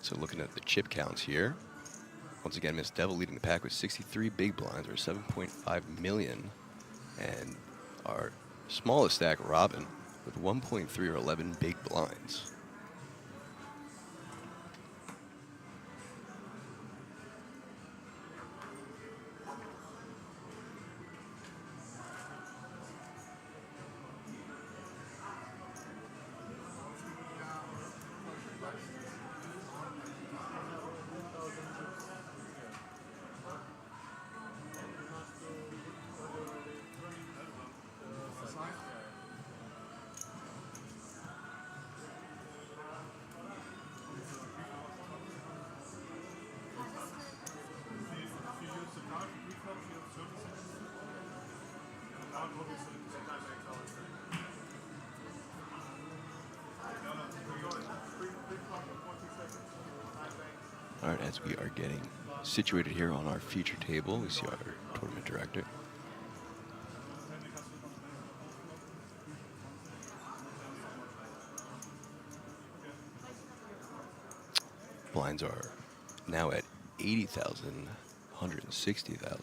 So looking at the chip counts here, once again, Miss Devil leading the pack with 63 big blinds, or 7.5 million. And our smallest stack, Robin, with 1.3 or 11 big blinds. All right, as we are getting situated here on our feature table, we see our tournament director. Blinds are now at 80,000, 160,000.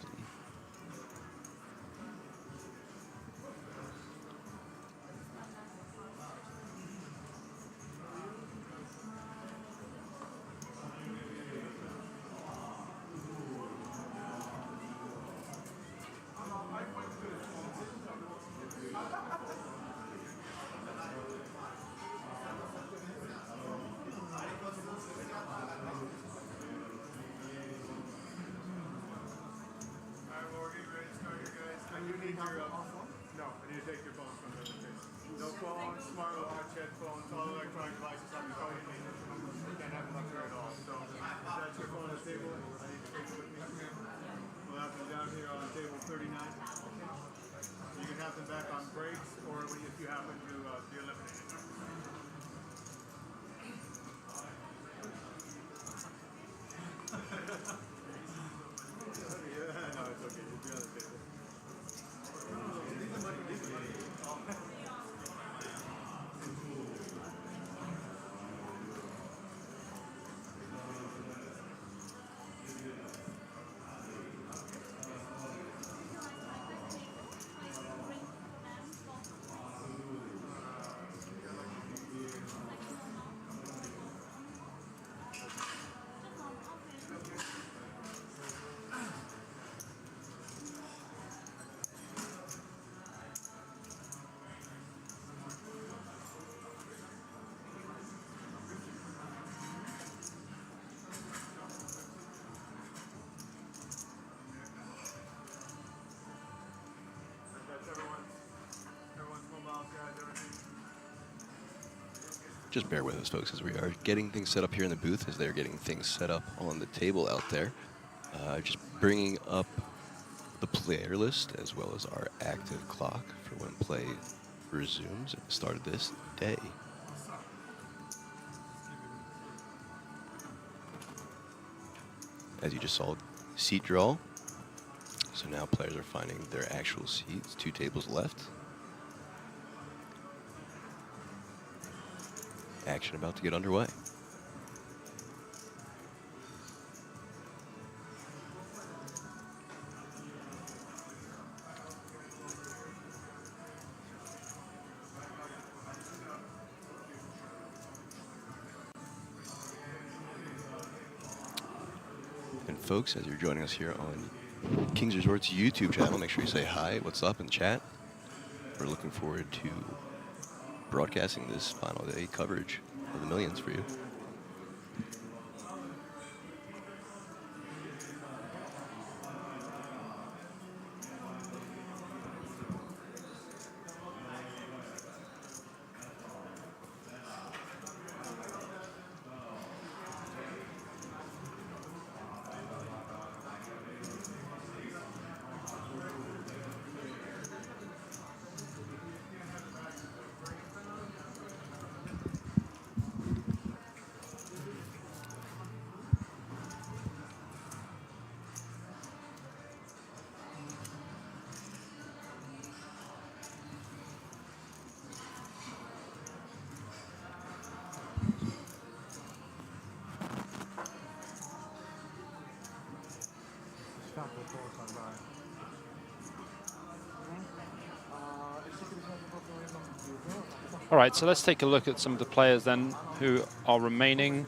No, I need to take your phone from the other case. No phone, smartwatch, headphones, all electronic devices on your phone. You can't have them up here at all. So if that's your phone on the table, I need to take it with me. We'll have them down here on table 39. You can have them back on breaks or if you happen to be eliminated. Yeah, no, it's okay. You'll be on the table. Just bear with us, folks, as we are getting things set up here in the booth, as they're getting things set up on the table out there. Just bringing up the player list as well as our active clock for when play resumes at the start of this day. As you just saw, seat draw. So now players are finding their actual seats, 2 tables left. Action about to get underway. And folks, as you're joining us here on Kings Resort's YouTube channel, make sure you say hi, what's up in the chat. We're looking forward to broadcasting this final day coverage of the millions for you. All right, so let's take a look at some of the players then who are remaining.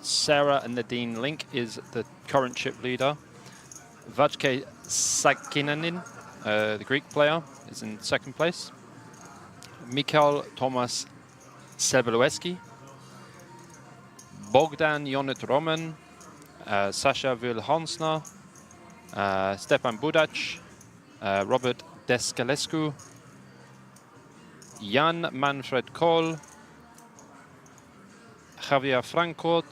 Sarah and Nadine Link is the current chip leader. Vajke Sakinanin, the Greek player, is in second place. Mikhail Thomas Sebelewski, Bogdan Jonet Roman, Sasha Wilhansner, Stepan Budac, Robert Descalescu, Jan Manfred Kohl, Javier Frankort,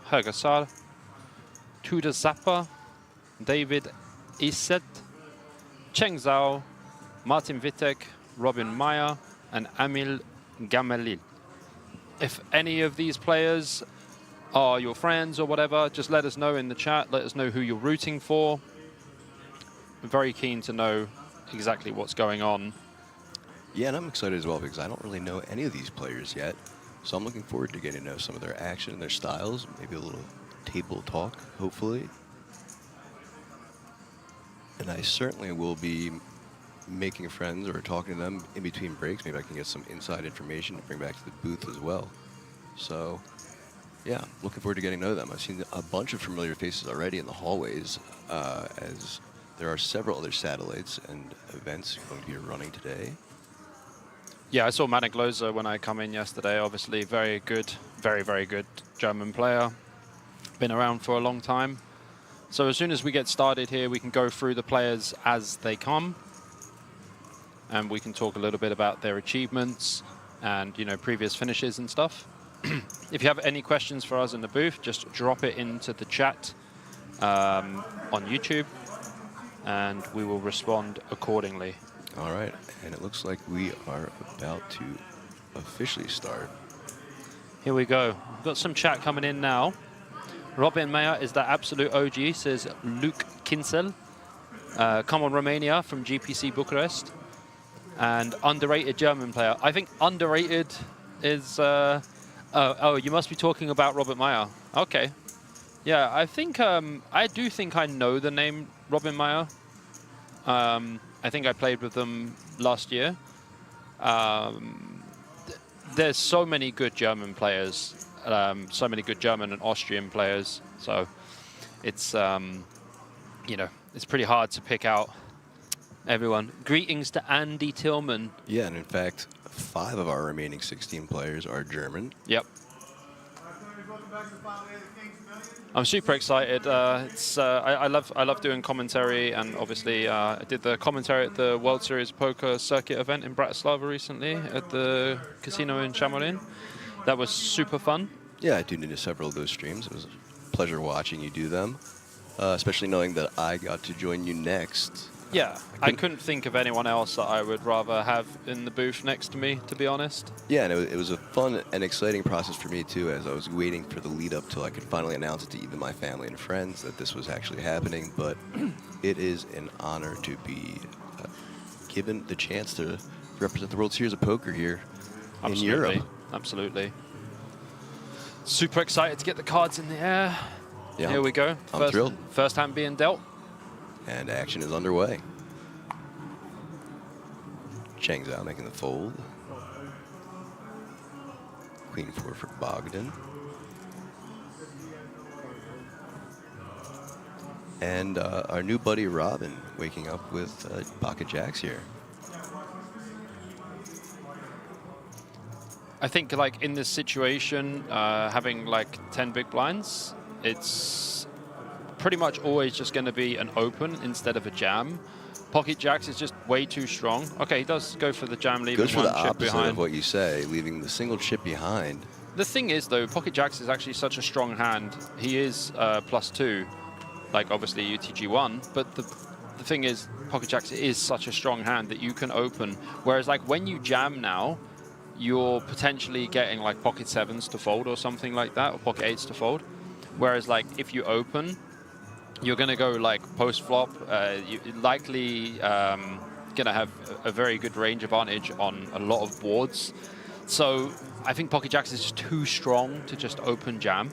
Helga Saar, Tudor Zappa, David Iset, Cheng Zhao, Martin Vitek, Robin Meyer, and Amil Gamelil. If any of these players are your friends or whatever, just let us know in the chat. Let us know who you're rooting for. I'm very keen to know exactly what's going on. Yeah, and I'm excited as well because I don't really know any of these players yet. So I'm looking forward to getting to know some of their action and their styles, maybe a little table talk, hopefully. And I certainly will be making friends or talking to them in between breaks. Maybe I can get some inside information to bring back to the booth as well. So, yeah, looking forward to getting to know them. I've seen a bunch of familiar faces already in the hallways, as there are several other satellites and events going to be running today. Yeah, I saw Manik Loza when I come in yesterday. Obviously, very good, very good German player. Been around for a long time. So as soon as we get started here, we can go through the players as they come. And we can talk a little bit about their achievements and, you know, previous finishes and stuff. If you have any questions for us in the booth, just drop it into the chat on YouTube, and we will respond accordingly. All right, and it looks like we are about to officially start. Here we go. We've got some chat coming in now. Robin Meyer is the absolute OG, says Luke Kinsel. Come on, Romania from GPC Bucharest. And underrated German player. I think underrated is... oh, you must be talking about Robert Meyer. Okay. Yeah, I think... I do think I know the name Robin Meyer. I think I played with them last year. There's so many good German players. So many good German and Austrian players. So it's, you know, it's pretty hard to pick out everyone. Greetings to Andy Tillman. Yeah, and in fact, 5 of our remaining 16 players are German. Yep. I'm super excited. I love doing commentary, and obviously I did the commentary at the World Series Poker Circuit event in Bratislava recently at the casino in Chamorin. That was super fun. Yeah, I tuned into several of those streams. It was a pleasure watching you do them, especially knowing that I got to join you next. Yeah, I couldn't think of anyone else that I would rather have in the booth next to me, to be honest. Yeah, and it was a fun and exciting process for me, too, as I was waiting for the lead-up till I could finally announce it to even my family and friends that this was actually happening. But it is an honor to be given the chance to represent the World Series of Poker here in Europe. Absolutely. Super excited to get the cards in the air. Yeah, here we go. I'm thrilled. First hand being dealt. And action is underway. Cheng Zhao making the fold. Queen 4 for Bogdan. And our new buddy Robin waking up with pocket jacks here. I think, like, in this situation, having like 10 big blinds, it's pretty much always just going to be an open instead of a jam. Pocket jacks is just way too strong. Okay, he does go for the jam, leaving Goes for one the chip opposite behind. of what you say, leaving the single chip behind. The thing is, though, pocket jacks is actually such a strong hand. He is +2, like obviously UTG1, but the thing is, pocket jacks is such a strong hand that you can open. Whereas, like, when you jam now, you're potentially getting like pocket 7s to fold or something like that, or pocket 8s to fold. Whereas, like, if you open, you're going to go like post flop. You're likely going to have a very good range advantage on a lot of boards. So I think pocket jacks is just too strong to just open jam.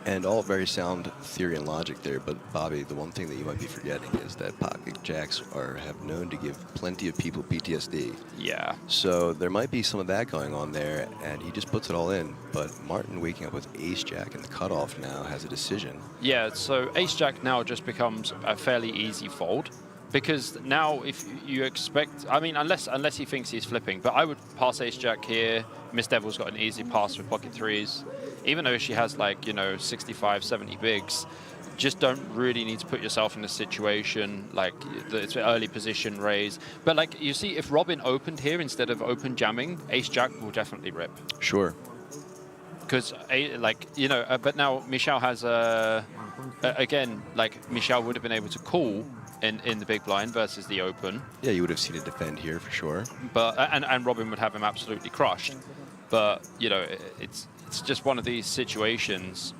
And all very sound theory and logic there, but Bobby, the one thing that you might be forgetting is that pocket jacks have known to give plenty of people PTSD. Yeah. So there might be some of that going on there, and he just puts it all in. But Martin waking up with ace jack in the cutoff now has a decision. Yeah, so ace jack now just becomes a fairly easy fold. Because now if you expect, I mean, unless he thinks he's flipping, but I would pass ace jack here. Miss Devil's got an easy pass with pocket threes. Even though she has like, 65, 70 bigs, just don't really need to put yourself in a situation like it's an early position raise. But like you see, if Robin opened here instead of open jamming, ace jack will definitely rip. Sure. Because, but now Michelle has again, like Michelle would have been able to call in the big blind versus the open. Yeah, you would have seen it defend here for sure. But and Robin would have him absolutely crushed. But it's just one of these situations.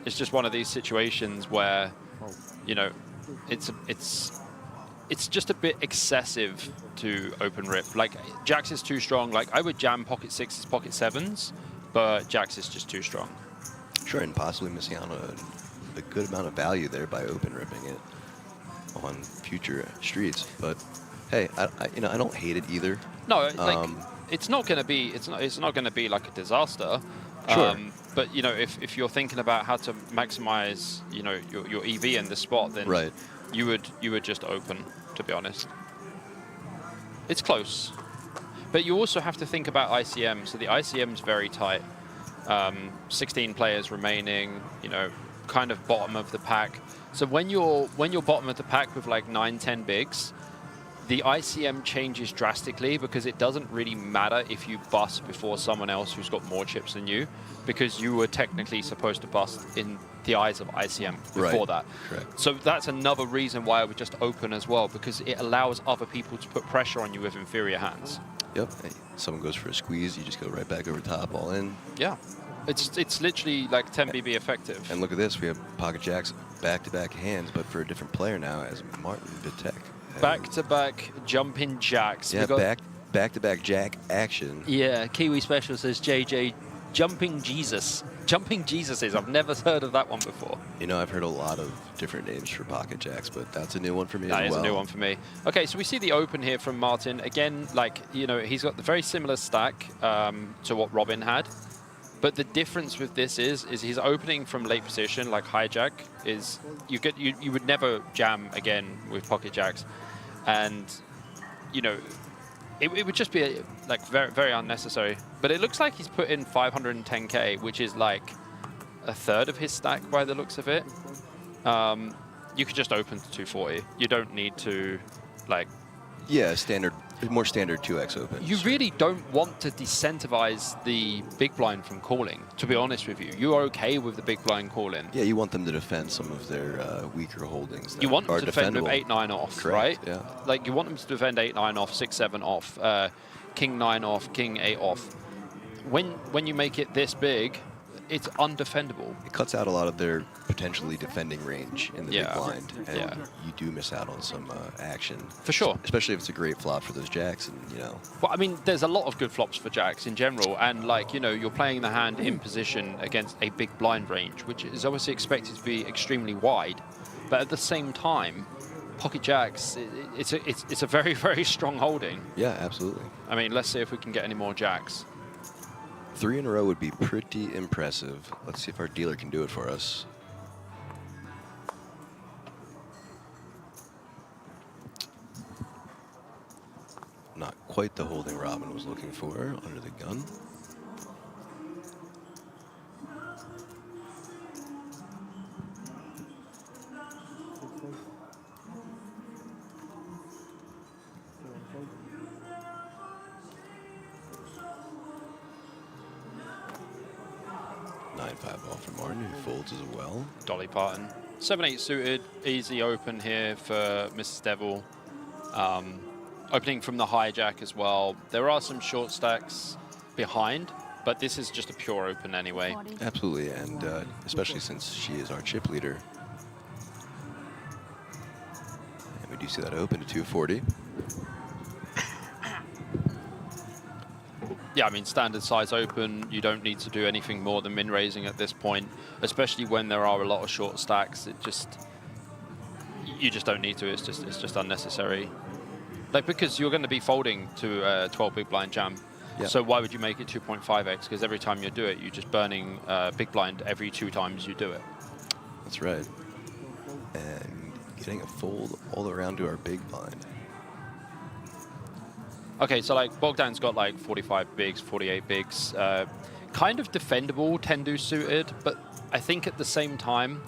It's just one of these situations where, it's just a bit excessive to open rip. Like jacks is too strong. Like I would jam pocket sixes, pocket sevens, but jacks is just too strong. Sure, and possibly missing out on a good amount of value there by open ripping it on future streets. But hey, I don't hate it either. No, like it's not going to be it's not going to be like a disaster. Sure. But if you're thinking about how to maximize your EV in the spot, then right. you would just open. To be honest, it's close, but you also have to think about ICM. So the ICM is very tight. 16 players remaining. Kind of bottom of the pack. So when you're bottom of the pack with like 9, 10 bigs, the ICM changes drastically because it doesn't really matter if you bust before someone else who's got more chips than you, because you were technically supposed to bust in the eyes of ICM before that. Correct. So that's another reason why I would just open as well, because it allows other people to put pressure on you with inferior hands. Yep. Hey, someone goes for a squeeze, you just go right back over top, all in. Yeah. It's literally like 10 BB effective. And look at this, we have pocket jacks back-to-back hands, but for a different player now as Martin Vitek. Back-to-back jumping jacks. Yeah, back-to-back jack action. Yeah, Kiwi Special says JJ, jumping Jesus. Jumping Jesuses, I've never heard of that one before. I've heard a lot of different names for pocket jacks, but that's a new one for me as well. That is a new one for me. Okay, so we see the open here from Martin. Again, he's got the very similar stack to what Robin had. But the difference with this is he's opening from late position, like hijack is you would never jam again with pocket jacks, and it would just be very, very unnecessary. But it looks like he's put in 510k, which is like a third of his stack by the looks of it. You could just open to 240. You don't need to Yeah, more standard 2x opens. You really don't want to decentivize the big blind from calling, to be honest with you. You're okay with the big blind calling. Yeah, you want them to defend some of their weaker holdings. You want them to defend with defendable. 8-9 off, Correct, right? yeah. Like you want them to defend 8-9 off, 6-7 off, King 9 off, King 8 off. When you make it this big, it's undefendable. It cuts out a lot of their potentially defending range in the big blind, and you do miss out on some action. For sure. Especially if it's a great flop for those jacks, and Well, I mean, there's a lot of good flops for jacks in general, and you're playing the hand in position against a big blind range, which is obviously expected to be extremely wide, but at the same time, pocket jacks, it's a very, very strong holding. Yeah, absolutely. I mean, let's see if we can get any more jacks. 3 in a row would be pretty impressive. Let's see if our dealer can do it for us. Not quite the holding Robin was looking for under the gun. Off for Martin, who folds as well. Dolly Parton. 7-8 suited, easy open here for Mrs. Devil. Opening from the hijack as well. There are some short stacks behind, but this is just a pure open anyway. Absolutely, and especially since she is our chip leader. And we do see that open to 240. Yeah, I mean, standard size open, you don't need to do anything more than min raising at this point, especially when there are a lot of short stacks. You just don't need to. It's just unnecessary. Like, because you're going to be folding to 12 big blind jam. Yeah. So why would you make it 2.5x? Because every time you do it, you're just burning big blind every 2 times you do it. That's right. And getting a fold all around to our big blind. Okay, so like Bogdan's got like 45 bigs, 48 bigs, kind of defendable 10 deuce suited, but I think at the same time,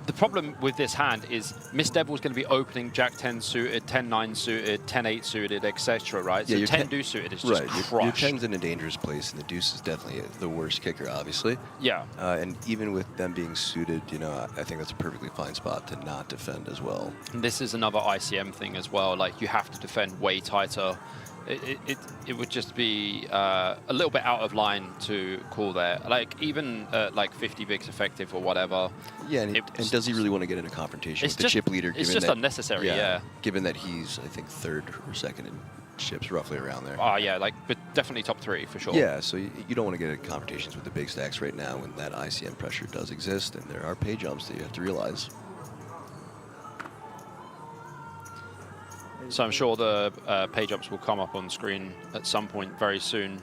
the problem with this hand is Miss Devil's going to be opening Jack 10 suited, 10 9 suited, 10 8 suited, etc. Right? Yeah, so 10 deuce suited is just crushed. Your 10's in a dangerous place, and the deuce is definitely the worst kicker, obviously. Yeah. And even with them being suited, you know, I think that's a perfectly fine spot to not defend as well. And this is another ICM thing as well. Like, you have to defend way tighter. It would just be a little bit out of line to call there. Like, even like 50 bigs effective or whatever. Yeah, and does he really want to get in a confrontation with the chip leader? It's just unnecessary, yeah. Given that he's, I think, 3rd or 2nd in chips, roughly around there. Oh, yeah, like, but definitely top 3 for sure. Yeah, so you don't want to get in confrontations with the big stacks right now when that ICM pressure does exist, and there are pay jumps that you have to realize. So I'm sure the page ups will come up on screen at some point very soon.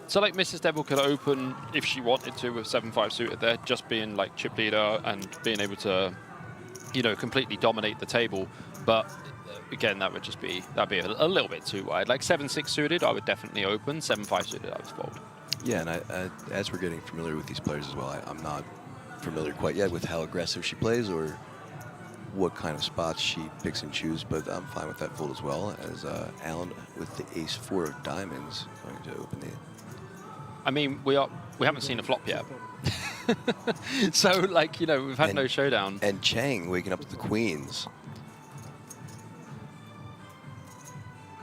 So like Mrs. Devil could open if she wanted to with 7-5 suited there, just being like chip leader and being able to, you know, completely dominate the table. But again, that'd be a little bit too wide. Like 7-6 suited, I would definitely open. 7-5 suited, I would fold. Yeah, and as we're getting familiar with these players as well, I'm not familiar quite yet with how aggressive she plays or what kind of spots she picks and chooses, but I'm fine with that fold as well, as Alan with the ace-4 of diamonds going to open the... I mean, we haven't seen a flop yet. So, like, you know, we've had no showdown. And Chang waking up with the queens.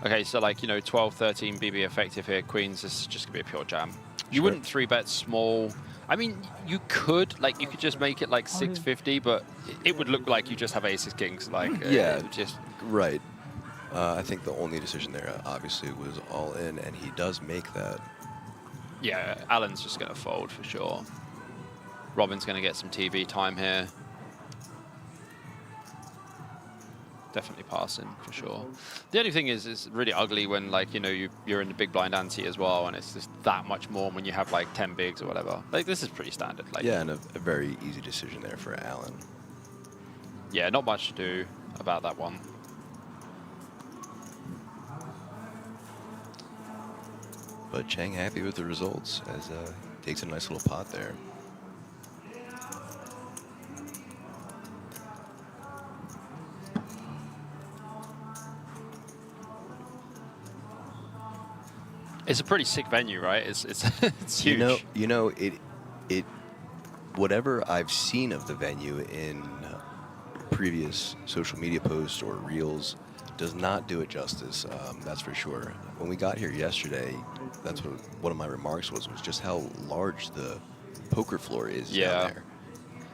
Okay, so like, you know, 12, 13 BB effective here. Queens, this is just going to be a pure jam. You wouldn't 3-bet small. I mean, you could just make it like 650, but it would look like you just have aces, kings. Like, yeah, just right. I think the only decision there, obviously, was all in, and he does make that. Yeah, Alan's just going to fold for sure. Robin's going to get some TV time here. Definitely passing for sure. The only thing is, it's really ugly when, like, you know, you're in the big blind ante as well, and it's just that much more when you have like 10 bigs or whatever. Like, this is pretty standard. Like, yeah, and a very easy decision there for Alan. Yeah, not much to do about that one. But Chang happy with the results as takes a nice little pot there. It's a pretty sick venue, right? It's it's huge. You know it. Whatever I've seen of the venue in previous social media posts or reels does not do it justice. That's for sure. When we got here yesterday, that's what one of my remarks was just how large the poker floor is down there.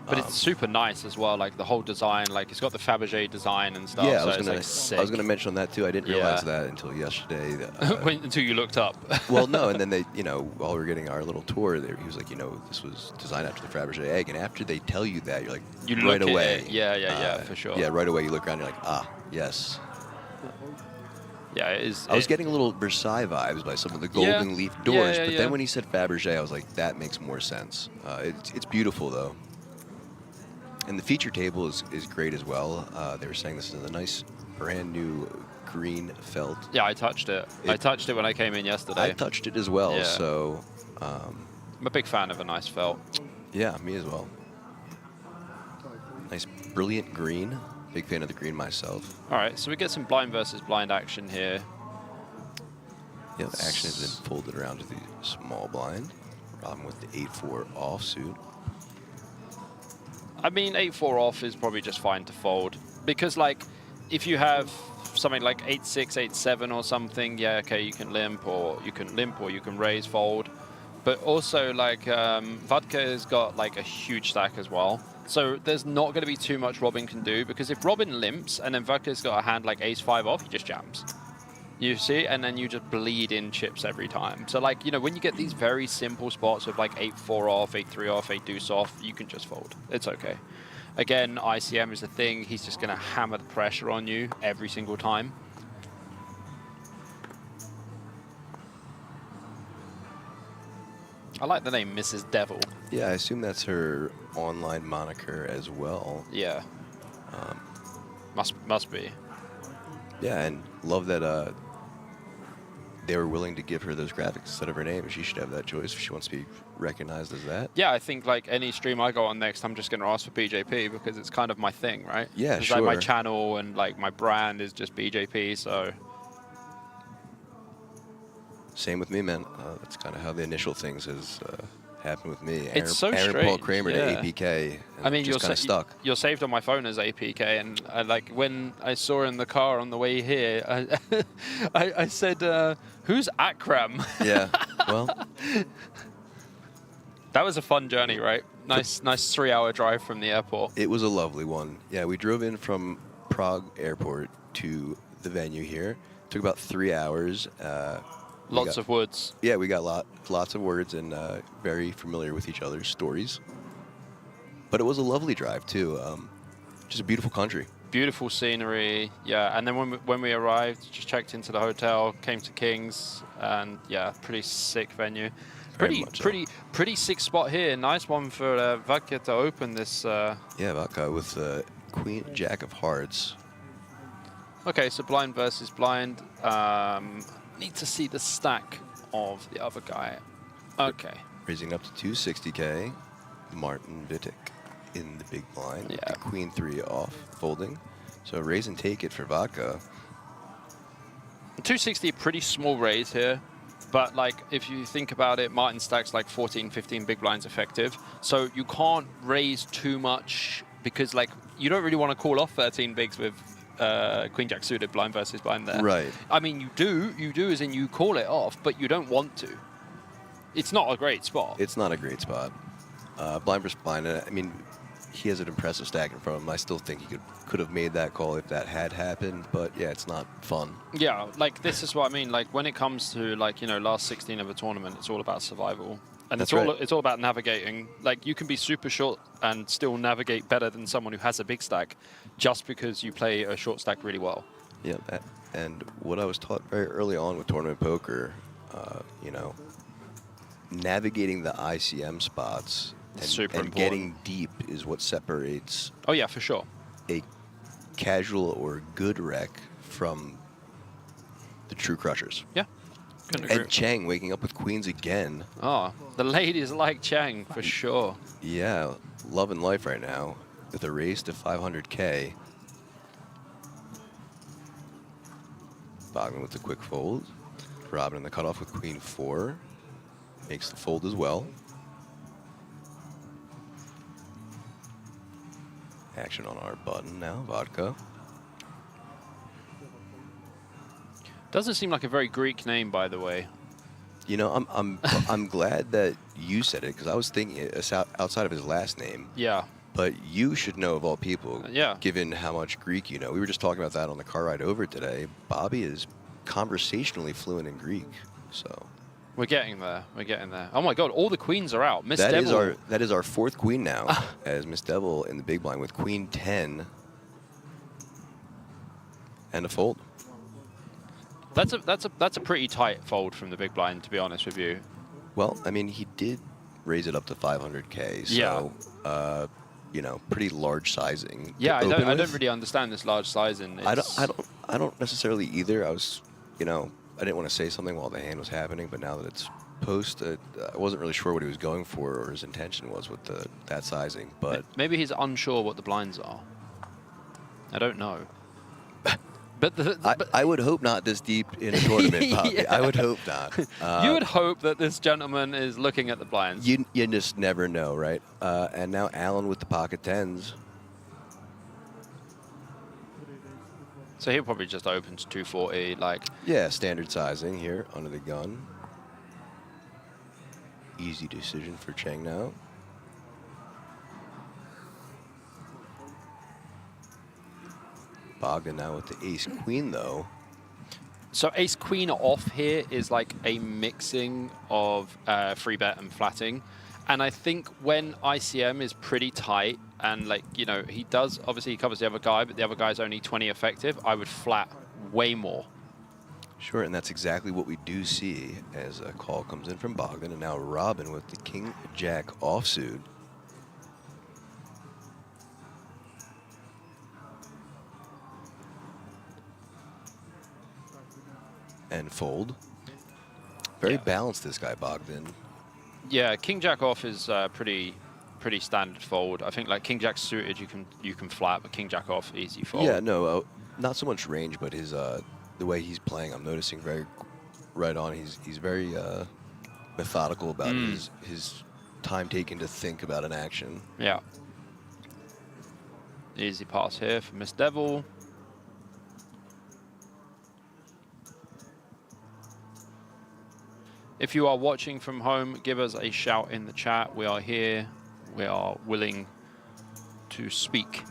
But it's super nice as well, like the whole design, like it's got the Fabergé design and stuff. Yeah, so I was gonna mention that too. I didn't realize that until yesterday. Until you looked up. Well, no, and then they, you know, while we were getting our little tour, he was like, you know, this was designed after the Fabergé egg, and after they tell you that, you're like, right away. Yeah, for sure. Yeah, right away you look around, you're like, ah, yes. Yeah, it is. I was getting a little Versailles vibes by some of the golden leaf doors, but then when he said Fabergé, I was like, that makes more sense. It's beautiful though. And the feature table is great as well. They were saying this is a nice, brand new green felt. Yeah, I touched it. I touched it when I came in yesterday. I touched it as well, so... I'm a big fan of a nice felt. Yeah, me as well. Nice, brilliant green. Big fan of the green myself. All right, so we get some blind versus blind action here. Yeah, the action has been folded around to the small blind. Robin with the 8-4 offsuit. I mean, 8-4 off is probably just fine to fold. Because, like, if you have something like 8-6, 8-7 or something, yeah, okay, you can limp or you can raise, fold. But also, like, Vodka has got, like, a huge stack as well. So there's not going to be too much Robin can do, because if Robin limps and then Vodka's got a hand like ace-5 off, he just jams. You see? And then you just bleed in chips every time. So, like, you know, when you get these very simple spots with like 8-4 off, 8-3 off, 8-deuce off, you can just fold. It's okay. Again, ICM is the thing. He's just going to hammer the pressure on you every single time. I like the name Mrs. Devil. Yeah, I assume that's her online moniker as well. Yeah. Must be. Yeah, and love that they were willing to give her those graphics instead of her name. She should have that choice if she wants to be recognized as that. Yeah, I think like any stream I go on next, I'm just going to ask for BJP because it's kind of my thing, right? Yeah, it's sure. Like my channel and like my brand is just BJP, so. Same with me, man. That's kind of how the initial things has happened with me. It's so Aaron strange. Paul Kramer Yeah. to APK. I mean, just kind of stuck. You're saved on my phone as APK, and like when I saw in the car on the way here, I said, "Who's Akram?" Yeah. Well, that was a fun journey, right? Nice 3-hour drive from the airport. it was a lovely one. Yeah, we drove in from Prague Airport to the venue here. Took about 3 hours. Lots of woods. Yeah, we got lots of words and very familiar with each other's stories. But it was a lovely drive too. Just a beautiful country. Beautiful scenery, yeah. And then when we arrived, just checked into the hotel, came to King's, and yeah, pretty sick venue. Pretty sick spot here. Nice one for Vodka to open this. Yeah, Vodka with Queen Jack of Hearts. Okay, so blind versus blind. Need to see the stack of the other guy. Okay. Raising up to 260K. Martin Wittek in the big blind. Yeah. The Queen 3 off, folding. So raise and take it for Vodka. 260, pretty small raise here. But like, if you think about it, Martin stacks like 14, 15 big blinds effective. So you can't raise too much because like, you don't really want to call off 13 bigs with Queen Jack suited blind versus blind there. Right. I mean, you do as in you call it off, but you don't want to. It's not a great spot. It's not a great spot. Blind versus blind, I mean, he has an impressive stack in front of him. I still think he could have made that call if that had happened, but yeah, it's not fun. Yeah, like this is what I mean. Like when it comes to like, you know, last 16 of a tournament, it's all about survival. And That's it's all about navigating. Like you can be super short and still navigate better than someone who has a big stack just because you play a short stack really well. Yeah, and what I was taught very early on with tournament poker, you know, navigating the ICM spots and getting deep is what separates Oh yeah, for sure. a casual or good rec from the true crushers. Yeah. Couldn't agree. And Chang waking up with queens again. Oh, the ladies like Chang for sure. Yeah, loving life right now with a raise to 500K. Bogman with the quick fold. Robin in the cutoff with queen 4. Makes the fold as well. Action on our button now, Vodka. Doesn't seem like a very Greek name, by the way. You know, I'm glad that you said it because I was thinking it's outside of his last name. Yeah. But you should know of all people, yeah. Given how much Greek you know. We were just talking about that on the car ride over today. Bobby is conversationally fluent in Greek, so. We're getting there. We're getting there. Oh my God! All the queens are out. Miss Devil. That is our fourth queen now, as Miss Devil in the big blind with queen 10 and a fold. That's a pretty tight fold from the big blind, to be honest with you. Well, I mean, he did raise it up to 500K, so you know, pretty large sizing. Yeah, I don't really understand this large sizing. I don't necessarily either. I was, you know, I didn't want to say something while the hand was happening, but now that it's post, I wasn't really sure what he was going for or his intention was with that sizing. But maybe he's unsure what the blinds are. I don't know. But I would hope not this deep in a tournament, Bobby. Yeah. I would hope not. You would hope that this gentleman is looking at the blinds. You just never know, right? And now Alan with the pocket tens. So he'll probably just open to 240, like. Yeah, standard sizing here under the gun. Easy decision for Cheng now. Bogdan now with the ace queen, though. So ace queen off here is like a mixing of free bet and flatting. And I think when ICM is pretty tight and like, you know, he does, obviously he covers the other guy, but the other guy's only 20 effective, I would flat way more. Sure, and that's exactly what we do see as a call comes in from Bogdan, and now Robin with the king-jack offsuit. And fold. Very balanced, this guy, Bogdan. Yeah, king-jack off is pretty standard fold. I think like king-jack suited, you can flat, but king-jack off, easy fold. Yeah, no, not so much range, but his the way he's playing, I'm noticing very right on. He's very methodical about his time taken to think about an action. Yeah. Easy pass here for Miss Devil. If you are watching from home, give us a shout in the chat. We are here. We are willing to speak.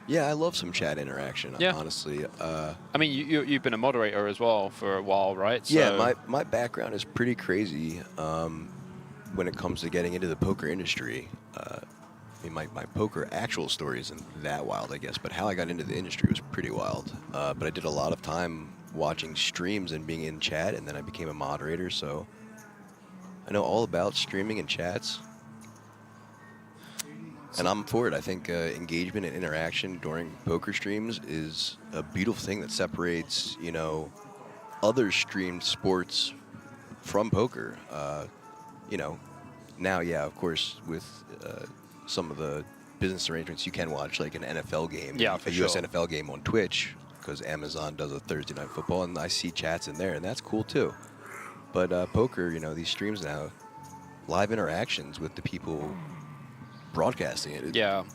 Yeah, I love some chat interaction, honestly. I mean, you've been a moderator as well for a while, right? So yeah, my background is pretty crazy when it comes to getting into the poker industry. I mean, my poker actual story isn't that wild, I guess, but how I got into the industry was pretty wild. But I did a lot of time watching streams and being in chat, and then I became a moderator, so I know all about streaming and chats. And I'm for it. I think engagement and interaction during poker streams is a beautiful thing that separates, you know, other streamed sports from poker. You know, now, yeah, of course, with some of the business arrangements, you can watch like an NFL game, a US NFL game on Twitch, because Amazon does a Thursday Night Football, and I see chats in there, and that's cool too. But poker, you know, these streams now, live interactions with the people broadcasting it. Yeah,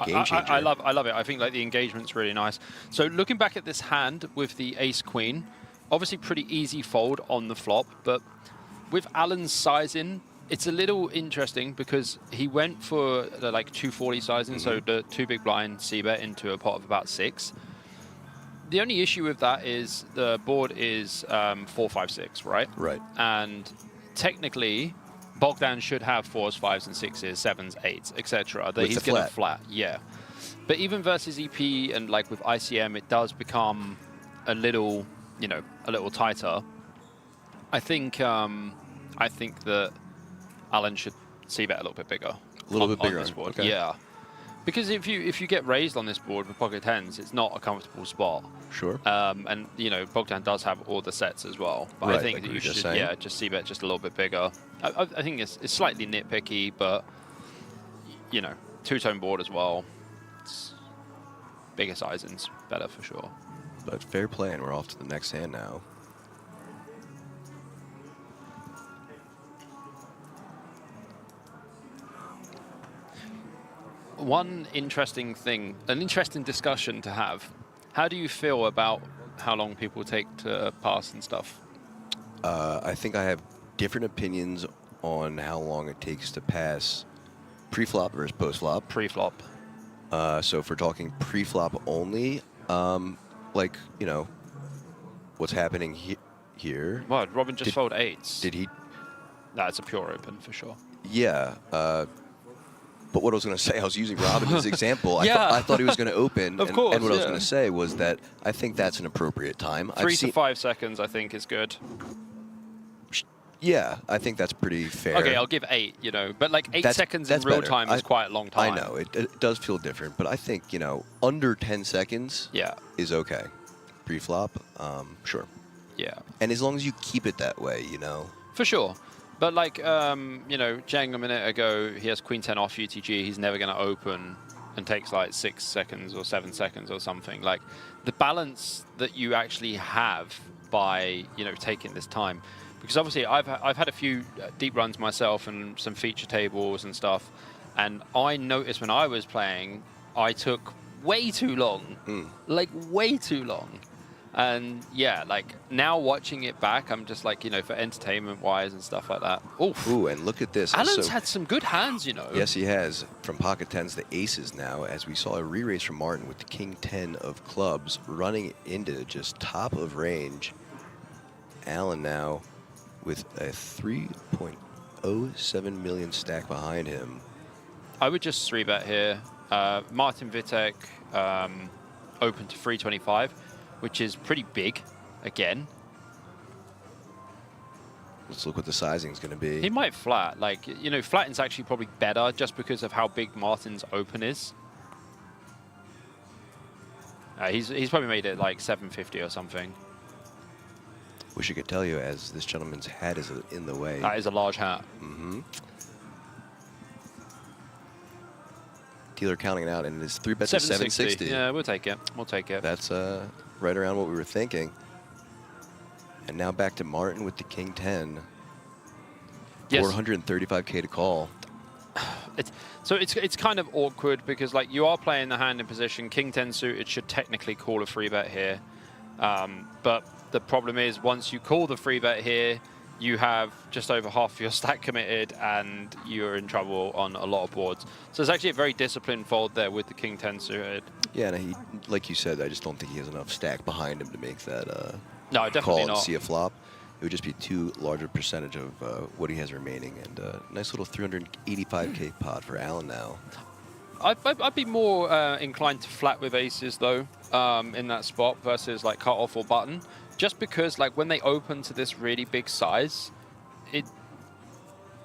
game changer. I love it. I think like the engagement's really nice. So looking back at this hand with the ace queen, obviously pretty easy fold on the flop, but with Alan's sizing, it's a little interesting because he went for the like 240 sizing, so the 2 big blind c-bet into a pot of about 6. The only issue with that is the board is 4-5-6, right? Right. And technically, Bogdan should have 4s, 5s, and 6s, 7s, 8s, etc. That he's going to flat, yeah. But even versus EP and like with ICM, it does become a little, you know, a little tighter. I think that Alan should c-bet a little bit bigger. A little bit bigger on this board. Okay. Yeah. Because if you get raised on this board with pocket tens, it's not a comfortable spot. Sure. And you know, Bogdan does have all the sets as well. But right, I think like that you should, just just c-bet just a little bit bigger. I think it's slightly nitpicky, but you know, two-tone board as well. It's bigger sizing's better for sure. But fair play, and we're off to the next hand now. One interesting thing, an interesting discussion to have. How do you feel about how long people take to pass and stuff? I think I have different opinions on how long it takes to pass pre-flop versus post-flop. Pre-flop. So if we're talking pre-flop only, like, you know, what's happening here. What, Robin just fold 8s. Did he? That's a pure open for sure. Yeah. But what I was going to say, I was using Robin as an example. Yeah. I thought he was going to open. Of course, and what I was going to say was that I think that's an appropriate time. 3 to 5 seconds, I think, is good. Yeah, I think that's pretty fair. Okay, I'll give 8, you know. But like 8 seconds in real time is quite a long time. I know, it does feel different. But I think, you know, under 10 seconds is okay. Pre-flop, sure. Yeah. And as long as you keep it that way, you know. For sure. But like, you know, Jang a minute ago, he has queen 10 off UTG. He's never going to open and takes like 6 seconds or 7 seconds or something. Like the balance that you actually have by, you know, taking this time. Because obviously I've had a few deep runs myself and some feature tables and stuff. And I noticed when I was playing, I took way too long, like way too long. And yeah, like now watching it back, I'm just like, you know, for entertainment wise and stuff like that. Oof. Ooh, and look at this. Alan's So- had some good hands, you know. Yes, he has. From pocket tens to aces now, as we saw a re-raise from Martin with the king 10 of clubs running into just top of range. Alan now with a 3.07 million stack behind him. I would just 3-bet here. Martin Vitek open to 325, which is pretty big again. Let's look what the sizing is going to be. He might flat. Like, you know, flatten's actually probably better just because of how big Martin's open is. He's probably made it like 750 or something. Wish I could tell you, as this gentleman's hat is in the way. That is a large hat. Mm-hmm. Dealer counting it out, and it is 3-bet to 760. Yeah, we'll take it. We'll take it. That's right around what we were thinking. And now back to Martin with the king 10. Yes. 435K to call. It's kind of awkward because like you are playing the hand in position. King 10 suited should technically call a 3-bet here. But the problem is once you call the 3-bet here, you have just over half of your stack committed and you're in trouble on a lot of boards. So it's actually a very disciplined fold there with the king 10 suited. Yeah, and he, like you said, I just don't think he has enough stack behind him to make that No, definitely call and not. see a flop. It would just be too large a percentage of what he has remaining. And nice little 385K pot for Alan now. I'd be more inclined to flat with aces though in that spot versus like cut off or button, just because like when they open to this really big size,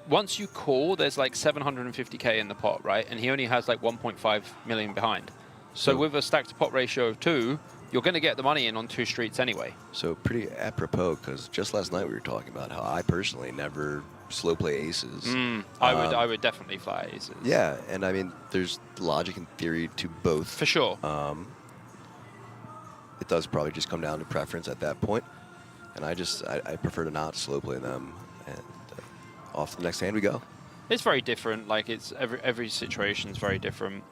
once you call, there's like 750K in the pot, right? And he only has like 1.5 million behind. So with a stack to pot ratio of 2, you're going to get the money in on 2 streets anyway. So pretty apropos, because just last night we were talking about how I personally never slow play aces. I would definitely flat aces. Yeah, and I mean, there's logic and theory to both. For sure. It does probably just come down to preference at that point. And I prefer to not slow play them. And off to the next hand we go. It's very different. Like it's every situation is very different.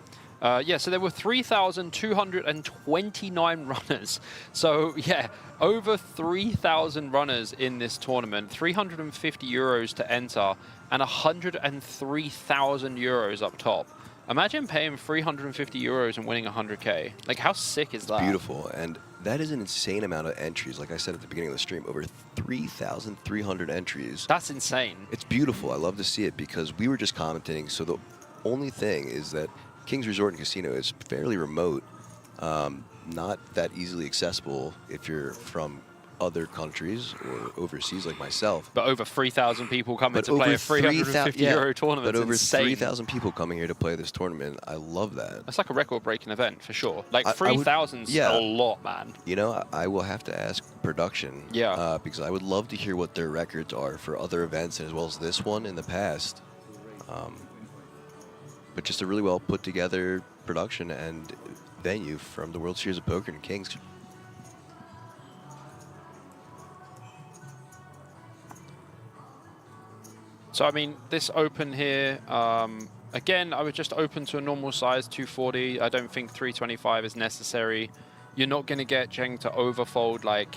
Yeah, so there were 3,229 runners. So yeah, over 3,000 runners in this tournament, 350 euros to enter, and 103,000 euros up top. Imagine paying 350 euros and winning 100K. Like, how sick is that? Beautiful, and that is an insane amount of entries. Like I said at the beginning of the stream, over 3,300 entries. That's insane. It's beautiful. I love to see it because we were just commenting. So the only thing is that King's Resort and Casino is fairly remote, not that easily accessible if you're from other countries or overseas like myself. But over 3,000 people coming to play a 350 euro tournament. But over insane. 3,000 people coming here to play this tournament. I love that. That's like a record-breaking event for sure. Like I 3,000's yeah. a lot, man. You know, I will have to ask production. Yeah. Because I would love to hear what their records are for other events as well as this one in the past. But just a really well put together production and venue from the World Series of Poker and Kings. So, I mean, this open here, again, I would just open to a normal size, 240. I don't think 325 is necessary. You're not going to get Cheng to overfold like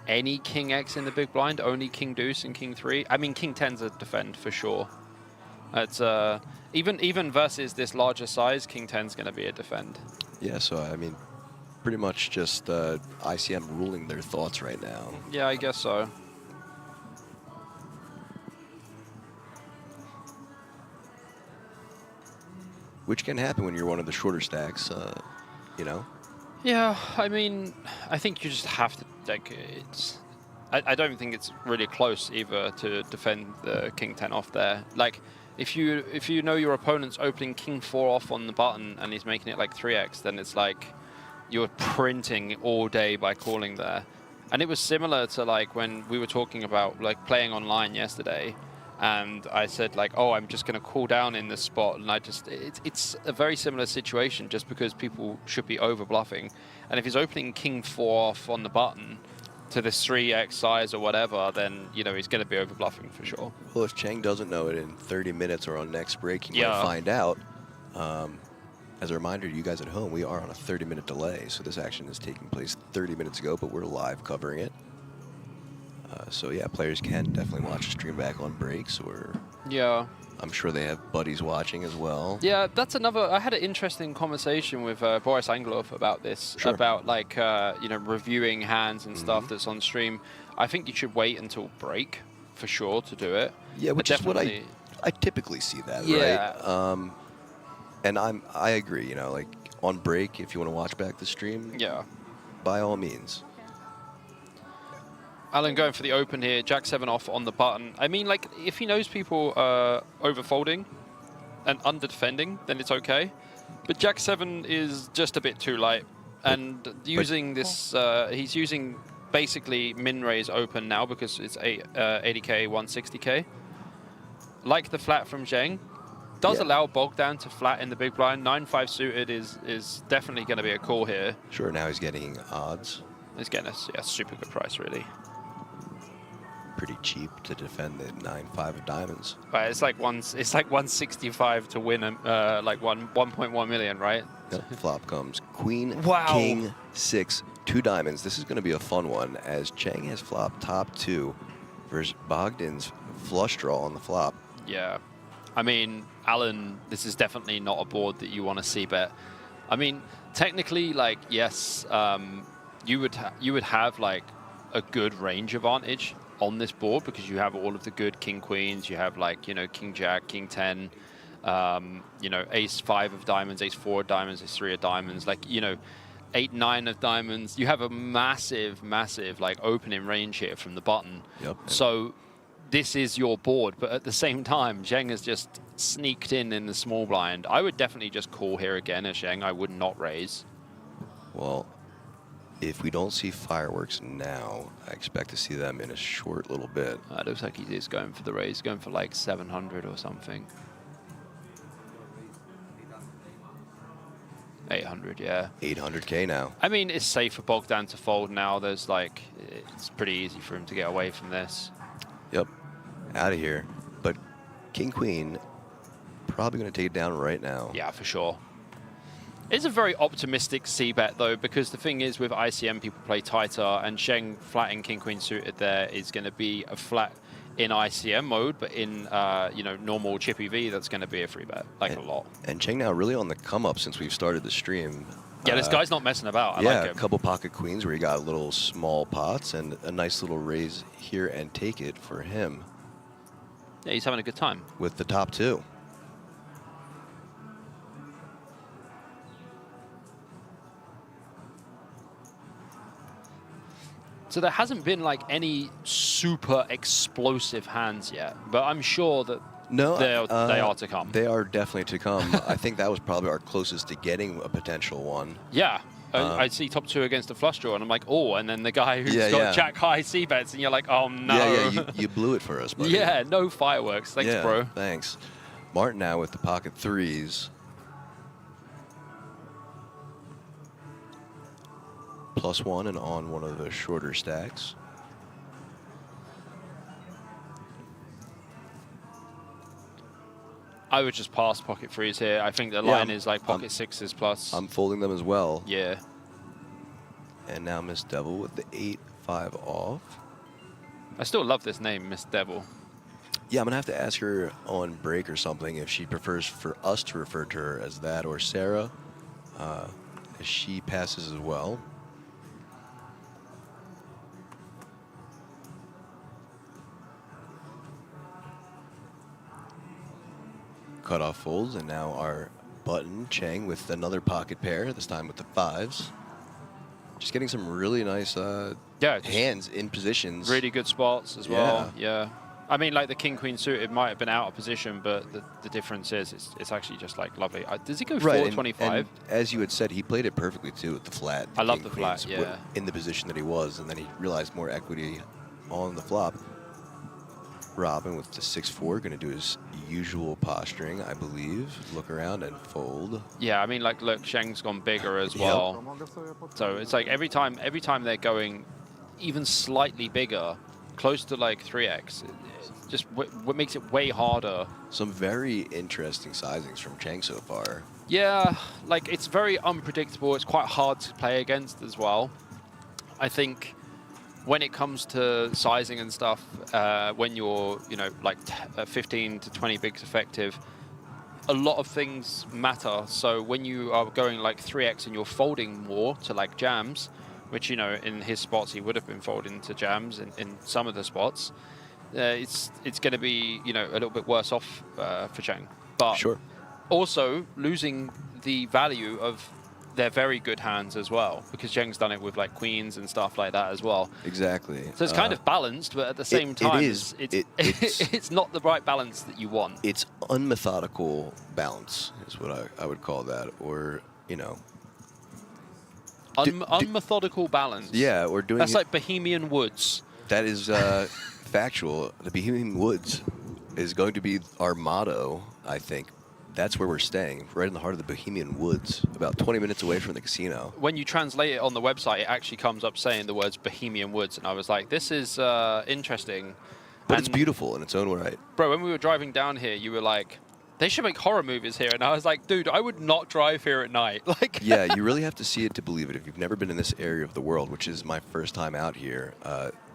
any King X in the big blind, only King Deuce and King 3. I mean, King 10's a defend for sure. It's even versus this larger size, King 10's going to be a defend. Yeah, so I mean, pretty much just ICM ruling their thoughts right now. Yeah, I guess so. Which can happen when you're one of the shorter stacks, you know? Yeah, I mean, I think you just have to, like, I don't think it's really close either to defend the King 10 off there. Like, if you know your opponent's opening King 4 off on the button and he's making it like 3x, then it's like you're printing all day by calling there. And it was similar to like when we were talking about like playing online yesterday. And I said like, oh, I'm just going to cool down in this spot. And it's a very similar situation just because people should be over bluffing. And if he's opening King 4 off on the button to this 3x size or whatever, then, you know, he's going to be over bluffing for sure. Well, if Cheng doesn't know it in 30 minutes or on next break, he Yeah. might find out. As a reminder to you guys at home, we are on a 30-minute delay, so this action is taking place 30 minutes ago, but we're live covering it. So yeah, players can definitely watch the stream back on breaks, or Yeah. I'm sure they have buddies watching as well. Yeah, that's another. I had an interesting conversation with Boris Angelov about this, Sure. about like you know, reviewing hands and stuff that's on stream. I think you should wait until break for sure to do it. Yeah, But which is what definitely- I typically see that, Yeah. right? And I agree, you know, like on break, if you want to watch back the stream, Yeah. by all means. Alan going for the open here, Jack 7 off on the button. I mean, like, if he knows people overfolding and under-defending, then it's okay. But Jack 7 is just a bit too light. And using this, he's using basically min-raise open now because it's 80k, 160k. Like the flat from Zheng. Does allow Bogdan to flat in the big blind. 9-5 suited is definitely going to be a call here. Sure, now he's getting odds. He's getting a super good price, really. Pretty cheap to defend the 9-5 of diamonds. But it's like 165 to win like 1.1 million, right? Yep, flop comes Queen, Wow. King, 6, 2 diamonds. This is going to be a fun one as Cheng has flopped top 2 versus Bogdan's flush draw on the flop. Yeah. I mean, Alan, this is definitely not a board that you want to see bet. I mean, technically, like, yes, you would have like a good range advantage on this board because you have all of the good king queens. You have like, you know, king jack, king 10, you know, ace 5 of diamonds, ace 4 of diamonds, ace 3 of diamonds, like, you know, 8, 9 of diamonds. You have a massive like opening range here from the button. Yep. So this is your board, but at the same time, Zheng has just sneaked in the small blind. I would definitely just call here again as Zheng. I would not raise. Well, if we don't see fireworks now, I expect to see them in a short little bit. It looks like he is going for the raise, going for like 700 or something. 800, yeah. 800k now. I mean, it's safe for Bogdan to fold now. There's like, it's pretty easy for him to get away from this. Yep, out of here. But King Queen probably going to take it down right now. Yeah, for sure. It's a very optimistic c-bet though, because the thing is with ICM people play tighter, and Zheng flatting King Queen suited there is going to be a flat in ICM mode, but in you know, normal chippy V, that's going to be a free bet, like a lot. And Cheng now really on the come up since we've started the stream. Yeah, this guy's not messing about. I yeah, like a him. couple pocket queens where he got little small pots and a nice little raise here and take it for him Yeah, he's having a good time. with the top 2. So there hasn't been like any super explosive hands yet, but I'm sure that No, they are to come. They are definitely to come. I think that was probably our closest to getting a potential one. Yeah. I see top 2 against a flush draw, and I'm like, oh, and then the guy who's Yeah, got yeah. jack high c-bets, and you're like, oh, no. Yeah, you blew it for us, buddy. Yeah, no fireworks. Thanks, yeah, bro. Thanks. Martin now with the pocket 3s. +1 and on one of the shorter stacks. I would just pass pocket 3s here. I think the line is like pocket 6s plus. I'm folding them as well. Yeah. And now Miss Devil with the 8-5 off. I still love this name, Miss Devil. Yeah, I'm going to have to ask her on break or something if she prefers for us to refer to her as that or Sarah, as she passes as well. Cutoff folds, and now our button, Cheng, with another pocket pair, this time with the 5s. Just getting some really nice Yeah, just hands in positions. really good spots as well. Yeah. I mean, like the king queen suited might have been out of position, but the difference is it's actually just like lovely. Does he go Right, 425? and as you had said, he played it perfectly too with the flat. I love king the flat, queens, yeah. in the position that he was, and then he realized more equity on the flop. Robin with the 6-4, going to do his usual posturing, I believe. Look around and fold. Yeah, I mean, like, look, Zheng's gone bigger as well. So it's like every time they're going even slightly bigger, close to like 3x. Just what makes it way harder. Some very interesting sizings from Cheng so far. Yeah, like it's very unpredictable. It's quite hard to play against as well. I think when it comes to sizing and stuff, when you're, you know, like 15 to 20 bigs effective, a lot of things matter. So when you are going like 3x and you're folding more to like jams, which, you know, in his spots he would have been folding to jams in some of the spots, it's going to be, you know, a little bit worse off for Cheng. But Sure. also losing the value of their very good hands as well, because Cheng's done it with like queens and stuff like that as well. Exactly. So it's kind of balanced, but at the same time, it's not the right balance that you want. It's unmethodical balance is what I would call that, or, you know. Unmethodical balance. Yeah, or doing That's like Bohemian Woods. That is factual. The Bohemian Woods is going to be our motto, I think. That's where we're staying, right in the heart of the Bohemian Woods, about 20 minutes away from the casino. When you translate it on the website, it actually comes up saying the words Bohemian Woods, and I was like, this is interesting. But it's beautiful in its own right. Bro, when we were driving down here, you were like, they should make horror movies here. And I was like, dude, I would not drive here at night. Like, yeah, you really have to see it to believe it. If you've never been in this area of the world, which is my first time out here,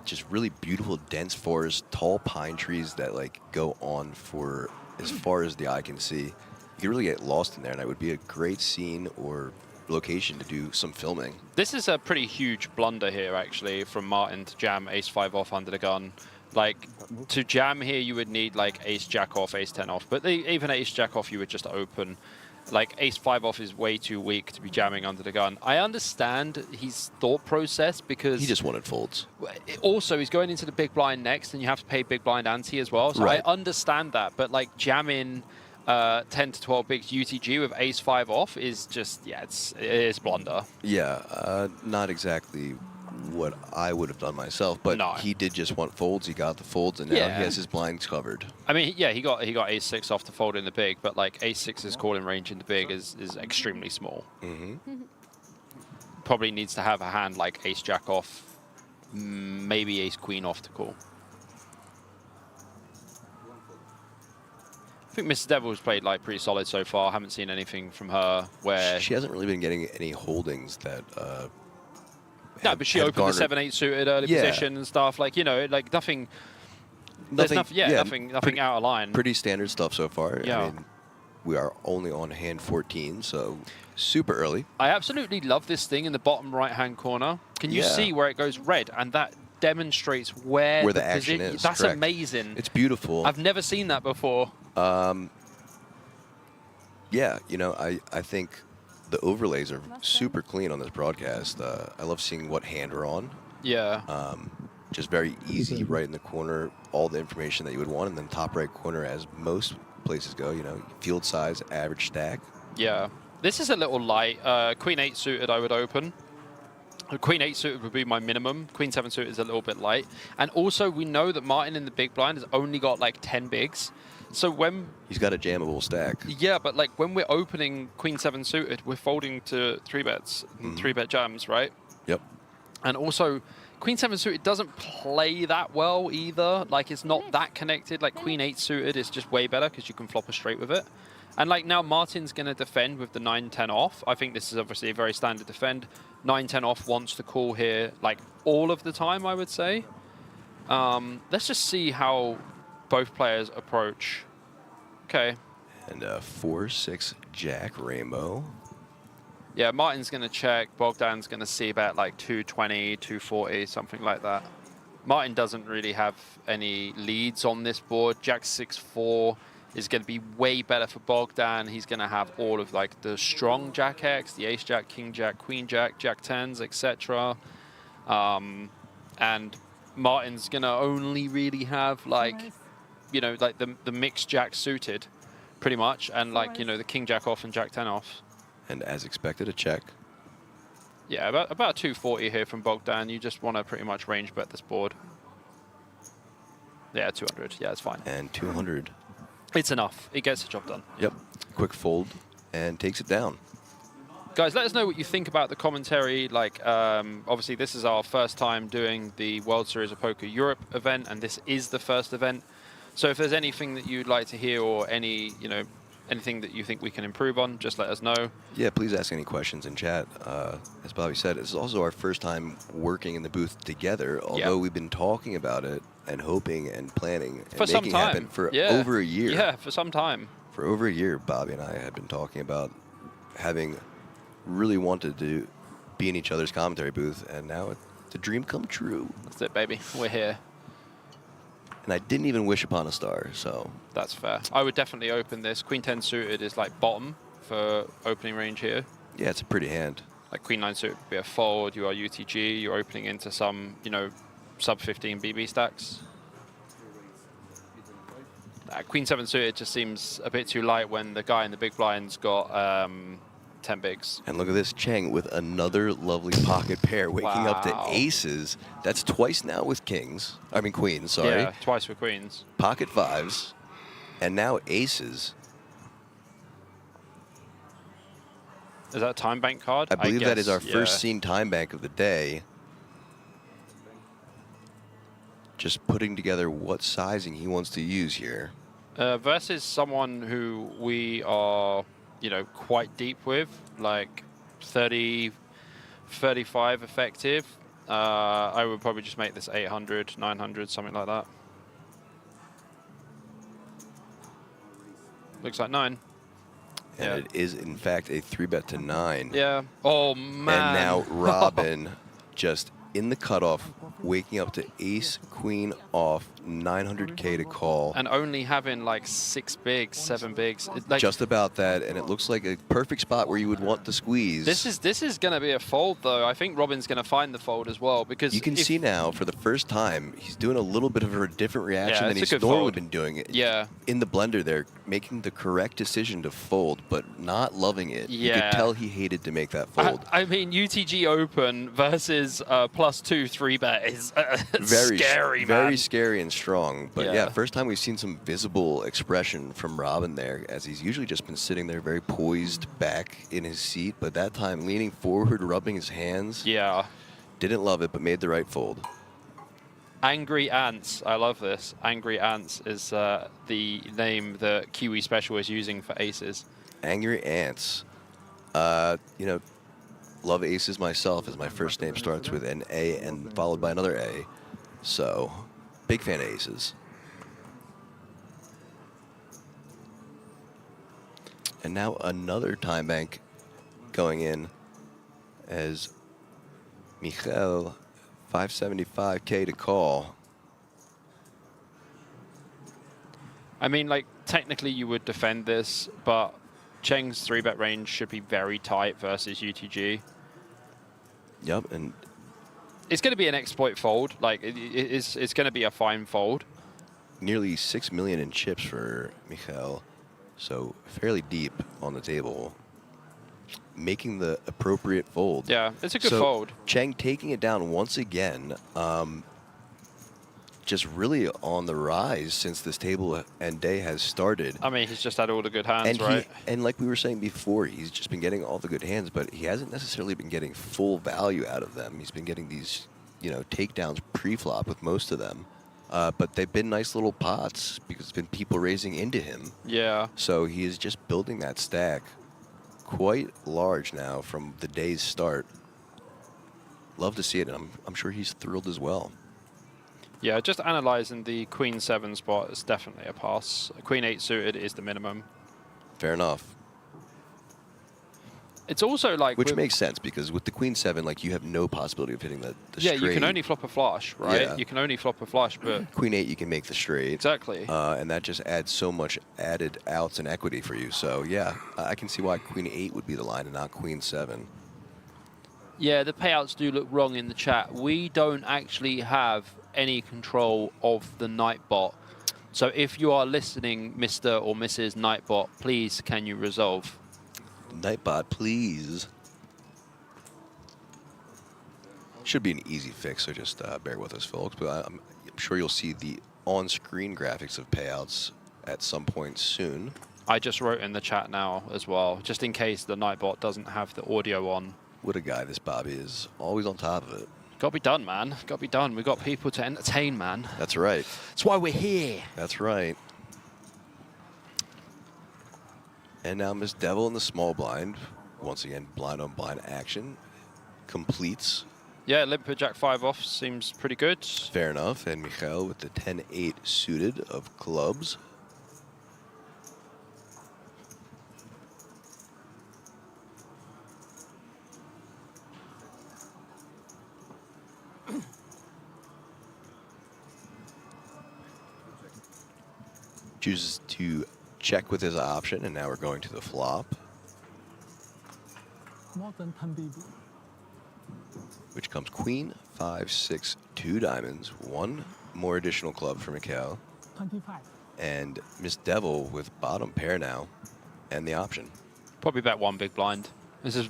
just really beautiful, dense forest, tall pine trees that like go on for as far as the eye can see. You could really get lost in there, and it would be a great scene or location to do some filming. This is a pretty huge blunder here, actually, from Martin to jam ace-5 off under the gun. Like, to jam here, you would need, like, ace-jack off, ace-10 off. But even ace-jack off, you would just open. Like, ace-5 off is way too weak to be jamming under the gun. I understand his thought process, because... He just wanted folds. Also, he's going into the big blind next, and you have to pay big blind ante as well. So right. I understand that, but, like, jamming... 10 to 12 bigs UTG with ace-5 off is just, yeah, it is blunder. Yeah, not exactly what I would have done myself, but no. He did just want folds. He got the folds, and now he has his blinds covered. I mean, yeah, he got ace-6 off to fold in the big, but like ace-6's calling range in the big is extremely small. Probably needs to have a hand like ace-jack off, maybe ace-queen off to call. I think Mrs. Devil's played like pretty solid so far. I haven't seen anything from her where... She hasn't really been getting any holdings that... no, but she opened the 7-8 suited early position and stuff. Like, you know, like nothing... Nothing out of line. Pretty standard stuff so far. Yeah. I mean, we are only on hand 14, so super early. I absolutely love this thing in the bottom right-hand corner. Can you see where it goes red? And that demonstrates where the action is. That's correct. Amazing. It's beautiful. I've never seen that before. Yeah, you know, I think the overlays are super clean on this broadcast. I love seeing what hand we're on. Yeah. Just very easy, right in the corner, all the information that you would want, and then top right corner, as most places go, you know, field size, average stack. Yeah. This is a little light. Queen 8 suited I would open. Queen 8 suited would be my minimum. Queen 7 suited is a little bit light. And also, we know that Martin in the big blind has only got like 10 bigs. So when... He's got a jammable stack. Yeah, but like when we're opening Queen 7 suited, we're folding to 3-bets, 3-bet jams, right? Yep. And also, Queen 7 suited doesn't play that well either. Like, it's not that connected. Like, Queen 8 suited is just way better because you can flop a straight with it. And like now Martin's going to defend with the 9-10 off. I think this is obviously a very standard defend. 9-10 off wants to call here like all of the time, I would say. Let's just see how both players approach. Okay. And 4-6 jack rainbow. Yeah, Martin's going to check. Bogdan's going to see bet like 220, 240, something like that. Martin doesn't really have any leads on this board. Jack 6-4 is going to be way better for Bogdan. He's going to have all of like the strong Jack X, the Ace Jack, King Jack, Queen Jack, Jack 10s, etc. And Martin's going to only really have like, you know, like the mixed Jack suited pretty much. And like, you know, the King Jack off and Jack 10 off. And as expected, a check. Yeah, about 240 here from Bogdan. You just want to pretty much range bet this board. Yeah, 200. Yeah, it's fine. And 200. It's enough. It gets the job done. Yep. Quick fold and takes it down. Guys, let us know what you think about the commentary. Like, obviously, this is our first time doing the World Series of Poker Europe event, and this is the first event. So if there's anything that you'd like to hear or any, anything that you think we can improve on, just let us know. Yeah, please ask any questions in chat. As Bobby said, this is also our first time working in the booth together, although we've been talking about it and hoping and planning and for some making time. happen for Yeah. over a year. Yeah, for some time. For over a year, Bobby and I had been talking about having really wanted to be in each other's commentary booth, and now it's a dream come true. That's it, baby. We're here. And I didn't even wish upon a star, so... That's fair. I would definitely open this. Queen 10 suited is like bottom for opening range here. Yeah, it's a pretty hand. Like Queen 9 suited would be a fold. You are UTG. You're opening into some, sub 15 BB stacks. Queen 7 suited just seems a bit too light when the guy in the big blind's got 10 bigs. And look at this, Cheng with another lovely pocket pair, waking up to aces. That's twice now with kings. I mean queens, sorry. Yeah, twice with queens. Pocket fives, and now aces. Is that a time bank card? I believe that is our guess, first seen time bank of the day. Just putting together what sizing he wants to use here. Versus someone who we are, quite deep with, like 30, 35 effective. I would probably just make this 800, 900, something like that. Looks like 9. And it is, in fact, a 3-bet to 9. Yeah. Oh, man. And now Robin just in the cutoff, waking up to ace, queen off, 900K to call. And only having like 6 bigs, 7 bigs. Like, just about that, and it looks like a perfect spot where you would want to squeeze. This is going to be a fold, though. I think Robin's going to find the fold as well, because you can see now for the first time he's doing a little bit of a different reaction than he's normally been doing it. Yeah. In the blender, there, making the correct decision to fold, but not loving it. Yeah. You could tell he hated to make that fold. I mean, UTG Open versus +2 3-bet is very scary, man. Very scary and strong. But yeah, first time we've seen some visible expression from Robin there, as he's usually just been sitting there very poised back in his seat, but that time leaning forward, rubbing his hands. Yeah. Didn't love it, but made the right fold. Angry Ants. I love this. Angry Ants is the name that Kiwi Special is using for aces. Angry Ants. You know, love aces myself, as my first name starts with an A and followed by another A. So, big fan of aces. And now another time bank going in as Michael, 575K to call. I mean, like, technically you would defend this, but Cheng's 3-bet range should be very tight versus UTG. Yep, and it's going to be an exploit fold. Like, it's going to be a fine fold. Nearly 6 million in chips for Michael, so fairly deep on the table, making the appropriate fold. Yeah, it's a good fold. Cheng taking it down once again, just really on the rise since this table and day has started. I mean, he's just had all the good hands, right? And like we were saying before, he's just been getting all the good hands, but he hasn't necessarily been getting full value out of them. He's been getting these, you know, takedowns pre-flop with most of them. But they've been nice little pots because it's been people raising into him. Yeah. So he is just building that stack quite large now from the day's start. Love to see it, and I'm sure he's thrilled as well. Yeah, just analyzing the Queen 7 spot is definitely a pass. Queen 8 suited is the minimum. Fair enough. It's also like... Which makes sense, because with the Queen 7, like, you have no possibility of hitting the straight. Yeah, you can only flop a flush, right? Yeah. You can only flop a flush, but... Queen 8, you can make the straight. Exactly. And that just adds so much added outs and equity for you. So, yeah, I can see why Queen 8 would be the line and not Queen 7. Yeah, the payouts do look wrong in the chat. We don't actually have any control of the Nightbot. So if you are listening, Mr. or Mrs. Nightbot, please can you resolve? Nightbot, please. Should be an easy fix, so just bear with us, folks. But I'm sure you'll see the on-screen graphics of payouts at some point soon. I just wrote in the chat now as well, just in case the Nightbot doesn't have the audio on. What a guy this Bobby is. Always on top of it. Got to be done, man. Got to be done. We've got people to entertain, man. That's right. That's why we're here. That's right. And now Miss Devil in the small blind. Once again, blind on blind action. Completes. Yeah, limper Jack 5 off seems pretty good. Fair enough. And Mikhail with the 10-8 suited of clubs. Chooses to check with his option, and now we're going to the flop, More than 10 BB. which comes queen, 5, 6, 2 diamonds, one more additional club for Mikhail, 25. and Miss Devil with bottom pair now, and the option. Probably bet one big blind. This is.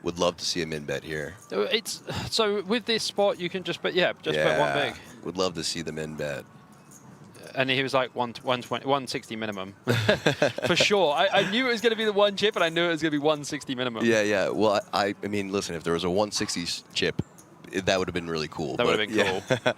Would love to see a min bet here. It's so with this spot you can just bet bet one big. Would love to see the min bet. And he was like 120, 160 minimum. For sure. I knew it was going to be the one chip, and I knew it was going to be 160 minimum. Yeah, yeah. Well, I mean, listen, if there was a 160 chip, that would have been really cool. That would have been cool.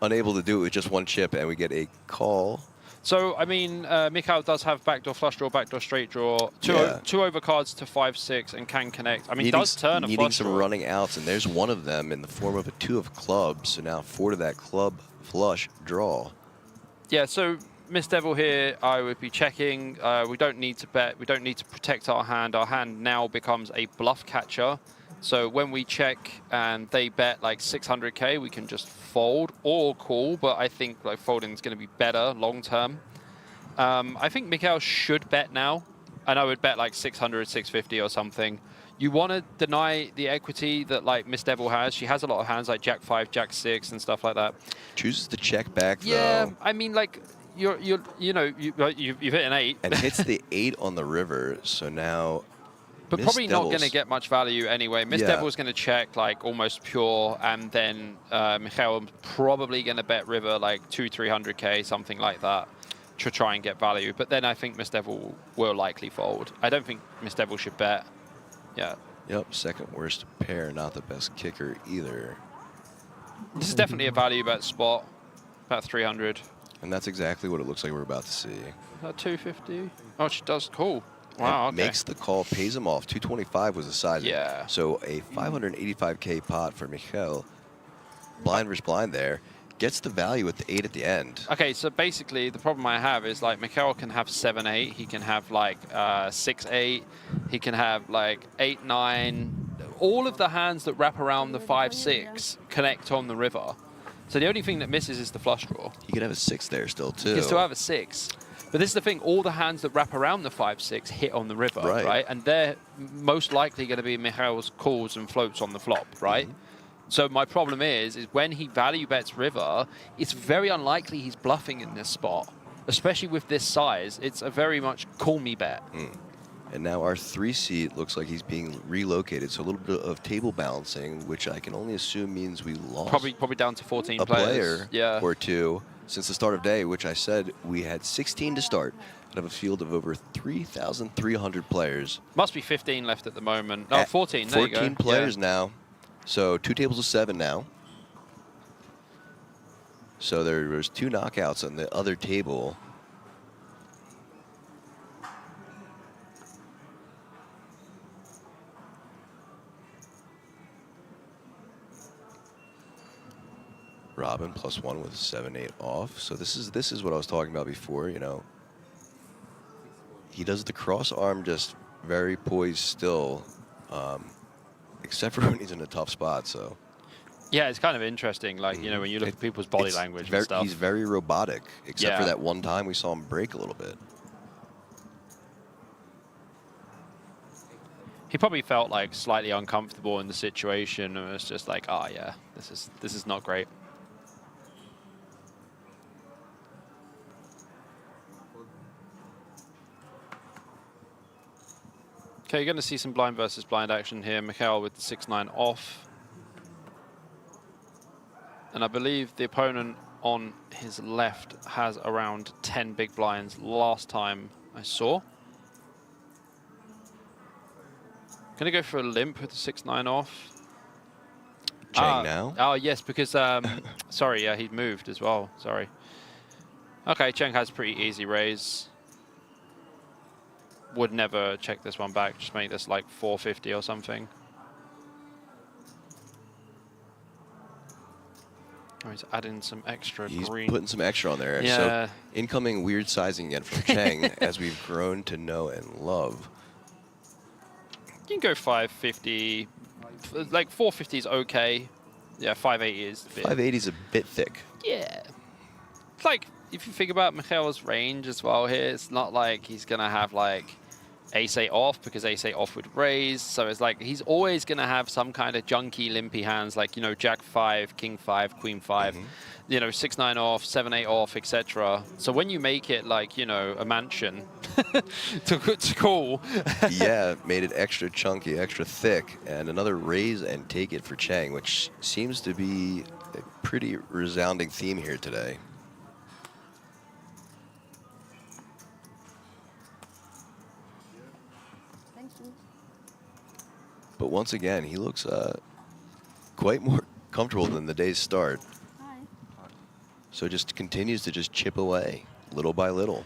Unable to do it with just one chip, and we get a call. So, I mean, Mikhail does have backdoor flush draw, backdoor straight draw, two overcards to 5-6, and can connect. I mean, does turn a flush needing some draw. running outs, and there's one of them in the form of a 2 of clubs. So now 4 to that club flush draw. Yeah, so Miss Devil here, I would be checking. We don't need to bet. We don't need to protect our hand. Our hand now becomes a bluff catcher. So when we check and they bet like 600K, we can just fold or call. But I think like folding is going to be better long term. I think Mikhail should bet now. And I would bet like 600, 650 or something. You want to deny the equity that like Miss Devil has. She has a lot of hands like Jack 5, Jack 6 and stuff like that. Chooses to check back though. Yeah, I mean like you've hit an 8 and hits the 8 on the river. So now, but Miss probably not Devil's- going to get much value anyway. Miss Devil's going to check like almost pure, and then Mikhail probably going to bet river like 200-300K, something like that, to try and get value. But then I think Miss Devil will likely fold. I don't think Miss Devil should bet. Yeah. Yep, second worst pair, not the best kicker either. This is definitely a value bet spot, about 300. And that's exactly what it looks like we're about to see. About 250. Oh, she does. Cool. Wow. And Okay. makes the call, pays him off. 225 was the size. Yeah. So a 585K pot for Mikhail. Blind versus blind there. Gets the value at the 8 at the end. Okay, so basically the problem I have is like Mikhail can have 7-8, he can have like 6-8, he can have like 8-9. All of the hands that wrap around the 5-6 connect on the river. So the only thing that misses is the flush draw. He could have a 6 there still too. He can still have a 6. But this is the thing, all the hands that wrap around the 5-6 hit on the river, right? And they're most likely going to be Mikhail's calls and floats on the flop, right? Mm-hmm. So my problem is when he value bets river, it's very unlikely he's bluffing in this spot, especially with this size. It's a very much call me bet. And now our 3 seat looks like he's being relocated. So a little bit of table balancing, which I can only assume means we lost Probably down to 14 a players. player or 2 since the start of day, which I said we had 16 to start out of a field of over 3,300 players. Must be 15 left at the moment. No, 14. There you go. 14 players now. So 2 tables of 7 now. So there was 2 knockouts on the other table. Robin +1 with 7-8 off. So this is what I was talking about before, you know. He does the cross arm just very poised still. Except for when he's in a tough spot, so. Yeah, it's kind of interesting, like, you know, when you look at people's body language and stuff. He's very robotic, except for that one time we saw him break a little bit. He probably felt like slightly uncomfortable in the situation, and was just like, oh yeah, this is not great. Okay, you're going to see some blind versus blind action here. Mikhail with the 6-9 off. And I believe the opponent on his left has around 10 big blinds last time I saw. Gonna go for a limp with the 6-9 off. Chang now. Oh, yes, because, sorry, yeah, he'd moved as well. Sorry. Okay, Cheng has pretty easy raise. Would never check this one back. Just make this like 450 or something. Oh, he's adding some extra He's green. putting some extra on there. Yeah. So incoming weird sizing again from Cheng, as we've grown to know and love. You can go 550. Like 450 is okay. Yeah, 580 is a bit. 580 is a bit thick. Yeah. It's like, if you think about Mikhail's range as well here, it's not like he's going to have like ace-8 off, because ace-8 off would raise. So it's like he's always going to have some kind of junky, limpy hands, like, you know, Jack-5, King-5, Queen-5, you know, 6-9 off, 7-8 off, etc. So when you make it like, you know, a mansion to call. Yeah, made it extra chunky, extra thick, and another raise and take it for Cheng, which seems to be a pretty resounding theme here today. But once again, he looks quite more comfortable than the day's start. So just continues to just chip away, little by little.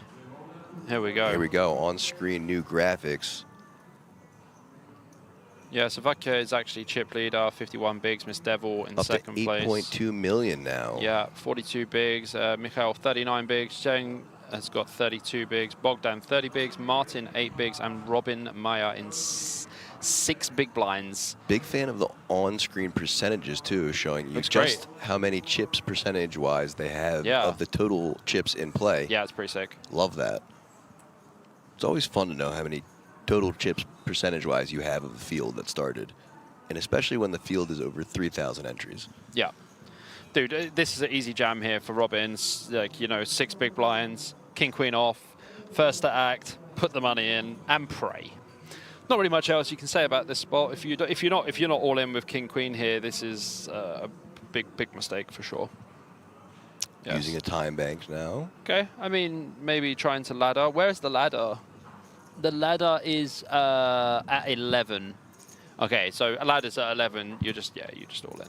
Here we go. Here we go, on screen, new graphics. Yeah, so Vatka is actually chip leader, 51 bigs, Miss Devil in Up second to place. 8.2 million now. Yeah, 42 bigs. Mikhail, 39 bigs. Cheng has got 32 bigs. Bogdan, 30 bigs. Martin, 8 bigs. And Robin Meyer in 6 big blinds. Big fan of the on-screen percentages, too, showing you Looks just great. how many chips percentage-wise they have Yeah. of the total chips in play. Yeah, it's pretty sick. Love that. It's always fun to know how many total chips percentage-wise you have of the field that started, and especially when the field is over 3,000 entries. Yeah. Dude, this is an easy jam here for Robins. Like, you know, 6 big blinds, king, queen off, first to act, put the money in, and pray. Not really much else you can say about this spot. If you're not all in with king, queen here, this is a big mistake for sure. Yes. Using a time bank now. Okay, I mean, maybe trying to ladder. Where's the ladder? The ladder is at 11. Okay, so a ladder's at 11. You're just all in.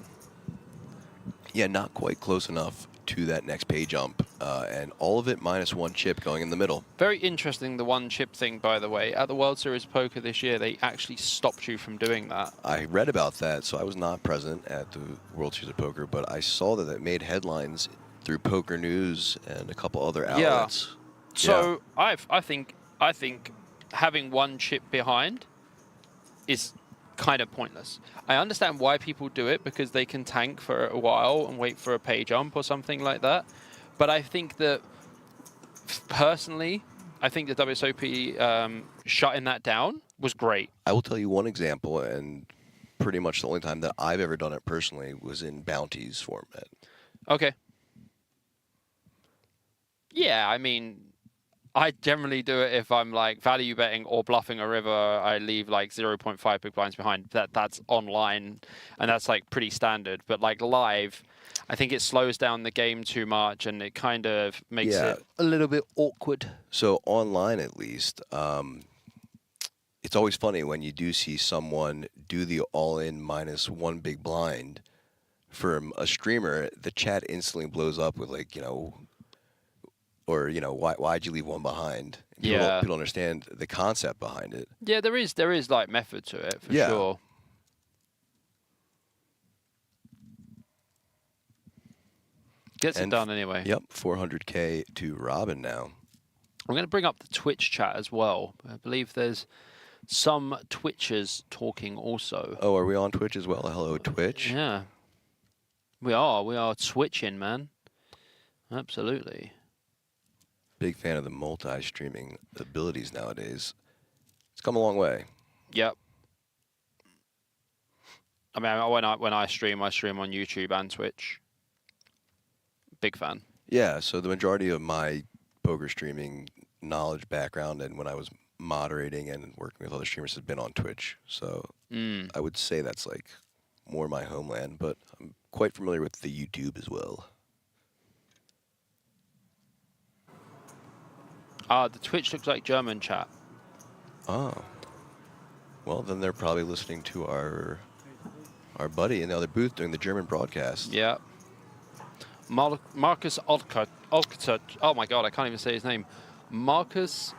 Yeah, not quite close enough to that next pay jump, and all of it minus 1 chip going in the middle. Very interesting, the 1 chip thing, by the way. At the World Series of Poker this year, they actually stopped you from doing that. I read about that, so I was not present at the World Series of Poker, but I saw that it made headlines through Poker News and a couple other outlets. Yeah. So I think having 1 chip behind is kind of pointless. I understand why people do it, because they can tank for a while and wait for a pay jump or something like that. But I think that, personally, I think the WSOP shutting that down was great. I will tell you one example, and pretty much the only time that I've ever done it personally was in bounties format. Okay. Yeah, I mean, I generally do it if I'm like value betting or bluffing a river. I leave like 0.5 big blinds behind. That's online, and that's like pretty standard. But like live, I think it slows down the game too much, and it kind of makes it a little bit awkward. So online, at least, it's always funny when you do see someone do the all-in minus 1 big blind. From a streamer, the chat instantly blows up with like, or why'd you leave 1 behind? People don't understand the concept behind it. Yeah, there is like method to it for sure. Gets it done anyway. Yep, 400K to Robin now. I'm going to bring up the Twitch chat as well. I believe there's some Twitchers talking also. Oh, are we on Twitch as well? Hello, Twitch. Yeah. We are twitching, man. Absolutely. Big fan of the multi-streaming abilities nowadays. It's come a long way. Yep. I mean, when I stream on YouTube and Twitch. Big fan. Yeah, so the majority of my poker streaming knowledge background and when I was moderating and working with other streamers has been on Twitch. So I would say that's like more my homeland, but I'm quite familiar with the YouTube as well. The Twitch looks like German chat. Oh. Well, then they're probably listening to our buddy in the other booth doing the German broadcast. Yeah. Marcus Altkirch. Oh my God, I can't even say his name. Marcus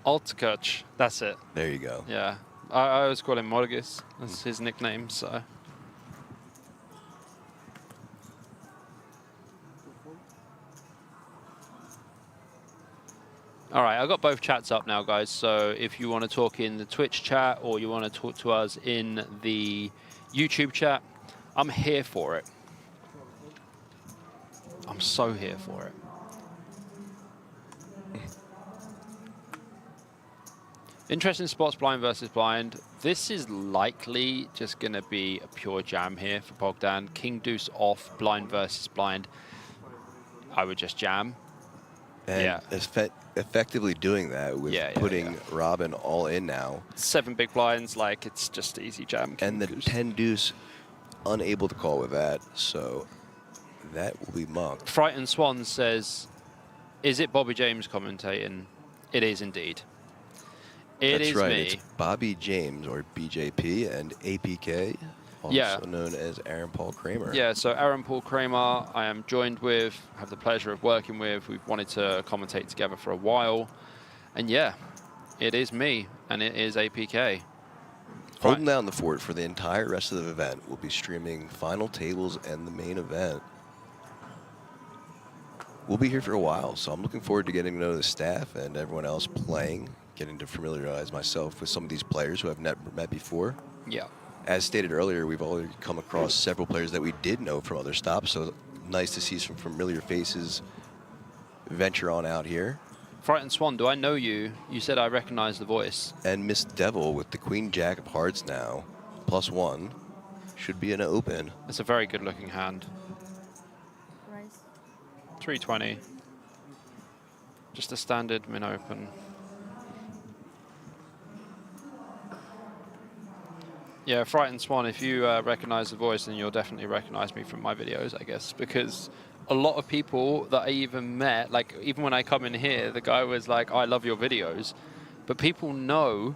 Altkirch. That's it. There you go. Yeah. I always call him Morgus. That's his nickname, so. All right, I've got both chats up now, guys. So if you want to talk in the Twitch chat or you want to talk to us in the YouTube chat, I'm here for it. I'm so here for it. Interesting spots, blind versus blind. This is likely just going to be a pure jam here for Bogdan. King deuce off, blind versus blind. I would just jam. And yeah. Effectively doing that with putting Robin all in now. 7 big blinds, like it's just easy jam. And the 10 deuce unable to call with that, so that will be mugged. Frightened Swan says, is it Bobby James commentating? It is indeed. That's right. Me. It's Bobby James, or BJP, and APK, also known as Aaron Paul Kramer. Yeah, so Aaron Paul Kramer, I am joined with, have the pleasure of working with. We've wanted to commentate together for a while. And yeah, it is me, and it is APK. Holding down the fort for the entire rest of the event. We'll be streaming final tables and the main event. We'll be here for a while, so I'm looking forward to getting to know the staff and everyone else playing, getting to familiarize myself with some of these players who I've never met before. Yeah. As stated earlier, we've already come across several players that we did know from other stops, so nice to see some familiar faces venture on out here. Frightened Swan, do I know you? You said I recognize the voice. And Miss Devil with the Queen Jack of Hearts now, +1, should be an open. It's a very good looking hand. 320. Just a standard min open. Yeah, Frightened Swan, if you recognize the voice, then you'll definitely recognize me from my videos, I guess, because a lot of people that I even met, like even when I come in here, the guy was like, I love your videos, but people know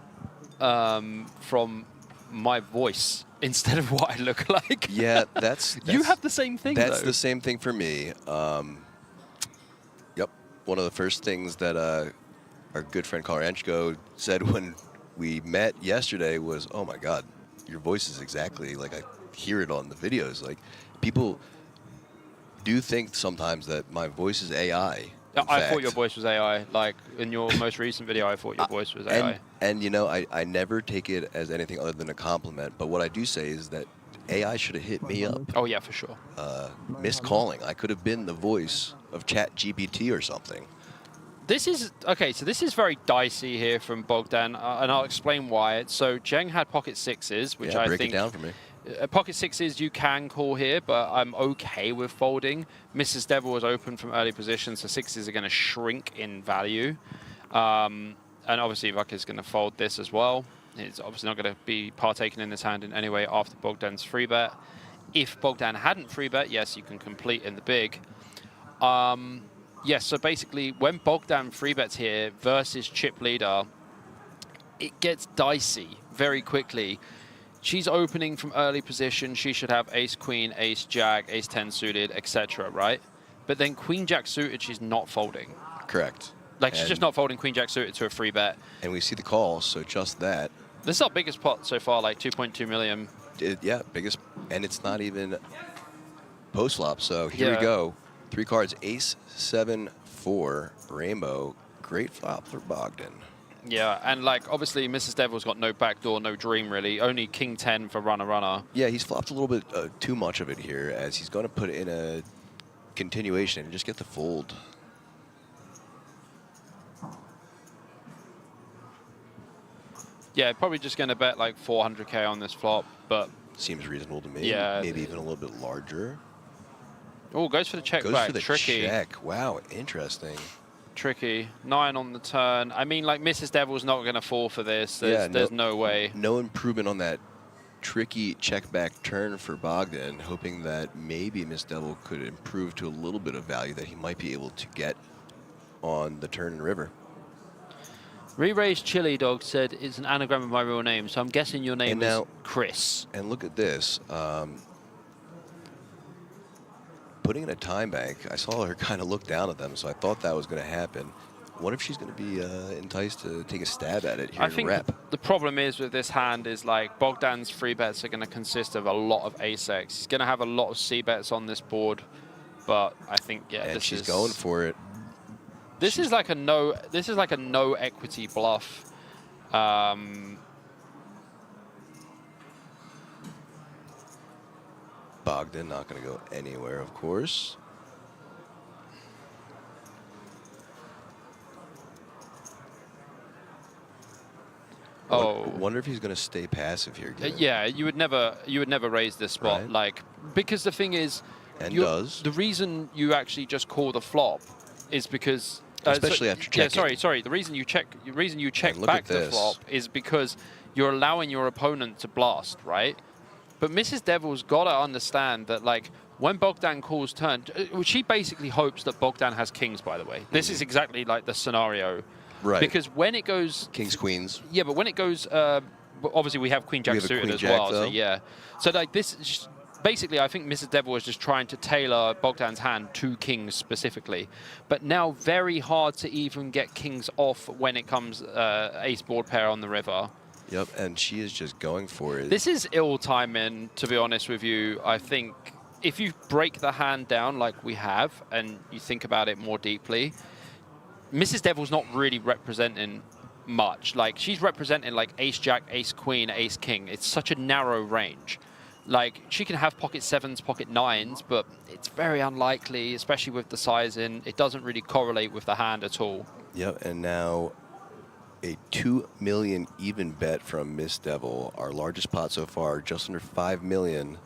from my voice instead of what I look like. Yeah, that's you have the same thing, That's though. the same thing for me. Yep, one of the first things that our good friend Karenchko said when we met yesterday was, oh my God, your voice is exactly like I hear it on the videos. Like, people do think sometimes that my voice is AI. I thought your voice was AI. Like, in your most recent video, I thought your voice was AI. And you know, I never take it as anything other than a compliment. But what I do say is that AI should have hit me up. Oh, yeah, for sure. Missed calling. I could have been the voice of ChatGPT or something. This is, okay, so this is very dicey here from Bogdan, and I'll explain why. So Zheng had pocket sixes, which I think... break it down for me. Pocket sixes you can call here, but I'm okay with folding. Mrs. Devil was open from early position, so sixes are going to shrink in value. And obviously Vuk is going to fold this as well. He's obviously not going to be partaking in this hand in any way after Bogdan's free bet. If Bogdan hadn't free bet, yes, you can complete in the big. Yes, so basically when Bogdan free bets here versus chip leader, it gets dicey very quickly. She's opening from early position. She should have ace queen, ace jack, ace 10 suited, etc., right? But then queen jack suited, she's not folding. Correct. Like, she's just not folding queen jack suited to a free bet. And we see the call, so just that. This is our biggest pot so far, like 2.2 million. Yeah, biggest, and it's not even post flop. So here we go. 3 cards, ace, 7, 4, rainbow. Great flop for Bogdan. Yeah, and like obviously Mrs. Devil's got no backdoor, no dream really. Only king 10 for runner. Yeah, he's flopped a little bit too much of it here, as he's going to put in a continuation and just get the fold. Yeah, probably just going to bet like 400k on this flop, but seems reasonable to me. Yeah, maybe even a little bit larger. Oh, goes for the check back. Goes for the Tricky. check. Wow, interesting. Tricky. 9 on the turn. I mean, like, Mrs. Devil's not going to fall for this. There's no way. No improvement on that tricky check back turn for Bogdan, hoping that maybe Miss Devil could improve to a little bit of value that he might be able to get on the turn and river. Re-raised Chili Dog said it's an anagram of my real name, so I'm guessing your name is Chris. And look at this. Putting in a time bank, I saw her kind of look down at them, so I thought that was going to happen. What if she's going to be enticed to take a stab at it here in rep? The problem is with this hand is like Bogdan's free bets are going to consist of a lot of ace-x. He's going to have a lot of c-bets on this board, but I think and she's going for it. This is like a no. This is like a no equity bluff. Bogdan not going to go anywhere, of course. Oh, wonder if he's going to stay passive here. Yeah, you would never raise this spot, right. like, because the thing is, and the reason you actually just call the flop is because especially after checking. Yeah, sorry. The reason you check back the flop is because you're allowing your opponent to blast, right? But Mrs. Devil's got to understand that, like, when Bogdan calls turn, she basically hopes that Bogdan has kings, by the way. This is exactly like the scenario. Right. Because when it goes... Kings, queens. Yeah, but when it goes... obviously, we have queen jack suited as well, so yeah. So, like, this... Basically, I think Mrs. Devil is just trying to tailor Bogdan's hand to kings specifically. But now very hard to even get kings off when it comes ace board pair on the river. Yep, and she is just going for it. This is ill timing, to be honest with you. I think if you break the hand down like we have and you think about it more deeply, Mrs. Devil's not really representing much. Like, she's representing like ace jack, ace queen, ace king. It's such a narrow range. Like, she can have pocket sevens, pocket nines, but it's very unlikely, especially with the sizing. It doesn't really correlate with the hand at all. Yep, and now a 2 million even bet from Miss Devil. Our largest pot so far, just under 5 million.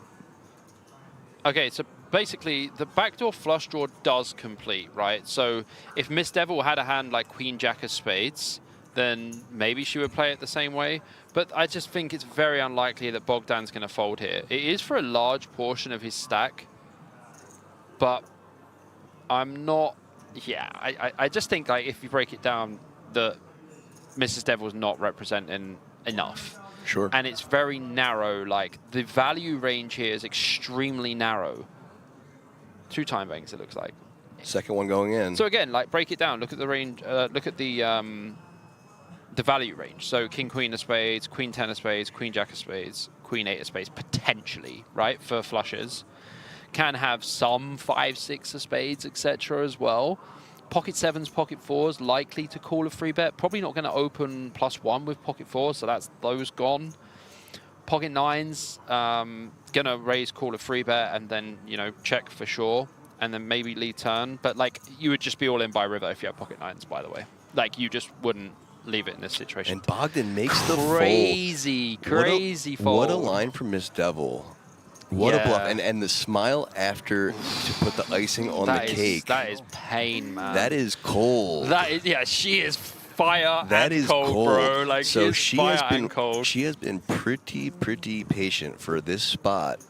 Okay, so basically the backdoor flush draw does complete, right? So if Miss Devil had a hand like Queen Jack of Spades, then maybe she would play it the same way. But I just think it's very unlikely that Bogdan's going to fold here. It is for a large portion of his stack, but I'm not... Yeah, I just think, like, if you break it down, that Mrs. Devil's not representing enough. Sure. And it's very narrow. Like, the value range here is extremely narrow. 2 time banks, it looks like. Second one going in. So again, like, break it down. Look at the range. Look at the value range. So king, queen of spades, queen, 10 of spades, queen, jack of spades, queen, 8 of spades, potentially, right, for flushes. Can have some 5, 6 of spades, etc. as well. Pocket sevens, pocket fours, likely to call a free bet. Probably not going to open +1 with pocket fours, so that's those gone. Pocket nines, going to raise, call a free bet, and then, you know, check for sure, and then maybe lead turn. But, like, you would just be all in by river if you have pocket nines, by the way. Like, you just wouldn't leave it in this situation. And Bogdan makes the fold. Crazy fold. What a line from Miss Devil. What a bluff. And the smile after to put the icing on the cake. That is pain, man. That is cold. That is, yeah, she is fire that and is cold, bro. Like, so she has been cold. She has been pretty patient for this spot.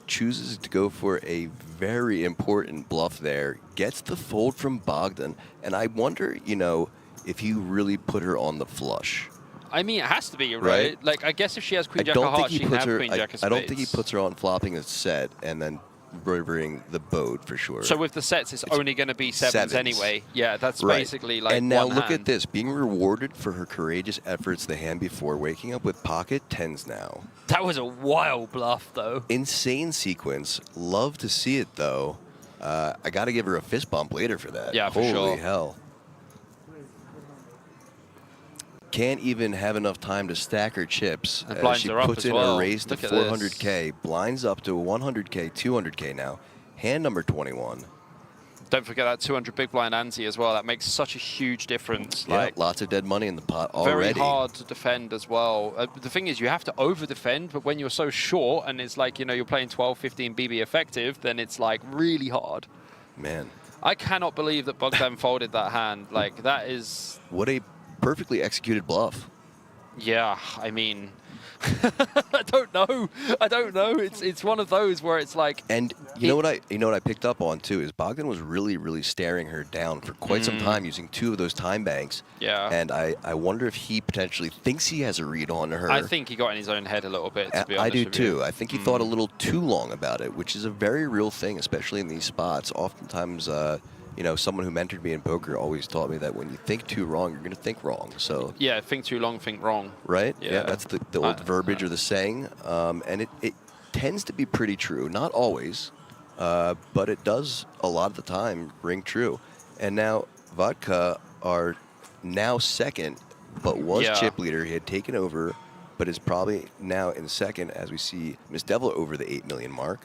Chooses to go for a very important bluff there. Gets the fold from Bogdan. And I wonder, you know, if you really put her on the flush. I mean, it has to be, right? Like, I guess if she has queen jack of hearts, she can have queen jack of spades. I don't think he puts her on flopping a set and then rivering the boat for sure. So with the sets, it's only going to be sevens anyway. Yeah, that's basically like And now one look hand. at this, being rewarded for her courageous efforts the hand before, waking up with pocket tens now. That was a wild bluff, though. Insane sequence. Love to see it, though. I got to give her a fist bump later for that. Yeah, for sure. Holy hell. Can't even have enough time to stack her chips. She puts in a raise to 400K, blinds up to 100K, 200K now. Hand number 21. Don't forget that 200 big blind ante as well. That makes such a huge difference. Yeah, like, lots of dead money in the pot already. Very hard to defend as well. The thing is, you have to over-defend, but when you're so short and it's like, you know, you're playing 12, 15 BB effective, then it's like really hard. Man. I cannot believe that Bogdan folded that hand. Like, that is... What a perfectly executed bluff. Yeah, I mean, I don't know. I don't know. It's one of those where it's like. And you know what I picked up on too is Bogdan was really staring her down for quite some time using 2 of those time banks. Yeah. And I wonder if he potentially thinks he has a read on her. I think he got in his own head a little bit, to be honest I do with too. you. I think he thought a little too long about it, which is a very real thing, especially in these spots. Oftentimes, you know, someone who mentored me in poker always taught me that when you think too wrong, you're going to think wrong. So Yeah, think too long, think wrong. right? Yeah. That's the old verbiage or the saying. And it tends to be pretty true. Not always, but it does a lot of the time ring true. And now Vodka are now second, but was chip leader. He had taken over, but is probably now in second as we see Miss Devil over the 8 million mark.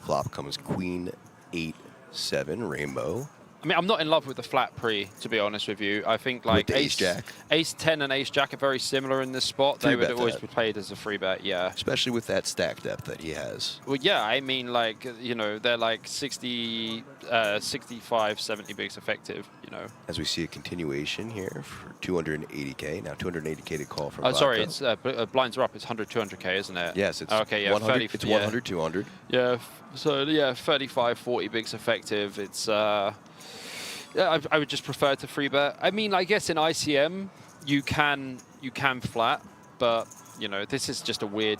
Flop comes Queen 8-7 Rainbow. I mean, I'm not in love with the flat pre, to be honest with you. I think like With the ace-jack. Ace-10 and ace-jack are very similar in this spot. They would Three-bet always that. be played as a free bet, yeah. Especially with that stack depth that he has. Well, yeah, I mean, like, you know, they're like 65, 70 bigs effective, you know. As we see a continuation here for 280K. Now 280K to call from Oh, sorry, Vodka. it's blinds are up. It's 100, 200K, isn't it? Yes, it's okay, yeah, 100, 30, it's yeah. 100, 200. Yeah, so yeah, 35, 40 bigs effective. It's yeah, I would just prefer to free bet. I mean, I guess in ICM you can flat, but you know this is just a weird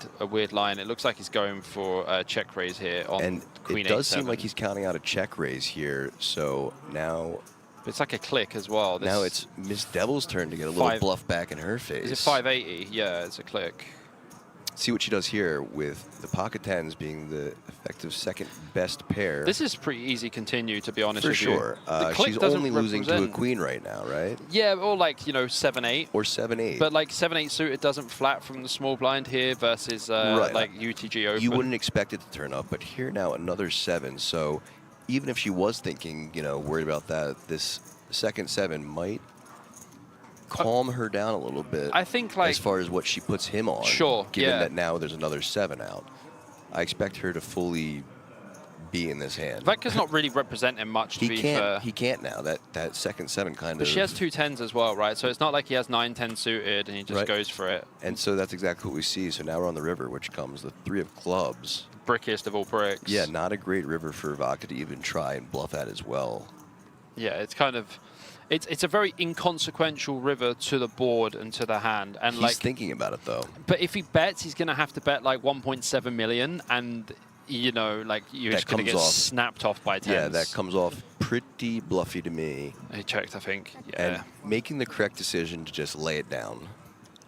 line. It looks like he's going for a check raise here on And Queen it does 8-7. seem like he's counting out a check raise here. So now It's like a click as well. now it's Miss Devil's turn to get a little bluff back in her face. Is it 580? Yeah, it's a click. See what she does here with the pocket tens being the effective second best pair. This is pretty easy continue, to be honest for with sure. you. The click She's doesn't only losing to a represent- queen right now, right? Yeah, or like, you know, 7-8. Or 7-8. But like 7-8 suited doesn't flat from the small blind here versus Right. like UTG open. You wouldn't expect it to turn up, but here now another 7. So even if she was thinking, you know, worried about that, this second 7 might calm her down a little bit. I think like as far as what she puts him on. Sure, Given yeah. that now there's another 7 out. I expect her to fully be in this hand. Vodka's not really representing much, to be fair. He can't now. That second 7 kind But of. she has 2 10s as well, right? So it's not like he has 9-10 suited and he just Right. goes for it. And so that's exactly what we see. So now we're on the river, which comes the 3 of clubs. Brickiest of all bricks. Yeah, not a great river for Vodka to even try and bluff at as well. Yeah, it's kind of... It's a very inconsequential river to the board and to the hand. And He's like, thinking about it, though. but if he bets, he's going to have to bet like 1.7 million and, you know, like you're That just going to comes get off. snapped off by 10s. Yeah, that comes off pretty bluffy to me. He checked, I think. Yeah. And making the correct decision to just lay it down.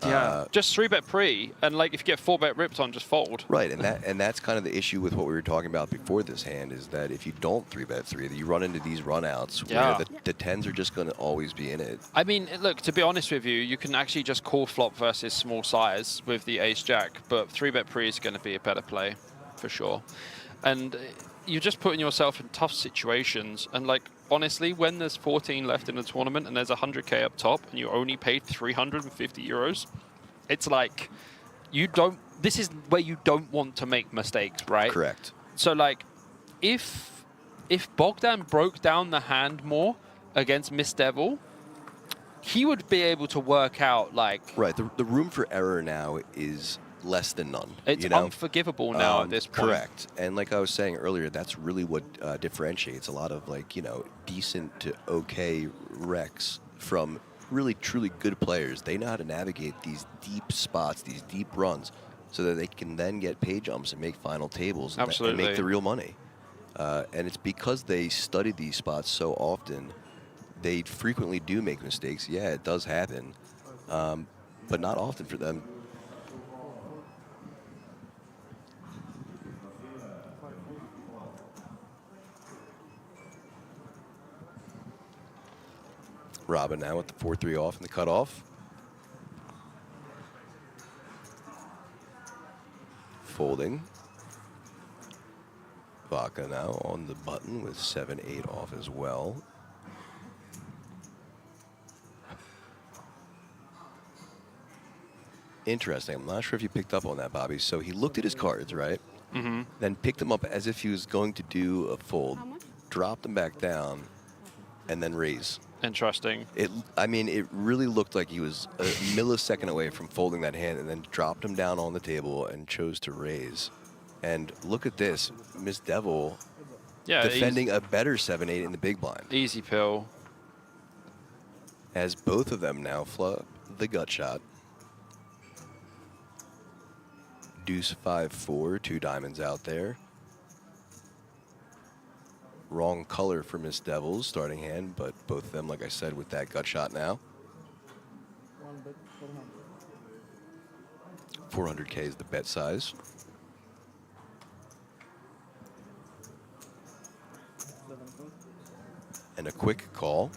Yeah, just 3-bet pre, and like if you get 4-bet ripped on, just fold. Right, and that's kind of the issue with what we were talking about before this hand is that if you don't 3-bet 3, you run into these runouts Yeah. where the 10s are just going to always be in it. I mean, look, to be honest with you, you can actually just call flop versus small size with the ace-jack, but 3-bet pre is going to be a better play, for sure. And you're just putting yourself in tough situations, and like, honestly, when there's 14 left in the tournament and there's 100K up top and you only paid 350 euros, it's like, this is where you don't want to make mistakes, right? Correct. So like, if Bogdan broke down the hand more against Miss Devil, he would be able to work out like... Right, the room for error now is less than none. It's you know? unforgivable now at this point. Correct. And like I was saying earlier, that's really what differentiates a lot of like, you know, decent to okay recs from really truly good players. They know how to navigate these deep spots, these deep runs, so that they can then get pay jumps and make final tables and, Absolutely. and make the real money. And it's because they study these spots so often, they frequently do make mistakes. Yeah, it does happen, but not often for them. Robin now with the 4-3 off and the cutoff. Folding. Vodka now on the button with 7-8 off as well. Interesting. I'm not sure if you picked up on that, Bobby. So he looked at his cards, right? Mm-hmm. Then picked them up as if he was going to do a fold, dropped them back down, and then raise. Interesting. I mean, it really looked like he was a millisecond away from folding that hand and then dropped him down on the table and chose to raise. And look at this, Miss Devil defending a better 7-8 in the big blind. Easy pill. As both of them now flub the gut shot. Deuce 5-4, 2 diamonds out there. Wrong color for Miss Devil's starting hand, but both of them, like I said, with that gut shot now. 400K is the bet size. And a quick call.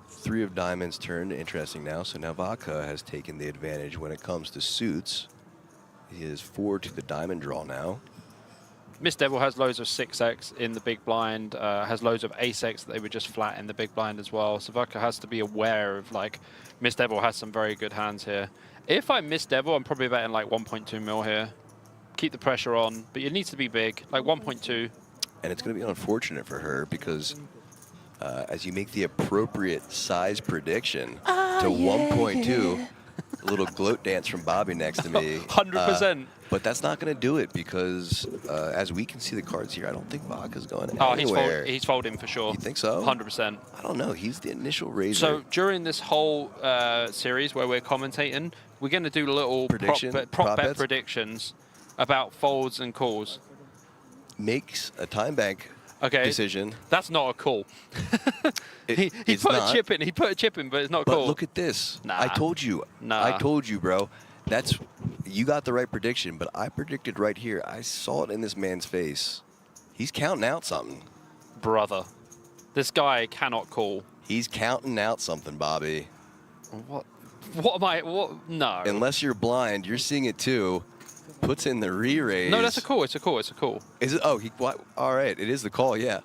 Three of diamonds turned interesting now. So now Vodka has taken the advantage when it comes to suits. He is 4 to the diamond draw now. Miss Devil has loads of 6x in the big blind, has loads of ace-x that they were just flat in the big blind as well. So Vodka has to be aware of, like, Miss Devil has some very good hands here. If I'm Miss Devil, I'm probably betting like 1.2 mil here. Keep the pressure on, but it needs to be big, like 1.2. And it's going to be unfortunate for her because as you make the appropriate size prediction to 1.2, a little gloat dance from Bobby next to me. 100%. But that's not going to do it because as we can see the cards here, I don't think Vodka's going anywhere. He's folding for sure. You think so? 100%. I don't know. He's the initial raiser. So during this whole series where we're commentating, we're going to do little prop bet predictions about folds and calls. Makes a time bank decision. That's not a call. he it's put not. a chip in. He put a chip in, but it's not a But call. look at this. Nah. I told you. Nah. I told you, bro. You got the right prediction, but I predicted right here. I saw it in this man's face. He's counting out something. Brother, this guy cannot call. He's counting out something, Bobby. What? What am I? What? No. Unless you're blind, you're seeing it too. Puts in the re-raise. No, that's a call. It's a call. It's a call. Is it? Oh, all right. It is the call. Yeah,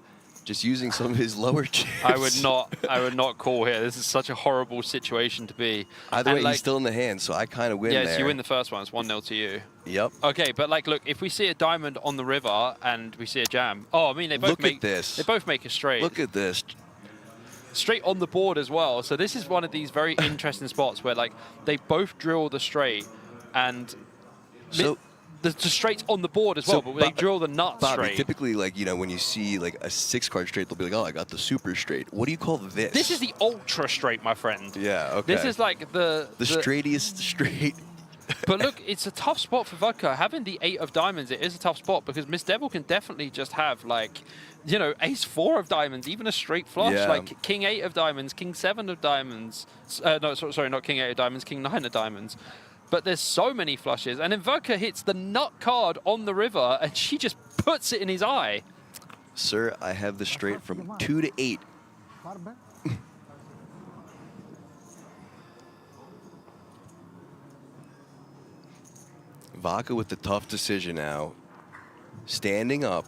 just using some of his lower chips. I would not call here. This is such a horrible situation to be. Either way, he's still in the hand, so I kind of win there. Yes, you win the first one. It's 1-0 to you. Yep. Okay, but like, look, if we see a diamond on the river and we see a jam, oh, I mean, they both Look at this. They both make a straight. Look at this. Straight on the board as well. So this is one of these very interesting spots where like they both drill the straight and So the straight's on the board as well, but they drill the nut Bobby, straight. typically, like, you know, when you see like a 6-card straight, they'll be like, oh, I got the super straight. What do you call this? This is the ultra straight, my friend. Yeah, okay. This is like the straightiest straight. But look, it's a tough spot for Vodka. Having the 8 of diamonds, it is a tough spot because Miss Devil can definitely just have like, you know, ace 4 of diamonds, even a straight flush, like king 8 of diamonds, king 7 of diamonds. No, sorry, not king 8 of diamonds, king 9 of diamonds. But there's so many flushes. And then Vodka hits the nut card on the river and she just puts it in his eye. Sir, I have the straight from 2 to 8. Vodka with the tough decision now. Standing up.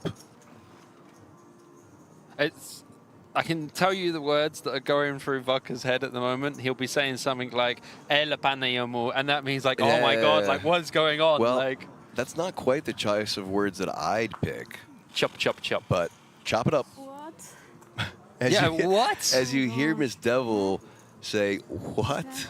I can tell you the words that are going through Vodka's head at the moment. He'll be saying something like "El Panayamu," and that means like, "Oh my God, like what's going on?" Well, like, that's not quite the choice of words that I'd pick. Chop, chop, chop. But chop it up. What? What? As you hear Miss Devil say, "What?"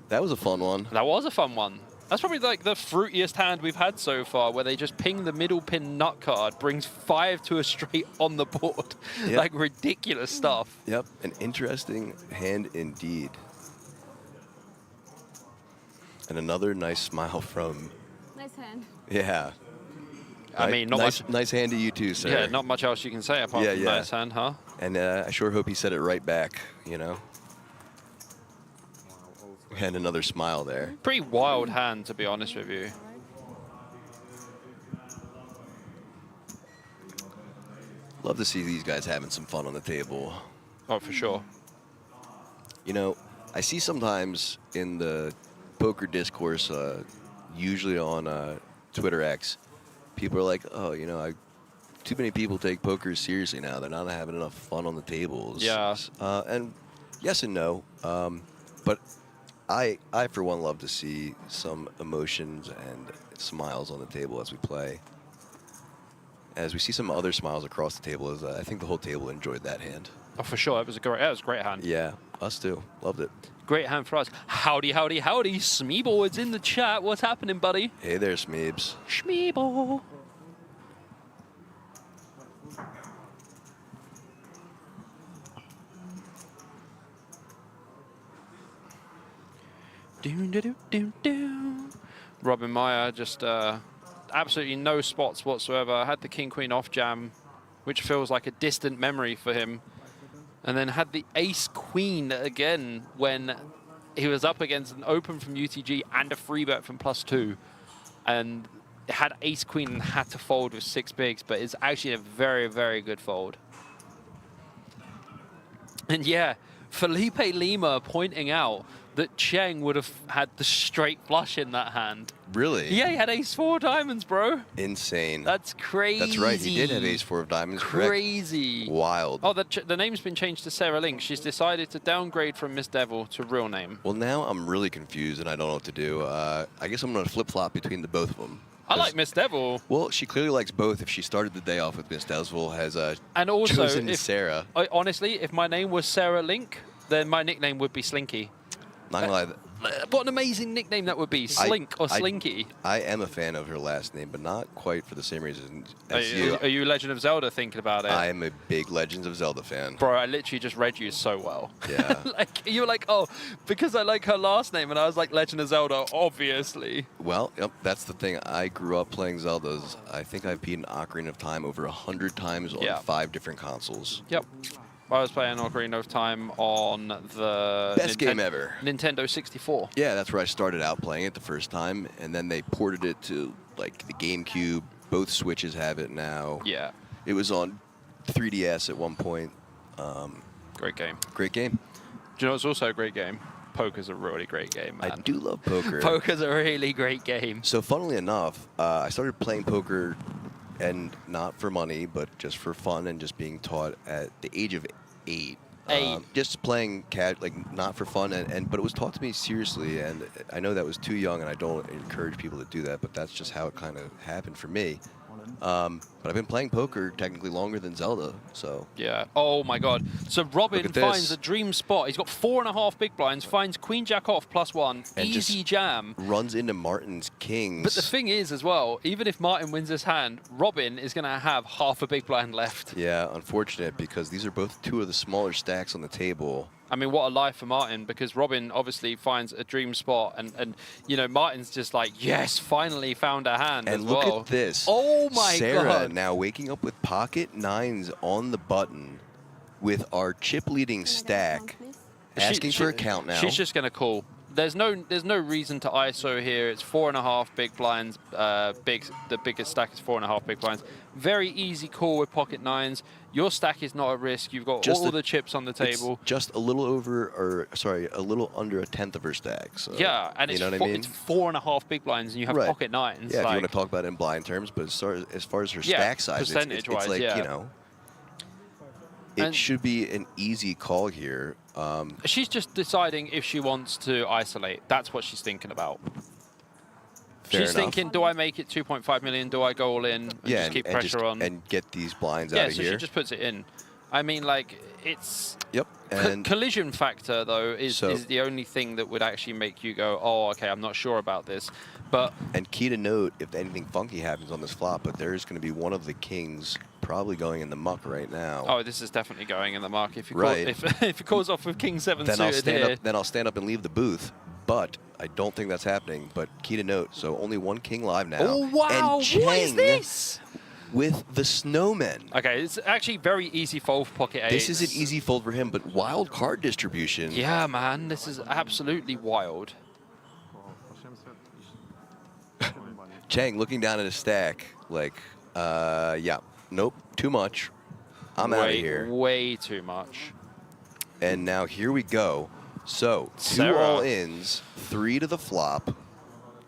That was a fun one. That was a fun one. That's probably like the fruitiest hand we've had so far, where they just ping the middle pin nut card, brings 5 to a straight on the board. Yep. Like ridiculous stuff. Yep, an interesting hand indeed. And another nice smile from... Nice hand. Yeah. I mean, not much... Nice hand to you too, sir. Yeah, not much else you can say apart from nice hand, huh? And I sure hope he said it right back, you know? And another smile there. Pretty wild hand, to be honest with you. Love to see these guys having some fun on the table. Oh, for sure. You know, I see sometimes in the poker discourse, usually on Twitter X, people are like, oh, you know, too many people take poker seriously now. They're not having enough fun on the tables. Yeah. And yes and no. But I, for one, love to see some emotions and smiles on the table as we play. as we see some other smiles across the table, is I think the whole table enjoyed that hand. Oh, for sure. It was a great hand. Yeah, us too. Loved it. Great hand for us. Howdy, howdy, howdy. Smeeble is in the chat. What's happening, buddy? Hey there, Smeebs. Smeeble. Robin Meyer just absolutely no spots whatsoever. Had the king queen off jam, which feels like a distant memory for him. And then had the ace queen again when he was up against an open from UTG and a free bet from +2. And had ace queen and had to fold with 6 bigs, but it's actually a very, very good fold. And yeah, Felipe Lima pointing out that Cheng would have had the straight flush in that hand. Really? Yeah, he had ace-4 diamonds, bro. Insane. That's crazy. That's right. He did have ace-4 of diamonds. Crazy. Correct. Wild. Oh, the name's been changed to Sarah Link. She's decided to downgrade from Miss Devil to real name. Well, now I'm really confused and I don't know what to do. I guess I'm going to flip-flop between the both of them. I like Miss Devil. Well, she clearly likes both. If she started the day off with Miss Devil, has and also, chosen Sarah. Honestly, if my name was Sarah Link, then my nickname would be Slinky. Not gonna lie. What an amazing nickname that would be, Slink or Slinky. I am a fan of her last name, but not quite for the same reason as you. Are you Legend of Zelda thinking about it? I am a big Legends of Zelda fan. Bro, I literally just read you so well. Yeah. Like, you were like, oh, because I like her last name, and I was like, Legend of Zelda, obviously. Well, yep, that's the thing. I grew up playing Zeldas. I think I've beaten Ocarina of Time over 100 times on 5 different consoles. Yep. I was playing Ocarina of Time on the best game ever. Nintendo 64. Yeah, that's where I started out playing it the first time, and then they ported it to like the GameCube. Both Switches have it now. Yeah. It was on 3DS at one point. Great game. Great game. Do you know it's also a great game? Poker's a really great game, man. I do love poker. Poker's a really great game. So funnily enough, I started playing poker, and not for money, but just for fun and just being taught at the age of 8. Just playing like not for fun, but it was taught to me seriously, and I know that was too young, and I don't encourage people to do that, but that's just how it kind of happened for me. But I've been playing poker technically longer than Zelda, so. Yeah. Oh my God. So Robin finds a dream spot. He's got 4.5 big blinds, finds Queen Jack off +1, and easy jam. Runs into Martin's kings. But the thing is as well, even if Martin wins this hand, Robin is going to have half a big blind left. Yeah, unfortunate, because these are both 2 of the smaller stacks on the table. I mean, what a life for Martin, because Robin obviously finds a dream spot, and you know, Martin's just like, yes, finally found a hand and as look well. at this. Oh my Sarah God. now waking up with pocket 9s on the button with our chip leading stack, asking for a count now. She's just going to call. There's no reason to ISO here. It's 4.5 big blinds. The biggest stack is 4.5 big blinds. Very easy call with pocket 9s. Your stack is not at risk. You've got all the chips on the table. It's just a little over, or sorry, a little under 1/10 of her stack. So, yeah, and you it's, know what I mean? It's 4.5 big blinds, and you have pocket 9s. Yeah, like, if you want to talk about it in blind terms, but as far as her stack size, it's like, you know, it should be an easy call here. She's just deciding if she wants to isolate. That's what she's thinking about. She's thinking, do I make it 2.5 million? Do I go all in and just keep pressure on? And get these blinds out of here. Yeah, so she just puts it in. I mean, like, it's... Yep. And collision factor, though, is the only thing that would actually make you go, oh, okay, I'm not sure about this. But and key to note, if anything funky happens on this flop, but there is going to be one of the kings probably going in the muck right now. Oh, this is definitely going in the muck. If you call, if it calls off with King 7 then suited here. Then I'll stand up and leave the booth. But I don't think that's happening. But key to note, so only 1 king live now. Oh, wow. And Cheng what is this? With the snowmen. Okay, it's actually very easy fold for pocket 8. This is an easy fold for him, but wild card distribution. Yeah, man. This is absolutely wild. Cheng looking down at his stack, like, yeah, nope, too much. I'm out of here. Way too much. And now here we go. So, 2 Sarah. all-ins, 3 to the flop.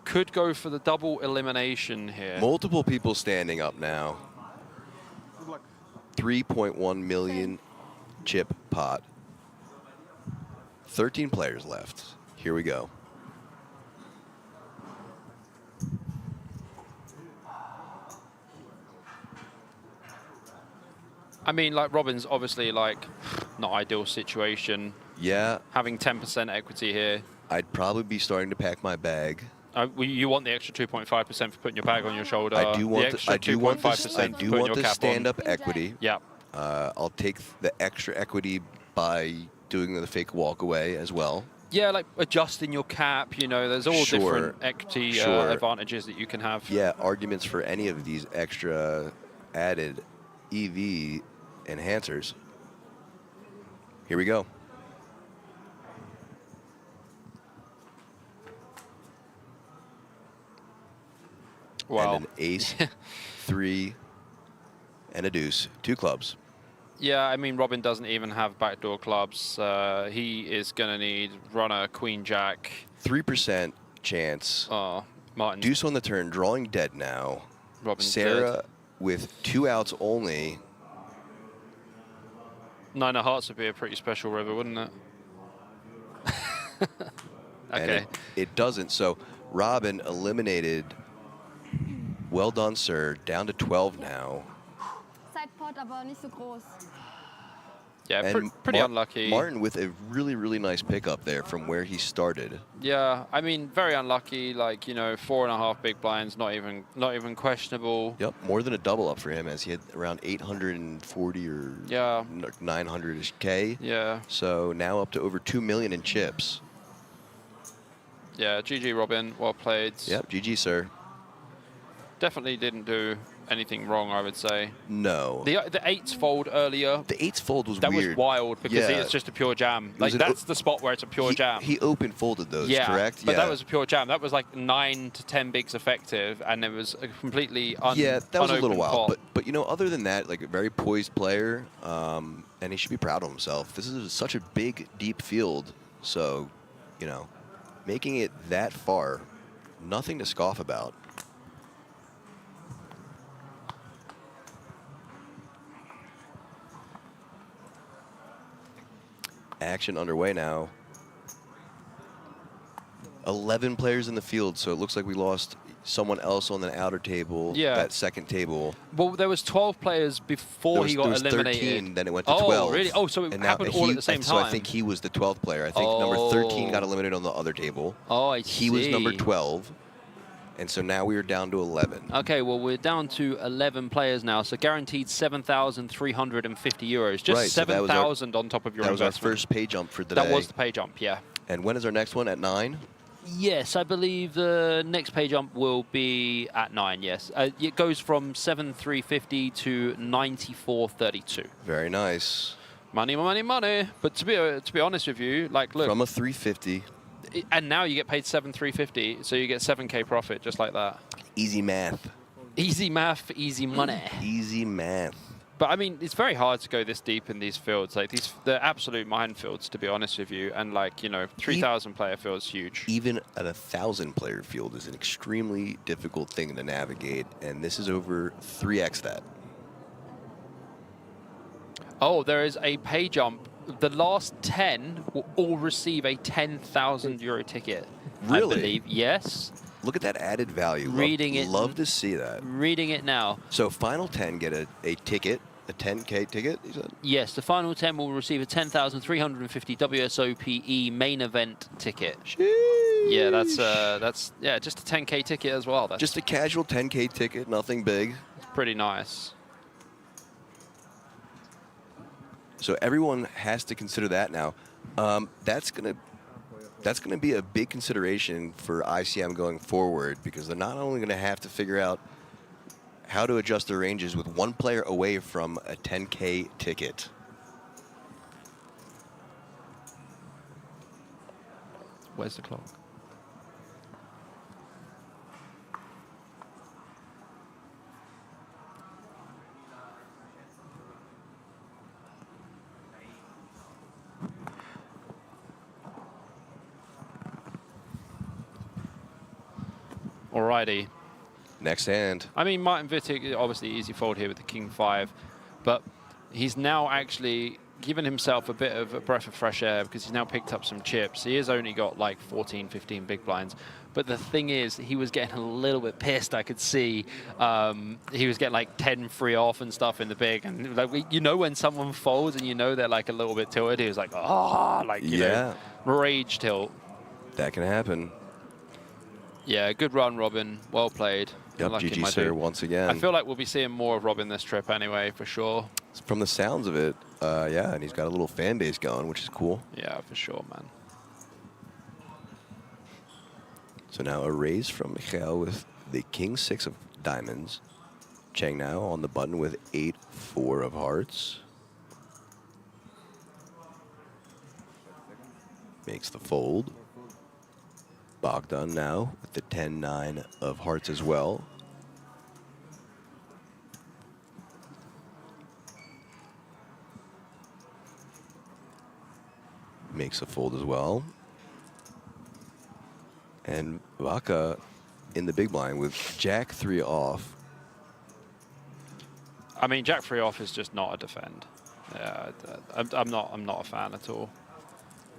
Could go for the double elimination here. Multiple people standing up now. 3.1 million chip pot. 13 players left. Here we go. I mean, like Robin's obviously like not ideal situation. Yeah, Having 10% equity here. I'd probably be starting to pack my bag. You want the extra 2.5% for putting your bag on your shoulder. I do want the extra 2.5% the stand-up equity. Yeah. I'll take the extra equity by doing the fake walk away as well. Yeah, like adjusting your cap, you know, there's all Sure. different equity Sure. advantages that you can have. Yeah, arguments for any of these extra added EV enhancers. Here we go. Wow. And an ace, 3, and a deuce. 2 clubs. Yeah, I mean, Robin doesn't even have backdoor clubs. He is going to need runner, queen, jack. 3% chance. Oh, Martin. Deuce on the turn, drawing dead now. Robin's Sarah dead. with 2 outs only. 9 of hearts would be a pretty special river, wouldn't it? And Okay. it doesn't. So Robin eliminated. Well done, sir. Down to 12 now. Sidepot, aber nicht so groß. Yeah, And pretty unlucky. Martin with a really, really nice pickup there from where he started. Yeah, I mean, very unlucky. Like, you know, 4.5 big blinds, not even questionable. Yep, more than a double up for him as he had around 840 or Yeah. 900-ish K. Yeah. So now up to over 2 million in chips. Yeah, GG Robin, well played. Yep, GG, sir. Definitely didn't do anything wrong, I would say. No. The 8s fold earlier. The 8's fold was That weird. was wild because Yeah. it's just a pure jam. was Like an that's the spot where it's a pure jam. He open folded those, yeah, correct? but that was a pure jam. That was like 9 to 10 bigs effective, and it was a completely yeah, that was a little unopened wild. pot. But you know, other than that, like a very poised player, and he should be proud of himself. This is such a big, deep field, so you know, making it that far, nothing to scoff about. Action underway now. 11 players in the field, so it looks like we lost someone else on the outer table, Yeah. that second table. Well, there was 12 players before he got there was eliminated. 13, then it went to oh, 12. really? Oh, so it And now happened all at the same So time. I think he was the 12th player. I think number 13 got eliminated on the other table. Oh, I He was number see. 12. And so now we are down to 11. Okay, well, we're down to 11 players now, so guaranteed 7,350 euros. Just Right, so that was our- 7,000 on top of your That was our investment. first pay jump for today. That was the pay jump, yeah. And when is our next one? At 9? Yes, I believe the next pay jump will be at 9, yes. It goes from 7,350 to 9,432. Very nice. Money, money, money. But to be honest with you, like, look, From a 350. and now you get paid 7,350, so you get 7K profit just like that. Easy math. Easy math, easy money. Easy math. But I mean, it's very hard to go this deep in these fields. Like they're absolute minefields, to be honest with you. And like, you know, 3,000 player field is huge. Even at 1,000 player field is an extremely difficult thing to navigate, and this is over 3x that. Oh, there is a pay jump. The last 10 will all receive a 10,000 euro ticket. Really? I believe. Yes. Look at that added value. Reading it. Love to see that. Reading it now. So final 10 get a ticket, a 10K ticket, you said? Yes, the final 10 will receive a 10,350 WSOPE main event ticket. Yeah, that's just a 10K ticket as well. That's Just a casual 10K ticket, nothing big. pretty nice. So everyone has to consider that now. That's gonna be a big consideration for ICM going forward, because they're not only gonna have to figure out how to adjust their ranges with one player away from a 10K ticket. Where's the clock? Alrighty. Next hand. I mean, Martin Wittig, obviously easy fold here with the King 5, but he's now actually given himself a bit of a breath of fresh air because he's now picked up some chips. He has only got like 14, 15 big blinds. But the thing is, he was getting a little bit pissed. I could see he was getting like 10 free off and stuff in the big. And like you know when someone folds and you know they're like a little bit tilted, he was like, oh, like, you know, rage tilt. That can happen. Yeah, good run, Robin. Well played. Yep, GG, sir, once again. I feel like we'll be seeing more of Robin this trip anyway, for sure. From the sounds of it, yeah, and he's got a little fan base going, which is cool. Yeah, for sure, man. So now a raise from Michael with the King 6 of diamonds. Cheng now on the button with 8-4 of hearts. Makes the fold. Bogdan now with the 10-9 of hearts as well. Makes a fold as well. And Vaca in the big blind with Jack 3 off. I mean, Jack 3 off is just not a defend. Yeah, I'm not a fan at all.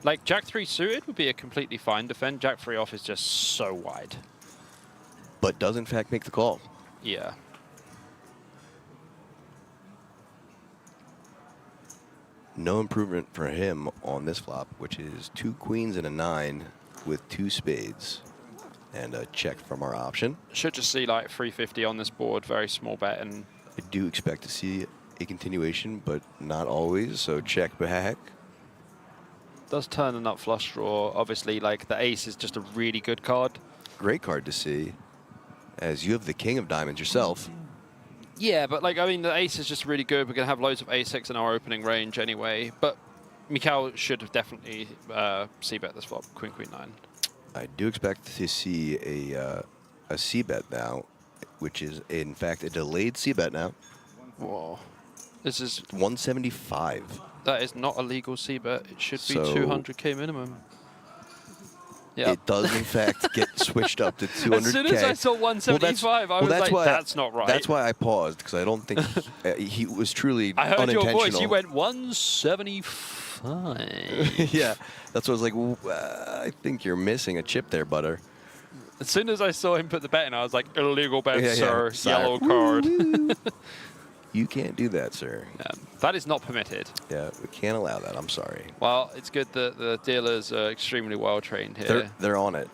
Like, Jack 3 suited would be a completely fine defend. Jack 3 off is just so wide. But does, in fact, make the call. Yeah. No improvement for him on this flop, which is 2 queens and a 9 with 2 spades. And a check from our option. Should just see, like, 350 on this board. Very small bet. And I do expect to see a continuation, but not always, so check back. Does turn a nut flush draw. Obviously, like, the ace is just a really good card. Great card to see, as you have the king of diamonds yourself. Yeah, but, like, I mean, the ace is just really good. We're going to have loads of a6 in our opening range anyway. But Mikhail should have definitely c-bet this flop, queen, queen, 9. I do expect to see a c-bet now, which is, in fact, a delayed c-bet now. Whoa. This is 175. That is not a legal c-bet. It should be So 200K minimum. Yeah. It does, in fact, get switched up to 200K. As soon as I saw 175, I was like, that's not right. That's why I paused, because I don't think he was truly unintentional. I heard your voice. You went 175. Yeah, that's what I was like, I think you're missing a chip there, Butter. As soon as I saw him put the bet in, I was like, illegal bet, Yeah, sir. sire. Yellow card. You can't do that, sir. Yeah, that is not permitted. Yeah, we can't allow that. I'm sorry. Well, it's good that the dealers are extremely well trained here. They're on it.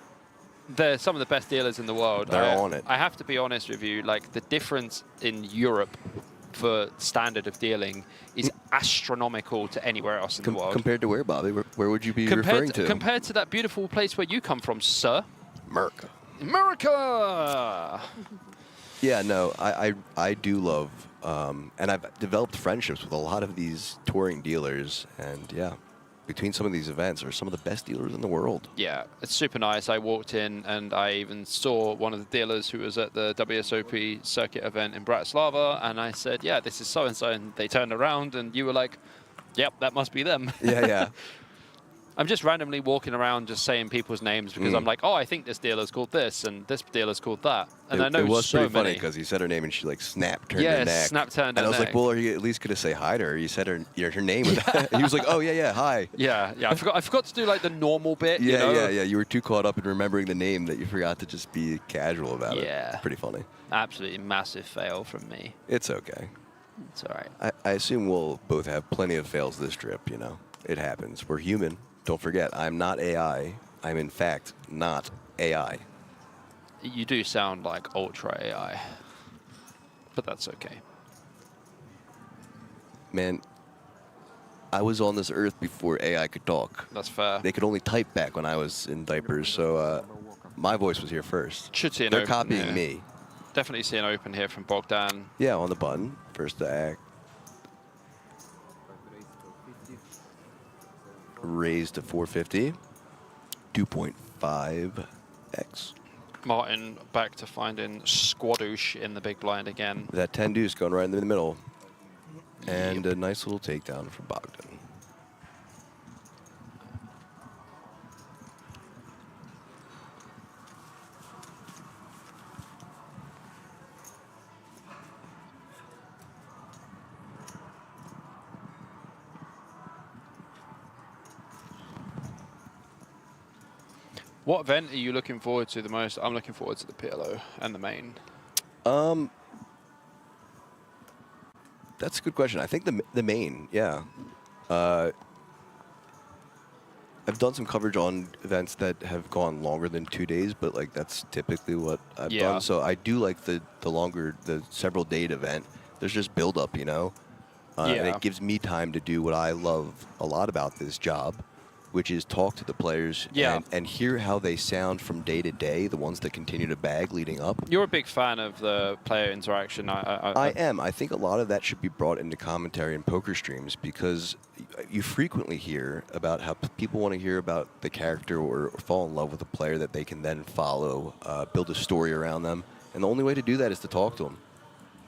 They're some of the best dealers in the world. They're on it. I have to be honest with you. Like, the difference in Europe for standard of dealing is astronomical to anywhere else in the world. Compared to where, Bobby? Where would you be referring to? Compared to that beautiful place where you come from, sir. America. America! Yeah, no, I do love, and I've developed friendships with a lot of these touring dealers, and yeah, between some of these events are some of the best dealers in the world. Yeah, it's super nice. I walked in and I even saw one of the dealers who was at the WSOPE circuit event in Bratislava, and I said, yeah, this is so-and-so, and they turned around and you were like, yep, that must be them. Yeah, yeah. I'm just randomly walking around just saying people's names because I'm like, oh, I think this dealer's called this and this dealer's called that. And I know it was so pretty funny many. because he said her name and she like snapped, turned her Yeah, neck. snap turned and her I was neck. like, well, are you at least going to say hi to her? You said her name. He was like, oh, yeah, yeah, hi. Yeah, yeah. I forgot to do like the normal bit. Yeah, you know? yeah, yeah. You were too caught up in remembering the name that you forgot to just be casual about it. Yeah. Pretty funny. Absolutely massive fail from me. It's okay. It's all right. I assume we'll both have plenty of fails this trip, you know. It happens. We're human. Don't forget, I'm not AI. I'm, in fact, not AI. You do sound like ultra AI, but that's okay. Man, I was on this earth before AI could talk. That's fair. They could only type back when I was in diapers, so my voice was here first. Should see an They're open copying here. me. Definitely see an open here from Bogdan. Yeah, on the button. First to act. Raised to 450. 2.5x. Martin back to finding Squadoosh in the big blind again. That 10 deuce going right in the middle. And a nice little takedown for Bogdan. What event are you looking forward to the most? I'm looking forward to the PLO and the main. That's a good question. I think the main, yeah. I've done some coverage on events that have gone longer than 2 days, but like that's typically what I've done. So I do like the longer, the several date event. There's just build up, you know, and it gives me time to do what I love a lot about this job, which is talk to the players and hear how they sound from day to day, the ones that continue to bag leading up. You're a big fan of the player interaction. I am. I think a lot of that should be brought into commentary and poker streams because you frequently hear about how people want to hear about the character or fall in love with a player that they can then follow, build a story around them. And the only way to do that is to talk to them.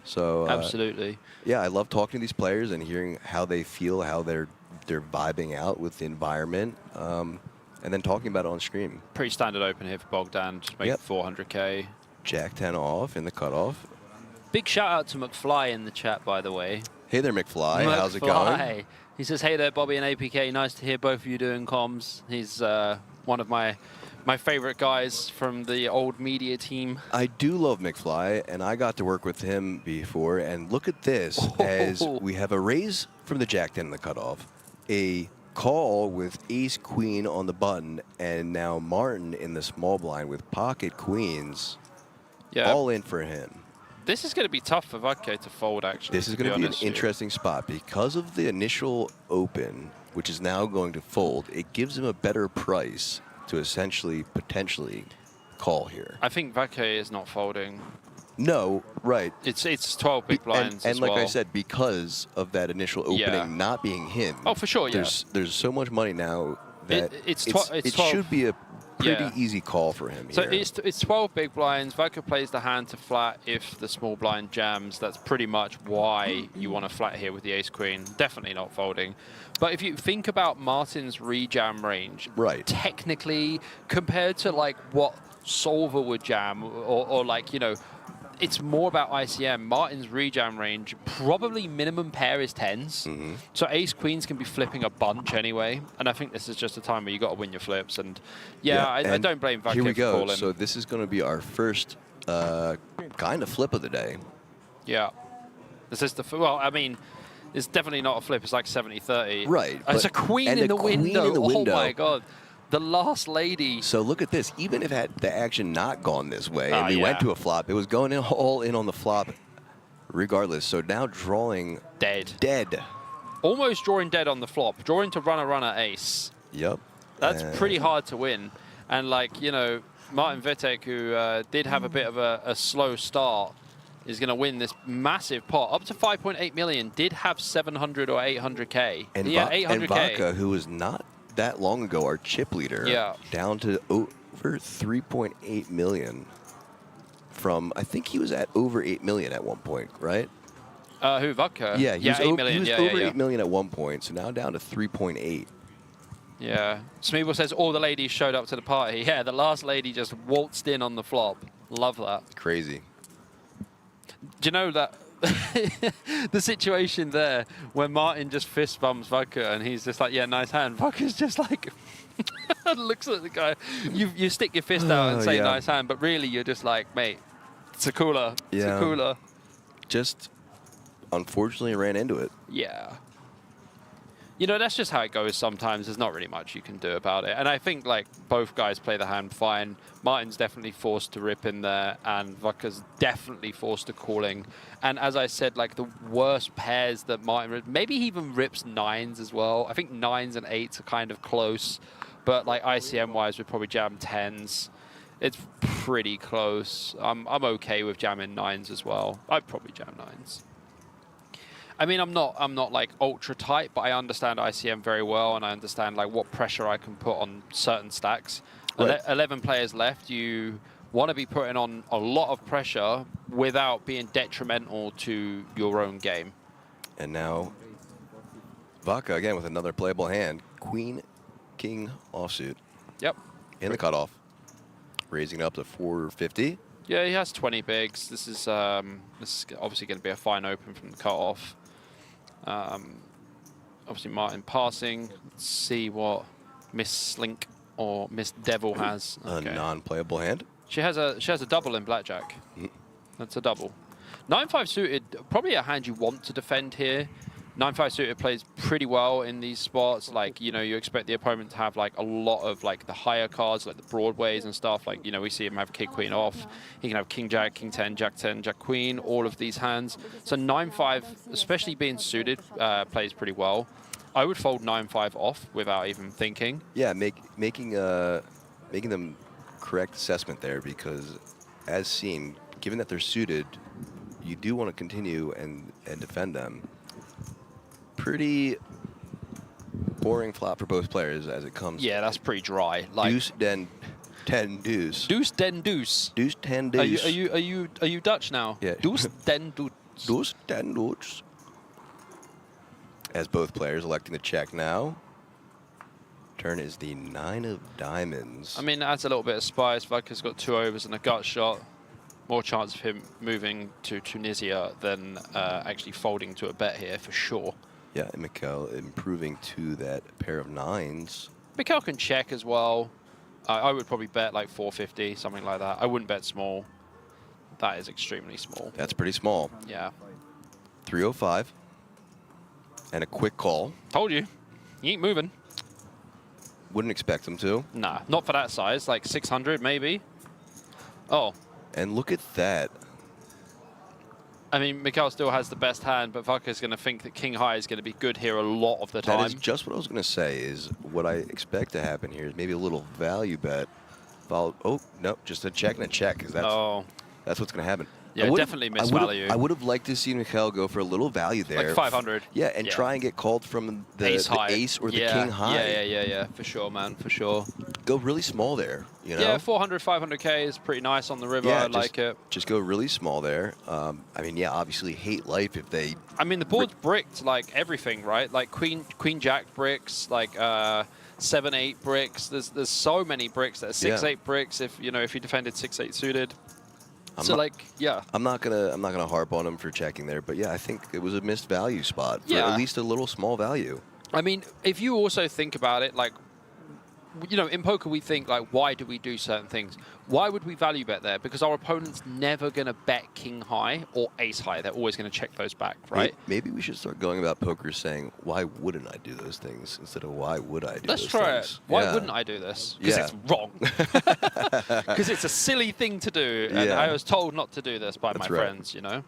So absolutely. Yeah, I love talking to these players and hearing how they feel, how they're vibing out with the environment, and then talking about it on stream. Pretty standard open here for Bogdan, just make 400k. Jack 10 off in the cutoff. Big shout out to McFly in the chat, by the way. Hey there, McFly. How's it going? He says, hey there, Bobby and APK. Nice to hear both of you doing comms. He's one of my favorite guys from the old media team. I do love McFly, and I got to work with him before. And look at this, as we have a raise from the Jack 10 in the cutoff, a call with ace queen on the button, and now Martin in the small blind with pocket queens. Yeah. All in for him. This is going to be tough for Vodka to fold, actually. This is going to be an interesting spot because of the initial open, which is now going to fold. It gives him a better price to essentially, potentially call here. I think Vodka is not folding. No, right. It's 12 big blinds and as like well. I said, because of that initial opening not being him. Oh, for sure, There's so much money now that it 12, should be a pretty easy call for him so here. it's 12 big blinds. Vodka plays the hand to flat if the small blind jams. That's pretty much why you want to flat here with the ace queen. Definitely not folding. But if you think about Martin's rejam range, technically compared to like what Solver would jam or like, you know, it's more about ICM. Martin's rejam range, probably minimum pair is 10s. So ace queens can be flipping a bunch anyway. And I think this is just a time where you got to win your flips. And I don't blame Vodka for calling. So this is going to be our first kind of flip of the day. Yeah. This is the, well, I mean, it's definitely not a flip. It's like 70-30. Right. It's a queen in the window. Oh my God. The last lady. So look at this. Even if had the action not gone this way, and we went to a flop, it was going in all in on the flop regardless. So now drawing dead. Almost drawing dead on the flop. Drawing to runner ace. Yep. That's pretty hard to win. And like, you know, Martin Vitek, who did have a bit of a slow start, is going to win this massive pot. Up to 5.8 million. Did have 700 or 800K. And yeah, 800K. And Vodka, who was not that long ago our chip leader, down to over 3.8 million from, I think he was at over 8 million at one point, right? Who, Vodka? Yeah, he was 8 million. He was over 8 million at one point, so now down to 3.8. Yeah. Smeeble says all the ladies showed up to the party. Yeah, the last lady just waltzed in on the flop. Love that. Crazy. Do you know that the situation there when Martin just fist bumps Vodka and he's just like, yeah, nice hand. Vodka's just like looks at the guy. You stick your fist out and say nice hand, but really you're just like, mate, it's a cooler. It's a cooler. Just unfortunately ran into it. Yeah. You know, that's just how it goes sometimes. There's not really much you can do about it. And I think, like, both guys play the hand fine. Martin's definitely forced to rip in there, and Vodka's definitely forced to calling. And as I said, like, the worst pairs that Martin... Maybe he even rips 9s as well. I think 9s and 8s are kind of close. But, like, ICM-wise, we'd probably jam 10s. It's pretty close. I'm okay with jamming 9s as well. I'd probably jam 9s. I mean, I'm not like ultra tight, but I understand ICM very well, and I understand like what pressure I can put on certain stacks. Right. 11 players left. You want to be putting on a lot of pressure without being detrimental to your own game. And now Vodka again with another playable hand. Queen, King offsuit. Yep. In the cutoff, raising up to 450. Yeah, he has 20 bigs. This is obviously going to be a fine open from the cutoff. Obviously Martin passing. Let's see what Miss Slink Or Miss Devil has. A non-playable hand. She has a double in blackjack. That's a double. 9-5 suited, probably a hand you want to defend here. 9-5 suited plays pretty well in these spots. Like, you know, you expect the opponent to have like a lot of like the higher cards, like the Broadways and stuff. Like, you know, we see him have King Queen off. He can have King Jack, King 10, Jack 10, Jack Queen, all of these hands. So 9-5, especially being suited, plays pretty well. I would fold 9-5 off without even thinking. Yeah, making them correct assessment there, because as seen, given that they're suited, you do want to continue and defend them. Pretty boring flop for both players as it comes. Yeah, that's pretty dry. Like deuce, den, 10, deuce. Deuce, den, deuce. Deuce, 10, deuce. Are you Dutch now? Yeah. Deuce, den, deuce. Deuce, 10, deuce. As both players electing to check now. Turn is the 9 of diamonds. I mean, adds a little bit of spice. Vodka's got 2 overs and a gut shot. More chance of him moving to Tunisia than actually folding to a bet here, for sure. Yeah, and Mikkel improving to that pair of 9s. Mikkel can check as well. I would probably bet like 450, something like that. I wouldn't bet small. That is extremely small. That's pretty small. Yeah. 305. And a quick call. Told you. You ain't moving. Wouldn't expect him to. Nah, not for that size. Like 600 maybe. Oh. And look at that. I mean, Mikkel still has the best hand, but Vodka's going to think that King High is going to be good here a lot of the time. That is just what I was going to say, is what I expect to happen here is maybe a little value bet. Followed, oh, no, just a check and a check, because that's what's going to happen. Yeah, definitely miss value. I would have liked to see Mikkel go for a little value there. Like 500. Yeah, and try and get called from the ace or the king high. Yeah, for sure, man, for sure. Go really small there, you know? Yeah, 400, 500K is pretty nice on the river. Yeah, I like it. Just go really small there. I mean, yeah, obviously hate life if they... I mean, the board's bricked like everything, right? Like Queen Jack bricks, like 7-8 bricks. There's so many bricks that are 6-8 bricks if you defended 6-8 suited. I'm not gonna harp on him for checking there, but yeah, I think it was a missed value spot for at least a little small value. I mean, if you also think about it, like, in poker we think like, why do we do certain things? Why would we value bet there? Because our opponent's never gonna bet king high or ace high. They're always gonna check those back, right? Maybe we should start going about poker saying, why wouldn't I do those things instead of why would I do Let's those try things? it. Why wouldn't I do this? Because it's wrong. Because it's a silly thing to do, and I was told not to do this by my friends, you know?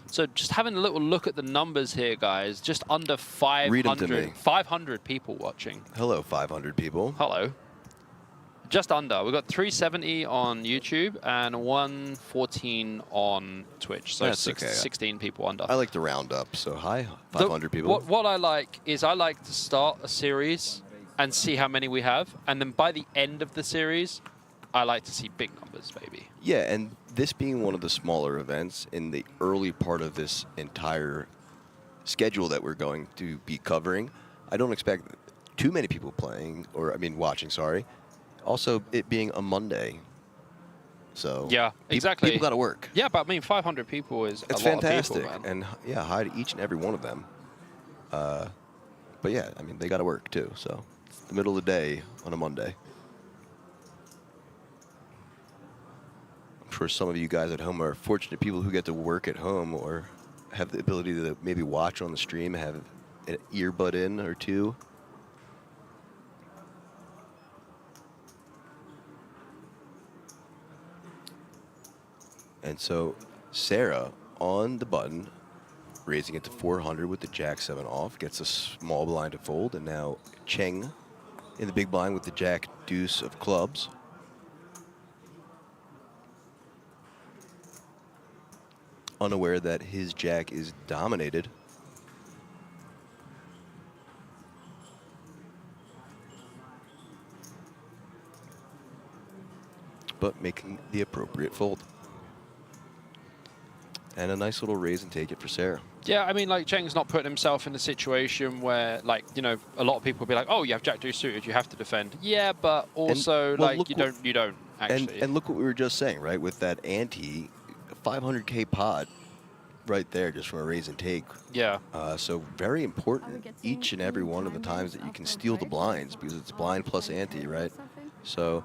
So just having a little look at the numbers here, guys. Just under 500 people watching. Hello, 500 people. Hello. Just under. We've got 370 on YouTube and 114 on Twitch. So 16 people under. I like to round up. So hi, 500 people. What I like is I like to start a series and see how many we have. And then by the end of the series, I like to see big numbers, baby. Yeah, and this being one of the smaller events in the early part of this entire schedule that we're going to be covering, I don't expect too many people playing, or I mean watching, sorry. Also, it being a Monday. So yeah, exactly. People got to work. Yeah, but I mean 500 people is it's a lot fantastic. Of people, man. And yeah, hi to each and every one of them. But yeah, I mean, they got to work too. So it's the middle of the day on a Monday. I'm sure some of you guys at home are fortunate people who get to work at home or have the ability to maybe watch on the stream, have an earbud in or two. And so Sarah on the button, raising it to 400 with the Jack-7 off, gets a small blind to fold, and now Cheng in the big blind with the Jack-Deuce of clubs. Unaware that his Jack is dominated. But making the appropriate fold. And a nice little raise and take it for Sarah. Yeah, I mean, like, Cheng's not putting himself in a situation where, like, a lot of people will be like, oh, you have Jack-Deuce suited, you have to defend. Yeah, but also, like, you don't actually. And look what we were just saying, right? With that ante, 500K pot, right there just from a raise and take. Yeah. So very important each and every one of the times that you can steal the blinds, because it's blind plus ante, right? So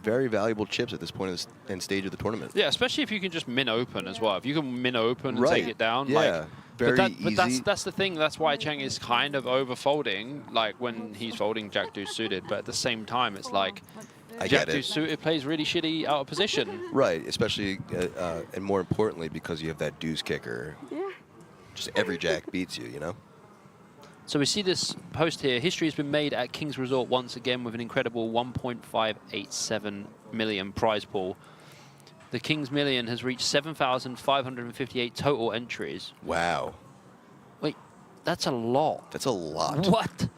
very valuable chips at this point in stage of the tournament. Yeah, especially if you can just min open as well. If you can min open and take it down, yeah, like, very but easy. that's the thing. That's why Cheng is kind of over folding, like when he's folding Jack Deuce suited. But at the same time, it's like I Jack get it. Deuce suited plays really shitty out of position. Right, especially and more importantly because you have that deuce kicker. Yeah. Just every jack beats you, you know. So we see this post here. History has been made at King's Resort once again with an incredible 1.587 million prize pool. The King's Million has reached 7,558 total entries. Wow, Wait, that's a lot. that's a lot. What?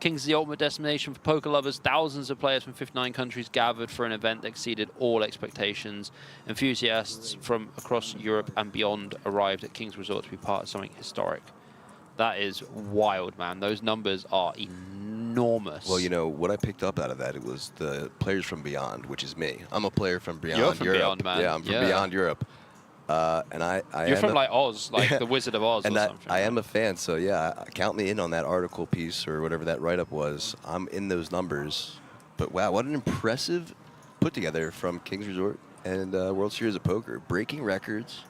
King's the ultimate destination for poker lovers. Thousands of players from 59 countries gathered for an event that exceeded all expectations. Enthusiasts from across Europe and beyond arrived at King's Resort to be part of something historic. That is wild, man. Those numbers are enormous. Well, you know, what I picked up out of that, it was the players from beyond, which is me. I'm a player from beyond You're from Europe. beyond, man. Yeah, I'm from beyond Europe. And You're am from a, like Oz, like the Wizard of Oz and or that, something. I am a fan, so yeah, count me in on that article piece or whatever that write-up was. I'm in those numbers. But wow, what an impressive put together from King's Resort and World Series of Poker. Breaking records.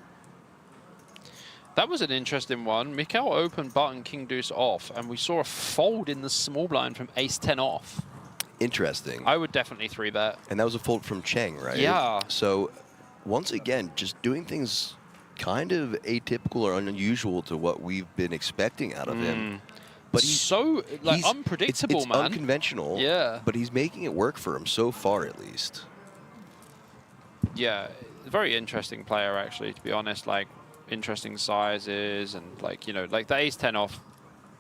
That was an interesting one. Mikkel opened button King Deuce off, and we saw a fold in the small blind from Ace 10 off. Interesting. I would definitely 3-bet. And that was a fold from Cheng, right? Yeah. So once again, just doing things kind of atypical or unusual to what we've been expecting out of him. But he's so like he's- unpredictable, it's man. unconventional. Yeah. But he's making it work for him so far, at least. Yeah, very interesting player actually. To be honest, like interesting sizes and like like the Ace 10 off,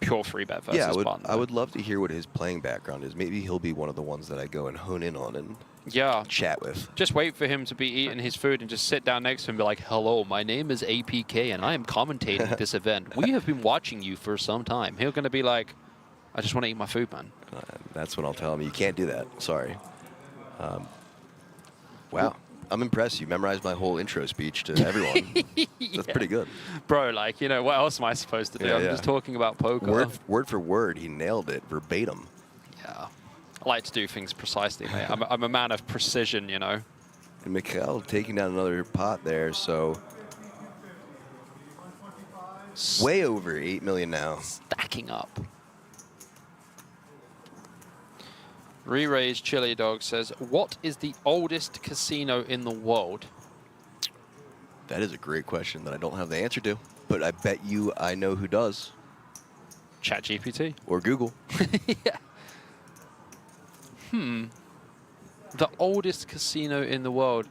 pure 3-bet versus Yeah, button. I would love to hear what his playing background is. Maybe he'll be one of the ones that I go and hone in on and Yeah. chat with. Just wait for him to be eating his food and just sit down next to him and be like, hello, my name is APK and I am commentating this event. We have been watching you for some time. He's going to be like, I just want to eat my food, man. That's what I'll tell him. You can't do that. Sorry. Wow. I'm impressed. You memorized my whole intro speech to everyone. That's pretty good. Bro, like, what else am I supposed to do? Yeah, I'm yeah. just talking about poker. Word for word, he nailed it verbatim. Yeah. I like to do things precisely, mate. I'm a man of precision, And Mikkel taking down another pot there, so way over 8 million now. Stacking up. Re-raised Chili Dog says, what is the oldest casino in the world? That is a great question that I don't have the answer to, but I bet you I know who does. ChatGPT. Or Google. Yeah. The oldest casino in the world.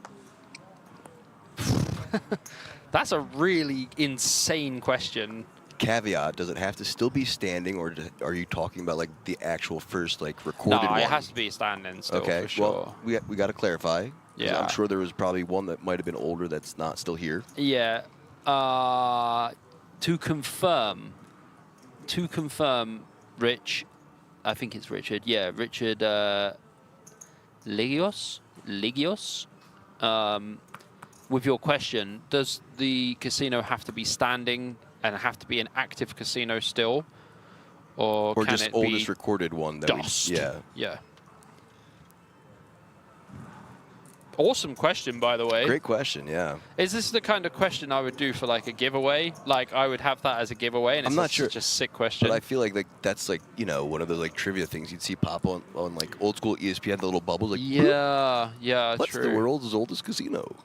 That's a really insane question. Caveat, does it have to still be standing, or are you talking about like the actual first like recorded No, one? it has to be standing still, Okay, for sure. well, we got to clarify. 'Cause Yeah. I'm sure there was probably one that might have been older that's not still here. Yeah. To confirm, Rich, I think it's Richard. Yeah, Richard Ligios. With your question, does the casino have to be standing and have to be an active casino still, or can just it oldest be recorded one that dust? yeah. Yeah. Awesome question, by the way. Great question, yeah. Is this the kind of question I would do for like a giveaway? Like I would have that as a giveaway, and it's I'm not sure, such a sick question. But I feel like that's like, one of those like trivia things you'd see pop on like old school ESPN, the little bubbles like, yeah, what's true. the world's oldest casino?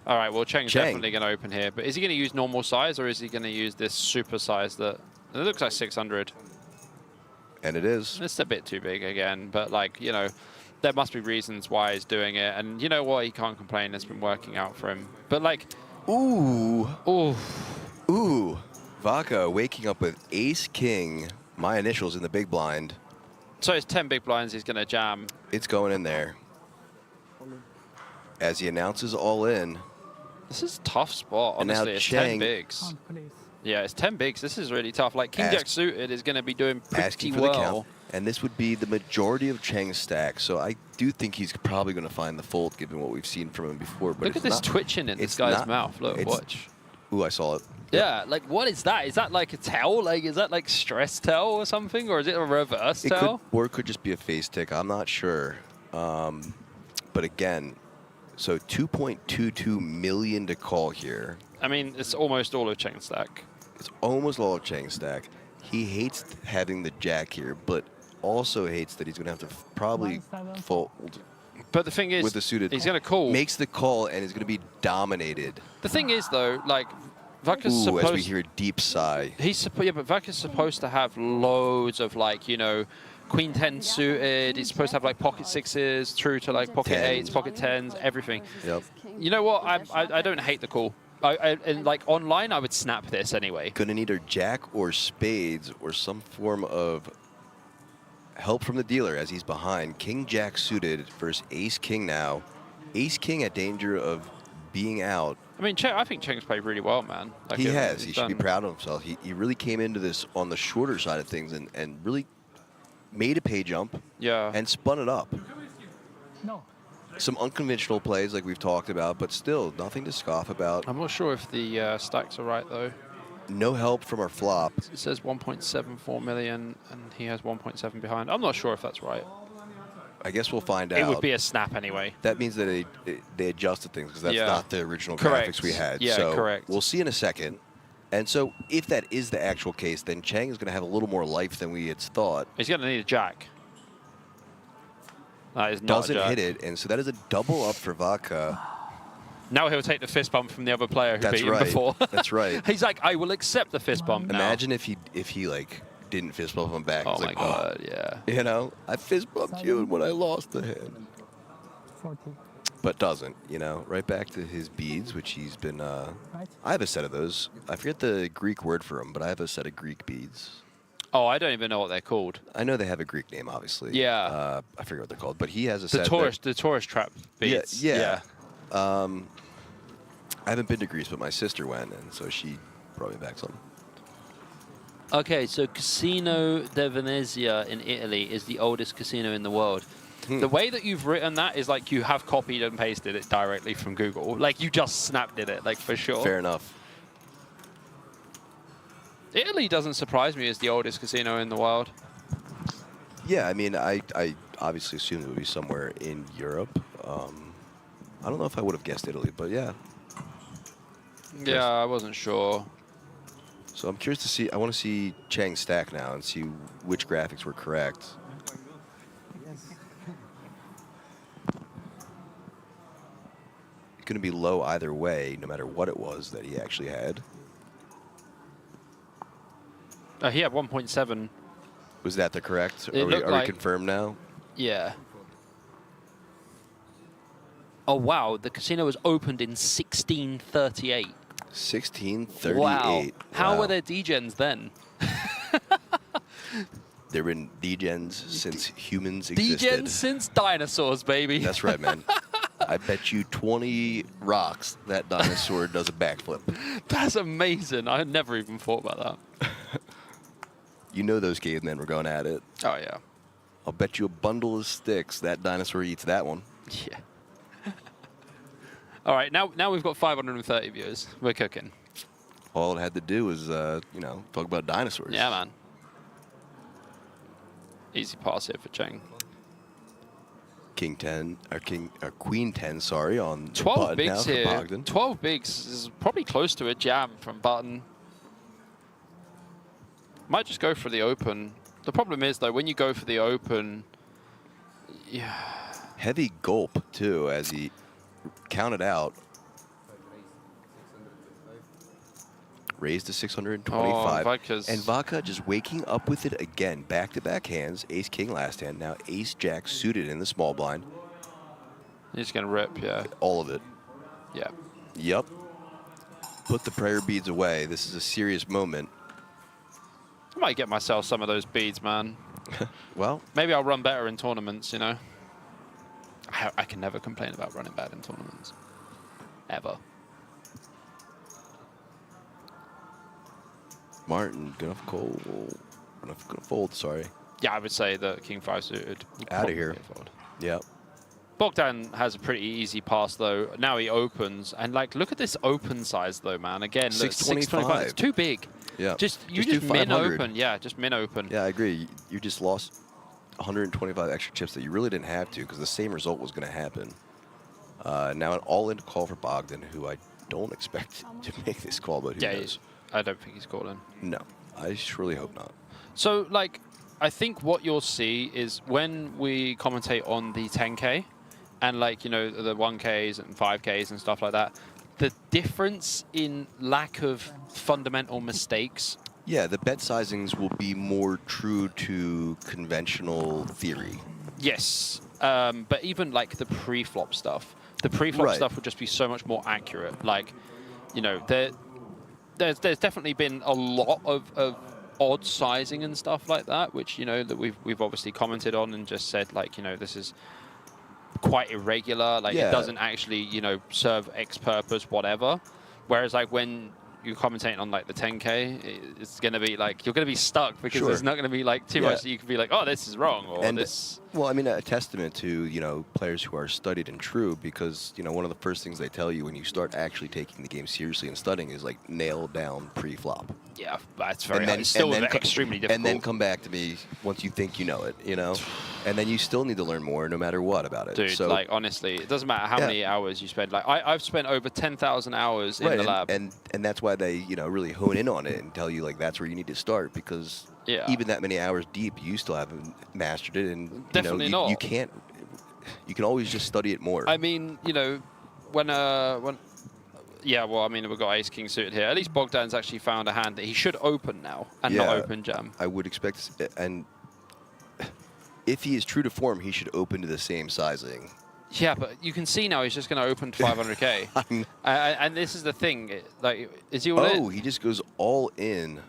All right, well, Cheng's Cheng. definitely going to open here, but is he going to use normal size or is he going to use this super size that it looks like 600? And it is. It's a bit too big again, but like, there must be reasons why he's doing it, and you know what? He can't complain. It's been working out for him. But like, Ooh. oh, Vaca waking up with ace king, my initials in the big blind. so it's 10 big blinds. He's going to jam. It's going in there. As he announces all in. This is a tough spot, And now honestly. It's 10 Cheng- bigs. Yeah, it's 10 bigs. This is really tough. Like, King Jack suited is going to be doing pretty asking for well. the count, and this would be the majority of Cheng's stack. So I do think he's probably going to find the fold, given what we've seen from him before. But Look at this twitching in this guy's mouth. Look, watch. Ooh, I saw it. Yeah, like, what is that? Is that like a tell? Like, is that like stress tell or something? Or is it a reverse tell? Or it could just be a face tick. I'm not sure. But again, so 2.22 million to call here. I mean, it's almost all of Cheng's stack. It's almost all of Cheng's stack. He hates having the jack here, but also hates that he's going to have to probably fold. But the thing is, with the suited, he's going to call. Makes the call, and is going to be dominated. The thing is, though, like, Vaca's supposed... as we hear a deep sigh. Yeah, but Vaca's supposed to have loads of, like, you know, Queen 10 suited. He's supposed to have, like, pocket sixes, through to, like, pocket eights, pocket tens, everything. Yep. You know what? I don't hate the call. And like online, I would snap this anyway. Gonna need either jack or spades or some form of help from the dealer as he's behind. King Jack suited versus Ace King now. Ace King at danger of being out. I mean, I think Cheng's played really well, man. Like, he has. He should be proud of himself. He really came into this on the shorter side of things and really made a pay jump. Yeah. And spun it up. No. Some unconventional plays like we've talked about, but still nothing to scoff about. I'm not sure if the stacks are right, though. No help from our flop. It says 1.74 million, and he has 1.7 behind. I'm not sure if that's right. I guess we'll find out. It would be a snap anyway. That means that they adjusted things because that's not the original correct. graphics we had. Yeah, so correct. We'll see in a second. And so if that is the actual case, then Cheng is going to have a little more life than we had thought. He's going to need a jack. That is not Doesn't a jack. hit it, and so that is a double up for Vaca. Now he'll take the fist bump from the other player who That's beat him right. before. That's right. He's like, I will accept the fist bump now. Imagine if he like didn't fist bump him back. Oh It's my like, god, yeah. You know, I fist bumped you when I lost the hand. 40. But doesn't, you know, right back to his beads, which he's been, I have a set of those. I forget the Greek word for them, but I have a set of Greek beads. Oh, I don't even know what they're called. I know they have a Greek name, obviously. Yeah. I forget what they're called, but he has a The set. the tourist trap beads. Yeah. I haven't been to Greece, but my sister went, and so she brought me back some. Okay, so Casino de Venezia in Italy is the oldest casino in the world. The way that you've written that is like you have copied and pasted it directly from Google. Like you just snapped it, like for sure. Fair enough. Italy doesn't surprise me as the oldest casino in the world. Yeah, I mean, I obviously assumed it would be somewhere in Europe. I don't know if I would have guessed Italy, but yeah. Yeah, I wasn't sure. So I'm curious to see. I want to see Cheng's stack now and see which graphics were correct. It's going to be low either way, no matter what it was that he actually had. He had 1.7. Was that the correct? It looked are we like- confirmed now? Yeah. Oh, wow. The casino was opened in 1638. 1638. Wow. How Wow. were there degens then? There have been degens since humans existed. Degens since dinosaurs, baby. That's right, man. I bet you 20 rocks that dinosaur does a backflip. That's amazing. I had never even thought about that. You know those cavemen were going at it. Oh, yeah. I'll bet you a bundle of sticks that dinosaur eats that one. Yeah. All right, now we've got 530 viewers. We're cooking. All it had to do was, you know, talk about dinosaurs. Yeah, man. Easy pass here for Cheng. King 10, or Queen 10, sorry, on 12 button now bigs for here. Bogdan. 12 bigs is probably close to a jam from Button. Might just go for the open. The problem is, though, when you go for the open, yeah. Heavy gulp, too, as he counted out. Raised to 625. Vaca's- And Vaca just waking up with it again. Back-to-back hands. Ace-King last hand. Now Ace-Jack suited in the small blind. He's going to rip, yeah. All of it. Yeah. Yep. Put the prayer beads away. This is a serious moment. I might get myself some of those beads, man. Well, Maybe I'll run better in tournaments, you know. I can never complain about running bad in tournaments. Ever. Martin gonna fold. Sorry. Yeah, I would say that King 5 suited. Out of here. Fold. Yeah. Bogdan has a pretty easy pass though. Now he opens, and like, look at this open size though, man. Again, look, 625. It's too big. Yeah. You do just min 500. open. Yeah, just min open. Yeah, I agree. You just lost 125 extra chips that you really didn't have to, because the same result was going to happen. Now an all-in call for Bogdan, who I don't expect to make this call, but who knows? I don't think he's calling. No, I surely hope not. So, like, I think what you'll see is when we commentate on the 10K and, like, you know, the 1Ks and 5Ks and stuff like that, the difference in lack of fundamental mistakes. Yeah, the bet sizings will be more true to conventional theory. Yes, but even, like, the pre-flop stuff. The pre-flop Right. stuff would just be so much more accurate. Like, you know, there's definitely been a lot of odd sizing and stuff like that, which, you know, that we've obviously commented on and just said, like, you know, this is quite irregular. Like, Yeah. it doesn't actually, you know, serve X purpose, whatever. Whereas, like, when you're commentating on, like, the 10K, it's going to be, like, you're going to be stuck because Sure. there's not going to be, like, too much that you can be like, oh, this is wrong, or And, this... well, I mean, a testament to, you know, players who are studied and true, because, you know, one of the first things they tell you when you start actually taking the game seriously and studying is, like, nail down pre-flop. Yeah, that's very hard. It's still extremely difficult. And then come back to me once you think you know it, you know? And then you still need to learn more no matter what about it. Dude, so, like, honestly, it doesn't matter how many hours you spend. Like, I've spent over 10,000 hours in the lab. And that's why they, you know, really hone in on it and tell you, like, that's where you need to start, because even that many hours deep, you still haven't mastered it. And, Definitely you know, not. you can't, you can always just study it more. I mean, you know, yeah, well, I mean, we've got Ace King suited here. At least Bogdan's actually found a hand that he should open now and not open jam. I would expect, and if he is true to form, he should open to the same sizing. Yeah, but you can see now he's just going to open to 500K. And this is the thing. Like, is he all in? Oh, he just goes all in.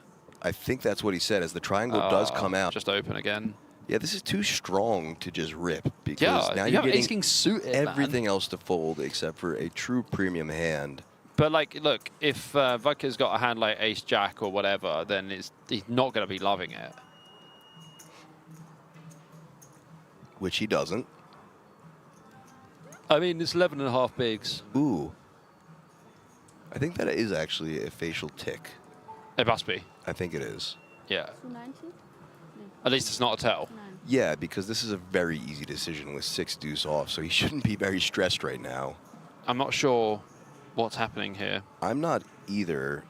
I think that's what he said, as the triangle does come out. Just open again. Yeah, this is too strong to just rip, because now you you're have Ace getting King suited, everything else to fold except for a true premium hand. But, like, look, if Vodka's got a hand like Ace Jack or whatever, then he's not going to be loving it. Which he doesn't. I mean, it's 11.5 bigs. Ooh. I think that is actually a facial tick. It must be. I think it is. Yeah. 290? At least it's not a tell. Yeah, because this is a very easy decision with 6 deuce off, so he shouldn't be very stressed right now. I'm not sure what's happening here. I'm not either.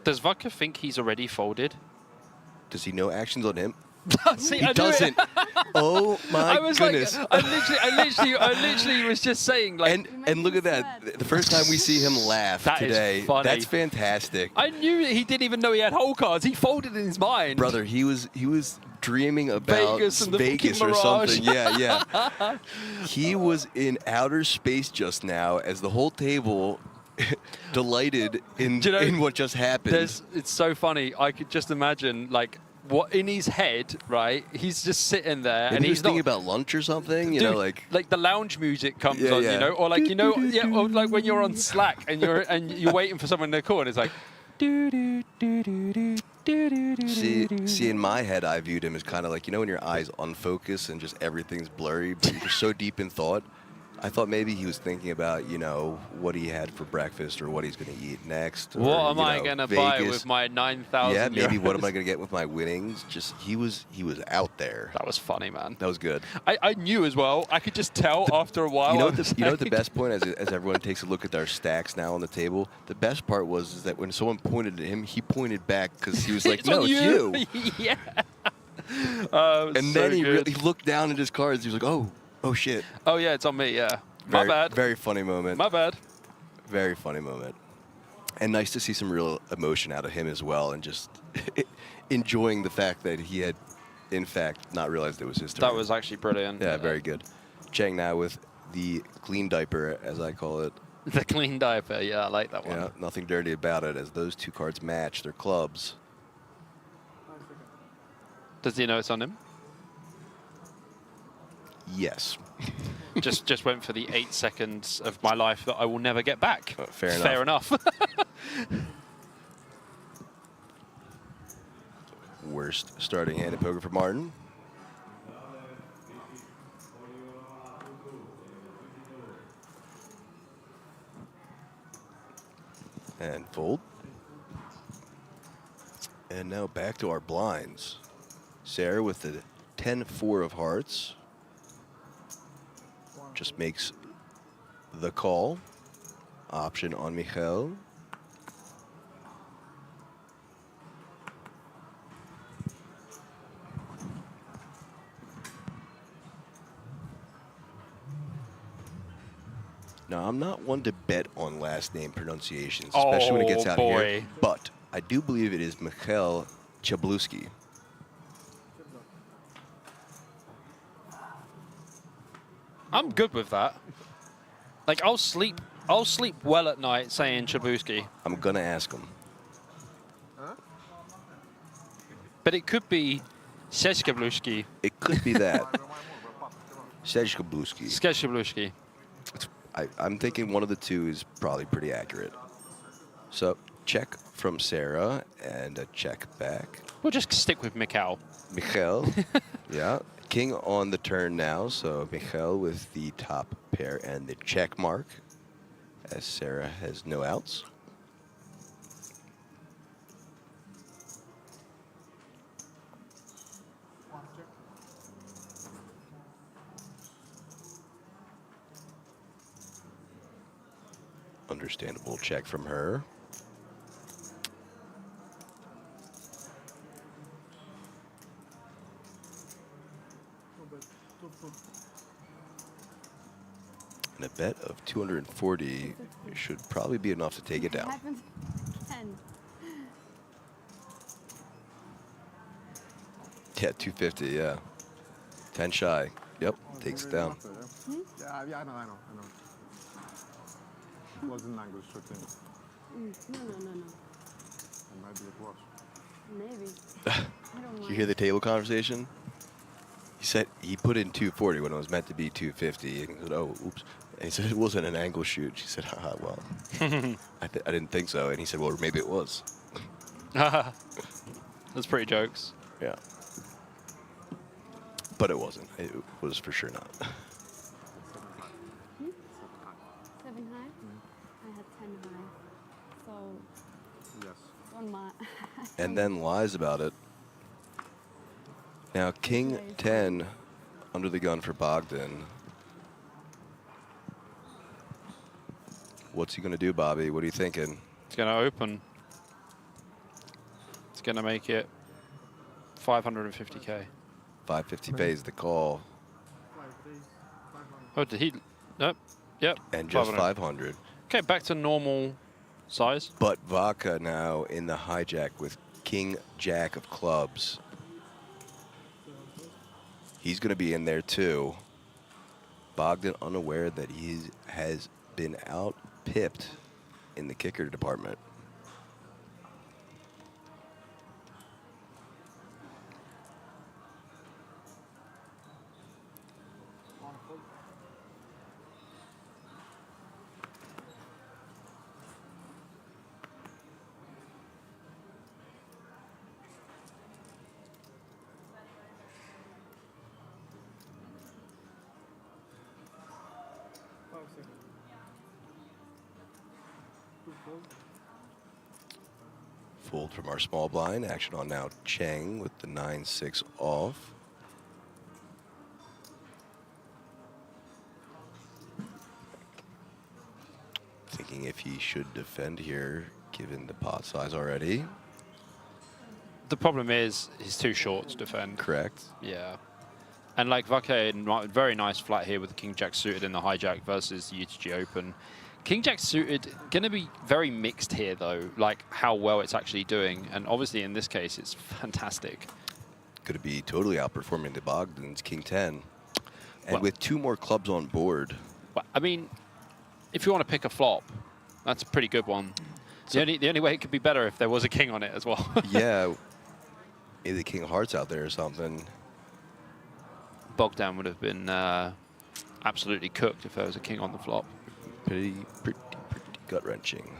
Does Vodka think he's already folded? Does he know actions on him? See, He doesn't. Oh my goodness! Like, I literally was just saying, like, and look at that. The first time we see him laugh That today, is funny. that's fantastic. I knew he didn't even know he had hole cards. He folded in his mind. Brother, he was dreaming about Vegas and the Vegas fucking or Mirage. something. Yeah. He was in outer space just now, as the whole table delighted in what just happened. It's so funny. I could just imagine, like, what in his head, right? He's just sitting there, and he's thinking about lunch or something. You know, like the lounge music comes on, yeah. you know, or like or like when you're on Slack and you're waiting for someone to call, and it's like. See, in my head, I viewed him as kind of like, you know, when your eyes unfocus and just everything's blurry, but you're so deep in thought. I thought maybe he was thinking about, you know, what he had for breakfast or what he's going to eat next. Or, What am I going to buy with my 9,000? Yeah, maybe euros? what am I going to get with my winnings? Just he was out there. That was funny, man. That was good. I knew as well. I could just tell after a while. You know what the best point, as everyone takes a look at their stacks now on the table, the best part was that when someone pointed at him, he pointed back because he was like, no, it's you. Yeah. And then he looked down at his cards. He was like, oh shit. Oh yeah, it's on me. Yeah. My bad. Very funny moment. My bad. Very funny moment. And nice to see some real emotion out of him as well, and just enjoying the fact that he had, in fact, not realized it was his turn. That was actually brilliant. Yeah, very good. Chang now with the clean diaper, as I call it. The clean diaper. Yeah, I like that one. Yeah, nothing dirty about it, as those two cards match their clubs. Does he know it's on him? Yes. Just went for the 8 seconds of my life that I will never get back. Fair enough. Worst starting hand in poker for Martin. And fold. And now back to our blinds. Sarah with the 10-4 of hearts. Just makes the call. Option on Michael. Now, I'm not one to bet on last name pronunciations, especially when it gets out here. But I do believe it is Michael Chabluski. I'm good with that. Like, I'll sleep well at night saying Chabluski. I'm gonna ask him. But it could be Szeszkabluski. It could be that. Szeszkabluski. Szeszkabluski. I'm thinking one of the two is probably pretty accurate. So, check from Sarah and a check back. We'll just stick with Mikhail. Michael, yeah. King on the turn now, so Michael with the top pair and the check mark, as Sarah has no outs. Understandable check from her. And a bet of 240 should probably be enough to take it down. 10. Yeah, 250, yeah. 10 shy. Yep, takes it down. Yeah, I know. It wasn't language shooting. No. And maybe it was. Maybe. I don't You mind. hear the table conversation? He said he put in 240 when it was meant to be 250. And he said, oh, oops. And he said it wasn't an angle shoot. She said, haha, well, I didn't think so. And he said, well, maybe it was. That's pretty jokes. Yeah. But it wasn't. It was for sure not. 7 high? I had 10 high. So, Yes. one mark. And then lies about it. Now, King 10 under the gun for Bogdan. What's he going to do, Bobby? What are you thinking? It's going to open. It's going to make it 550k. 550 pays the call. Oh, did he? Nope. Yep. And just 500. Okay, back to normal size. But Vaca now in the hijack with King Jack of clubs. He's going to be in there too. Bogdan unaware that he has been out-pipped in the kicker department. Fold from our small blind. Action on now Cheng with the 9-6 off. Thinking if he should defend here, given the pot size already. The problem is he's too short to defend. Correct. Yeah. And like Vaca, very nice flat here with the King Jack suited in the hijack versus the UTG Open. King Jack suited, going to be very mixed here though, like how well it's actually doing. And obviously in this case, it's fantastic. Going to be totally outperforming the Bogdan's King 10. And Well, with 2 more clubs on board. Well, I mean, if you want to pick a flop, that's a pretty good one. So the only way it could be better if there was a king on it as well. yeah, maybe the King of Hearts out there or something. Bogdan would have been absolutely cooked if there was a king on the flop. Pretty gut-wrenching.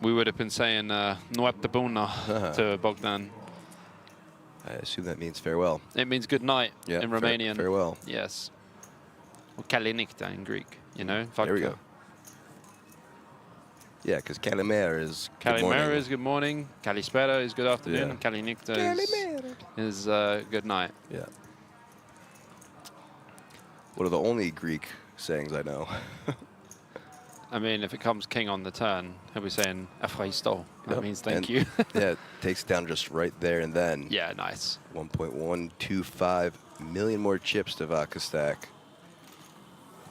We would have been saying Noapte Buna to Bogdan. I assume that means farewell. It means good night in Romanian. Farewell. Yes. Or Kalinikta in Greek, you know? There we Vodka. go. Yeah, because Kalimera is good morning. Kalimera is good morning. Kalispera is good afternoon. Yeah. And Kalinikta is good night. Yeah. What are the only Greek sayings I know? I mean, if it comes king on the turn, he'll be saying Efraisto. That Yep. means thank And you. yeah, it takes it down just right there and then. Yeah, nice. 1.125 million more chips to vodka stack.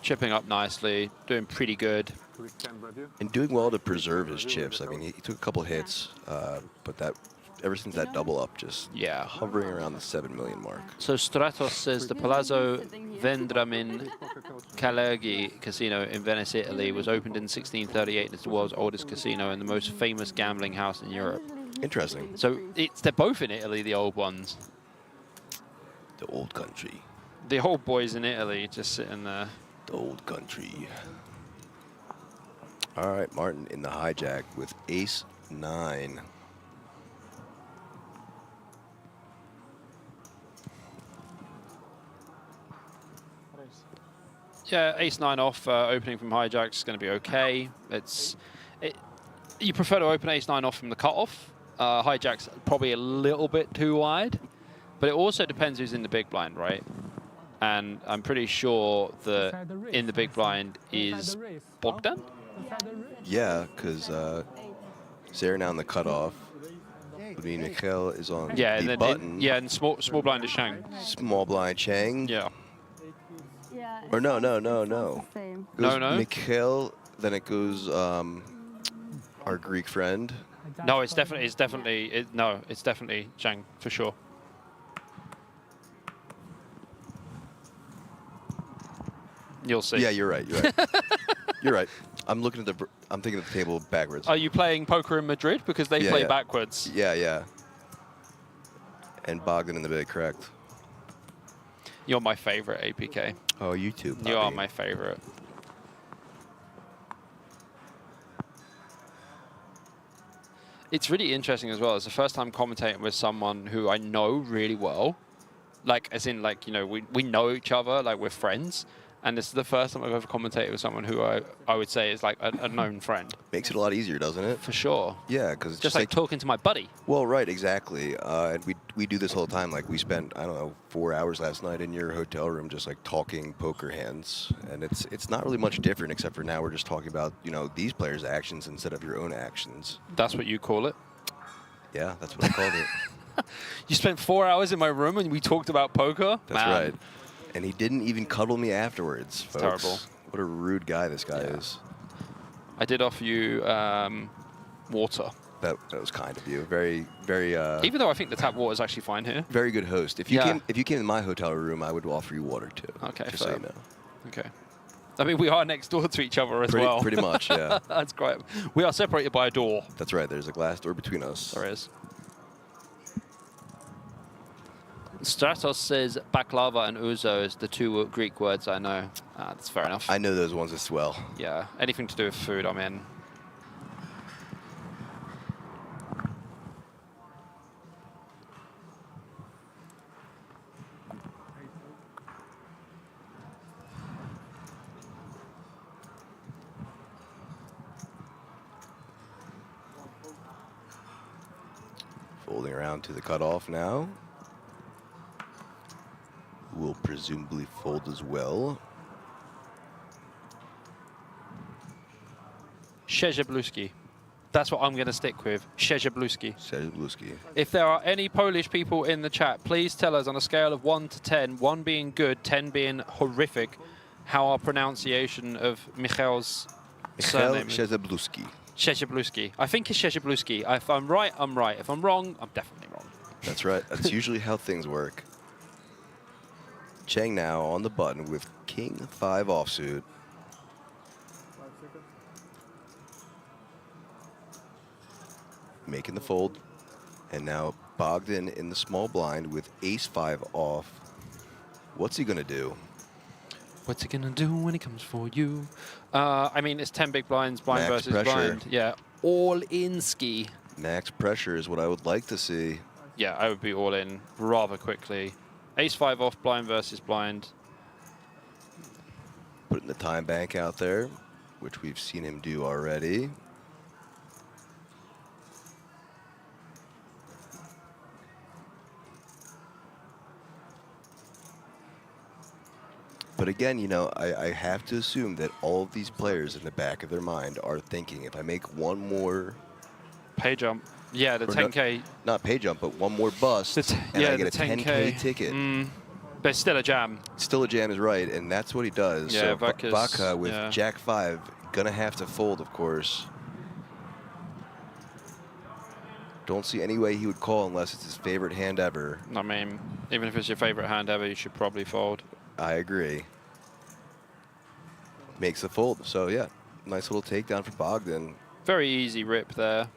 Chipping up nicely, doing pretty good. And doing well to preserve his chips. I mean, he took a couple hits, but that ever since that double up, just hovering around the 7 million mark. So Stratos says the Palazzo Vendramin Calergi Casino in Venice, Italy was opened in 1638. It's the world's oldest casino and the most famous gambling house in Europe. Interesting. So they're both in Italy, the old ones. The old country. The old boys in Italy just sitting there. The old country. All right, Martin in the hijack with ace-9. Yeah, ace-9 off, opening from hijack's going to be okay. You prefer to open ace-9 off from the cutoff. Hijack's probably a little bit too wide, but it also depends who's in the big blind, right? And I'm pretty sure that in the big blind is Bogdan. Yeah, because Sarah now in the cutoff. I mean, Mikhail is on Yeah, the and button. then and small blind is Shang. Small blind Chang. Yeah. Yeah. Or no. Same. Goes No. Mikhail, then it goes our Greek friend. No, it's definitely Shang for sure. You'll see. Yeah, you're right. You're right. I'm looking at I'm thinking of the table backwards. Are you playing poker in Madrid? Because they play backwards. Yeah. And Bogdan in the big, correct. You're my favorite, APK. Oh, YouTube. You are my favorite. It's really interesting as well. It's the first time commentating with someone who I know really well. Like, as in, like, you know, we know each other, like, we're friends. And this is the first time I've ever commentated with someone who I would say is like a known friend. Makes it a lot easier, doesn't it? For sure. Yeah, because it's Just like talking to my buddy. Well, right, exactly. And we do this all the time. Like, we spent, I don't know, 4 hours last night in your hotel room just like talking poker hands. And it's not really much different, except for now we're just talking about, you know, these players' actions instead of your own actions. That's what you call it? Yeah, that's what I called it. You spent 4 hours in my room and we talked about poker? That's right. And he didn't even cuddle me afterwards, folks. Terrible. What a rude guy this guy is. I did offer you water. That was kind of you. Very, very. Even though I think the tap water is actually fine here. Very good host. If you came to my hotel room, I would offer you water too. Okay, just so you know. Okay. I mean, we are next door to each other as well. Pretty much, yeah. That's great. We are separated by a door. That's right. There's a glass door between us. There is. Stratos says baklava and ouzo is the two Greek words I know. That's fair enough. I know those ones as well. Yeah, anything to do with food, I'm in. Folding around to the cutoff now. Will presumably fold as well. Szczebluski. That's what I'm going to stick with. Szczebluski. Szczebluski. If there are any Polish people in the chat, please tell us on a scale of 1 to 10, 1 being good, 10 being horrific, how our pronunciation of Michael's surname is. Szczebluski. Szczebluski. I think it's Szczebluski. If I'm right, I'm right. If I'm wrong, I'm definitely wrong. That's right. That's usually how things work. Chang now on the button with King 5 offsuit. Making the fold. And now Bogdan in the small blind with Ace 5 off. What's he going to do? What's he gonna do when he comes for you? I mean, it's 10 big blinds, blind Max versus pressure. blind. Yeah, all in ski. Max pressure is what I would like to see. Yeah, I would be all in rather quickly. Ace-5 off, blind versus blind. Putting the time bank out there, which we've seen him do already. But again, you know, I have to assume that all of these players in the back of their mind are thinking, if I make one more... Pay jump. Yeah, the or 10K. Not pay jump, but one more bust, and I get a 10K ticket. But it's still a jam. Still a jam is right, and that's what he does. Yeah, so Vaca's, Vaca with yeah. Jack 5, gonna have to fold, of course. Don't see any way he would call unless it's his favorite hand ever. I mean, even if it's your favorite hand ever, you should probably fold. I agree. Makes a fold. So yeah, nice little takedown for Bogdan. Very easy rip there.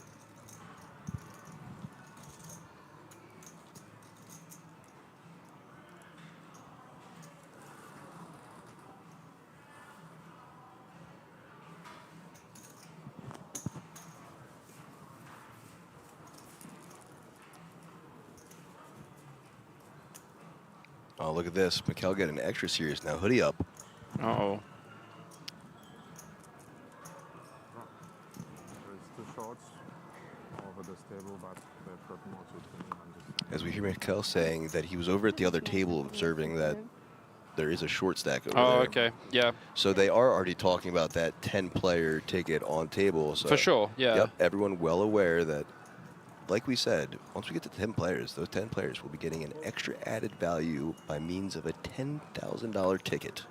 Oh, look at this. Mikkel getting extra serious now. Hoodie up. Uh-oh. It's too short over this table, but they've got more to do. As we hear Mikkel saying that he was over at the other table observing that there is a short stack over Oh, there. okay. Yeah. So they are already talking about that 10-player ticket on table. So For sure, yeah. Yep, everyone well aware that, like we said, once we get to 10 players, those 10 players will be getting an extra added value by means of a $10,000 ticket.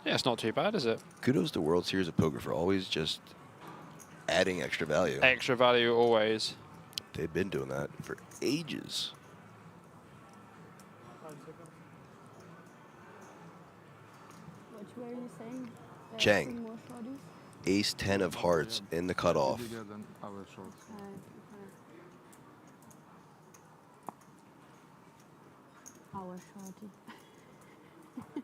Yeah, it's not too bad, is it? Kudos to World Series of Poker for always just adding extra value. Extra value always. They've been doing that for ages. Which were you saying? Chang. More shorties? Ace 10 of hearts in the cutoff. Bigger than our shorts. Our shorty. I've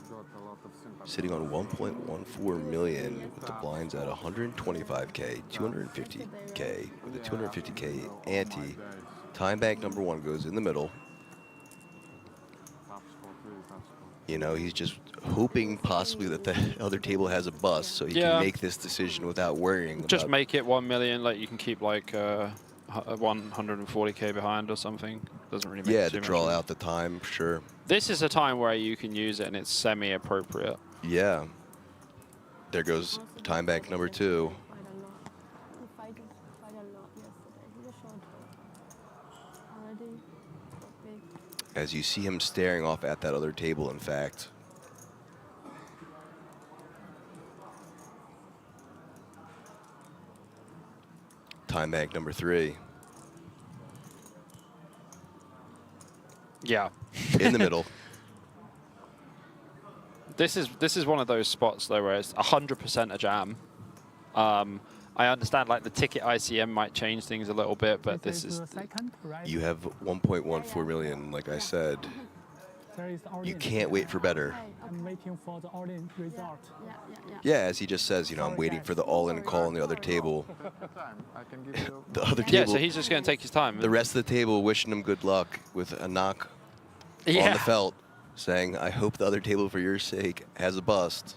got a lot of sympathy. Sitting on 1.14 million with the blinds at 125K, 250K with a 250K ante. Time bank number 1 goes in the middle. Tough spot, really tough spot. You know, he's just hoping possibly that the other table has a bust so he Yeah. can make this decision without worrying Just about... make it 1 million, like you can keep like 140K behind or something. Doesn't really make Yeah, too to much draw sense. out the time, sure. This is a time where you can use it and it's semi-appropriate. Yeah. There goes time bank number 2. Quite a lot. He fighted quite a lot yesterday. He was short already. Got big. As you see him staring off at that other table, in fact. Time bank number 3. Yeah. In the middle. This is one of those spots though where it's 100% a jam. I understand like the ticket ICM might change things a little bit, but this is You have 1.14 million, like I said. You can't wait for better. I'm waiting for the all-in result. Yeah, as he just says, you know, I'm waiting for the all-in call on the other table. I can give you The other yeah. table, So he's just going to take his time. the rest of the table wishing him good luck with a knock on yeah. the felt, saying, I hope the other table for your sake has a bust.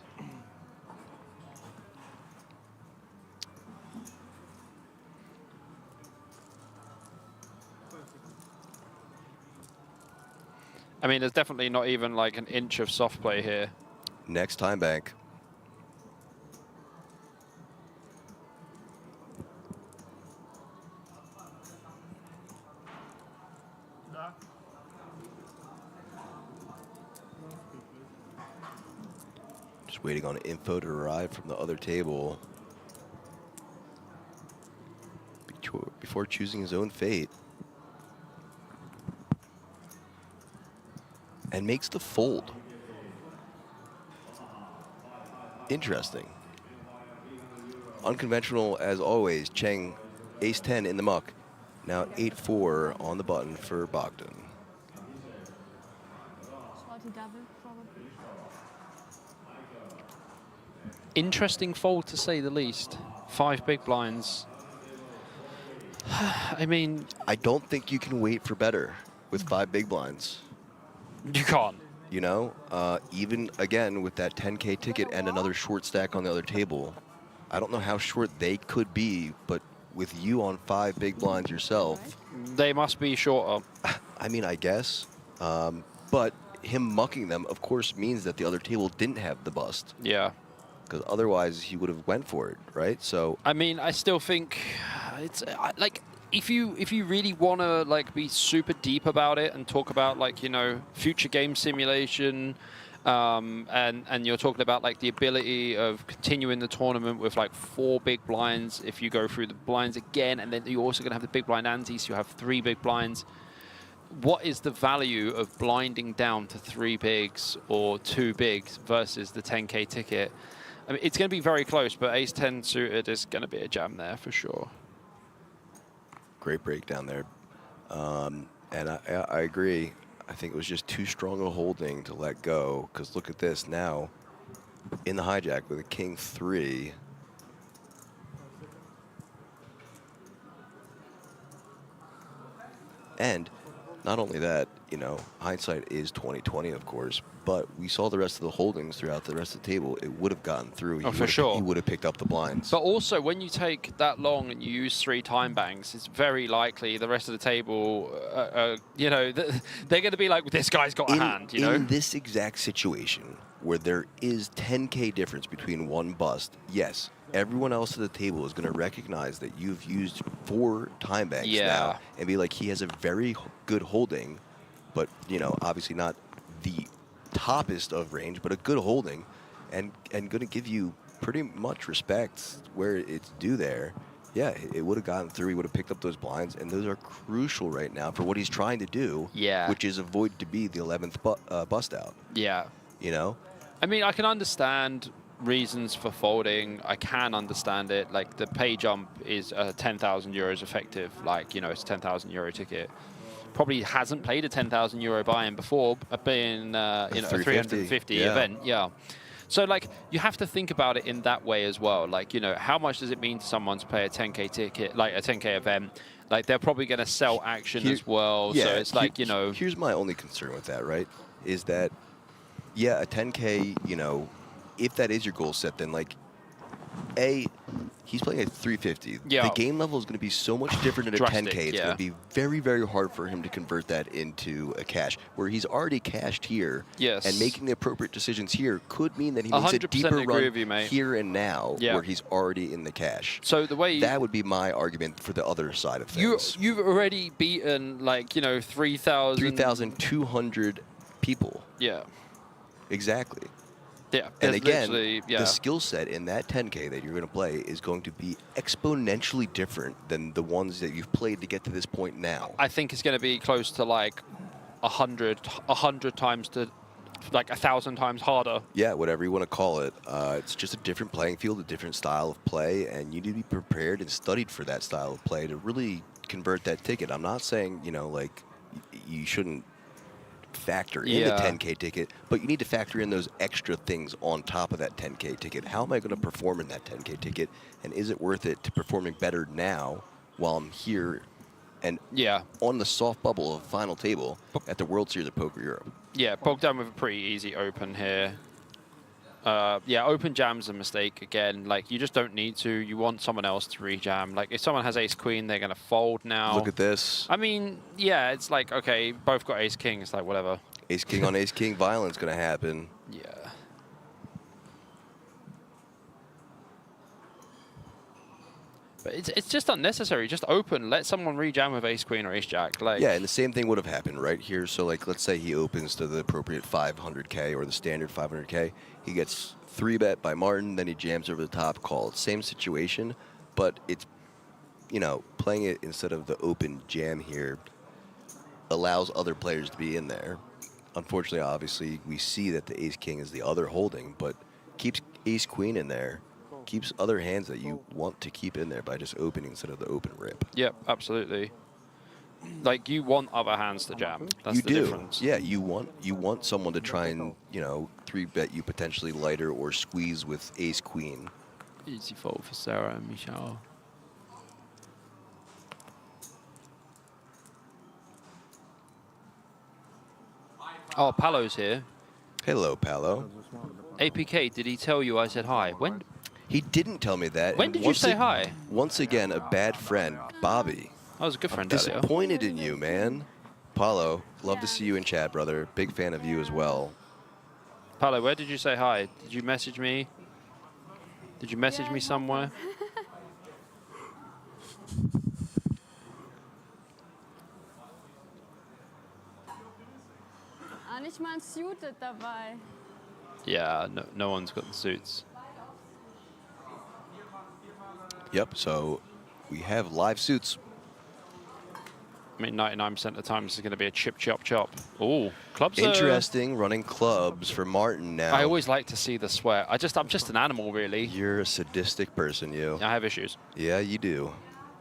I mean, there's definitely not even like an inch of soft play here. Next time bank. Just waiting on info to arrive from the other table before choosing his own fate. And makes the fold. Interesting. Unconventional as always. Cheng, ace 10 in the muck. Now 8-4 on the button for Bogdan. Shorty double, probably. Interesting fold, to say the least. 5 big blinds. I mean, I don't think you can wait for better with 5 big blinds. you can't. You know, even again with that 10K ticket and another short stack on the other table, I don't know how short they could be, but with you on 5 big blinds yourself, They must be shorter. I mean, I guess. But him mucking them, of course, means that the other table didn't have the bust, Yeah. because otherwise he would have went for it, right? So I mean, I still think it's like if you really want to like be super deep about it and talk about like, you know, future game simulation, and you're talking about like the ability of continuing the tournament with like 4 big blinds if you go through the blinds again, and then you're also going to have the big blind ante, so you have 3 big blinds. What is the value of blinding down to 3 bigs or 2 bigs versus the 10K ticket? I mean, it's going to be very close, but ace-10 suited is going to be a jam there for sure. great breakdown there. And I agree. I think it was just too strong a holding to let go, because look at this now. In the hijack with a king 3. And not only that, you know, hindsight is 20/20, of course, but we saw the rest of the holdings throughout the rest of the table. It would have gotten through. Oh, for sure. He would have picked up the blinds. But also, when you take that long and you use 3 time banks, it's very likely the rest of the table, you know, they're going to be like, this guy's got a hand, you know? In this exact situation, where there is 10K difference between one bust, yes, everyone else at the table is going to recognize that you've used 4 time banks now and be like, he has a very good holding, but, you know, obviously not the toppest of range, but a good holding, and going to give you pretty much respect where it's due there. Yeah, it would have gotten through. He would have picked up those blinds, and those are crucial right now for what he's trying to do, which is avoid to be the 11th bust out. Yeah. You know? I mean, I can understand reasons for folding. I can understand it. Like, the pay jump is 10,000 euros effective. Like, you know, it's a 10,000 euro ticket. Probably hasn't played a 10,000 euro buy-in before, being, you know, a 350 event. Yeah. So, like, you have to think about it in that way as well. Like, you know, how much does it mean to someone to play a 10K ticket, like a 10K event? Like, they're probably going to sell action as well. Yeah, so it's like, you know. Here's my only concern with that, right? Is that, yeah, a 10K, you know, if that is your goal set, then, like, he's playing at 350. Yeah. The game level is going to be so much different at a 10K. It's going to be very, very hard for him to convert that into a cash, where he's already cashed here. Yes. And making the appropriate decisions here could mean that he makes a deeper run here and now, where he's already in the cash. So the way that would be my argument for the other side of things. You've already beaten, like, you know, 3,200 people. Yeah. Exactly. Yeah, and again, the skill set in that 10K that you're going to play is going to be exponentially different than the ones that you've played to get to this point now. I think it's going to be close to like 100 times to like 1,000 times harder. Yeah, whatever you want to call it. It's just a different playing field, a different style of play, and you need to be prepared and studied for that style of play to really convert that ticket. I'm not saying, you know, like, you shouldn't factor in the 10K ticket, but you need to factor in those extra things on top of that 10K ticket. How am I going to perform in that 10K ticket, and is it worth it to performing better now while I'm here and on the soft bubble of final table at the World Series of Poker Europe? Yeah, Bogdan with a pretty easy open here. Yeah, open jam's a mistake again. Like, you just don't need to. You want someone else to rejam. Like, if someone has ace-queen, they're going to fold now. Look at this. I mean, yeah, it's like, okay, both got ace-king. It's like, whatever. Ace-king on ace-king violence going to happen. Yeah. But it's just unnecessary. Just open. Let someone rejam with ace-queen or ace-jack. Like, yeah, and the same thing would have happened right here. So, like, let's say he opens to the appropriate 500K or the standard 500K. He gets 3-bet by Martin, then he jams over the top, call. Same situation, but it's, you know, playing it instead of the open jam here allows other players to be in there. Unfortunately, obviously, we see that the ace-king is the other holding, but keeps ace-queen in there. Keeps other hands that you want to keep in there by just opening instead of the open rip. Yep, absolutely. Like, you want other hands to jam. That's You the do. difference. Yeah, you want someone to try and, you know, 3-bet you potentially lighter or squeeze with ace queen. Easy fold for Sarah and Michelle. Oh, Palo's here. Hello, Palo. APK, did he tell you I said hi? When? He didn't tell me that. When and did you once say ag- hi? Once again, a bad friend, Bobby. I was a good friend earlier. Disappointed in you, man. Paulo, love to Yeah. see you in chat, brother. Big fan of you as well. Palo, where did you say hi? Did you message me? Did you message me somewhere? Nicht mal ein Suited dabei. Yeah, no one's got the suits. Yep, so we have live suits. I mean, 99% of the time this is going to be a chip, chop, chop. Ooh, clubs are... Interesting, running clubs for Martin now. I always like to see the sweat. I'm just an animal, really. You're a sadistic person, you. I have issues. Yeah, you do.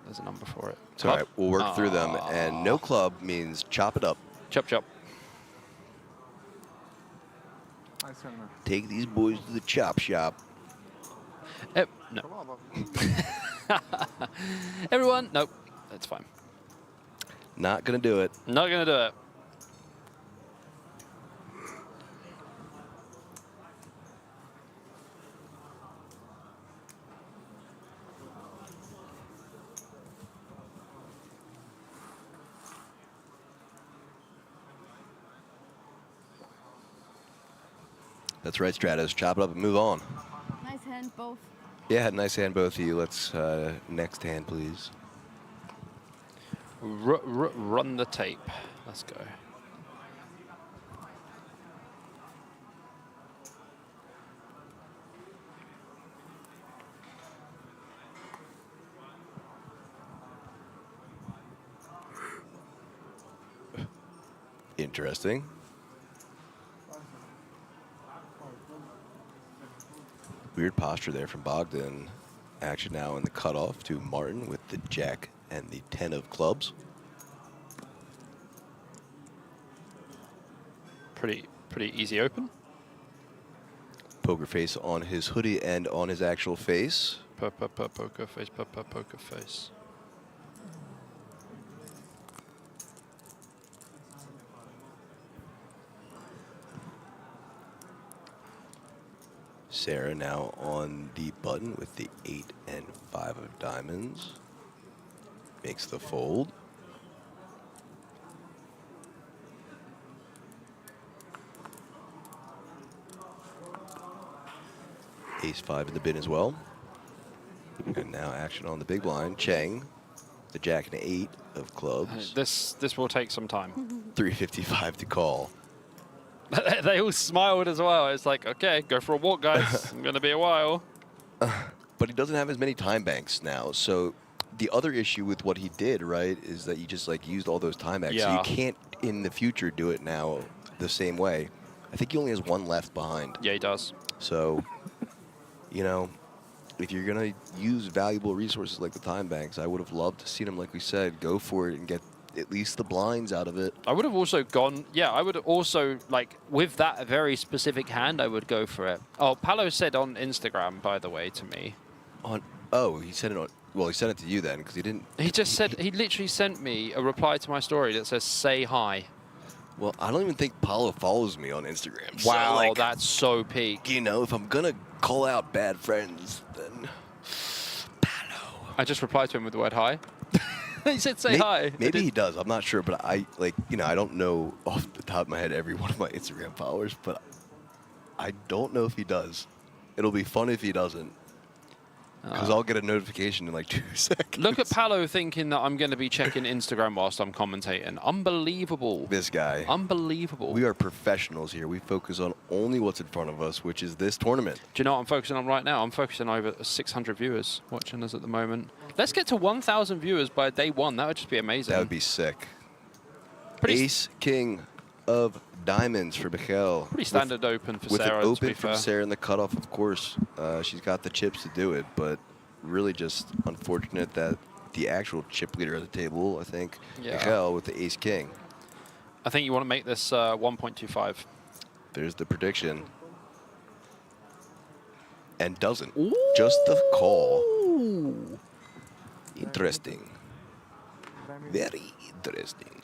There's a number for it. It's all right, we'll work through them. Ah. And no club means chop it up. Chop, chop. Take these boys to the chop shop. No. Everyone, nope. That's fine. Not gonna do it. Not going to do it. That's right, Stratos. Chop it up and move on. Nice hand, both. Yeah, nice hand, both of you. Let's next hand, please. Run the tape. Let's go. Interesting. Weird posture there from Bogdan. Action now in the cutoff to Martin with the jack and the 10 of clubs. Pretty easy open. Poker face on his hoodie and on his actual face. Poker face, poker face. Sarah now on the button with the 8 and 5 of diamonds. Makes the fold. Ace 5 in the bin as well. And now action on the big blind. Cheng, the jack and 8 of clubs. This will take some time. 355 to call. They all smiled as well. It's like, okay, go for a walk, guys. It's going to be a while. But he doesn't have as many time banks now. So the other issue with what he did, right, is that you just like used all those time banks. So Yeah. you can't in the future do it now the same way. I think he only has one left behind. Yeah, he does. So, you know, if you're going to use valuable resources like the time banks, I would have loved to see him, like we said, go for it and get at least the blinds out of it. I would have also gone, yeah, I would also, like, with that very specific hand, I would go for it. Oh, Palo said on Instagram, by the way, to me. Oh, he sent it on. Well, he sent it to you then because he didn't. He just said, he literally sent me a reply to my story that says, say hi. Well, I don't even think Paulo follows me on Instagram. Wow, so, like, that's so peak. you know, if I'm going to call out bad friends, then Paulo. I just replied to him with the word hi. He said, say hi. Maybe he does. I'm not sure, but I I don't know off the top of my head every one of my Instagram followers, but I don't know if he does. It'll be fun if he doesn't, because I'll get a notification in like 2 seconds. Look at Palo thinking that I'm going to be checking Instagram whilst I'm commentating. Unbelievable. This guy. Unbelievable. We are professionals here. We focus on only what's in front of us, which is this tournament. Do you know what I'm focusing on right now? I'm focusing on over 600 viewers watching us at the moment. Let's get to 1,000 viewers by day one. That would just be amazing. That would be sick. Pretty Ace, king of diamonds for Michael. Pretty standard open for with Sarah, an to be open from fair. Sarah in the cutoff, of course. She's got the chips to do it, but really just unfortunate that the actual chip leader at the table, I think. Yeah. Michael with the ace king. I think you want to make this 1.25. There's the prediction. And doesn't. Just the call. Interesting. Very interesting.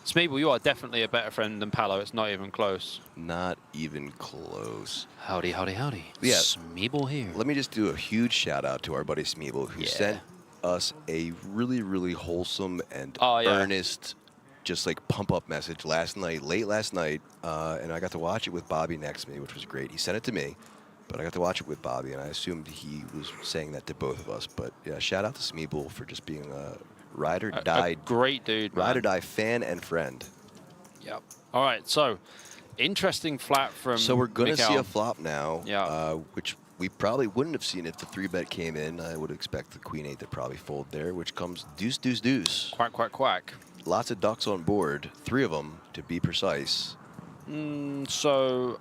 Smeeble, you are definitely a better friend than Palo. It's not even close. Not even close. Howdy, howdy, howdy. Yeah. Smeeble here. Let me just do a huge shout out to our buddy Smeeble, who sent us a really, really wholesome and earnest, just like pump up message last night, late last night. And I got to watch it with Bobby next to me, which was great. He sent it to me, but I got to watch it with Bobby, and I assumed he was saying that to both of us. But yeah, shout out to Smeeble for just being a ride or die, great dude, ride or man. die fan and friend. Yep. All right, so interesting flat from So we're going to see Mikhail. a flop now, which we probably wouldn't have seen if the 3-bet came in. I would expect the queen 8 to probably fold there, which comes deuce, deuce, deuce. Quack, quack, quack. Lots of ducks on board, 3 of them to be precise. So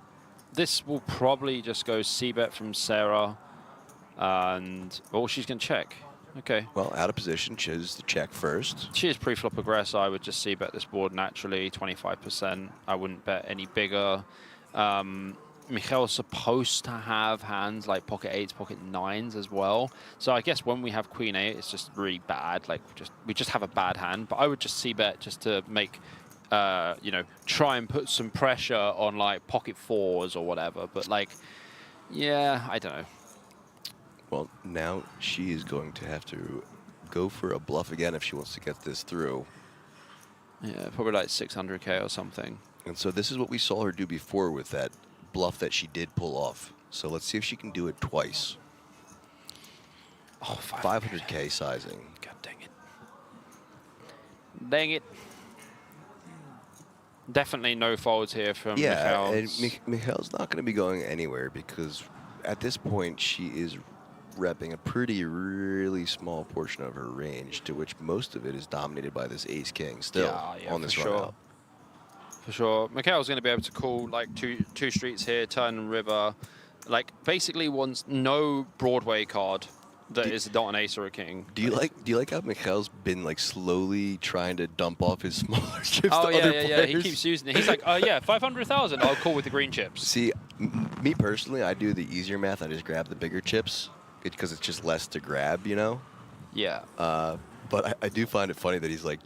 this will probably just go c-bet from Sarah, and she's going to check. Okay. Well, out of position, chose the check first. She is pre-flop aggressor. I would just c-bet this board naturally, 25%. I wouldn't bet any bigger. Mikhail's supposed to have hands like pocket 8s, pocket 9s as well. So I guess when we have queen 8, it's just really bad. Like we just have a bad hand. But I would just c-bet just to make, you know, try and put some pressure on like pocket 4s or whatever. But like, yeah, I don't know. Well, now she is going to have to go for a bluff again if she wants to get this through. Yeah, probably like 600K or something. And so this is what we saw her do before with that bluff that she did pull off. So let's see if she can do it twice. Oh, 500K sizing. God dang it. Dang it. Definitely no folds here from Yeah, Mikhail's. and Mikhail's not going to be going anywhere because at this point she is repping a really small portion of her range, to which most of it is dominated by this ace-king still on this run out. For sure. Mikhail's going to be able to call like two streets here, turn and river. Like basically wants no Broadway card that is not an ace or a king. Do you like how Mikhail's been like slowly trying to dump off his smaller chips to other players? Yeah. He keeps using it. He's like, yeah, 500,000. I'll call with the green chips. See, me personally, I do the easier math. I just grab the bigger chips because it's just less to grab, you know? Yeah. But I do find it funny that he's like,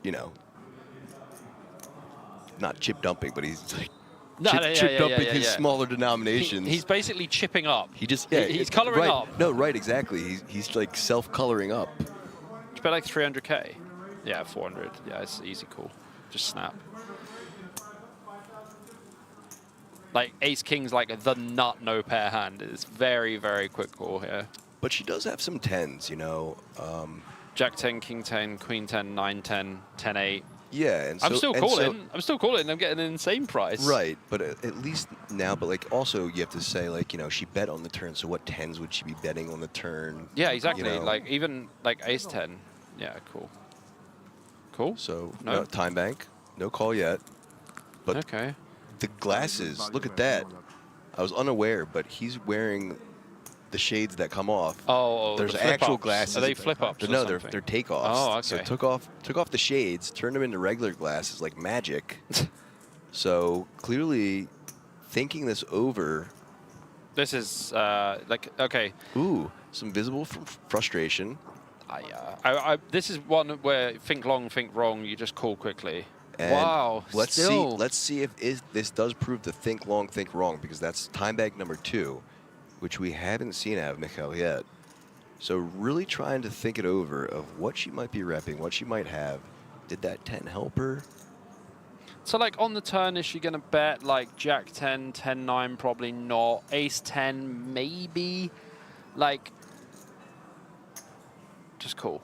you know, not chip dumping, but he's like chip dumping his smaller denominations. He's basically chipping up. He just he's coloring up. No, right, exactly. He's like self-coloring up. It's about like 300K. Yeah, 400. Yeah, it's easy call. Just snap. Like ace king's like the nut no pair hand. It's very, very quick call here. But she does have some 10s, you know. Jack 10, king 10, queen 10, 9 10, 10 8. Yeah, and so, I'm still calling. I'm still calling. I'm getting an insane price. Right, but at least now, but like also you have to say like, you know, she bet on the turn, so what 10s would she be betting on the turn? Yeah, exactly. You know? Like even like ace 10. Yeah, cool. Cool. So no time bank, no call yet. But okay. The glasses, look at that. I was unaware, but he's wearing the shades that come off. Oh, there's the actual flip-ups. glasses. Are they flip-ups? No, they're takeoffs. Oh, okay. So took off the shades, turned them into regular glasses like magic. So clearly thinking this over. This is like okay. Ooh, some visible frustration. This is one where think long, think wrong. You just call quickly. And wow. Let's see if this does prove the think long, think wrong, because that's time bank number 2, which we haven't seen out of Mikhail yet. So really trying to think it over of what she might be repping, what she might have. Did that 10 help her? So like on the turn, is she gonna bet like Jack 10, 10 9? Probably not. Ace 10 maybe. Like just call.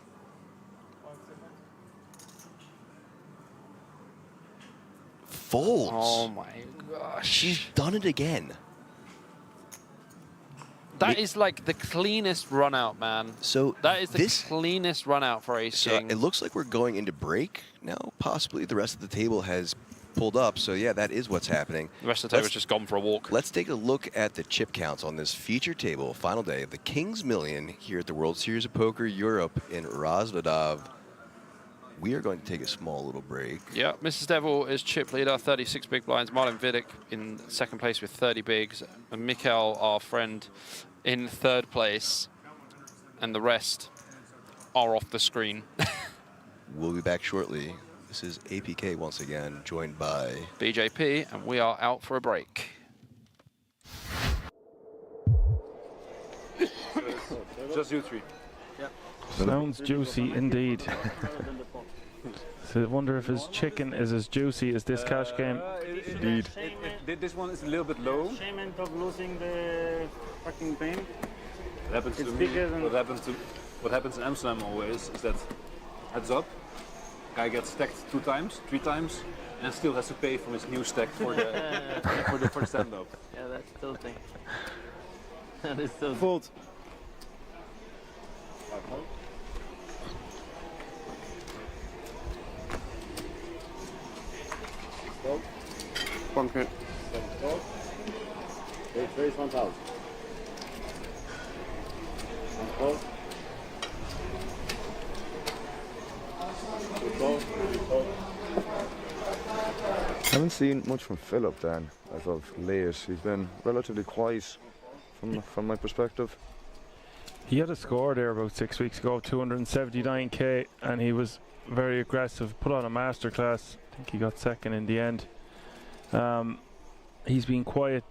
Folds. Oh my gosh. She's done it again. That is like the cleanest run out, man. So that is the cleanest run out for ace king. It looks like we're going into break now. Possibly the rest of the table has pulled up. So yeah, that is what's happening. The rest of the table's just gone for a walk. Let's take a look at the chip counts on this feature table, final day of the Kings Million here at the World Series of Poker Europe in Krasnodar. We are going to take a small little break. Yeah, Mrs. Devil is chip leader, 36 big blinds. Marlon Vidic in second place with 30 bigs. And Mikkel, our friend, in third place. And the rest are off the screen. We'll be back shortly. This is APK once again, joined by BJP, and we are out for a break. Just you three. Sounds juicy indeed. So I wonder if his chicken is as juicy as this cash game. Indeed. This one is a little bit low. Shame of losing the fucking pain. What happens to It's me? bigger than- What happens in Amsterdam always is that heads up, guy gets stacked 2 times, 3 times, and still has to pay for his new stack for the for the stand-up. Yeah, that's tilting. That is tilting. Fold. Pumpkin. Raise 1,000. Haven't seen much from Philip then, as of late. He's been relatively quiet from my perspective. He had a score there about 6 weeks ago, 279k, and he was very aggressive. Put on a masterclass. I think he got second in the end. He's been quiet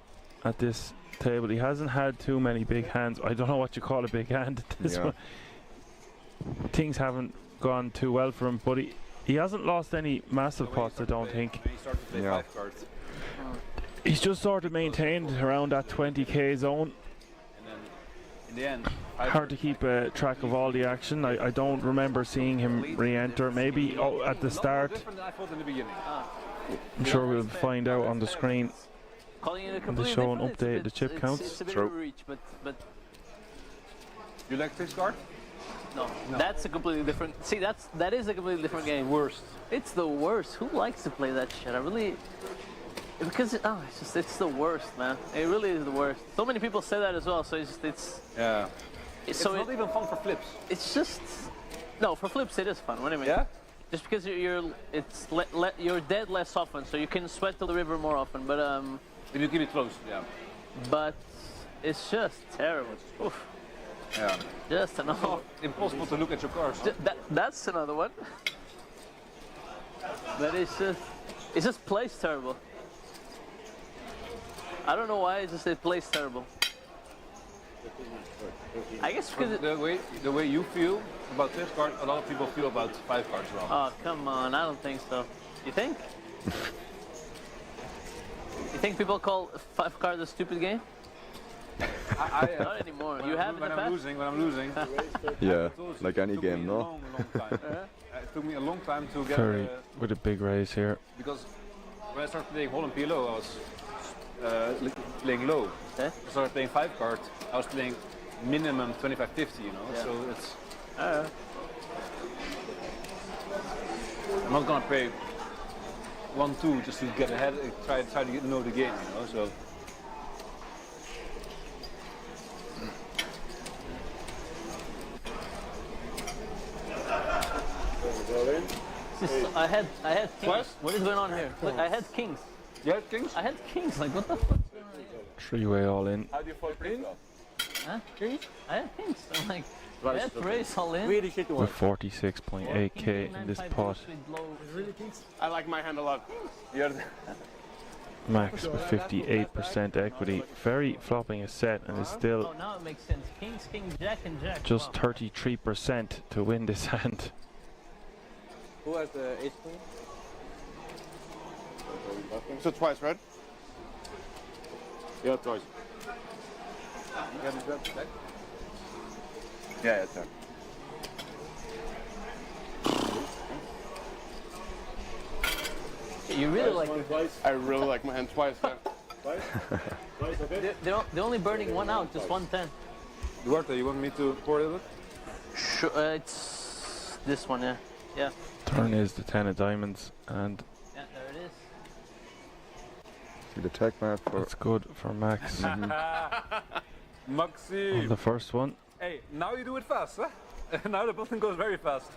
at this table. He hasn't had too many big hands. I don't know what you call a big hand at this one. Things haven't gone too well for him, but he hasn't lost any massive pots, I don't think. Yeah. He's just sort of maintained around that 20k zone. In the end, Hard to keep track of all the action. I don't remember seeing him re-enter. Maybe at the start. different than I thought in the beginning. I'm sure we'll find out on the screen. Calling it a They completely show an different, it's a update, bit- the chip it's- counts. It's a bit True. of a reach, but You like this card? no, that's a completely different. See, that is a completely different game. Worst. It's the worst. Who likes to play that shit? I really, because it's the worst, man. It really is the worst. So many people say that as well. So Yeah. it's So it's not even fun for flips. it's just no, for flips it is fun. What do you mean? Yeah? Just because you're dead less often, so you can sweat to the river more often. If you keep it close, yeah. But it's just terrible. Oof. Yeah. Just another. Impossible to look at your cards. That's another one. That is just, it just plays terrible. I don't know why, it plays terrible. I guess because The way you feel about this card, a lot of people feel about 5 cards wrong. oh come on, I don't think so. You think? You think people call 5 cards a stupid game? Not anymore. You have in the when I'm past. losing, when I'm losing. Yeah, I told you, like it any took me game, a no? long time. It took me a long time to get Curry with a big raise here. because when I started playing Holland PLO, I was playing low. Okay. I started playing 5 cards. I was playing minimum 25-50, you know. Yeah. So it's. I'm not gonna play 1-2 just to get ahead. Try to know the game, you know. So. I had kings. What? What is going on here? Look, I had kings. You had kings? I had kings. Like what the fuck? 3-way all in. How do you fold kings? Huh? I had kings. I'm like, I had race all in. Really shit With 46.8k in this pot. I like my hand a lot. Max with 58% equity. Very flopping a set and is Oh, still now it makes sense. Kings, king, jack, and jack. just Wow. 33% to win this hand. Who has the ace queen? So twice, right? Yeah, twice. Yeah, it's done. You really like it. I really like my hand twice. They're only burning one out, just 110. Duarte, you want me to pour it? Sure, it's this one, yeah. Yeah, Turn is the 10 of diamonds and yeah, there it is. See the tech map for... That's good for Max on Maxime! the first one. Hey, now you do it fast, huh? Now the button goes very fast.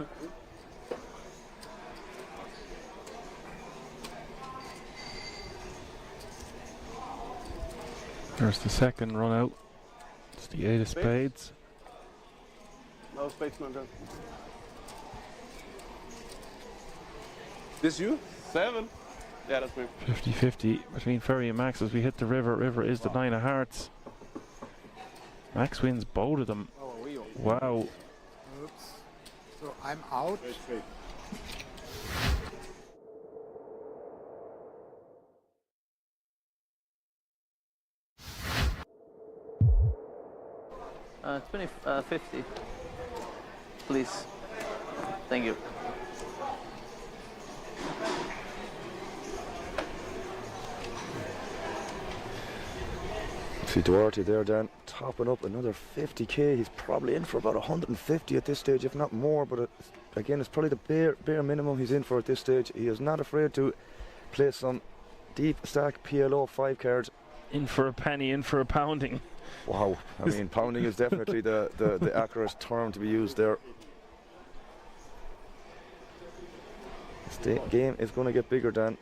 There's the second run out. It's the 8 of spades. No spades, my girl. This you? 7. Yeah, that's me. 50-50 between Ferry and Max as we hit the river. River is the 9 of hearts. Max wins both of them. Wow. Oops. So I'm out. It's been 50. Please. Thank you. See Duarte there, Dan, topping up another 50k. He's probably in for about 150 at this stage, if not more. But again, it's probably the bare minimum he's in for at this stage. He is not afraid to play some deep stack PLO 5 cards. In for a penny, in for a pounding. Wow, I mean, pounding is definitely the accurate term to be used there. This game is going to get bigger, Dan,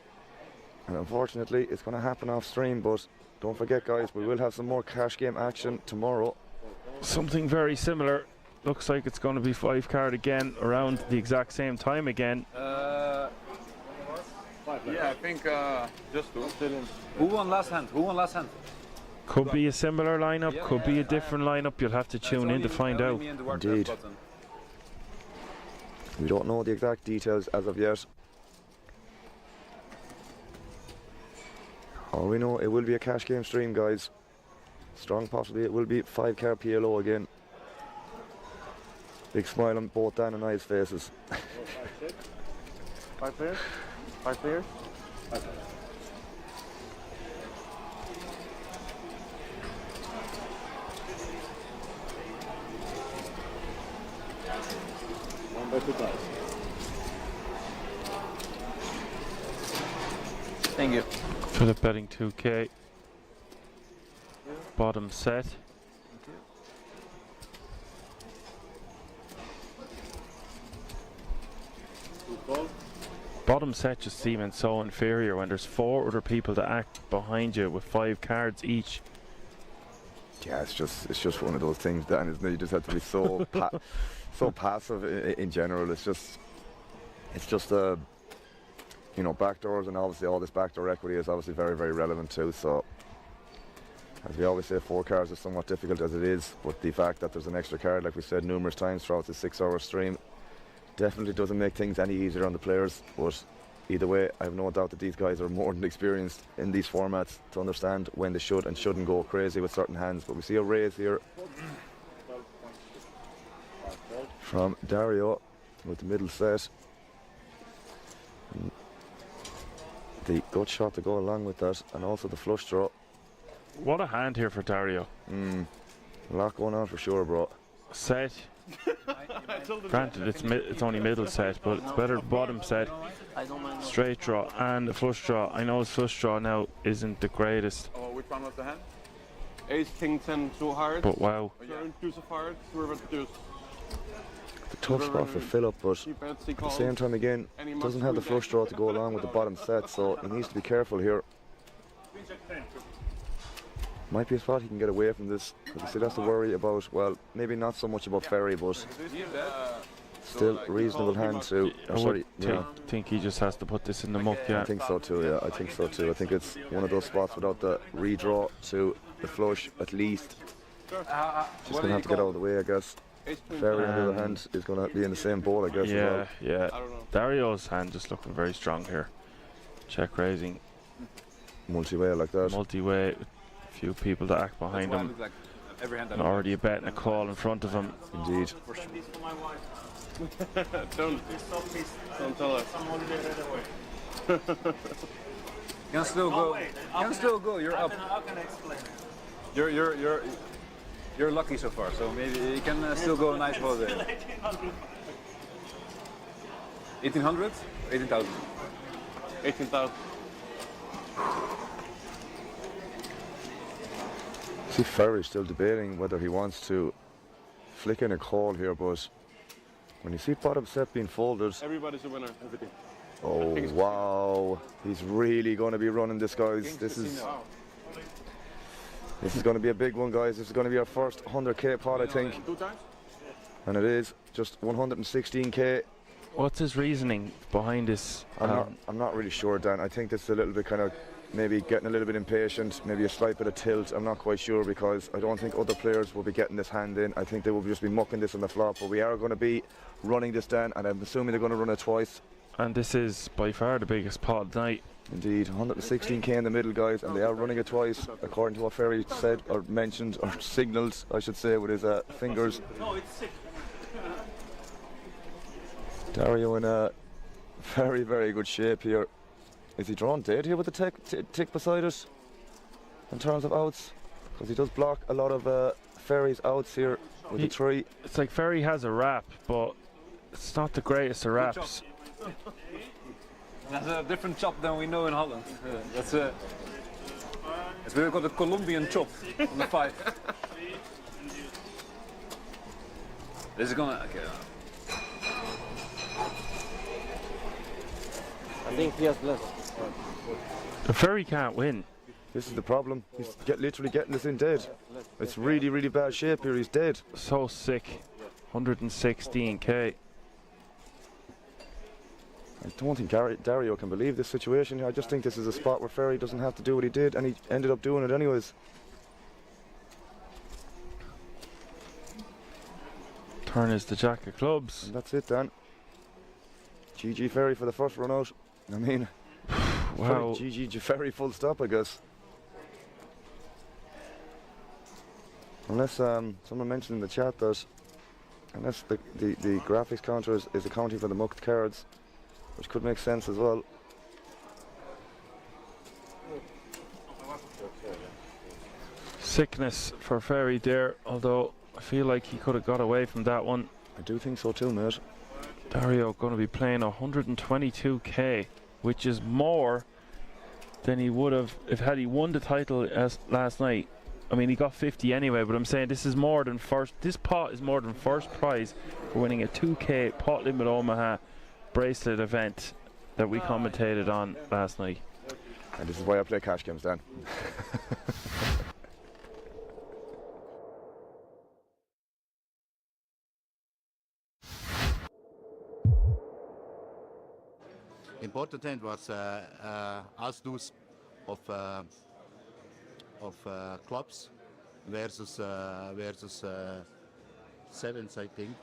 and unfortunately it's going to happen off stream, but don't forget, guys, we will have some more cash game action tomorrow. Something very similar. Looks like it's going to be 5 card again around the exact same time again. Yeah, I think just two. Who won last hand? Who won last hand? Could be a similar lineup, could be a different lineup. You'll have to tune in to find out. Indeed. We don't know the exact details as of yet. All we know, it will be a cash game stream, guys. Strong possibly it will be 5 card PLO again. Big smile on both Dan and I's faces. 5 players? 5 players? 5 players. Thank you. Philip betting 2k. Bottom set. Bottom set just seeming so inferior when there's 4 other people to act behind you with 5 cards each. Yeah, it's just one of those things, Dan, isn't it? You just have to be so so passive in general. It's just you know, backdoors, and obviously all this backdoor equity is obviously very, very relevant too. So, as we always say, 4 cards is somewhat difficult as it is, but the fact that there's an extra card, like we said numerous times throughout the 6-hour stream, definitely doesn't make things any easier on the players. But either way, I have no doubt that these guys are more than experienced in these formats to understand when they should and shouldn't go crazy with certain hands. But we see a raise here from Dario with the middle set. And the gut shot to go along with that, and also the flush draw. What a hand here for Dario. A lot going on for sure, bro. Set. Granted, it's only middle set, but it's better bottom set. Straight draw and a flush draw. I know his flush draw now isn't the greatest. Oh, which one was the hand? Ace, king, 10, 2 hearts. But wow. Turn, deuce of hearts, river, deuce. The tough spot for Philip, but at the same time again, doesn't have the flush draw to go along with the bottom set, so he needs to be careful here. Might be a spot he can get away from this, but he still has to worry about, well, maybe not so much about Ferry, but still reasonable hand to. I think he just has to put this in the muck, yeah. I think so too, yeah, I think so too. I think it's one of those spots without the redraw to the flush, at least. Just going to have to get out of the way, I guess. Ferry, on the other hand, is going to be in the same boat, I guess. Yeah, as well. yeah. Dario's hand just looking very strong here. Check raising. Multi-way like that. Multi-way. Few people to act behind him. Like and already a bet and a call in front of him. Indeed. Don't tell us. You can still go. You can still go. You're up. How can I explain it? You're lucky so far. So maybe you can still go a nice ball there. 1800? 18,000. 18,000. See, Ferry's still debating whether he wants to flick in a call here, but when you see bottom set being folded, Everybody's a winner. Everything. oh wow, he's really going to be running this, guys. This is going to be a big one, guys. This is going to be our first 100k pot, I think, 2 times. and it is just 116k. What's his reasoning behind this? I'm not really sure, Dan. I think this is a little bit kind of maybe getting a little bit impatient, maybe a slight bit of tilt. I'm not quite sure, because I don't think other players will be getting this hand in. I think they will just be mucking this on the flop, but we are going to be running this, Dan, and I'm assuming they're going to run it twice. And this is by far the biggest pot of the night. Indeed, 116k in the middle, guys, and they are running it twice, according to what Ferry said, or mentioned, or signalled, I should say, with his fingers. Dario in a very, very good shape here. Is he drawn dead here with the tick beside it in terms of outs? Because he does block a lot of Ferry's outs here with the 3. It's like Ferry has a wrap, but it's not the greatest of wraps. That's a different chop than we know in Holland. That's a. It's really got a Colombian chop on the 5. This is gonna. Okay. I think he has less. The Ferry can't win. This is the problem. He's literally getting this in dead. It's really, really bad shape here. He's dead. So sick. 116k. I don't think Dario can believe this situation. I just think this is a spot where Ferry doesn't have to do what he did, and he ended up doing it anyways. Turn is the jack of clubs. And that's it, Dan. GG Ferry for the first run out. I mean, wow. GG Ferry full stop, I guess. Unless someone mentioned in the chat that unless the graphics counter is accounting for the mucked cards, which could make sense as well. Sickness for Ferry there, although I feel like he could have got away from that one. I do think so too, mate. Dario going to be playing 122k, which is more than he would have had he won the title last night. I mean, he got 50 anyway, but I'm saying this is more than first. This pot is more than first prize for winning a 2k Pot Limit Omaha bracelet event that we commentated on last night. And this is why I play cash games, Dan. Important hand was As-Deuce of clubs versus sevens, I think.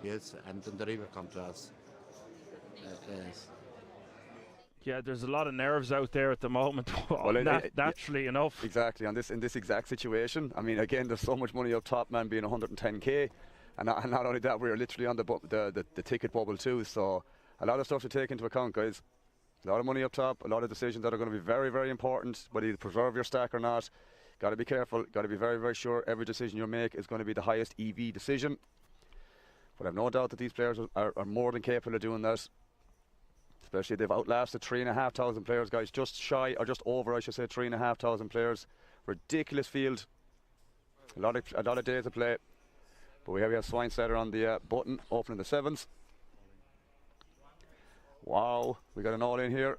Yes, and then the river comes to us. Yes. Yeah, there's a lot of nerves out there at the moment. Well, naturally enough. Exactly, in this exact situation. I mean, again, there's so much money up top, man, being 110k, and not only that, we're literally on the ticket bubble too. So a lot of stuff to take into account, guys. A lot of money up top, a lot of decisions that are going to be very, very important, whether you preserve your stack or not. Got to be careful, got to be very, very sure every decision you make is going to be the highest EV decision. But I've no doubt that these players are more than capable of doing that. Especially they've outlasted 3,500 players, guys. Just shy, or just over, I should say, 3,500 players. Ridiculous field. A lot of days to play. But we have Swinesetter on the button, opening the sevens. Wow, we got an all in here.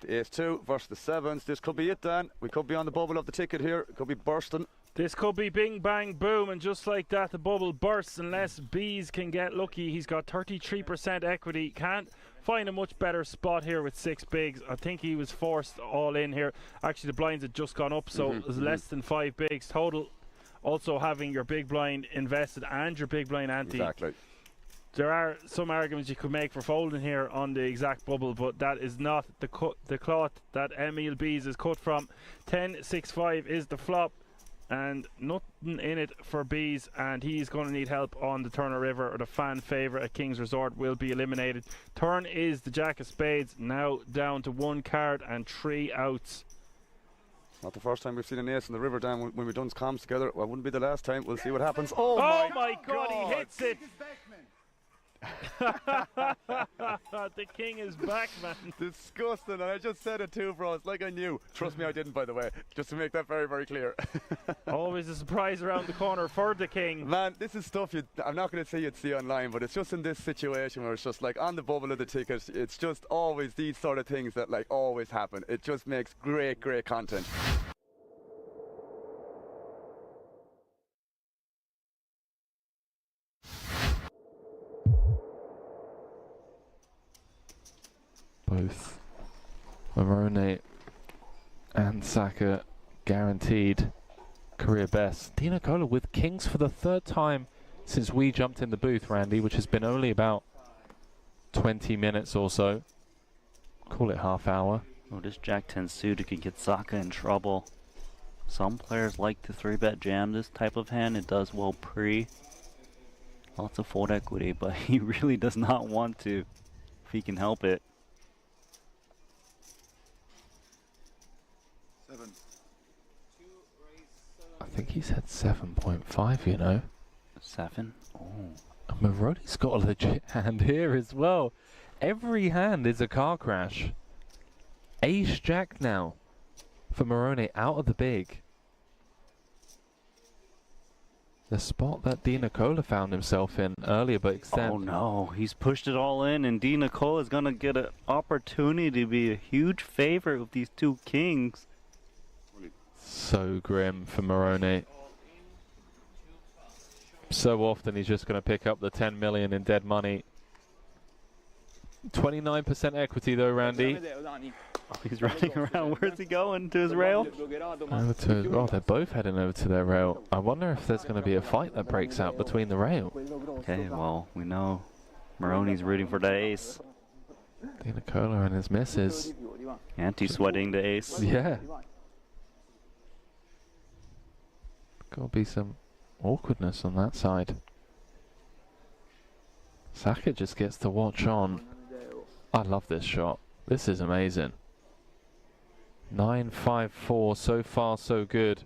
The ace-2 versus the sevens. This could be it, Dan. We could be on the bubble of the ticket here. It could be bursting. This could be bing, bang, boom, and just like that, the bubble bursts unless Bees can get lucky. He's got 33% equity. Can't find a much better spot here with 6 bigs. I think he was forced all in here. Actually, the blinds had just gone up, so it was less than 5 bigs total. Also having your big blind invested and your big blind ante. Exactly. There are some arguments you could make for folding here on the exact bubble, but that is not the cloth that Emil Bees is cut from. 10-6-5 is the flop, and nothing in it for Bees, and he's going to need help on the Turner River, or the fan favourite at King's Resort will be eliminated. Turn is the Jack of Spades, now down to 1 card and 3 outs. Not the first time we've seen an ace in the river, Dan, when we've done comms together. Well, wouldn't be the last time. We'll see what happens. Oh my God, he hits it! The king is back, man. Disgusting, and I just said it too, bro. It's like I knew. Trust me, I didn't, by the way. Just to make that very, very clear. Always a surprise around the corner for the king. Man, this is stuff I'm not going to say you'd see online, but it's just in this situation where it's just like on the bubble of the ticket, it's just always these sort of things that like always happen. It just makes great, great content. Both Morone and Saka guaranteed career best. Dina Cola with kings for the 3rd time since we jumped in the booth, Randy, which has been only about 20 minutes or so. Call it half hour. Oh, this Jack 10 suited can get Saka in trouble. Some players like to 3-bet jam this type of hand. It does well pre. Lots of fold equity, but he really does not want to if he can help it. 7. I think he said 7.5, you know. 7? Oh. And Marone's got a legit hand here as well. Every hand is a car crash. Ace Jack now for Morone out of the big. The spot that Di Nicola found himself in earlier, but extend. Oh no, he's pushed it all in, and Di Nicola is going to get an opportunity to be a huge favorite with these 2 kings. So grim for Morone. So often he's just going to pick up the 10 million in dead money. 29% equity though, Randy. Oh, he's running around. Where's he going? To his rail? Over to, oh, they're both heading over to their rail. I wonder if there's going to be a fight that breaks out between the rail. Okay, well, we know Marone's rooting for the ace. Di Nicola and his missus. Anti-sweating the ace. Yeah. Gotta be some awkwardness on that side. Saka just gets to watch on. I love this shot. This is amazing. 9-5-4, so far so good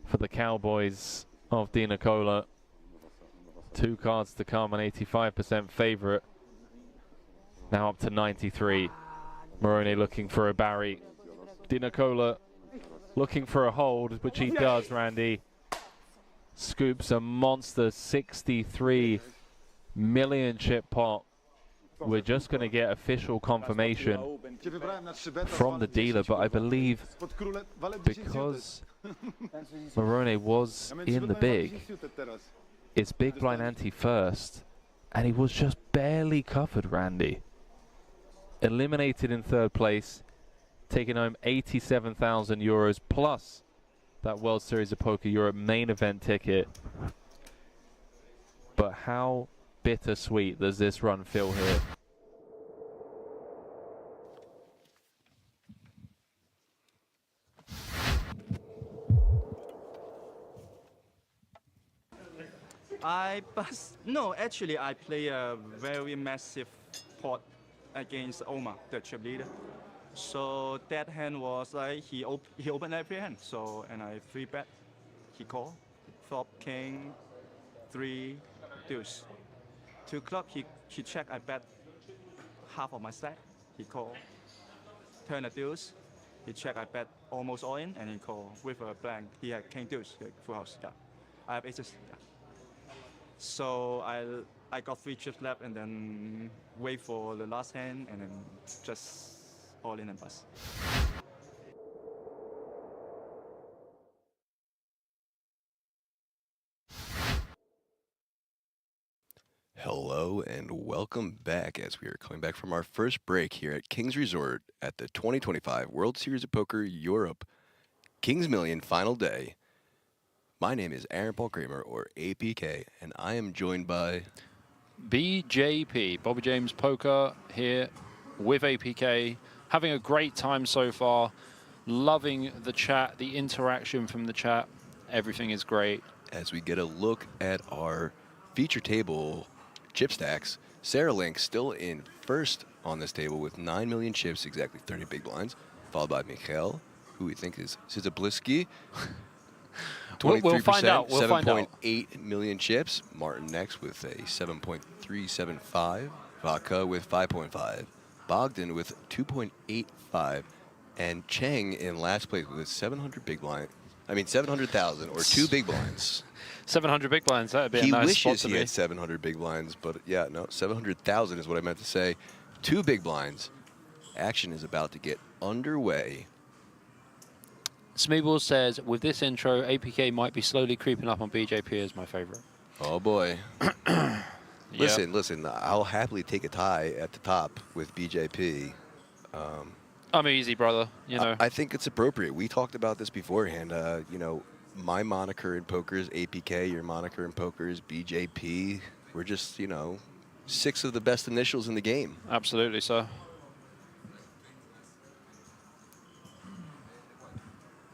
for the Cowboys of Di Nicola. 2 cards to come, an 85% favorite. Now up to 93. Morone looking for a Barry. Di Nicola looking for a hold, which he does, Randy. Scoops a monster 63 million chip pot. We're just going to get official confirmation from the dealer, but I believe because Morone was in the big, it's big blind ante first, and he was just barely covered, Randy. Eliminated in 3rd place, taking home 87,000 euros plus that World Series of Poker Europe main event ticket. But how bittersweet does this run feel here? No, actually I play a very massive pot against Omar, the chip leader. So that hand was like he opened every hand. So and I 3-bet. He called. Flop king, 3 deuce. 2 o'clock he checked. I bet half of my stack. He called. Turn a deuce. He checked. I bet almost all in, and he called with a blank. He had king deuce, full house. Yeah, I have aces. Yeah. So I got 3 chips left, and then wait for the last hand, and then just all in and bust. Hello and welcome back as we are coming back from our first break here at Kings Resort at the 2025 World Series of Poker Europe Kings Million final day. My name is Aaron Paul Kramer, or APK, and I am joined by BJP, Bobby James Poker, here with APK. Having a great time so far. Loving the chat, the interaction from the chat. Everything is great. As we get a look at our feature table chip stacks, Sarah Link still in first on this table with 9 million chips, exactly 30 big blinds, followed by Mikhail, who we think is Sizabliski, We'll find out. We'll find out. 7.8 million chips. Martin next with a 7.375. Vodka with 5.5. Bogdan with 2.85. And Cheng in last place with 700 big blind. I mean 700,000 or 2 big blinds. 700 big blinds. That'd be a nice spot to be. He wishes he had 700 big blinds, but yeah, no, 700,000 is what I meant to say. 2 big blinds. Action is about to get underway. Smeebles says, with this intro, APK might be slowly creeping up on BJP as my favorite. Oh boy. Listen, I'll happily take a tie at the top with BJP. I'm easy, brother. You know. I think it's appropriate. We talked about this beforehand. You know, my moniker in poker is APK. Your moniker in poker is BJP. We're just, you know, 6 of the best initials in the game. Absolutely, sir.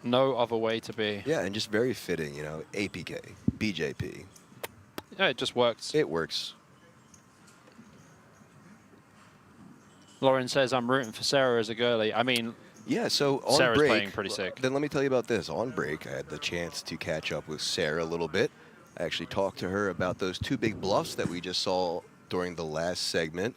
No other way to be. Yeah, and just very fitting, you know, APK, BJP. Yeah, it just works. It works. Lauren says, I'm rooting for Sarah as a girlie. I mean, yeah, so on Sarah's break, playing pretty sick. Then let me tell you about this. On break, I had the chance to catch up with Sarah a little bit. I actually talked to her about those 2 big bluffs that we just saw during the last segment.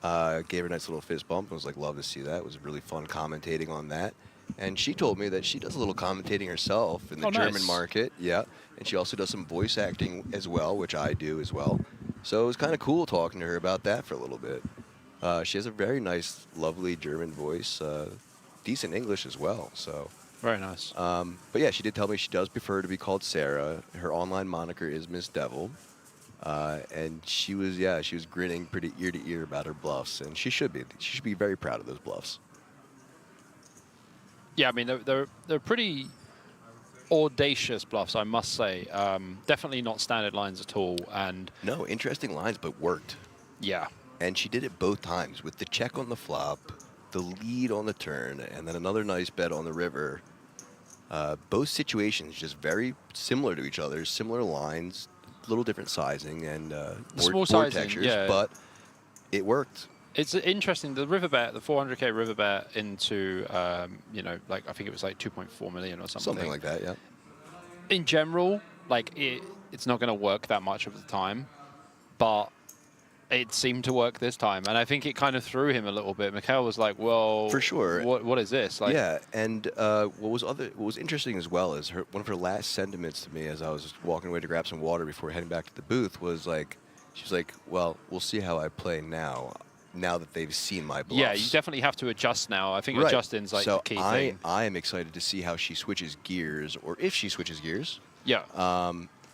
Gave her a nice little fist bump. I was like, love to see that. It was really fun commentating on that. And she told me that she does a little commentating herself in the German market. Yeah. And she also does some voice acting as well, which I do as well. So it was kind of cool talking to her about that for a little bit. She has a very nice, lovely German voice. Decent English as well. So very nice. But yeah, she did tell me she does prefer to be called Sarah. Her online moniker is Miss Devil. And she was grinning pretty ear to ear about her bluffs. And she should be. She should be very proud of those bluffs. Yeah, I mean, they're pretty audacious bluffs, I must say. Definitely not standard lines at all. And no, interesting lines, but worked. Yeah. And she did it both times with the check on the flop, the lead on the turn, and then another nice bet on the river. Both situations just very similar to each other, similar lines, little different sizing and board textures, yeah. But it worked. It's interesting, the river bet, the 400K river bet into, you know, like I think it was like 2.4 million or something. Something like that, yeah. In general, like it's not going to work that much of the time, but it seemed to work this time. And I think it kind of threw him a little bit. Mikhail was like, well, for sure. What is this? Like, yeah, and what was interesting as well is one of her last sentiments to me as I was walking away to grab some water before heading back to the booth was like, she's like, well, we'll see how I play now that they've seen my bluffs. Yeah, you definitely have to adjust now. I think adjusting's like the key thing. I am excited to see how she switches gears, or if she switches gears. Yeah.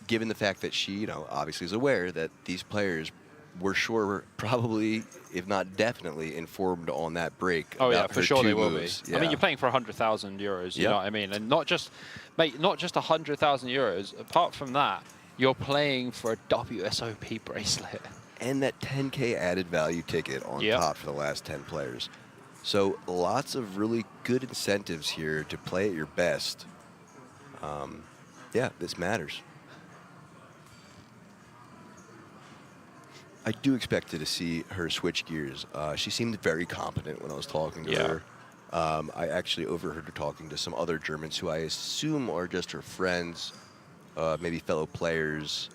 Given the fact that she, you know, obviously is aware that these players were sure, probably, if not definitely, informed on that break. Oh about yeah, for sure they will be. Yeah. I mean, you're playing for 100,000 euros. You know what I mean? And not just, mate, not just 100,000 euros. Apart from that, you're playing for a WSOP bracelet. And that 10K added value ticket on top for the last 10 players. So lots of really good incentives here to play at your best. Yeah, this matters. I do expect to see her switch gears. She seemed very competent when I was talking to her. I actually overheard her talking to some other Germans who I assume are just her friends, maybe fellow players.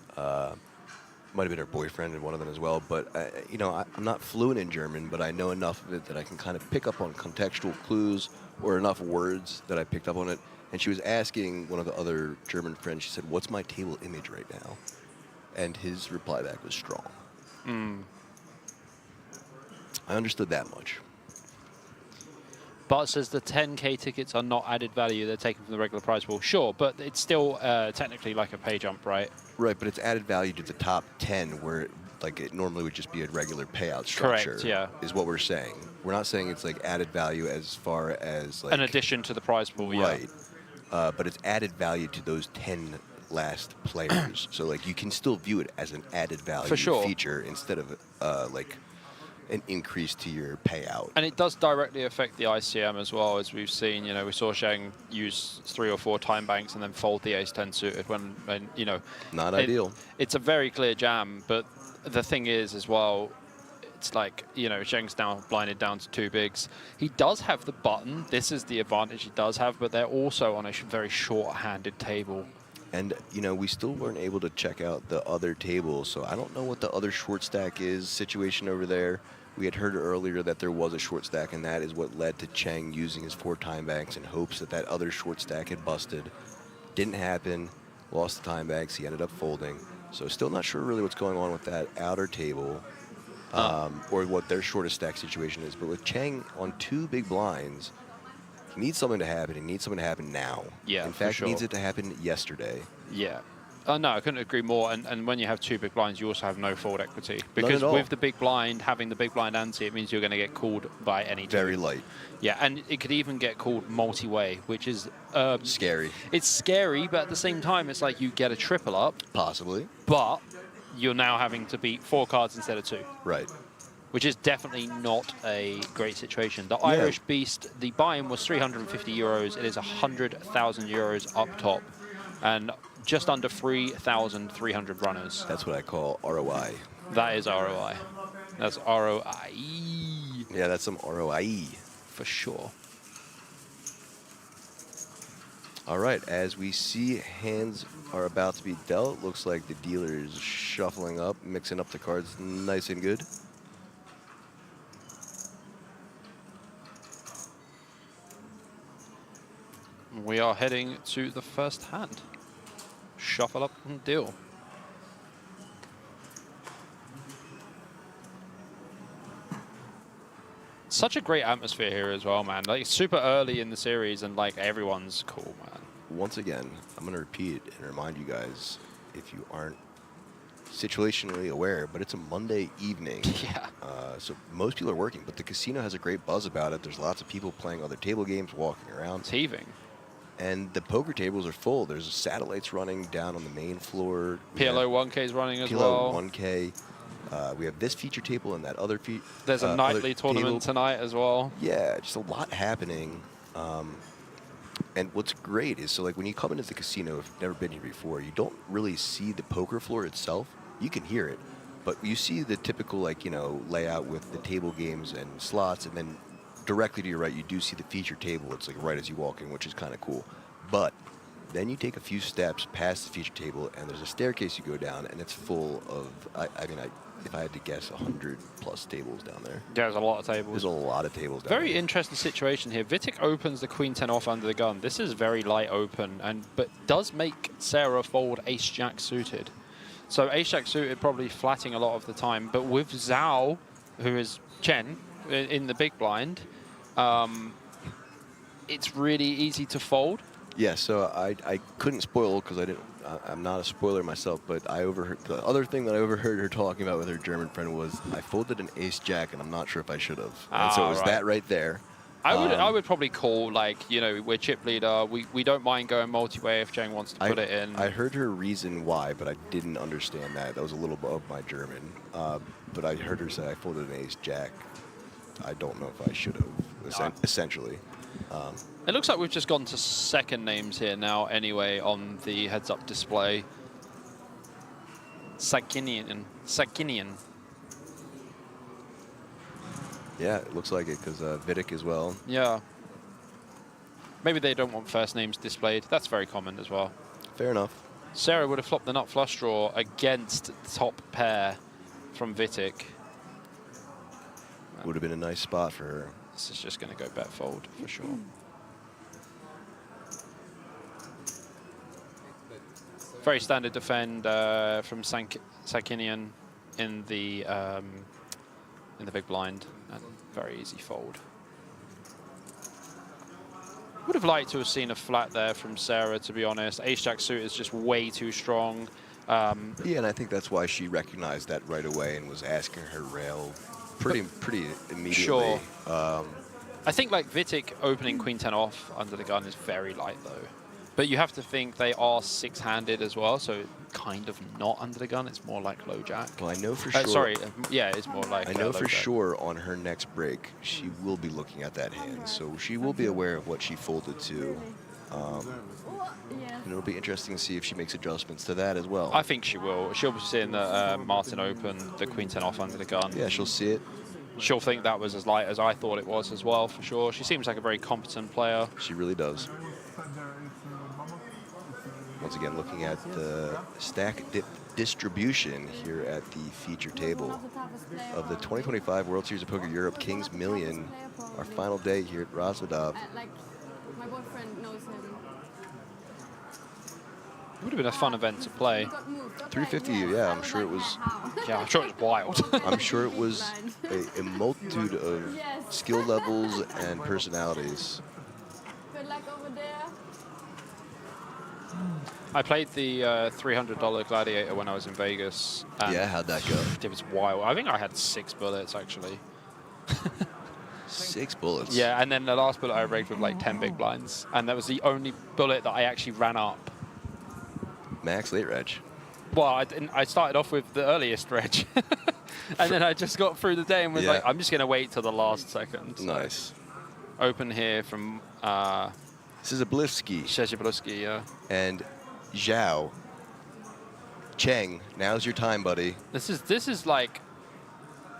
Might have been her boyfriend and one of them as well. But, you know, I'm not fluent in German, but I know enough of it that I can kind of pick up on contextual clues or enough words that I picked up on it. And she was asking one of the other German friends, she said, what's my table image right now? And his reply back was strong. I understood that much. Bart says the 10K tickets are not added value. They're taken from the regular prize pool. Sure, but it's still technically like a pay jump, right? Right, but it's added value to the top 10 where like it normally would just be a regular payout structure. Correct, yeah. Is what we're saying. We're not saying it's like added value as far as like... An addition to the prize pool, right. But it's added value to those 10 last players. So like you can still view it as an added value feature instead of like an increase to your payout. And it does directly affect the ICM as well, as we've seen. You know, we saw Zheng use 3 or 4 time banks and then fold the ace-10 suited when you know... Not ideal. It's a very clear jam, but the thing is as well, it's like, you know, Zheng's now blinded down to 2 bigs. He does have the button. This is the advantage he does have, but they're also on a very short-handed table. And, you know, we still weren't able to check out the other table, so I don't know what the other short stack is situation over there. We had heard earlier that there was a short stack, and that is what led to Cheng using his 4 time banks in hopes that that other short stack had busted. Didn't happen. Lost the time banks. He ended up folding. So still not sure really what's going on with that outer table or what their shortest stack situation is. But with Cheng on 2 big blinds, he needs something to happen. He needs something to happen now. Yeah, in for fact, sure. he needs it to happen yesterday. Yeah. No, I couldn't agree more. And when you have 2 big blinds, you also have no fold equity. None Because at all. with the big blind, having the big blind ante, it means you're going to get called by any Very team. light. Yeah, and it could even get called multi-way, which is... scary. It's scary, but at the same time, it's like you get a triple up. Possibly. But you're now having to beat 4 cards instead of 2. Right. Which is definitely not a great situation. The Irish Beast, the buy-in was 350 euros. It is 100,000 euros up top. And just under 3,300 runners. That's what I call ROI. That is ROI. That's ROI. Yeah, that's some ROI. For sure. All right, as we see hands are about to be dealt, looks like the dealer is shuffling up, mixing up the cards nice and good. We are heading to the first hand. Shuffle up and deal. Such a great atmosphere here as well, man. Like, super early in the series and, like, everyone's cool, man. Once again, I'm going to repeat and remind you guys, if you aren't situationally aware, but it's a Monday evening. Yeah. So most people are working, but the casino has a great buzz about it. There's lots of people playing other table games, walking around. It's heaving. And the poker tables are full. There's satellites running down on the main floor. PLO 1K is running as PLO well. 1K. We have this feature table and that other feature. There's a nightly tournament tonight as well. Yeah, just a lot happening. And what's great is, so like when you come into the casino, if you've never been here before, you don't really see the poker floor itself. You can hear it, but you see the typical, like, you know, layout with the table games and slots, and then directly to your right, you do see the feature table. It's like right as you walk in, which is kind of cool. But then you take a few steps past the feature table, and there's a staircase you go down, and it's full of, if I had to guess, 100+ tables down there. There's a lot of tables. There's a lot of tables down Very there. interesting situation here. Vitic opens the Queen 10 off under the gun. This is very light open, but does make Sarah fold Ace-Jack suited. So Ace-Jack suited probably flatting a lot of the time, but with Zhao, who is Chen, in the big blind, it's really easy to fold. Yeah, so I couldn't spoil because I'm not a spoiler myself, but I overheard the other thing that I overheard her talking about with her German friend was I folded an Ace-Jack and I'm not sure if I should have. And so it was that right there. I would probably call, like, you know, we're chip leader. We don't mind going multi-way if Cheng wants to put it in. I heard her reason why, but I didn't understand that. That was a little above my German. But I heard her say I folded an Ace-Jack. I don't know if I should have, essentially. It looks like we've just gone to second names here now anyway on the heads-up display. Sakinian. Yeah, it looks like it because Vidic as well. Yeah. Maybe they don't want first names displayed. That's very common as well. Fair enough. Sarah would have flopped the nut flush draw against top pair from Vitic. Would have been a nice spot for her. This is just going to go bet fold for sure. Very standard defend from Sakinian in the big blind, and very easy fold. Would have liked to have seen a flat there from Sarah, to be honest. Ace-Jack suit is just way too strong. Yeah, and I think that's why she recognized that right away and was asking her rail pretty immediately. Sure. I think like Vitic opening Queen 10 off under the gun is very light though. But you have to think they are six-handed as well, so kind of not under the gun. It's more like low jack. Well, I know for sure. Sorry, yeah, it's more like. I know low for jack. sure on her next break, she will be looking at that hand, so she will be aware of what she folded to. And it'll be interesting to see if she makes adjustments to that as well. I think she will. She'll be seeing the Martin open the Queen 10 off under the gun. Yeah, she'll see it. She'll think that was as light as I thought it was as well, for sure. She seems like a very competent player. She really does. Once again, looking at the stack distribution here at the feature table of the 2025 World Series of Poker Europe Kings Million, our final day here at Rosvedov. Like, my boyfriend knows him. It would have been a fun event to play. 350, yeah, I'm sure it was. Yeah, I'm sure it was wild. I'm sure it was a multitude of skill levels and personalities. But like over there. I played the $300 Gladiator when I was in Vegas. Yeah, how'd that go? It was wild. I think I had 6 bullets, actually. 6 bullets? Yeah, and then the last bullet I rigged with like 10 big blinds. And that was the only bullet that I actually ran up. Max late reg. Well, I didn't. I started off with the earliest reg. And then I just got through the day and was like, I'm just going to wait till the last second. So Nice. Open here from... Szyzablewski. Szyzablewski, yeah. And Zhao. Cheng, now's your time, buddy. This is just like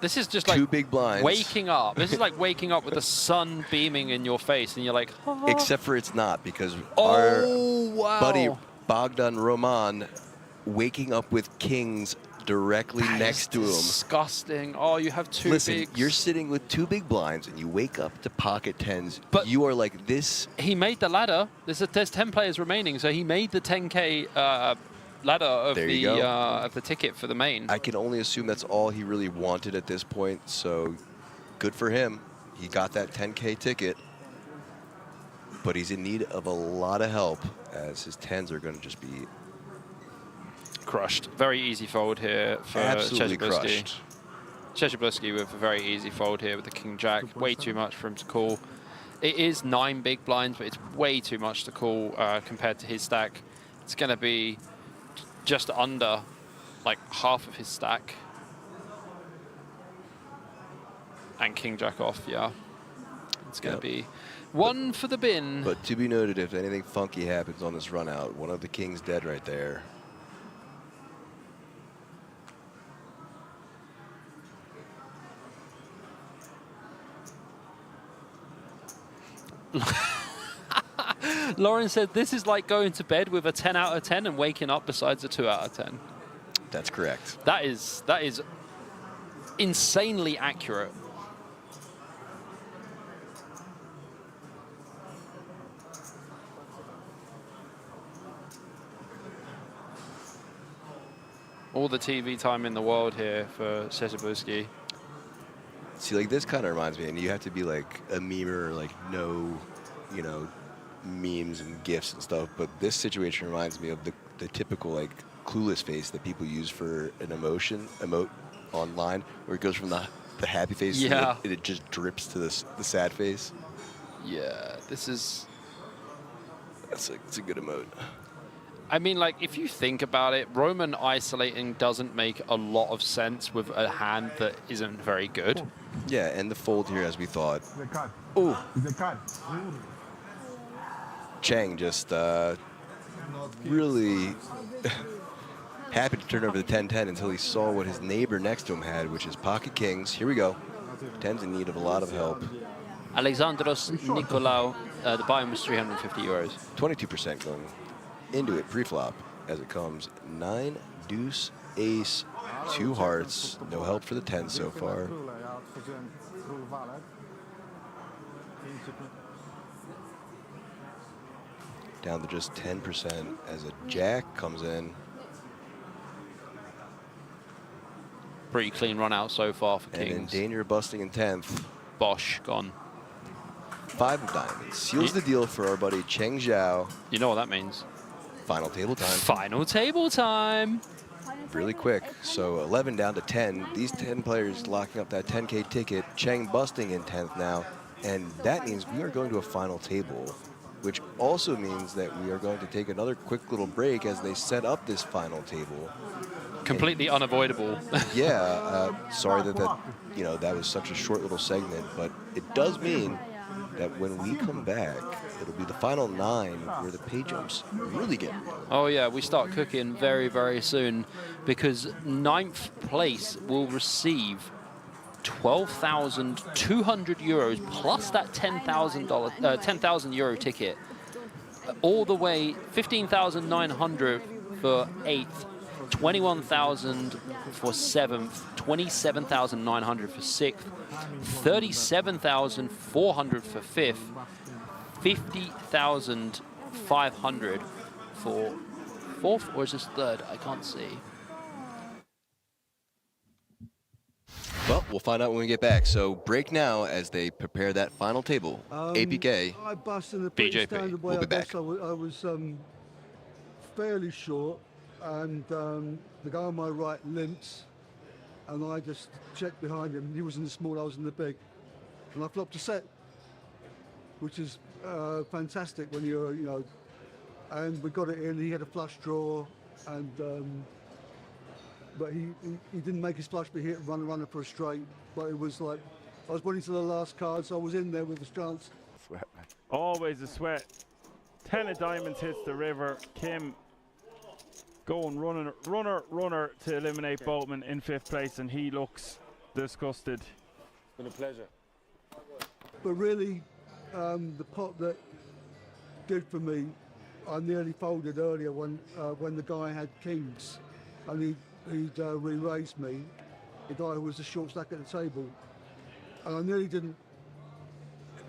2 big blinds. Waking up. This is like waking up with the sun beaming in your face, and you're like, oh. Except for it's not, because our buddy Bogdan Roman waking up with kings directly next to him. Disgusting. Oh, you have 2 Listen, bigs. you're sitting with 2 big blinds, and you wake up to pocket 10s. But you are like this. He made the ladder. There's 10 players remaining, so he made the 10K ladder of the ticket for the main. I can only assume that's all he really wanted at this point, so good for him. He got that 10K ticket, but he's in need of a lot of help, as his 10s are going to just be crushed. Very easy fold here for absolutely Szyzablewski. crushed. Szyzablewski with a very easy fold here with the king jack. Way too much for him to call. It is 9 big blinds, but it's way too much to call compared to his stack. It's going to be just under like half of his stack. And king jack off, yeah. It's going to be 1 for the bin. But to be noted, if anything funky happens on this run out, one of the kings dead right there. Lauren said this is like going to bed with a 10 out of 10 and waking up besides a 2 out of 10. That's correct. That is insanely accurate. All the TV time in the world here for Szyzablewski. See, like, this kind of reminds me, and you have to be like a memer, like no, you know, memes and gifs and stuff, but this situation reminds me of the typical like clueless face that people use for an emote online, where it goes from the happy face to and it just drips to the sad face. Yeah, this is... It's a good emote. I mean, like, if you think about it, Roman isolating doesn't make a lot of sense with a hand that isn't very good. Yeah, and the fold here, as we thought. Oh, the cut. Cheng just really happy to turn over the 10-10 until he saw what his neighbor next to him had, which is pocket kings. Here we go. 10's in need of a lot of help. Alexandros Nicolau, the buy-in was 350 euros. 22% going into it pre-flop as it comes 9, deuce, ace, 2 hearts. No help for the 10 so far. Down to just 10% as a jack comes in. Pretty clean run out so far for And kings. in danger of busting in 10th. Bosh, gone. 5 of diamonds. Seals the deal for our buddy Cheng Zhao. You know what that means. Final table time. Final table time. Really quick. So 11 down to 10. These 10 players locking up that 10K ticket. Cheng busting in 10th now. And that means we are going to a final table, which also means that we are going to take another quick little break as they set up this final table. Completely unavoidable. Yeah, sorry that you know, that was such a short little segment, but it does mean that when we come back, it'll be the final 9 where the pay jumps really get real. Oh yeah, we start cooking very, very soon, because 9th place will receive 12,200 euros plus that $10,000 €10,000 ticket. all the way 15,900 for 8th, 21,000 for 7th, 27,900 for 6th, 37,400 for 5th, 50,500 for 4th, or is this 3rd? I can't see. Well, we'll find out when we get back. So break now as they prepare that final table. APK, I bust in the pretty BJP. standard way. We'll be I guess back. I was fairly short, and the guy on my right limped, and I just checked behind him. He was in the small, I was in the big, and I flopped a set, which is fantastic when you're, you know. And we got it in. He had a flush draw, and but he didn't make his flush, but he hit runner for a straight. But it was like I was waiting to the last card, so I was in there with a chance. Sweat, man. Always a sweat. 10 of diamonds hits the river. Kim going runner to eliminate Boatman in 5th place, and he looks disgusted. It's been a pleasure. But really, the pot that did for me, I nearly folded earlier when the guy had kings, and he'd re-raised me, the guy who was the short stack at the table, and I nearly didn't.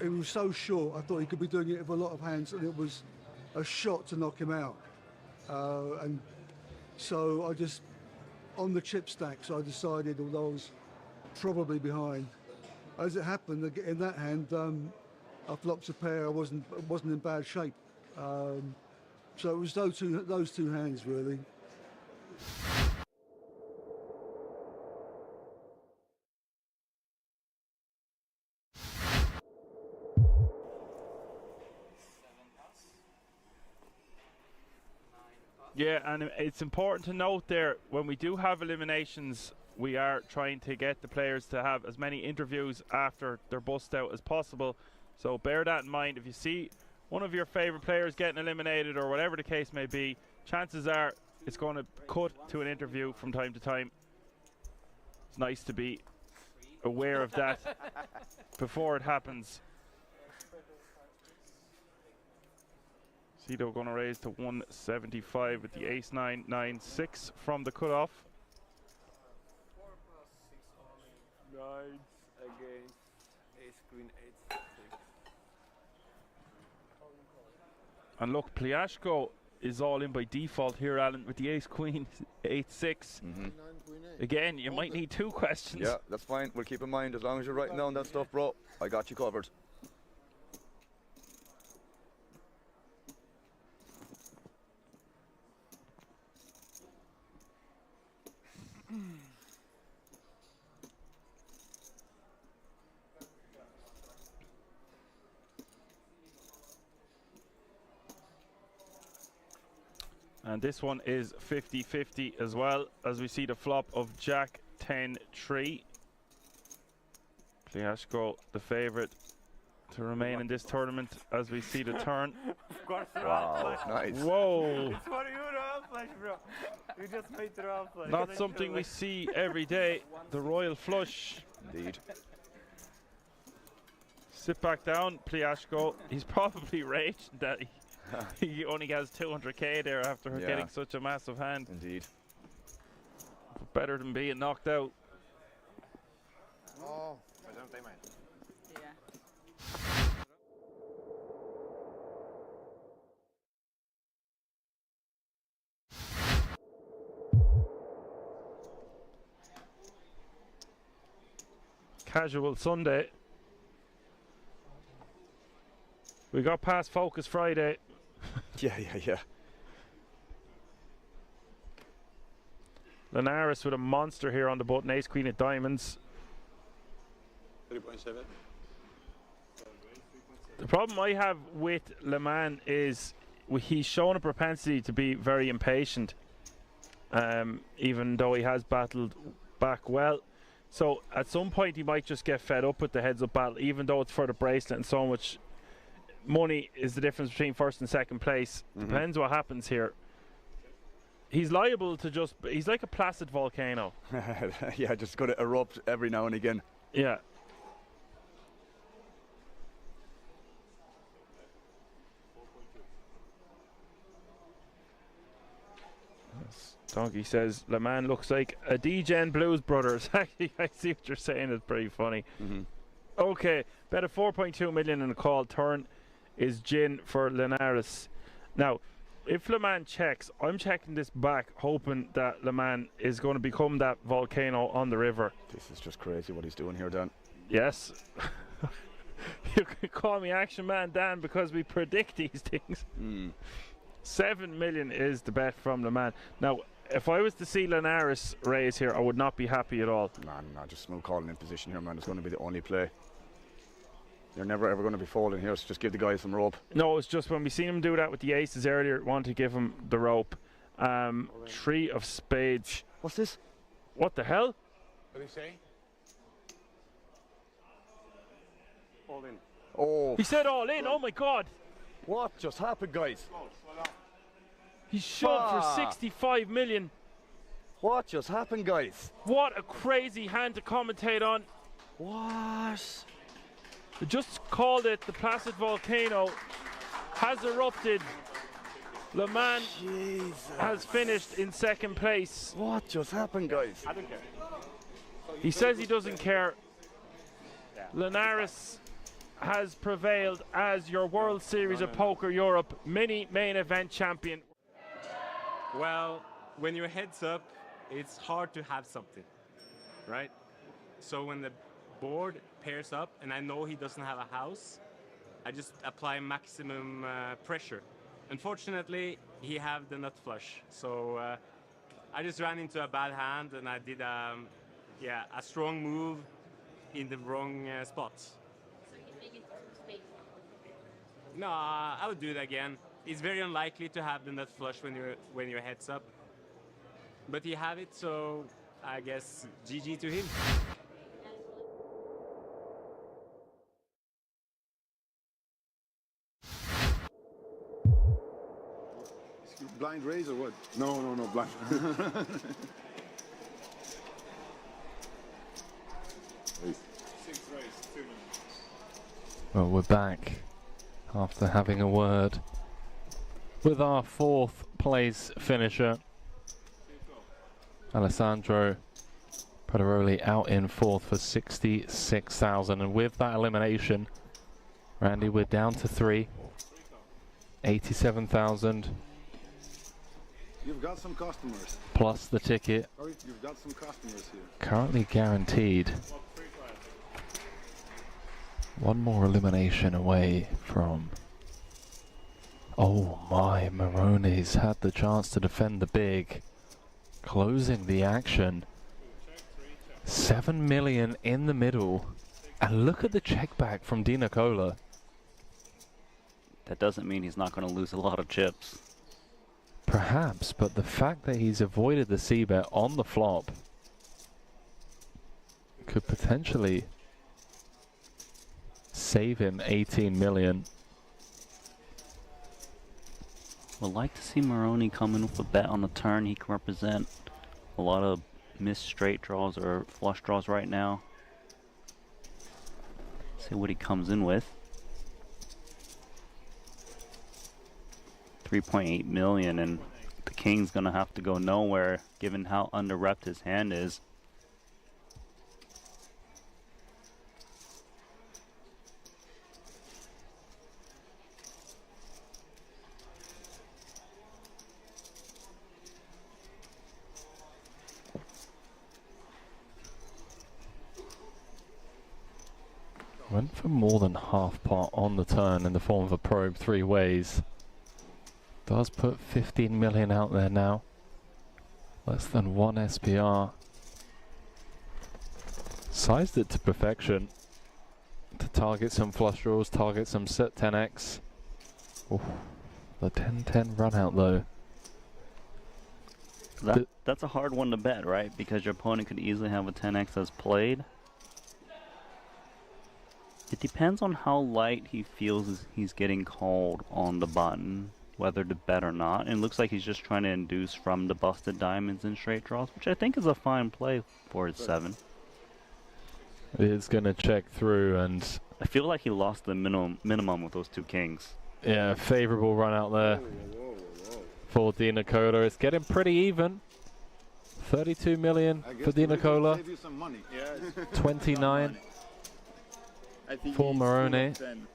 It was so short, I thought he could be doing it with a lot of hands, and it was a shot to knock him out. And so I just, on the chip stacks, I decided, although I was probably behind, as it happened, in that hand, I flopped a pair. I wasn't in bad shape. So it was those two hands really. Yeah, and it's important to note there, when we do have eliminations, we are trying to get the players to have as many interviews after they're bust out as possible. So bear that in mind. If you see one of your favorite players getting eliminated, or whatever the case may be, chances are it's going to cut to an interview from time to time. It's nice to be aware of that before it happens. Cito going to raise to 175 with the ace-9, 9-6 from the cutoff. 9 against ace queen 8. And look, Pliashko is all in by default here, Alan, with the ace-queen 8-6. Again, you might need 2 questions. Yeah, that's fine. We'll keep in mind, as long as you're writing down that stuff, bro, I got you covered. And this one is 50-50 as well, as we see the flop of Jack 10-3. Pliashko, the favourite to remain in this tournament, as we see the turn. Of course, wow, nice. Whoa. It's for you, round flush, bro. You just made the round flush. Not something we see every day. The royal flush. Indeed. Sit back down, Pliashko. He's probably raged that he only has 200k there after getting such a massive hand. Indeed. Better than being knocked out. Oh. Casual Sunday. We got past Focus Friday. Yeah. Linares with a monster here on the button. Ace Queen of Diamonds. 3.7. The problem I have with Le Mans is he's shown a propensity to be very impatient, even though he has battled back well. So at some point he might just get fed up with the heads-up battle, even though it's for the bracelet and so much money is the difference between first and second place. Depends what happens here. He's liable to he's like a placid volcano. Yeah, just going to erupt every now and again. Yeah. Donkey says Le Mans looks like a D-Gen Blues Brothers. Actually, I see what you're saying. It's pretty funny. Okay, bet a 4.2 million in a call. Turn is Gin for Linares. Now, if Le Mans checks, I'm checking this back, hoping that Le Mans is going to become that volcano on the river. This is just crazy what he's doing here, Dan. Yes. You can call me Action Man Dan because we predict these things. 7 million is the bet from Le Mans. Now, if I was to see Linares raise here, I would not be happy at all. No, just smooth calling in position here, man. It's going to be the only play. You're never ever going to be folding here, so just give the guy some rope. No, it's just when we seen him do that with the aces earlier, want to give him the rope. 3 of spades. What's this? What the hell? What did he say? All in. Oh. He said all in. Oh my God. What just happened, guys? He shoved for 65 million. What just happened, guys? What a crazy hand to commentate on. What? They just called it the Placid Volcano has erupted. Le Mans has finished in second place. What just happened, guys? I don't care. He says he doesn't care. Linares has prevailed as your World Series of Poker Europe mini main event champion. Well, when your head's up, it's hard to have something, right? So when the board pairs up and I know he doesn't have a house, I just apply maximum pressure. Unfortunately, he have the nut flush, so I just ran into a bad hand and I did a strong move in the wrong spot. No, I would do it again. It's very unlikely to have the nut flush when your head's up, but he have it, so I guess GG to him. Blind raise or what? No, blind. Well, we're back after having a word with our 4th place finisher, Alessandro Paderoli, out in 4th for 66,000. And with that elimination, Randy, we're down to 3, 87,000. You've got some customers. Plus the ticket. You've got some customers here. Currently guaranteed. One more elimination away from... Oh my, Maroney's had the chance to defend the big. Closing the action. 7 million in the middle. And look at the check back from Di Nicola. That doesn't mean he's not going to lose a lot of chips. Perhaps, but the fact that he's avoided the c-bet on the flop could potentially save him 18 million. Would like to see Maroney come in with a bet on the turn. He can represent a lot of missed straight draws or flush draws right now. See what he comes in with. 3.8 million, and the king's gonna have to go nowhere given how under-repped his hand is. Went for more than half pot on the turn in the form of a probe 3 ways. Does put 15 million out there now. Less than 1 SPR. Sized it to perfection to target some flush draws, target some set 10x. Ooh, the 10-10 run out though. That's a hard one to bet, right? Because your opponent could easily have a 10x as played. It depends on how light he feels he's getting called on the button, whether to bet or not. And it looks like he's just trying to induce from the busted diamonds and straight draws, which I think is a fine play for his 7. It's going to check through, and I feel like he lost the minimum with those 2 kings. Yeah, favorable run out there. for Dinacola. It's getting pretty even. 32 million for Dinacola. Save you some money. Yeah, 29 I think for he's Moroni. full of 10.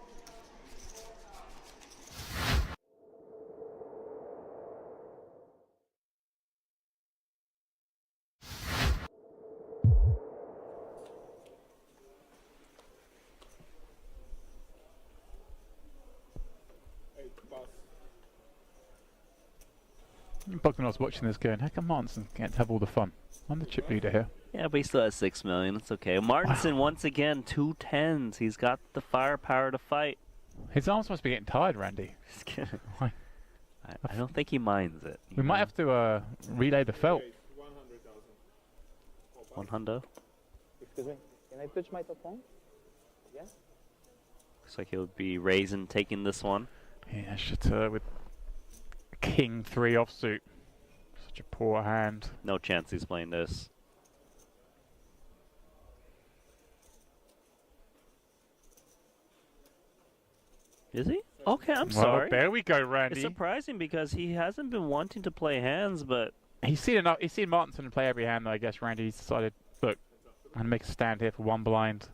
Bogdanov's watching this going, how come Martinson can't have all the fun? I'm the chip leader here. Yeah, but he still has 6 million. It's okay. Martinson, once again, 2 10s. He's got the firepower to fight. His arms must be getting tired, Randy. Just kidding. I don't think he minds it. We might have to relay the felt. 100. Excuse me, can I touch my top phone? Yeah? Looks like he'll be raising, taking this one. Yeah, Chateau with King 3 offsuit. Such a poor hand. No chance he's playing this. Is he? Okay, I'm sorry. There we go, Randy. It's surprising because he hasn't been wanting to play hands, but He's seen enough. He's seen Martinson play every hand, though. I guess Randy's decided, look, I'm gonna make a stand here for 1 blind.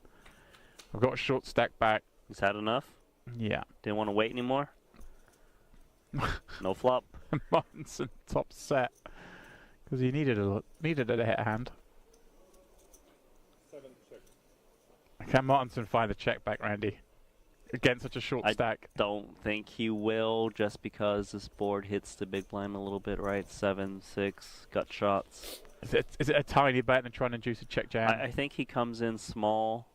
I've got a short stack back. he's had enough. Yeah. Didn't want to wait anymore. No flop. Martinson top set because he needed a hit hand. 7 check. Can Martinson find the check back, Randy? Again, such a short stack. Don't think he will, just because this board hits the big blind a little bit, right? 7, 6, gut shots. Is it a tiny bet and trying to induce a check jam? I think he comes in small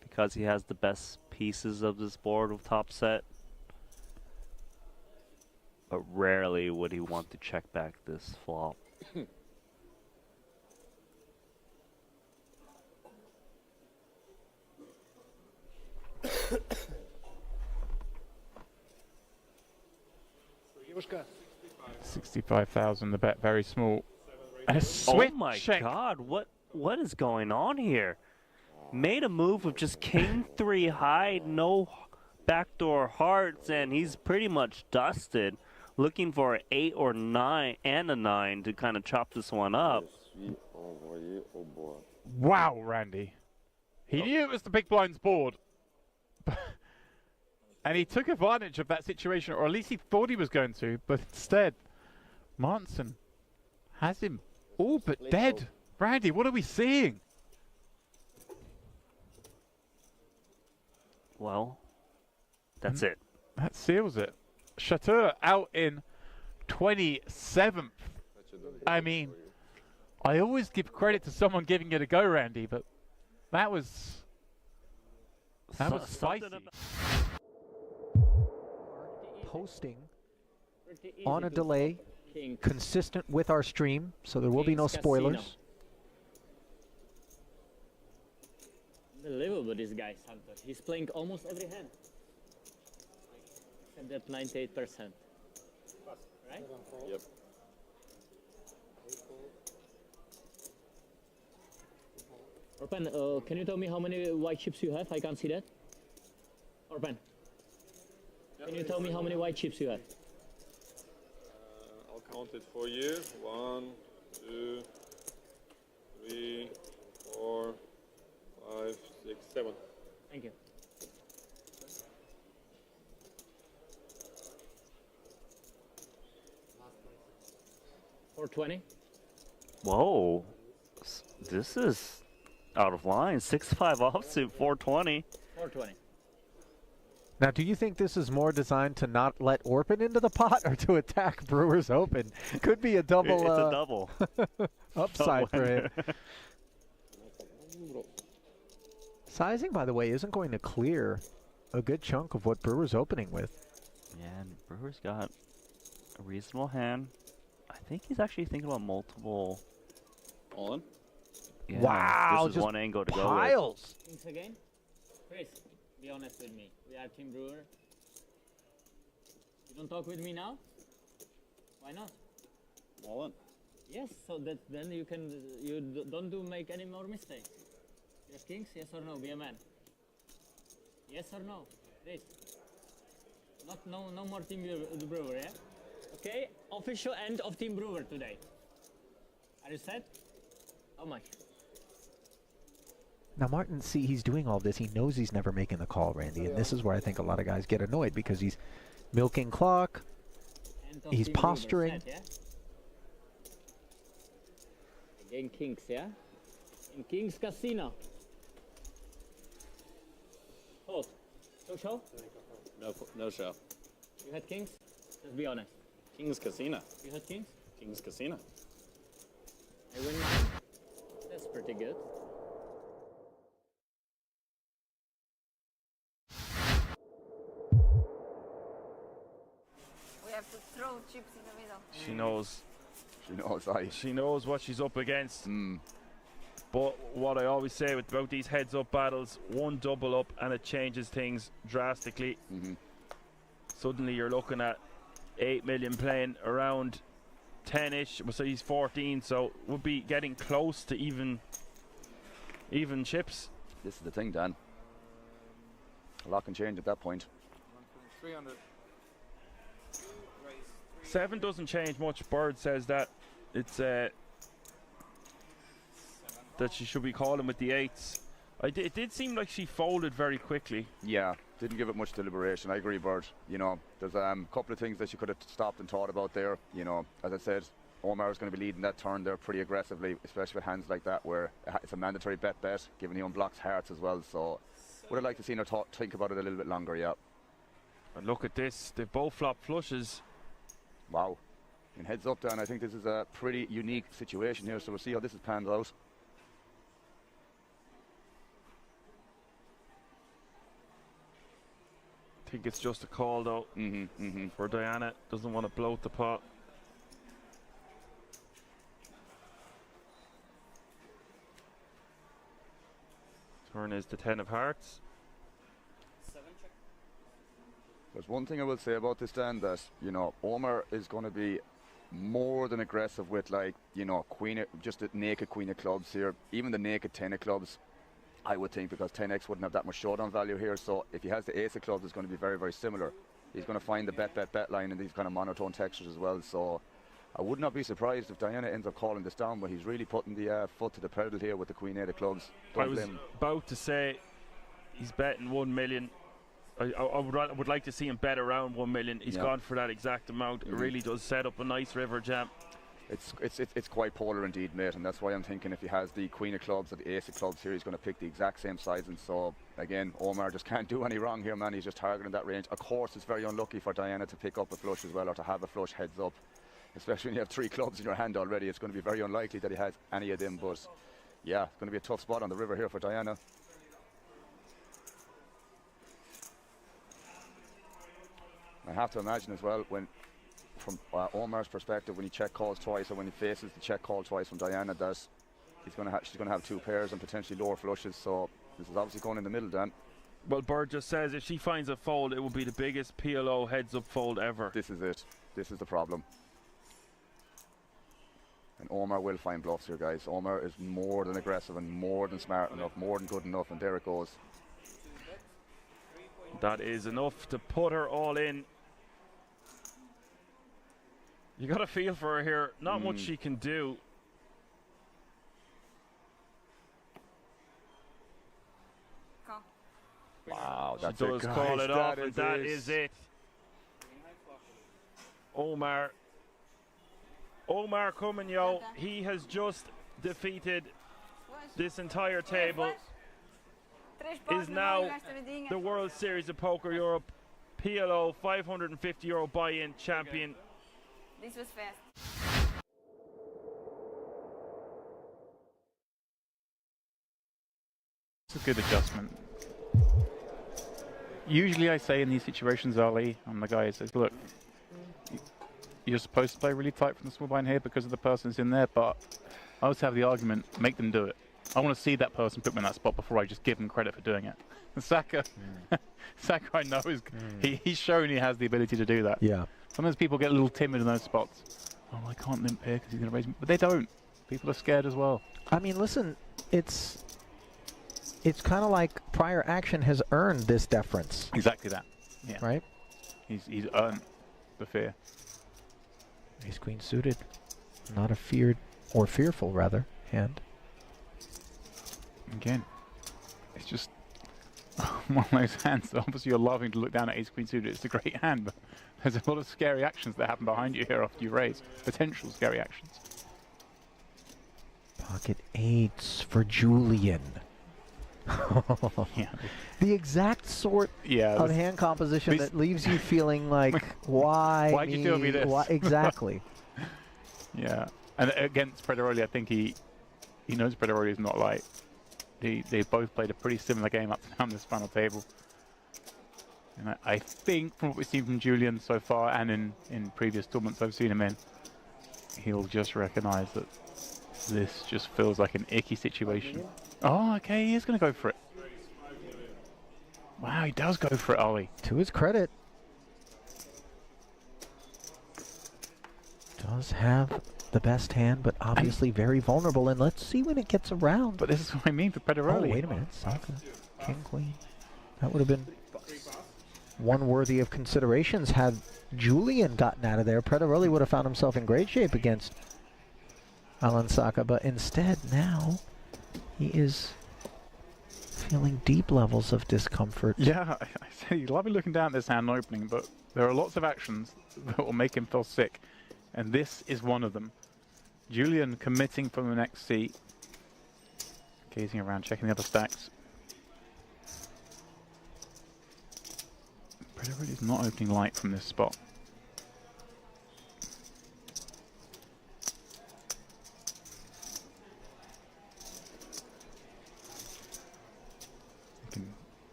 because he has the best pieces of this board with top set. But rarely would he want to check back this flop. $65,000. The bet very small. And a switch Oh my check. God! What is going on here? Made a move with just King 3 high, no backdoor hearts, and he's pretty much dusted. Looking for an 8 or 9 and a 9 to kind of chop this one up. Wow, Randy. He knew it was the big blind's board. And he took advantage of that situation, or at least he thought he was going to, but instead, Martinson has him all but dead. Randy, what are we seeing? Well, that's it. That seals it. Chateau out in 27th. I mean, I always give credit to someone giving it a go, Randy, but that was spicy. Posting on a delay, consistent with our stream, so there will be no spoilers. Unbelievable, this guy, Santos. He's playing almost every hand. Except that 98%. Right? Yep. Orpan, can you tell me how many white chips you have? I can't see that. Orpan, can you tell me how many white chips you have? I'll count it for you. 1, 2, 3, 4, 5, 6, 7. Thank you. $420. Whoa, this is out of line. 6-5 offsuit, 420. 420. Now, do you think this is more designed to not let Orpin into the pot or to attack Brewers Open? Could be a double. It's a double. Upside for him. Sizing, by the way, isn't going to clear a good chunk of what Brewers opening with. Yeah, and Brewers got a reasonable hand. I think he's actually thinking about multiple. All in? Yeah, wow, this is just one angle to piles. Kings again? Chris, be honest with me. We are Team Brewer. You don't talk with me now? Why not? All in. Yes, so that then you don't make any more mistakes. Yes, Kings, yes or no? Be a man. Yes or no? Please. No more Team Brewer, yeah? Okay, official end of Team Brewer today. Are you set? How much? Now Martin, see, he's doing all this. He knows he's never making the call, Randy, and this is where I think a lot of guys get annoyed because he's milking clock. He's Team posturing. Brewer, set, yeah? Again, Kings, yeah? In Kings Casino. Hold. No show? No show. You had Kings? Let's be honest. King's Casino. You had Kings? King's Casino. I win. That's pretty good. We have to throw chips in the middle. She knows. She knows, aye. She knows what she's up against. But what I always say about these heads-up battles, one double up and it changes things drastically. Suddenly you're looking at 8 million playing around 10-ish. So he's 14, so we'll be getting close to even chips. This is the thing, Dan. A lot can change at that point. 300. 7 doesn't change much. Bird says that it's that she should be calling with the 8s. It did seem like she folded very quickly. Yeah, didn't give it much deliberation. I agree, Bird. You know, there's a couple of things that she could have stopped and thought about there. You know, as I said, Omar's going to be leading that turn there pretty aggressively, especially with hands like that where it's a mandatory bet, given he unblocks hearts as well. So would have liked to see her think about it a little bit longer, yeah. And look at this, they both flop flushes. Wow. And heads up, Dan, I think this is a pretty unique situation here, so we'll see how this pans out. I think it's just a call though for Diana. Doesn't want to bloat the pot. Turn is the 10 of hearts. There's one thing I will say about this, Dan, that, you know, Omar is going to be more than aggressive with, like, you know, just a naked queen of clubs here. Even the naked 10 of clubs, I would think, because 10x wouldn't have that much showdown value here. So if he has the ace of clubs, it's going to be very, very similar. He's going to find the bet line in these kind of monotone textures as well. So I would not be surprised if Diana ends up calling this down, but he's really putting the foot to the pedal here with the queen 8 of clubs. I was about to say he's betting 1 million. I would like to see him bet around 1 million. He's gone for that exact amount. It really does set up a nice river jam. It's quite polar indeed, mate, and that's why I'm thinking if he has the queen of clubs or the ace of clubs here, he's going to pick the exact same size. And so again, Omar just can't do any wrong here, man. He's just targeting that range. Of course, it's very unlucky for Diana to pick up a flush as well, or to have a flush heads up, especially when you have 3 clubs in your hand already. It's going to be very unlikely that he has any of them. But yeah, it's going to be a tough spot on the river here for Diana. I have to imagine as well, when from Omar's perspective, when he check calls twice, or when he faces the check call twice from Diana, that she's going to have 2 pairs and potentially lower flushes. So this is obviously going in the middle, Dan. Well, Bird just says if she finds a fold, it will be the biggest PLO heads-up fold ever. This is it. This is the problem. And Omar will find bluffs here, guys. Omar is more than aggressive and more than smart enough, more than good enough, and there it goes. That is enough to put her all in. You got a feel for her here. Not much she can do. Wow, that's she does call it off, and that is it. Omar coming, yo. He has just defeated this entire table. Is now the World Series of Poker Europe PLO €550 buy-in champion. This was fast. It's a good adjustment. Usually I say in these situations, Ali, I'm the guy who says, look, you're supposed to play really tight from the small blind here because of the person's in there, but I always have the argument, make them do it. I want to see that person put me in that spot before I just give them credit for doing it. And Saka, Saka, I know, he's shown he has the ability to do that. Yeah. Sometimes people get a little timid in those spots. Oh, I can't limp here because he's going to raise me. But they don't. People are scared as well. I mean, listen, it's kind of like prior action has earned this deference. Exactly that. Yeah. Right? He's earned the fear. Ace queen suited. Not a feared, or fearful rather, hand. Again, it's just one of those hands that obviously you're loving to look down at ace queen suited. It's a great hand, but there's a lot of scary actions that happen behind you here after you raise. Potential scary actions. Pocket eights for Julian. Yeah. The exact sort of hand composition that leaves you feeling like, why Why'd you do me this? Why, exactly. Yeah, and against Prederoli, I think he knows Prederoli is not light. They both played a pretty similar game up to now on this final table. And I think from what we've seen from Julian so far, and in previous tournaments I've seen him in, he'll just recognize that this just feels like an icky situation. Oh, okay, he is going to go for it. Wow, he does go for it, Ollie. To his credit. Does have the best hand, but obviously very vulnerable. And let's see when it gets around. But this is what I mean for Prederoli. Oh, wait a minute. Saka, king, queen. That would have been one worthy of considerations had Julian gotten out of there. Prederoli would have found himself in great shape against Alan Saka, but instead now he is feeling deep levels of discomfort. Yeah, I say you love looking down at this hand opening, but there are lots of actions that will make him feel sick, and this is one of them. Julian committing from the next seat, gazing around, checking the other stacks. Prederoli is not opening light from this spot.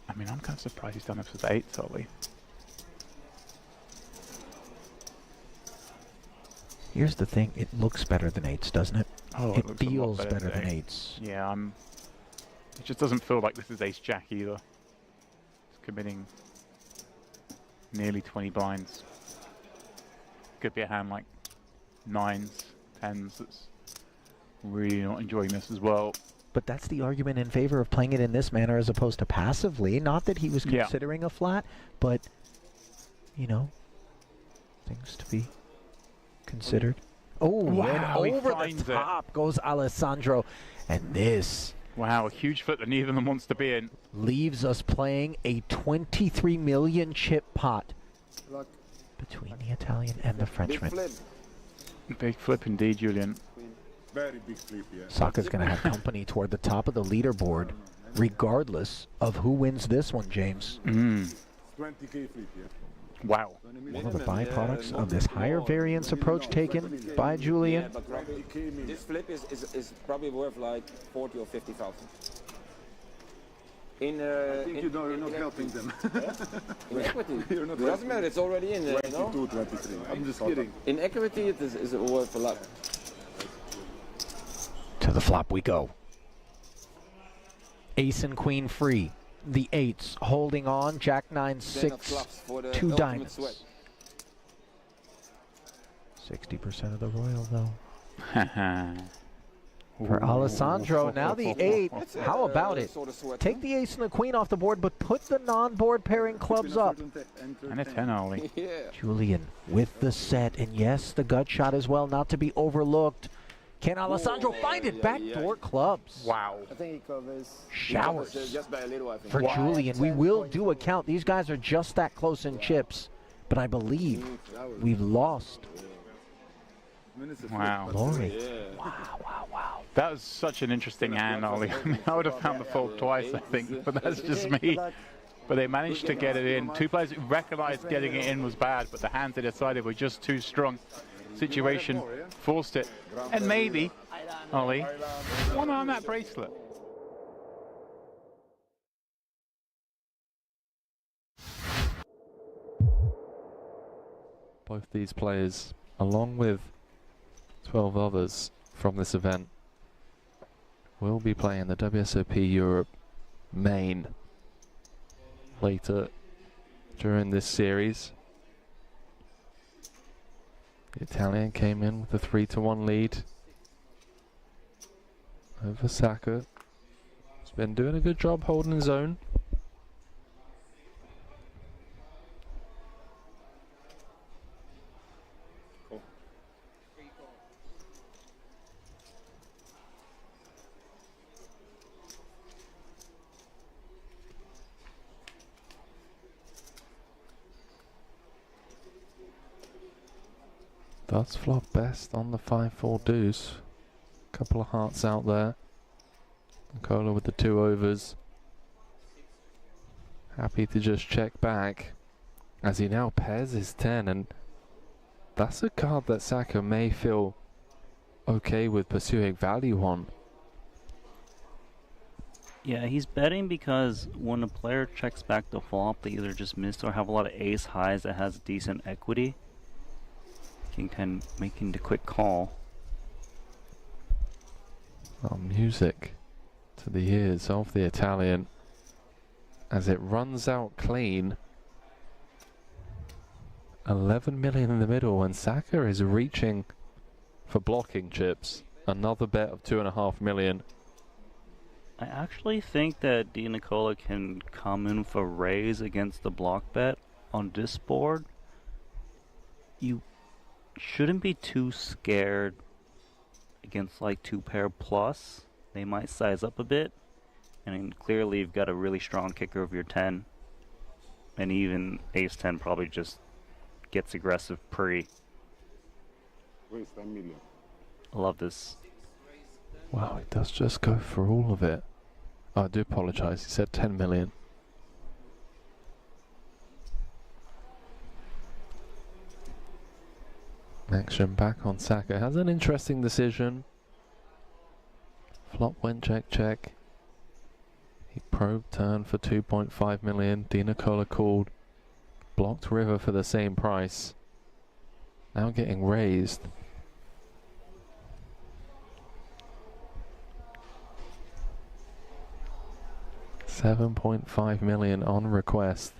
I mean, I'm kind of surprised he's done this with 8, Ollie. Here's the thing, it looks better than 8s, doesn't it? Oh, it looks feels a lot better than 8s. Yeah, it just doesn't feel like this is ace-jack either. It's committing nearly 20 blinds. Could be a hand like 9s, 10s that's really not enjoying this as well. But that's the argument in favor of playing it in this manner as opposed to passively. Not that he was considering a flat, but, you know, things to be considered. Oh, wow, and over the top goes Alessandro. And this... Wow, a huge flip that neither of them wants to be in. Leaves us playing a 23 million chip pot between the Italian and the Frenchman. Big flip indeed, Julian. Very big flip, yeah. Saka's going to have company toward the top of the leaderboard, regardless of who wins this one, James. 20k flip, yeah. Wow. One of the byproducts of this higher variance approach taken by Julian. Yeah, but this flip is probably worth like 40 or 50,000. I think you're not helping them. In equity. It doesn't matter, it's already in there, you know? 22, 23. I'm just kidding. In equity, it is worth a lot. To the flop we go. Ace and queen free. The 8s holding on. Jack 9, 6, 2 diamonds. 60% of the royal though. For Alessandro, now the 8. How about it? Take the ace and the queen off the board, but put the non-board pairing clubs up. And a 10, Ollie. Julian with the set, and yes, the gut shot as well, not to be overlooked. Can Alessandro find it? Backdoor clubs. Wow. I think he covers. Showers just by a little, I think. for Julian. We will do a count. These guys are just that close in chips, but I believe we've lost. Wow. Glory. Wow. That was such an interesting hand, Ollie. I mean, I would have found the fold twice, I think, but that's just me. But they managed to get it in. Two players who recognized getting it in was bad, but the hands they decided were just too strong. Situation forced it. And maybe, Ollie, one on that bracelet. Both these players, along with 12 others from this event, will be playing the WSOP Europe main later during this series. The Italian came in with a 3-1 lead over Saka. He's been doing a good job holding his own. Cool. Does flop best on the 5-4 deuce. Couple of hearts out there. Nicola with the 2 overs. Happy to just check back as he now pairs his 10, and that's a card that Saka may feel okay with pursuing value on. Yeah, he's betting because when a player checks back the flop, they either just miss or have a lot of ace highs that has decent equity. He can kind of making the quick call. Oh, music to the ears of the Italian as it runs out clean. 11 million in the middle, and Saka is reaching for blocking chips. Another bet of 2.5 million. I actually think that Di Nicola can come in for raise against the block bet on this board. You shouldn't be too scared against like 2-pair plus. They might size up a bit, and then clearly you've got a really strong kicker of your 10, and even ace 10 probably just gets aggressive pre. Raise 10 million. I love this. Wow, he does just go for all of it. Oh, I do apologize, he said 10 million. Action back on Saka. Has an interesting decision. Flop went check check. He probed turn for 2.5 million. Di Nicola called. Blocked river for the same price. Now getting raised. $7.5 million on request.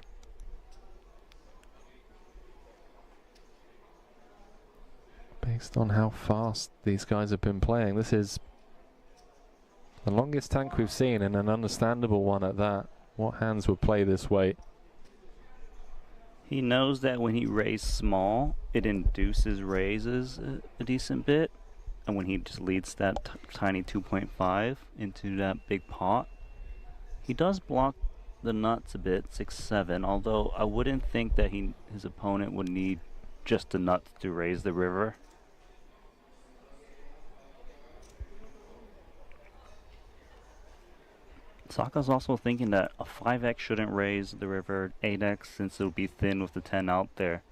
Based on how fast these guys have been playing, this is the longest tank we've seen, and an understandable one at that. What hands would play this way? He knows that when he raised small, it induces raises a decent bit, and when he just leads that tiny 2.5 into that big pot, he does block the nuts a bit, 6-7, although I wouldn't think that his opponent would need just the nuts to raise the river. Saka's also thinking that a 5x shouldn't raise the river 8x since it'll be thin with the 10 out there.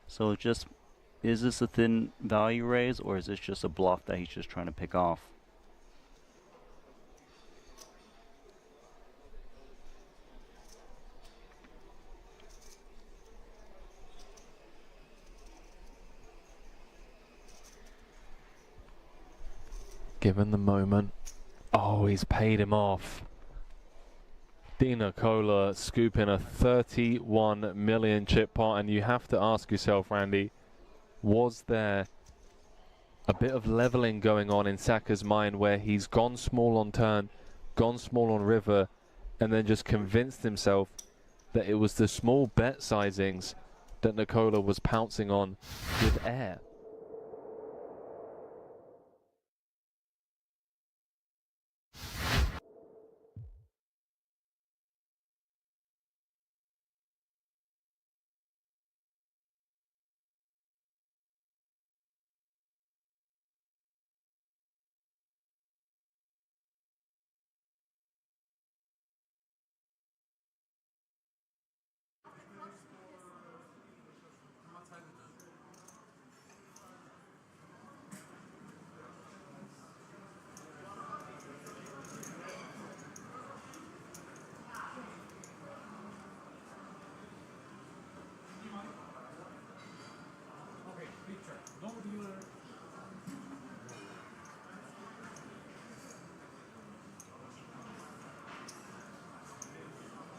So just, is this a thin value raise, or is this just a bluff that he's just trying to pick off? Given the moment. Oh, he's paid him off. Di Nicola scooping a 31 million chip pot, and you have to ask yourself, Randy, was there a bit of leveling going on in Saka's mind where he's gone small on turn, gone small on river, and then just convinced himself that it was the small bet sizings that Nicola was pouncing on with air?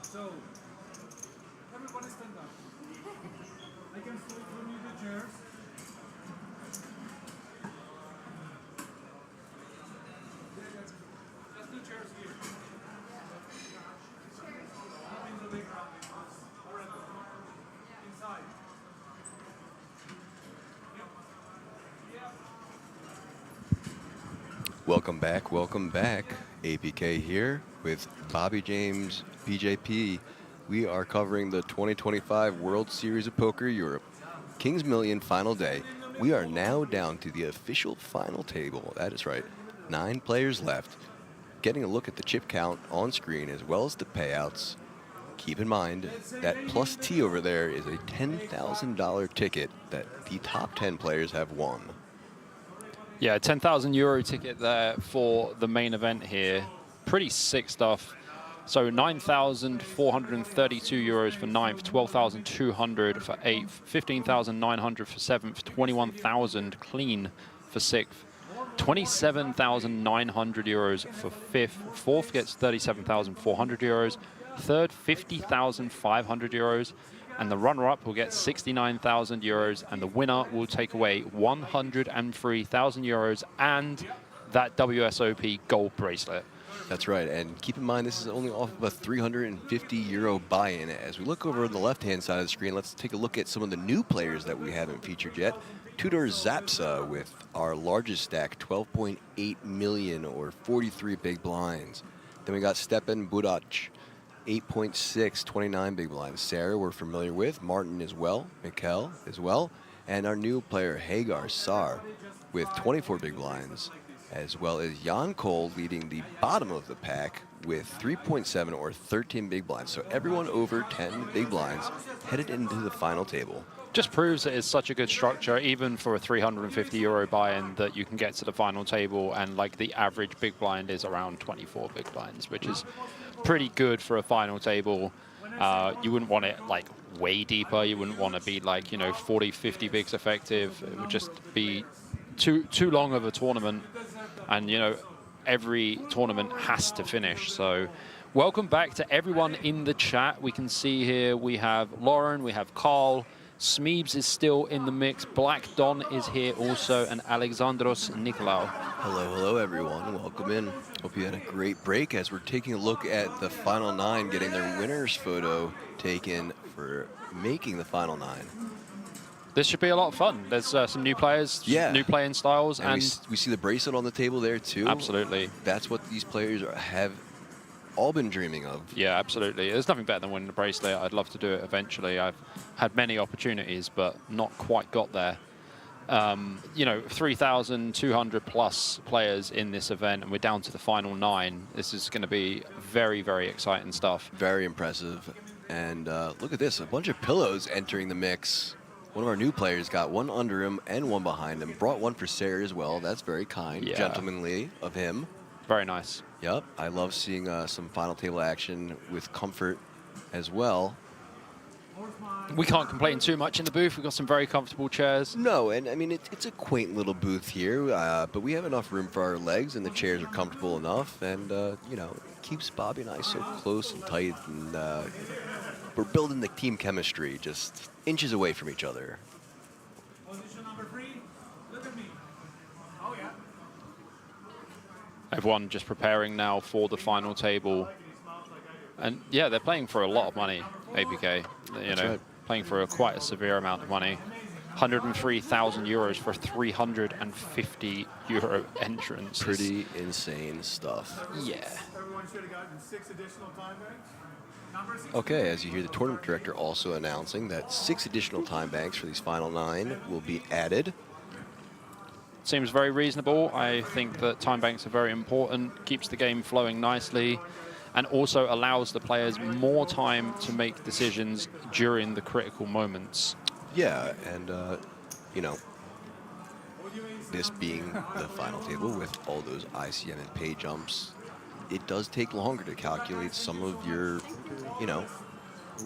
So, everybody stand up. I can flip from you the chairs. Just two chairs here. Not in the big round. Inside. Welcome back, welcome back. APK here with Bobby James, BJP. We are covering the 2025 World Series of Poker Europe, Kings Million final day. we are now down to the official final table. That is right. 9 players left. Getting a look at the chip count on screen as well as the payouts. Keep in mind that plus T over there is a $10,000 ticket that the top 10 players have won. Yeah, €10,000 ticket there for the main event here. Pretty sick stuff. So €9,432 for 9th, 12,200 for 8th, 15,900 for 7th, 21,000 clean for 6th, €27,900 for 5th, 4th gets €37,400, 3rd €50,500, and the runner-up will get €69,000, and the winner will take away €103,000 and that WSOP gold bracelet. That's right, and keep in mind this is only off of a €350 buy-in. As we look over on the left-hand side of the screen, let's take a look at some of the new players that we haven't featured yet. Tudor Zapsa with our largest stack, 12.8 million or 43 big blinds. Then we got Stepan Budac, 8.6, 29 big blinds. Sarah we're familiar with, Martin as well, Mikkel as well, and our new player Hagar Sar with 24 big blinds, as well as Jan Cole leading the bottom of the pack with 3.7 or 13 big blinds. So everyone over 10 big blinds headed into the final table. Just proves that it's such a good structure, even for a €350 buy-in, that you can get to the final table and like the average big blind is around 24 big blinds, which is pretty good for a final table. You wouldn't want it like way deeper. You wouldn't want to be like, you know, 40, 50 bigs effective. It would just be too long of a tournament. And, you know, every tournament has to finish. So welcome back to everyone in the chat. We can see here we have Lauren, we have Carl, Smeebs is still in the mix, Black Don is here also, and Alexandros Nicolau. Hello everyone, welcome in. Hope you had a great break as we're taking a look at the final 9, getting their winner's photo taken for making the final 9. This should be a lot of fun. There's some new players, new playing styles, and we see the bracelet on the table there too. Absolutely. That's what these players have all been dreaming of. Yeah, absolutely. There's nothing better than winning the bracelet. I'd love to do it eventually. I've had many opportunities, but not quite got there. You know, 3,200 plus players in this event, and we're down to the final 9. This is going to be very, very exciting stuff. Very impressive. And look at this, a bunch of pillows entering the mix. One of our new players got one under him and one behind him. Brought one for Sarah as well. That's very kind, gentlemanly of him. Very nice. Yep, I love seeing some final table action with comfort as well. We can't complain too much in the booth. We've got some very comfortable chairs. No, and I mean, it's a quaint little booth here, but we have enough room for our legs, and the chairs are comfortable enough, and, you know, it keeps Bobby and I so close and tight, and we're building the team chemistry just inches away from each other. Position number 3, look at me. Oh, yeah. Everyone just preparing now for the final table. And yeah, they're playing for a lot of money, APK. You know, playing for quite a severe amount of money. €103,000 for a €350 entrance. Pretty insane stuff. Yeah. Everyone should have gotten 6 additional time banks. Okay, as you hear the tournament director also announcing that 6 additional time banks for these final 9 will be added. Seems very reasonable. I think that time banks are very important, keeps the game flowing nicely, and also allows the players more time to make decisions during the critical moments. Yeah, and, you know, this being the final table with all those ICM and pay jumps, it does take longer to calculate some of your, you know,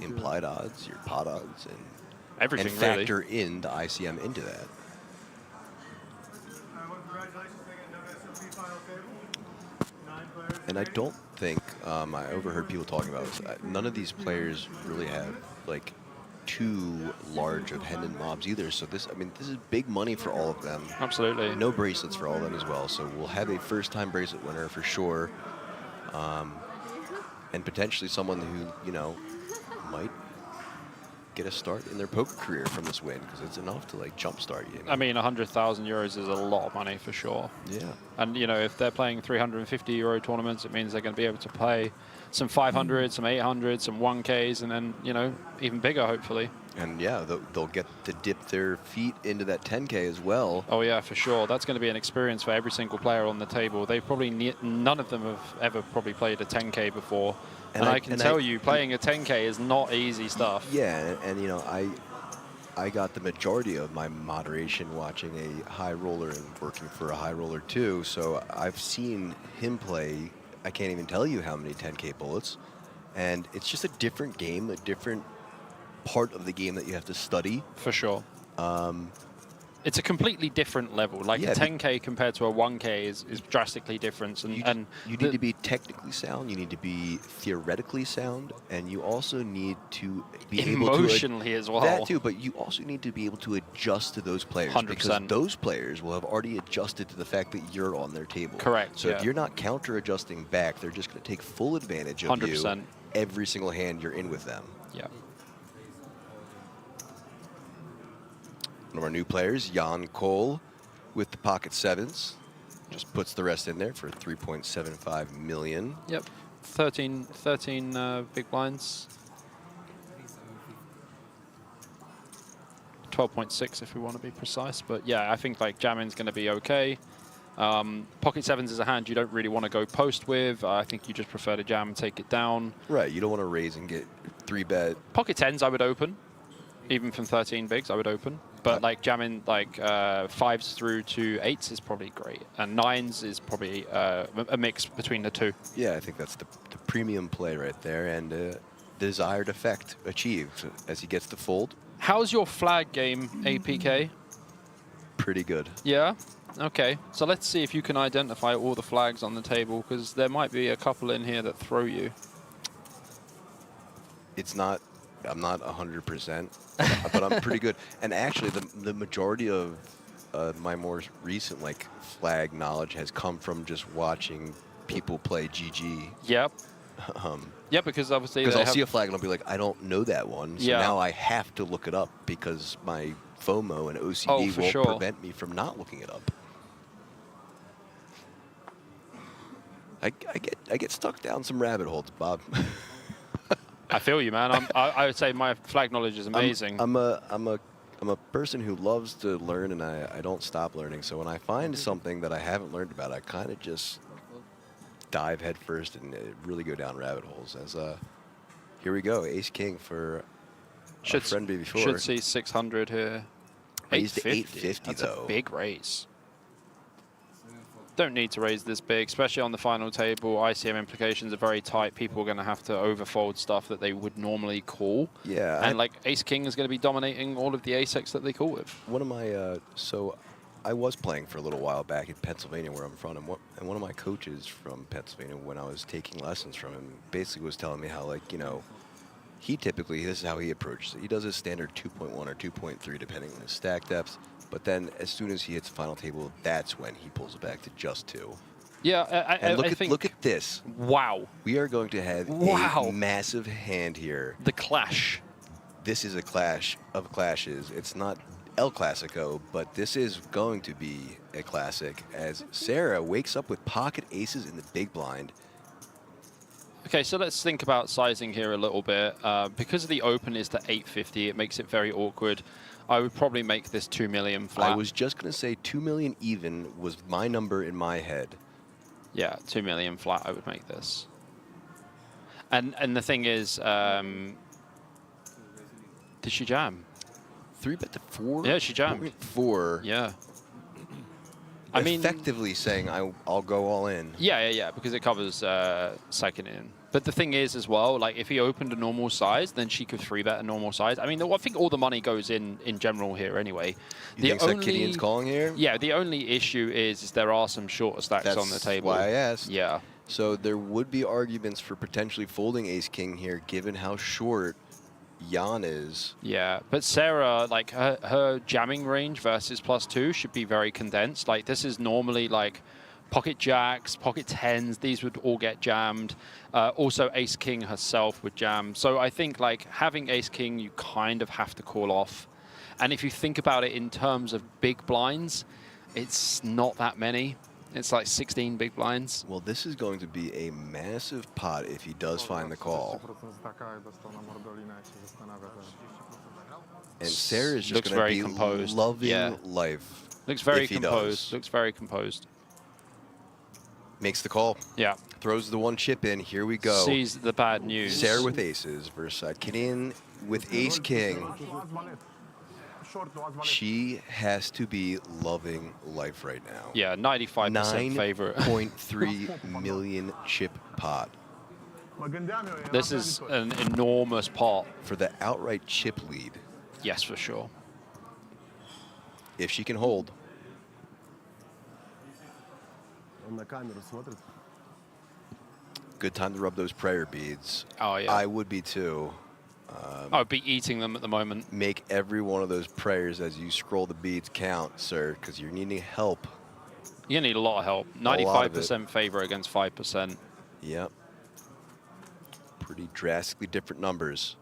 implied odds, your pot odds, and everything, and factor in the ICM into that. And I don't think, I overheard people talking about this, none of these players really have, like, too large of Hendon mobs either. So this, I mean, this is big money for all of them. Absolutely. No bracelets for all of them as well. So we'll have a first-time bracelet winner for sure. And potentially someone who, you know, might get a start in their poker career from this win, because it's enough to like jumpstart you. I mean, 100,000 euros is a lot of money for sure. Yeah. And you know, if they're playing 350 euro tournaments, it means they're going to be able to play some 500, some 800, some 1Ks, and then, you know, even bigger, hopefully. And yeah, they'll get to dip their feet into that 10K as well. Oh yeah, for sure. That's going to be an experience for every single player on the table. They probably none of them have ever probably played a 10K before. And I can tell you, playing a 10K is not easy stuff. Yeah, and you know, I got the majority of my moderation watching a high roller and working for a high roller too. So I've seen him play, I can't even tell you how many 10K bullets. And it's just a different game, a different part of the game that you have to study. For sure. It's a completely different level. Like a 10K compared to a 1K is drastically different. And you need to be technically sound, you need to be theoretically sound, and you also need to be able to... Emotionally as well. That too, but you also need to be able to adjust to those players. 100%. Because those players will have already adjusted to the fact that you're on their table. Correct, So if you're not counter-adjusting back, they're just going to take full advantage of 100%. you every single hand you're in with them. Yeah. One of our new players, Jan Cole, with the pocket sevens, just puts the rest in there for 3.75 million. Yep, 13 big blinds. 12.6 if we want to be precise, but yeah, I think like jamming's going to be okay. Pocket sevens is a hand you don't really want to go post with. I think you just prefer to jam and take it down. Right, you don't want to raise and get 3-bet. Pocket tens I would open, even from 13 bigs I would open. But like jamming like 5s through to 8s is probably great, and 9s is probably a mix between the two. Yeah, I think that's the premium play right there, and the desired effect achieved as he gets to fold. How's your flag game, APK? Pretty good. Yeah? Okay, so let's see if you can identify all the flags on the table, because there might be a couple in here that throw you. It's not... I'm not 100%, but I'm pretty good. And actually, the majority of my more recent like flag knowledge has come from just watching people play GG. Yep. Yeah, because obviously I'll see a flag and I'll be like, I don't know that one. So Yeah. now I have to look it up because my FOMO and OCD won't prevent me from not looking it up. I get stuck down some rabbit holes, Bob. I feel you, man. I would say my flag knowledge is amazing. I'm a person who loves to learn, and I don't stop learning. So when I find something that I haven't learned about, I kind of just dive head first and really go down rabbit holes. As here we go, Ace King for our friend before. Should see 600 here. Raised to 850 That's though. a big raise. Don't need to raise this big, especially on the final table. ICM implications are very tight. People are going to have to overfold stuff that they would normally call. Yeah. And like Ace King is going to be dominating all of the ace-X that they call with. One of my, so I was playing for a little while back in Pennsylvania where I'm from, and one of my coaches from Pennsylvania, when I was taking lessons from him, basically was telling me how, like, you know, he typically, this is how he approaches it. He does his standard 2.1 or 2.3 depending on his stack depths. But then, as soon as he hits the final table, that's when he pulls it back to just 2. Yeah, and I think... look at this. Wow. We are going to have a massive hand here. The clash. This is a clash of clashes. It's not El Clasico, but this is going to be a classic as Sarah wakes up with pocket aces in the big blind. Okay, so let's think about sizing here a little bit. Because the open is to 850, it makes it very awkward. I would probably make this 2 million flat. I was just going to say 2 million even was my number in my head. Yeah, 2 million flat, I would make this. And the thing is, did she jam? 3-bet to 4? Yeah, she jammed. 4. Yeah. I mean, effectively saying I'll go all in. Yeah, because it covers second in. But the thing is as well, like if he opened a normal size, then she could 3-bet a normal size. I mean, I think all the money goes in general here anyway. You think Sakinian's calling here? Yeah, the only issue is there are some shorter stacks on the table. That's why I asked. Yeah. So there would be arguments for potentially folding Ace-King here, given how short Jan is. Yeah, but Sarah, like her jamming range versus +2 should be very condensed. Like this is normally like pocket jacks, pocket tens, these would all get jammed. Also, ace king herself would jam. So I think like having ace king, you kind of have to call off. And if you think about it in terms of big blinds, it's not that many. It's like 16 big blinds. Well, this is going to be a massive pot if he does find the call. And Sarah is just going to be composed. loving life. Looks very if he composed. does. Looks very composed. Makes the call. Yeah. Throws the one chip in. Here we go. Sees the bad news. Sarah with aces versus Kinian with ace king. She has to be loving life right now. Yeah, 95% favorite. 9.3 million chip pot. This is an enormous pot. For the outright chip lead. Yes, for sure. If she can hold. Good time to rub those prayer beads. Oh, yeah. I would be too. I would be eating them at the moment. Make every one of those prayers as you scroll the beads count, sir, because you're needing help. You need a lot of help. 95% favor against 5%. Yep. Pretty drastically different numbers.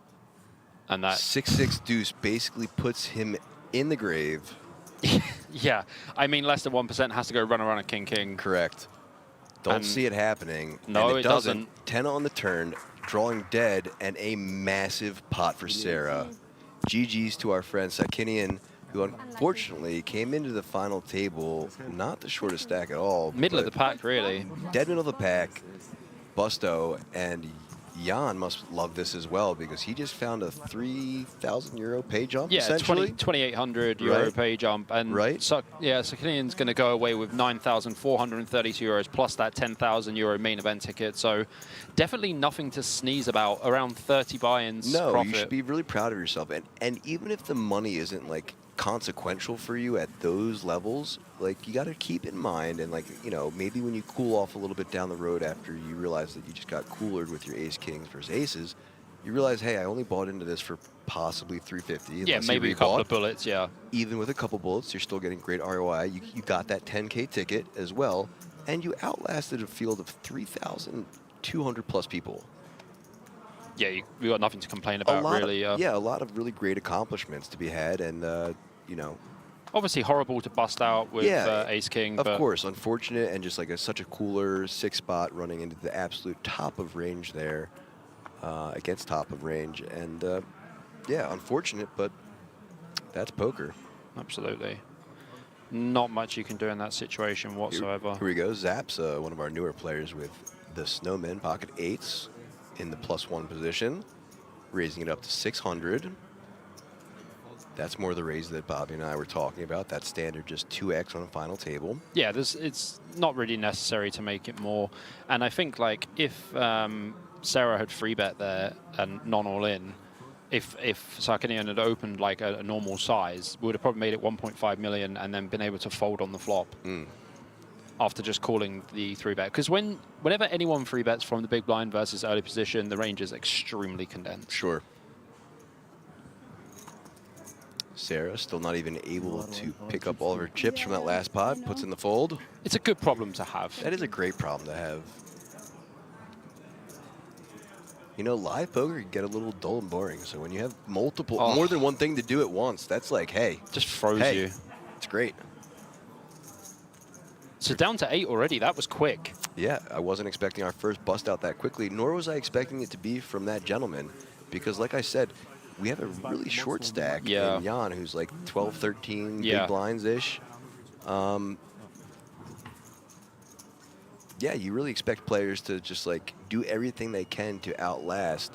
And that 6-6 deuce basically puts him in the grave. Yeah, I mean less than 1% has to go run around a king-king. Correct. Don't see it happening. No, and it doesn't. 10 on the turn, drawing dead, and a massive pot for Sarah. GG's to our friend Sakinian, who unfortunately came into the final table not the shortest stack at all. Middle of the pack, really. Dead middle of the pack. Busto and Jan must love this as well because he just found a 3,000 euro pay jump, Yeah, essentially. 2,800 euro pay jump. And Sakinian's going to go away with 9,432 euros plus that 10,000 euro main event ticket. So definitely nothing to sneeze about. Around 30 buy-ins profit. You should be really proud of yourself. And even if the money isn't like consequential for you at those levels, like you got to keep in mind, and like, you know, maybe when you cool off a little bit down the road after you realize that you just got coolered with your ace kings versus aces, you realize, hey, I only bought into this for possibly 350. Yeah, maybe a couple of bullets. Yeah, even with a couple bullets, you're still getting great ROI. You got that 10K ticket as well, and you outlasted a field of 3,200 plus people. Yeah, you got nothing to complain about, really. Yeah, a lot of really great accomplishments to be had, and you know, obviously horrible to bust out with ace king. Of course, unfortunate, and just like such a cooler 6-spot running into the absolute top of range there, against top of range, and yeah, unfortunate, but that's poker. Absolutely. Not much you can do in that situation whatsoever. Here we go. Zap's one of our newer players with the Snowmen pocket eights in the +1 position, raising it up to 600. That's more the raise that Bobby and I were talking about. That standard just 2x on a final table. Yeah, it's not really necessary to make it more. And I think like if Sarah had free bet there and non-all-in, if Sakinian had opened like a normal size, we would have probably made it 1.5 million and then been able to fold on the flop after just calling the 3-bet. Because whenever anyone 3-bets from the big blind versus early position, the range is extremely condensed. Sure. Sarah still not even able to pick up all of her chips from that last pot, puts in the fold. It's a good problem to have. That is a great problem to have. You know, live poker can get a little dull and boring, so when you have more than one thing to do at once, that's like, hey. Just froze you. It's great. So down to 8 already, that was quick. Yeah, I wasn't expecting our first bust out that quickly, nor was I expecting it to be from that gentleman, because like I said, we have a really short stack in Jan, who's like 12, 13 big blinds-ish. Yeah, you really expect players to just like do everything they can to outlast.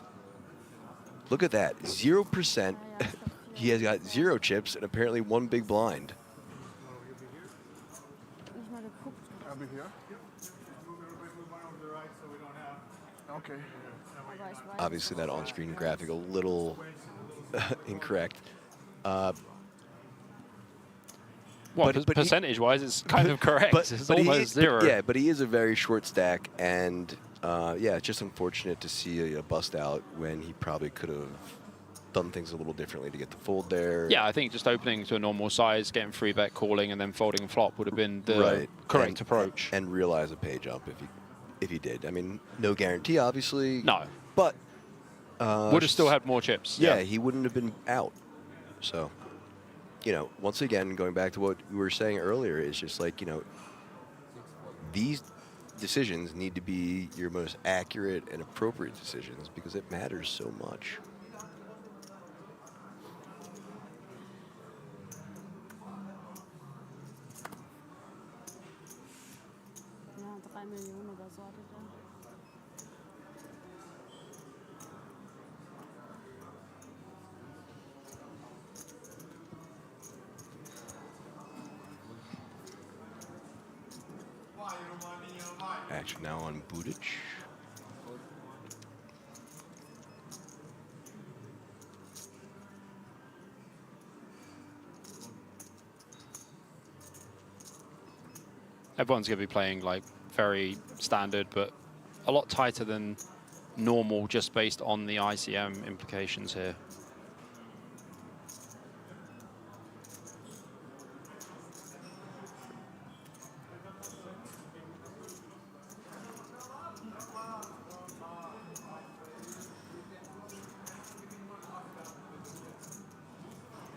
Look at that, 0%. He has got 0 chips and apparently 1 big blind. I'll be here. Okay. Obviously, that on-screen graphic a little incorrect. Well, but percentage-wise, it's kind of correct. It's almost 0. Yeah, but he is a very short stack, and yeah, it's just unfortunate to see a bust out when he probably could have done things a little differently to get the fold there. Yeah, I think just opening to a normal size, getting 3-bet, calling, and then folding flop would have been the correct approach. And realize a pay jump if he did. I mean, no guarantee, obviously. No. But would have still had more chips. Yeah, he wouldn't have been out. So, you know, once again, going back to what we were saying earlier, is just like, you know, these decisions need to be your most accurate and appropriate decisions because it matters so much. Ja, 3 Millionen oder so hatte ich dann. Action now on Budic. Everyone's going to be playing like very standard, but a lot tighter than normal just based on the ICM implications here.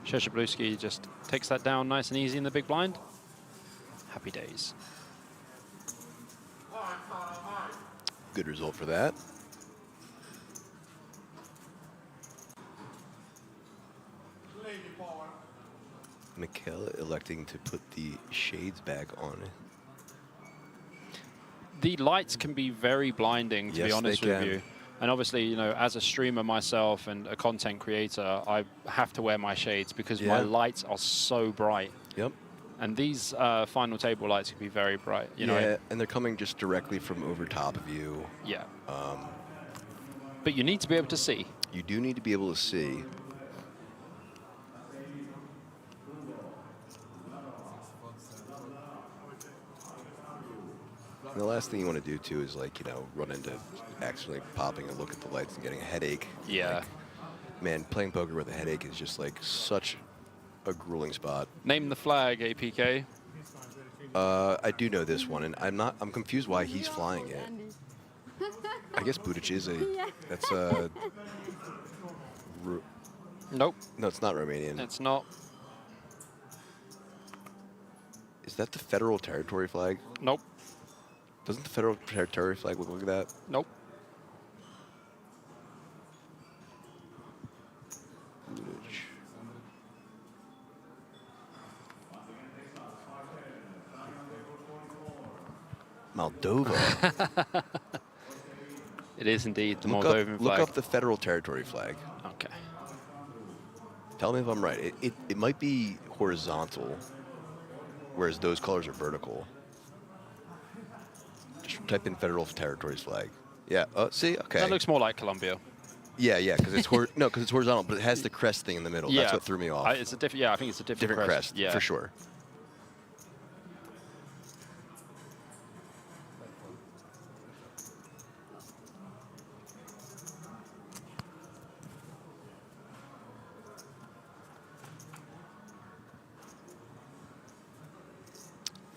Sheshabluski just takes that down nice and easy in the big blind. Happy days. Good result for that. Michaela electing to put the shades back on. The lights can be very blinding, to Yes, be honest they with can. you. And obviously, you know, as a streamer myself and a content creator, I have to wear my shades because my lights are so bright. Yep. And these final table lights can be very bright. You know, and they're coming just directly from over top of you. Yeah. But you need to be able to see. You do need to be able to see. And the last thing you want to do too is, like, you know, run into accidentally popping a look at the lights and getting a headache. Yeah. Like, man, playing poker with a headache is just like such a grueling spot. Name the flag, APK. I do know this one, and I'm confused why he's flying it. I guess Budic is that's nope. No, it's not Romanian. It's not. Is that the federal territory flag? Nope. Doesn't the federal territory flag look like that? Nope. Moldova. It is indeed the Look Moldovan up, flag. Look up the federal territory flag. Okay. Tell me if I'm right. It might be horizontal, whereas those colors are vertical. Just type in federal territories flag. Yeah. See. Okay. That looks more like Colombia. Yeah, because it's because it's horizontal, but it has the crest thing in the middle. Yeah. That's what threw me off. It's a different. Yeah, I think it's a different crest. Yeah, for sure.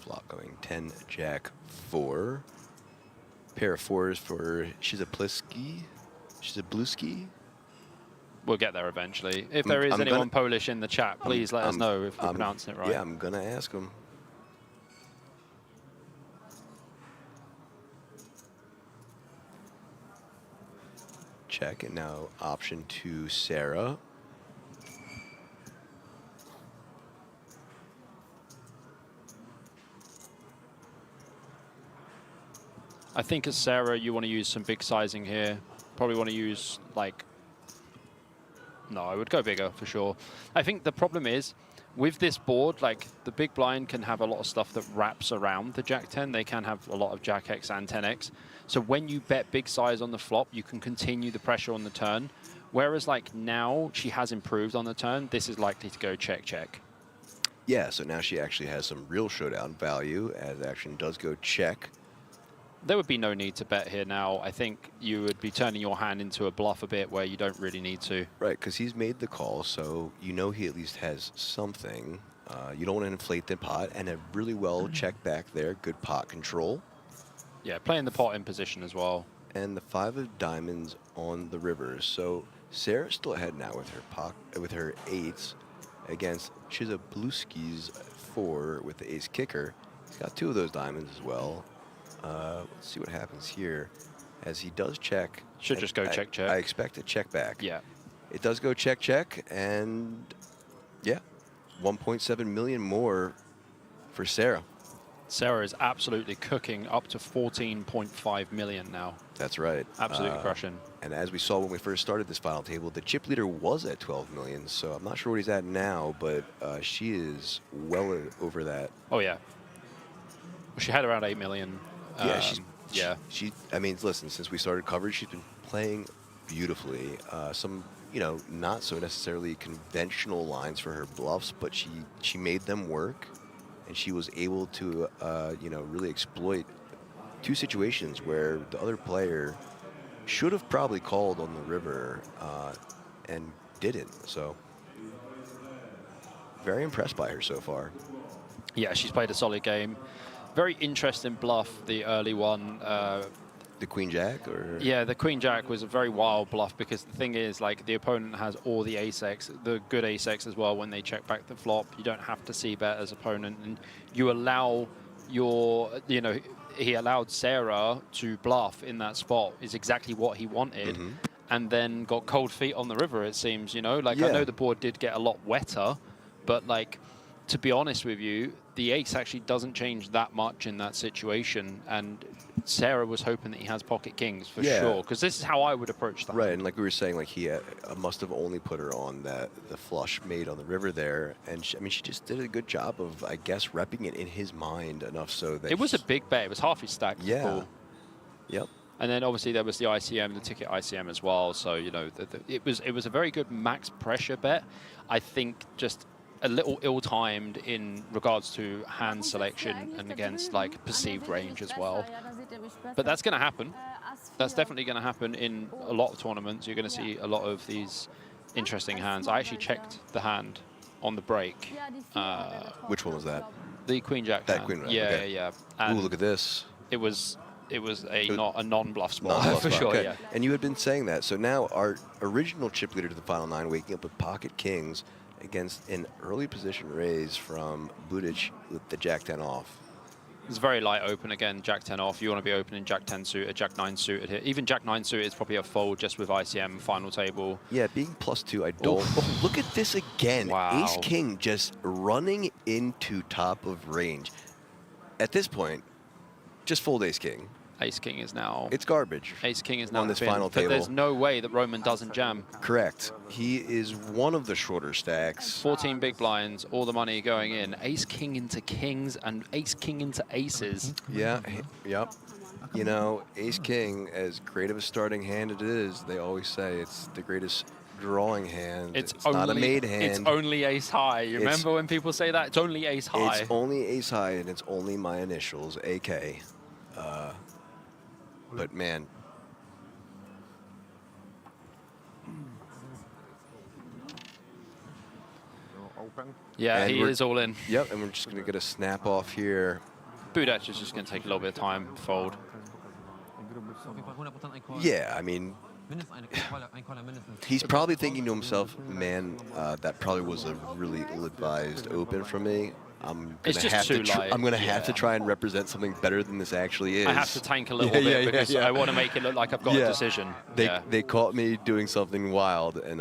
Flop going 10, Jack 4. Pair of fours for Shizabliski. We'll get there eventually. If there is anyone Polish in the chat, please let us know if we're pronouncing it right. Yeah, I'm gonna ask him. Check, and now option 2, Sarah. I think as Sarah, you want to use some big sizing here. Probably want to use like, no, I would go bigger for sure. I think the problem is with this board, like the big blind can have a lot of stuff that wraps around the Jack 10. They can have a lot of Jack X and 10X. So when you bet big size on the flop, you can continue the pressure on the turn. Whereas like now she has improved on the turn, this is likely to go check, check. Yeah, so now she actually has some real showdown value as action does go check. there would be no need to bet here now. I think you would be turning your hand into a bluff a bit where you don't really need to. Right, because he's made the call, so you know he at least has something. You don't want to inflate the pot, and a really well check back there. Good pot control. Yeah, playing the pot in position as well. And the 5 of diamonds on the river. So Sarah's still ahead now with her 8s against Chizabluski's 4 with the ace kicker. He's got 2 of those diamonds as well. Let's see what happens here. As he does check. Should just go check, check. I expect a check back. Yeah. It does go check, check, and yeah, 1.7 million more for Sarah. Sarah is absolutely cooking, up to 14.5 million now. That's right. Absolutely crushing. And as we saw when we first started this final table, the chip leader was at 12 million, so I'm not sure what he's at now, but she is well over that. Oh, yeah. She had around 8 million. Yeah, I mean, listen, since we started coverage, she's been playing beautifully. Some, you know, not so necessarily conventional lines for her bluffs, but she made them work, and she was able to, you know, really exploit 2 situations where the other player should have probably called on the river and didn't. So very impressed by her so far. Yeah, she's played a solid game. Very interesting bluff, the early one. The Queen Jack, or? Yeah, the Queen Jack was a very wild bluff because the thing is, like, the opponent has all the ace-X, the good ace-X as well when they check back the flop. You don't have to see bet as opponent, and you allow your, you know, he allowed Sarah to bluff in that spot is exactly what he wanted. And then got cold feet on the river, it seems, you know. Like, I know the board did get a lot wetter, but, like, to be honest with you, the ace actually doesn't change that much in that situation. And Sarah was hoping that he has pocket kings for sure, because this is how I would approach that. Right, and like we were saying, like he must have only put her on the flush made on the river there, and I mean, she just did a good job of, I guess, repping it in his mind enough so that it was a big bet. It was half his stack. Yeah. Cool. Yep. And then obviously there was the ICM, the ticket ICM as well. So you know, it was a very good max pressure bet. I think just a little ill-timed in regards to hand selection and against like perceived range as well. But that's going to happen. That's definitely going to happen in a lot of tournaments. You're going to see a lot of these interesting hands. I actually checked the hand on the break. Which one was that? The Queen Jack. That hand. Queen Jack. Yeah, okay. yeah. Ooh, look at this. It was a non-bluff spot for sure. Okay. Yeah. And you had been saying that. So now our original chip leader to the final 9, waking up with pocket kings against an early position raise from Budic with the Jack-10 off. It's very light open again, Jack-10 off. You want to be opening Jack-10 suited, Jack-9 suited here. Even Jack-9 suited is probably a fold just with ICM final table. Yeah, being +2, I don't. Oh, look at this again. Wow. Ace-King just running into top of range. At this point, just fold Ace-King. Ace-King is now... It's garbage. Ace-King is now on this thin, final but table. there's no way that Roman doesn't jam. Correct. He is one of the shorter stacks. 14 big blinds, all the money going in. Ace-King into kings and Ace-King into aces. Yeah, yep. You know, Ace-King, as great of a starting hand it is, they always say it's the greatest drawing hand. It's only, not a made hand. It's only ace high. You remember when people say that? It's only ace high. It's only ace high, and it's only my initials, AK. But man, yeah, and he is all in. Yep, and we're just going to get a snap off here. Budic is just going to take a little bit of time, fold. Yeah, I mean, he's probably thinking to himself, man, that probably was a really ill-advised open for me. I'm gonna have to try and represent something better than this actually is. I have to tank a little bit because I want to make it look like I've got a decision. They caught me doing something wild, and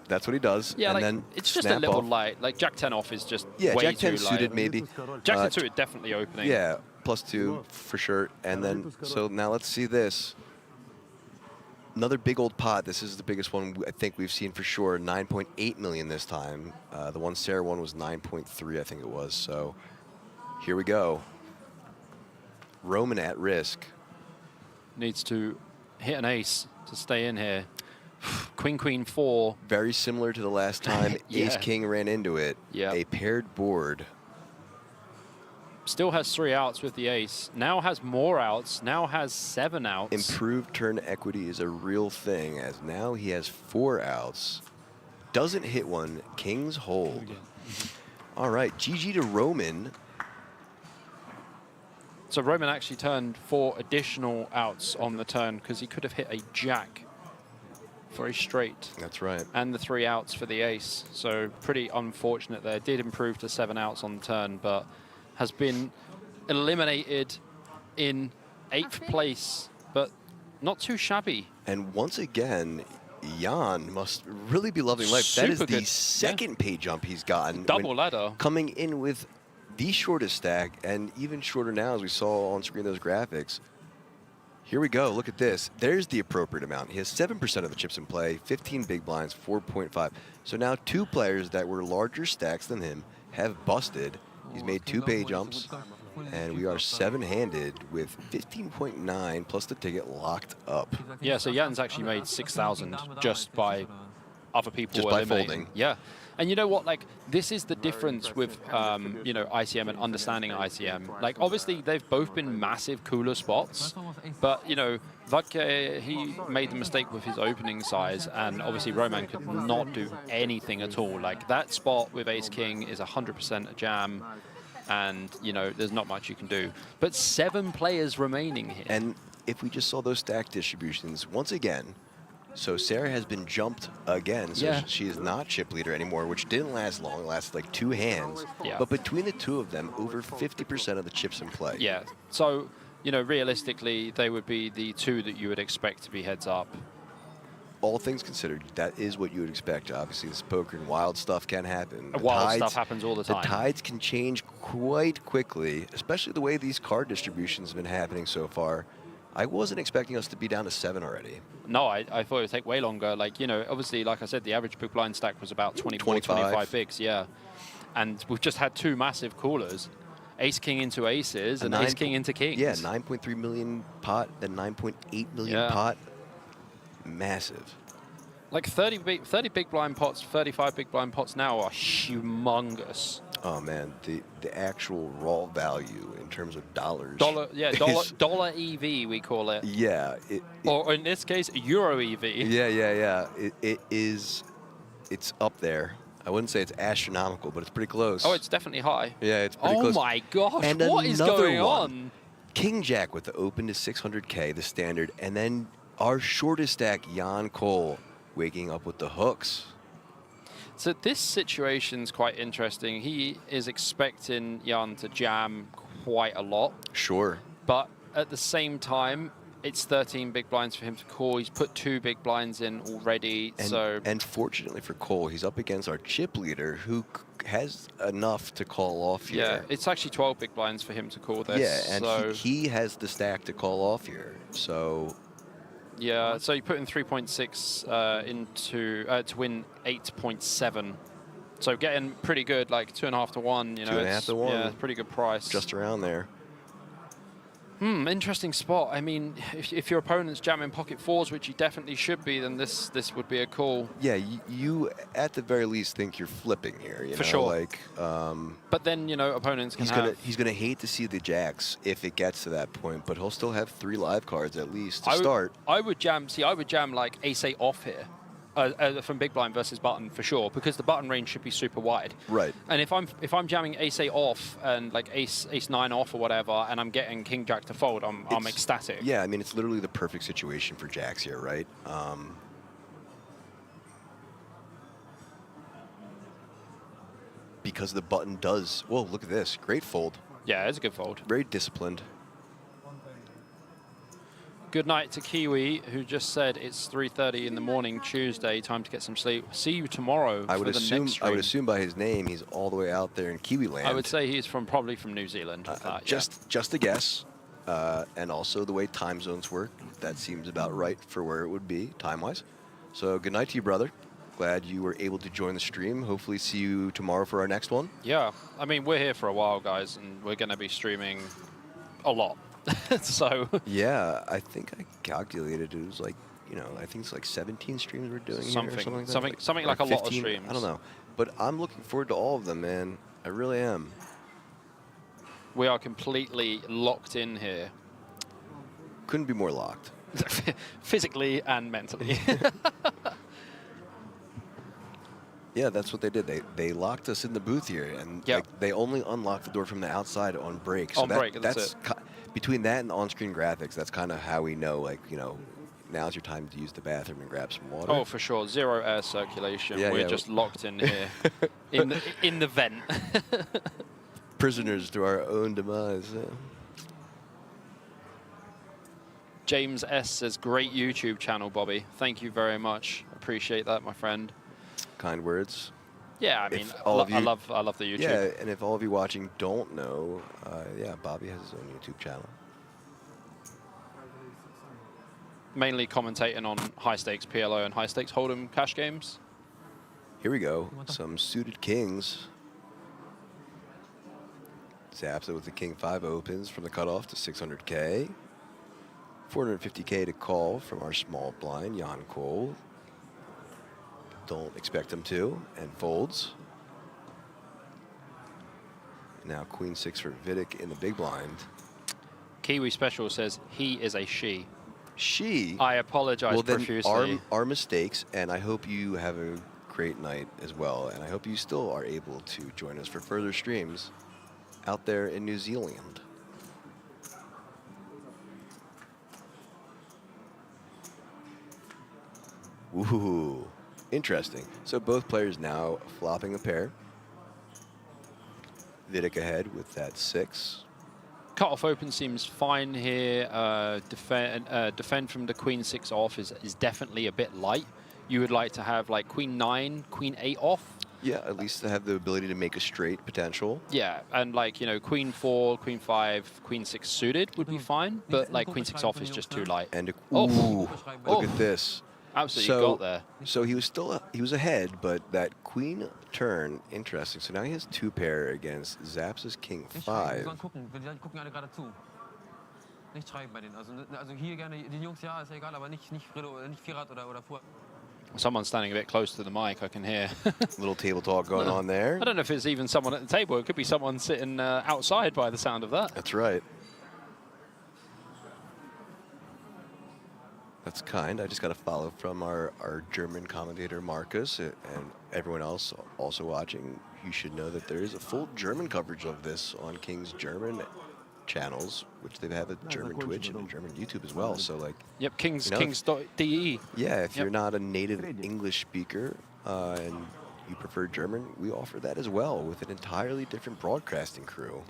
that's what he does. Yeah, and like, then it's just a little off. light. Like Jack-10 off is just way way Jack-10 too suited light. maybe. Jack-10 suited definitely opening. Yeah, +2 for sure. And then, so now let's see this. Another big old pot. This is the biggest one I think we've seen for sure. 9.8 million this time. The one Sarah won was 9.3, I think it was. So here we go. Roman at risk. Needs to hit an ace to stay in here. Queen, Queen, 4. Very similar to the last time Yeah. Ace-King ran into it. Yeah. A paired board. Still has 3 outs with the ace. Now has more outs. Now has 7 outs. Improved turn equity is a real thing, as now he has 4 outs. Doesn't hit one. Kings hold. All right, GG to Roman. So Roman actually turned 4 additional outs on the turn because he could have hit a jack for a straight. That's right. And the 3 outs for the ace. So pretty unfortunate there. Did improve to 7 outs on the turn, but has been eliminated in 8th place, but not too shabby. And once again, Jan must really be loving life. That is Super the good. second pay jump he's gotten. Double ladder. Coming in with the shortest stack, and even shorter now, as we saw on screen those graphics. Here we go. Look at this. There's the appropriate amount. He has 7% of the chips in play, 15 big blinds, 4.5. So now 2 players that were larger stacks than him have busted. He's made 2 pay jumps, and we are 7-handed with 15.9 plus the ticket locked up. Yeah, so Jan's actually made 6,000 just by other people Just by eliminating. folding. Yeah. And you know what, like, this is the difference with, you know, ICM and understanding ICM. Like, obviously, they've both been massive cooler spots, but, you know, Vodka, he made the mistake with his opening size, and obviously Roman could not do anything at all. Like, that spot with Ace-King is 100% a jam, and, you know, there's not much you can do. But 7 players remaining here. And if we just saw those stack distributions, once again, so Sarah has been jumped again, so Yeah. she is not chip leader anymore, which didn't last long. It lasted like 2 hands. Yeah. But between the 2 of them, over 50% of the chips in play. Yeah, so, you know, realistically, they would be the 2 that you would expect to be heads up. All things considered, that is what you would expect. Obviously, this poker and wild stuff can happen. Wild stuff happens all the time. The tides can change quite quickly, especially the way these card distributions have been happening so far. I wasn't expecting us to be down to 7 already. No, I thought it would take way longer. Like, you know, obviously, like I said, the average big blind stack was about 25 bigs, yeah. And we've just had 2 massive callers. Ace-King into aces and Ace-King into kings. Yeah, 9.3 million pot, then 9.8 million pot. Massive. Like 30 big blind pots, 35 big blind pots now are humongous. Oh man, the actual raw value in terms of dollars. Dollar EV we call it. Yeah. Or in this case, Euro EV. Yeah. It's up there. I wouldn't say it's astronomical, but it's pretty close. Oh, it's definitely high. Yeah, it's pretty close. Oh my gosh, and what is going on? King Jack with the open to 600K, the standard, and then our shortest stack, Jan Cole, waking up with the hooks. So this situation's quite interesting. He is expecting Jan to jam quite a lot. Sure. But at the same time, it's 13 big blinds for him to call. He's put 2 big blinds in already. And fortunately for Cole, he's up against our chip leader who has enough to call off here. Yeah, it's actually 12 big blinds for him to call this. Yeah, and he has the stack to call off here. So... Yeah, so you put in 3.6 into to win 8.7. So getting pretty good, like 2.5 to 1. You know, 2.5 to 1. Yeah, pretty good price. Just around there. Interesting spot. I mean, if your opponent's jamming pocket 4s, which he definitely should be, then this would be a call. Yeah, you at the very least think you're flipping here. You For know? sure. Like, but then, you know, opponents can he's gonna hate to see the jacks if it gets to that point, but he'll still have 3 live cards at least to start. I would jam like ace-8 off here. From big blind versus button for sure, because the button range should be super wide. Right. And if I'm jamming ace-8 off and like ace-9 off or whatever, and I'm getting king jack to fold, I'm ecstatic. Yeah, I mean it's literally the perfect situation for jacks here, right? Because the button does. Whoa, look at this, great fold. Yeah, it's a good fold. Very disciplined. Good night to Kiwi, who just said it's 3:30 in the morning, Tuesday, time to get some sleep. See you tomorrow for the next stream. I would assume by his name, he's all the way out there in Kiwi land. I would say he's probably from New Zealand. Just a guess. And also the way time zones work, that seems about right for where it would be time-wise. So good night to you, brother. Glad you were able to join the stream. Hopefully see you tomorrow for our next one. Yeah, I mean, we're here for a while, guys, and we're going to be streaming a lot. So yeah, I think I calculated it was like, you know, I think it's like 17 streams we're doing here or something like that. Something like a 15, lot of streams. I don't know, but I'm looking forward to all of them, man. I really am. We are completely locked in here. Couldn't be more locked. Physically and mentally. Yeah, that's what they did. They locked us in the booth here, and like, they only unlocked the door from the outside on break. So On break, that's it. Between that and on-screen graphics, that's kind of how we know, like, you know, now's your time to use the bathroom and grab some water. Oh, for sure. Zero air circulation. Yeah, We're yeah. just locked in here, in the vent. Prisoners to our own demise. Yeah. James S says, great YouTube channel, Bobby. Thank you very much. Appreciate that, my friend. Kind words. Yeah, I mean, I love the YouTube. Yeah, and if all of you watching don't know, yeah, Bobby has his own YouTube channel. Mainly commentating on high-stakes PLO and high-stakes Hold'em cash games. Here we go. Some suited kings. Zapsa with the King 5 opens from the cutoff to 600K. 450K to call from our small blind, Jan Cole. Don't expect him to, and folds. Now Queen 6 for Vidic in the big blind. Kiwi Special says, he is a she. She? I apologize Well, then profusely. our mistakes, and I hope you have a great night as well, and I hope you still are able to join us for further streams out there in New Zealand. Ooh, interesting. So both players now flopping a pair. Vidic ahead with that 6. Cut-off open seems fine here. Defend from the Queen 6 off is definitely a bit light. You would like to have like Queen 9, Queen 8 off. Yeah, at least to have the ability to make a straight potential. Yeah, and like, you know, Queen 4, Queen 5, Queen 6 suited would be fine, but like Queen 6 off is just too light. And ooh, look at this. Absolutely got there. So he was still he was ahead, but that Queen turn, interesting. So now he has 2 pair against Zapsa's King 5. Nicht schreiben bei denen. Also hier gerne, die Jungs, ja, ist egal, aber nicht Vierrad oder Fuhr. Someone standing a bit close to the mic, I can hear. Little table talk going on there. I don't know if it's even someone at the table. It could be someone sitting outside by the sound of that. That's right. That's kind. I just got a follow from our German commentator, Marcus, and everyone else also watching. You should know that there is a full German coverage of this on King's German channels, which they have a German Twitch and a German YouTube as well. So like, yep, Kings, you know, Kings.de. Yeah, if you're not a native English speaker and you prefer German, we offer that as well with an entirely different broadcasting crew.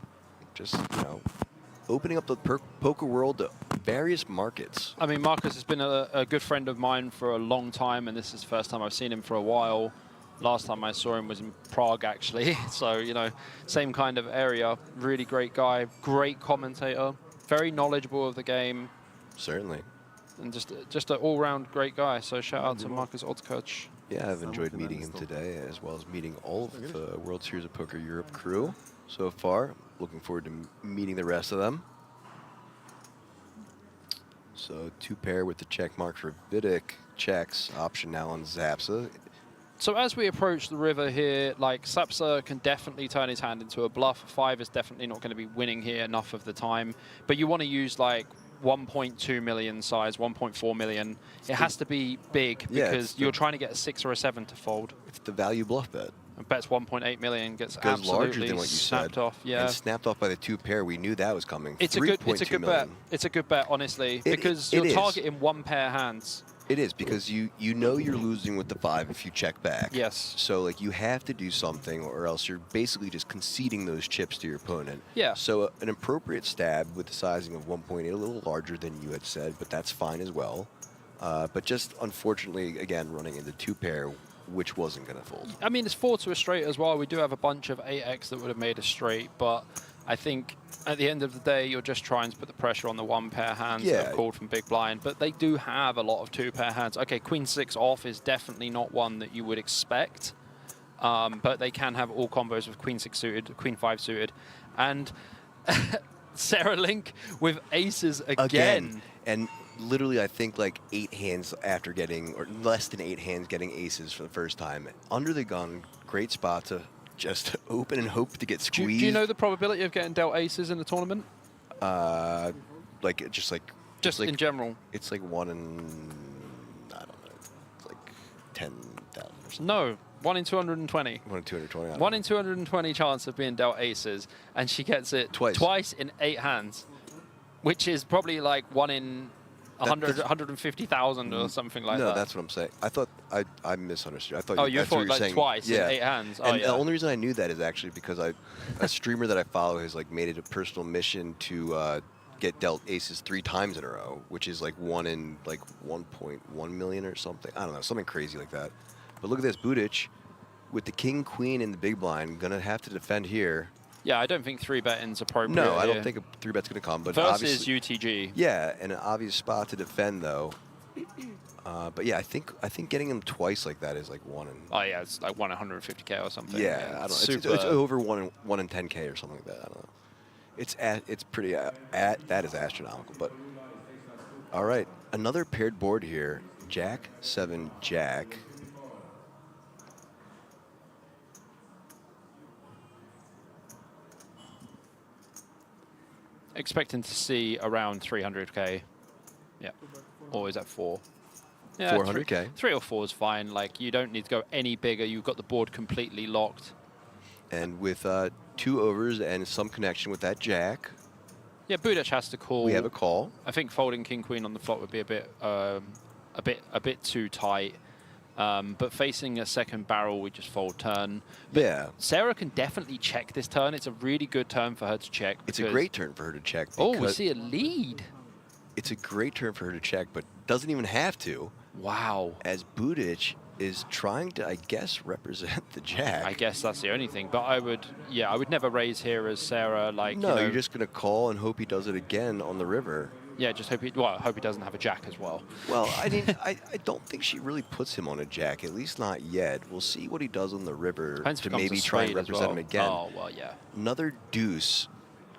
Just, you know, opening up the poker world to various markets. I mean, Marcus has been a good friend of mine for a long time, and this is the first time I've seen him for a while. Last time I saw him was in Prague, actually. So, you know, same kind of area. Really great guy, great commentator, very knowledgeable of the game. Certainly. And just an all-round great guy. So shout out to Marcus Otkirch. Yeah, I've enjoyed meeting him today, as well as meeting all of the World Series of Poker Europe crew so far. Looking forward to meeting the rest of them. So 2 pair with the check mark for Vidic. Checks, option now on Zapsa. So as we approach the river here, like, Zapsa can definitely turn his hand into a bluff. 5 is definitely not going to be winning here enough of the time. But you want to use like 1.2 million size, 1.4 million. It has to be big because you're trying to get a 6 or a 7 to fold. It's the value bluff bet. And bets 1.8 million, gets Goes absolutely larger than what you snapped said. off. Yeah, and snapped off by the 2 pair. We knew that was coming. it's a good bet. It's a good bet, honestly, because you're targeting 1 pair hands. It is, because you know you're losing with the 5 if you check back. Yes. So like you have to do something, or else you're basically just conceding those chips to your opponent. Yeah. So an appropriate stab with the sizing of 1.8, a little larger than you had said, but that's fine as well. But just unfortunately, again, running into 2 pair, which wasn't going to fold. I mean, it's 4 to a straight as well. We do have a bunch of 8x that would have made a straight, but I think at the end of the day, you're just trying to put the pressure on the 1 pair hands that have called from big blind, but they do have a lot of 2 pair hands. Okay, Queen 6 off is definitely not one that you would expect, but they can have all combos with Queen 6 suited, Queen 5 suited, and Sarah Link with aces again. And literally, I think like 8 hands after getting, or less than 8 hands getting aces for the first time. Under the gun, great spot to just open and hope to get squeezed. Do you know the probability of getting dealt aces in the tournament? Just in general. It's like 1 in, I don't know, it's like 10,000 or something. No, 1 in 220. 1 in 220. 1 in 220 chance of being dealt aces, and she gets it twice in 8 hands, which is probably like 1 in 150,000 or something like that. No, that's what I'm saying. I thought I misunderstood. I thought Oh, you you that's what thought you're like saying. twice in 8 hands. Oh, And yeah. the only reason I knew that is actually because a streamer that I follow has like made it a personal mission to get dealt aces 3 times in a row, which is like 1 in like 1.1 million or something. I don't know, something crazy like that. But look at this, Budic with the king queen in the big blind, gonna have to defend here. Yeah, I don't think 3-betting's appropriate. No, I don't here. think a 3-bet's gonna come. But Versus obviously, UTG. yeah, and an obvious spot to defend though. But yeah, I think getting him twice like that is like 1 in. Oh yeah, it's like 1 in 150K or something. Yeah, I don't know. It's over 1 in 10K or something like that. I don't know. It's pretty that is astronomical. But all right, another paired board here. Jack 7 Jack. Expecting to see around 300K. Yeah, always at 4. Yeah, 400K. 3 or 4 is fine. Like, you don't need to go any bigger. You've got the board completely locked. And with 2 overs and some connection with that jack. Yeah, Budic has to call. We have a call. I think folding king queen on the flop would be a bit too tight. But facing a second barrel, we just fold turn. But yeah. Sarah can definitely check this turn. It's a really good turn for her to check. It's a great turn for her to check. Oh, we see a lead. It's a great turn for her to check, but doesn't even have to. Wow. As Budic is trying to, I guess, represent the jack. I guess that's the only thing. But I would never raise here as Sarah. Like, no, you're just going to call and hope he does it again on the river. Yeah, just hope he doesn't have a jack as well. Well, I mean, I don't think she really puts him on a jack, at least not yet. We'll see what he does on the river to maybe try and represent him again. Oh, well, yeah. Another deuce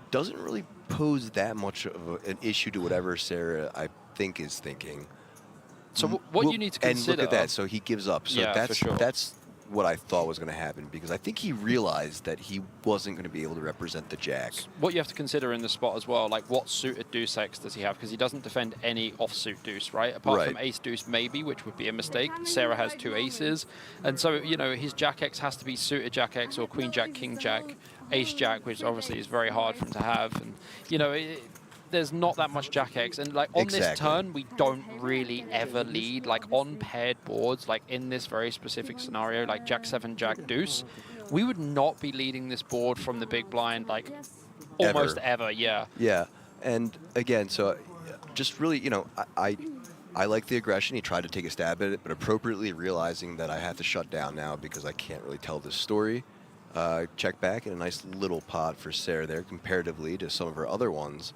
doesn't really pose that much of an issue to whatever Sarah, I think, is thinking. So what you need to consider... And look at that, so he gives up. So yeah, that's, for sure. that's what I thought was going to happen, because I think he realized that he wasn't going to be able to represent the jack. What you have to consider in the spot as well, like what suited deuce X does he have? Because he doesn't defend any offsuit deuce, right? Apart from ace deuce maybe, which would be a mistake. Sarah has 2 aces. And so, you know, his jack X has to be suited jack X or queen jack, king jack, ace jack, which obviously is very hard for him to have. And, you know, there's not that much jack X. And like on this turn, we don't really ever lead. Like on paired boards, like in this very specific scenario, like jack 7, jack deuce, we would not be leading this board from the big blind like almost ever. Yeah. Yeah. And again, so just really, you know, I like the aggression. He tried to take a stab at it, but appropriately realizing that I have to shut down now because I can't really tell this story. Check back and a nice little pot for Sarah there comparatively to some of her other ones.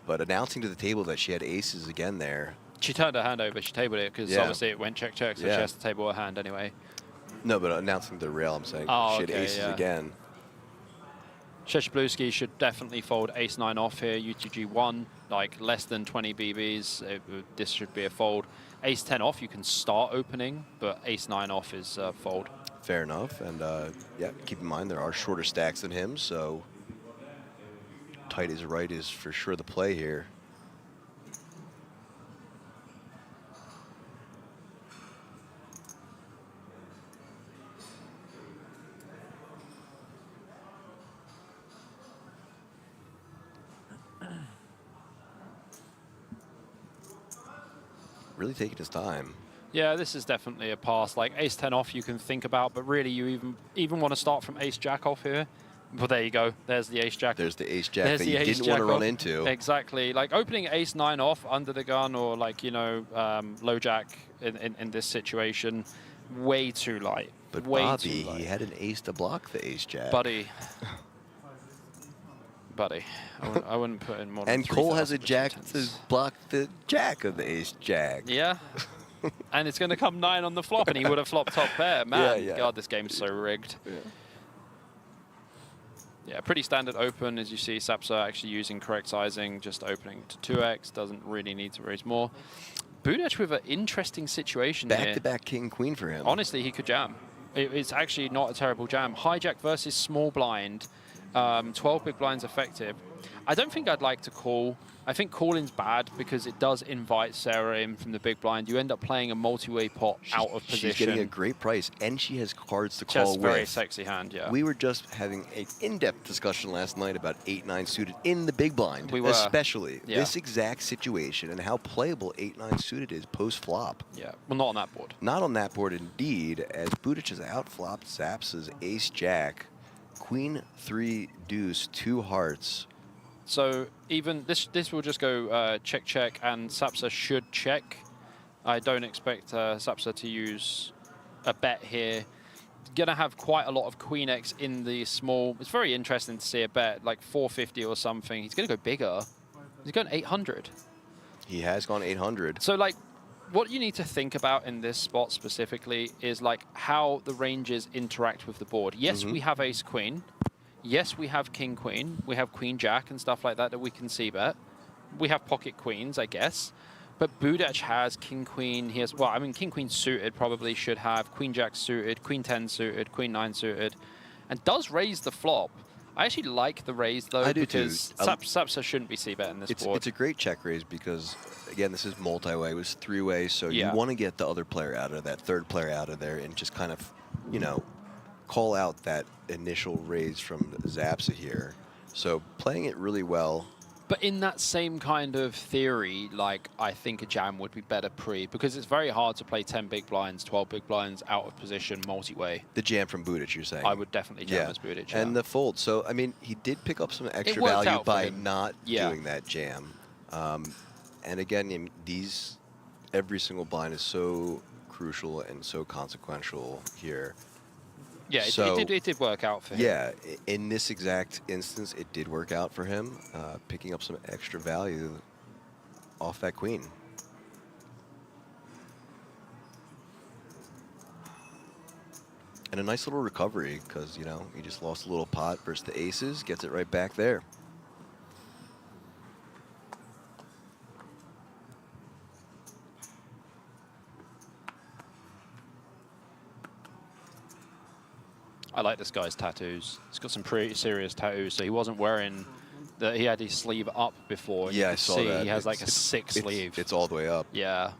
But announcing to the table that she had aces again there. She turned her hand over. She tabled it because obviously it went check, check, so she has to table her hand anyway. No, but announcing the rail, I'm saying she had aces again. Sheshabluski should definitely fold ace-9 off here. UTG 1, like less than 20 BBs. This should be a fold. Ace-10 off, you can start opening, but ace-9 off is fold. Fair enough. And yeah, keep in mind there are shorter stacks than him, so tight is right is for sure the play here. Really taking his time. Yeah, this is definitely a pass. Like ace-10 off you can think about, but really you even want to start from ace-jack off here. Well, there you go. There's the ace-jack. There's the ace-jack that you didn't want to run into. Exactly. Like opening ace-9 off under the gun or like, you know, low jack in this situation, way too light. But way Bobby, too light. he had an ace to block the ace-jack. Buddy. I wouldn't put in more than And Cole has a jack to block the jack of the ace-jack. Yeah. And it's going to come 9 on the flop, and he would have flopped top pair. Man, God, this game's so rigged. Yeah, pretty standard open. As you see, Sapsa actually using correct sizing, just opening to 2x, doesn't really need to raise more. Budic with an interesting situation here. Back-to-back king-queen for him. Honestly, he could jam. it's actually not a terrible jam. Hijack versus small blind, 12 big blinds effective. I don't think I'd like to call. I think calling's bad because it does invite Sarah in from the big blind. You end up playing a multi-way pot out of position. She's getting a great price, and she has cards to call Just with. very sexy hand, yeah. We were just having an in-depth discussion last night about 8-9 suited in the big blind, We were. especially Yeah. this exact situation and how playable 8-9 suited is post-flop. Yeah, well, not on that board. Not on that board, indeed, as Budic has outflopped Zapsa's ace-jack, queen 3 deuce, 2 hearts. So even this will just go check, check, and Sapsa should check. I don't expect Sapsa to use a bet here. Gonna have quite a lot of queen X in the small. It's very interesting to see a bet like 450 or something. He's gonna go bigger. He's going 800. He has gone 800. So like, what you need to think about in this spot specifically is like how the ranges interact with the board. Yes, we have ace queen. Yes, we have king queen. We have queen jack and stuff like that we can see bet. We have pocket queens, I guess. But Budic has king queen. He has, well, I mean, king queen suited probably should have queen jack suited, queen 10 suited, queen 9 suited, and does raise the flop. I actually like the raise though, I do because too. Sapsa shouldn't be c bet in this board. It's a great check raise because, again, this is multi-way. It was 3-way, so Yeah. you want to get the other player out of that third player out of there and just kind of, you know, call out that initial raise from Zapsa here. So playing it really well. But in that same kind of theory, like, I think a jam would be better pre, because it's very hard to play 10 big blinds, 12 big blinds, out of position, multi-way. The jam from Budic, you're saying? I would definitely jam as Budic, yeah. And the fold. So, I mean, he did pick up some extra worked value out for by him. not Yeah. doing that jam. And again, every single blind is so crucial and so consequential here. Yeah, So, it did work out for him. Yeah, in this exact instance, it did work out for him, picking up some extra value off that queen. And a nice little recovery because, you know, he just lost a little pot versus the aces, gets it right back there. I like this guy's tattoos. He's got some pretty serious tattoos, so he wasn't wearing that. He had his sleeve up before. Yeah, You I could saw see that. He has like a sick it's- sleeve. It's all the way up. Yeah.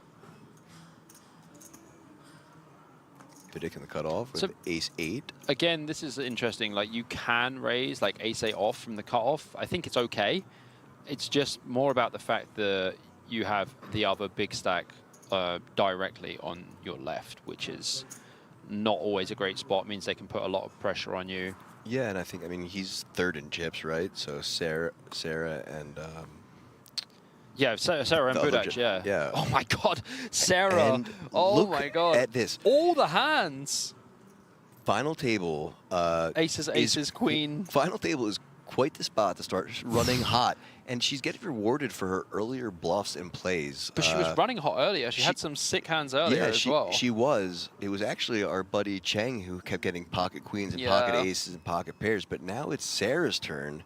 Vidic in the cutoff with So- ace-8. Again, this is interesting. Like, you can raise like ace-8 off from the cutoff. I think it's okay. It's just more about the fact that you have the other big stack directly on your left, which is not always a great spot. It means they can put a lot of pressure on you. Yeah, and I think, I mean, he's third in chips, right? So Sarah and Yeah, Sarah and the other Budic, yeah. yeah. Oh my God, Sarah. And Oh look my God. at this. All the hands. Final table. Aces, queen. Final table is quite the spot to start running hot, and she's getting rewarded for her earlier bluffs and plays. But she was running hot earlier. She had some sick hands earlier as well. She was. It was actually our buddy Cheng who kept getting pocket queens and pocket aces and pocket pairs, but now it's Sarah's turn,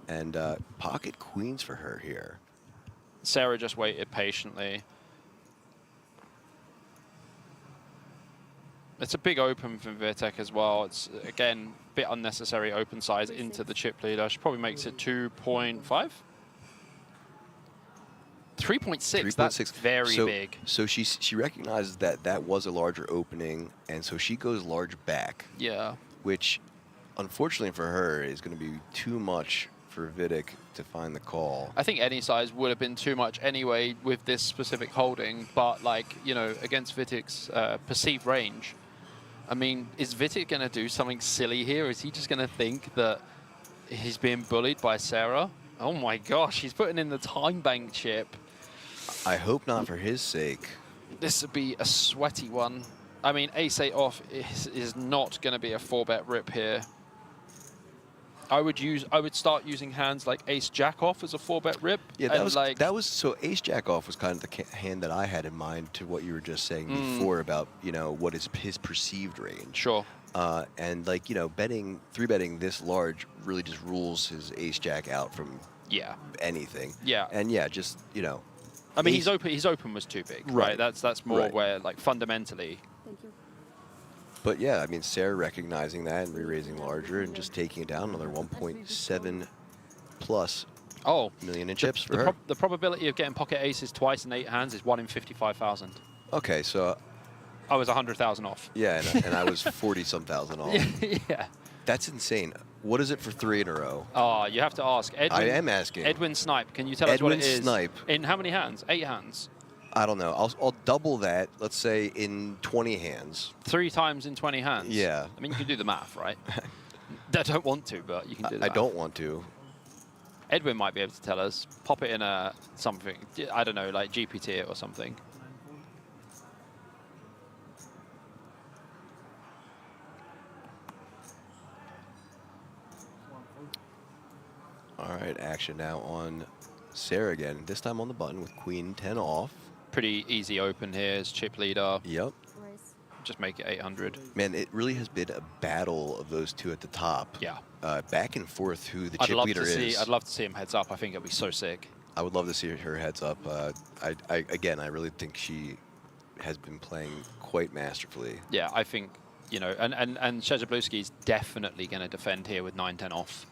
and pocket queens for her here. Sarah just waited patiently. It's a big open from Vitek as well. It's, again, a bit unnecessary open size into the chip leader. She probably makes it 2.5? 3.6, that's very big. So she recognizes that that was a larger opening, and so she goes large back. Yeah. Which, unfortunately for her, is going to be too much for Vidic to find the call. I think any size would have been too much anyway with this specific holding, but like, you know, against Vitic's perceived range, I mean, is Vitic going to do something silly here? Is he just going to think that he's being bullied by Sarah? Oh my gosh, he's putting in the time bank chip. I hope not for his sake. This would be a sweaty one. I mean, ace-8 off is not going to be a 4-bet rip here. I would start using hands like ace-jack off as a 4-bet rip. Yeah, that was so ace-jack off was kind of the hand that I had in mind to what you were just saying before about, you know, what is his perceived range. Sure. And like, you know, three-betting this large really just rules his ace-jack out from anything. Yeah. And yeah, just, you know. I mean, his open was too big, right? That's more Right. where, like, fundamentally. Thank you. But yeah, I mean, Sarah recognizing that and re-raising larger and just taking it down another 1.7 plus million in chips for her. The probability of getting pocket aces twice in 8 hands is 1 in 55,000. Okay, so I was 100,000 off. Yeah, and I was 40-some thousand off. Yeah. That's insane. What is it for 3 in a row? Oh, you have to ask. Edwin, I am asking. Edwin Snipe, can you tell us what it is? Edwin Snipe. In how many hands? 8 hands? I don't know. I'll double that, let's say, in 20 hands. 3 times in 20 hands? Yeah. I mean, you can do the math, right? I don't want to, but you can do that. I don't want to. Edwin might be able to tell us. Pop it in a something, I don't know, like GPT it or something. All right, action now on Sarah again. This time on the button with queen 10 off. Pretty easy open here as chip leader. Yep. Just make it 800. Man, it really has been a battle of those two at the top. Yeah. Back and forth who the chip leader is. I'd love to see him heads up. I think it'd be so sick. I would love to see her heads up. Again, I really think she has been playing quite masterfully. Yeah, I think, you know, and Szczebrzybluski is definitely going to defend here with 9-10 off.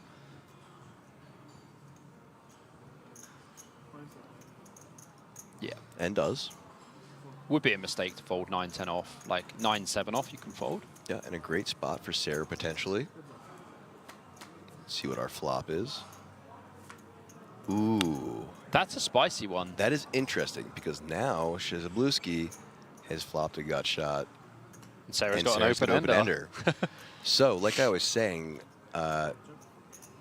Yeah. And does. Would be a mistake to fold 9-10 off. Like 9-7 off, you can fold. Yeah, and a great spot for Sarah potentially. Let's see what our flop is. Ooh. That's a spicy one. That is interesting because now Szczebrzybluski has flopped a gut shot. And Sarah's got an open ender. So, like I was saying,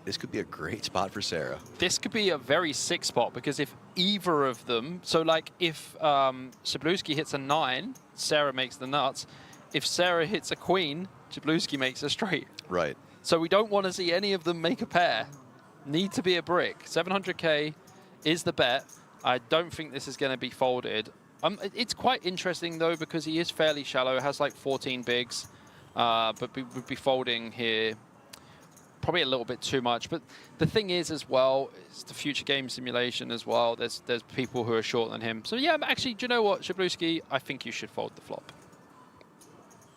this could be a great spot for Sarah. This could be a very sick spot because if either of them, so like if Szczebrzybluski hits a 9, Sarah makes the nuts. If Sarah hits a queen, Szczebrzybluski makes a straight. Right. So we don't want to see any of them make a pair. Need to be a brick. 700K is the bet. I don't think this is going to be folded. It's quite interesting though because he is fairly shallow, has like 14 bigs, but we would be folding here probably a little bit too much. But the thing is as well, it's the future game simulation as well. There's people who are shorter than him. So yeah, actually, do you know what, Szczebrzybluski, I think you should fold the flop.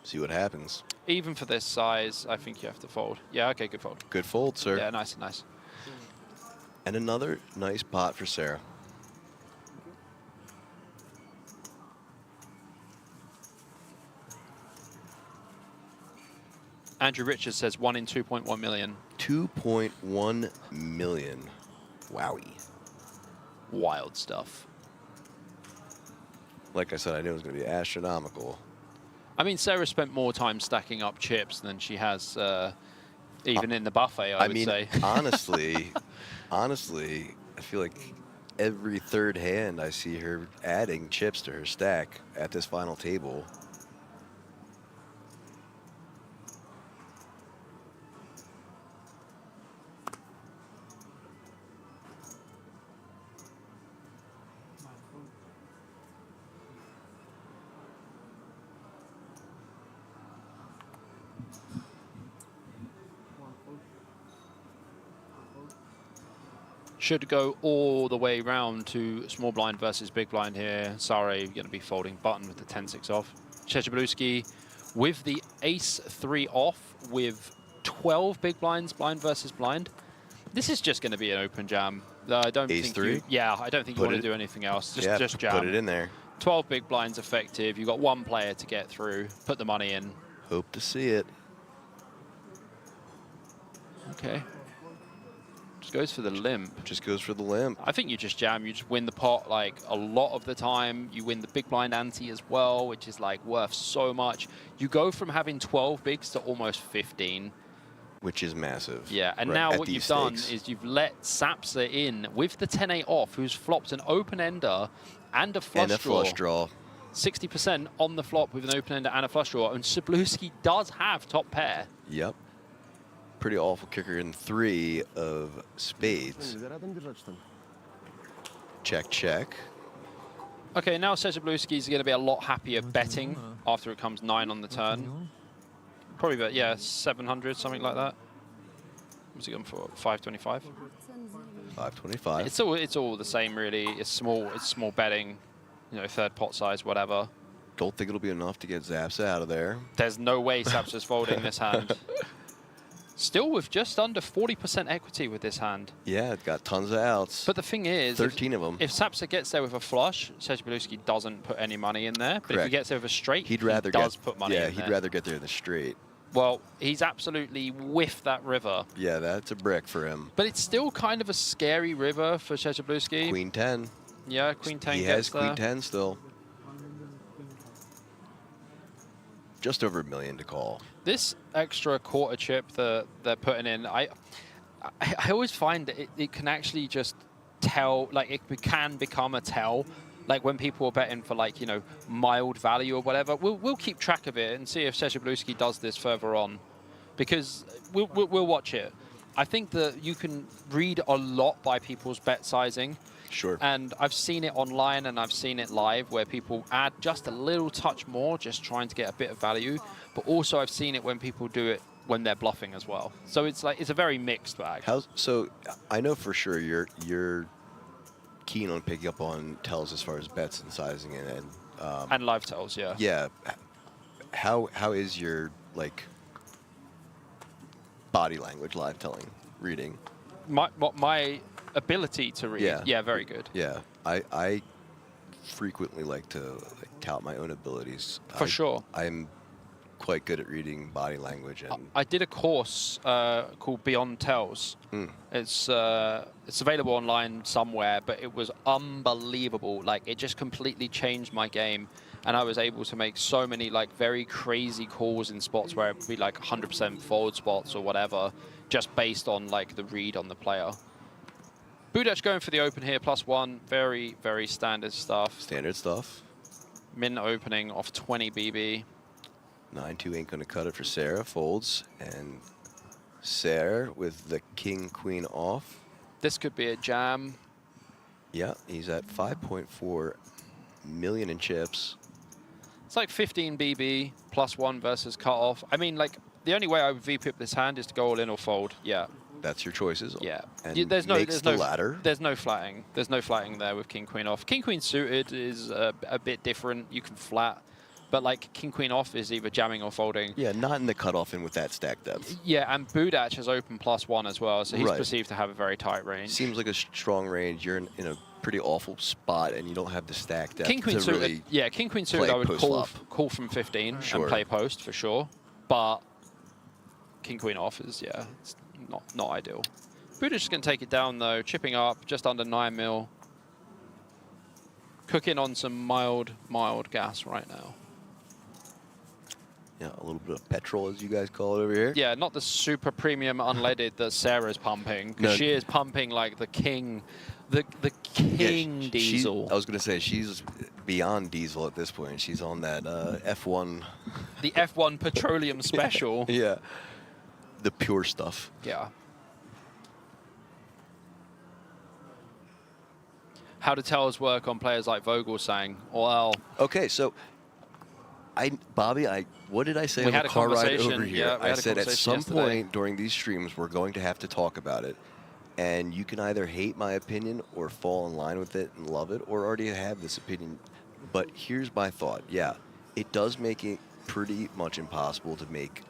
See what happens. Even for this size, I think you have to fold. Yeah, okay, good fold. Good fold, sir. Yeah, nice, nice. And another nice pot for Sarah. Andrew Richards says 1 in 2.1 million. 2.1 million. Wowie. Wild stuff. Like I said, I knew it was going to be astronomical. I mean, Sarah spent more time stacking up chips than she has even in the buffet, I would say. honestly, I feel like every third hand I see her adding chips to her stack at this final table. Should go all the way round to small blind versus big blind here. Sorry, you're going to be folding button with the 10-6 off. Szczebrzybluski with the ace-3 off with 12 big blinds, blind versus blind. This is just going to be an open jam. I don't think you, yeah, I don't think you want to do anything else. Just jam. Put it in there. 12 big blinds effective. You've got one player to get through. Put the money in. Hope to see it. Okay. Just goes for the limp. Just goes for the limp. I think you just jam. You just win the pot like a lot of the time. You win the big blind ante as well, which is like worth so much. You go from having 12 bigs to almost 15. Which is massive. Yeah, and now what you've done is you've let Sapsa in with the 10-8 off, who's flopped an open ender and a flush draw. 60% on the flop with an open ender and a flush draw. And Szczebrzybluski does have top pair. Yep. Pretty awful kicker in 3 of spades. Check, check. Okay, now Szczebrzybluski is going to be a lot happier betting after it comes 9 on the turn. Probably, but yeah, 700, something like that. What's he going for? 525. 525. It's all the same, really. It's small betting, you know, third pot size, whatever. Don't think it'll be enough to get Zapsa out of there. There's no way Zapsa's folding this hand. Still with just under 40% equity with this hand. Yeah, it's got tons of outs. But the thing is, 13 of them. If Zapsa gets there with a flush, Sergey doesn't put any money in there. But if he Correct. gets there with a straight, he does put money in there. Yeah, he'd rather get there in the straight. Well, he's absolutely whiffed that river. Yeah, that's a brick for him. But it's still kind of a scary river for Szczebrzewski. Queen 10. Yeah, Queen 10 He gets has there. Queen 10 still. Just over $1 million to call. This extra quarter chip that they're putting in, I always find that it can actually just tell, like it can become a tell. Like when people are betting for like, you know, mild value or whatever, we'll keep track of it and see if Szczebrzewski does this further on, because we'll watch it. I think that you can read a lot by people's bet sizing. Sure. And I've seen it online and I've seen it live where people add just a little touch more, just trying to get a bit of value. But also I've seen it when people do it when they're bluffing as well. So it's like, it's a very mixed bag. So I know for sure you're keen on picking up on tells as far as bets and sizing and live tells, yeah. Yeah. How is your like body language live telling reading? My ability to read. Yeah, very good. Yeah, I frequently like to tout my own abilities. For sure. I'm quite good at reading body language. And I did a course called Beyond Tells. It's available online somewhere, but it was unbelievable. Like, it just completely changed my game. And I was able to make so many like very crazy calls in spots where it would be like 100% fold spots or whatever, just based on like the read on the player. Budac going for the open here, +1. Very, very standard stuff. Standard stuff. Min opening off 20 BB. 9-2 ain't going to cut it for Sarah. Folds. And Sarah with the king-queen off. This could be a jam. Yeah, he's at 5.4 million in chips. It's like 15 BB, +1 versus cutoff. I mean, like, the only way I would VPip this hand is to go all in or fold. Yeah. That's your choices. Yeah. And there's no ladder. There's no flatting. There's no flatting there with king queen off. King queen suited is a bit different. You can flat, but like king queen off is either jamming or folding. Yeah, not in the cutoff in with that stack depth. Yeah, and Budac has open +1 as well, so he's Right. perceived to have a very tight range. Seems like a strong range. You're in a pretty awful spot, and you don't have the stack depth King queen to suited. really Yeah, king queen suited. I would call from 15 Sure. and play post for sure, but king queen off is it's not ideal. Budac's just going to take it down, though, chipping up just under 9 mil. Cooking on some mild gas right now. Yeah, a little bit of petrol, as you guys call it over here. Yeah, not the super premium unleaded that Sarah's pumping, because No. she is pumping like the king, the king diesel. I was going to say, she's beyond diesel at this point. She's on that F1. The F1 petroleum special. Yeah, the pure stuff. Yeah. How do tells work on players like Vogelsang? Well, okay, so Bobby, what did I say We on had the a car ride conversation, over here? yeah, we I had a said at conversation some yesterday. point during these streams, we're going to have to talk about it. And you can either hate my opinion or fall in line with it and love it, or already have this opinion. But here's my thought. Yeah, it does make it pretty much impossible to make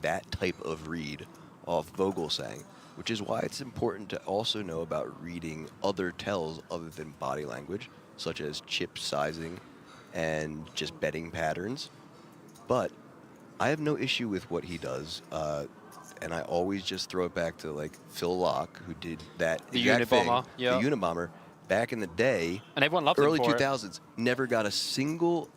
that type of read off Vogelsang, which is why it's important to also know about reading other tells other than body language, such as chip sizing and just betting patterns. But I have no issue with what he does, and I always just throw it back to like Phil Locke, who did that The exact thing, Unabomber, yeah. the Unabomber, back in the day, and everyone loved him early for it. 2000s, never got a single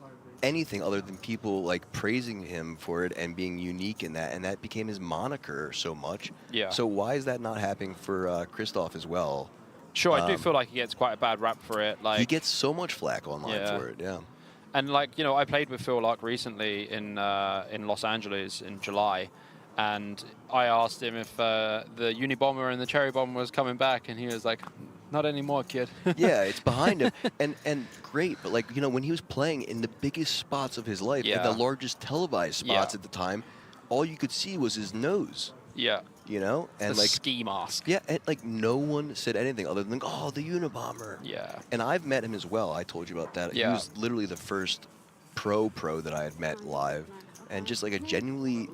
anything other than people like praising him for it and being unique in that, and that became his moniker so much. Yeah. So why is that not happening for Christoph as well? Sure, I do feel like he gets quite a bad rap for it. Like He gets so much flack online for it. Yeah. And like, you know, I played with Phil Locke recently in Los Angeles in July, and I asked him if the Unibomber and the Cherry Bomber was coming back, and he was like, "Not anymore, kid." Yeah, it's behind him, and great. But like, you know, when he was playing in the biggest spots of his life, and the largest televised spots at the time, all you could see was his nose. Yeah. You know, and The like ski mask. Yeah, and like no one said anything other than, "Oh, the Unabomber." Yeah. And I've met him as well. I told you about that. Yeah. He was literally the first pro that I had met live, and just like a genuinely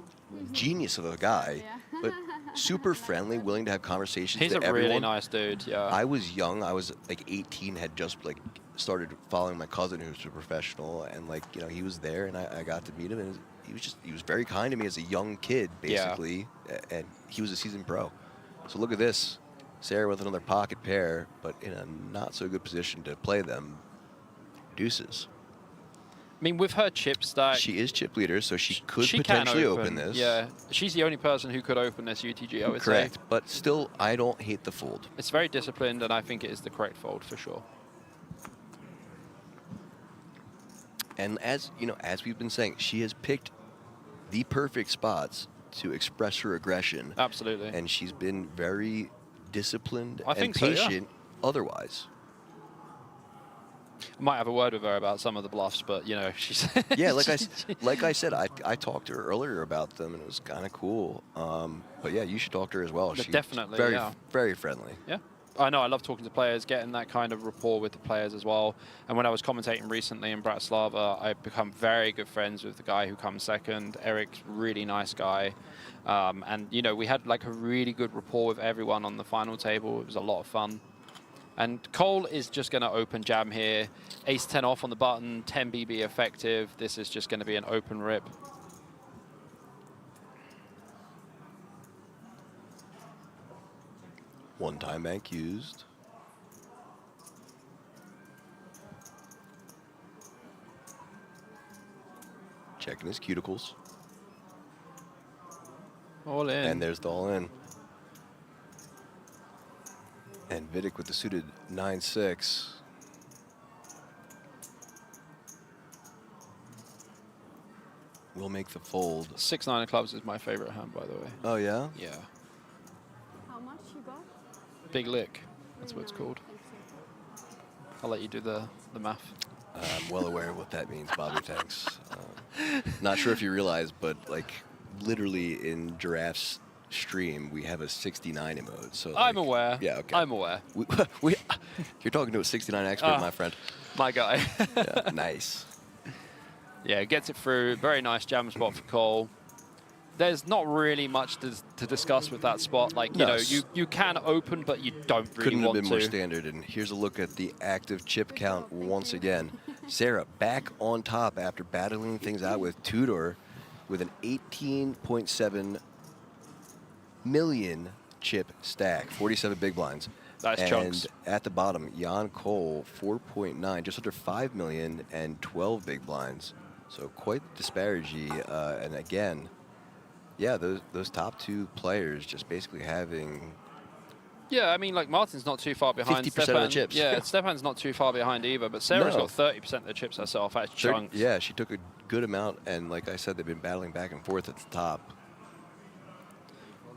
genius of a guy, but super friendly, willing to have conversations He's with a everyone. really nice dude, yeah. I was young. I was like 18, had just like started following my cousin who's a professional, and like, you know, he was there, and I got to meet him, and he was very kind to me as a young kid, basically, and he was a seasoned pro. So look at this. Sarah with another pocket pair, but in a not so good position to play them. Deuces. I mean, with her chip stack, she is chip leader, so she could can potentially open this. Yeah, she's the only person who could open this UTG, I would Correct, say. but still, I don't hate the fold. It's very disciplined, and I think it is the correct fold for sure. And as you know, as we've been saying, she has picked the perfect spots to express her aggression. Absolutely. And she's been very disciplined I and think so, yeah. patient otherwise. I might have a word with her about some of the bluffs, but you know, she's Yeah, like I said, I talked to her earlier about them, and it was kind of cool. But yeah, you should talk to her as well. She's definitely, very, yeah. very friendly. Yeah. I know, I love talking to players, getting that kind of rapport with the players as well. And when I was commentating recently in Bratislava, I've become very good friends with the guy who comes second. Eric's really nice guy. And, you know, we had like a really good rapport with everyone on the final table. It was a lot of fun. And Cole is just going to open jam here. Ace-10 off on the button, 10 BB effective. This is just going to be an open rip. One time bank used. Checking his cuticles. All in. And there's the all in. And Vidic with the suited 9-6. Will make the fold. 6-9 of clubs is my favorite hand, by the way. Oh, yeah? Yeah. How much you got? Big lick. That's what it's called. I'll let you do the math. I'm well aware of what that means, Bobby. Thanks. Not sure if you realize, but like literally in Giraffe's stream, we have a 69 emote. So like, I'm aware. Yeah, okay. I'm aware. You're talking to a 69 expert, my friend. My guy. Yeah, nice. Yeah, gets it through. Very nice jam spot for Cole. There's not really much to discuss with that spot. Like, you know, you can open, but you don't really Couldn't have want been to. more standard. And here's a look at the active chip count once again. Sarah back on top after battling things out with Tudor with an 18.7 million chip stack, 47 big blinds. That's and chunks. At the bottom, Jan Cole, 4.9, just under 5 million and 12 big blinds. So quite the disparity. And again, yeah, those top two players just basically having... Yeah, I mean, like, Martin's not too far behind. 50% of the chips. Yeah, Stefan's not too far behind either, but Sarah's No. got 30% of the chips herself. That's chunks. Yeah, she took a good amount, and like I said, they've been battling back and forth at the top.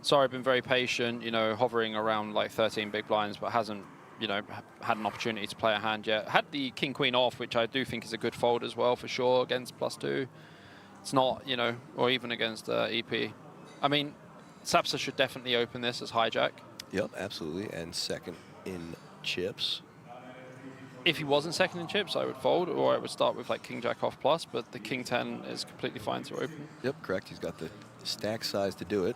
Sorry, I've been very patient, you know, hovering around like 13 big blinds, but hasn't, you know, had an opportunity to play a hand yet. Had the king-queen off, which I do think is a good fold as well, for sure, against +2. It's not, you know, or even against EP. I mean, Sapsa should definitely open this as hijack. Yep, absolutely, and second in chips. If he wasn't second in chips, I would fold, or I would start with like king-jack off plus, but the king-10 is completely fine to open. Yep, correct. He's got the stack size to do it.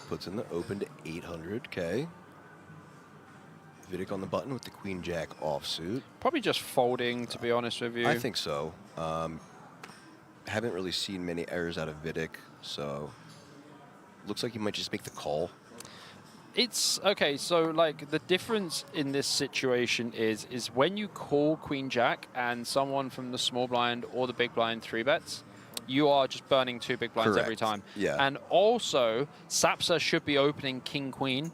Puts in the open to 800K. Vidic on the button with the queen-jack offsuit. Probably just folding, to be honest with you. I think so. Haven't really seen many errors out of Vidic, so looks like he might just make the call. It's okay. So like the difference in this situation is when you call queen jack and someone from the small blind or the big blind 3-bets, you are just burning 2 big blinds every time. Yeah. And also Sapsa should be opening king queen.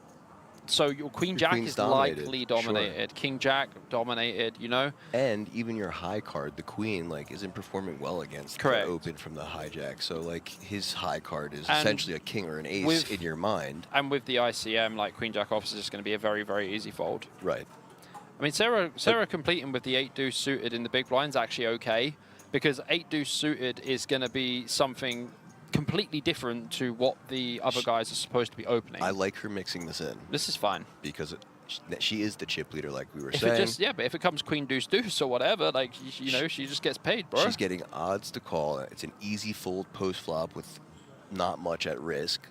So your queen jack is likely dominated. Sure. King jack dominated, you know? And even your high card, the queen, like isn't performing well against Correct. the open from the hijack. So like his high card is essentially a king or an ace in your mind. And with the ICM, like queen jack off is just going to be a very, very easy fold. Right. I mean, Sarah completing with the 8-deuce suited in the big blind's actually okay, because 8-deuce suited is going to be something completely different to what the other guys are supposed to be opening. I like her mixing this in. This is fine. Because She is the chip leader, like we were If saying. it just, yeah, but if it comes queen deuce deuce or whatever, like, you know, she just gets paid, bro. She's getting odds to call. It's an easy fold post flop with not much at risk.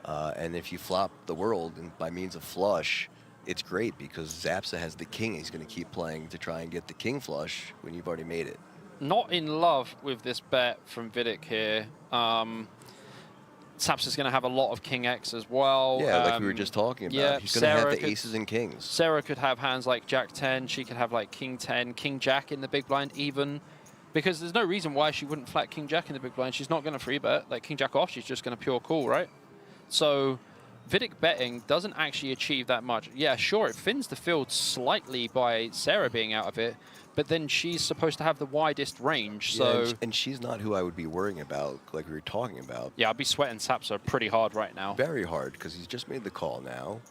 And if you flop the world and by means of flush, it's great because Zapsa has the king. He's going to keep playing to try and get the king flush when you've already made it. Not in love with this bet from Vidic here. Zapsa's going to have a lot of king X as well. Yeah, like we were just talking about. Yeah, He's going to have the aces and kings. Sarah could have hands like Jack 10. She could have like King 10, King Jack in the big blind even. Because there's no reason why she wouldn't flat King Jack in the big blind. She's not going to free bet. Like King Jack off, she's just going to pure call, right? So Vidic betting doesn't actually achieve that much. Yeah, sure, it thins the field slightly by Sarah being out of it, but then she's supposed to have the widest range. So Yeah, and she's not who I would be worrying about, like we were talking about. yeah, I'd be sweating Zapsa pretty hard right now. Very hard, because he's just made the call now.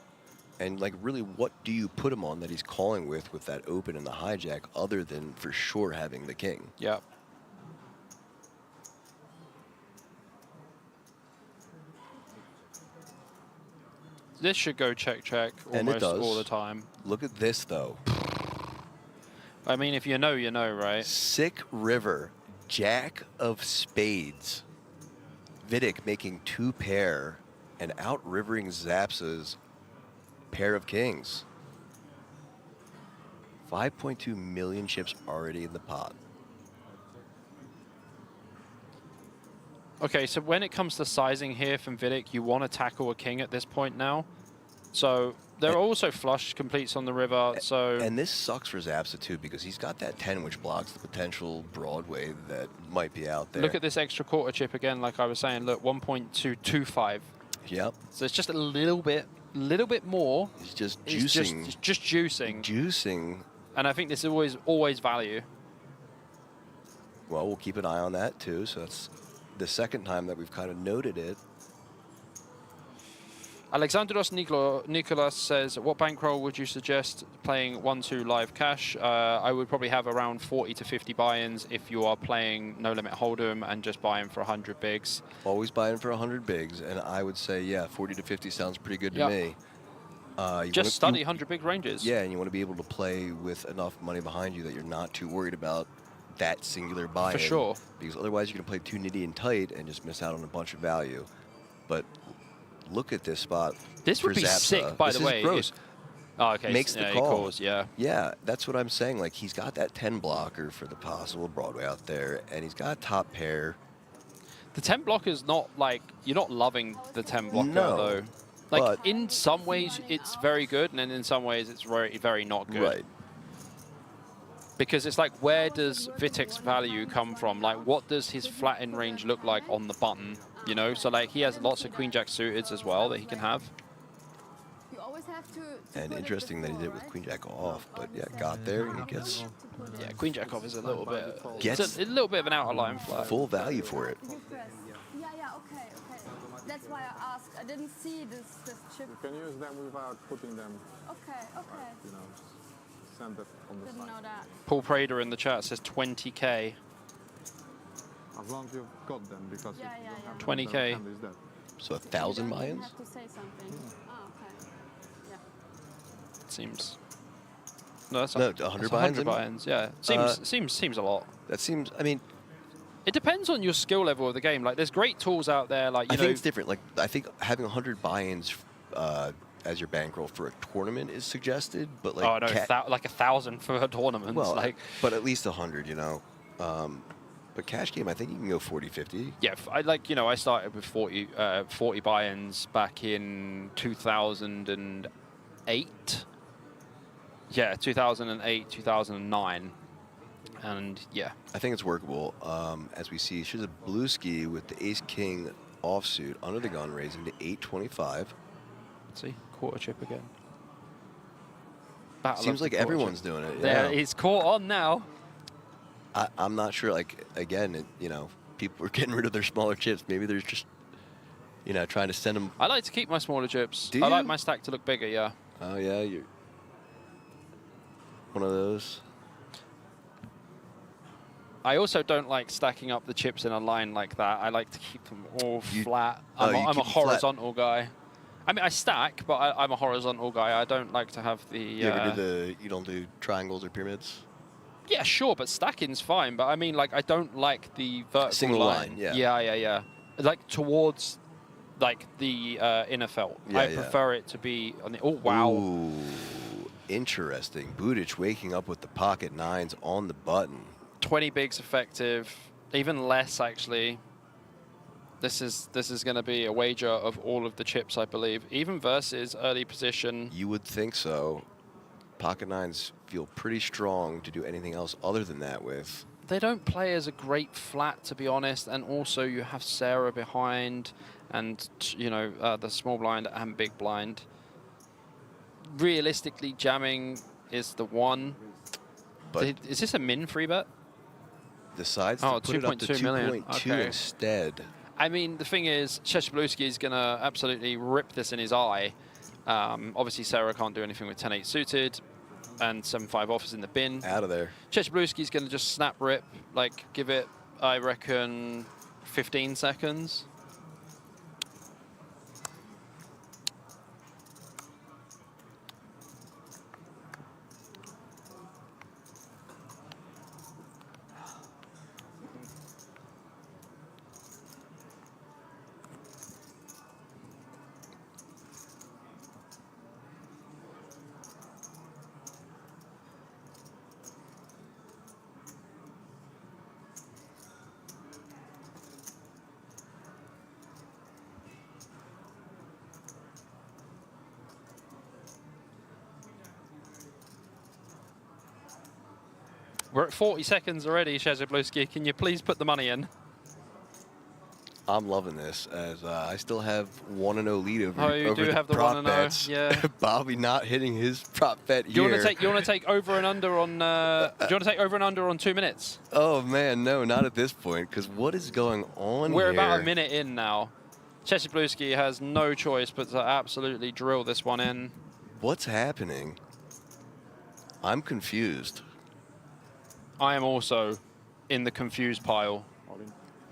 And, like, really, what do you put him on that he's calling with that open and the hijack, other than for sure having the king? Yeah. This should go check And it almost does. all the time. Look at this, though. I mean, if you know, you know, right? Sick river, jack of spades. Vidic making 2 pair and out-rivering Zapsa's pair of kings. 5.2 million chips already in the pot. Okay, so when it comes to sizing here from Vidic, you want to tackle a king at this point now. So there are also flush completes on the river. So And this sucks for Zapsa too, because he's got that 10 which blocks the potential Broadway that might be out there. look at this extra quarter chip again, like I was saying. Look, 1.225. Yep. So it's just a little bit more. He's just It's juicing. just juicing. Juicing. And I think this is always value. Well, we'll keep an eye on that too. So that's the second time that we've kind of noted it. Alexandros Nicolas says, what bankroll would you suggest playing 1-2 live cash? I would probably have around 40 to 50 buy-ins if you are playing No Limit Hold'em and just buying for 100 bigs. Always buying for 100 bigs, and I would say, yeah, 40 to 50 sounds pretty good to me. Just study 100 big ranges. Yeah, and you want to be able to play with enough money behind you that you're not too worried about that singular buy-in. For sure. Because otherwise you're going to play too nitty and tight and just miss out on a bunch of value. But look at this spot. This would for be Zapsa. sick, by This the is way. gross. Oh, okay. Makes so, the yeah, call. He calls, yeah. Yeah, that's what I'm saying. Like, he's got that 10 blocker for the possible Broadway out there, and he's got top pair. The 10 blocker is not like, you're not loving the 10 blocker, No, though. Like, but in some ways, it's very good, and then in some ways, it's very, very not good. Right. Because it's like, where does Vitic's value come from? Like, what does his flat end range look like on the button? You know, so like he has lots of Queen Jack suited as well that he can have. You always have to And interesting that he did it with Queen Jack off, but yeah, got there and he gets Yeah, Queen Jack off is a little bit, Gets it's a little bit of an out of line flat. full value for it. Yeah, okay. That's why I asked. I didn't see this chip. You can use them without putting them, Okay. you know, send it on the Didn't know side. that. Paul Prader in the chat says 20K. As long as you've got them, because Yeah, if you don't have 20K. them, the hand is dead. So 1,000 You buy-ins? have to say something. Oh, okay. Yeah. Seems. No, that's No, that's 100 100 buy-ins, buy-ins. Yeah, seems a lot. That seems, I mean, It depends on your skill level of the game. Like, there's great tools out there. Like, I you think know, it's different. Like, I think having 100 buy-ins as your bankroll for a tournament is suggested, but like, oh no, like 1,000 for a tournament. well, like, but at least 100, you know. But cash game, I think you can go 40, 50. yeah, I like, you know, I started with 40 buy-ins back in 2008. Yeah, 2008, 2009. And yeah, I think it's workable. As we see, she's a blue ski with the ace-king offsuit under the gun, raising to 825. Let's see, quarter chip again. Seems like everyone's doing it. Yeah, Yeah. he's caught on now. I'm not sure. Like, again, you know, people are getting rid of their smaller chips. Maybe they're just, you know, trying to send them. I like to keep my smaller chips. Do I you? like my stack to look bigger, yeah. Oh, yeah, you're one of those. I also don't like stacking up the chips in a line like that. I like to keep them all flat. I'm a keep them flat. horizontal guy. I mean, I stack, but I'm a horizontal guy. I don't like to have the... You ever do you don't do triangles or pyramids? Yeah, sure, but stacking's fine. But I mean, like, I don't like the vertical Single line, yeah. Yeah. Like, towards, like, the inner felt. Yeah, I prefer it to be on the... Oh, wow. Ooh, interesting. Budic waking up with the pocket 9s on the button. 20 bigs effective. Even less, actually. This is going to be a wager of all of the chips, I believe. Even versus early position. You would think so. Pocket 9s feel pretty strong to do anything else other than that with. They don't play as a great flat, to be honest, and also you have Sarah behind and, you know, the small blind and big blind. Realistically, jamming is the one. But is this a min free bet? Decides to put it up to 2.2 instead. I mean, the thing is, Sheshabluski is going to absolutely rip this in his eye. Obviously, Sarah can't do anything with 10-8 suited, and 7-5 off is in the bin. Out of there. Sheshabluski's going to just snap rip, like, give it, I reckon, 15 seconds. We're at 40 seconds already, Sheshabluski. Can you please put the money in? I'm loving this, as I still have 1-0 lead over, oh, you over do the have the prop 1-0, bets. yeah. Bobby not hitting his prop bet Do you here. want to take over and under on? Do you want to take over and under on 2 minutes? Oh man, no, not at this point. Because what is going on We're here? about a minute in now. Sheshabluski has no choice but to absolutely drill this one in. What's happening? I'm confused. I am also in the confused pile.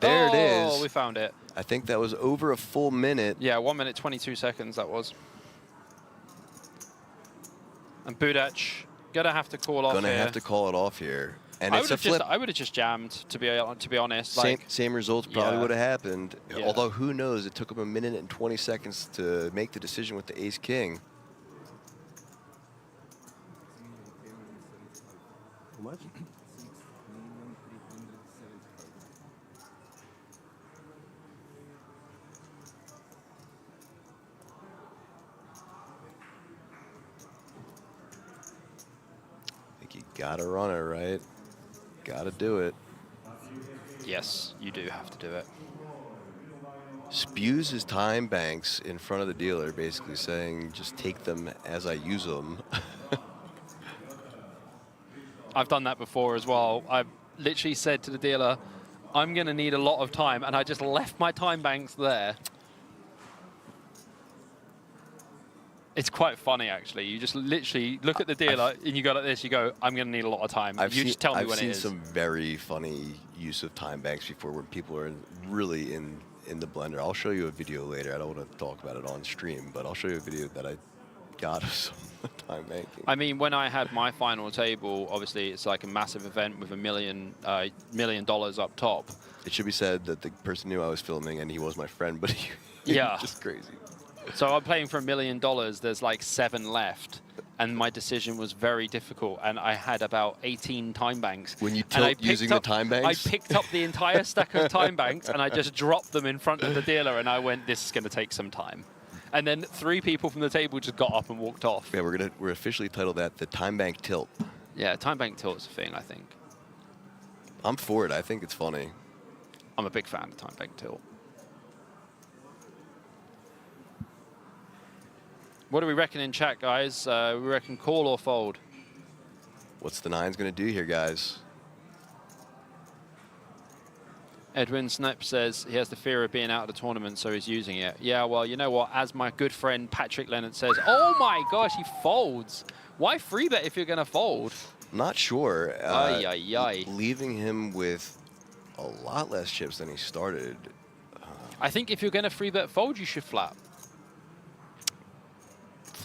There it is. Oh, we found it. I think that was over a full minute. Yeah, 1 minute, 22 seconds that was. And Budic gonna have to call off here. Gonna have to call it off here. And I it's a flip. I would have just jammed, to be honest. Same results probably would have happened. Yeah. Although who knows? It took him 1 minute and 20 seconds to make the decision with the ace king. How much? I think you gotta run it, right? Gotta do it. Yes, you do have to do it. Spews his time banks in front of the dealer, basically saying, just take them as I use them. I've done that before as well. I've literally said to the dealer, I'm going to need a lot of time, and I just left my time banks there. It's quite funny, actually. You just literally look at the dealer, and you go like this, you go, I'm going to need a lot of time. Just tell me when it is. I've seen some very funny use of time banks before when people are really in the blender. I'll show you a video later. I don't want to talk about it on stream, but I'll show you a video that I got of some time banking. I mean, when I had my final table, obviously it's like a massive event with $1 million up top. It should be said that the person knew I was filming, and he was my friend, but he yeah, was just crazy. So I'm playing for $1 million. There's like 7 left, and my decision was very difficult. And I had about 18 time banks. When you tilt using the time banks? I picked up the entire stack of time banks, and I just dropped them in front of the dealer. And I went, "This is going to take some time." And then 3 people from the table just got up and walked off. Yeah, we're officially titled that the time bank tilt. Yeah, time bank tilt's a thing, I think. I'm for it. I think it's funny. I'm a big fan of time bank tilt. What do we reckon in chat, guys? We reckon call or fold? What's the 9's going to do here, guys? Edwin Snip says he has the fear of being out of the tournament, so he's using it. Yeah, well, you know what? As my good friend Patrick Leonard says, oh my gosh, he folds. Why free bet if you're going to fold? Not sure. Leaving him with a lot less chips than he started. I think if you're going to free bet fold, you should flap.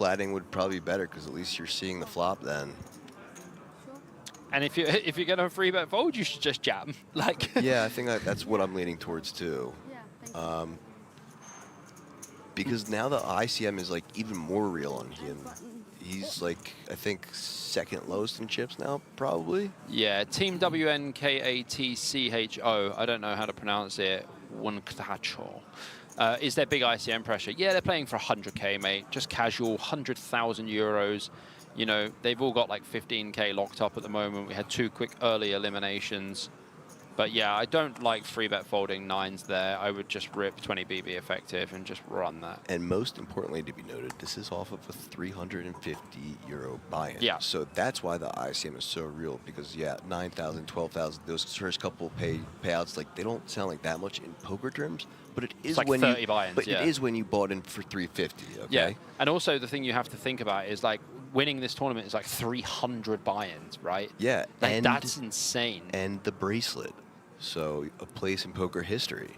flattening would probably be better because at least you're seeing the flop then. And if you're going to free bet fold, you should just jam. Like. Yeah, I think that's what I'm leaning towards too. Because now the ICM is like even more real on him. He's like, I think, second lowest in chips now, probably. Yeah, Team WNKATCHO, I don't know how to pronounce it, is their big ICM pressure. Yeah, they're playing for 100K, mate, just casual, 100,000 euros. You know, they've all got like 15K locked up at the moment. We had 2 quick early eliminations. But yeah, I don't like free bet folding 9s there. I would just rip 20 BB effective and just run that. And most importantly to be noted, this is off of a 350 euro buy-in. Yeah. So that's why the ICM is so real, because yeah, 9,000, 12,000, those first couple payouts, like they don't sound like that much in poker terms, but it is like when 30 you buy-ins, but yeah. it is when you bought in for 350, okay? Yeah. And also the thing you have to think about is like winning this tournament is like 300 buy-ins, right? Yeah. Like, and that's insane. And the bracelet. So a place in poker history.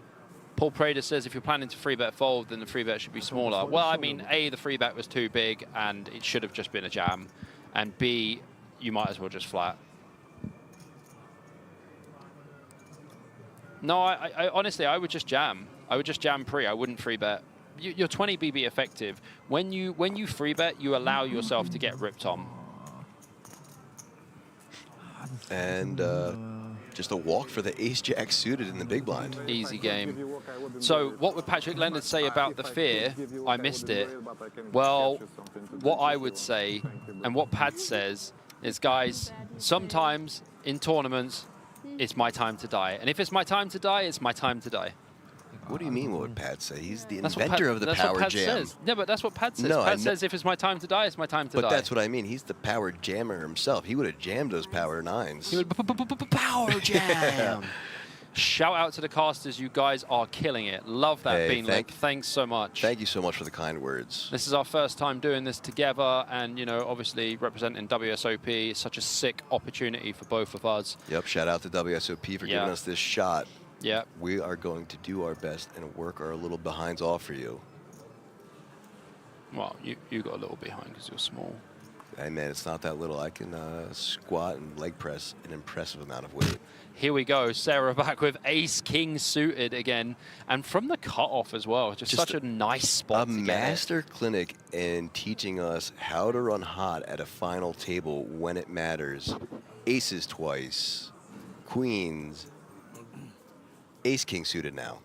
Paul Prader says if you're planning to free bet fold, then the free bet should be smaller. Well, I mean, A, the free bet was too big and it should have just been a jam. And B, you might as well just flat. No, I honestly, I would just jam. I would just jam pre. I wouldn't free bet. You're 20 BB effective. When you free bet, you allow yourself to get ripped on. And just a walk for the ace-jack suited in the big blind. Easy game. So what would Patrick Leonard say about the fear? I missed it. Well, what I would say, and what Pad says, is, guys, sometimes in tournaments, it's my time to die. And if it's my time to die, it's my time to die. What do you mean, what would Pat say? He's the That's inventor of the power Pat jam. Says. Yeah, but that's what Pat says. No, Pat says if it's my time to die, it's my time to die. But that's what I mean. He's the power jammer himself. He would have jammed those power 9s. He would power jam. Shout out to the casters. You guys are killing it. Love that, Beanlick. Thanks so much. Thank you so much for the kind words. This is our first time doing this together, and, you know, obviously representing WSOP is such a sick opportunity for both of us. Yep, shout out to WSOP for giving us this shot. Yeah. We are going to do our best and work our little behinds off for you. Well, you got a little behind because you're small. Hey, man, it's not that little. I can squat and leg press an impressive amount of weight. Here we go. Sarah back with ace-king suited again. And from the cutoff as well. Just such a nice spot to master clinic in teaching us how to run hot at a final table when it matters. Aces twice. Queens. Ace-king suited now.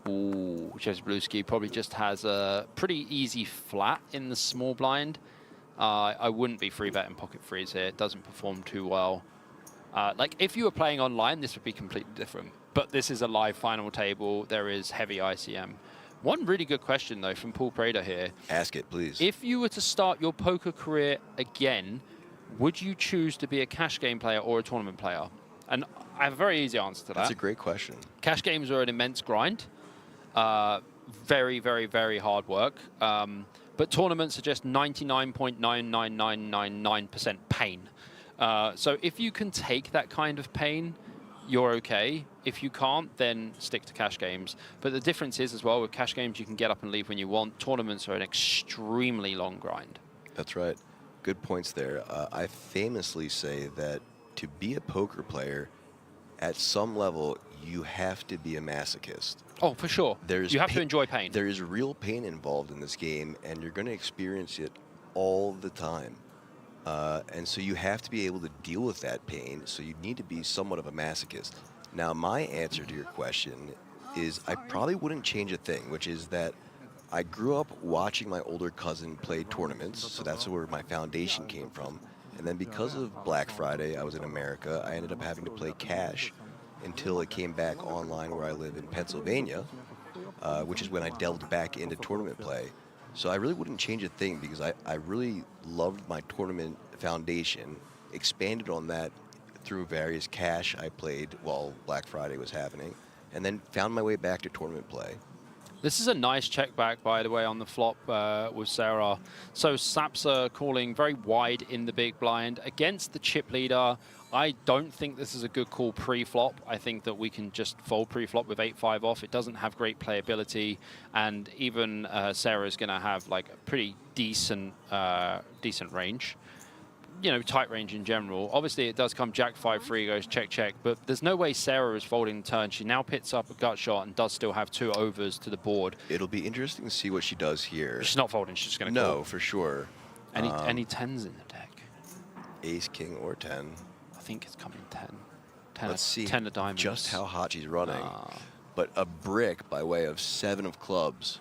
Ooh, Blueski probably just has a pretty easy flat in the small blind. I wouldn't be free betting pocket freeze here. It doesn't perform too well. Like, if you were playing online, this would be completely different. But this is a live final table. There is heavy ICM. One really good question, though, from Paul Prader here. Ask it, please. If you were to start your poker career again, would you choose to be a cash game player or a tournament player? And I have a very easy answer to that. That's a great question. Cash games are an immense grind. Very, very, very hard work. But tournaments are just 99.99999% pain. So if you can take that kind of pain, you're okay. If you can't, then stick to cash games. But the difference is as well, with cash games, you can get up and leave when you want. Tournaments are an extremely long grind. That's right. Good points there. I famously say that to be a poker player, at some level, you have to be a masochist. Oh, for sure. You have to enjoy pain. There is real pain involved in this game, and you're going to experience it all the time. And so you have to be able to deal with that pain, so you need to be somewhat of a masochist. Now, my answer to your question is I probably wouldn't change a thing, which is that I grew up watching my older cousin play tournaments, so that's where my foundation came from. And then because of Black Friday, I was in America, I ended up having to play cash until it came back online where I live in Pennsylvania, which is when I delved back into tournament play. So I really wouldn't change a thing because I really loved my tournament foundation, expanded on that through various cash I played while Black Friday was happening, and then found my way back to tournament play. This is a nice check back, by the way, on the flop with Sarah. So Sapsa calling very wide in the big blind against the chip leader. I don't think this is a good call pre-flop. I think that we can just fold pre-flop with 8-5 off. It doesn't have great playability, and even Sarah's going to have like a pretty decent range. You know, tight range in general. Obviously, it does come Jack 5-3, goes check, check, but there's no way Sarah is folding the turn. She now picks up a gut shot and does still have 2 overs to the board. It'll be interesting to see what she does here. She's not folding, she's just going to call. No, for sure. Any 10s in the deck? Ace, king, or 10. I think it's coming 10. Let's see 10 of diamonds. just how hot she's running. But a brick by way of 7 of clubs.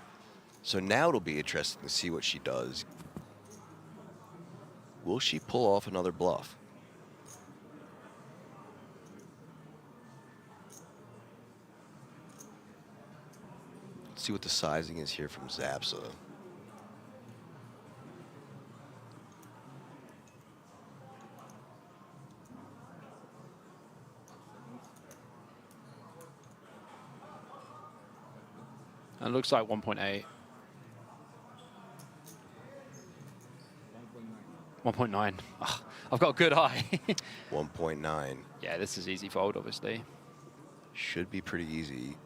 So now it'll be interesting to see what she does. Will she pull off another bluff? Let's see what the sizing is here from Zapsa. It looks like 1.8. 1.9. Oh, I've got a good eye. 1.9. Yeah, this is easy fold, obviously. Should be pretty easy.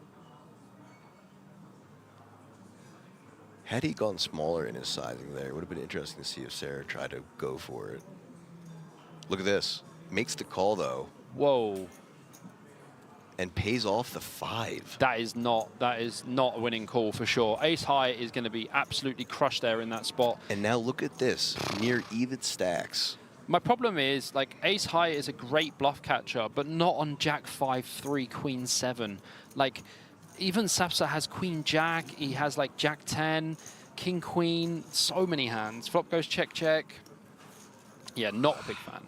Had he gone smaller in his sizing there, it would have been interesting to see if Sarah tried to go for it. Look at this. Makes the call, though. Whoa. And pays off the 5. That is not a winning call for sure. Ace high is going to be absolutely crushed there in that spot. And now look at this, near even stacks. My problem is, like, ace high is a great bluff catcher, but not on Jack 5-3, Queen 7. Like, even Sapsa has Queen Jack. He has like Jack 10, King Queen. So many hands. Flop goes check check. Yeah, not a big fan.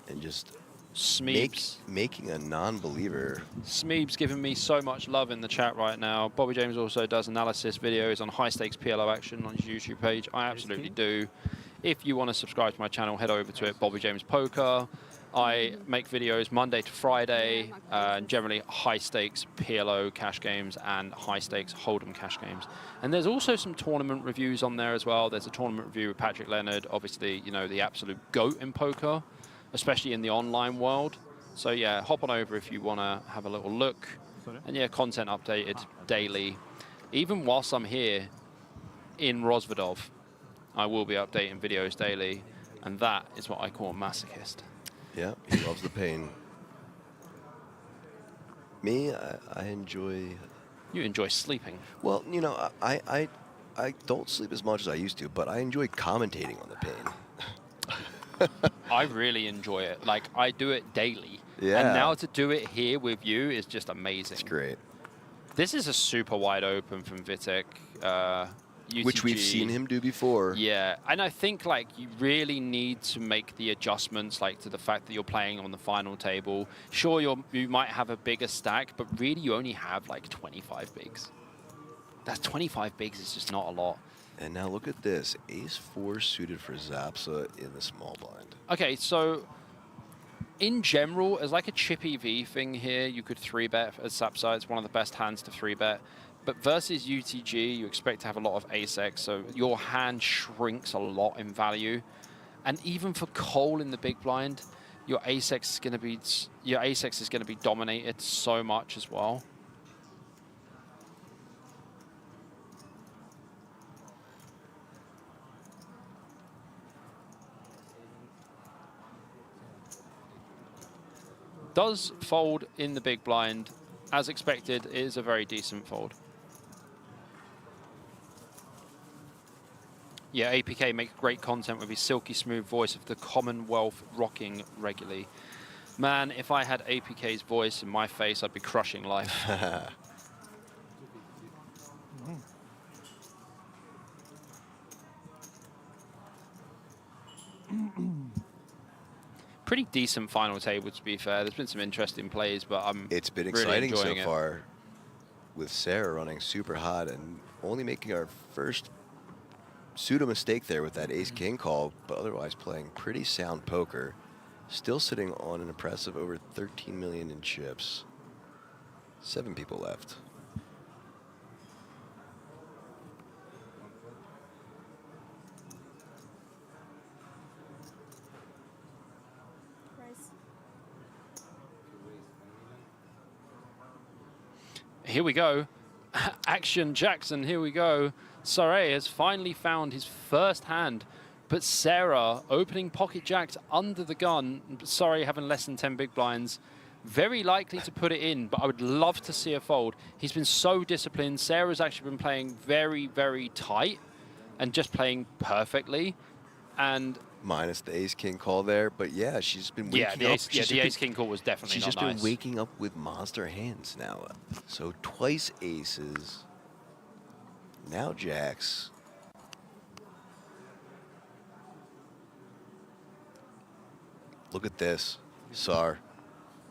And just Smeebs. making a non-believer. Smeeb's giving me so much love in the chat right now. Bobby James also does analysis videos on high-stakes PLO action on his YouTube page. I absolutely do. If you want to subscribe to my channel, head over to it, Bobby James Poker. I make videos Monday to Friday, generally high-stakes PLO cash games and high-stakes Hold'em cash games. And there's also some tournament reviews on there as well. There's a tournament review with Patrick Leonard, obviously, you know, the absolute GOAT in poker, especially in the online world. So yeah, hop on over if you want to have a little look. And yeah, content updated daily. Even whilst I'm here in Rozvadov, I will be updating videos daily. And that is what I call a masochist. Yeah, he loves the pain. Me, I enjoy... You enjoy sleeping. Well, you know, I don't sleep as much as I used to, but I enjoy commentating on the pain. I really enjoy it. Like, I do it daily. Yeah. And now to do it here with you is just amazing. It's great. This is a super wide open from Vitek. UTG. Which we've seen him do before. Yeah, and I think like you really need to make the adjustments like to the fact that you're playing on the final table. Sure, you might have a bigger stack, but really you only have like 25 bigs. That's 25 bigs is just not a lot. And now look at this. Ace-4 suited for Zapsa in the small blind. Okay, so in general, as like a chip EV thing here, you could 3-bet as Sapsa. It's one of the best hands to 3-bet. But versus UTG, you expect to have a lot of ace-x, so your hand shrinks a lot in value. And even for Cole in the big blind, your ace-x is going to be dominated so much as well. Does fold in the big blind. As expected, it is a very decent fold. Yeah, APK makes great content with his silky smooth voice of the Commonwealth rocking regularly. Man, if I had APK's voice in my face, I'd be crushing life. Pretty decent final table, to be fair. There's been some interesting plays, but It's been really exciting so enjoying far, with Sarah running super hot and only making our first pseudo mistake there with that ace-king call, but otherwise playing pretty sound poker. Still sitting on an impressive over 13 million in chips. 7 people left. Here we go. Action Jackson, here we go. Saray has finally found his first hand, but Sarah opening pocket jacks under the gun. Saray having less than 10 big blinds. Very likely to put it in, but I would love to see a fold. He's been so disciplined. Sarah's actually been playing very, very tight and just playing perfectly. And minus the ace-king call there, but yeah, she's been waking up. The ace-king call was definitely she's not just nice. been waking up with monster hands now. So twice aces, now jacks. Look at this, Sar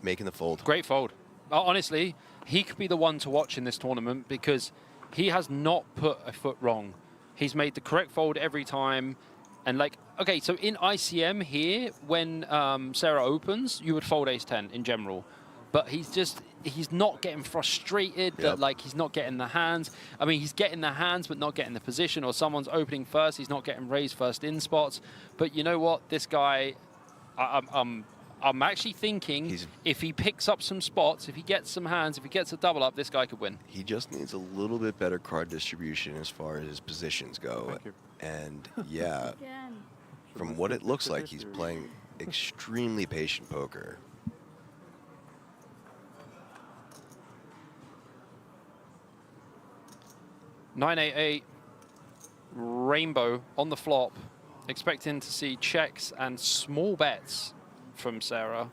making the fold. Great fold. Honestly, he could be the one to watch in this tournament because he has not put a foot wrong. He's made the correct fold every time. And like, okay, so in ICM here, when Sarah opens, you would fold ace-10 in general. But he's not getting frustrated that like he's not getting the hands. I mean, he's getting the hands, but not getting the position, or someone's opening first, he's not getting raised first in spots. But you know what? This guy, I'm actually thinking if he picks up some spots, if he gets some hands, if he gets a double up, this guy could win. He just needs a little bit better card distribution as far as his positions go. Thank you. And yeah, from what it looks like, he's playing extremely patient poker. $988 rainbow on the flop, expecting to see checks and small bets from Sarah.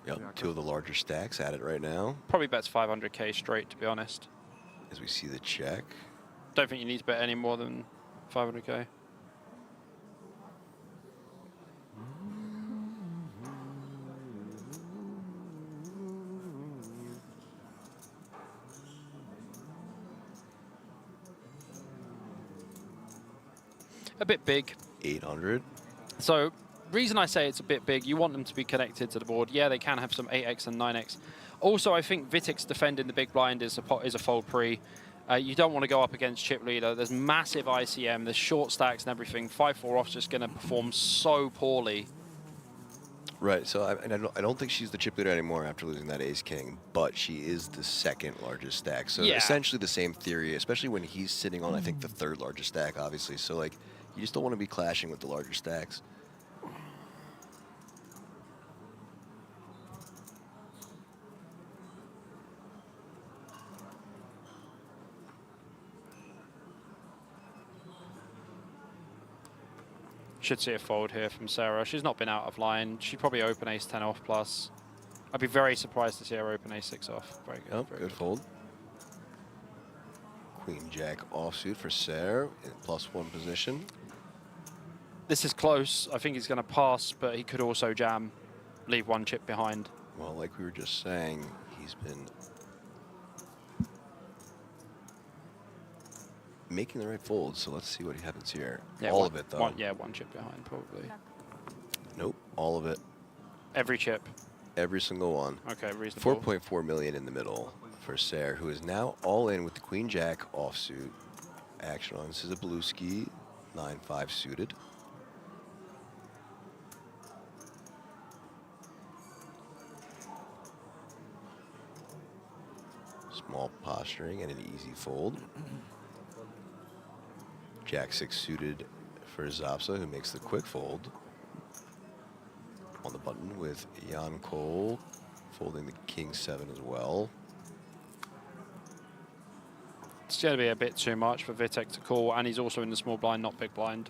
Yep, 2 of the larger stacks at it right now. Probably bets 500K straight, to be honest. As we see the check. Don't think you need to bet any more than 500K. A bit big. 800. So, reason I say it's a bit big, you want them to be connected to the board. Yeah, they can have some 8x and 9x. Also, I think Vitek's defending the big blind is a fold pre. You don't want to go up against chip leader. There's massive ICM. There's short stacks and everything. 5-4 off's just going to perform so poorly. Right. So I don't think she's the chip leader anymore after losing that ace-king, but she is the second largest stack. So essentially the same theory, especially when he's sitting on, I think, the third largest stack, obviously. So, like, you just don't want to be clashing with the larger stacks. Should see a fold here from Sarah. She's not been out of line. She'd probably open ace-10 off plus. I'd be very surprised to see her open ace-6 off. Very good. Oh, good fold. Queen-jack offsuit for Sarah in +1 position. This is close. I think he's going to pass, but he could also jam, leave 1 chip behind. Well, like we were just saying, he's been making the right folds, so let's see what happens here. Yeah, all of it, though. 1 chip behind, probably. Nope, all of it. Every chip? Every single one. Okay, reasonable. 4.4 million in the middle for Sarah, who is now all in with the queen-jack offsuit. Action on. This is a blue ski, 9-5 suited. Small posturing and an easy fold. Jack-6 suited for Zapsa, who makes the quick fold. On the button with Jan Cole, folding the King-7 as well. It's going to be a bit too much for Vitek to call, and he's also in the small blind, not big blind.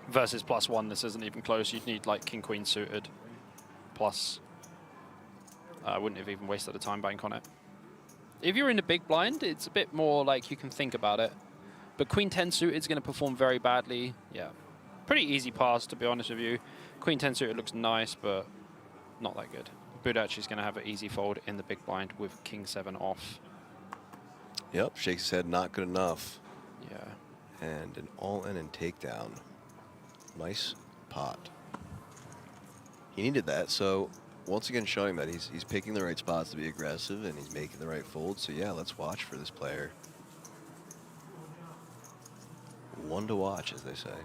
Versus +1, this isn't even close. You'd need like King-Queen suited. Plus, I wouldn't have even wasted a time bank on it. If you're in a big blind, it's a bit more like you can think about it. But Queen-10 suited is going to perform very badly. Yeah, pretty easy pass, to be honest with you. Queen-10 suited looks nice, but not that good. Budac is going to have an easy fold in the big blind with king 7 off. Yep, shakes his head, not good enough. Yeah. And an all-in and takedown. Nice pot. He needed that, so once again showing that he's picking the right spots to be aggressive and he's making the right fold. So yeah, let's watch for this player. One to watch, as they say.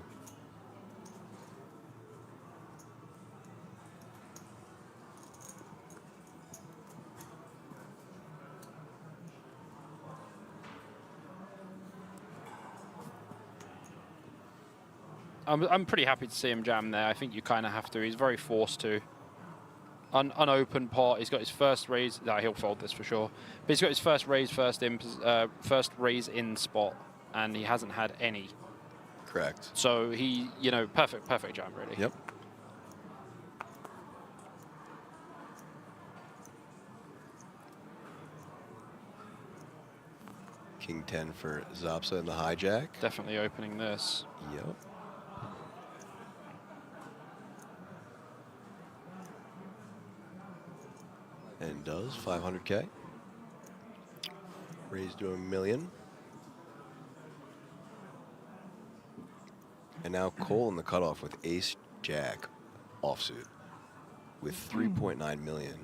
I'm pretty happy to see him jam there. I think you kind of have to. He's very forced to. Unopened pot. He's got his first raise. No, he'll fold this for sure. But he's got his first raise, first raise in spot, and he hasn't had any. Correct. So he, you know, perfect jam really. Yep. King 10 for Zapsa in the hijack. Definitely opening this. Yep. And does 500K. Raised to $1 million. And now Cole in the cutoff with Ace Jack offsuit with 3.9 million.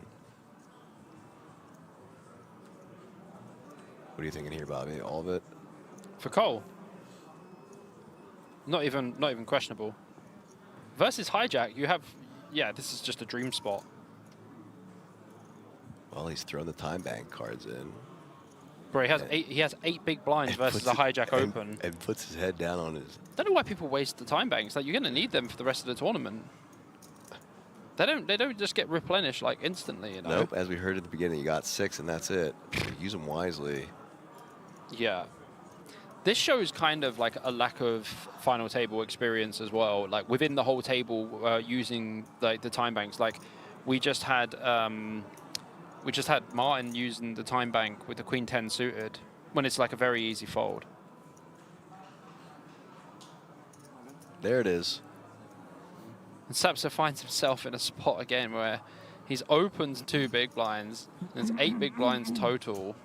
What are you thinking here, Bobby? All of it? For Cole? Not even questionable. Versus hijack, you have, yeah, this is just a dream spot. Well, he's thrown the time bank cards in. Bro, he has eight big blinds versus a hijack open. And puts his head down on his... Don't know why people waste the time banks. Like, you're going to need them for the rest of the tournament. They don't just get replenished like instantly, you know. Nope, as we heard at the beginning, you got 6 and that's it. Use them wisely. Yeah. This shows kind of like a lack of final table experience as well. Like within the whole table, using like the time banks. Like we just had Martin using the time bank with the Queen 10 suited when it's like a very easy fold. There it is. And Sapsa finds himself in a spot again where he's opened 2 big blinds. There's 8 big blinds total.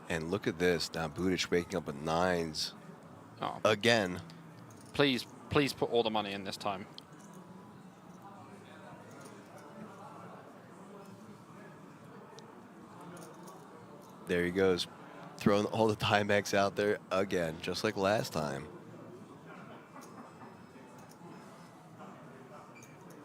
And look at this. Now Budic waking up with 9s. Oh. Again. Please put all the money in this time. There he goes. Throwing all the time banks out there again, just like last time.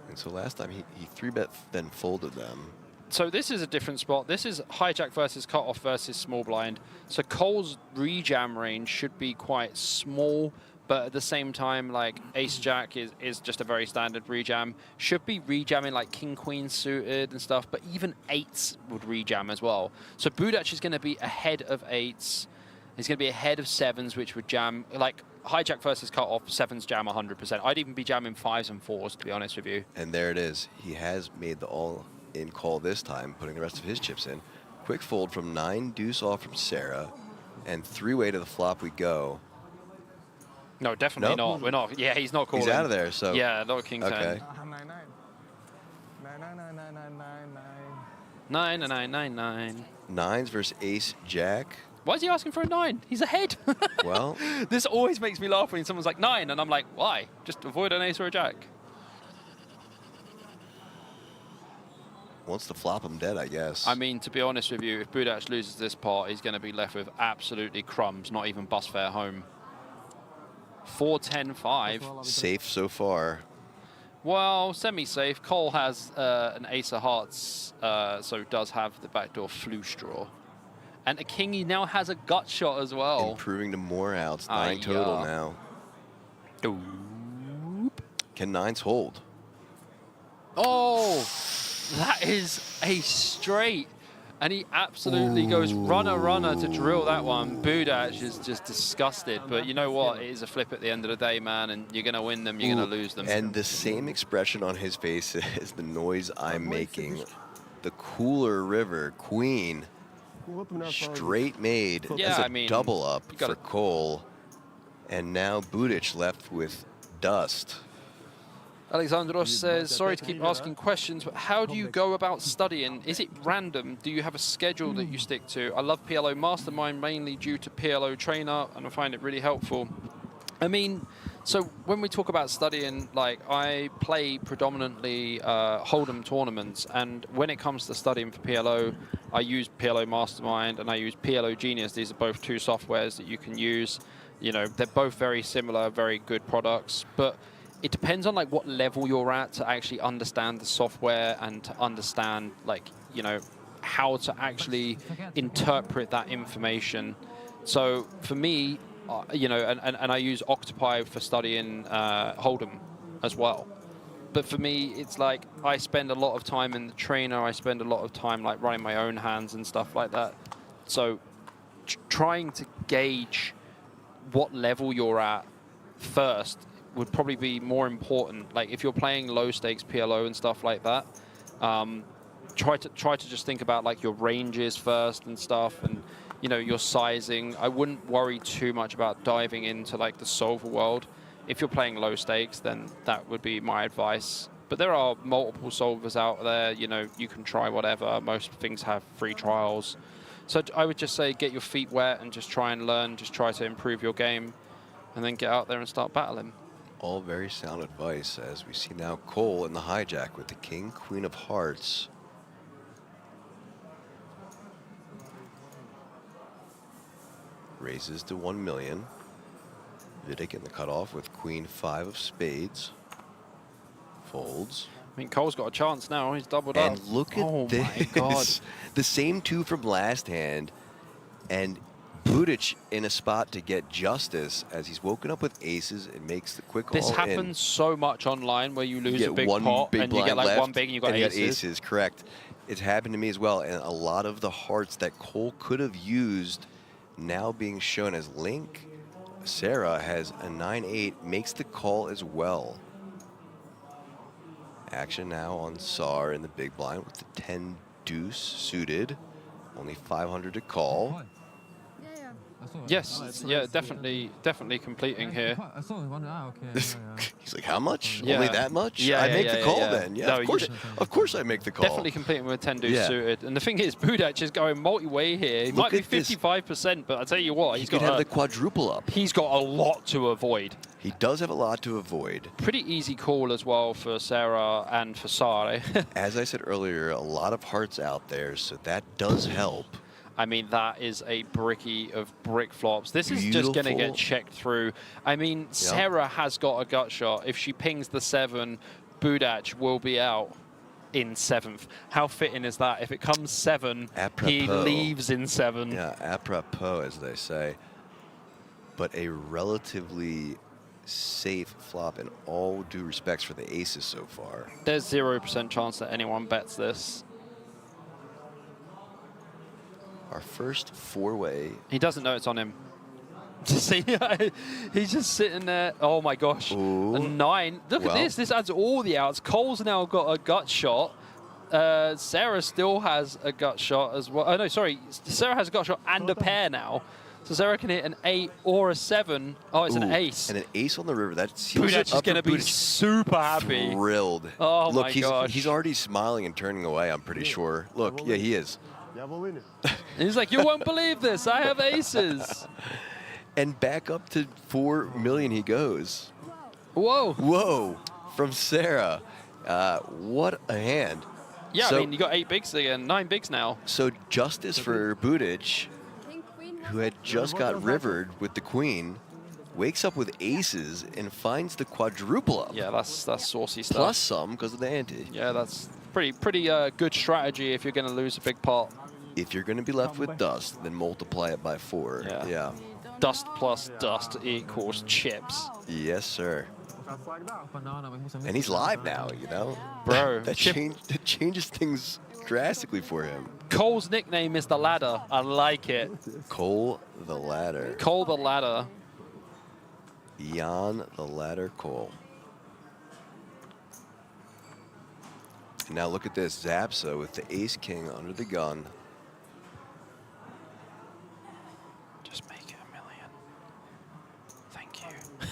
And so last time he 3-bet, then folded them. So this is a different spot. This is hijack versus cutoff versus small blind. So Cole's rejam range should be quite small, but at the same time, like Ace Jack is just a very standard rejam. Should be rejamming like King Queen suited and stuff, but even 8s would rejam as well. So Budic is going to be ahead of 8s. He's going to be ahead of 7s, which would jam like hijack versus cutoff. 7s jam 100%. I'd even be jamming 5s and 4s, to be honest with you. And there it is. He has made the all-in call this time, putting the rest of his chips in. Quick fold from 9 deuce off from Sarah, and 3-way to the flop we go. No, definitely not. We're not. Yeah, he's not calling. He's out of there, so. Yeah, not King 10. Okay. 9. 9s versus Ace Jack. Why is he asking for a 9? He's ahead. Well. This always makes me laugh when someone's like 9, and I'm like, why? Just avoid an ace or a jack. Wants to flop him dead, I guess. I mean, to be honest with you, if Budic loses this pot, he's going to be left with absolutely crumbs, not even bus fare home. 4-10-5. Safe so far. Well, semi-safe. Cole has an ace of hearts, so does have the backdoor flush draw. And a king, he now has a gut shot as well. Improving to more outs. 9 total now. Oop. Can 9s hold? Oh, that is a straight. And he absolutely goes runner to drill that one. Budic is just disgusted. But you know what? It is a flip at the end of the day, man. And you're going to win them, you're going to lose them. And the same expression on his face is the noise I'm making. the cooler river. Queen, straight made. Yeah, That's a I mean, double up you gotta- for Cole. And now Budic left with dust. Alexandros says, sorry to keep asking questions, but how do you go about studying? Is it random? Do you have a schedule that you stick to? I love PLO Mastermind mainly due to PLO Trainer, and I find it really helpful. I mean, so when we talk about studying, like I play predominantly Hold'em tournaments, and when it comes to studying for PLO, I use PLO Mastermind and I use PLO Genius. These are both two softwares that you can use. You know, they're both very similar, very good products, but it depends on like what level you're at to actually understand the software and to understand like, you know, how to actually interpret that information. So for me, you know, and I use Octopi for studying Hold'em as well. But for me, it's like I spend a lot of time in the trainer. I spend a lot of time like running my own hands and stuff like that. So trying to gauge what level you're at first would probably be more important. Like if you're playing low stakes PLO and stuff like that, try to just think about like your ranges first and stuff, and you know, your sizing. I wouldn't worry too much about diving into like the solver world. If you're playing low stakes, then that would be my advice. But there are multiple solvers out there. You know, you can try whatever. Most things have free trials. So I would just say get your feet wet and just try and learn. Just try to improve your game, and then get out there and start battling. All very sound advice, as we see now Cole in the hijack with the king, queen of hearts. Raises to 1 million. Vidic in the cutoff with queen 5 of spades. Folds. I mean, Cole's got a chance now. He's doubled up. And look at this. My God. The same two from last hand. And Budic in a spot to get justice as he's woken up with aces and makes the quick This all happens in. so much online where you lose You a get big one pot big and you get blind like left, one big and you got and aces. Correct. It's happened to me as well, and a lot of the hearts that Cole could have used now being shown as link. Sarah has a 9-8, makes the call as well. Action now on Sar in the big blind with the 10 deuce suited. Only 500 to call. Yes, yeah, definitely completing here. He's like, how much? Yeah. Only that much? Yeah, I yeah, make yeah, the call yeah. then. Yeah, No, of course I make the call. Definitely completing with 10 deuce Yeah. suited. And the thing is, Budic is going multi-way here. He Look might be at this. 55%, but I tell you what, He he's could got have the quadruple up. He's got a lot to avoid. He does have a lot to avoid. Pretty easy call as well for Sarah and for Sare. As I said earlier, a lot of hearts out there, so that does help. I mean, that is a bricky of brick flops. This is just going to get checked through. I mean, Sarah has got a gut shot. If she pings the 7, Budic will be out in 7th. How fitting is that? If it comes 7, he leaves in 7. Yeah, apropos, as they say. But a relatively safe flop in all due respects for the aces so far. There's 0% chance that anyone bets this. Our first four-way. He doesn't know it's on him. See, he's just sitting there. Oh my gosh. Ooh. A 9. Look at this. This adds all the outs. Cole's now got a gut shot. Sarah still has a gut shot as well. Oh no, sorry. Sarah has a gut shot and a pair now. So Sarah can hit an 8 or a 7. Oh, it's an ace. And an ace on the river. That seals Budic it is up going to for be Budic. super happy. Thrilled. Oh Look, my gosh. he's already smiling and turning away, I'm pretty sure. Look, yeah, he is. He's like, you won't believe this. I have aces. And back up to 4 million he goes. Whoa. Whoa. From Sarah. What a hand. Yeah, So- I mean, you got 8 bigs again, 9 bigs now. So justice for Budic, who had just got rivered with the queen, wakes up with aces and finds the quadruple up. Yeah, that's saucy stuff. Plus some because of the ante. Yeah, that's pretty good strategy if you're going to lose a big pot. If you're going to be left with dust, then multiply it by 4. Yeah. Dust plus dust equals chips. Yes, sir. And he's live now, you know? Bro. that changes things drastically for him. Cole's nickname is the ladder. I like it. Cole the Ladder. Cole the ladder. Jan the Ladder Cole. And now look at this, Zapsa with the ace-king under the gun. Just make it 1 million. Thank you.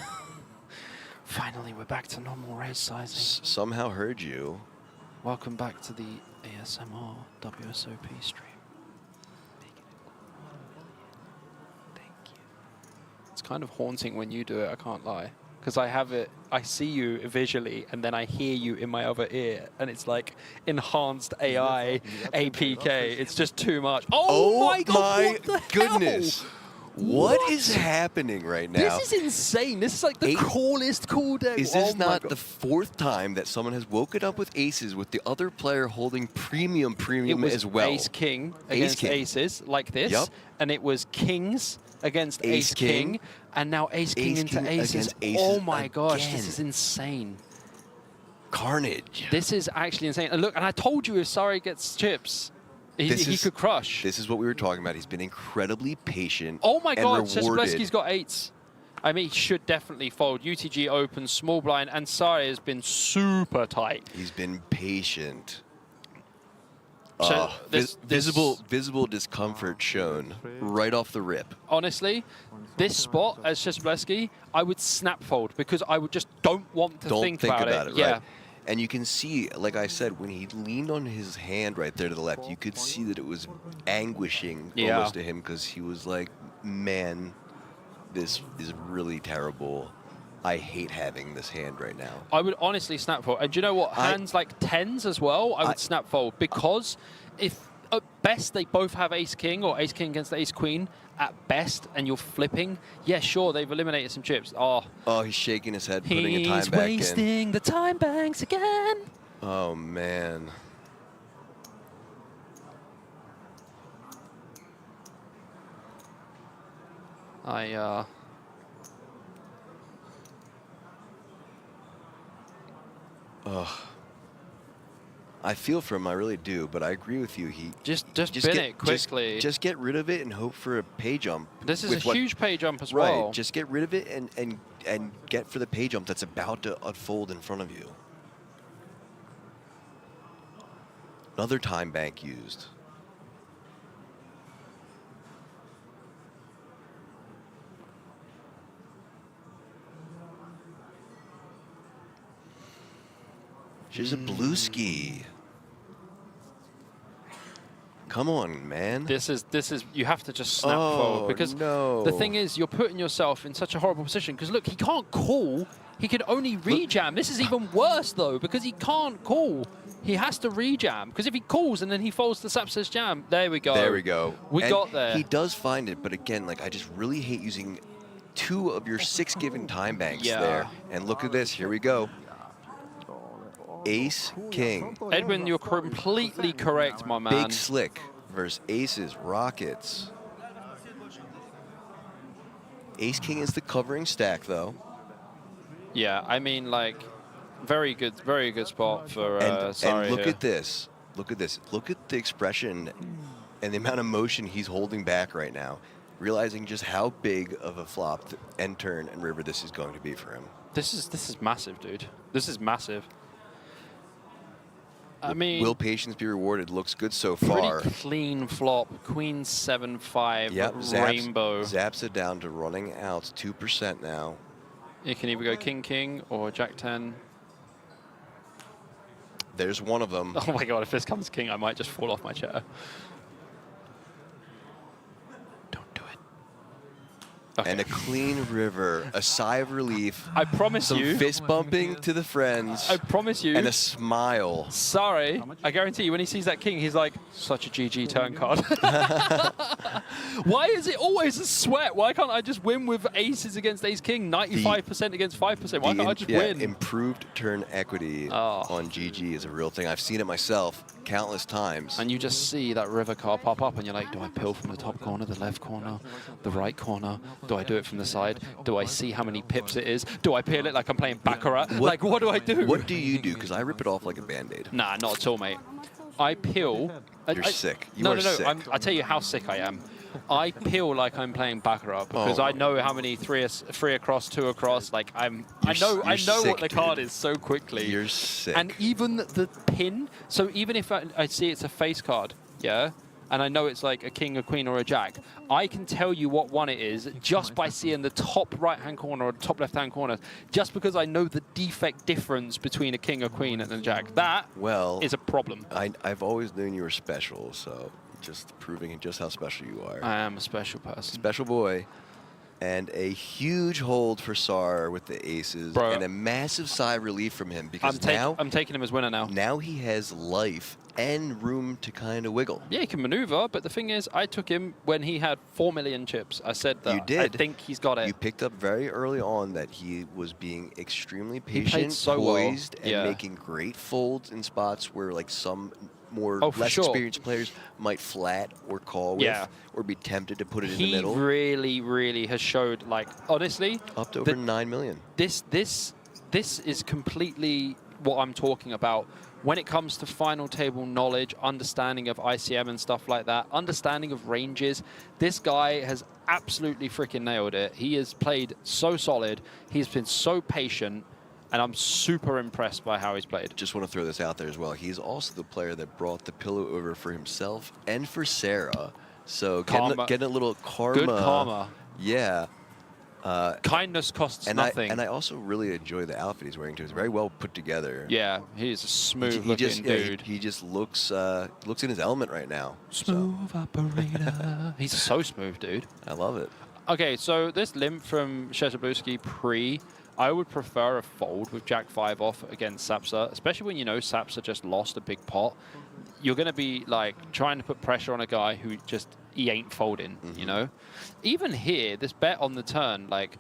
Finally, we're back to normal raise sizing. Somehow heard you. Welcome back to the ASMR WSOP stream. It's kind of haunting when you do it, I can't lie. Because I have it, I see you visually, and then I hear you in my other ear, and it's like enhanced AI, APK. It's just too much. Oh my God, what the goodness. hell? What is happening right now? This is insane. This is like the coolest cool deck. Is this not the 4th time that someone has woken up with aces with the other player holding premium It was as well? ace-king against aces, like this. Yep. And it was kings against ace-king, and now ace-king into aces. Oh my gosh, this is insane. Carnage. This is actually insane. And look, and I told you if Sari gets chips, he could crush. This is what we were talking about. He's been incredibly patient. Oh my God, rewarded. Cesarewski's got 8s. I mean, he should definitely fold. UTG open, small blind, and Sari has been super tight. He's been patient. So visible discomfort shown right off the rip. Honestly, this spot as Cesarewski, I would snap fold because I would just don't want to think about it. Yeah. Right? And you can see, like I said, when he leaned on his hand right there to the left, you could see that it was anguishing almost to him because he was like, man, this is really terrible. I hate having this hand right now. I would honestly snap fold. And do you know what? Hands like 10s as well, I would snap fold because if at best they both have ace-king or ace-king against ace-queen, at best, and you're flipping, yeah, sure, they've eliminated some chips. Oh, he's shaking his head, putting a time back in. He's wasting the time banks again. Oh, man. I feel for him, I really do, but I agree with you. He just bin it quickly. Just get rid of it and hope for a pay jump. This is a huge pay jump as well. Right, just get rid of it and get for the pay jump that's about to unfold in front of you. Another time bank used. She's a blue ski. Come on, man. This is you have to just snap fold because the thing is you're putting yourself in such a horrible position because look, he can't call. He can only rejam. This is even worse though because he can't call. He has to rejam because if he calls and then he folds the Sapsa's jam, there we go. There we go. We got there. He does find it, but again, like I just really hate using 2 of your 6 given time banks there. And look at this. Here we go. Ace, king. Edwin, you're completely correct, my man. Big slick versus aces, rockets. Ace, king is the covering stack, though. Yeah, I mean, like, very good spot for Sari And look here. at this. Look at this. Look at the expression and the amount of motion he's holding back right now, realizing just how big of a flop and turn and river this is going to be for him. This is massive, dude. This is massive. I mean, will patience be rewarded? Looks good so far. Pretty clean flop. Queen 7-5. Yep, Rainbow. Zaps it down to running out 2% now. You can either go king or jack 10. There's one of them. Oh my God! If this comes king, I might just fall off my chair. Okay. And a clean river, a sigh of relief. I promise some you. Some fist bumping to the friends. I promise you. And a smile. Sorry, I guarantee you when he sees that king, he's like, such a GG turn card. Why is it always a sweat? Why can't I just win with aces against ace king, 95% against 5%? Why can't I just win? Improved turn equity on GG is a real thing. I've seen it myself countless times. And you just see that river card pop up and you're like, do I pill from the top corner, the left corner, the right corner? Do I do it from the side? Do I see how many pips it is? Do I peel it like I'm playing Baccarat? Like, what do I do? What do you do? Because I rip it off like a Band-Aid. Nah, not at all, mate. I peel. You're sick. You are sick. I tell you how sick I am. I peel like I'm playing baccarat because I know how many three across, 2 across. Like I know sick, what the card dude. is so quickly. You're sick. And even the pin. So even if I see it's a face card, yeah, and I know it's like a king, a queen, or a jack, I can tell you what one it is just by seeing the top right-hand corner or the top left-hand corner, just because I know the defect difference between a king, a queen, and a jack. That is a problem. I've always known you were special, so just proving just how special you are. I am a special person. Special boy. And a huge hold for Sar with the aces, Bro. and a massive sigh of relief from him because I'm taking him as winner now. Now he has life and room to kind of wiggle. Yeah, he can maneuver, but the thing is, I took him when he had 4 million chips. I said that You did. I think he's got it. You picked up very early on that he was being extremely patient, played so poised, well. and making great folds in spots where like some more Oh, for less sure. experienced players might flat or call with, Yeah. or be tempted to put it in He the middle. really, really has showed, like, honestly, Up to over 9 million. This is completely what I'm talking about. When it comes to final table knowledge, understanding of ICM and stuff like that, understanding of ranges, this guy has absolutely freaking nailed it. He has played so solid. He's been so patient, and I'm super impressed by how he's played. Just want to throw this out there as well. He's also the player that brought the pillow over for himself and for Sarah. So getting a little karma. Good karma. Yeah. Kindness costs nothing. And I also really enjoy the outfit he's wearing too. It's very well put together. Yeah, he's a smooth-looking dude. He just looks in his element right now. Smooth operator. He's so smooth, dude. I love it. Okay, so this limp from Szczerbowski pre, I would prefer a fold with Jack 5 off against Sapsa, especially when you know Sapsa just lost a big pot. You're going to be like trying to put pressure on a guy who just, he ain't folding, you know? Even here, this bet on the turn, like,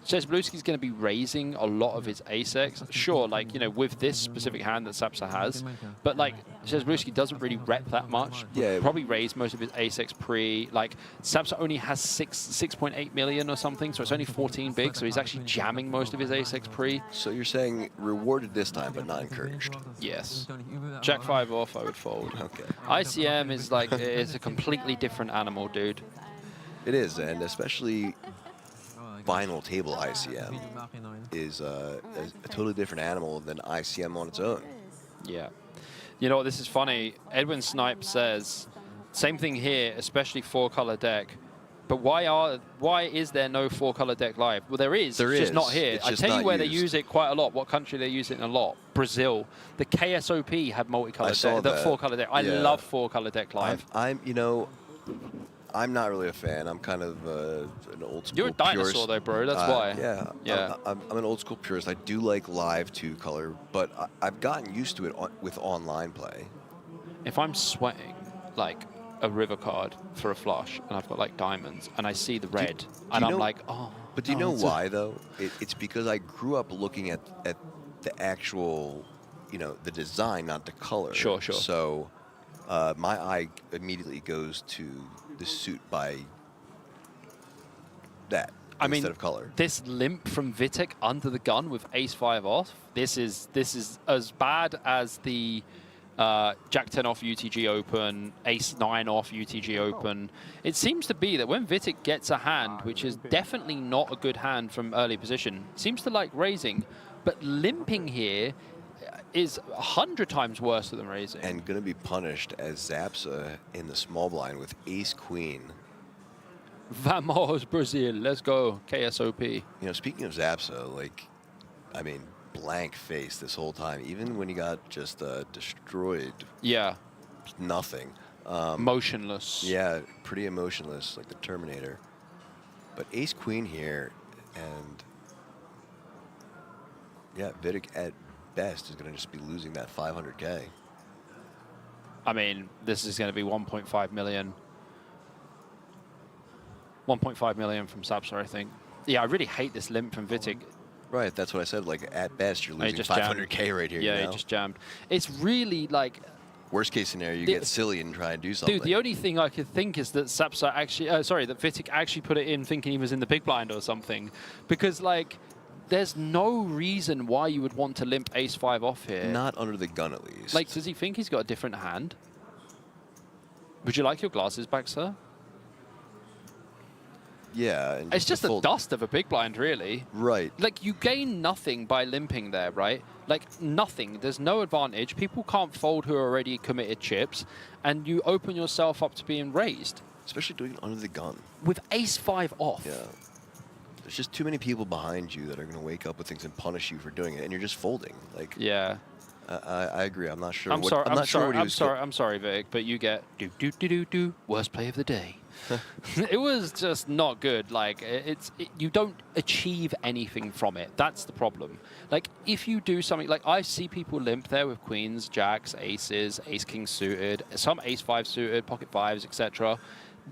Szczerbowski's going to be raising a lot of his ace-x. Sure, like, you know, with this specific hand that Sapsa has, but, like, Szczerbowski doesn't really rep that much. Yeah. Probably raised most of his ace-x pre. Like, Sapsa only has 6.8 million or something, so it's only 14 big, so he's actually jamming most of his ace-x pre. So you're saying rewarded this time, but not encouraged? Yes. Jack 5 off, I would fold. Okay. ICM is, like, it's a completely different animal, dude. It is, and especially final table ICM is a totally different animal than ICM on its own. Yeah. You know what, this is funny. Edwin Snipe says, same thing here, especially 4-color deck. But why is there no 4-color deck live? Well, there is. It's just not here. I tell you where they use it quite a lot. What country they use it in a lot? Brazil. The KSOP had multicolored deck, the 4-color deck. I love 4-color deck live. I'm not really a fan. I'm kind of an old school. You're a dinosaur purist. though, bro. That's why. Yeah. Yeah. I'm an old school purist. I do like live 2-color, but I've gotten used to it with online play. If I'm sweating like a river card for a flush and I've got like diamonds and I see the red and I'm like, oh. But do you know why though? It's because I grew up looking at the actual, you know, the design, not the color. Sure, sure. So my eye immediately goes to the suit by that instead of color. This limp from Vitek under the gun with ace-5 off, this is as bad as the Jack 10 off UTG Open, ace 9 off UTG Open. It seems to be that when Vitek gets a hand, which is definitely not a good hand from early position, seems to like raising, but limping here is 100 times worse than raising. And going to be punished as Zapsa in the small blind with ace-queen. Vamos, Brazil. Let's go. KSOP. You know, speaking of Zapsa, like, I mean, blank face this whole time. Even when he got just destroyed. Yeah. Nothing. Motionless. Yeah, pretty emotionless, like the Terminator. But ace-queen here, and yeah, Vitek at best is going to just be losing that 500K. I mean, this is going to be 1.5 million. 1.5 million from Sapsa, I think. Yeah, I really hate this limp from Vitek. Right, that's what I said. Like, at best, you're losing 500K right here. Yeah, you know? he just jammed. It's really like... Worst case scenario, you get silly and try and do something. Dude, the only thing I could think is that Sapsa actually... that Vitek actually put it in thinking he was in the big blind or something. Because, like... There's no reason why you would want to limp ace-5 off here. Not under the gun, at least. Like, does he think he's got a different hand? Would you like your glasses back, sir? Yeah. And It's just the dust of a big blind, really. Right. Like, you gain nothing by limping there, right? Like, nothing. There's no advantage. People can't fold who are already committed chips, and you open yourself up to being raised. Especially doing it under the gun. With ace-5 off. Yeah. There's just too many people behind you that are going to wake up with things and punish you for doing it, and you're just folding. Like. Yeah. I agree. I'm not sure. I'm not sure what he was. I'm sorry, Vic, but you get worst play of the day. It was just not good. Like you don't achieve anything from it. That's the problem. Like if you do something, like I see people limp there with queens, jacks, aces, ace king suited, some ace-5 suited, pocket fives, etc.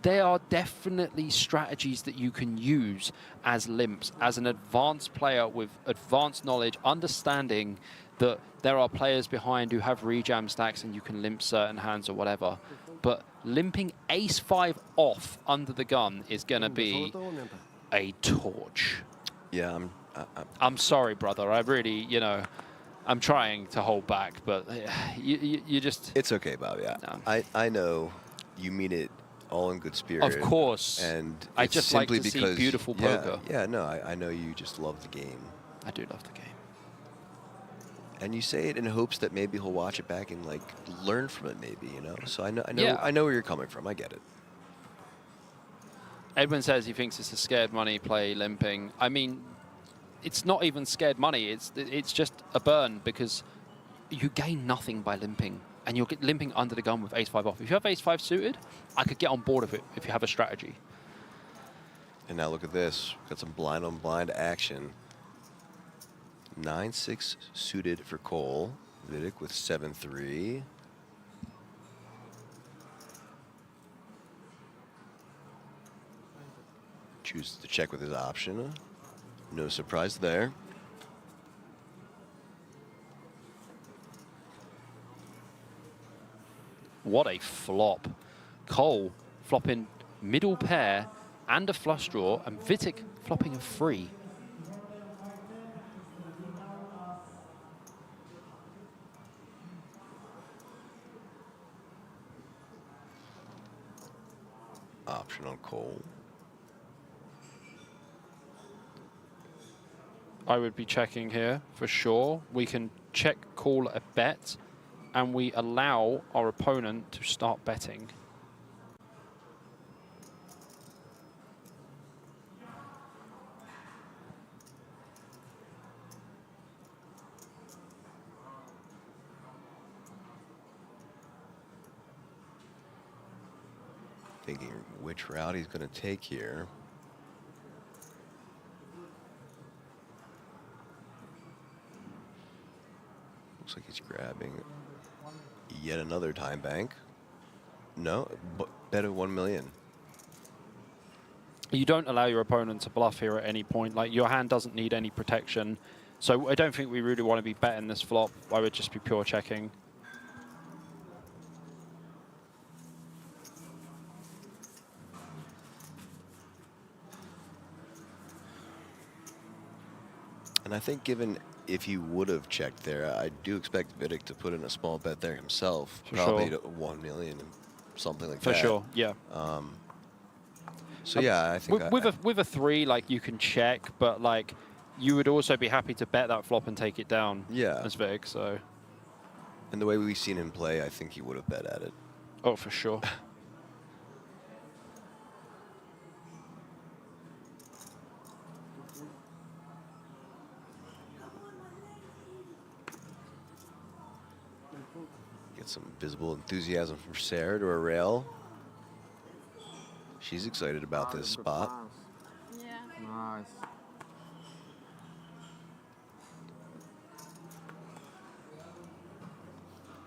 There are definitely strategies that you can use as limps, as an advanced player with advanced knowledge, understanding that there are players behind who have rejam stacks and you can limp certain hands or whatever. But limping ace-5 off under the gun is going to be a torch. Yeah, I'm sorry, brother. I really, I'm trying to hold back, but you just... It's okay, Bobby. No. I know you mean it all in good spirit. Of course. And I just like to see beautiful poker. Yeah, no, I know you just love the game. I do love the game. And you say it in hopes that maybe he'll watch it back and like learn from it, maybe, So I know, Yeah. I know where you're coming from. I get it. Edwin says he thinks it's a scared money play, limping. I mean, it's not even scared money. It's just a burn because you gain nothing by limping, and you're limping under the gun with ace-5 off. If you have ace-5 suited, I could get on board with it if you have a strategy. And now look at this. Got some blind on blind action. 9-6 suited for Cole. Vidic with 7-3. Chooses to check with his option. No surprise there. What a flop. Cole flopping middle pair and a flush draw, and Vidic flopping a 3. Option on Cole. I would be checking here for sure. We can check, call a bet, and we allow our opponent to start betting. Thinking which route he's going to take here. Looks like he's grabbing yet another time bank. No, but bet of 1 million. You don't allow your opponent to bluff here at any point. Like, your hand doesn't need any protection. So I don't think we really want to be betting this flop. I would just be pure checking. And I think given if he would have checked there, I do expect Vidic to put in a small bet there himself. For probably sure. to 1 million, something like For that. sure, yeah. So yeah, I think with a 3, like, you can check, but like you would also be happy to bet that flop and take it down. Yeah. As Vic, so. And the way we've seen him play, I think he would have bet at it. Oh, for sure. Get some visible enthusiasm from Sarah to a rail. She's excited about this spot. Yeah. Nice.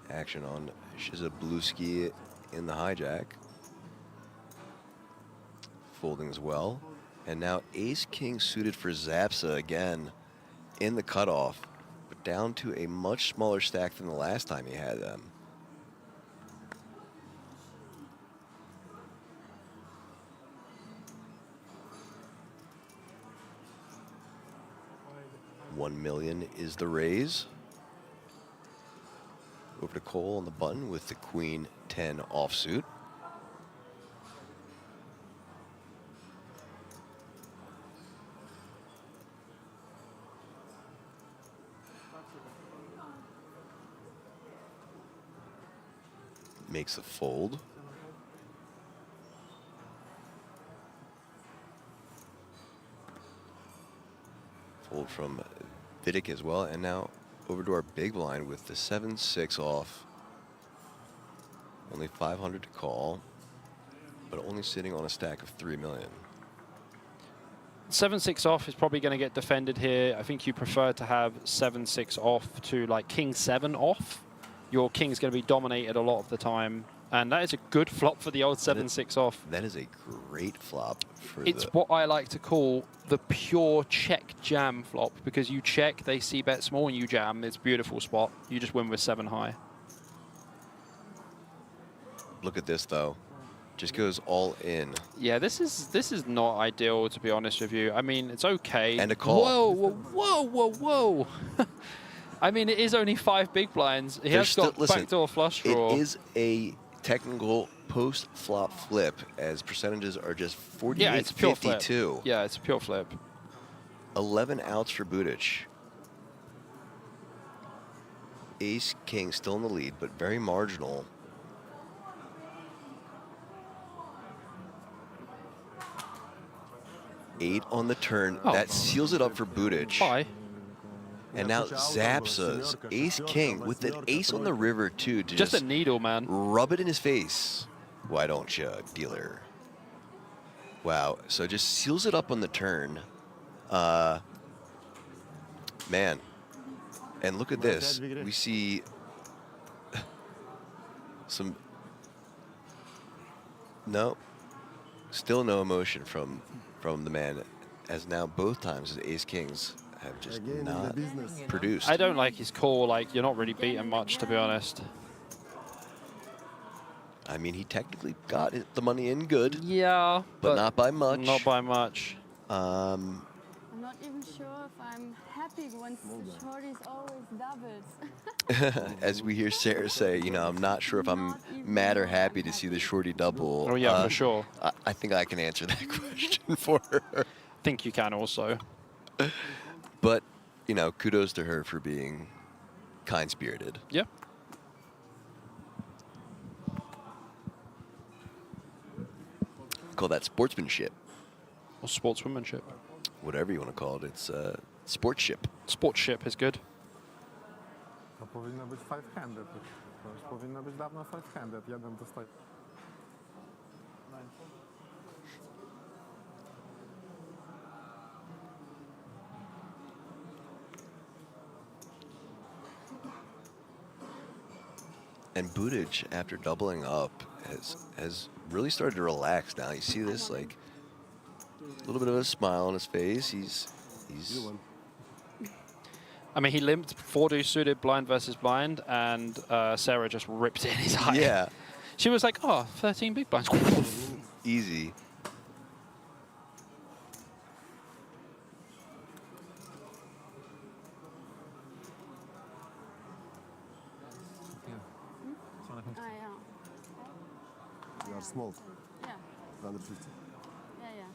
Action on Shizabluski in the hijack. Folding as well. And now ace-king suited for Zapsa again in the cutoff, but down to a much smaller stack than the last time he had them. $1 million is the raise. Over to Cole on the button with the Queen 10 offsuit. makes the fold. Fold from Vidic as well, and now over to our big blind with the 7-6 off. Only 500 to call, but only sitting on a stack of 3 million. 7-6 off is probably going to get defended here. I think you prefer to have 7-6 off to like King 7 off. Your King's going to be dominated a lot of the time. And that is a good flop for the old 7-6 off. That is a great flop. It's what I like to call the pure check jam flop, because you check, they see bet small, and you jam. It's a beautiful spot. You just win with 7 high. Look at this though, just goes all in. Yeah, this is not ideal, to be honest with you. I mean, it's okay. And a call. Whoa, whoa, whoa, whoa, whoa. I mean, it is only 5 big blinds. He has got backdoor flush draw. It is a technical post-flop flip, as percentages are just 48-52. Yeah, it's pure flip. Yeah, it's a pure flip. 11 outs for Budic. Ace King still in the lead, but very marginal. Eight on the turn. Oh. That seals it up for Budic. Bye. And now Zapsa's Ace King with an ace on the river too, to just a needle, man. Rub it in his face. Why don't you, dealer? Wow. So just seals it up on the turn. Man. And look at this. We see some. No. Still no emotion from the man, as now both times his Ace Kings have just not produced. I don't like his call. Like, you're not really beating much, to be honest. I mean, he technically got the money in good. Yeah, but not by much. Not by much. I'm not even sure if I'm happy once the shorties always doubles. As we hear Sarah say, you know, I'm not sure if I'm mad or happy to see the shorty double. Oh yeah, for sure. I think I can answer that question for her. I think you can also. But, you know, kudos to her for being kind-spirited. Yeah. Call that sportsmanship. Or sportswomanship. Whatever you want to call it. It's sportship. Sportship is good. To powinno być five-handed. To już powinno być dawno five-handed. Jeden dostaje. And Budic, after doubling up, has really started to relax now. You see this, like, a little bit of a smile on his face. He's I mean, he limped 4-2 suited blind versus blind, and Sarah just ripped it in his eye. Yeah. She was like, oh, 13 big blinds. Easy. You are small. Yeah. 150. Yeah, yeah.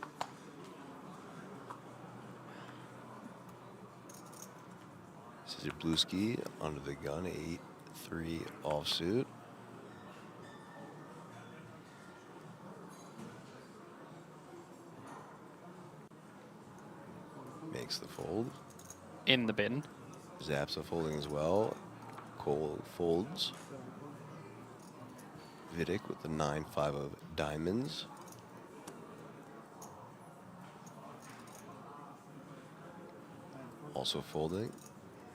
This is Blueski under the gun, 8-3 offsuit. Makes the fold. In the bin. Zapsa folding as well. Cole folds. Vidic with the 9-5 of diamonds. Also folding.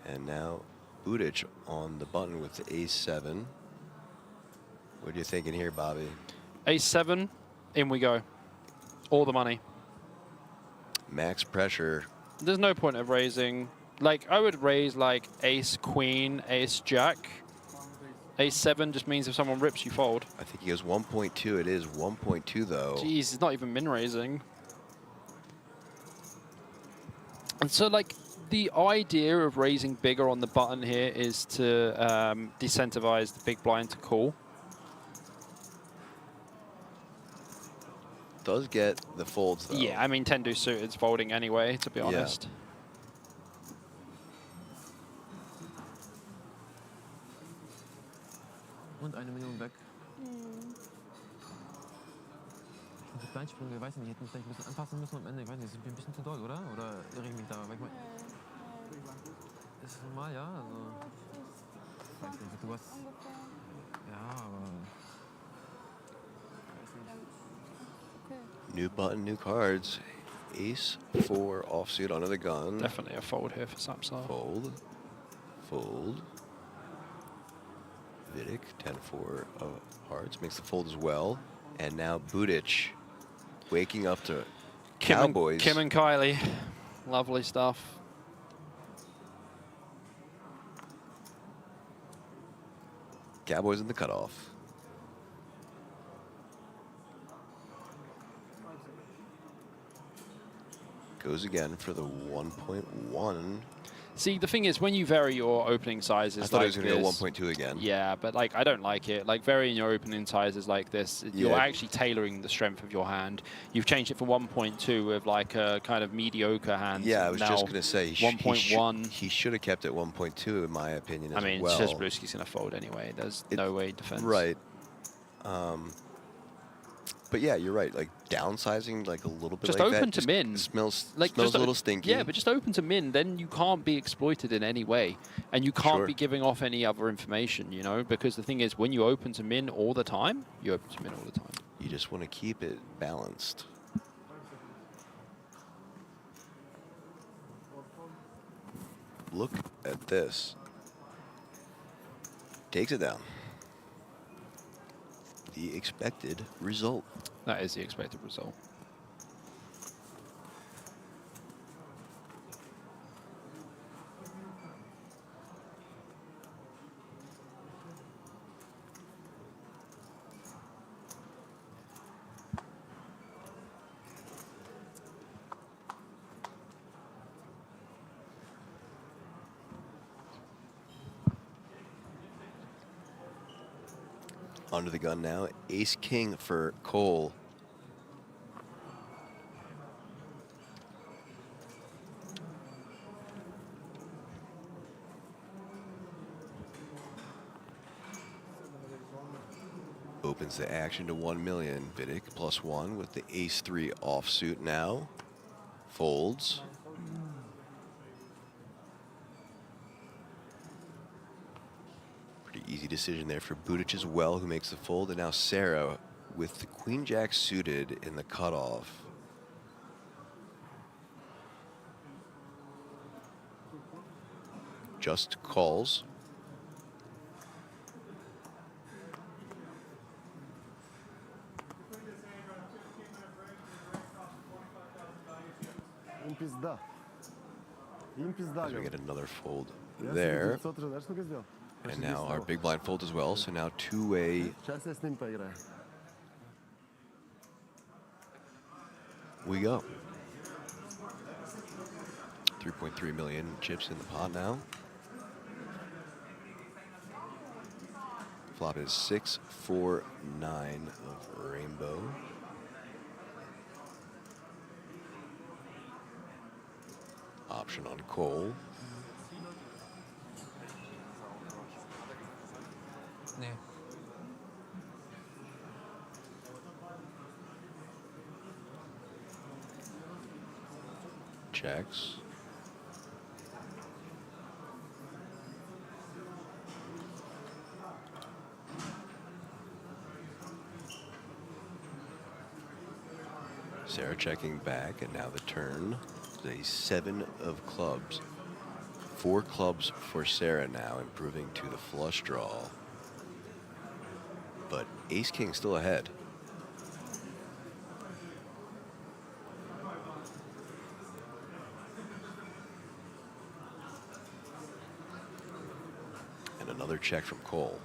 And now Budic on the button with the ace-7. What are you thinking here, Bobby? Ace-7, in we go. All the money. Max pressure. There's no point of raising. Like, I would raise like ace-queen, ace-jack. Ace-7 just means if someone rips, you fold. I think he goes 1.2. It is 1.2, though. Jeez, it's not even min-raising. And so, like, the idea of raising bigger on the button here is to decentivize the big blind to call. Does get the folds, though. Yeah, I mean, 10-2 suited's folding anyway, to be honest. Und 1 Million weg. die Blindsprünge, weiß ich nicht, hätten wir vielleicht ein bisschen anpassen müssen am Ende. Ich weiß nicht, sind wir ein bisschen zu doll, oder? Oder irre ich mich da? Weil ich mein, ist normal, ja? Also, weiß nicht, du hast. Ja, aber. New button, new cards. Ace 4 offsuit onto the gun. Definitely a fold here for Samsar. Fold. Fold. Vidic, 10-4 of hearts, makes the fold as well. And now Budic waking up to Cowboys. Kim and Kylie. Lovely stuff. Cowboys in the cutoff. Goes again for the 1.1. See, the thing is, when you vary your opening sizes, I thought like it was going to go 1.2 again. Yeah, but like I don't like it. Like varying your opening sizes like this, you're actually tailoring the strength of your hand. You've changed it for 1.2 with like a kind of mediocre hand. Yeah, I was just going to say 1.1. He should have kept it 1.2 in my opinion as well. I mean, Czebrowski's going to fold anyway. There's no way defense. Right. But yeah, you're right. Like downsizing, like a little bit. Just like open that, to min. Smells like a little stinky. Yeah, but just open to min. Then you can't be exploited in any way, and you can't be giving off any other information. You know, because the thing is, when you open to min all the time, you open to min all the time. You just want to keep it balanced. Look at this. Takes it down. The expected result. That is the expected result. Under the gun now. Ace King for Cole. Opens the action to 1 million. Vidic +1 with the Ace 3 offsuit now. Folds. Easy decision there for Budic as well, who makes the fold. And now Sarah with the Queen Jack suited in the cutoff. Just calls. As we get another fold there. And now our big blind fold as well, so now two-way. We go. 3.3 million chips in the pot now. Flop is 6, 4, 9 of rainbow. Option on Cole. Nee. Checks. Sarah checking back, and now the turn. A 7 of clubs. 4 clubs for Sarah now, improving to the flush draw. But Ace King still ahead. And another check from Cole.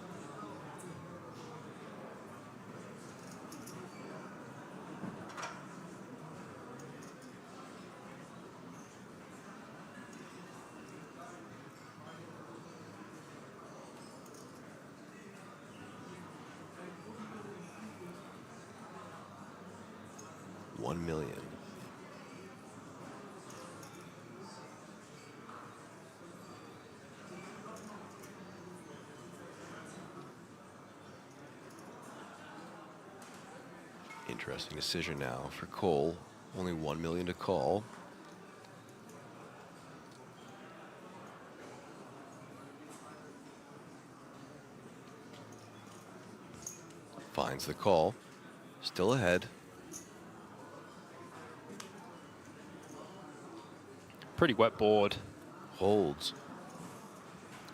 $1 million. In Interesting decision now for Cole. Only 1 million to call. Finds the call. Still ahead. Pretty wet board. Holds.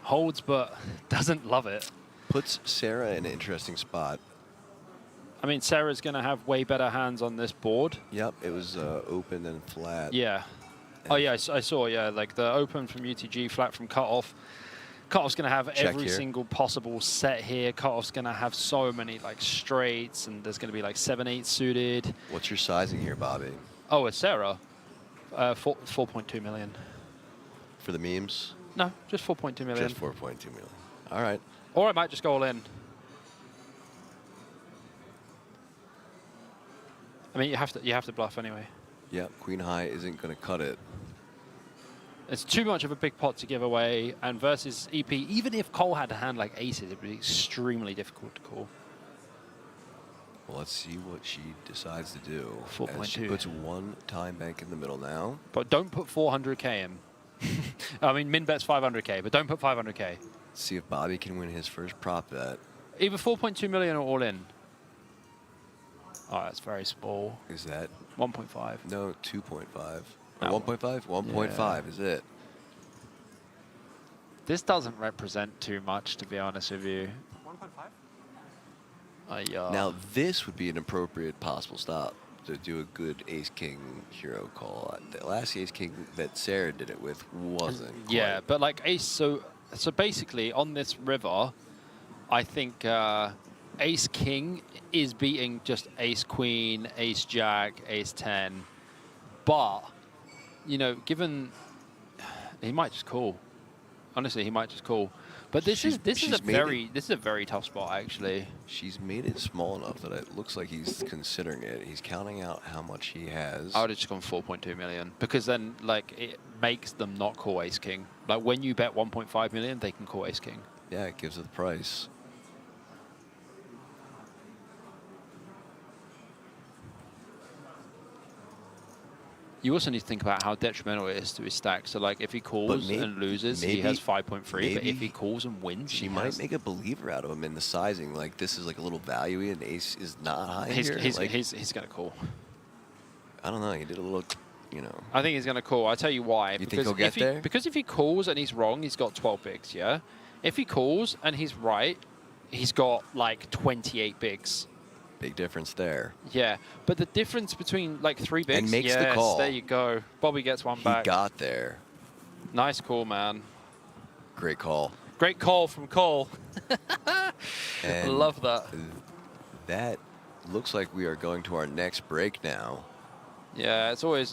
Holds, but doesn't love it. Puts Sarah in an interesting spot. I mean, Sarah's going to have way better hands on this board. Yep, it was open and flat. Yeah. Oh, yeah, I saw, yeah, like the open from UTG, flat from cutoff. Cutoff's going to have Check every here. single possible set here. Cutoff's going to have so many, like, straights, and there's going to be, like, 7/8 suited. What's your sizing here, Bobby? Oh, it's Sarah. 4.2 million. For the memes? No, just 4.2 million. Just 4.2 million. All right. Or I might just go all in. I mean, you have to bluff anyway. Yep, Queen High isn't going to cut it. It's too much of a big pot to give away, and versus EP, even if Cole had a hand like aces, it would be extremely difficult to call. Well, let's see what she decides to do. 4.2. As she puts one time bank in the middle now. But don't put 400k in. I mean, min bet's 500k, but don't put 500k. Let's see if Bobby can win his first prop bet. Either 4.2 million or all in. Oh, that's very small. Is that 1.5? No, 2.5. No. 1.5? 1.5 is it. This doesn't represent too much, to be honest with you. 1.5? Yeah. Now, this would be an appropriate possible stop to do a good ace-king hero call. The last ace-king that Sarah did it with wasn't Yeah, but like ace, so basically on this river, I think ace-king is beating just ace-queen, ace-jack, ace-10. But, you know, given he might just call. Honestly, he might just call. But this is a very tough spot, actually. She's made it small enough that it looks like he's considering it. He's counting out how much he has. I would have just gone 4.2 million because then, like, it makes them not call ace king. Like, when you bet 1.5 million, they can call ace king. Yeah, it gives it the price. You also need to think about how detrimental it is to his stack. So, like, if he calls and loses, he has 5.3. But if he calls and wins, she might make a believer out of him in the sizing. Like, this is like a little value, and ace is not high here. He's going to call. I don't know. He did a little, you know. I think he's going to call. I'll tell you why. You think he'll get there? Because if he calls and he's wrong, he's got 12 bigs, yeah? If he calls and he's right, he's got, like, 28 bigs. Big difference there. Yeah, but the difference between like 3 bigs, and makes the call. There you go. Bobby gets one back. He got there. Nice call, man. Great call. Great call from Cole. And love that. That looks like we are going to our next break now. Yeah, it's always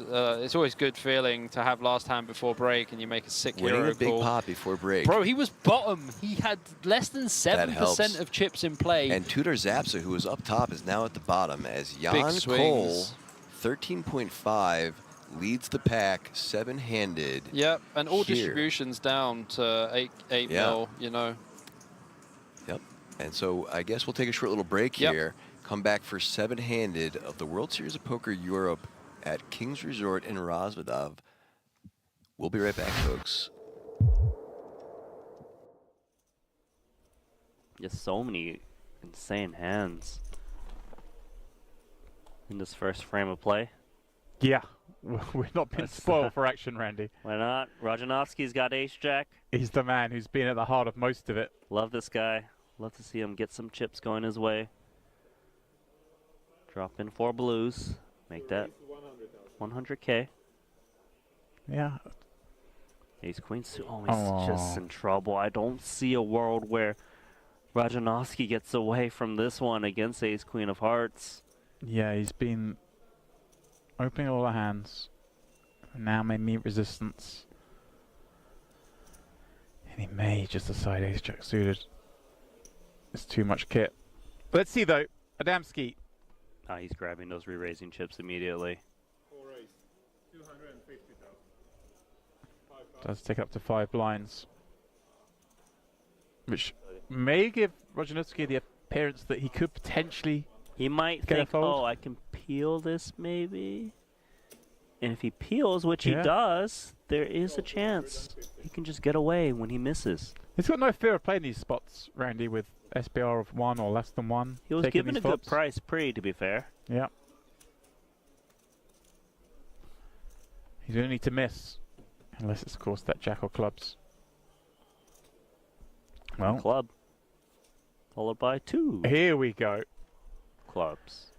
good feeling to have last hand before break and you make a sick hero Winning a big call. pot before break. Bro, he was bottom. He had less than 7% of chips in play. And Tudor Zapsa, who was up top, is now at the bottom as Jan Cole, 13.5, leads the pack, 7-handed. Yep, and all here. distributions down to 8 mil, you know. Yep, and so I guess we'll take a short little break here, come back for 7-handed of the World Series of Poker Europe at King's Resort in Rosvedov. We'll be right back, folks. Just so many insane hands in this first frame of play. Yeah, we've not been spoiled for action, Randy. Why not? Rajanovski's got ace-jack. He's the man who's been at the heart of most of it. Love this guy. Love to see him get some chips going his way. Drop in 4 blues. Make that 100K. Yeah. Ace Queen. Oh, he's just in trouble. I don't see a world where Rajanovski gets away from this one against Ace Queen of Hearts. Yeah, he's been opening all the hands. Now may meet resistance. And he may just decide ace jack suited. It's too much kit. Let's see though. Adamski. He's grabbing those re-raising chips immediately. Does take up to 5 blinds. Which may give Rajanovski the appearance that he could potentially He might think, oh, I can peel this maybe. And if he peels, which he does, there is a chance he can just get away when he misses. He's got no fear of playing these spots, Randy, with SBR of 1 or less than 1. He was given a good price pre, to be fair. Yeah. He's going to need to miss. Unless it's, of course, that jack or clubs. Well. Club. Followed by 2. Here we go. Clubs.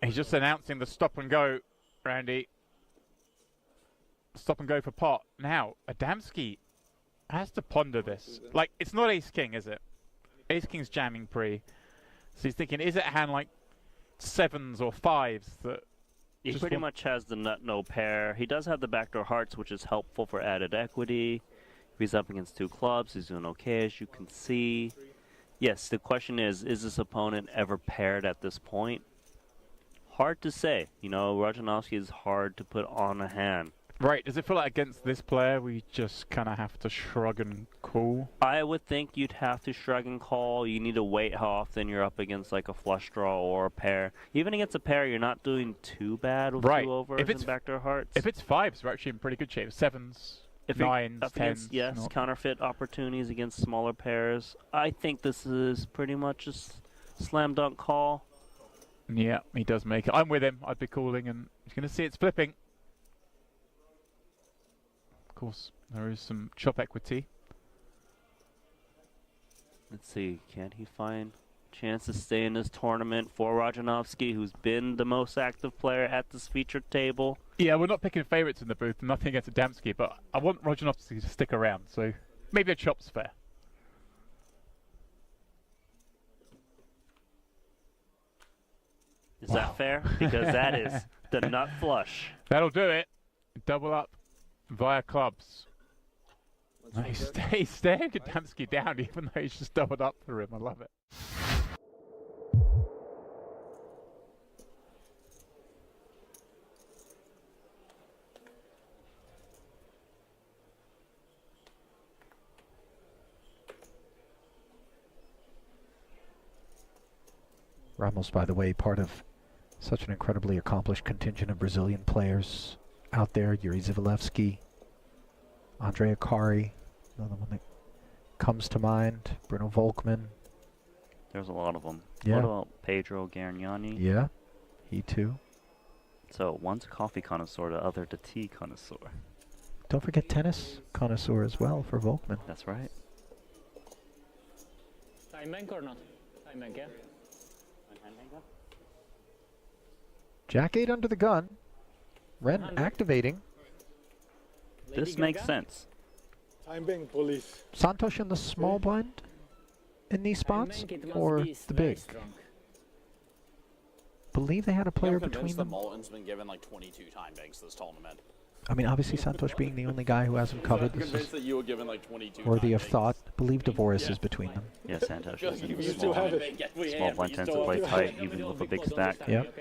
He's just announcing the stop and go, Randy. Stop and go for pot. Now, Adamski has to ponder this. Like, it's not ace-king, is it? Ace-king's jamming pre. So he's thinking, is it a hand like 7s or 5s that... He pretty much has the nut no pair. He does have the backdoor hearts, which is helpful for added equity. If he's up against 2 clubs, he's doing okay, as you can see. Yes, the question is this opponent ever paired at this point? Hard to say. You know, Rajanovsky is hard to put on a hand. Right, does it feel like against this player we just kind of have to shrug and call? I would think you'd have to shrug and call. You need to wait how often you're up against like a flush draw or a pair. Even against a pair, you're not doing too bad with 2 overs and backdoor hearts. If it's 5s, we're actually in pretty good shape. 7s, if 9s, 10s. Against, yes, counterfeit opportunities against smaller pairs. I think this is pretty much a slam dunk call. Yeah, he does make it. I'm with him. I'd be calling, and he's going to see it's flipping. Of course, there is some chop equity. Let's see, can he find a chance to stay in this tournament for Rajanovsky, who's been the most active player at this featured table? Yeah, we're not picking favourites in the booth, nothing against Adamski, but I want Rajanovsky to stick around, so maybe a chop's fair. Is that fair? Because that is the nut flush. That'll do it. Double up via clubs. No, he's staring Adamski down even though he's just doubled up for him. I love it. Ramos, by the way, part of such an incredibly accomplished contingent of Brazilian players out there. Yuri Zivalevsky, Andre Akari, another one that comes to mind. Bruno Volkmann. There's a lot of them. Yeah. What about Pedro Gargnani? Yeah, he too. So one's a coffee connoisseur, the other the tea connoisseur. Don't forget tennis connoisseur as well for Volkmann. That's right. Time bank or not? Time bank, yeah? Jack 8 under the gun. Ren activating. This makes sense. Time bank police. Santosh in the small blind in these spots, or the big? Believe they had a player between them. Moulton's been given like 22 time banks this tournament. I mean, obviously Santosh being the only guy who hasn't covered. I'm convinced that you were given like 22 worthy of time thought. Believe Divorce is between them. Yeah, Santosh is in the You small, still have it. small blind tends to play tight, even with a big stack. Yep.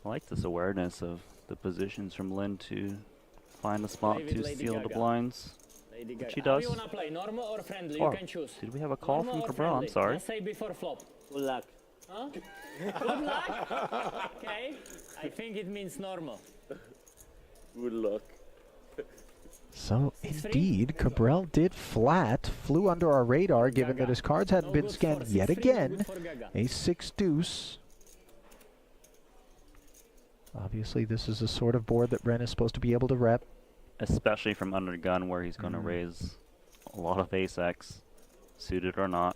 I like this awareness of the positions from Lin to find a spot to steal the blinds. Which he does. Normal or friendly? Oh, You can choose. did we have a call Normal from or Cabral? I'm friendly? sorry. Let's say before flop. Good luck. Huh? Good luck? Okay. I think it means normal. Good luck. So, indeed, Cabral did flat, flew under our radar given that his cards hadn't been scanned yet again. A 6 deuce. Obviously, this is the sort of board that Ren is supposed to be able to rep. Especially from under the gun where he's going to raise a lot of ace-x, suited or not.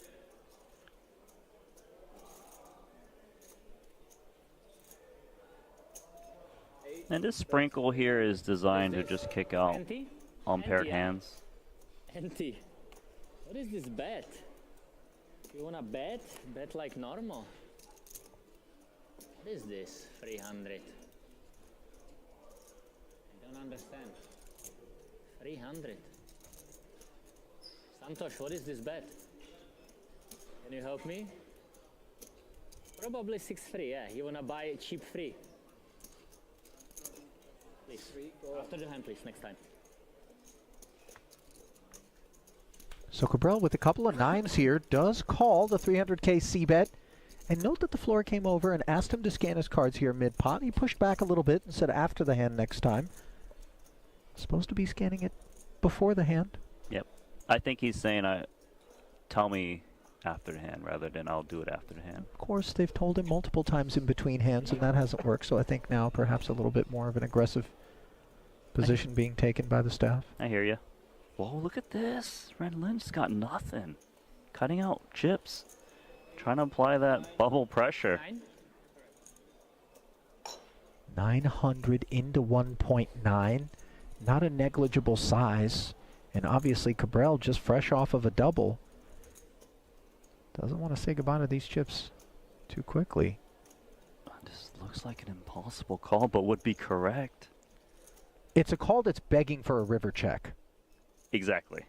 And this sprinkle here is designed to just kick out unpaired hands. Empty. What is this bet? You wanna bet? Bet like normal. What is this? 300. I don't understand. 300. Santosh, what is this bet? Can you help me? Probably 6-3, yeah. You wanna buy cheap free. Please. After the hand, please, next time. So Cabral with a couple of 9s here does call the 300K C-bet. And note that the floor came over and asked him to scan his cards here mid-pot. He pushed back a little bit and said after the hand next time. Supposed to be scanning it before the hand. Yep. I think he's saying, tell me after the hand rather than I'll do it after the hand. Of course, they've told him multiple times in between hands, and that hasn't worked. So I think now perhaps a little bit more of an aggressive position being taken by the staff. I hear you. Whoa, look at this. Ren Lynch's got nothing. Cutting out chips. Trying to apply that bubble pressure. 900 into 1.9. Not a negligible size. And obviously Cabral just fresh off of a double. Doesn't want to say goodbye to these chips too quickly. This looks like an impossible call, but would be correct. It's a call that's begging for a river check. Exactly.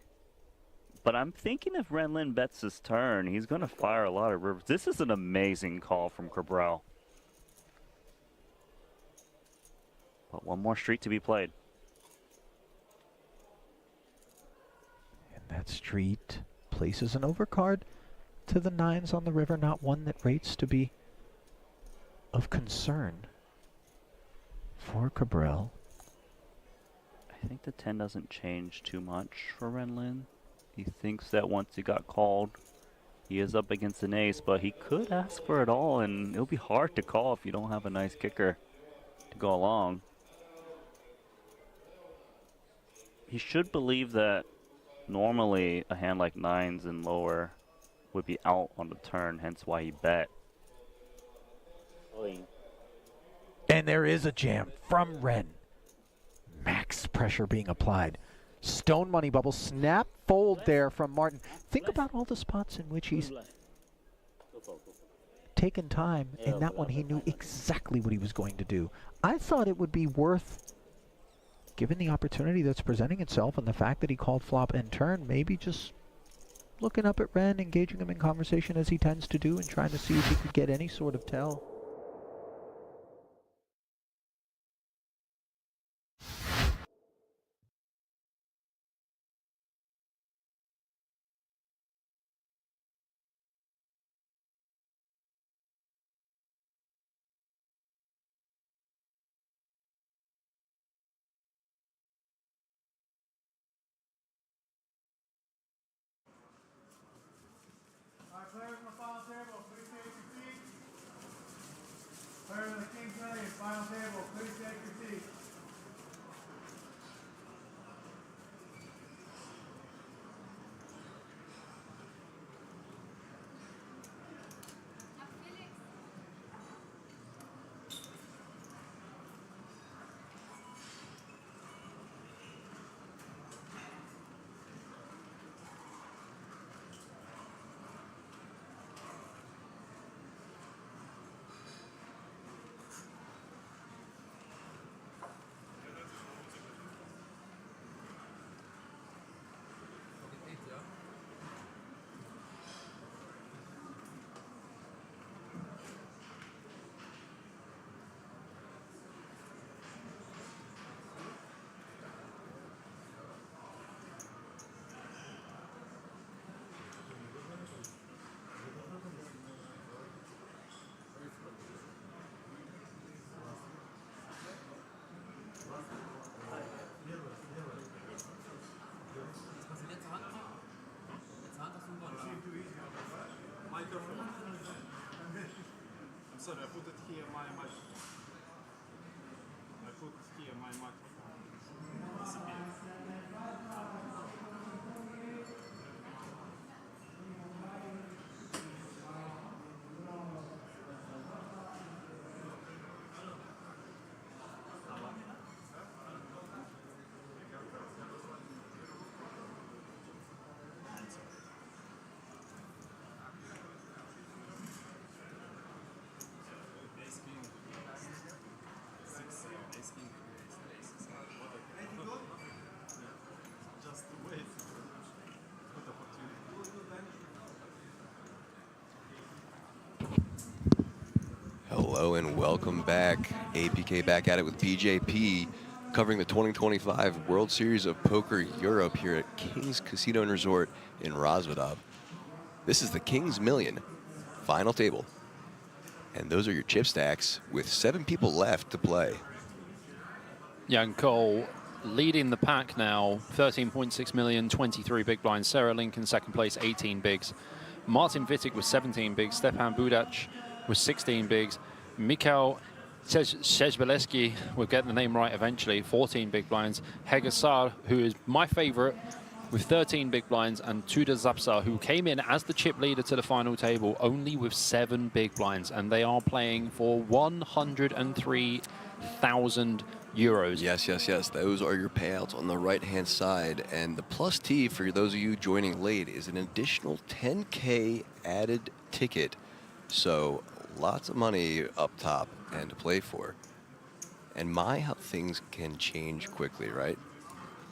But I'm thinking if Renlin bets his turn, he's going to fire a lot of rivers. This is an amazing call from Cabral. But one more street to be played. And that street places an overcard to the 9s on the river, not one that rates to be of concern for Cabral. I think the 10 doesn't change too much for Renlin. He thinks that once he got called, he is up against an ace, but he could ask for it all, and it'll be hard to call if you don't have a nice kicker to go along. He should believe that normally a hand like 9s and lower would be out on the turn, hence why he bet. And there is a jam from Ren. Max pressure being applied. Stone money bubble, snap fold there from Martin. Think about all the spots in which he's taken time. In that one, he knew exactly what he was going to do. I thought it would be worth, given the opportunity that's presenting itself and the fact that he called flop and turn, maybe just looking up at Ren, engaging him in conversation as he tends to do, and trying to see if he could get any sort of tell. Players on the final table, please take your seat. Players on the King's Million final table, please take your seat. I'm sorry, I put it here, my microphone. I put here my microphone. Hello and welcome back. APK back at it with BJP. covering the 2025 World Series of Poker Europe here at King's Casino and Resort in Rosvedov. This is the King's Million final table. And those are your chip stacks with 7 people left to play. Jan Cole leading the pack now, 13.6 million, 23 big blinds. Sarah Lincoln second place, 18 bigs. Martin Wittig with 17 bigs. Stepan Budac with 16 bigs. Mikhail Szezbeleski, we'll get the name right eventually, 14 big blinds. Hege Saar, who is my favorite, with 13 big blinds, and Tudor Zapsa, who came in as the chip leader to the final table, only with 7 big blinds, and they are playing for 103,000 euros. Yes, yes, yes. Those are your payouts on the right-hand side, and the plus T for those of you joining late is an additional 10K added ticket. So lots of money up top and to play for. And my, how things can change quickly, right?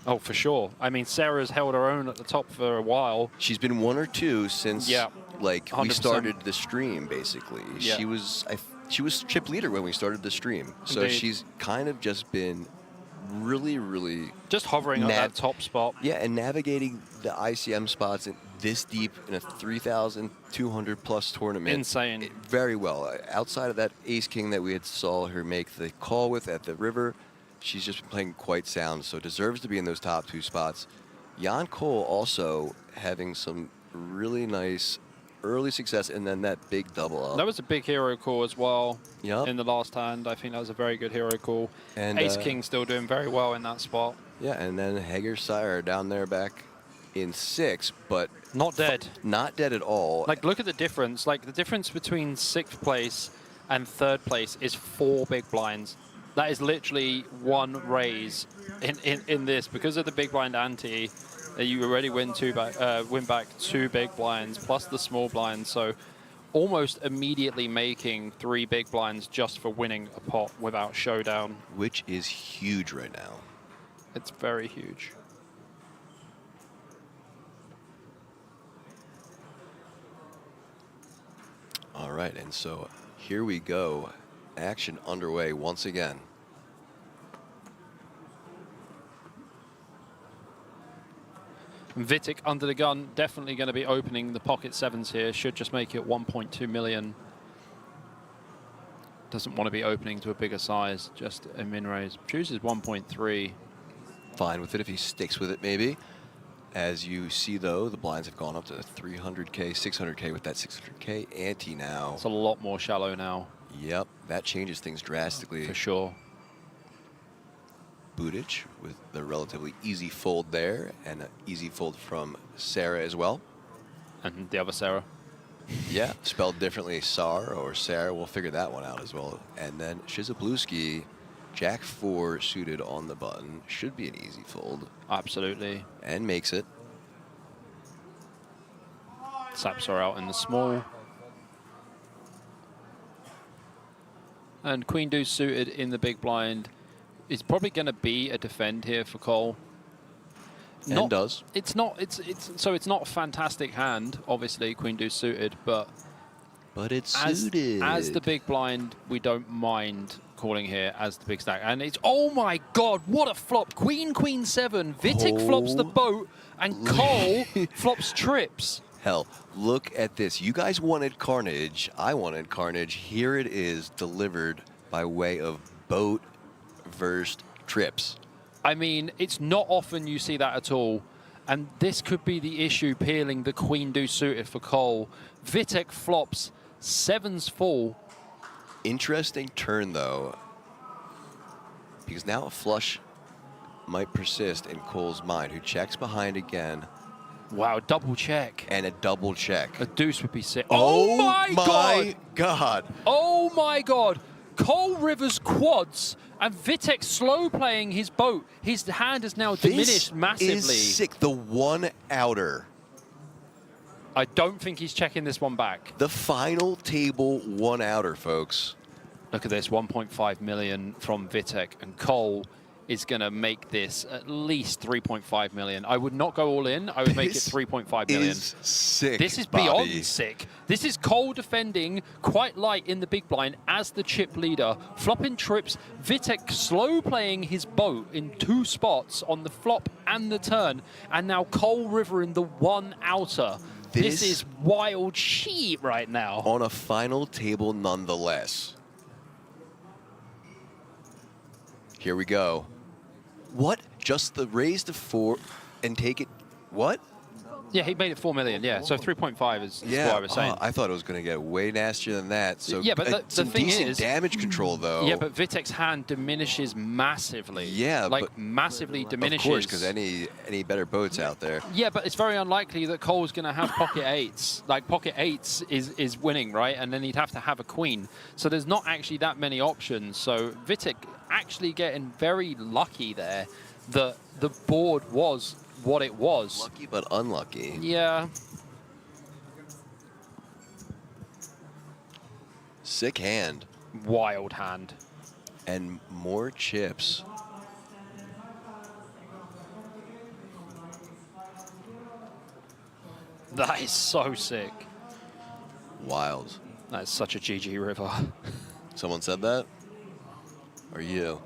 Oh, for sure. I mean, Sarah's held her own at the top for a while. She's been 1 or 2 since, like, 100%. We started the stream, basically. Yeah. She was chip leader when we started the stream. So Indeed. she's kind of just been really, really... just hovering at that top spot. Yeah, and navigating the ICM spots this deep in a 3,200 plus tournament. Insane. Very well. Outside of that ace king that we had saw her make the call with at the river, she's just been playing quite sound, so deserves to be in those top 2 spots. Jan Cole also having some really nice early success, and then that big double up. That was a big hero call as well. Yep. In the last hand. I think that was a very good hero call. And Ace King still doing very well in that spot. Yeah, and then Hager Sire down there back in 6, but not dead. Not dead at all. Like, look at the difference. Like, the difference between 6th place and 3rd place is 4 big blinds. That is literally 1 raise in this. Because of the big blind ante, you already win back 2 big blinds plus the small blind. So almost immediately making 3 big blinds just for winning a pot without showdown. Which is huge right now. It's very huge. All right, and so here we go. Action underway once again. Wittig under the gun, definitely going to be opening the pocket 7s here. Should just make it 1.2 million. Doesn't want to be opening to a bigger size, just a min raise. Chooses 1.3. Fine with it if he sticks with it, maybe. As you see, though, the blinds have gone up to 300K, 600K with that 600K ante now. It's a lot more shallow now. Yep, that changes things drastically. For sure. Budic with the relatively easy fold there, and an easy fold from Sarah as well. And the other Sarah. Yeah, spelled differently, Sar or Sarah. We'll figure that one out as well. And then Shizabluski, Jack 4 suited on the button. Should be an easy fold. Absolutely. And makes it. Saps are out in the small. And Queen Deuce suited in the big blind. It's probably going to be a defend here for Cole. And does. It's not a fantastic hand, obviously, Queen Deuce suited, but it's suited. As the big blind, we don't mind calling here as the big stack. And it's, oh my God, what a flop. Queen, Queen 7. Wittig flops the boat, and Cole flops trips. Hell, look at this. You guys wanted Carnage. I wanted Carnage. Here it is, delivered by way of boat versus trips. I mean, it's not often you see that at all. And this could be the issue peeling the Queen Deuce suited for Cole. Wittig flops 7s full. Interesting turn, though, because now a flush might persist in Cole's mind, who checks behind again. Wow, double check. And a double check. A deuce would be sick. Oh my God. Oh my God. Cole Rivers quads and Wittig slow playing his boat. His hand is now diminished massively. This is sick. The 1 outer. I don't think he's checking this one back. The final table 1 outer, folks. Look at this, 1.5 million from Wittig, and Cole is going to make this at least 3.5 million. I would not go all in. I would make it 3.5 million. Is sick, This is Bobby. beyond sick. This is Cole defending quite light in the big blind as the chip leader. Flopping trips, Vitek slow playing his boat in 2 spots on the flop and the turn, and now Cole River in the 1 outer. This is wild shit right now. On a final table nonetheless. Here we go. What? Just the raise to 4 and take it. What? Yeah, he made it 4 million. Yeah, so 3.5 is what I was saying. I thought it was going to get way nastier than that. So yeah, but the some thing decent is, damage control though. Yeah, but Vitek's hand diminishes massively. Yeah, like but massively diminishes. Of course, because any better boats out there. Yeah, but it's very unlikely that Cole's going to have pocket 8s. Like pocket 8s is winning, right? And then he'd have to have a queen. So there's not actually that many options. So Vitek actually getting very lucky there that the board was what it was. Lucky but unlucky. Yeah. Sick hand. Wild hand. And more chips. That is so sick. Wild. That is such a GG river. Someone said that? Or you?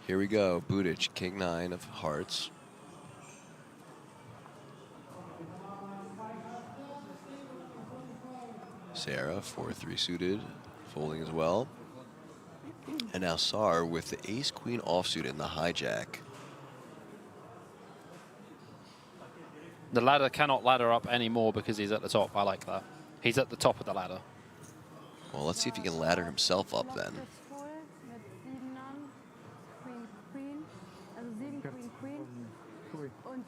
Here we go. Butich, King 9 of hearts. Sarah, 4-3 suited, folding as well. And now Sar with the ace-queen offsuit in the hijack. The ladder cannot ladder up anymore because he's at the top. I like that. He's at the top of the ladder. Well, let's see if he can ladder himself up then.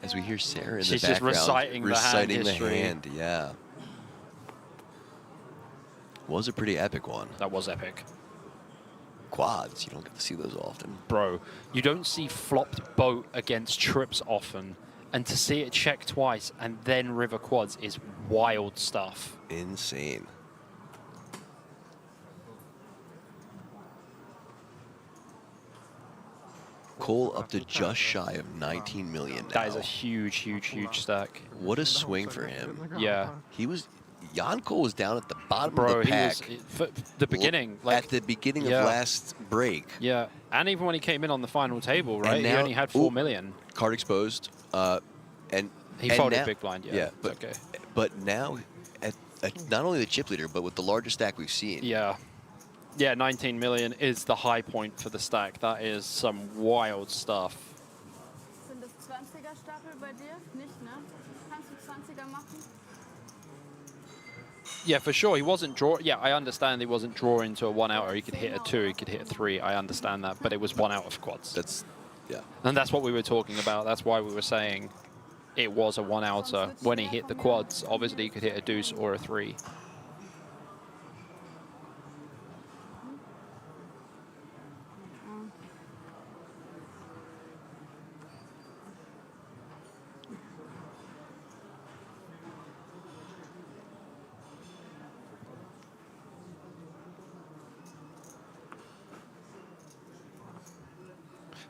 As we hear Sarah in She's the just background reciting the hand history. hand, yeah. Was a pretty epic one. That was epic. Quads, you don't get to see those often. Bro, you don't see flopped boat against trips often, and to see it check twice and then river quads is wild stuff. Insane. Cole up to just shy of 19 million now. That is a huge, huge, huge stack. What a swing for him. Yeah. Jan Cole was down at the bottom Bro, of the pack. he was for the beginning. Like, at the beginning yeah. of last break. Yeah, and even when he came in on the final table, right, And he now- only had 4 million. Card exposed. And He and folded now- big blind, yeah. Yeah, but, okay. but now, at not only the chip leader, but with the largest stack we've seen. Yeah. Yeah, 19 million is the high point for the stack. That is some wild stuff. Sind das 20er Stapel bei dir? Nicht, ne? Kannst du 20er machen? Yeah, for sure. He wasn't draw. Yeah, I understand he wasn't drawing to a 1 out, or he could hit a 2, he could hit a 3. I understand that, but it was 1 out of quads. Yeah. And that's what we were talking about. That's why we were saying it was a 1 outer. When he hit the quads, obviously he could hit a deuce or a 3.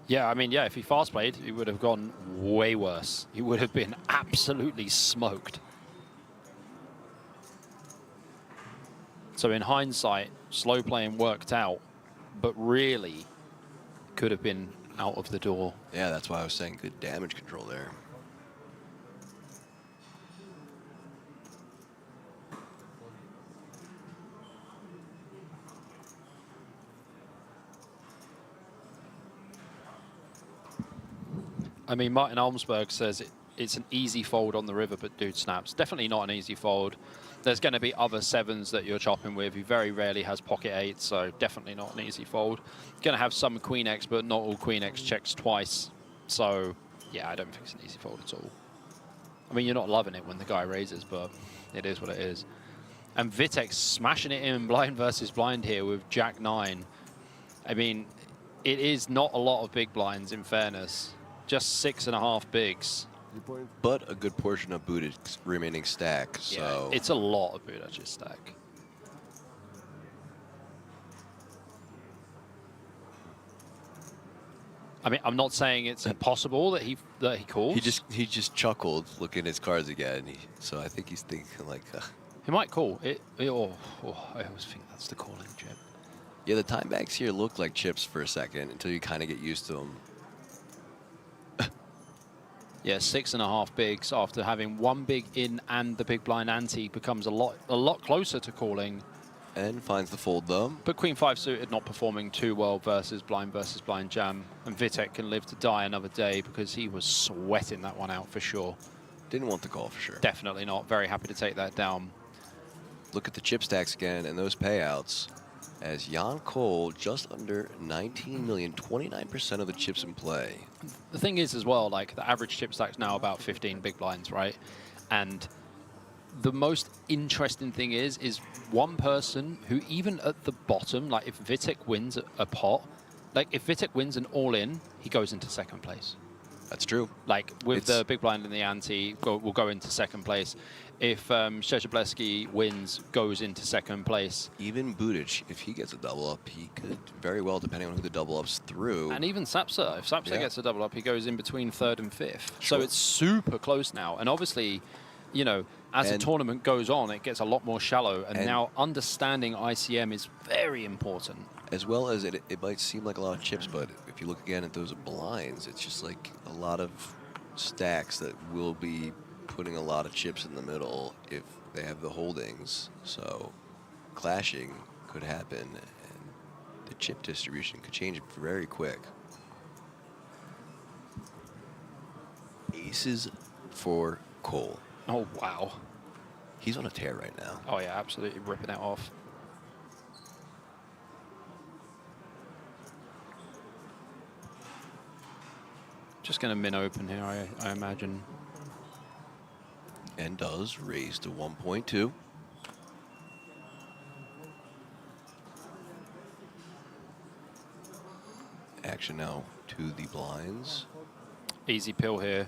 Yeah, I mean, yeah, if he fast played, he would have gone way worse. He would have been absolutely smoked. So in hindsight, slow playing worked out, but really could have been out of the door. Yeah, that's why I was saying good damage control there. I mean, Martin Olmsberg says it's an easy fold on the river, but dude snaps. Definitely not an easy fold. There's going to be other 7s that you're chopping with. He very rarely has pocket 8s, so definitely not an easy fold. Going to have some Queen X, but not all Queen X checks twice. So, yeah, I don't think it's an easy fold at all. I mean, you're not loving it when the guy raises, but it is what it is. And Vitek smashing it in blind versus blind here with Jack 9. I mean, it is not a lot of big blinds, in fairness. Just 6.5 bigs. But a good portion of Budich's remaining stack, so... Yeah, it's a lot of Budich's stack. I mean, I'm not saying it's impossible that he calls. He just chuckled looking at his cards again. So I think he's thinking like. He might call it. I always think that's the calling chip. Yeah, the time banks here look like chips for a second until you kind of get used to them. Yeah, 6.5 bigs after having one big in and the big blind ante becomes a lot closer to calling. And finds the fold though. But Queen 5 suited not performing too well versus blind jam. And Vitek can live to die another day because he was sweating that one out for sure. Didn't want the call for sure. Definitely not. Very happy to take that down. Look at the chip stacks again and those payouts. As Jan Cole just under 19 million, 29% of the chips in play. The thing is as well, like the average chip stack's now about 15 big blinds, right? And the most interesting thing is one person who even at the bottom, like if Vitek wins a pot, like if Vitek wins an all-in, he goes into second place. That's true. Like with the big blind and the ante, will go into second place. If Szczebreski wins, goes into second place. Even Budic, if he gets a double up, he could very well, depending on who the double up's through. And even Sapsa, if Sapsa gets a double up, he goes in between third and fifth. Sure. So it's super close now. And obviously, you know, as the tournament goes on, it gets a lot more shallow. And now understanding ICM is very important. As well as it might seem like a lot of chips, but if you look again at those blinds, it's just like a lot of stacks that will be putting a lot of chips in the middle if they have the holdings. So clashing could happen and the chip distribution could change very quick. Aces for Cole. Oh, wow. He's on a tear right now. Oh, yeah, absolutely ripping it off. Just going to min open here, I imagine. And does raise to 1.2. Action now to the blinds. Easy pill here.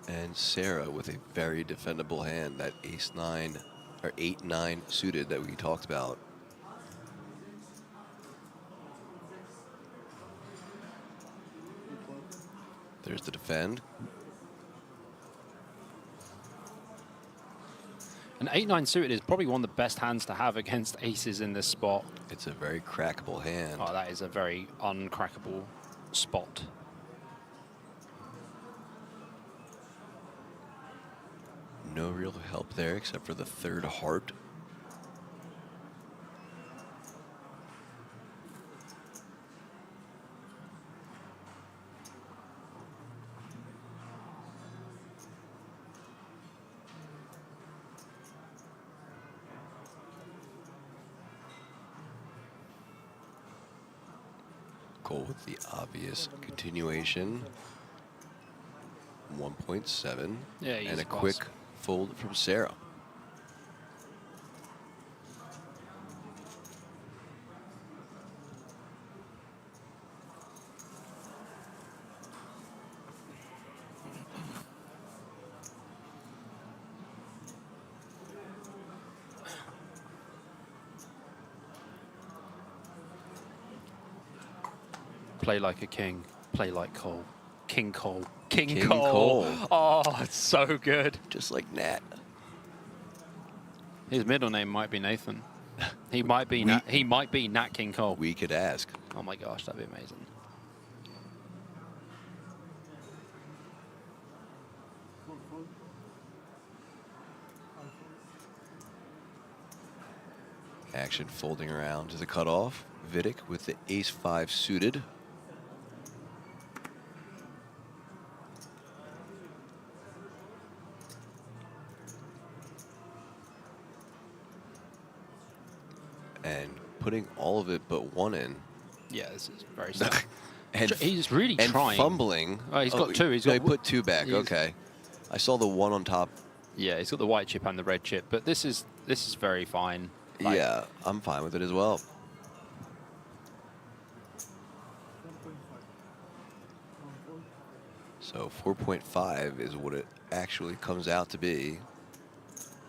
And Sarah with a very defendable hand, that ace-9 or 8-9 suited that we talked about. There's the defend. An 8-9 suited is probably one of the best hands to have against aces in this spot. It's a very crackable hand. Oh, that is a very uncrackable spot. No real help there except for the third heart. Cole with the obvious continuation. 1.7. Yeah, and a pass. quick fold from Sarah. Play like a king. Play like Cole. King Cole. King King Cole. Cole. Oh, it's so good. Just like Nat. His middle name might be Nathan. He might be Nat King Cole. We could ask. Oh my gosh, that'd be amazing. Action folding around to the cutoff. Vitek with the ace-5 suited. And putting all of it but one in. Yeah, this is very sad. And he's really and trying. Fumbling. Oh, he's got two. He's no, got he put two back. Okay. I saw the one on top. Yeah, he's got the white chip and the red chip, but this is very fine. Like, yeah, I'm fine with it as well. So 4.5 is what it actually comes out to be.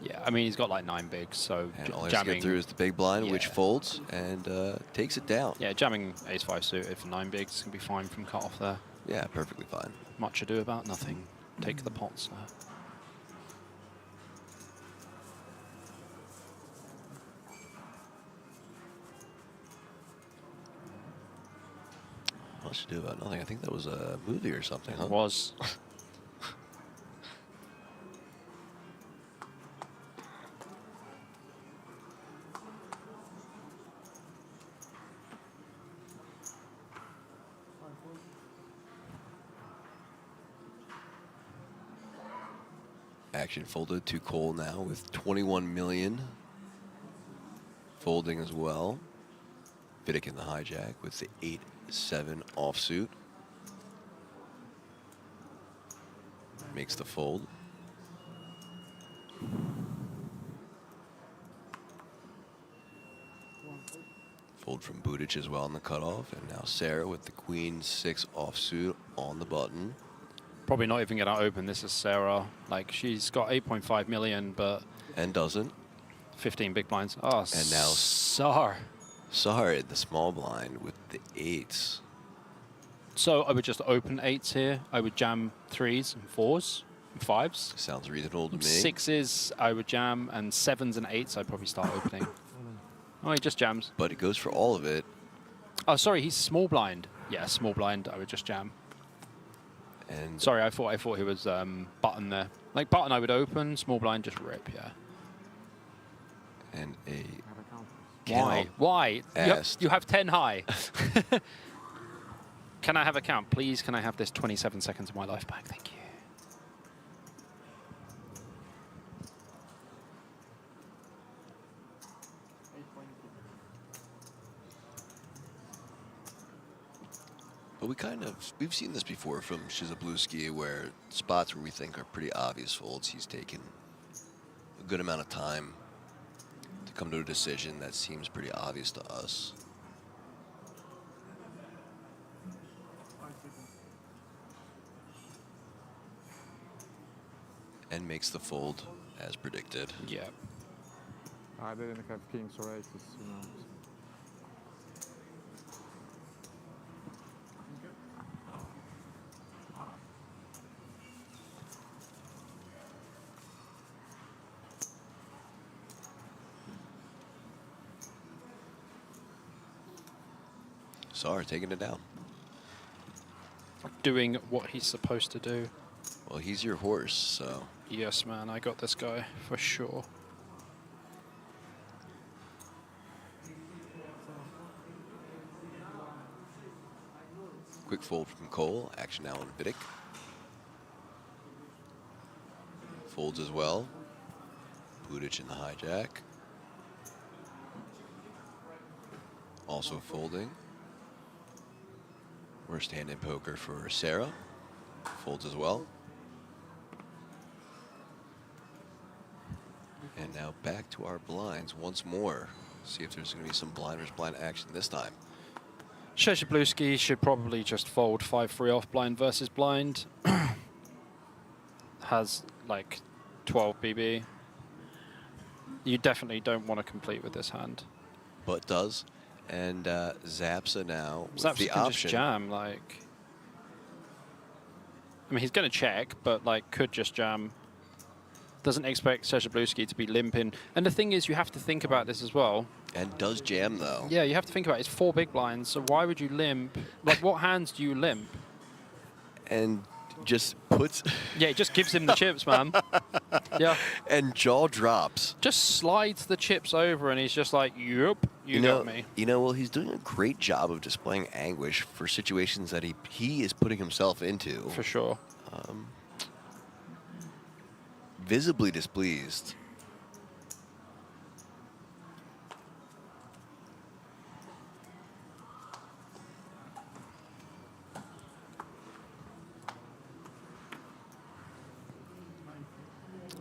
Yeah, I mean, he's got like 9 bigs, so And all he has to jamming get through is the big blind, which Yeah. folds and takes it down. Yeah, jamming ace-5 suited for 9 bigs can be fine from cut-off there. Yeah, perfectly fine. Much ado about nothing. Take the pots. Much ado about nothing. I think that was a movie or something, huh? It was. Action folded to Cole now with 21 million. Folding as well. Vidic in the hijack with the 8-7 offsuit. Makes the fold. Fold from Budic as well on the cutoff. And now Sarah with the Queen-6 offsuit on the button. Probably not even going to open. This is Sarah. Like, she's got 8.5 million, but... And doesn't. 15 big blinds. Oh, And now Sar. Sar in the small blind with the 8s. So I would just open 8s here. I would jam 3s and 4s and 5s. Sounds reasonable to me. 6s I would jam, and 7s and 8s I'd probably start opening. Oh, he just jams. But it goes for all of it. Oh, sorry, he's small blind. Yeah, small blind, I would just jam. And sorry, I thought he was button there. Like button I would open, small blind just rip, yeah. And a Why? Why? You have 10 high. Can I have a count? Please, can I have this 27 seconds of my life back? Thank you. But we've seen this before from Shizabluski, where spots where we think are pretty obvious folds, he's taken a good amount of time to come to a decision that seems pretty obvious to us. And makes the fold as predicted. Yeah. I didn't have kings or aces, you know. Sar taking it down. Doing what he's supposed to do. Well, he's your horse, so. Yes, man, I got this guy for sure. Quick fold from Cole. Action now on Vidic. Folds as well. Budic in the hijack. Also folding. Worst hand in poker for Sarah. Folds as well. And now back to our blinds once more. See if there's going to be some blind versus blind action this time. Shezhabluski should probably just fold 5-3 off blind versus blind. Has like 12 BB. You definitely don't want to complete with this hand. But does. And Zapsa now with Zapsa the can option. just jam, like. I mean, he's going to check, but like could just jam. Doesn't expect Shezhabluski to be limping. And the thing is, you have to think about this as well. And does jam, though. Yeah, you have to think about it. It's 4 big blinds, so why would you limp? Like, what hands do you limp? And just puts... Yeah, it just gives him the chips, man. Yeah. And jaw drops. Just slides the chips over, and he's just like, yep, you got me. You know, well, he's doing a great job of displaying anguish for situations that he is putting himself into. For sure. Visibly displeased.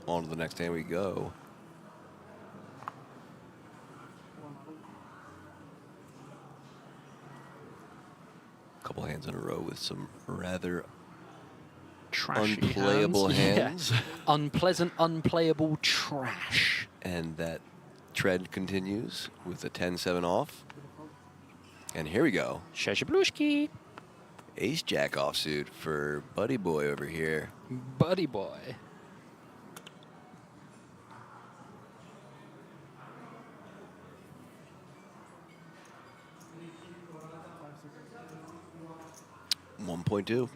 On to the next hand we go. Couple hands in a row with some rather trashy unplayable hands. hands. Yeah. Unpleasant, unplayable trash. And that trend continues with a 10-7 off. And here we go. Sheshablushki. Ace-Jack offsuit for Buddy Boy over here. Buddy Boy. $1.2.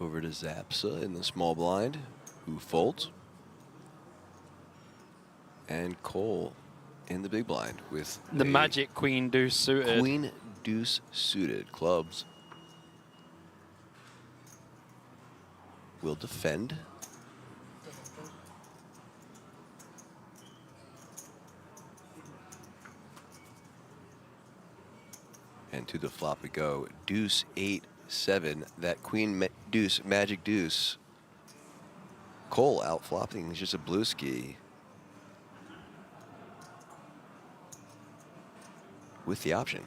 Over to Zapsa in the small blind, who folds. And Cole in the big blind with The a magic Queen Deuce suited. Queen Deuce suited. Clubs will defend. And to the flop we go. Deuce 8-7. That Queen Deuce, Magic Deuce. Cole out flopping. He's just a blue ski. With the option.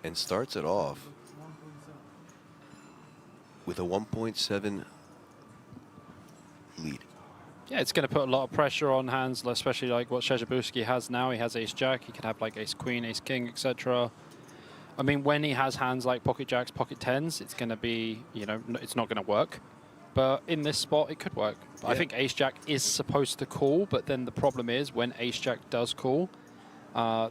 And starts it off with a 1.7 lead. Yeah, it's going to put a lot of pressure on hands, especially like what Szczerbowski has now. He has ace-jack. He can have like ace-queen, ace-king, etc. I mean, when he has hands like pocket jacks, pocket tens, it's going to be, you know, it's not going to work. But in this spot, it could work. Yeah. I think ace-jack is supposed to call, but then the problem is when ace-jack does call,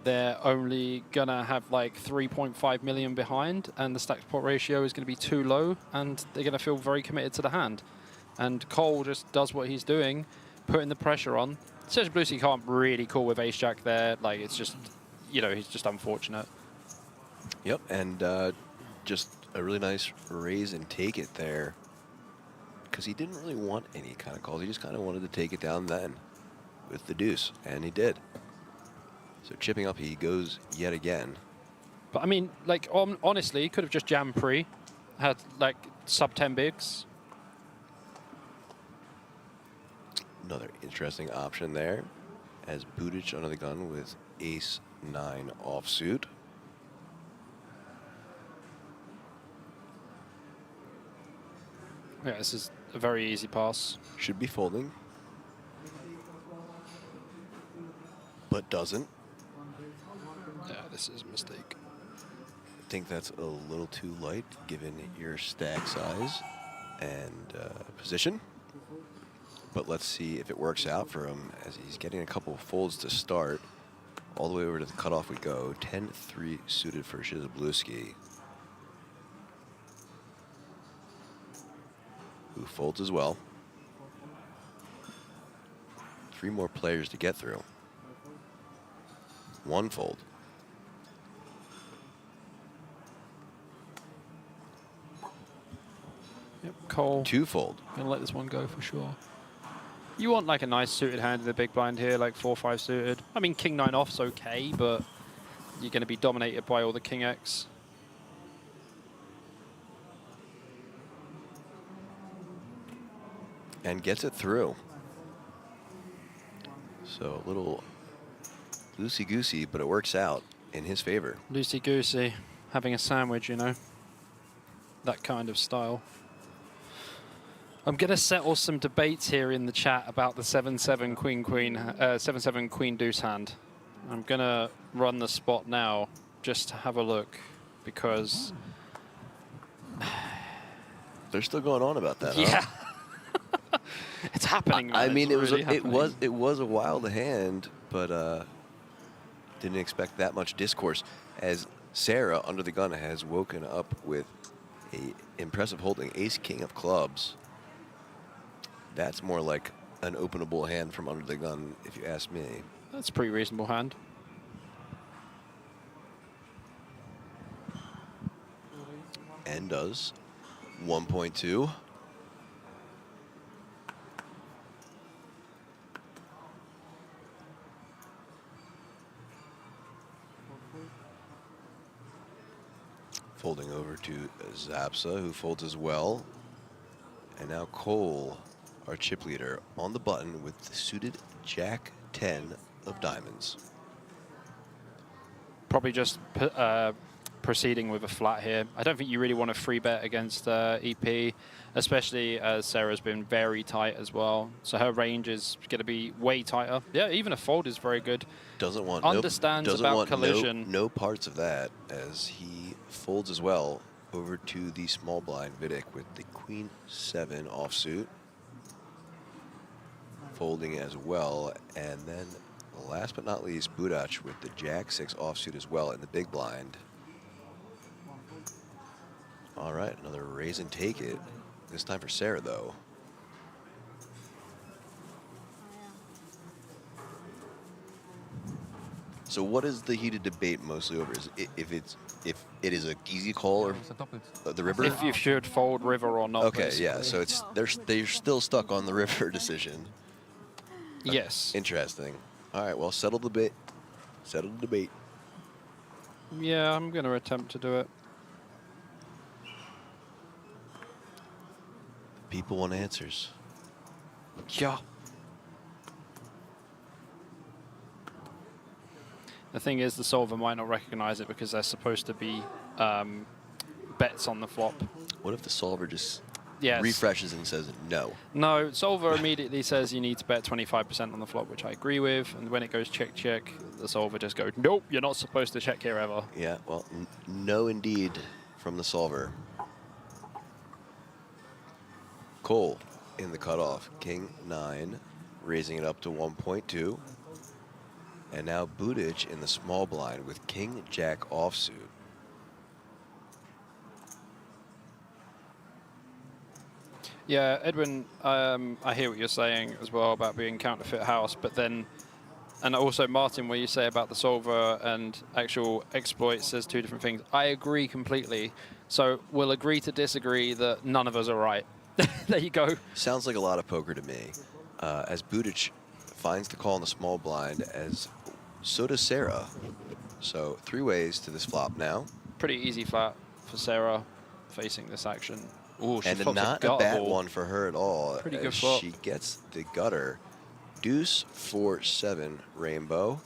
they're only going to have like 3.5 million behind, and the stack pot ratio is going to be too low, and they're going to feel very committed to the hand. And Cole just does what he's doing, putting the pressure on. Sergio Bluesy can't really call with ace-jack there. Like, it's just, you know, he's just unfortunate. Yep, and just a really nice raise and take it there. Because he didn't really want any kind of calls. He just kind of wanted to take it down then with the deuce, and he did. So chipping up, he goes yet again. But I mean, like, honestly, he could have just jammed pre, had like sub 10 bigs. Another interesting option there, as Butich under the gun with ace-9 offsuit. Yeah, this is a very easy pass. Should be folding, but doesn't. Yeah, this is a mistake. I think that's a little too light given your stack size and position. But let's see if it works out for him as he's getting a couple of folds to start. All the way over to the cutoff we go. 10-3 suited for Szczerbowski, who folds as well. 3 more players to get through. 1 fold. Yep, Cole. 2 fold. Gonna let this one go for sure. You want like a nice suited hand in the big blind here, like 4-5 suited. I mean, king 9 off's okay, but you're going to be dominated by all the king X. And gets it through. So a little loosey-goosey, but it works out in his favor. Loosey-goosey, having a sandwich, you know. That kind of style. I'm going to settle some debates here in the chat about the 7-7 queen-queen, 7-7 queen-deuce hand. I'm going to run the spot now just to have a look, because they're still going on about that. Yeah. Huh? It's happening. I mean, it really was a wild hand, but didn't expect that much discourse. As Sarah under the gun has woken up with a impressive holding, ace king of clubs. That's more like an openable hand from under the gun, if you ask me. That's a pretty reasonable hand. And does 1.2. Folding over to Zapsa, who folds as well. And now Cole, our chip leader, on the button with the suited Jack 10 of diamonds. Probably just proceeding with a flat here. I don't think you really want to free bet against EP, especially as Sarah's been very tight as well. So her range is going to be way tighter. Yeah, even a fold is very good. Doesn't want Understands doesn't about want collision. No parts of that, as he folds as well over to the small blind Vidic with the Queen 7 offsuit. Folding as well, and then last but not least, Budac with the Jack 6 offsuit as well in the big blind. All right, another raise and take it. This time for Sarah, though. So what is the heated debate mostly over? Is if it is an easy call or the river? If you should fold river or not. Okay, basically. yeah. So they're still stuck on the river decision. Yes. Interesting. All right. Well, settle the debate. Settle the debate. Yeah, I'm going to attempt to do it. People want answers. Yeah. The thing is, the solver might not recognize it because they're supposed to be bets on the flop. What if the solver just Yes. refreshes and says no? No, solver immediately says you need to bet 25% on the flop, which I agree with. And when it goes check, check, the solver just goes, nope, you're not supposed to check here ever. Yeah, well, no indeed from the solver. Cole in the cutoff, King 9, raising it up to 1.2. And now Budic in the small blind with King Jack offsuit. Yeah, Edwin, I hear what you're saying as well about being counterfeit house, but then, and also Martin, what you say about the solver and actual exploits says two different things. I agree completely. So we'll agree to disagree that none of us are right. There you go. Sounds like a lot of poker to me. As Budic finds the call in the small blind, as so does Sarah. So 3 ways to this flop now. Pretty easy flat for Sarah facing this action. Ooh, she And flopped not a bad guttable. one for her at all. Pretty good as flop. She gets the gutter. Deuce 4-7 rainbow.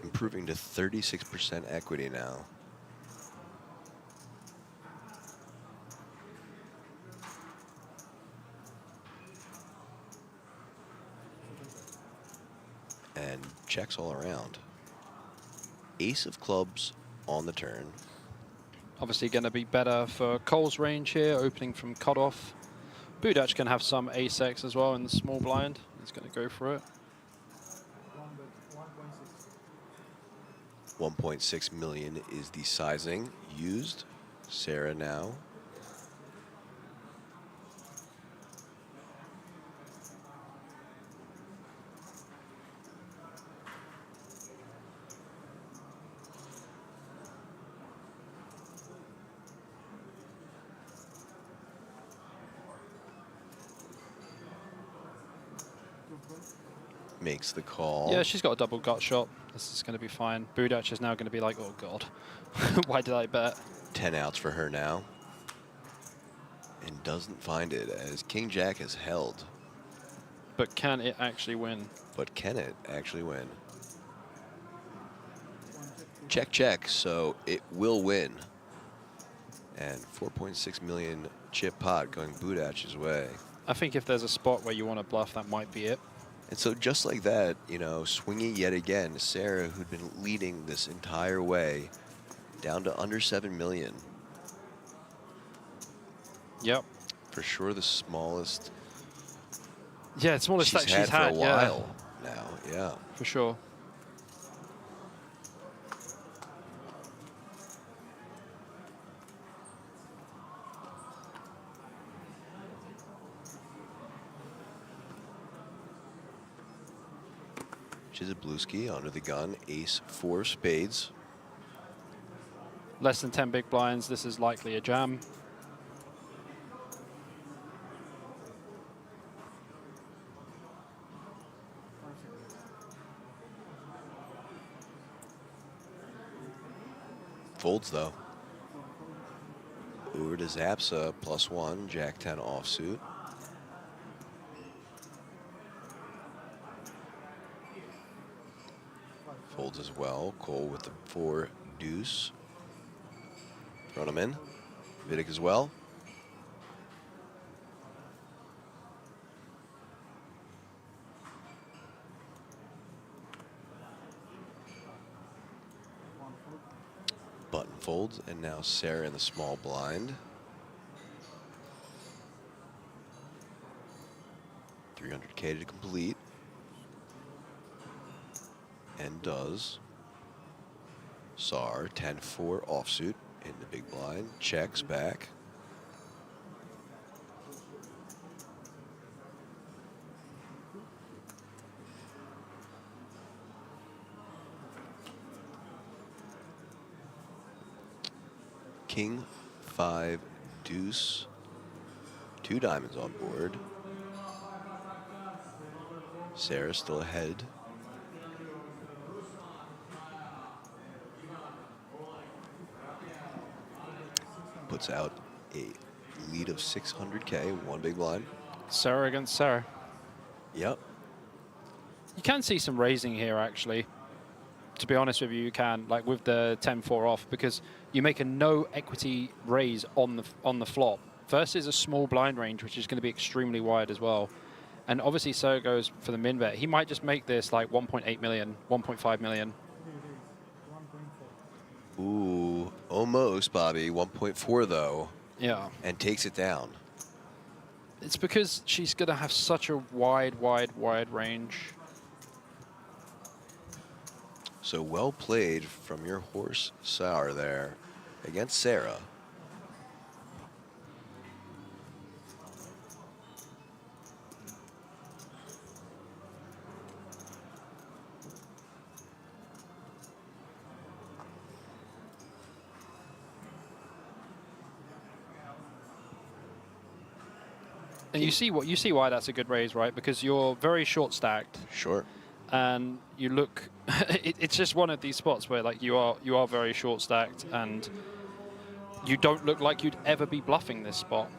Improving to 36% equity now. And checks all around. Ace of clubs on the turn. Obviously going to be better for Cole's range here, opening from cutoff. Budac can have some ace-x as well in the small blind. He's going to go for it. 1.6 million is the sizing used. Sarah now. Makes the call. Yeah, she's got a double gut shot. This is going to be fine. Budac is now going to be like, oh god, why did I bet? 10 outs for her now. And doesn't find it as King Jack has held. But can it actually win? But can it actually win? Check, check, so it will win. And 4.6 million chip pot going Budac's way. I think if there's a spot where you want to bluff, that might be it. And so just like that, you know, swinging yet again, Sarah, who'd been leading this entire way, down to under 7 million. Yep. For sure the smallest. Yeah, it's smallest stack she's had for a yeah. while now, yeah. For sure. Chizabluski under the gun, ace 4 spades. Less than 10 big blinds, this is likely a jam. folds though. Over to Zapsa, +1, Jack 10 offsuit. Folds as well. Cole with the 4 deuce. Run him in. Vidic as well. Button folds, and now Sarah in the small blind. 300K to complete. And does. Sar, 10-4 offsuit in the big blind. Checks back. King 5 deuce. 2 diamonds on board. Sarah still ahead. Puts out a lead of 600K, 1 big blind. Sarah against Sarah. Yep. You can see some raising here, actually. To be honest with you, you can, like with the 10-4 off, because you make a no equity raise on the flop. First is a small blind range, which is going to be extremely wide as well. And obviously, Sarah goes for the min bet. He might just make this like 1.8 million, 1.5 million. Ooh, almost, Bobby. 1.4 though. Yeah. And takes it down. It's because she's going to have such a wide range. So well played from your horse, Sour, there against Sarah. And you see why that's a good raise, right? Because you're very short stacked. Sure. And you look, it's just one of these spots where like you are very short stacked, and you don't look like you'd ever be bluffing this spot.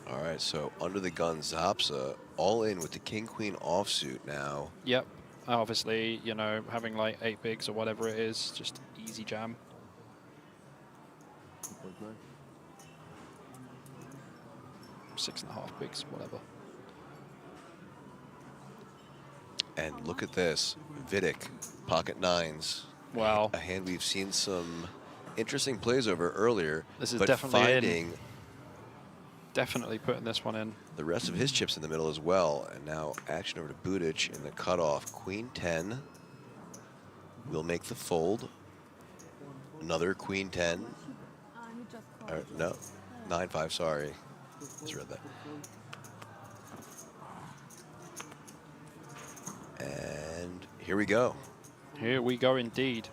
All right, so under the gun, Zapsa all in with the king queen offsuit now. Yep. Obviously, you know, having like 8 bigs or whatever it is, just easy jam. Six and a half bigs, whatever. And look at this, Vidic, pocket 9s. Wow. A hand we've seen some interesting plays over earlier. This is but definitely finding definitely putting this one in. the rest of his chips in the middle as well. And now action over to Budic in the cutoff. Queen 10 will make the fold. Another queen 10. No, 9-5, sorry. Misread that. And here we go. Here we go indeed.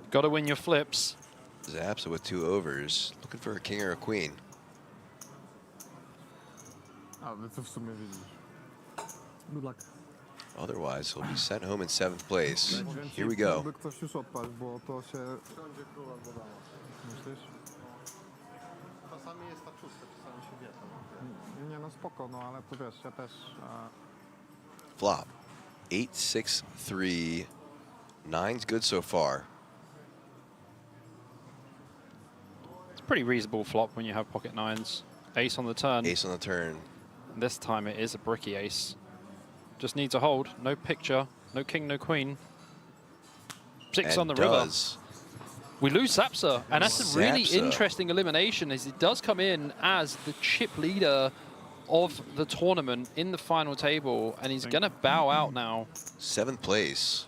Got to win your flips. Zapsa with 2 overs, looking for a king or a queen. Good luck. Otherwise, he'll be sent home in 7th place. Here we go. Flop. 8-6-3. 9's good so far. It's a pretty reasonable flop when you have pocket 9s. Ace on the turn. Ace on the turn. And this time it is a bricky ace. Just needs a hold. No picture. No king, no queen. 6 And on the river. does. We lose Zapsa, and that's a really Zapsa. interesting elimination, as it does come in as the chip leader of the tournament in the final table, and he's going to bow out now. 7th place.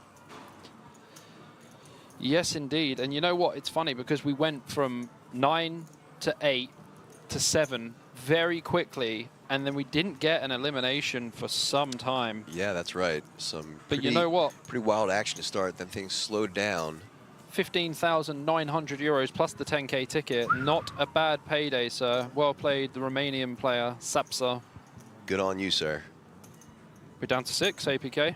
Yes, indeed. And you know what? It's funny because we went from 9 to 8 to 7 very quickly, and then we didn't get an elimination for some time. Yeah, that's right. But you know what? Pretty wild action to start. Then things slowed down. 15,900 euros plus the 10K ticket. Not a bad payday, sir. Well played, the Romanian player, Zapsa. Good on you, sir. We're down to 6, APK.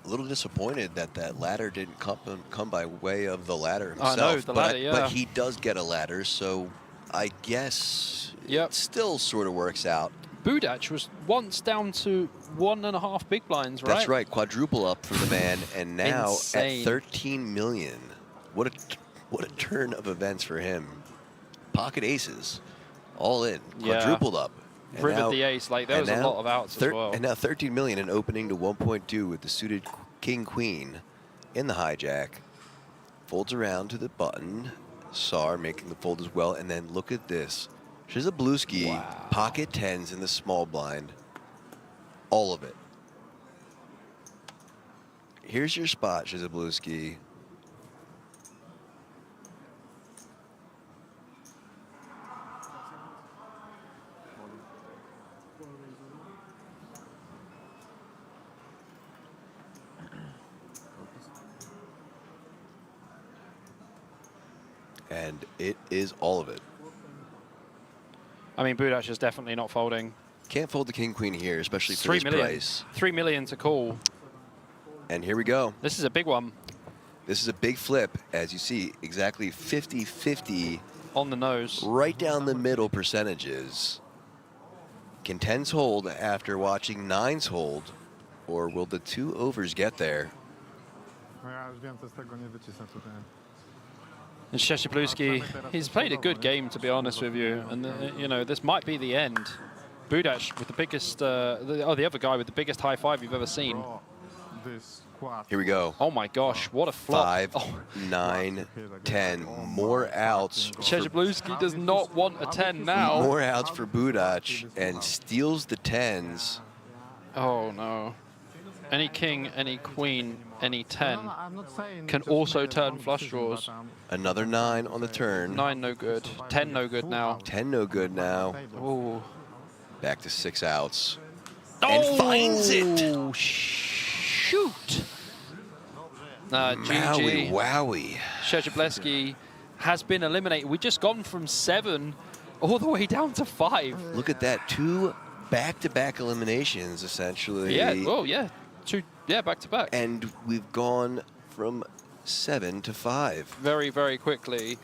A little disappointed that that ladder didn't come by way of the ladder himself. I know, the ladder, yeah. But he does get a ladder, so I guess it still sort of works out. Budac was once down to 1.5 big blinds, right? That's right, quadruple up for the man, and now Insane. at 13 million. What a turn of events for him. Pocket aces, all in, quadrupled up. And Rivered now- the ace, like there was a and now lot of outs as well. And now 13 million and opening to 1.2 with the suited king-queen in the hijack. Folds around to the button. Sar making the fold as well, and then look at this. Shizablewski, pocket 10s in the small blind. All of it. Here's your spot, Shizablewski. And it is all of it. I mean, Budac is definitely not folding. Can't fold the king-queen here, especially for 3 this million. price. 3 million to call. And here we go. This is a big one. This is a big flip, as you see, exactly 50-50. On the nose. Right down the middle percentages. Can 10s hold after watching 9s hold? Or will the 2 overs get there? No ja już więcej z tego nie wycisnę tutaj. And Shizablewski, he's played a good game, to be honest with you. And, you know, this might be the end. Budac with the biggest, the other guy with the biggest high five you've ever seen. Here we go. Oh my gosh, what a flop. 5, 9, 10. More outs. Shizablewski does not want a 10 now. More outs for Budac and steals the 10s. Oh no. Any king, any queen, any 10 can also turn flush draws. Another 9 on the turn. 9 no good. 10 no good now. 10 no good now. Ooh. Back to 6 outs. Oh, and finds it. Shoot. Wowie, GG. wowie. Shizablewski has been eliminated. We've just gone from 7 all the way down to 5. Look at that. 2 back-to-back eliminations, essentially. Yeah, well, yeah. 2, yeah, back to back. And we've gone from 7 to 5. Very, very quickly.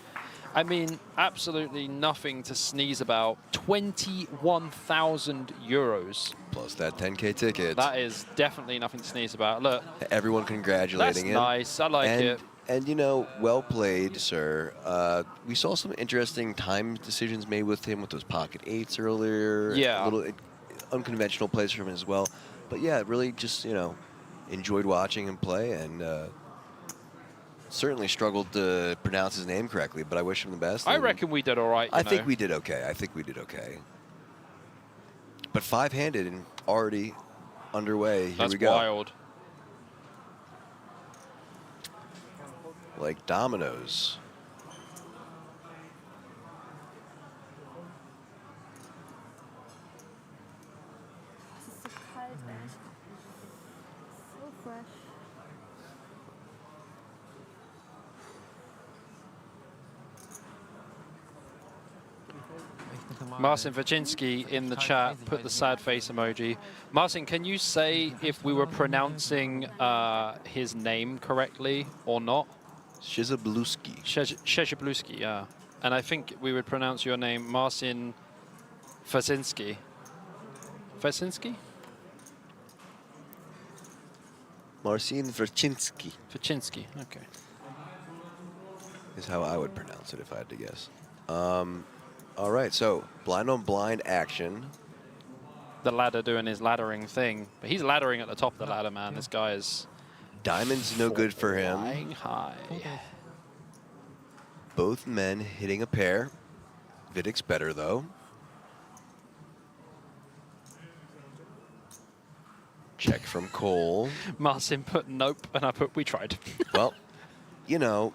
I mean, absolutely nothing to sneeze about. 21,000 euros. Plus that 10K ticket. That is definitely nothing to sneeze about. Look. Everyone congratulating him. That's nice. I like it. And, you know, well played, sir. We saw some interesting time decisions made with him with those pocket 8s earlier. Yeah. A little unconventional plays from him as well. But, yeah, really just, you know, enjoyed watching him play and certainly struggled to pronounce his name correctly, but I wish him the best. I reckon we did all right. I think we did okay. I think we did okay. But 5-handed and already underway. Here we go. That's wild. Like dominoes. Es ist so kalt, ey. So fresh. Marcin Wacinski in the chat put the sad face emoji. Marcin, can you say if we were pronouncing his name correctly or not? Shizablewski. Shizablewski, yeah. And I think we would pronounce your name Marcin Wacinski. Wacinski? Marcin Wacinski. Wacinski, okay. Is how I would pronounce it if I had to guess. All right, so blind on blind action. The ladder doing his laddering thing. But he's laddering at the top of the ladder, man. This guy is... Diamond's no good for him. Flying high. Both men hitting a pair. Vidic's better, though. Check from Cole. Marcin put nope, and I put we tried. Well, you know,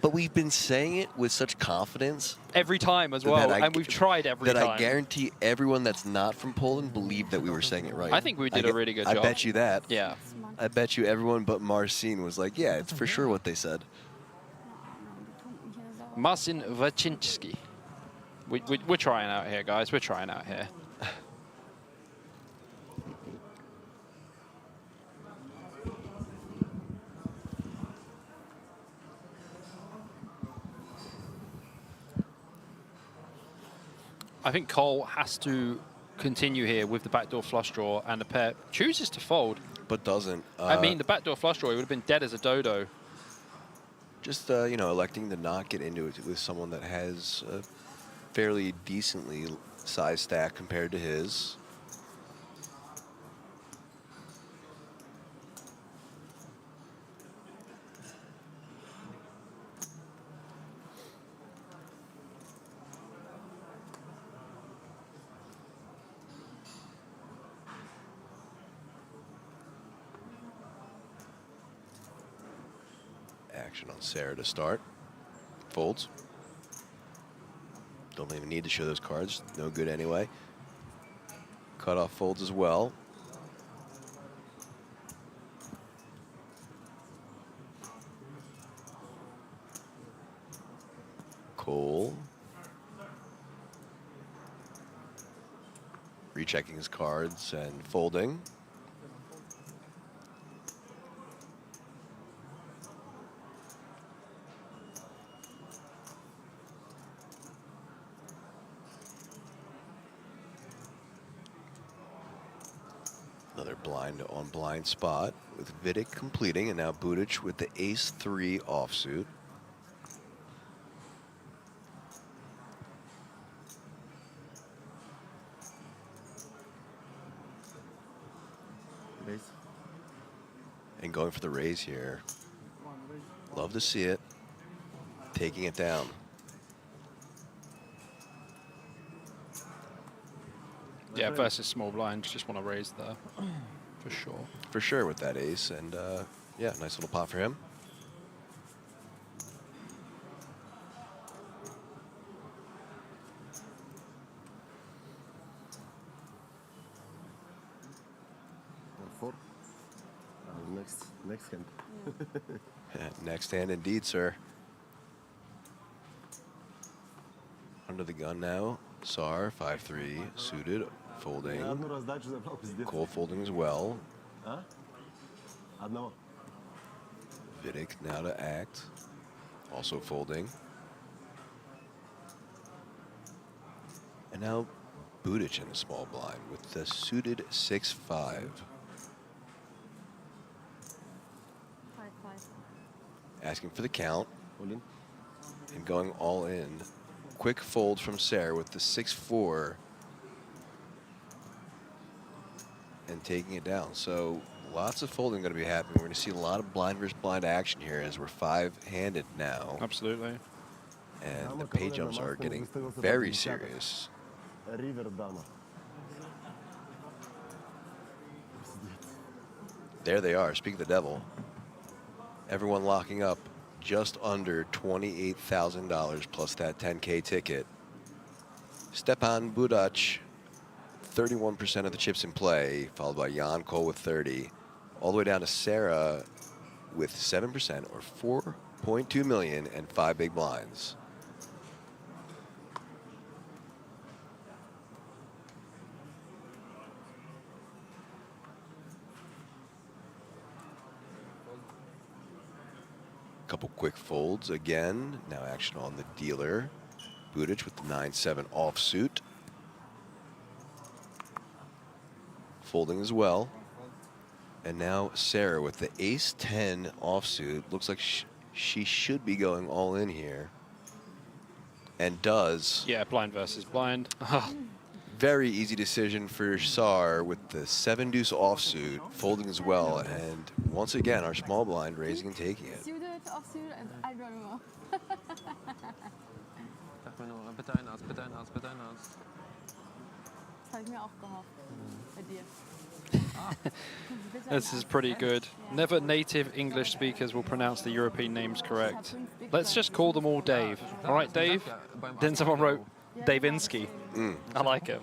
But we've been saying it with such confidence every time as well, and we've tried every time. I guarantee everyone that's not from Poland believed that we were saying it right. I think we did a really good job. I bet you that. Yeah. I bet you everyone but Marcin was like, yeah, it's for sure what they said. Marcin Wacinski. We're trying out here, guys. We're trying out here. I think Cole has to continue here with the backdoor flush draw, and the pair chooses to fold. But doesn't. I mean, the backdoor flush draw, he would have been dead as a dodo. Just, you know, electing to not get into it with someone that has a fairly decently sized stack compared to his. Action on Sarah to start. Folds. Don't even need to show those cards. No good anyway. Cutoff folds as well. Cole. Rechecking his cards and folding. Another blind on blind spot with Vidic completing, and now Budic with the ace-3 offsuit. Raise. And going for the raise here. Love to see it. Taking it down. Yeah, versus small blind, just want to raise there, for sure. For sure with that ace, and yeah, nice little pot for him. Four. Next hand. Next hand indeed, sir. Under the gun now. Sar, 5-3, suited, folding. Cole folding as well. Vidic now to act. Also folding. And now Budic in the small blind with the suited 6-5. 5-5. Asking for the count. And going all in. Quick fold from Sarah with the 6-4 and taking it down. So lots of folding going to be happening. We're going to see a lot of blind versus blind action here as we're 5-handed now. Absolutely. And the pay jumps are getting very serious. There they are. Speak of the devil. Everyone locking up. Just under $28,000 plus that 10K ticket. Stepan Budic, 31% of the chips in play, followed by Jan Cole with 30. All the way down to Sarah with 7% or 4.2 million and 5 big blinds. Couple quick folds again. Now action on the dealer. Budic with the 9-7 offsuit. Folding as well. And now Sarah with the ace-10 offsuit. Looks like she should be going all in here. And does. Yeah, blind versus blind. Very easy decision for Sar with the 7-deuce offsuit, folding as well. And once again, our small blind raising and taking it. Offsuit, I don't know. Sag mir nur, bitte ein Ass, bitte ein Ass, bitte ein Ass. Das habe ich mir auch gehofft. Bei dir. This is pretty good. Never native English speakers will pronounce the European names correct. Let's just call them all Dave. All right, Dave? Then someone wrote Davinsky. I like it.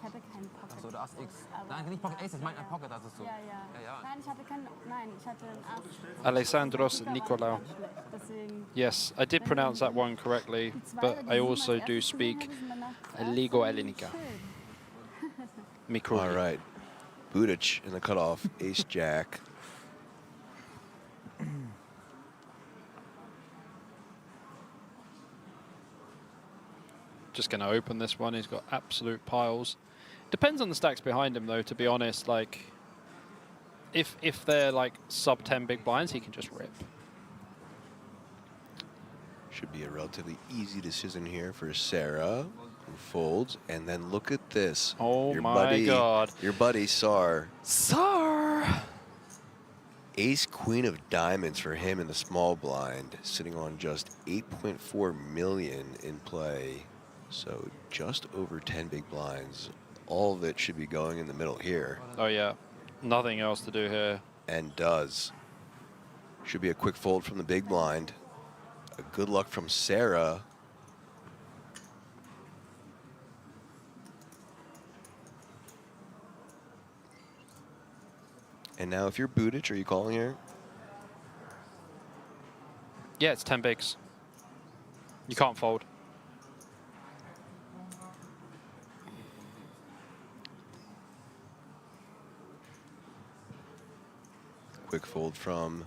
Achso, der Ass X. Nein, nicht Pocket Ace, ich meine ein Pocket, das ist so. Ja, ja. Ja, ja. Nein, ich hatte keinen. Nein, ich hatte einen Ass. Alessandros Nicolau. Deswegen. Yes, I did pronounce that one correctly, but I also do speak Ligo Ellinica. All right. Budic in the cutoff, ace jack. Just going to open this one. He's got absolute piles. Depends on the stacks behind him, though, to be honest. Like, if they're like sub 10 big blinds, he can just rip. Should be a relatively easy decision here for Sarah, who folds. And then look at this. Oh my God. Your buddy, Sar. Sar! Ace, queen of diamonds for him in the small blind, sitting on just 8.4 million in play. So just over 10 big blinds. All of it should be going in the middle here. Oh, yeah. Nothing else to do here. And does. Should be a quick fold from the big blind. A good luck from Sarah. And now if you're Budic, are you calling here? Yeah, it's 10 bigs. You can't fold. Quick fold from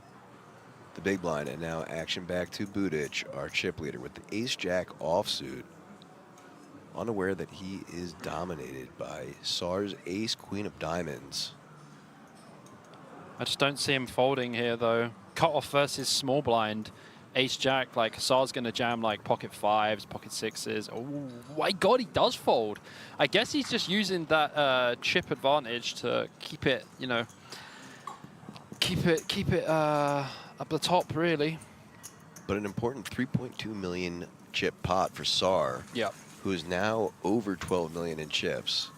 the big blind, and now action back to Budic, our chip leader, with the ace-jack offsuit, unaware that he is dominated by Sar's ace, queen of diamonds. I just don't see him folding here, though. Cut off versus small blind. Ace-jack, like, Sar's going to jam, like, pocket fives, pocket sixes. Oh, my God, he does fold. I guess he's just using that chip advantage to keep it, you know, keep it up the top, really. But an important 3.2 million chip pot for Sar, yep, who is now over 12 million in chips.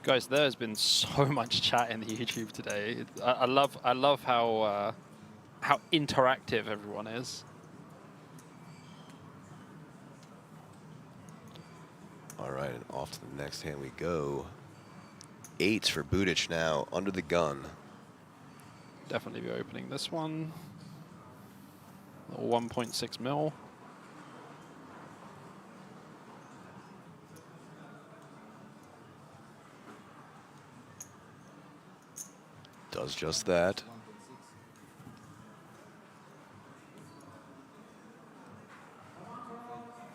Guys, there has been so much chat in the YouTube today. I love how interactive everyone is. All right, and off to the next hand we go. Eights for Budic now, under the gun. Definitely be opening this one. 1.6 mil. Does just that.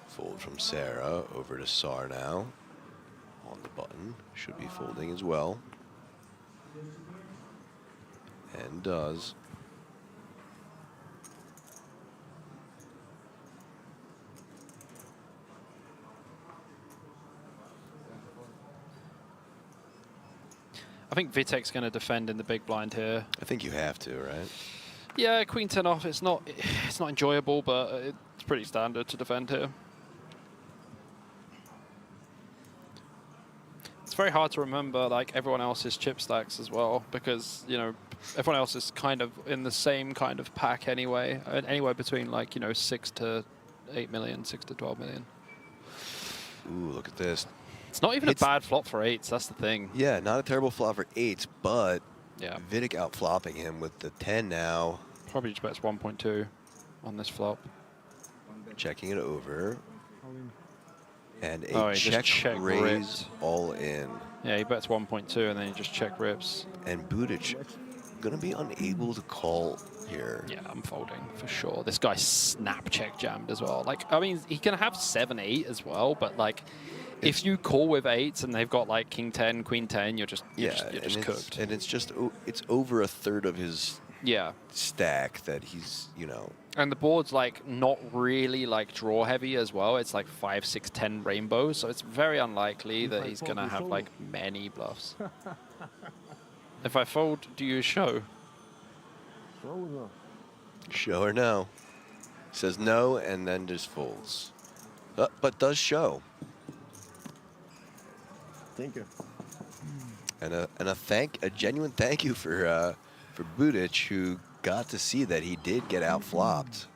Fold from Sarah over to Sar now. On the button, should be folding as well. And does. I think Vitek's going to defend in the big blind here. I think you have to, right? Yeah, queen 10 off. It's not enjoyable, but it's pretty standard to defend here. It's very hard to remember like everyone else's chip stacks as well, because you know everyone else is kind of in the same kind of pack anyway, anywhere between like 6 to 8 million, 6 to 12 million. Ooh, look at this. It's not even a bad flop for eights. That's the thing. Yeah, not a terrible flop for eights, but yeah, Vitek out flopping him with the 10 now. Probably just bets 1.2 on this flop. Checking it over. And Oh, a he check, just check raise ripped. all in. Yeah, he bets 1.2 and then he just check rips. And Budic gonna be unable to call here. Yeah, I'm folding for sure. This guy snap check jammed as well. Like, I mean, he can have 7-8 as well, but like, if you call with eights and they've got like king 10, queen 10, you're just cooked. And it's just it's over a third of his yeah stack that he's And the board's like not really like draw heavy as well. It's like 5, 6, 10 rainbows, so it's very unlikely that he's gonna have like many bluffs. If I fold, do you show? Show or no? Says no and then just folds. But does show. Thank you. And a genuine thank you for Budic, who got to see that he did get out flopped.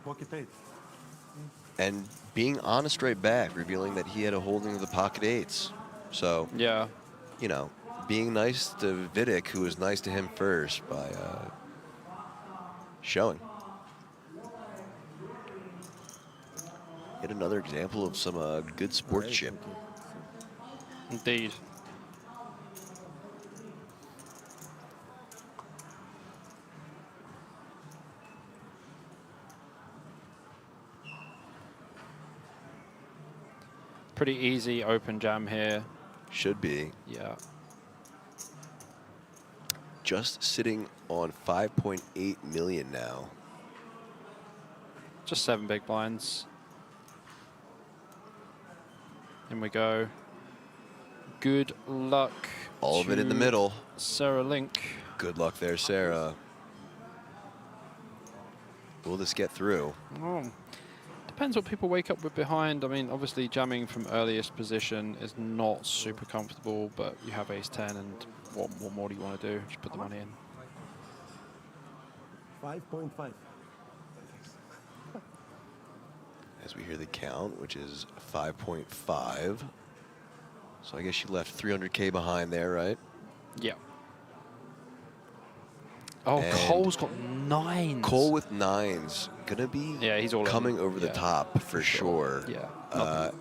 Pocket 8. And being honest right back, revealing that he had a holding of the pocket 8s. So, yeah, you know, being nice to Vidic, who was nice to him first by showing. Yet another example of some good sportsmanship. Indeed. Pretty easy open jam here. Should be. Yeah. Just sitting on 5.8 million now. Just 7 big blinds. In we go. Good luck. All of it in the middle. Sarah Link. Good luck there, Sarah. Will this get through? Oh. Depends what people wake up with behind. I mean, obviously jamming from earliest position is not super comfortable, but you have ace-10, and what more do you want to do? Just put the money in. 5.5. As we hear the count, which is 5.5. So I guess you left 300K behind there, right? Yeah. Oh, And Cole's got 9s. Cole with 9s. Gonna be he's all coming over the yeah, top for sure. Yeah.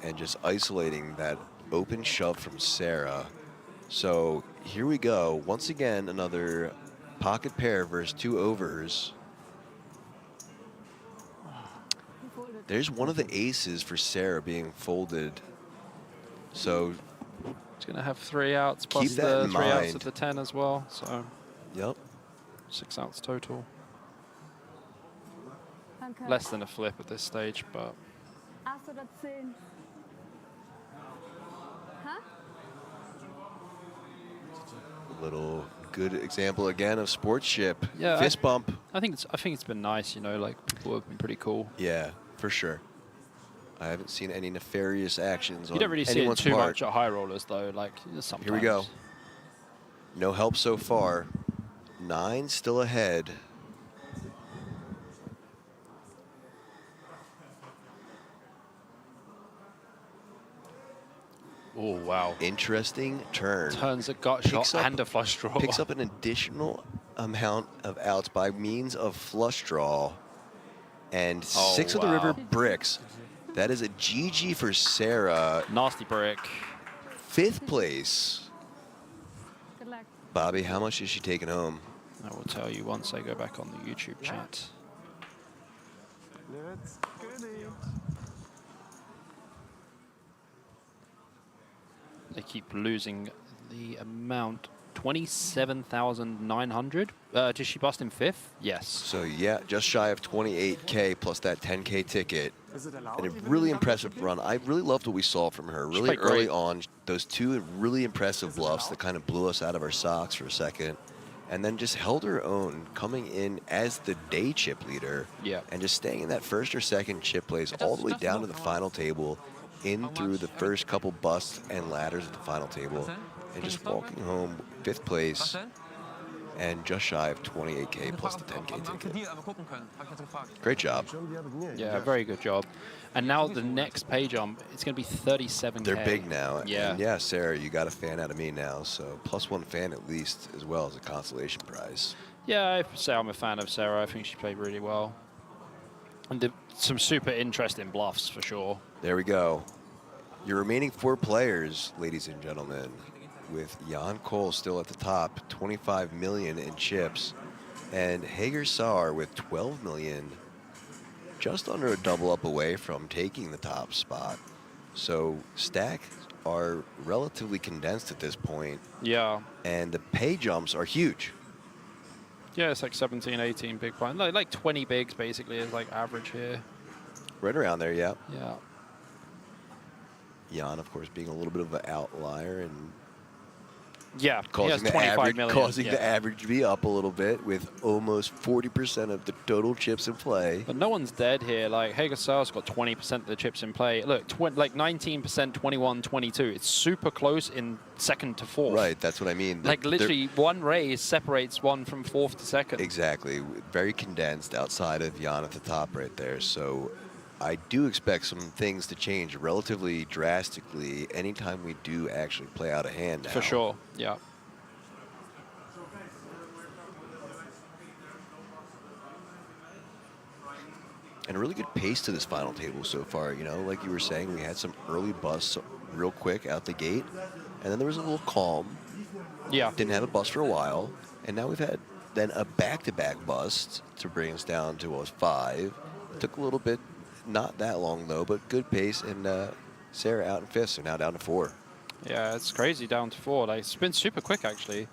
And just isolating that open shove from Sarah. So here we go. Once again, another pocket pair versus 2 overs. There's one of the aces for Sarah being folded. So it's going to have 3 outs plus keep that the in 3 outs mind. of the 10 as well. So yep. 6 outs total. Danke. Less than a flip at this stage, but 8 oder 10. Huh? Little good example again of sportsmanship. yeah, Fist bump. I think it's been nice. You know, like people have been pretty cool. Yeah, for sure. I haven't seen any nefarious actions You on don't really see it anyone's too part. much at high rollers though. Like sometimes. Here we go. No help so far. 9 still ahead. Oh wow! Interesting turn. Turns a gut shot and a flush draw. Picks up an additional amount of outs by means of flush draw. And 6 of the river bricks. That is a GG for Sarah. Nasty brick. 5th place. Good luck. Bobby, how much is she taking home? I will tell you once I go back on the YouTube chat. Let's get it. They keep losing the amount. 27,900. Did she bust in 5th? Yes. So yeah, just shy of 28K plus that 10K ticket. Is it allowed? And a really impressive run. I really loved what we saw from her. Really played early great. on, those 2 really impressive bluffs that kind of blew us out of our socks for a second. And then just held her own, coming in as the day chip leader. Yeah. And just staying in that first or second chip place all the way down to the final table, in through the first couple busts and ladders at the final table. And just walking home 5th place and just shy of 28K plus the 10K ticket. Great job. Yeah, very good job. And now the next pay jump, it's going to be 37K. They're big now. Yeah. And yeah, Sarah, you got a fan out of me now. So +1 fan at least, as well as a consolation prize. Yeah, I say I'm a fan of Sarah. I think she played really well. And did some super interesting bluffs for sure. There we go. Your remaining 4 players, ladies and gentlemen, with Jan Cole still at the top, 25 million in chips, and Hager Saar with 12 million, just under a double up away from taking the top spot. So stacks are relatively condensed at this point. Yeah. And the pay jumps are huge. Yeah, it's like 17, 18 big blind. Like 20 bigs basically is like average here. Right around there, yeah. Yeah. Jan, of course, being a little bit of an outlier and Yeah, he has causing the 25 average, million, causing yeah. the average to be up a little bit with almost 40% of the total chips in play. But no one's dead here. Like, Hagasar's got 20% of the chips in play. Look, like 19%, 21, 22. It's super close in second to fourth. Right, that's what I mean. Like, literally, one raise separates one from fourth to second. Exactly. Very condensed outside of Jan at the top right there. So I do expect some things to change relatively drastically anytime we do actually play out a hand now. For sure, yeah. And a really good pace to this final table so far. You know, like you were saying, we had some early busts real quick out the gate. And then there was a little calm. Yeah. Didn't have a bust for a while. And now we've had then a back-to-back bust to bring us down to 5. Took a little bit, not that long though, but good pace. And Sarah out in 5th, so now down to 4. Yeah, it's crazy down to 4. Like, it's been super quick, actually.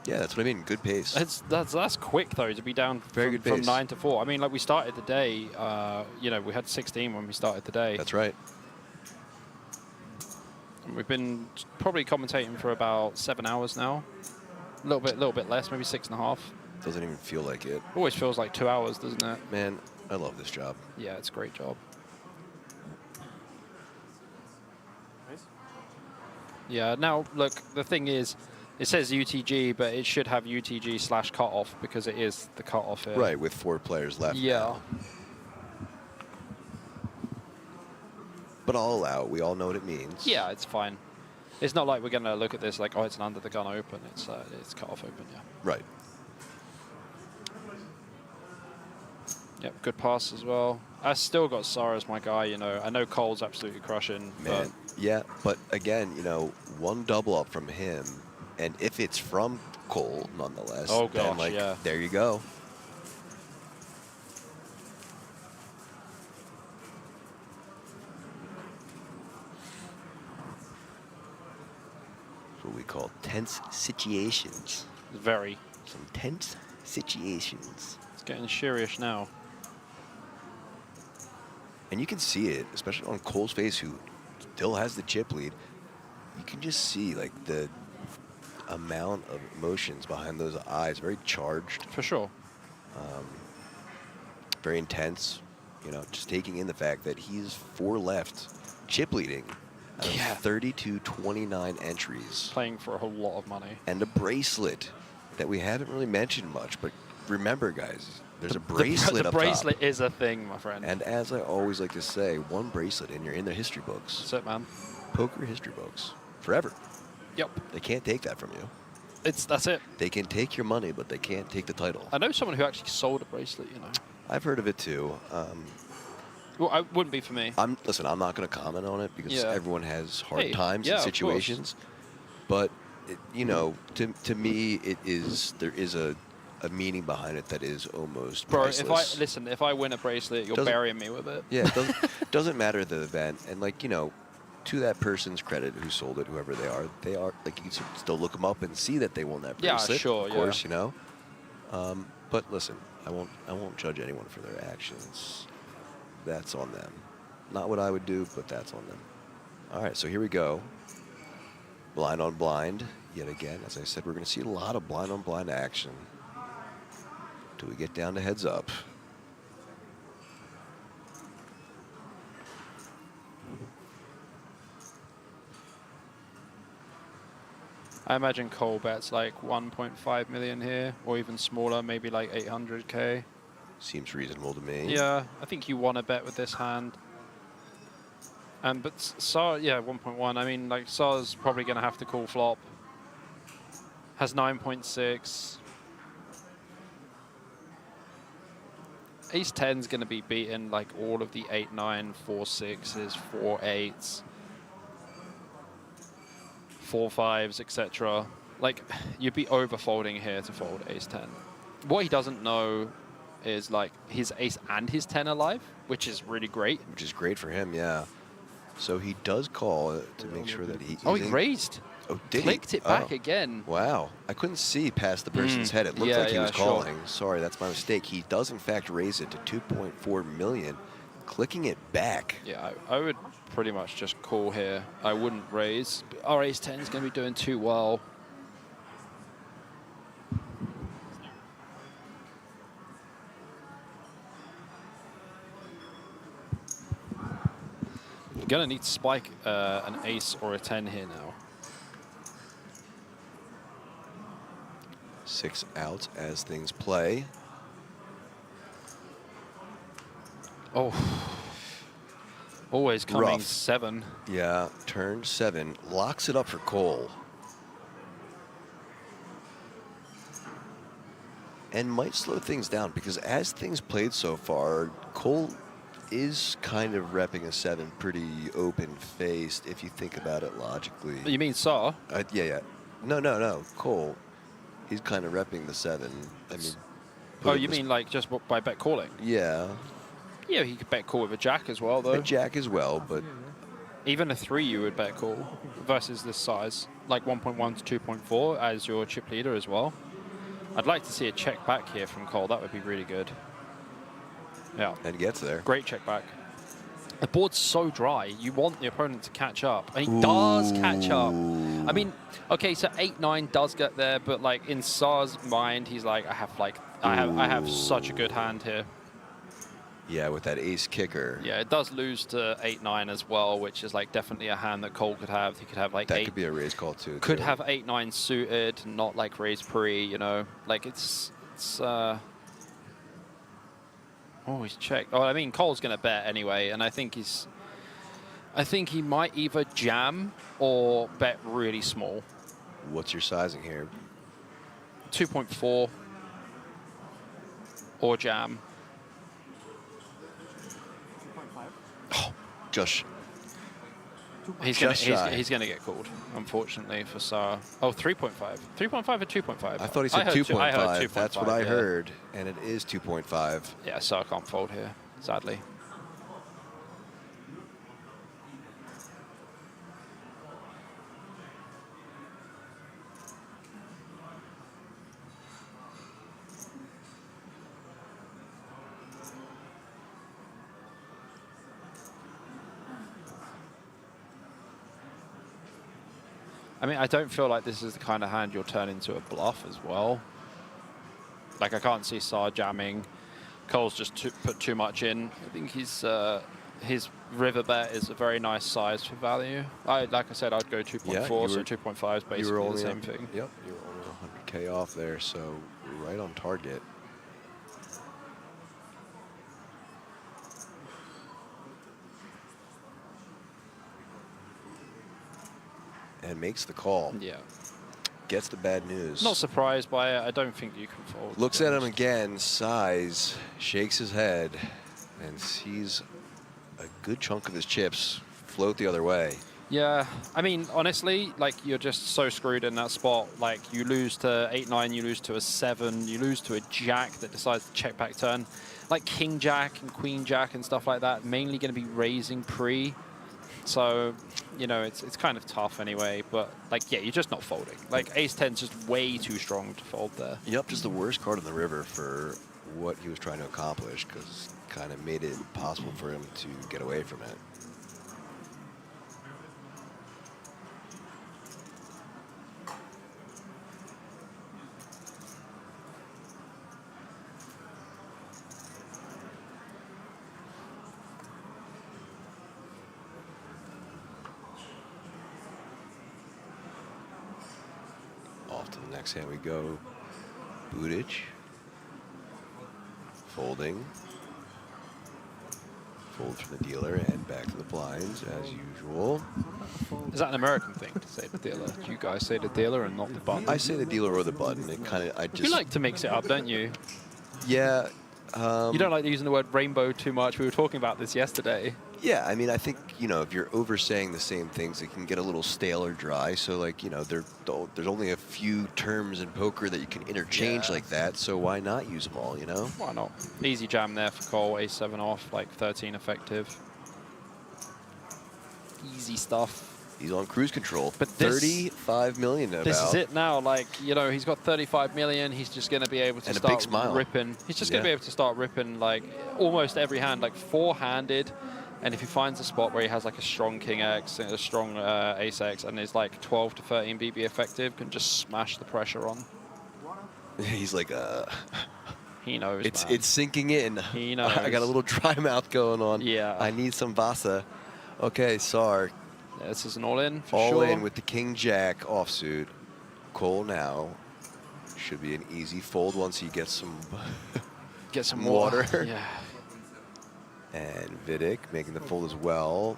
Yeah, that's what I mean. Good pace. That's quick, though, to be down from 9 to 4. I mean, like, we started the day, you know, we had 16 when we started the day. That's right. And we've been probably commentating for about 7 hours now. A little bit less, maybe 6.5. Doesn't even feel like it. Always feels like 2 hours, doesn't it? Man, I love this job. Yeah, it's a great job. Nice. Yeah, now, look, the thing is, it says UTG, but it should have UTG/cutoff because it is the cutoff here. Right, with 4 players left. Yeah. Now. But I'll allow it. We all know what it means. Yeah, it's fine. It's not like we're going to look at this like, oh, it's an under the gun open. It's cutoff open, yeah. Right. Yep, good pass as well. I still got Sar as my guy, you know. I know Cole's absolutely crushing. Man, yeah, but again, you know, one double up from him, and if it's from Cole, nonetheless, Oh, then, gosh, like, yeah. there you go. That's what we call tense situations. Very. Some tense situations. It's getting serious now. And you can see it, especially on Cole's face, who still has the chip lead. You can just see, like, the amount of emotions behind those eyes. Very charged. For sure. Very intense. You know, just taking in the fact that he's 4 left, chip leading. Out of 32-29 entries. Playing for a whole lot of money. And a bracelet that we haven't really mentioned much. But remember, guys, there's a bracelet up The bracelet top. is a thing, my friend. And as I always like to say, one bracelet and you're in the history books. That's it, man. Poker history books. Forever. Yep. They can't take that from you. That's it. They can take your money, but they can't take the title. I know someone who actually sold a bracelet, you know. I've heard of it too. Well, it wouldn't be for me. Listen, I'm not going to comment on it because everyone has hard times yeah, and of situations. But, you know, to me, there is a meaning behind it that is almost priceless. If I win a bracelet, you're burying me with it. Yeah, it doesn't matter the event. And, like, you know, to that person's credit who sold it, whoever they are, like, you can still look them up and see that they won that bracelet. Yeah, sure, of course, you know. But listen, I won't judge anyone for their actions. That's on them. Not what I would do, but that's on them. All right, so here we go. Blind on blind, yet again. As I said, we're going to see a lot of blind on blind action till we get down to heads up. I imagine Cole bets like 1.5 million here, or even smaller, maybe like 800K. Seems reasonable to me. Yeah, I think you want to bet with this hand. But Sar, yeah, 1.1. I mean, like, Sar's probably going to have to call flop. Has 9.6. Ace 10's going to be beating like all of the 8-9, 4-6s, 4-8s, 4-5s, etc. Like, you'd be overfolding here to fold Ace 10. What he doesn't know is like his ace and his 10 are live, which is really great. Which is great for him, yeah. So he does call to make sure that he... Oh, he raised. Oh, did Clicked he? it back again. Wow. I couldn't see past the person's head. It looked like he was sure. calling. Sorry, that's my mistake. He does, in fact, raise it to 2.4 million. clicking it back. Yeah, I would pretty much just call here. I wouldn't raise. Our ace-10 is going to be doing too well. You're going to need to spike an ace or a 10 here now. 6 out as things play. Oh. Always coming Rough. 7. Yeah, turn 7. Locks it up for Cole. And might slow things down because as things played so far, Cole is kind of repping a 7 pretty open-faced if you think about it logically. You mean Saw? Yeah. No. Cole. He's kind of repping the 7. I mean. Oh, you mean like just by bet calling? Yeah. Yeah, he could bet call with a jack as well, though. A jack as well, but even a 3 you would bet call versus this size, like 1.1 to 2.4 as your chip leader as well. I'd like to see a check back here from Cole. That would be really good. Yeah. And gets there. Great check back. The board's so dry. You want the opponent to catch up. And he does catch up. I mean, okay, so 8-9 does get there, but like in Sa's mind, he's like, I have such a good hand here. Yeah, with that ace kicker. Yeah, it does lose to 8-9 as well, which is like definitely a hand that Cole could have. He could have like that could be a raise call too. Could have 8-9 suited, not like raise pre, you know. Like it's oh, he's checked. Oh, I mean, Cole's gonna bet anyway, and I think he might either jam or bet really small. What's your sizing here? 2.4 or jam. Oh, just. He's gonna get called, unfortunately, for Sa. Oh, 3.5. 3.5 or 2.5? I thought he said 2.5. I heard 2.5. That's what I heard, and it is 2.5. Yeah, Sa can't fold here, sadly. I mean, I don't feel like this is the kind of hand you'll turn into a bluff as well. Like, I can't see Sa jamming. Cole's just put too much in. I think his river bet is a very nice size for value. Like I said, I'd go 2.4, Yeah, so 2.5 is basically the same thing. Yep, you were only 100K off there, so right on target. And makes the call. Yeah. Gets the bad news. Not surprised by it. I don't think you can fold. Looks at him again, sighs, shakes his head, and sees a good chunk of his chips float the other way. Yeah, I mean, honestly, like, you're just so screwed in that spot. Like, you lose to 8-9, you lose to a 7, you lose to a jack that decides to check back turn. Like king jack and queen jack and stuff like that, mainly going to be raising pre. So, you know, it's kind of tough anyway, but like, yeah, you're just not folding. Like ace 10 is just way too strong to fold there. Yep, just the worst card in the river for what he was trying to accomplish, because kind of made it impossible for him to get away from it. Off to the next hand we go. Bootage. Folding. Fold from the dealer and back to the blinds as usual. Is that an American thing to say the dealer? Do you guys say the dealer and not the button? I say the dealer or the button. It kind of, I just. You like to mix it up, don't you? Yeah. You don't like using the word rainbow too much. We were talking about this yesterday. Yeah, I mean, I think, you know, if you're oversaying the same things, it can get a little stale or dry. So, like, you know, there's only a few terms in poker that you can interchange like that. So why not use them all, you know? Why not? Easy jam there for Cole. Ace 7 off, like 13 effective. Easy stuff. He's on cruise control. But this, 35 million about. This is it now. Like, you know, he's got 35 million. He's just going to be able to and start a big smile. ripping. He's just going to be able to start ripping, like, almost every hand, like, four-handed. And if he finds a spot where he has, like, a strong King X, a strong Ace X, and is, like, 12 to 13 BB effective, can just smash the pressure on. He's like, He knows, It's sinking in. He knows. I got a little dry mouth going on. Yeah. I need some Vasa. Okay, Sar. Yeah, this is an all-in for all sure. in with the King-Jack offsuit. Cole now should be an easy fold once he gets some get some water. Yeah. And Vidic making the fold as well.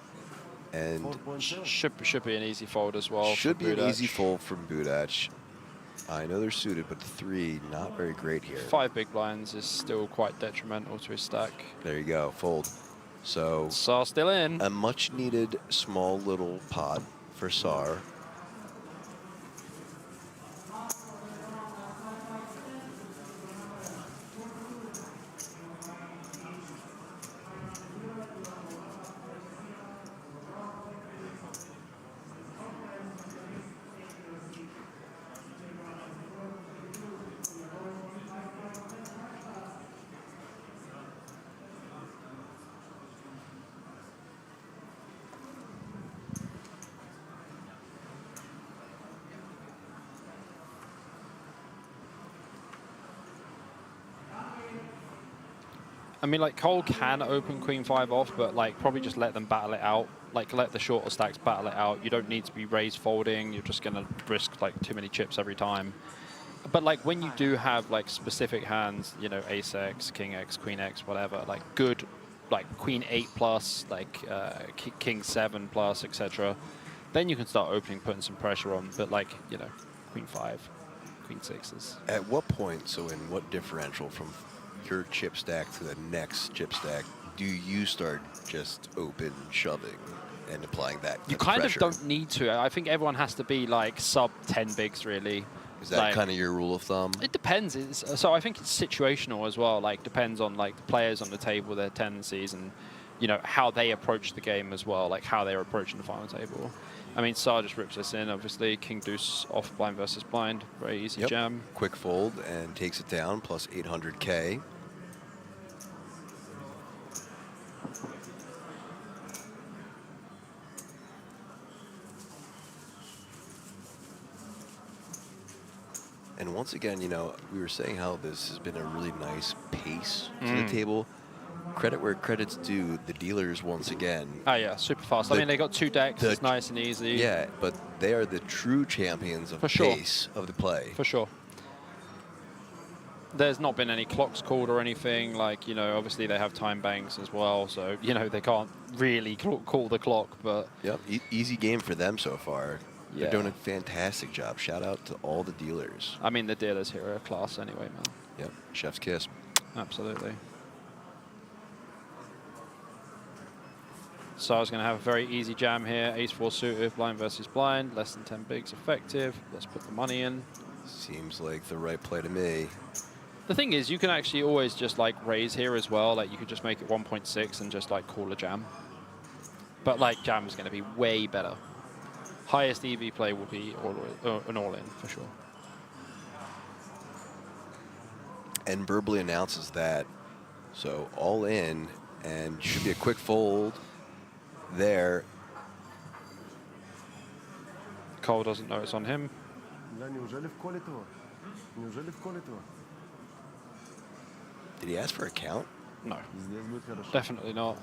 And should be an easy fold as well. Should for be an Budac. easy fold from Budac. I know they're suited, but the 3 not very great here. 5 big blinds is still quite detrimental to his stack. There you go, fold. So Sar still in. A much needed small little pot for Sar. I mean, like, Cole can open Queen 5 off, but, like, probably just let them battle it out. Like, let the shorter stacks battle it out. You don't need to be raise folding. You're just going to risk, like, too many chips every time. But, like, when you do have, like, specific hands, you know, Ace X, King X, Queen X, whatever, like, good, like, Queen 8 plus, like, King 7 plus, etc., then you can start opening, putting some pressure on. But, like, you know, Queen 5, Queen 6s. At what point, so in what differential from your chip stack to the next chip stack do you start just open shoving and applying that You kind kind of don't need to. I think everyone has to be like sub 10 bigs really. Is that like, kind of your rule of thumb? It depends. So I think it's situational as well. Like depends on like the players on the table, their tendencies, and you know how they approach the game as well. Like how they're approaching the final table. I mean, Sar just rips us in. Obviously, King Deuce off blind versus blind, very easy jam. Quick fold and takes it down plus 800K. And once again, you know, we were saying how this has been a really nice pace to the table. Credit where credit's due, the dealers once again. Oh yeah, super fast. I mean, they got 2 decks, it's nice and easy. Yeah, but they are the true champions of pace of the play. For sure. There's not been any clocks called or anything. Like, you know, obviously they have time banks as well, so, you know, they can't really call the clock, but... Yep, easy game for them so far. Yeah. They're doing a fantastic job. Shout out to all the dealers. I mean, the dealers here are class anyway, man. Yep, chef's kiss. Absolutely. So I was going to have a very easy jam here. Ace-4 suited, blind versus blind. Less than 10 bigs effective. Let's put the money in. Seems like the right play to me. The thing is, you can actually always just like raise here as well. Like you could just make it 1.6 and just like call a jam. But like jam is going to be way better. Highest EV play will be an all-in for sure. And verbally announces that. So all in, and should be a quick fold there. Cole doesn't know it's on him. Did he ask for a count? No, definitely not.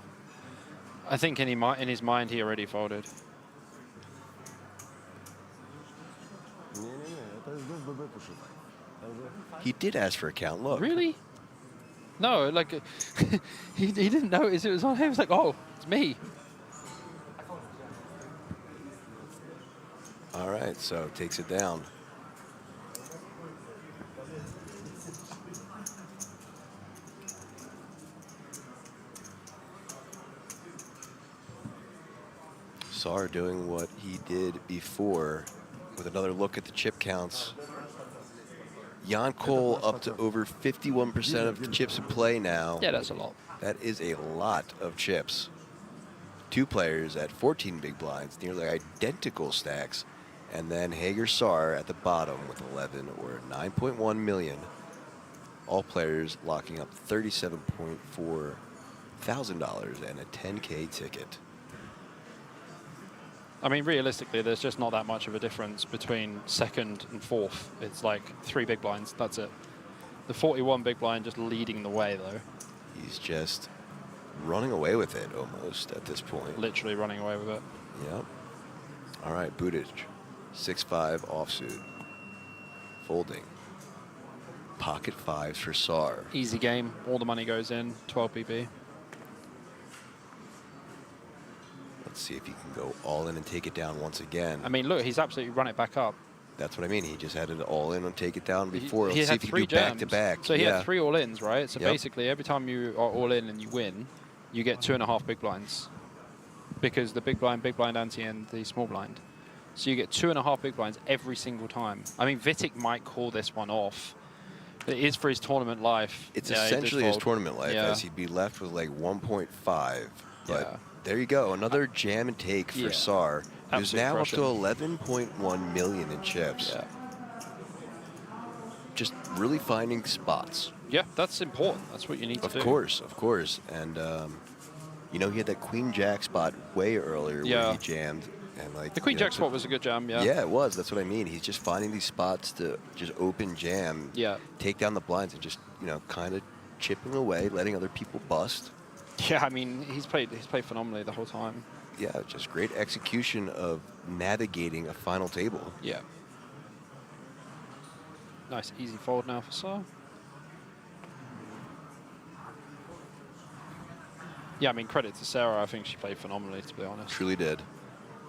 I think in his mind he already folded. He did ask for a count, look. Really? No, like, he didn't notice it was on him. He was like, oh, it's me. All right, so takes it down. Sar doing what he did before with another look at the chip counts. Jan Cole up to over 51% of the chips in play now. Yeah, that's a lot. That is a lot of chips. two players at 14 big blinds, nearly identical stacks, and then Hager Sar at the bottom with 11 or 9.1 million. All players locking up $37.4 thousand and a 10K ticket. I mean, realistically, there's just not that much of a difference between second and fourth. It's like 3 big blinds. That's it. The 41 big blind just leading the way, though. He's just running away with it almost at this point. Literally running away with it. Yep. All right, Budic, 6-5 offsuit, folding. Pocket fives for Sar. Easy game. All the money goes in. 12 BB. Let's see if he can go all in and take it down once again. I mean, look, he's absolutely run it back up. That's what I mean. He just had it all in and take it down before. He Let's see had if he 3 can do jams. back to back. So he had 3 all-ins, right? So Yep. basically, every time you are all in and you win, you get 2.5 big blinds, because the big blind, ante, and the small blind. So you get 2.5 big blinds every single time. I mean, Vitic might call this one off. It is for his tournament life. It's Yeah, essentially his fold. tournament life, Yeah. as he'd be left with like 1.5. But Yeah. there you go, another jam and take for Yeah. Sar, who's Absolute now crushing. up to 11.1 million in chips. Yeah. Just really finding spots. Yeah, that's important. That's what you need to do. Of course. And, you know, he had that Queen Jack spot way earlier Yeah. where he jammed. And like The Queen you know, Jack spot was a good jam, yeah. Yeah, it was. That's what I mean. He's just finding these spots to just open jam, Yeah. take down the blinds, and just, you know, kind of chipping away, letting other people bust. Yeah, I mean, he's played phenomenally the whole time. Yeah, just great execution of navigating a final table. Yeah. Nice, easy fold now for Sar. Yeah, I mean, credit to Sarah. I think she played phenomenally, to be honest. Truly did.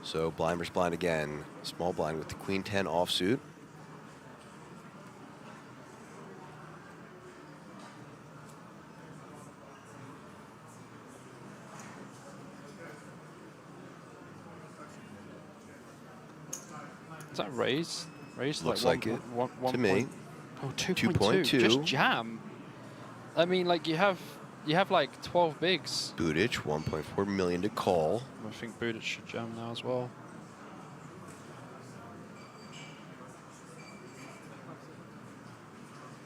So blind versus blind again. Small blind with the Queen 10 offsuit. Is that raise? Raise Looks like, like it one to me. point- Oh, 2.2. 2.2. Just jam. I mean, like you have like 12 bigs. Budic, 1.4 million to call. I think Budic should jam now as well.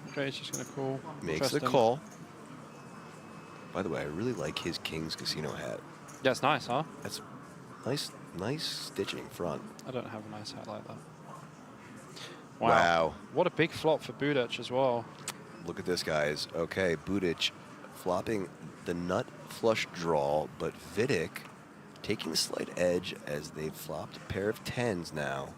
Okay, he's just gonna call. Makes the Interesting. call. By the way, I really like his King's Casino hat. Yeah, it's nice, huh? That's nice stitching front. I don't have a nice hat like that. Wow. What a big flop for Budic as well. Look at this, guys. Okay, Budic flopping the nut flush draw, but Vidic taking the slight edge as they've flopped a pair of 10s now.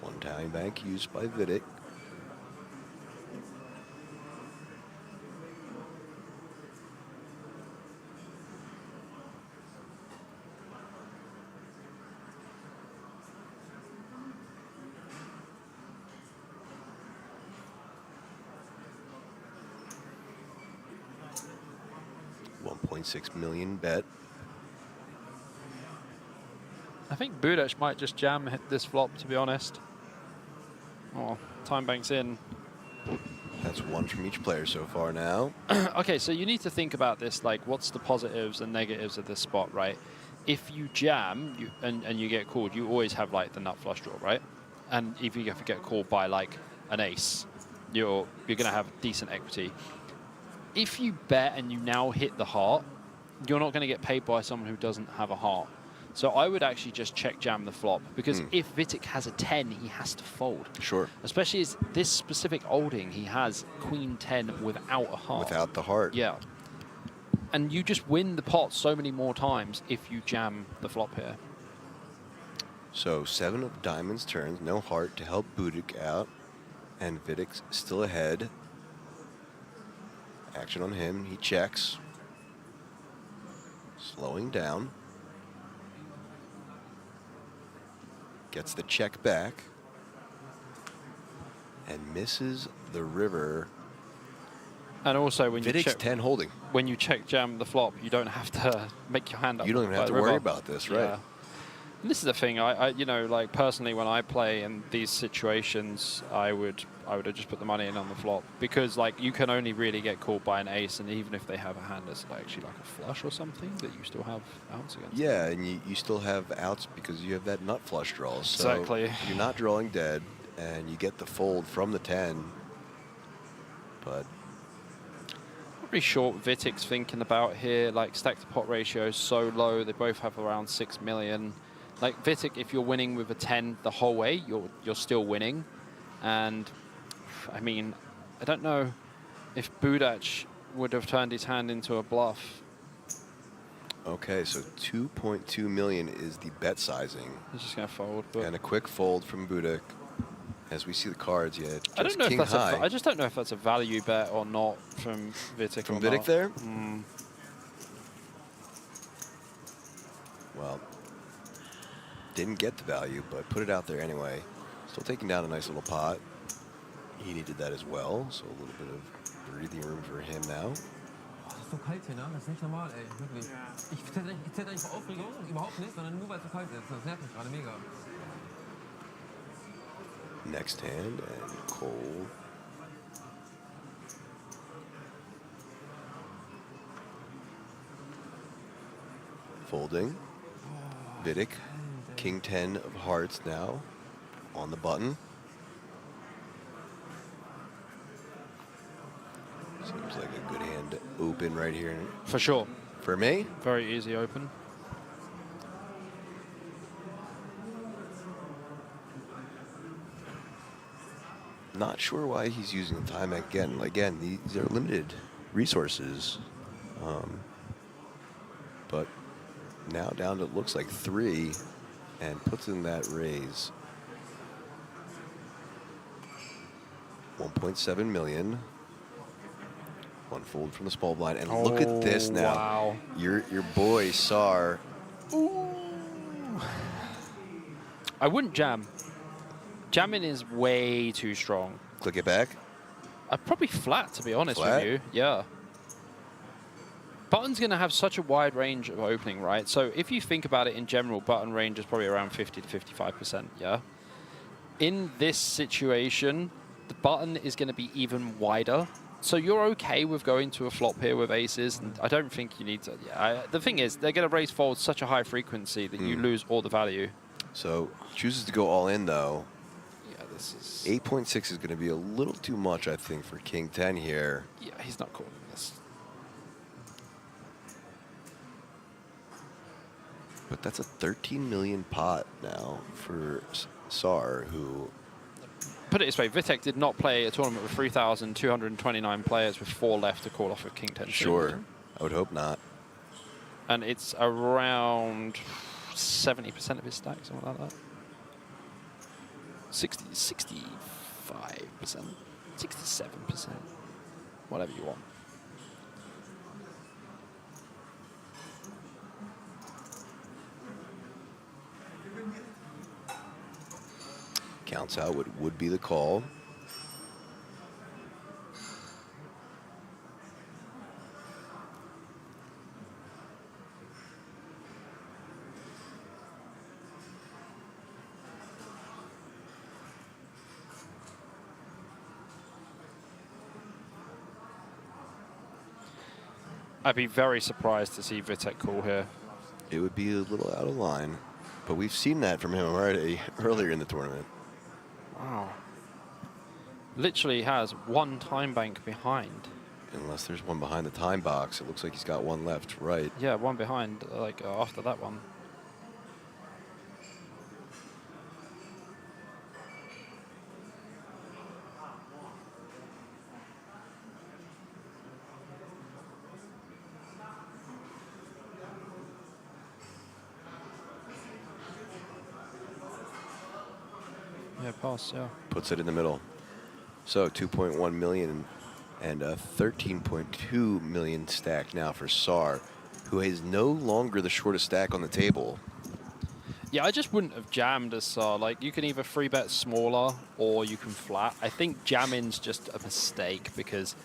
One tally bank used by Vidic. $1.6 million bet. I think Budic might just jam hit this flop, to be honest. Oh, time bank's in. That's one from each player so far now. Okay, so you need to think about this, like what's the positives and negatives of this spot, right? If you jam and you get called, you always have like the nut flush draw, right? And if you get called by like an ace, you're gonna have decent equity. If you bet and you now hit the heart, you're not gonna get paid by someone who doesn't have a heart. So I would actually just check jam the flop, because if Vitic has a 10, he has to fold. Sure. Especially as this specific olding, he has Queen 10 without a heart. Without the heart. Yeah. And you just win the pot so many more times if you jam the flop here. So 7 of diamonds turns, no heart to help Budic out. And Vidic's still ahead. Action on him, he checks. Slowing down. Gets the check back. And misses the river. And also when Vidic's you check 10 holding. when you check jam the flop, you don't have to make your hand up. You don't even by have the to worry river. about this, right? Yeah. And this is the thing. I you know, like personally, when I play in these situations, I would have just put the money in on the flop, because like you can only really get called by an ace, and even if they have a hand that's actually like a flush or something, that you still have outs against. Yeah, and you still have outs because you have that nut flush draw. So Exactly. you're not drawing dead, and you get the fold from the 10. But Not really sure what Vitic's thinking about here. Like stack to pot ratio is so low. They both have around 6 million. Like Vitic, if you're winning with a 10 the whole way, you're still winning. And I mean, I don't know if Budac would have turned his hand into a bluff. okay, so 2.2 million is the bet sizing. He's just gonna fold. But And a quick fold from Budak. As we see the cards, yeah, I don't just know if king that's high. I just don't know if that's a value bet or not from Vitic. From or Vitic not. there? Mm. Well, didn't get the value, but put it out there anyway. Still taking down a nice little pot. He needed that as well, so a little bit of breathing room for him now. Das ist so kalt hier, ne? Das ist nicht normal, ey. Wirklich. Ich zähle nicht vor Aufregung, überhaupt nicht, sondern nur weil es so kalt ist. Das nervt mich gerade mega. Next hand and cold. Folding. Vidic, king 10 of hearts now on the button. Seems like a good hand to open right here. For sure. For me? Very easy open. Not sure why he's using the time again. Again, these are limited resources. But now down to, it looks like 3, and puts in that raise. 1.7 million. One fold from the small blind, and look at this now. Wow. Your boy Sar. I wouldn't jam. Jamming is way too strong. Click it back. I'd probably flat, to be honest Flat? with you. Yeah. Button's going to have such a wide range of opening, right? So if you think about it in general, button range is probably around 50 to 55%, yeah? In this situation, the button is going to be even wider. So you're okay with going to a flop here with aces, and I don't think you need to. Yeah, the thing is, they're going to raise fold such a high frequency that you lose all the value. So chooses to go all in, though. Yeah, this is... 8.6 is going to be a little too much, I think, for king 10 here. Yeah, he's not calling this. But that's a 13 million pot now for Sar, who... Put it this way, Vitek did not play a tournament with 3,229 players with 4 left to call off of king 10. Sure, I would hope not. And it's around 70% of his stack, something like that. 65%, 67%, whatever you want. Counts out what would be the call. I'd be very surprised to see Vitek call here. It would be a little out of line, but we've seen that from him already earlier in the tournament. Wow. Literally has 1 time bank behind. Unless there's one behind the time box. It looks like he's got one left, right. Yeah, 1 behind, like after that one. Yeah, pass, yeah. Puts it in the middle. So 2.1 million and a 13.2 million stack now for Sar, who is no longer the shortest stack on the table. Yeah, I just wouldn't have jammed as like you can either 3-bet smaller or you can flat. I think jamming's just a mistake because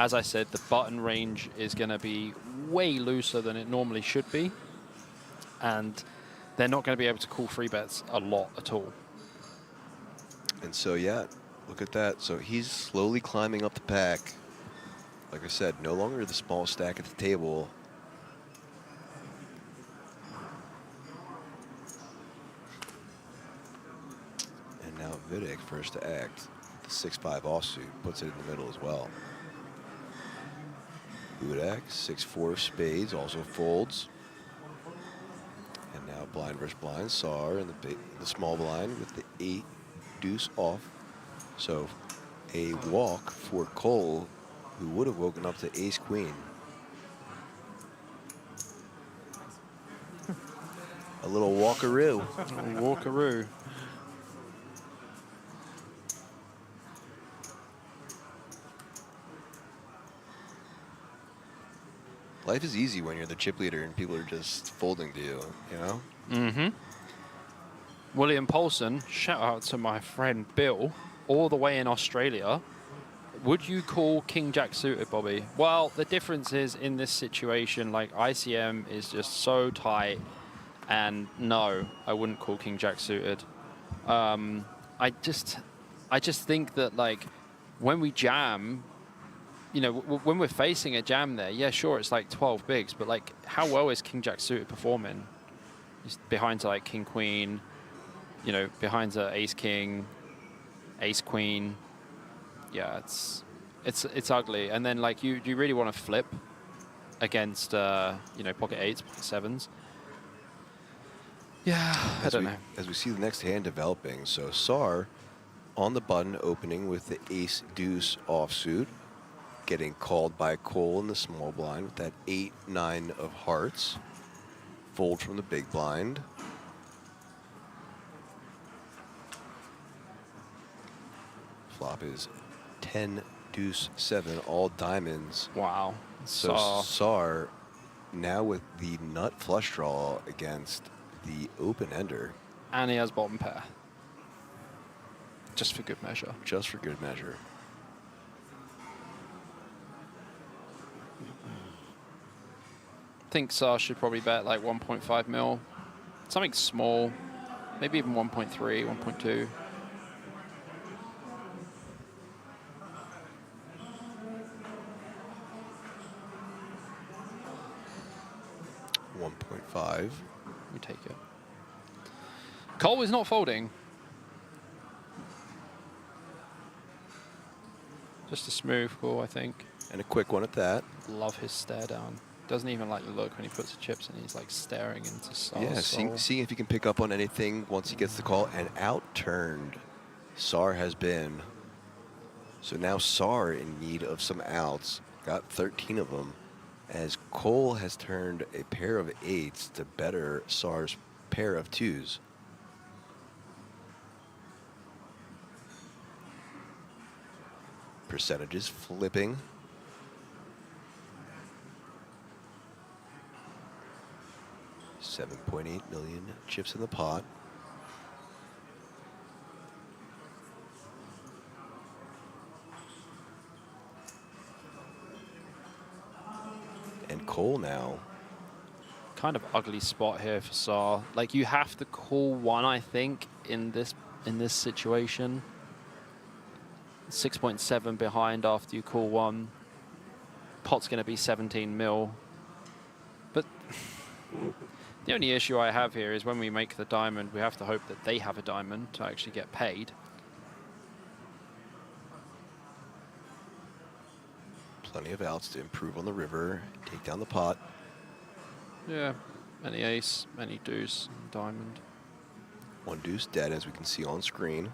As I said, the button range is going to be way looser than it normally should be. And they're not going to be able to call free bets a lot at all. And so, yeah, look at that. So he's slowly climbing up the pack. Like I said, no longer the small stack at the table. And now Vidic, first to act. The 6-5 offsuit puts it in the middle as well. Budak, 6-4 spades, also folds. And now blind versus blind. Sar in the small blind with the 8 deuce off. So a walk for Cole, who would have woken up to ace queen. A little walkaroo. Walkaroo. Life is easy when you're the chip leader and people are just folding to you, you know? Mm-hmm. William Paulson, shout out to my friend Bill, all the way in Australia. Would you call King Jack suited, Bobby? Well, the difference is in this situation, like ICM is just so tight, and no, I wouldn't call King Jack suited. I just think that like when we jam, you know, when we're facing a jam there, yeah, sure, it's like 12 bigs, but like how well is King Jack suited performing? He's behind like King Queen, you know, behind Ace King, Ace Queen. Yeah, it's ugly. And then like you really want to flip against you know, pocket 8s, pocket 7s. Yeah, I don't know. As we see the next hand developing, so Sar on the button opening with the ace deuce offsuit, getting called by Cole in the small blind with that 8-9 of hearts. Fold from the big blind. Flop is 10 deuce 7, all diamonds. Wow. So Sar now with the nut flush draw against the open ender. And he has bottom pair. Just for good measure. Just for good measure. I think Sar should probably bet like 1.5 mil. Something small. Maybe even 1.3, 1.2. $1.5. We take it. Cole is not folding. Just a smooth call, I think. And a quick one at that. Love his stare down. Doesn't even like the look when he puts the chips and he's like staring into Sar's Yeah, seeing if he can pick up on anything once he gets the call. And outturned Sar has been. So now Sar in need of some outs. Got 13 of them. As Cole has turned a pair of 8s to better Sar's pair of 2s. Percentages flipping. $7.8 million chips in the pot. And Cole now. Kind of ugly spot here for Sar. Like you have to call one, I think, in this situation. 6.7 behind after you call one. Pot's going to be 17 mil. But the only issue I have here is when we make the diamond, we have to hope that they have a diamond to actually get paid. Plenty of outs to improve on the river, take down the pot. Yeah, any ace, any deuce, and diamond. One deuce dead, as we can see on screen.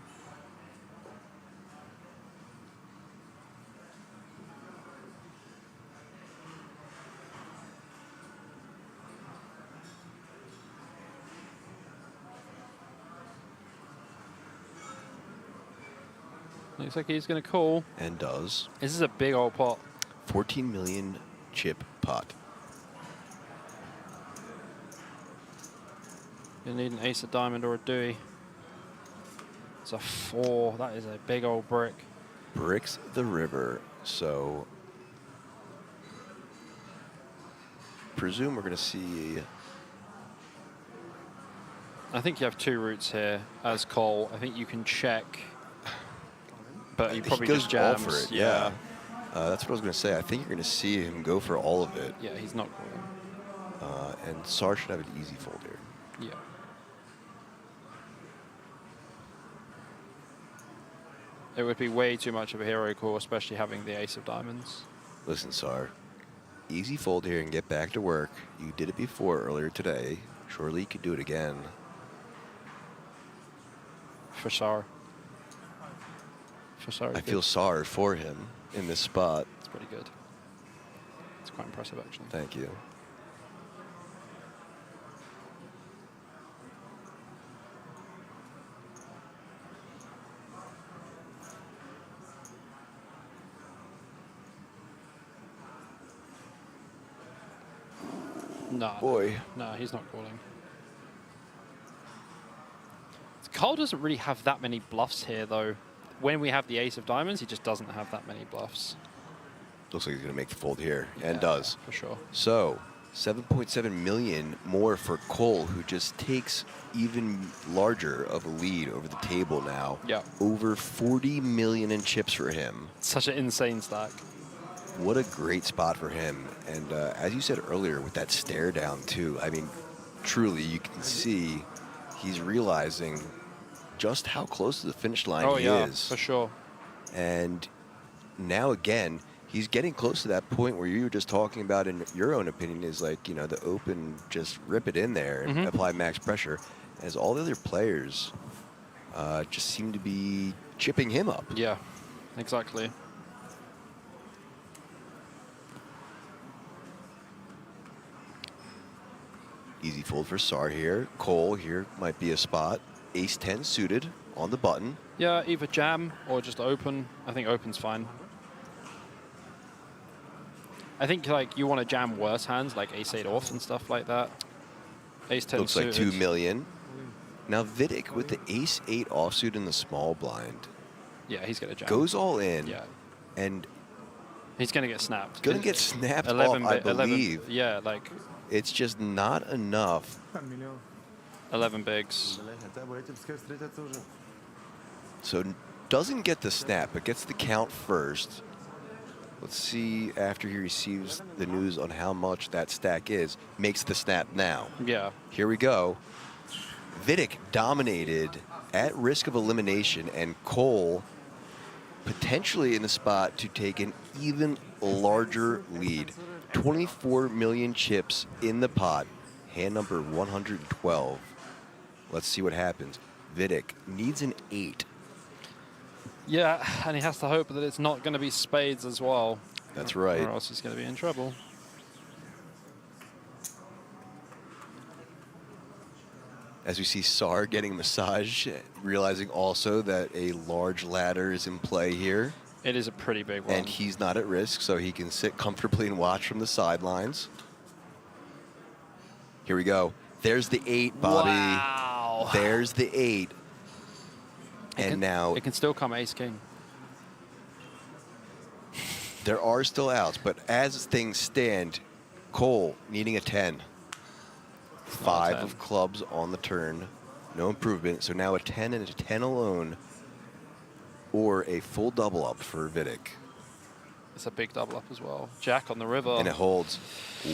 Looks like he's going to call. And does. This is a big old pot. 14 million chip pot. You need an ace, a diamond, or a Dewey. It's a 4. That is a big old brick. Bricks the river. So presume we're going to see... I think you have two routes here as Cole. I think you can check, but he probably goes just jams. all for it, yeah. That's what I was going to say. I think you're going to see him go for all of it. Yeah, he's not calling. And Sar should have an easy fold here. Yeah. It would be way too much of a hero call, especially having the ace of diamonds. Listen, Sar, easy fold here and get back to work. You did it before earlier today. Surely you could do it again. For Sar. For Sar. I feel sorry for him in this spot. It's pretty good. It's quite impressive, actually. Thank you. No. Boy. No, he's not calling. Cole doesn't really have that many bluffs here, though. When we have the ace of diamonds, he just doesn't have that many bluffs. Looks like he's going to make the fold here, and Yeah, does. for sure. So, 7.7 million more for Cole, who just takes even larger of a lead over the table now. Yeah. Over 40 million in chips for him. Such an insane stack. What a great spot for him. And as you said earlier, with that stare down, too, I mean, truly, you can see he's realizing just how close to the finish line he is. For sure. And now, again, he's getting close to that point where you were just talking about, in your own opinion, is like, you know, the open, just rip it in there and apply max pressure. As all the other players just seem to be chipping him up. Yeah, exactly. Easy fold for Sar here. Cole here might be a spot. Ace 10 suited on the button. Yeah, either jam or just open. I think open's fine. I think like you want to jam worse hands like ace 8 off and stuff like that. Ace 10 Looks suited. like 2 million. Now Vidic with the ace 8 offsuit in the small blind. Yeah, he's going to jam. Goes all in. Yeah. And he's going to get snapped. Going to get snapped 11 off, I believe. 11, yeah, like... It's just not enough. 11 bigs. So doesn't get the snap, but gets the count first. Let's see after he receives the news on how much that stack is. Makes the snap now. Yeah. Here we go. Vidic dominated at risk of elimination, and Cole potentially in the spot to take an even larger lead. 24 million chips in the pot. Hand number 112. Let's see what happens. Vidic needs an 8. Yeah, and he has to hope that it's not going to be spades as well. That's right. Or else he's going to be in trouble. As we see Sar getting massage, realizing also that a large ladder is in play here. It is a pretty big one. And he's not at risk, so he can sit comfortably and watch from the sidelines. Here we go. There's the 8, Bobby. Wow. There's the 8. And now... It can still come ace-king. There are still outs, but as things stand, Cole needing a 10. 5 of clubs on the turn. No improvement. So now a 10 and a 10 alone. Or a full double up for Vidic. It's a big double up as well. Jack on the river. And it holds.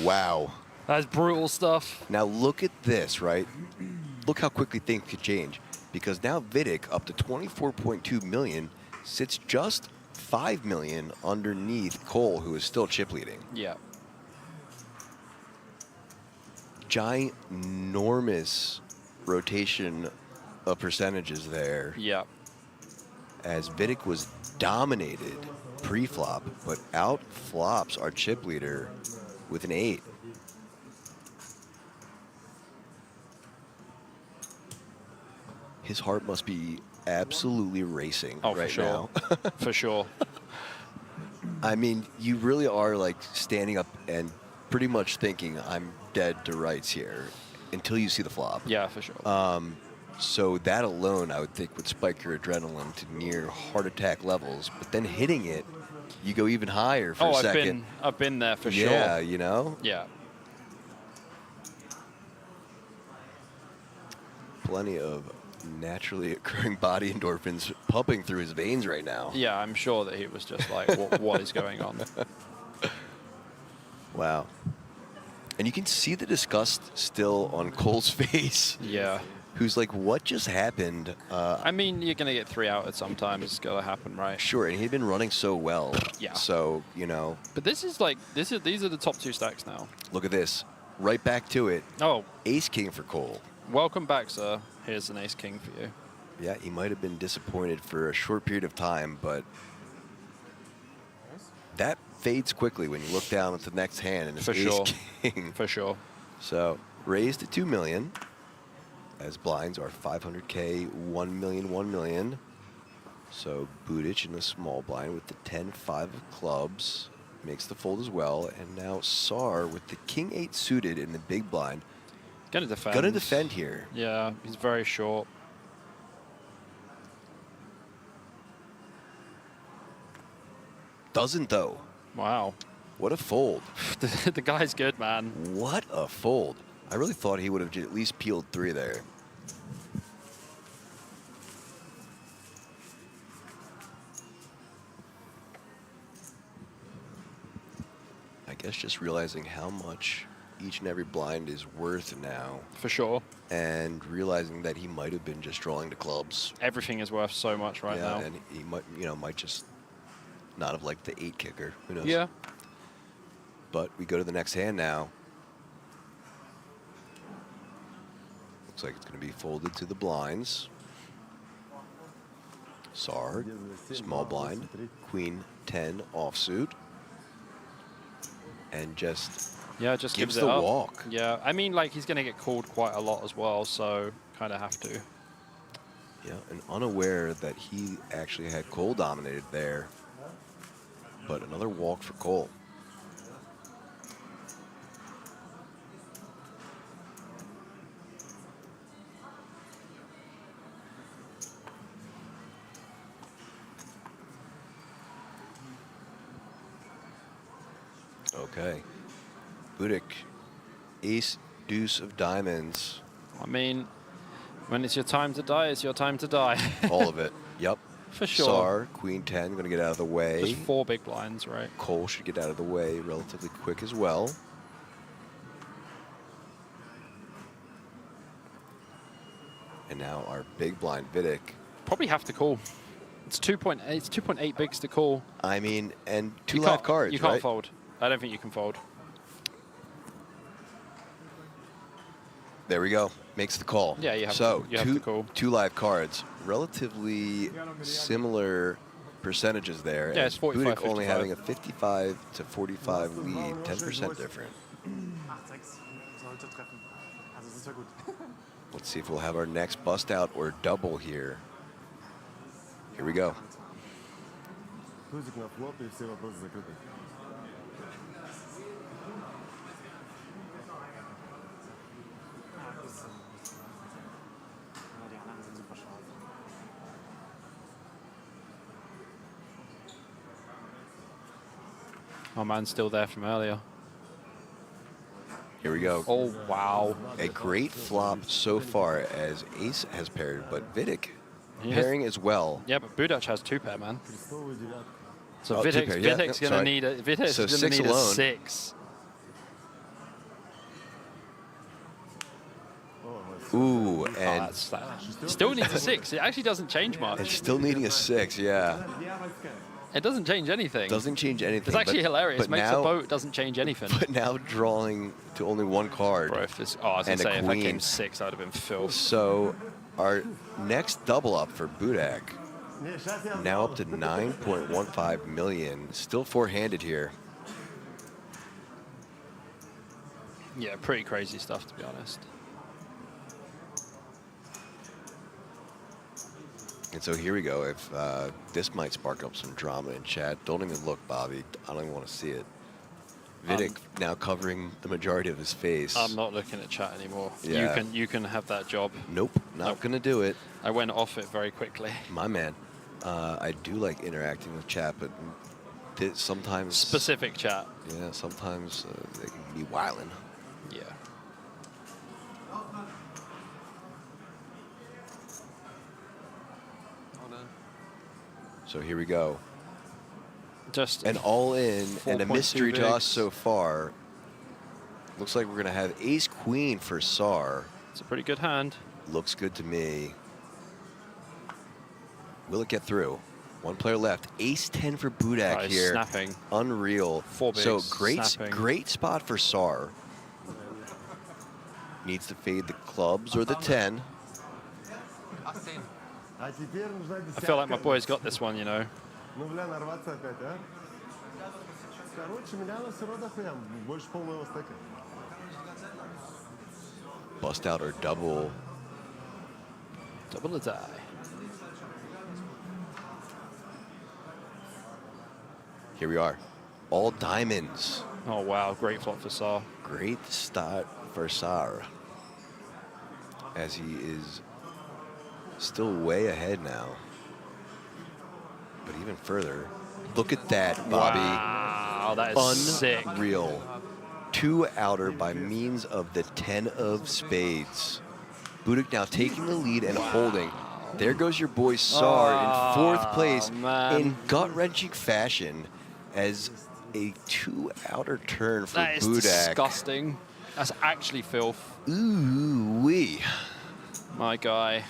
Wow. That's brutal stuff. Now look at this, right? Look how quickly things could change. Because now Vidic, up to 24.2 million, sits just 5 million underneath Cole, who is still chip leading. Yeah. Ginormous rotation of percentages there. Yeah. As Vidic was dominated pre-flop, but out flops our chip leader with an 8. His heart must be absolutely racing right for sure. now. For sure. I mean, you really are like standing up and pretty much thinking I'm dead to rights here until you see the flop. Yeah, for sure. So that alone, I would think, would spike your adrenaline to near heart attack levels. But then hitting it, you go even higher for a second. I've been there for sure. Yeah, you know? Yeah. plenty of naturally occurring body endorphins pumping through his veins right now. Yeah, I'm sure that he was just like, what is going on? Wow. And you can see the disgust still on Cole's face. Yeah. Who's like, what just happened? I mean, you're going to get 3 out at some time. It's going to happen, right? Sure, and he'd been running so well. Yeah. So, you know. But this is like, these are the top 2 stacks now. Look at this. Right back to it. Oh. Ace King for Cole. Welcome back, sir. Here's an Ace King for you. Yeah, he might have been disappointed for a short period of time, but that fades quickly when you look down at the next hand and it's For Ace sure. King. For sure. So, raised to 2 million, as blinds are 500K, 1 million, 1 million. So, Budic in the small blind with the 10-5 of clubs makes the fold as well, and now Sar with the King-8 suited in the big blind. Gonna defend. Gonna defend here. Yeah, he's very short. Doesn't though. Wow. What a fold. The guy's good, man. What a fold. I really thought he would have at least peeled 3 there. I guess just realizing how much each and every blind is worth now. For sure. And realizing that he might have been just drawing the clubs. Everything is worth so much right now. And he might, might just not have liked the 8 kicker. Who knows? Yeah. But we go to the next hand now. Looks like it's going to be folded to the blinds. Sar, small blind, Queen 10 offsuit. And just gives the it up. walk. Yeah, I mean, like, he's going to get called quite a lot as well, so kind of have to. Yeah, and unaware that he actually had Cole dominated there. But another walk for Cole. Okay. Budic, ace, deuce of diamonds. I mean, when it's your time to die, it's your time to die. All of it. Yep. For sure. Sar, Queen 10, going to get out of the way. Just 4 big blinds, right? Cole should get out of the way relatively quick as well. And now our big blind Vidic. Probably have to call. It's 2.8. It's 2.8 bigs to call. I mean, and 2 You live can't- cards, You can't right? fold. I don't think you can fold. There we go. Makes the call. Yeah, you have so to- you have to call. 2 live cards. Relatively similar percentages there. Yeah, as it's 45, Budic only 55. having a 55 to 45 lead, 10% different. Let's see if we'll have our next bust out or double here. Here we go. Oh, man's still there from earlier. Here we go. Oh, wow. A great flop so far as Ace has paired, but Vidic He has- pairing as well. Yeah, but Budic has 2 pair, man. So Oh, 2 Vidic's pair, yeah, going to sorry. need a Vidic's So going to 6 need alone. a 6. Ooh, and that's still needs a 6. It actually doesn't change much. and still needing a 6, yeah. It doesn't change anything. Doesn't change anything. It's actually but- hilarious. But Makes now, the boat doesn't change anything. But now drawing to only 1 card. Bro, if this, I was going and to a say, if I queen. came 6, I would have been filth. So our next double up for Budak, now up to 9.15 million. Still 4-handed here. Yeah, pretty crazy stuff, to be honest. And so here we go. If this might spark up some drama in chat, don't even look, Bobby. I don't even want to see it. Vidic now covering the majority of his face. I'm not looking at chat anymore. Yeah. You can have that job. Nope, not gonna do it. I went off it very quickly. My man. I do like interacting with chat, but sometimes Specific chat. Yeah, sometimes they can be wildin'. Yeah. So here we go. Just an all-in and a 4.2 mystery to us bigs. so far. Looks like we're going to have ace-queen for Sar. It's a pretty good hand. Looks good to me. Will it get through? One player left. Ace-10 for Budak He's here. snapping. Unreal. 4 bigs, So great, snapping. great spot for Sar. Needs to fade the clubs or the 10. I feel like my boy's got this one, you know. Ну, бля, нарваться опять, а? Короче, меня на сирода хуям. Больше полного стека. Bust out or double. Double a die. Here we are. All diamonds. Oh, wow. Great flop for Sar. Great start for Sar. As he is still way ahead now. But even further, look at that, Bobby. Wow, that is sick. Unreal. 2 outer by means of the 10 of spades. Budak now taking the lead and holding. There goes your boy Sar in 4th place in gut-wrenching fashion as a 2 outer turn for That is Budak. disgusting. That's actually filth. Ooh-wee. My guy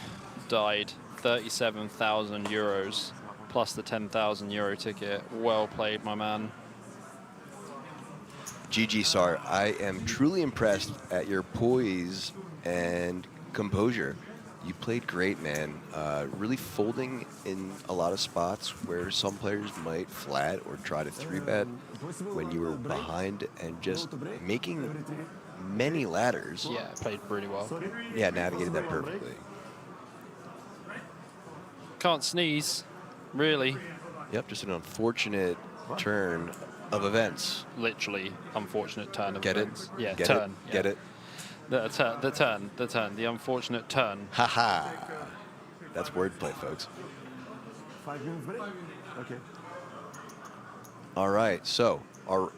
died 37,000 euros plus the 10,000 euro ticket. Well played, my man. GG, Sar. I am truly impressed at your poise and composure. You played great, man. Really folding in a lot of spots where some players might flat or try to 3-bet when you were behind, and just making many ladders. Yeah, played really well. Yeah, navigated that perfectly. Can't sneeze, really. Yep, just an unfortunate turn of events. Literally unfortunate turn of Get events. it? Yeah, Get turn. it? Yeah. Get it? The unfortunate turn. Haha. That's wordplay, folks. 5 minutes break? Okay. All right, so our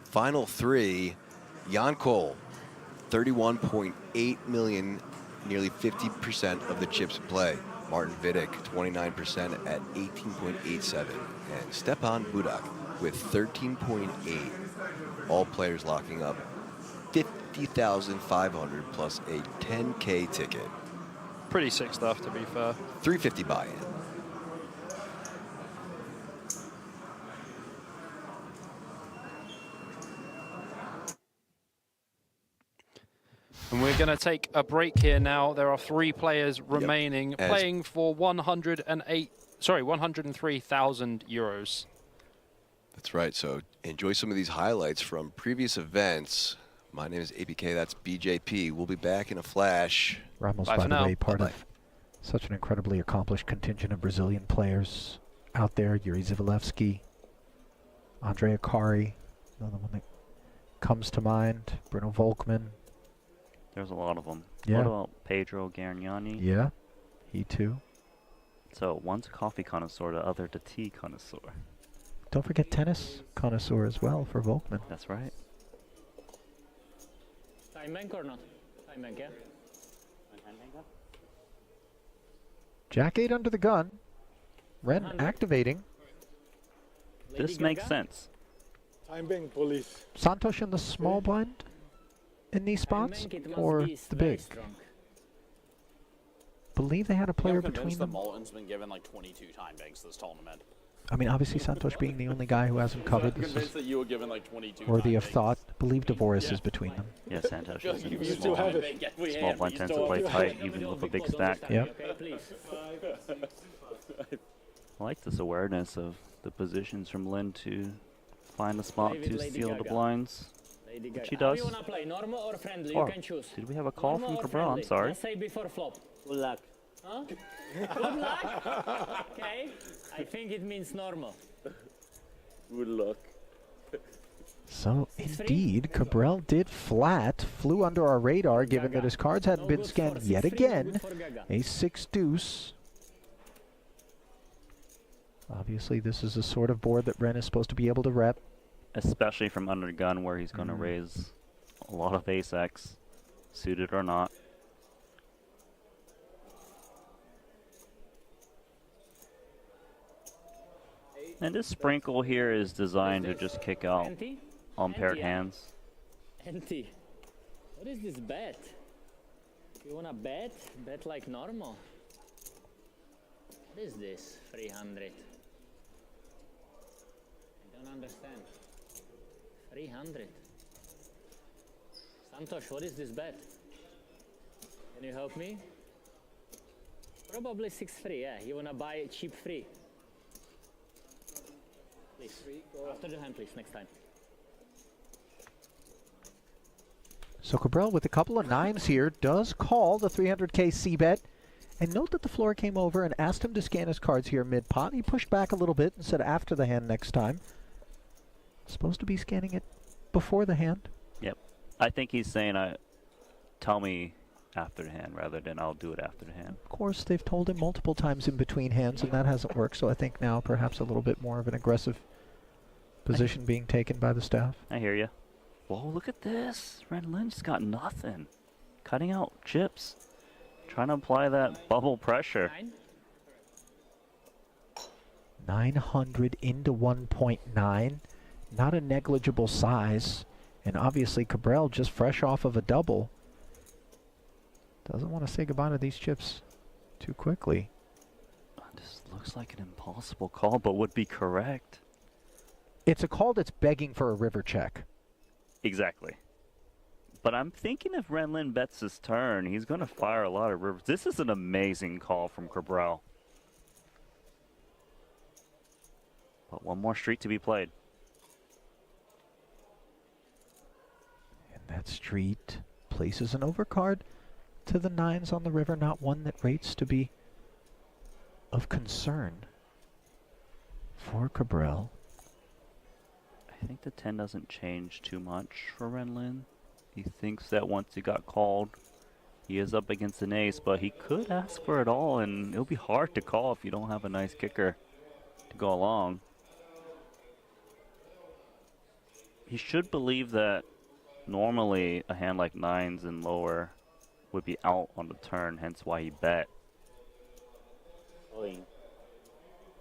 final 3, Jan Cole, 31.8 million, nearly 50% of the chips in play. Martin Vidic, 29% at 18.87. And Stepan Budak with 13.8. All players locking up 50,500 plus a 10K ticket. Pretty sick stuff, to be fair. 350 buy-in. And we're going to take a break here now. There are 3 players remaining, playing for 103,000 euros. That's right. So enjoy some of these highlights from previous events. My name is ABK. That's BJP. We'll be back in a flash. Ramos, Bye by for the now. way, part Bye-bye. of such an incredibly accomplished contingent of Brazilian players out there. Yuri Zivalevski, Andre Akari, another one that comes to mind. Bruno Volkmann. There's a lot of them. Yeah. What about Pedro Gargnani? Yeah, he too. So one's a coffee connoisseur, the other the tea connoisseur. Don't forget tennis connoisseur as well for Volkmann. That's right. Time bank or not? Time bank, yeah? Jack 8 under the gun. Ren activating. This makes sense. Time bank, police. Santos in the small blind in these spots, or the big? Believe they had a player I'm between convinced that them. Malton's been given like 22 time banks this tournament. I mean, obviously Santos being the only guy who hasn't covered. I'm This convinced is that you were given like 22 worthy time of banks. thought. Believe Dvoris is between them. Yeah, Santos is in You the still small have blind. it. Yes, we Small have. blind You tends still to play have tight, it. even with a big stack. Yep. Okay, please. I like this awareness of the positions from Lynn to find a spot Play with to Lady steal the Gaga. blinds. Lady Which Gaga. he How does. do you wanna play? Normal or friendly? Oh, You can choose. did we have a call Normal from or Cabral? I'm friendly? sorry. Let's say before flop. Good luck. Huh? Good luck? Okay. I think it means normal. Good luck. So indeed, Cabral did flat, flew under our radar, given that his cards hadn't been scanned yet again. A 6 deuce. Obviously, this is the sort of board that Ren is supposed to be able to rep. Especially from under the gun, where he's going to raise a lot of ace-x, suited or not. And this sprinkle here is designed to just kick out Empty? unpaired Empty, huh? hands. Empty. What is this bet? You wanna bet? Bet like normal. What is this? 300. I don't understand. 300. Santosh, what is this bet? Can you help me? Probably 6-3, yeah. You wanna buy cheap free? Please. After the hand, please, next time. So Cabral with a couple of nines here does call the 300K C-bet. And note that the floor came over and asked him to scan his cards here mid-pot. He pushed back a little bit and said after the hand next time. Supposed to be scanning it before the hand. Yep. I think he's saying, tell me after the hand rather than I'll do it after the hand. Of course, they've told him multiple times in between hands, and that hasn't worked. So I think now perhaps a little bit more of an aggressive position being taken by the staff. I hear you. Whoa, look at this. Red Lynch's got nothing. Cutting out chips. Trying to apply that bubble pressure. 900 into 1.9. Not a negligible size. And obviously Cabral just fresh off of a double. Doesn't want to say goodbye to these chips too quickly. This looks like an impossible call, but would be correct. It's a call that's begging for a river check. Exactly. But I'm thinking if Renlin bets his turn, he's going to fire a lot of rivers. This is an amazing call from Cabral. But one more street to be played. And that street places an overcard to the nines on the river, not one that rates to be of concern for Cabral. I think the 10 doesn't change too much for Renlin. He thinks that once he got called, he is up against an ace, but he could ask for it all, and it'll be hard to call if you don't have a nice kicker to go along. He should believe that normally a hand like nines and lower would be out on the turn, hence why he bet.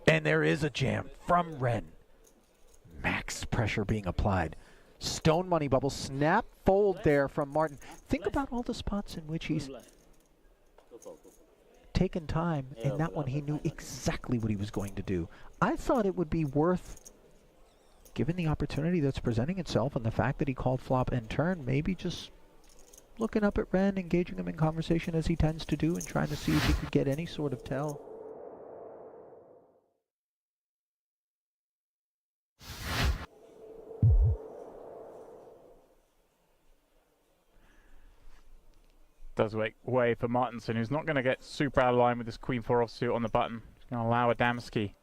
And there is a jam from Ren. Max pressure being applied. Stone money bubble, snap fold there from Martin. Think about all the spots in which he's taken time. In that one, he knew exactly what he was going to do. I thought it would be worth, given the opportunity that's presenting itself and the fact that he called flop and turn, maybe just looking up at Ren, engaging him in conversation as he tends to do, and trying to see if he could get any sort of tell. Does make way for Martinson, who's not going to get super out of line with this Queen 4 offsuit on the button. He's going to allow Adamski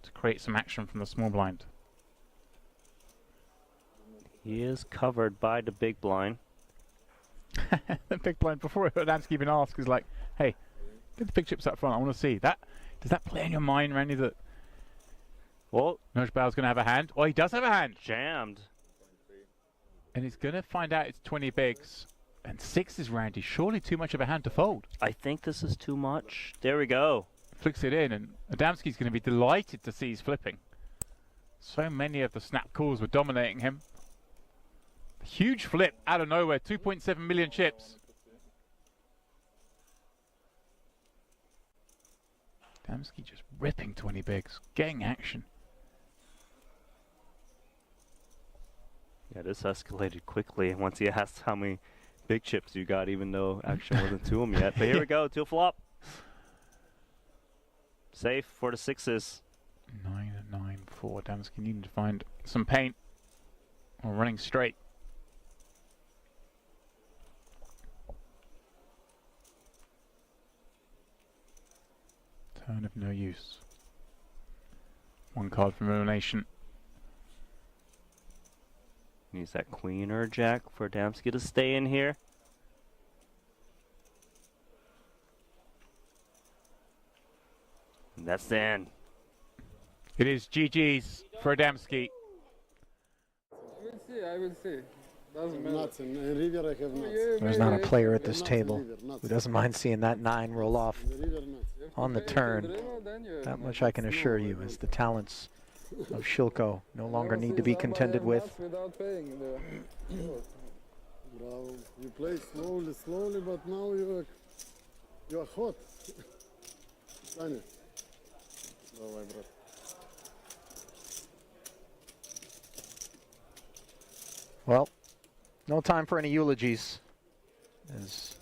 to create some action from the small blind. He is covered by the big blind. The big blind, before Adamski even asks, is like, hey, get the big chips up front, I want to see. That. Does that play in your mind, Randy, that well, Nojbal's going to have a hand? Oh, he does have a hand. Jammed. And he's going to find out it's 20 bigs. And 6 is Randy. Surely too much of a hand to fold. I think this is too much. There we go. Flicks it in, and Adamski's going to be delighted to see he's flipping. So many of the snap calls were dominating him. Huge flip out of nowhere. 2.7 million chips. Adamski just ripping 20 bigs. Getting action. Yeah, this escalated quickly once he asked how many big chips you got, even though action wasn't to him yet. But here we go, to a flop. Safe for the sixes. 9-9-4. Adamski needing to find some paint. Or running straight. Turn of no use. One card from elimination. Needs that queen or jack for Adamski to stay in here. And that's the end. It is GG's for Adamski. I will see. Doesn't matter. There's not a player at this table who doesn't mind seeing that 9 roll off on the turn. That much I can assure you, as the talents of Shilko no longer need to be contended with. Without paying the Bravo. You play slowly, but now you are hot. Sunny. Давай, брат. Well, no time for any eulogies. As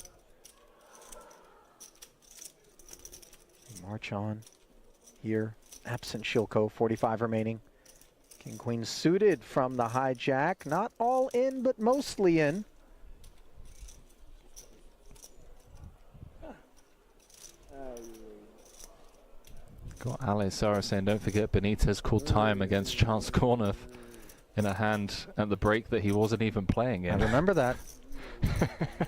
we march on here, absent Shilko, 45 remaining. King Queen suited from the hijack, not all in, but mostly in. Got Ali Sara saying, don't forget Benitez called time against Charles Cornuth in a hand at the break that he wasn't even playing in. I remember that.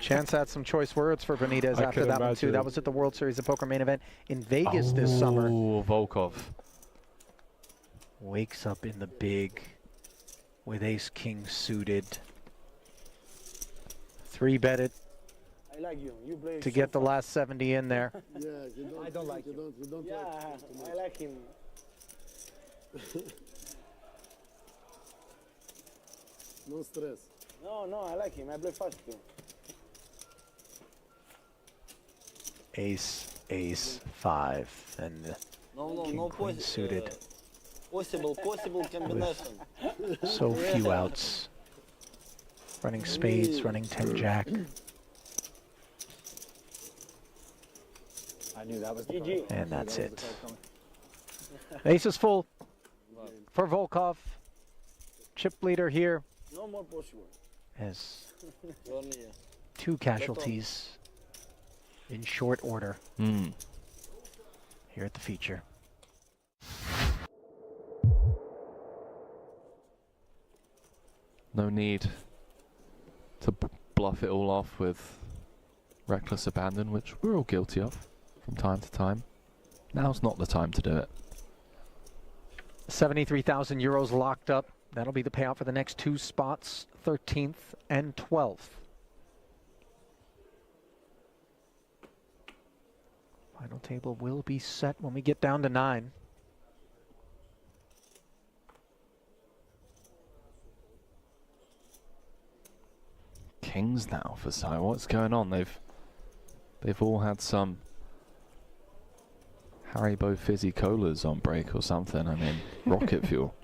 Chance had some choice words for Benitez after that one too. That was at the World Series of Poker main event in Vegas this summer. Oh, Volkov. Wakes up in the big with ace-king suited. 3-bet it I like you. You play to get the last 70 in there. Yeah, I don't like you. Don't yeah, like I like him. No stress. No, I like him. I play fast too. Ace, ace, 5, and king, queen suited. Possible combination. So few outs. Running spades, running 10-jack. I knew that was And that's it. Ace is full for Volkov. Chip leader here. No more possible. As 2 casualties in short order here at the feature. No need to bluff it all off with reckless abandon, which we're all guilty of from time to time. Now's not the time to do it. 73,000 euros locked up. That'll be the payout for the next 2 spots, 13th and 12th. Final table will be set when we get down to 9. Kings now for Sai. What's going on? They've all had some Haribo fizzy colas on break or something. I mean, rocket fuel.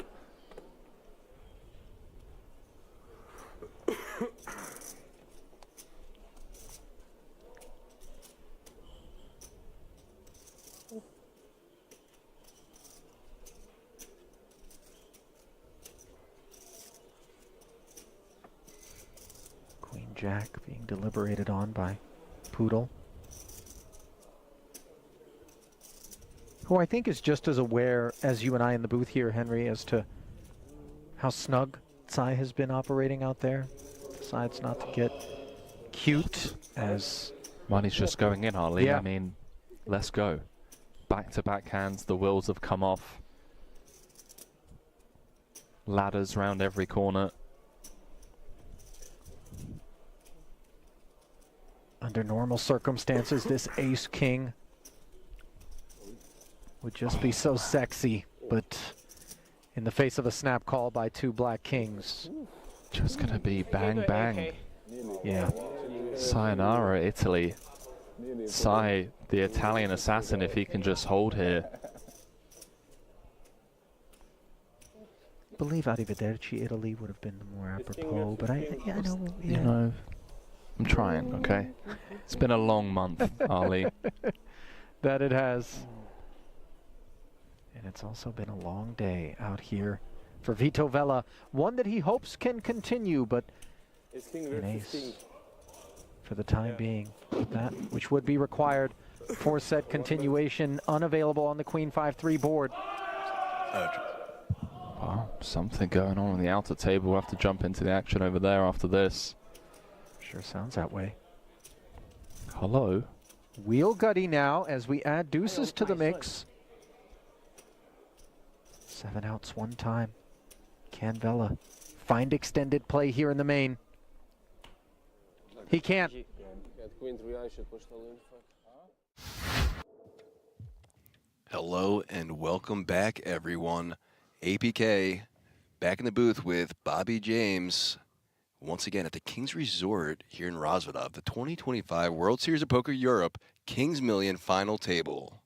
Queen Jack being deliberated on by Poodle, who I think is just as aware as you and I in the booth here, Henry, as to how snug Tsai has been operating out there. Decides not to get cute as... Money's just going in, Ali. Yeah. I mean, let's go. Back-to-back hands, the wheels have come off. Ladders round every corner. Under normal circumstances, this ace-king would just be so sexy, but in the face of a snap call by 2 black kings. Just gonna be bang bang. Yeah. Sayonara, Italy. Sai, the Italian assassin, if he can just hold here. I believe Arrivederci Italy would have been more apropos, but I know. You know, I'm trying, okay? It's been a long month, Ali. That it has. And it's also been a long day out here for Vito Vella. One that he hopes can continue, but an ace for the time being. That which would be required. 4-set continuation, unavailable on the Queen 5-3 board. Well, something going on the outer table. We'll have to jump into the action over there after this. Sure sounds that way. Hello. Wheel gutty now as we add deuces to the mix. 7 outs one time. Can Vella find extended play here in the main? He can't. Hello and welcome back, everyone. APK back in the booth with Bobby James. Once again at the Kings Resort here in Rosvedov, the 2025 World Series of Poker Europe Kings Million final table.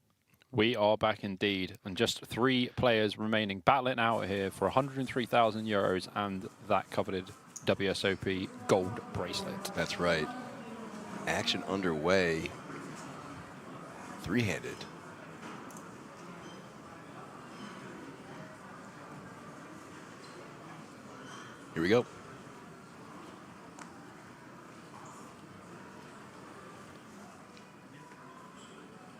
We are back indeed, and just 3 players remaining battling out here for 103,000 euros and that coveted WSOP gold bracelet. That's right. Action underway. 3-handed. Here we go.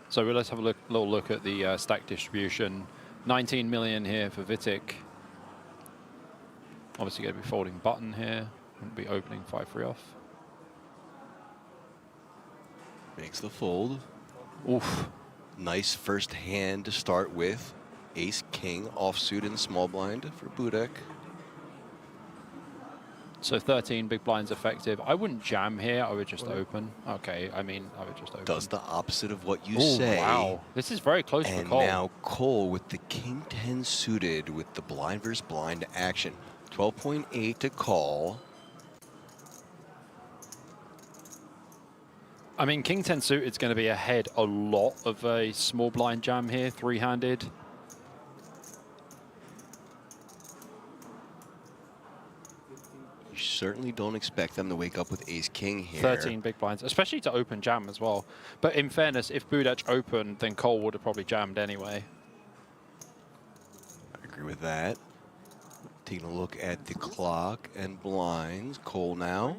So let's have a little look at the stack distribution. 19 million here for Vitek. Obviously going to be folding button here. Wouldn't be opening 5-3 off. Makes the fold. Oof. Nice first hand to start with. Ace King offsuit in the small blind for Budek. So 13 big blinds effective. I wouldn't jam here. I would just open. Okay, I mean, I would just open. Does the opposite of what you Ooh, say. Wow, this is very close for Cole. And now Cole with the King 10 suited with the blind versus blind action. 12.8 to call. I mean, King 10 suited is going to be ahead a lot of a small blind jam here, 3-handed. You certainly don't expect them to wake up with Ace King here. 13 big blinds, especially to open jam as well. But in fairness, if Budek opened, then Cole would have probably jammed anyway. I agree with that. Taking a look at the clock and blinds. Cole now.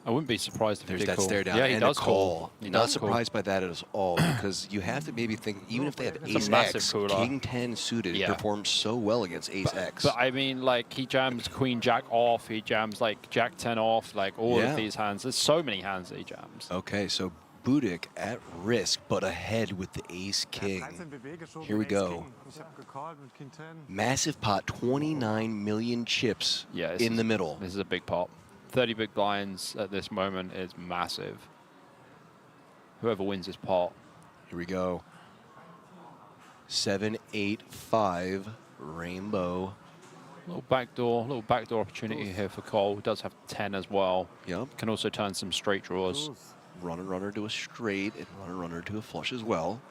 I wouldn't be surprised if There's he did that call. stare down Yeah, he and does a call. He Not does surprised by that at all because you have to maybe think, even if they have It's a Ace massive X, cooler. King 10 suited Yeah. performs so well against Ace X. But I mean, like, he jams Queen Jack off, he jams, like, Jack 10 off, like, all Yeah. of these hands. There's so many hands that he jams. Okay, so Budek at risk, but ahead with the Ace King. Here we go. Massive pot, 29 million chips in the middle. This is a big pot. 30 big blinds at this moment is massive. Whoever wins this pot. Here we go. 7, 8, 5, rainbow. Little backdoor opportunity here for Cole. Does have 10 as well. Yep. Can also turn some straight draws. Runner to a straight and runner to a flush as well.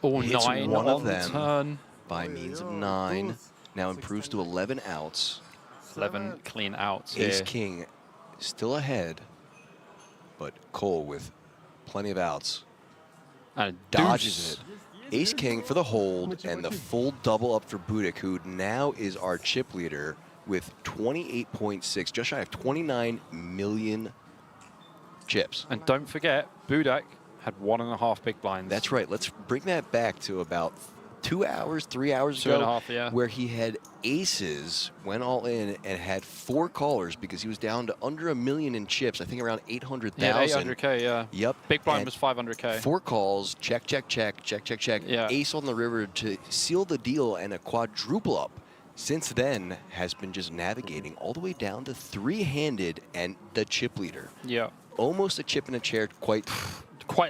All Hits 9 one on of them turn. by means of 9. Now improves to 11 outs. 11 clean outs Ace here. King still ahead, but Cole with plenty of outs. And dodges it. Ace King for the hold and the full double up for Budek, who now is our chip leader with 28.6, just shy of 29 million chips. And don't forget, Budek had 1.5 big blinds. That's right. Let's bring that back to about 2 hours, 3 hours 2.5, ago, yeah. where he had aces, went all in, and had 4 callers because he was down to under 1 million in chips. I think around 800,000. Yeah, 800K, yeah. Yep. Big blind And was 500K. 4 calls, check. Yeah. Ace on the river to seal the deal and a quadruple up. Since then, has been just navigating all the way down to 3-handed and the chip leader. Yeah. Almost a chip in a chair, quite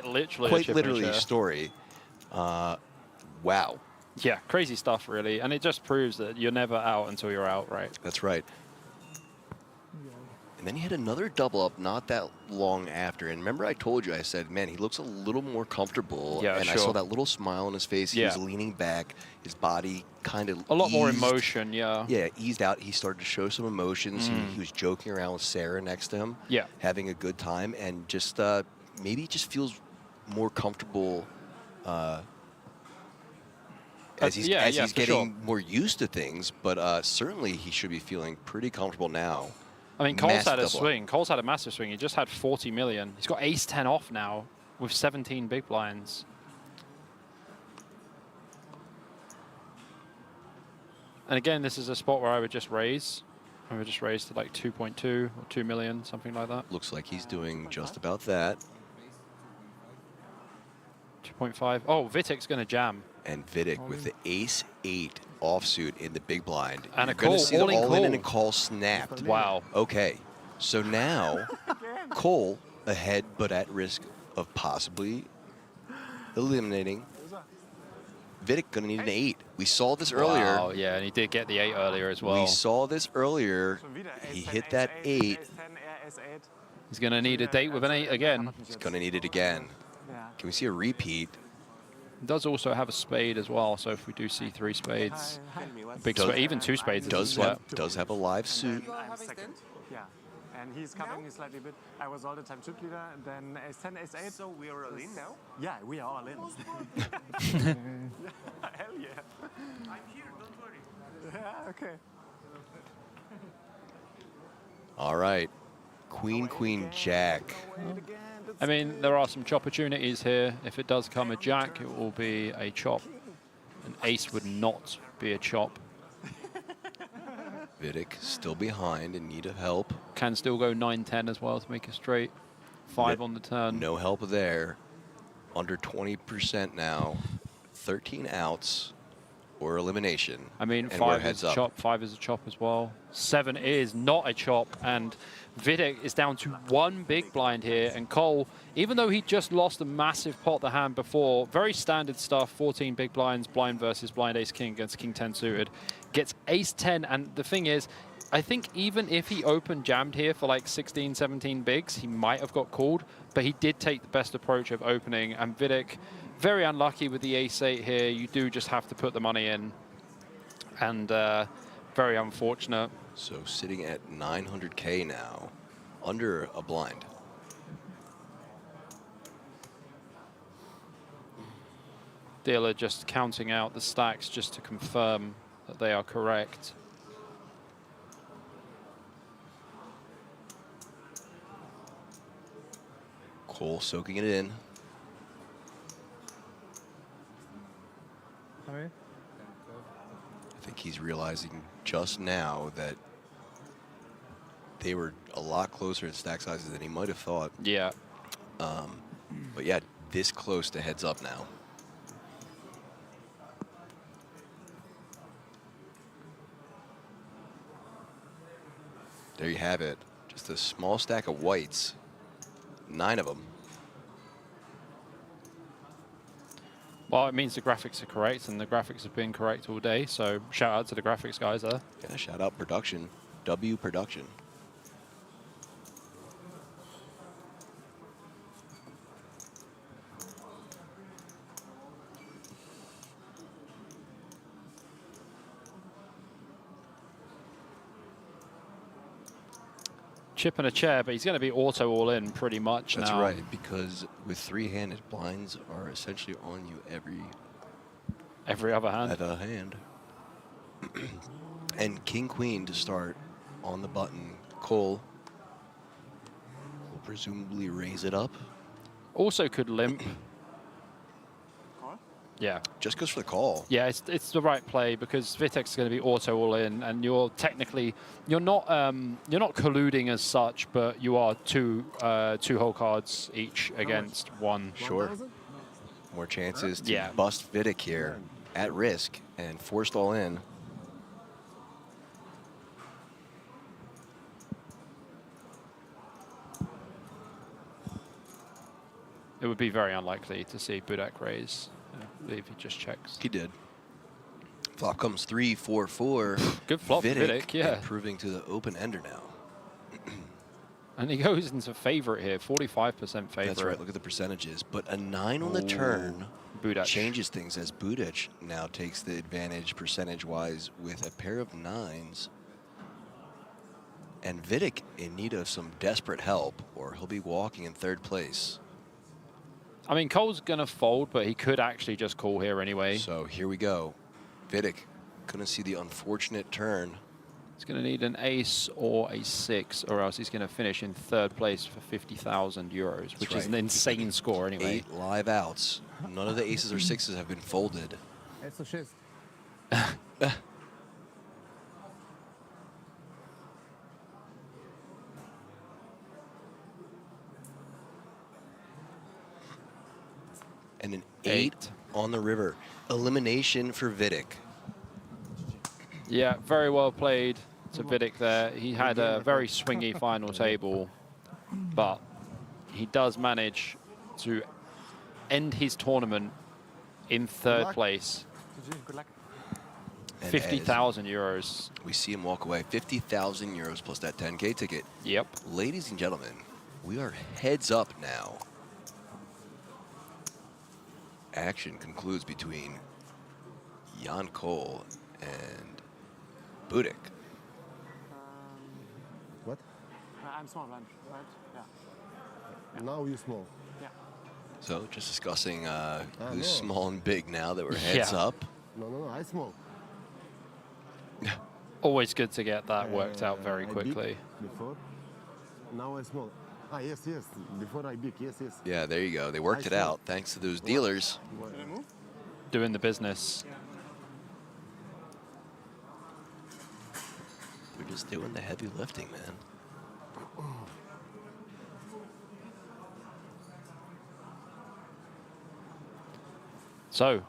literally. quite a chip in a literally chair. story. Wow. Yeah, crazy stuff, really. And it just proves that you're never out until you're out, right? That's right. And then he had another double up not that long after. And remember I told you, I said, man, he looks a little more comfortable. Yeah, and sure. I saw that little smile on his face. He Yeah. was leaning back. His body kind of A lot more eased. emotion, yeah. Yeah, eased out. He started to show some emotions. He was joking around with Sarah next to him. Yeah. Having a good time. And just maybe he just feels more comfortable as he's, for getting sure. more used to things. But certainly he should be feeling pretty comfortable now. I mean, Cole's Massive had a double up. swing. Cole's had a massive swing. He just had 40 million. He's got ace 10 off now with 17 big blinds. And again, this is a spot where I would just raise. I would just raise to like 2.2 or 2 million, something like that. Looks like he's doing just about that. 2.5. Oh, Vitek's going to jam. And Vitek with the ace 8 offsuit in the big blind. And You're a gonna call, see the all-in all-in call. and a call snapped. Wow. Okay. So now, Cole ahead, but at risk of possibly eliminating. Vidic gonna need an 8. We saw this earlier. Wow, yeah, and he did get the 8 earlier as well. We saw this earlier. He hit that 8. He's gonna need a date with an 8 again. He's gonna need it again. Can we see a repeat? He does also have a spade as well, so if we do see 3 spades, big spade, even 2 spades, does have a live suit. Yeah, and he's covering slightly bit. I was all the time chip leader, and then ace 10, ace 8. So we are all in now? Yeah, we are all in. Hell yeah. I'm here, don't worry. Yeah, okay. All right. Queen, queen, jack. I mean, there are some chop opportunities here. If it does come a jack, it will be a chop. An ace would not be a chop. Vidic still behind in need of help. Can still go 9-10 as well to make it straight. 5 on the turn. No help there. Under 20% now. 13 outs or elimination. I mean, and 5 heads is a up. chop, 5 is a chop as well. 7 is not a chop, and Vidic is down to 1 big blind here, and Cole, even though he just lost a massive pot the hand before, very standard stuff, 14 big blinds, blind versus blind ace king against king 10 suited, gets ace 10, and the thing is, I think even if he open jammed here for like 16, 17 bigs, he might have got called, but he did take the best approach of opening, and Vidic, very unlucky with the ace 8 here. You do just have to put the money in, and very unfortunate. So sitting at 900K now, under a blind. Dealer just counting out the stacks just to confirm that they are correct. Cole soaking it in. I think he's realizing just now that they were a lot closer in stack sizes than he might have thought. Yeah. But yeah, this close to heads up now. There you have it. Just a small stack of whites. 9 of them. Well, it means the graphics are correct, and the graphics have been correct all day, so shout out to the graphics guys there. Yeah, shout out production. W production. Chip and a chair, but he's going to be auto all in pretty much That's now. right, because with 3-handed blinds are essentially on you every other hand. Other hand. And king queen to start on the button. Cole will presumably raise it up. Also could limp. Yeah. Just goes for the call. Yeah, it's the right play because Vitek's going to be auto all in, and you're technically you're not colluding as such, but you are two whole cards each against one. Sure. More chances to bust Vitek here at risk and forced all in. It would be very unlikely to see Budak raise. I believe he just checks. He did. Flop comes 3-4-4. Good flop, Vitek, yeah. Improving to the open ender now. And he goes into favorite here, 45% favorite. That's right, look at the percentages. But a 9 on the turn Budak changes things as Budak now takes the advantage percentage-wise with a pair of 9s. And Vitek in need of some desperate help, or he'll be walking in 3rd place. I mean, Cole's going to fold, but he could actually just call here anyway. So here we go. Vitek couldn't see the unfortunate turn. He's going to need an ace or a 6, or else he's going to finish in 3rd place for 50,000 euros, which is an insane score anyway. 8 live outs. None of the aces or 6s have been folded. And an 8 on the river. Elimination for Vitek. Yeah, very well played to Vidic there. He had a very swingy final table, but he does manage to end his tournament in third place. Good luck. And 50,000 euros. We see him walk away. 50,000 euros plus that 10K ticket. Yep. Ladies and gentlemen, we are heads up now. Action concludes between Jan Cole and Budik. What? I'm small lunch, right? Yeah. Now you small. Yeah. So just discussing who's no. small and big now that we're heads Yeah. up. No, I small. Always good to get that worked out very I big quickly. Before. Now I small. Ah, yes. Before I big, yes. Yeah, there you go. They worked it out thanks to those dealers. Can I move? Doing the business. We're just doing the heavy lifting, man. So,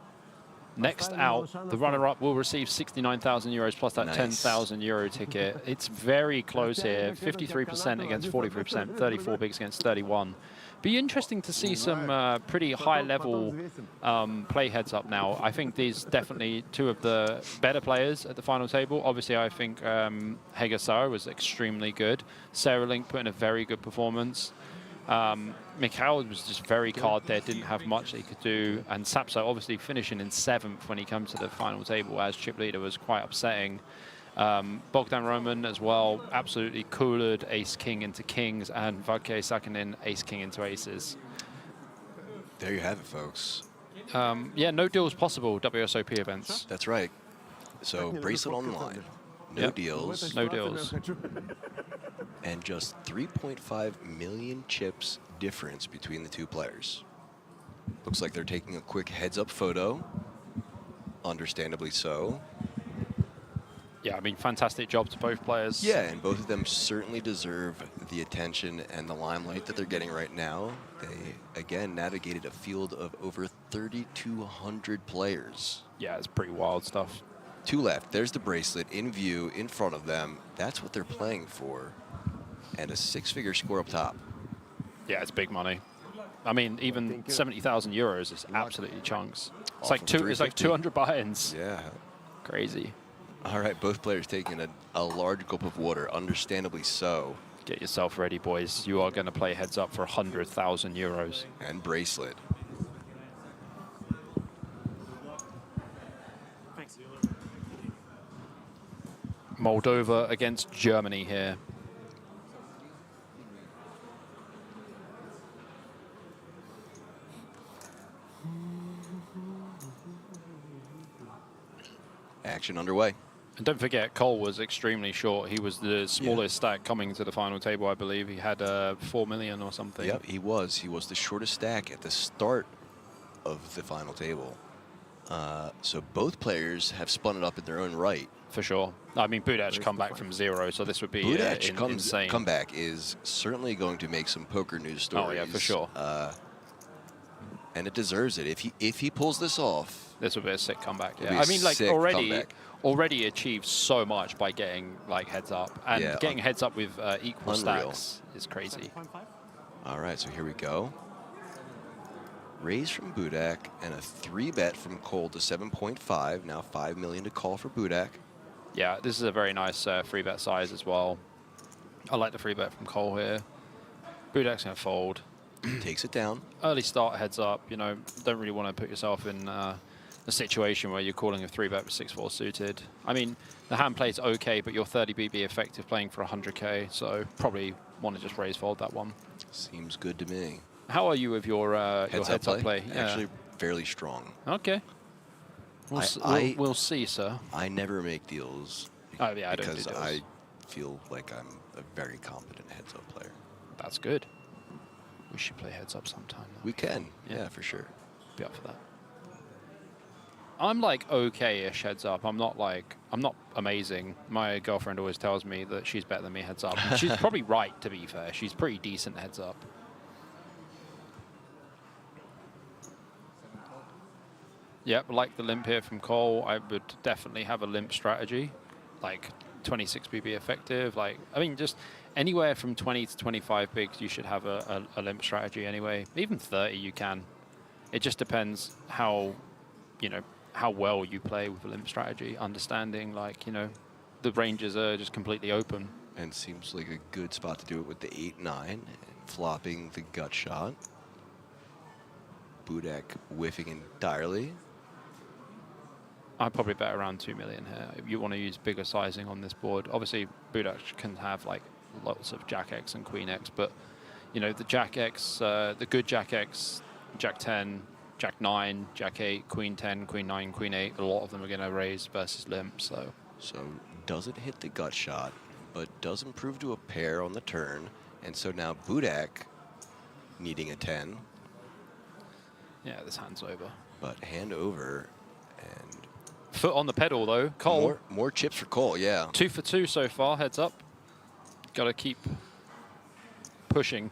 next out, the runner-up will receive 69,000 euros plus that Nice. 10,000 euro ticket. It's very close here, 53% against 43%, 34 bigs against 31. Be interesting to see some pretty high-level play heads up now. I think these definitely two of the better players at the final table. Obviously, I think Hager Sara was extremely good. Sarah Link put in a very good performance. Mikhail was just very card dead, didn't have much he could do, and Sapso obviously finishing in 7th when he comes to the final table as chip leader was quite upsetting. Bogdan Roman as well, absolutely cooled ace-king into kings, and Vagke Sakhanin ace-king into aces. There you have it, folks. Yeah, no deals possible, WSOP events. That's right. So, Bracelet Online. No Yep. deals. No deals. And just 3.5 million chips difference between the two players. Looks like they're taking a quick heads-up photo. Understandably so. Yeah, I mean, fantastic job to both players. Yeah, and both of them certainly deserve the attention and the limelight that they're getting right now. They, again, navigated a field of over 3,200 players. Yeah, it's pretty wild stuff. Two left. There's the bracelet in view in front of them. That's what they're playing for. And a 6-figure score up top. Yeah, it's big money. I mean, even 70,000 euros is absolutely chunks. It's Off like of it's like 200 buy-ins. Yeah. Crazy. All right, both players taking a large gulp of water, understandably so. Get yourself ready, boys. You are going to play heads up for 100,000 euros. And bracelet. Thanks. Moldova against Germany here. Action underway. And don't forget, Cole was extremely short. He was the smallest stack coming to the final table, I believe. He had 4 million or something. Yep, he was. He was the shortest stack at the start of the final table. So both players have spun it up in their own right. For sure. I mean, Budak come back from 0, so this would be insane. Comeback is certainly going to make some poker news stories. Oh, yeah, for sure. And it deserves it. If he pulls this off, this would be a sick comeback. It'll Yeah. be I mean, like sick comeback. already achieved so much by getting like heads up, and Yeah, getting heads up with equal unreal. stacks is crazy. All right, so here we go. Raise from Budak and a 3-bet from Cole to 7.5. Now 5 million to call for Budak. Yeah, this is a very nice free bet size as well. I like the free bet from Cole here. Budak's going to fold. Takes it down. Early start heads up. You know, don't really want to put yourself in a situation where you're calling a 3-bet with 6-4 suited. I mean, the hand play's okay, but you're 30 BB effective playing for 100k, so probably want to just raise fold that one. Seems good to me. How are you with your heads up play? Yeah. Actually, fairly strong. Okay. We'll see, sir. I never make deals. Oh, yeah, I don't do because deals. I feel like I'm a very competent heads-up player. That's good. We should play heads up sometime. We can, yeah, for sure. Be up for that. I'm like okay-ish heads up. I'm not amazing. My girlfriend always tells me that she's better than me heads up. She's probably right, to be fair. She's pretty decent heads up. Yep, like the limp here from Cole. I would definitely have a limp strategy. Like, 26 BB effective. Like, I mean, just anywhere from 20 to 25 bigs, you should have a limp strategy anyway. Even 30, you can. It just depends how, you know, how well you play with a limp strategy. Understanding, like, you know, the ranges are just completely open. And seems like a good spot to do it with the 8-9 and flopping the gut shot. Budak whiffing entirely. I'd probably bet around 2 million here. If you want to use bigger sizing on this board, obviously Budak can have like lots of Jack X and Queen X, but you know, the Jack X, the good Jack X, Jack 10, Jack 9, Jack 8, Queen 10, Queen 9, Queen 8, a lot of them are going to raise versus limp, so doesn't hit the gut shot, but does improve to a pair on the turn, and so now Budak needing a 10. Yeah, this hand's over. But hand over, and foot on the pedal though. Cole. More chips for Cole, yeah. 2 for 2 so far, heads up. Got to keep pushing.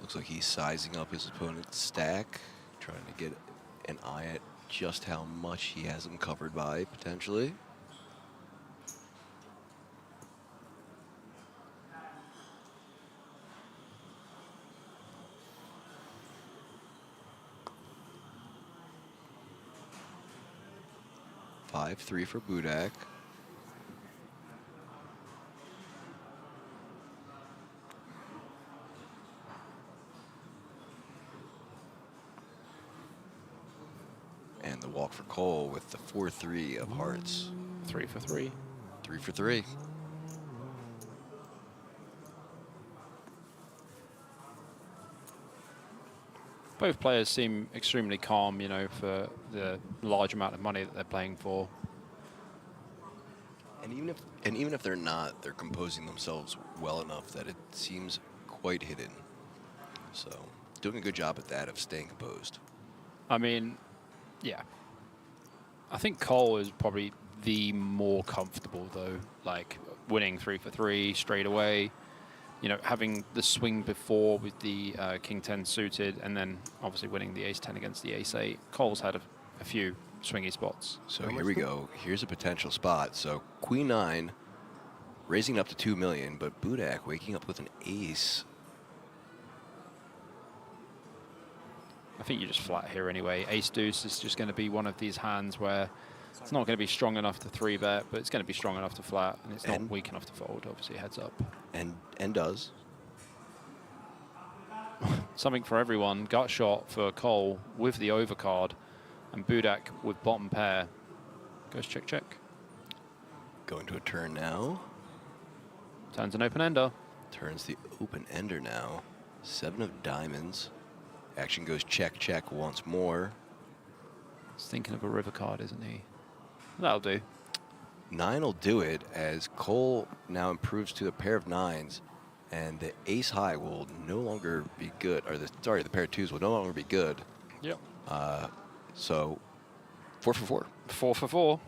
Looks like he's sizing up his opponent's stack, trying to get an eye at just how much he has him covered by, potentially. Five, 3 for Budak. And the walk for Cole with the 4-3 of hearts. 3 for 3. 3 for 3. Both players seem extremely calm, you know, for the large amount of money that they're playing for. And even if they're not, they're composing themselves well enough that it seems quite hidden. So, doing a good job at that, of staying composed. I mean, yeah. I think Cole is probably the more comfortable, though. Like, winning 3 for 3 straight away. You know, having the swing before with the King 10 suited, and then obviously winning the Ace 10 against the Ace 8. Cole's had a few swingy spots. So here we go. Here's a potential spot. So Queen 9 raising up to 2 million, but Budak waking up with an ace. I think you just flat here anyway. Ace deuce is just going to be one of these hands where it's not going to be strong enough to 3-bet, but it's going to be strong enough to flat, and it's not weak enough to fold, obviously, heads up. And does. Something for everyone. Gut shot for Cole with the overcard, and Budak with bottom pair. Goes check, check. Going to a turn now. Turns an open ender. Turns the open ender now. 7 of diamonds. Action goes check, check once more. He's thinking of a river card, isn't he? That'll do. 9 will do it, as Cole now improves to a pair of 9s, and the ace high will no longer be good, or the pair of 2s will no longer be good. Yep. So 4 for 4. 4 for 4.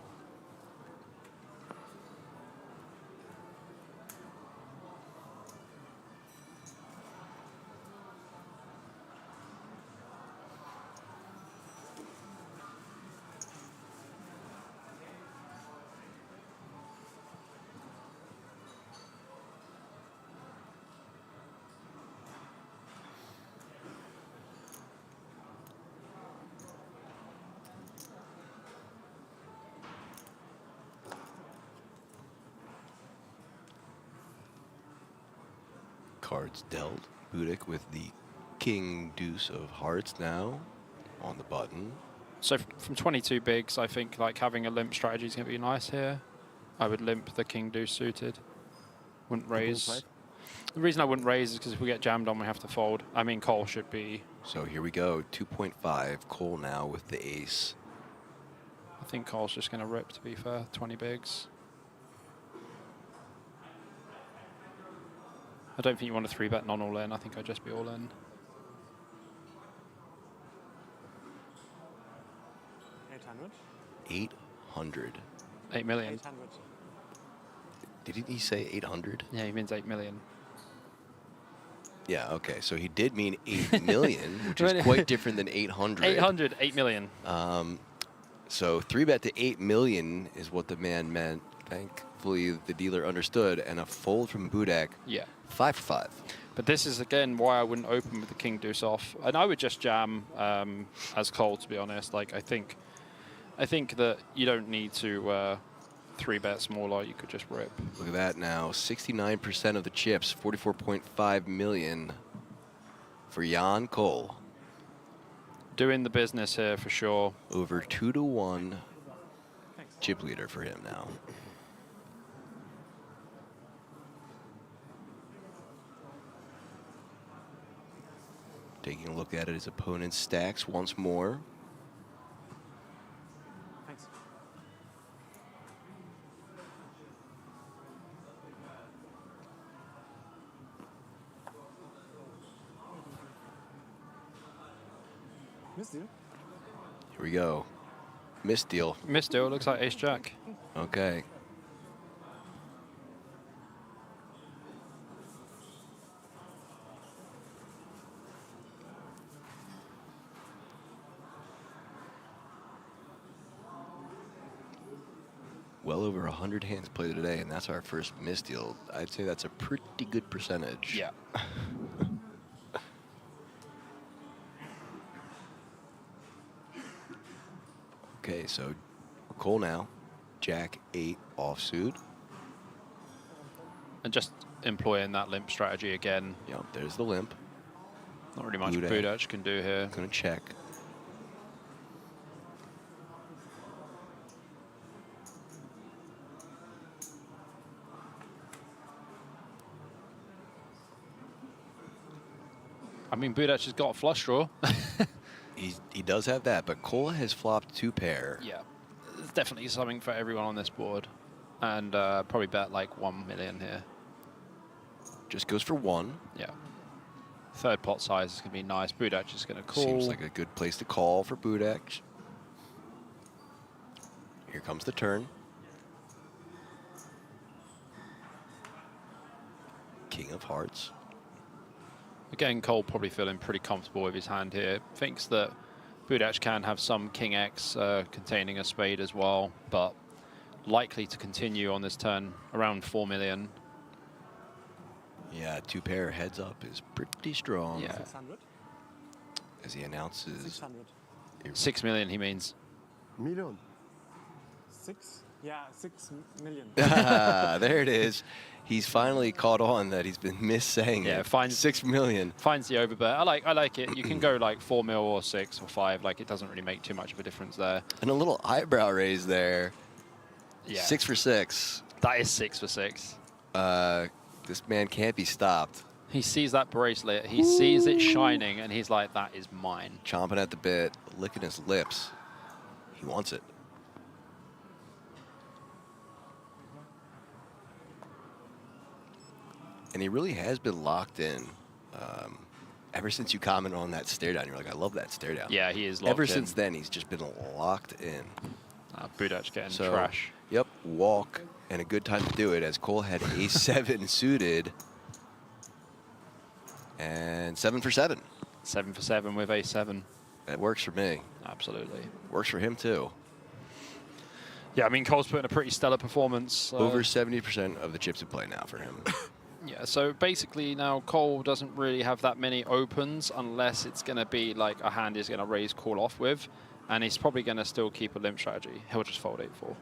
Cards dealt. Budak with the king deuce of hearts now on the button. So from 22 bigs, I think like having a limp strategy is going to be nice here. I would limp the king deuce suited. Wouldn't raise. The reason I wouldn't raise is because if we get jammed on, we have to fold. I mean, Cole should be. So here we go. 2.5. Cole now with the ace. I think Cole's just going to rip, to be fair. 20 bigs. I don't think you want to 3-bet non-all in. I think I'd just be all in. 800? 800. 8 million. 800. Didn't he say 800? Yeah, he means 8 million. Yeah, okay. So he did mean 8 million, which is quite different than 800. 800, 8 million. So 3-bet to 8 million is what the man meant. Thankfully, the dealer understood, and a fold from Budak. Yeah. 5 for 5. But this is, again, why I wouldn't open with the king deuce off. And I would just jam as Cole, to be honest. Like, I think that you don't need to 3-bet smaller. You could just rip. Look at that now. 69% of the chips, 44.5 million for Jan Cole. Doing the business here for sure. Over 2-1 chip leader for him now. Taking a look at it, his opponent's stacks once more. Thanks. Missed you. Here we go. Misdeal. Misdeal, looks like ace jack. Okay. Well over 100 hands played today, and that's our first misdeal. I'd say that's a pretty good percentage. Yeah. Okay, so Cole now, Jack 8 offsuit. And just employing that limp strategy again. Yep, there's the limp. Not really much Budak Budak can do here. Gonna check. I mean, Budak has got a flush draw. He does have that, but Cole has flopped 2 pair. Yeah, there's definitely something for everyone on this board. And probably bet like 1 million here. Just goes for 1. Yeah. Third pot size is going to be nice. Budak is going to call. Seems like a good place to call for Budak. Here comes the turn. King of hearts. Again, Cole probably feeling pretty comfortable with his hand here. Thinks that Budak can have some King X containing a spade as well, but likely to continue on this turn around 4 million. Yeah, 2 pair heads up is pretty strong. Yeah. 600? As he announces. 600. 6 million, he means. Million. 6? Yeah, 6 million. There it is. He's finally caught on that he's been saying Yeah, it. finds 6 million. Finds the overbet. I like it. You can go like 4 mil or 6 or 5. Like, it doesn't really make too much of a difference there. And a little eyebrow raise there. Yeah. 6 for 6. That is 6 for 6. This man can't be stopped. He sees that bracelet. He sees it shining, and he's like, that is mine. Chomping at the bit, licking his lips. He wants it. And he really has been locked in. Ever since you commented on that stare down, you're like, I love that stare down. Yeah, he is locked Ever in. since then, he's just been locked in. Budak getting So, trash. Yep, walk, and a good time to do it, as Cole had A7 suited. And 7 for 7. 7 for 7 with A7. That works for me. Absolutely. Works for him, too. Yeah, I mean, Cole's put in a pretty stellar performance. Over 70% of the chips in play now for him. Yeah, so basically now Cole doesn't really have that many opens unless it's going to be like a hand he's going to raise call off with, and he's probably going to still keep a limp strategy. He'll just fold 8-4.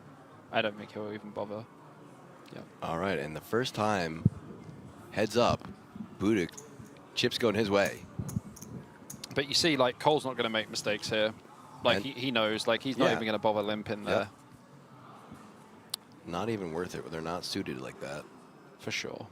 I don't think he'll even bother. Yeah. All right, and the first time, heads up, Budak, chips going his way. But you see, like, Cole's not going to make mistakes here. Like, And he knows, like, he's not yeah. even going to bother limping there. Not even worth it when they're not suited like that. For sure.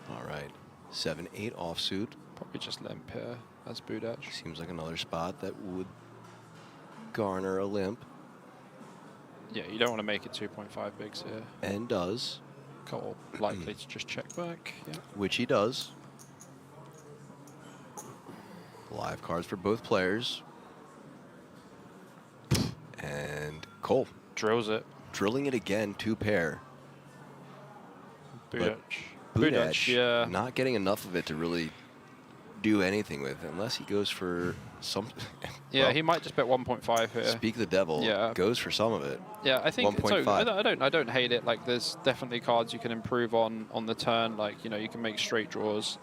All right, 7-8 offsuit. Probably just limp here as Budak. Seems like another spot that would garner a limp. Yeah, you don't want to make it 2.5 bigs here. And does. Cole likely to just check back. Yeah. Which he does. Live cards for both players. And Cole drills it. drilling it again, 2-pair. Budach. Budach, yeah. not getting enough of it to really do anything with, unless he goes for some. Yeah, well, he might just bet 1.5 here. Speak of the devil. Yeah. Goes for some of it. Yeah, I think 1.5. so. I don't hate it. Like, there's definitely cards you can improve on the turn. Like, you know, you can make straight draws.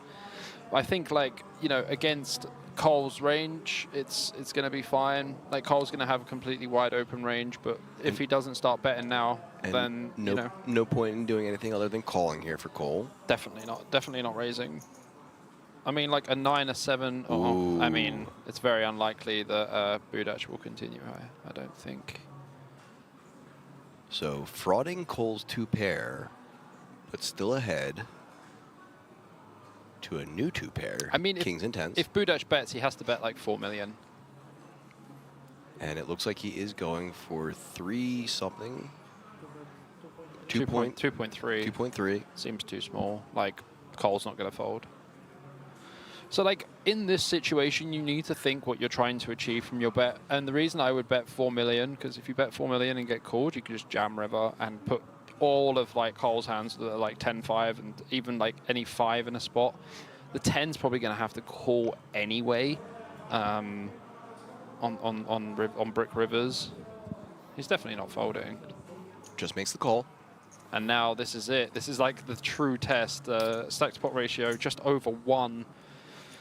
I think, like, you know, against Cole's range, it's going to be fine. Like, Cole's going to have a completely wide open range, but if he doesn't start betting now, then you know, no point in doing anything other than calling here for Cole. Definitely not raising. I mean, like a 9, a 7. Oh, I mean, it's very unlikely that Budach will continue. I don't think. So frauding Cole's 2-pair, but still ahead to a new 2-pair. I mean, Kings and 10s. If Budach bets, he has to bet like 4 million. And it looks like he is going for 3 something. 2.3. 2.3. Seems too small. Like, Cole's not going to fold. So, like, in this situation, you need to think what you're trying to achieve from your bet. And the reason I would bet 4 million, because if you bet 4 million and get called, you can just jam river and put all of, like, Cole's hands that are, like, 10-5 and even, like, any 5 in a spot. The 10's probably going to have to call anyway on brick rivers. He's definitely not folding. Just makes the call. And now this is it. This is, like, the true test. Stack to pot ratio just over 1.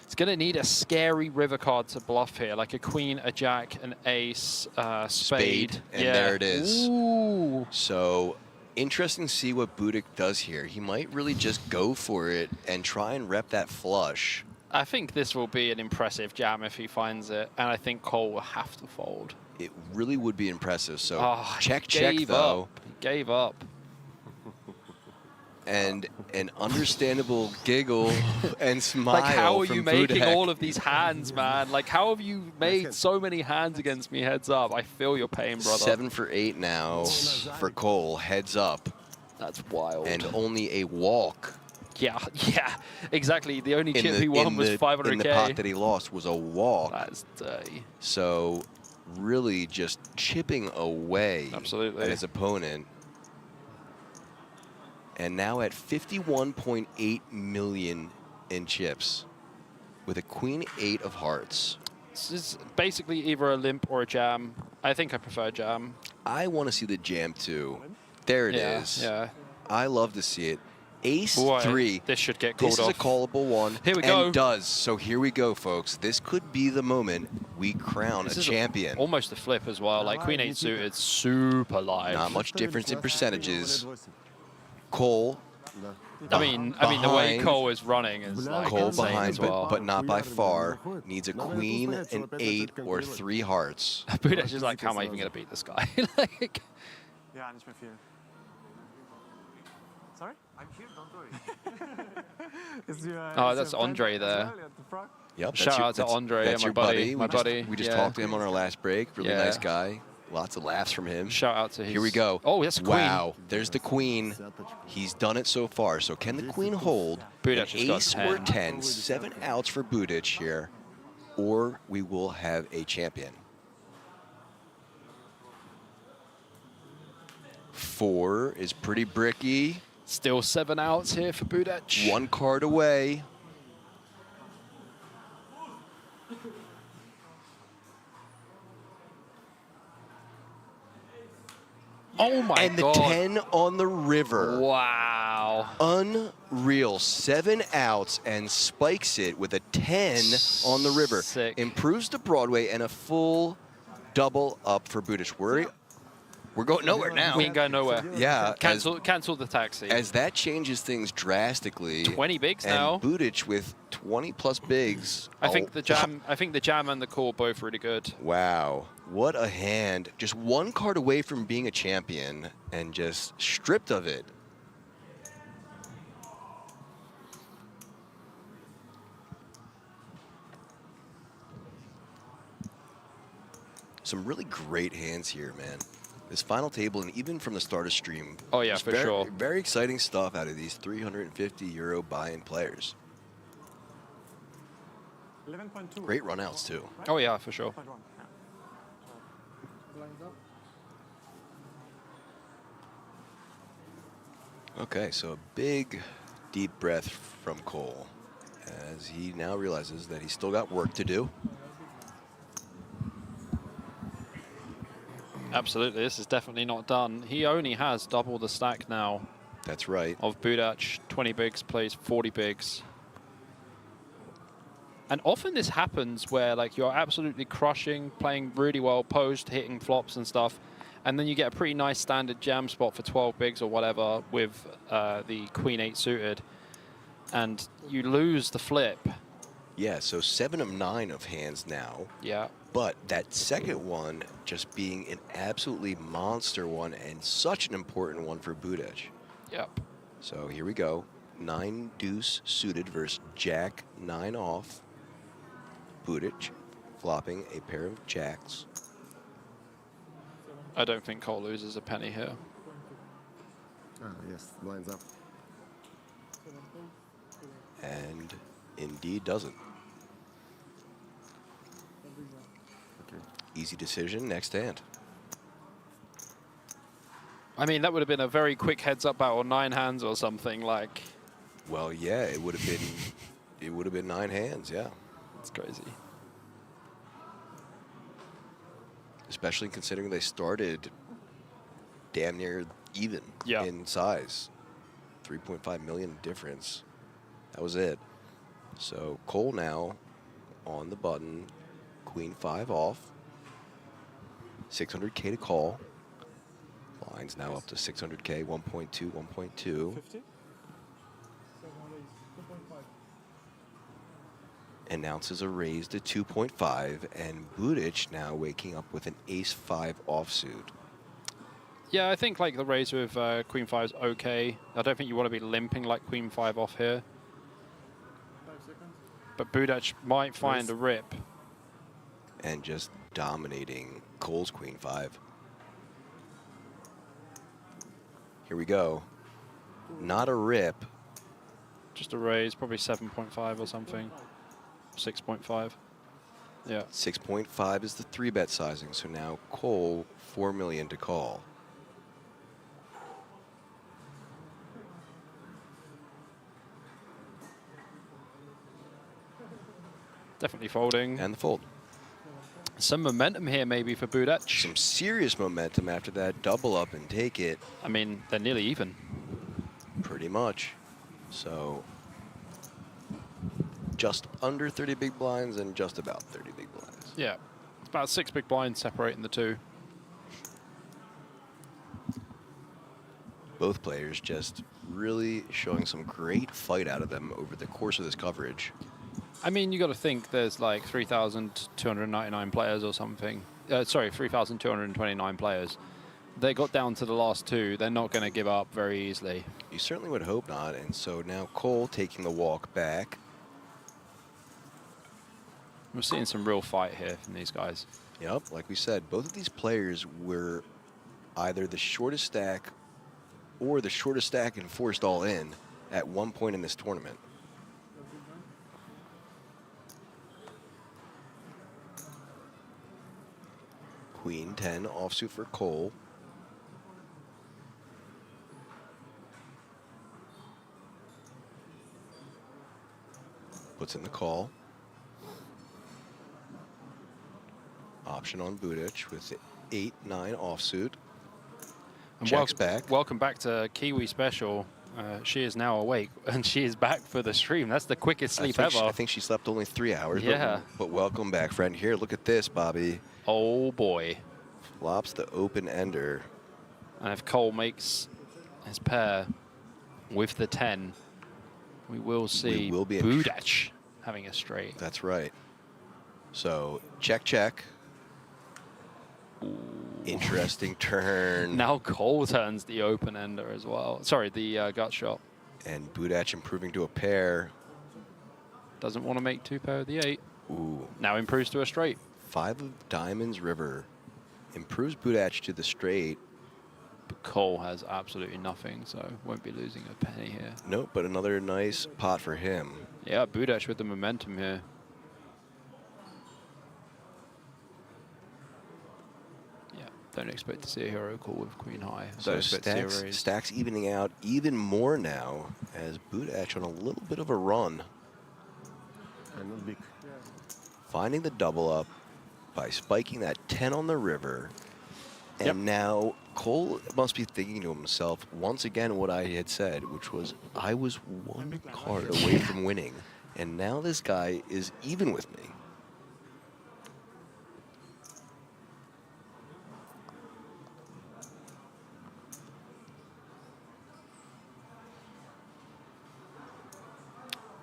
It's going to need a scary river card to bluff here, like a queen, a jack, an ace, spade. And there it is. Ooh. So interesting to see what Budach does here. He might really just go for it and try and rep that flush. I think this will be an impressive jam if he finds it, and I think Cole will have to fold. It really would be impressive. So check, Gave though. up. He gave up. And an understandable giggle and smile. Like, how are from you making Budach. all of these hands, man? Like, how have you made so many hands against me? Heads up. I feel your pain, brother. 7 for 8 now for Cole. Heads up. That's wild. And only a walk. Yeah, exactly. The only chip he won was 500K. In the pot that he lost was a walk. That's dirty. So really just chipping away Absolutely. at his opponent. And now at 51.8 million in chips with a queen 8 of hearts. This is basically either a limp or a jam. I think I prefer jam. I want to see the jam too. There it is. Yeah. I love to see it. Ace Boy, 3. This should get called This off. is a callable one. Here we go. And does. So here we go, folks. This could be the moment we crown This a is champion. Almost a flip as well. Like queen 8 suited, super live. Not much difference in percentages. Cole. I mean, the way Cole is running is like Cole insane behind, as well. but not by far. Needs a queen, an 8, or 3 hearts. Budach is like, how am I even going to beat this guy? Like, Ja, nicht mehr viel. Sorry? I'm here, don't worry. oh, that's Andre there. Yep. Shout out to Andre, That's my your buddy. We just talked to him on our last break. Really nice guy. Lots of laughs from him. Shout out to his... Here we go. Oh, that's a queen. Wow. There's the queen. He's done it so far. So can the queen hold? Budach An has got ace or 10. 10. 7 outs for Budach here. Or we will have a champion. 4 is pretty bricky. Still 7 outs here for Budach. 1 card away. Oh my and God. And the 10 on the river. Wow. Unreal. 7 outs and spikes it with a 10 on the river. Sick. Improves to Broadway and a full double up for Budach. We're going nowhere now. We ain't going nowhere. Yeah. Cancel the taxi. As that changes things drastically. 20 bigs and now. Budach with 20 plus bigs. I think the jam and the call both really good. Wow. What a hand. Just 1 card away from being a champion and just stripped of it. Some really great hands here, man. This final table, and even from the start of stream. Oh, yeah, just for sure. Very exciting stuff out of these 350 euro buy-in players. 11.2. Great runouts, too. Oh, yeah, for sure. Okay, so a big, deep breath from Cole as he now realizes that he's still got work to do. Absolutely, this is definitely not done. He only has double the stack now. That's right. Of Budac, 20 bigs plays 40 bigs. And often this happens where like you're absolutely crushing, playing really well post, hitting flops and stuff, and then you get a pretty nice standard jam spot for 12 bigs or whatever with the Queen 8 suited, and you lose the flip. Yeah, so 7 of 9 of hands now. Yeah. But that second one just being an absolutely monster one and such an important one for Budac. Yep. So here we go. 9 deuce suited versus Jack 9 off. Budac flopping a pair of jacks. I don't think Cole loses a penny here. Yes, lines up. And indeed doesn't. Easy decision, next hand. I mean, that would have been a very quick heads-up battle, 9 hands or something like. Well, yeah, it would have been 9 hands, yeah. It's crazy. Especially considering they started damn near even in size. 3.5 million difference. That was it. So Cole now on the button, Queen 5 off. 600K to call. Lines now up to 600K, 1.2, 1.2. 50? Announces a raise to 2.5, and Budac now waking up with an ace-5 offsuit. Yeah, I think like the raise with Queen 5 is okay. I don't think you want to be limping like Queen 5 off here. 5 seconds. But Budac might find a rip. And just dominating Cole's Queen 5. Here we go. Not a rip. Just a raise, probably 7.5 or something. 6.5. Yeah. 6.5 is the 3-bet sizing, so now Cole, 4 million to call. Definitely folding. And the fold. Some momentum here maybe for Budac. Some serious momentum after that double up and take it. I mean, they're nearly even. Pretty much. So just under 30 big blinds and just about 30 big blinds. Yeah. It's about 6 big blinds separating the two. Both players just really showing some great fight out of them over the course of this coverage. I mean, you got to think there's like 3,299 players or something. Sorry, 3,229 players. They got down to the last 2. They're not going to give up very easily. You certainly would hope not. And so now Cole taking the walk back. We're seeing some real fight here from these guys. Yep, like we said, both of these players were either the shortest stack or the shortest stack and forced all in at one point in this tournament. Queen 10 offsuit for Cole. Puts in the call. Option on Budac with the 8-9 offsuit. And Checks back. Welcome back to Kiwi Special. She is now awake and she is back for the stream. That's the quickest sleep ever. I think she slept only 3 hours. Yeah. But welcome back, friend. Here, look at this, Bobby. Oh boy. Flops the open ender. And if Cole makes his pair with the 10, we will see Budac having a straight. That's right. So check, check. Ooh. Interesting turn. Now Cole turns the open ender as well. Sorry, the gut shot. And Budac improving to a pair. Doesn't want to make 2 pair of the 8. Ooh. Now improves to a straight. 5 of diamonds river. Improves Budac to the straight. But Cole has absolutely nothing, so won't be losing a penny here. Nope, but another nice pot for him. Yeah, Budac with the momentum here. don't expect to see a hero call with queen high. I So don't expect to see a stacks, raise. stacks evening out even more now as Budach on a little bit of a run. And not big. Finding the double up by spiking that 10 on the river. And now Cole must be thinking to himself, once again, what I had said, which was, I was one card away from winning. And now this guy is even with me.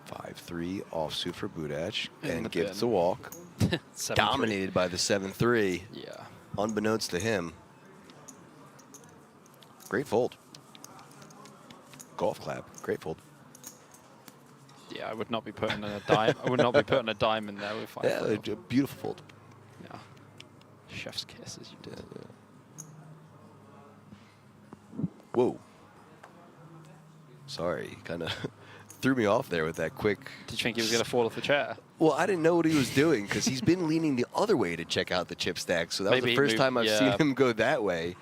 Five-3 offsuit for Budach and gets the walk. 7-3. Dominated by the 7-3. Yeah. Unbeknownst to him. Great fold. Golf clap. Great fold. Yeah, I would not be putting a dime. I would not be putting a dime in there with 5. Yeah, a beautiful fold. Yeah. Chef's kiss, as you did. Whoa. Sorry, kind of threw me off there with that quick. Did you think he was going to fall off the chair? Well, I didn't know what he was doing because he's been leaning the other way to check out the chip stack. So that was Maybe the he first moved- time I've yeah. seen him go that way.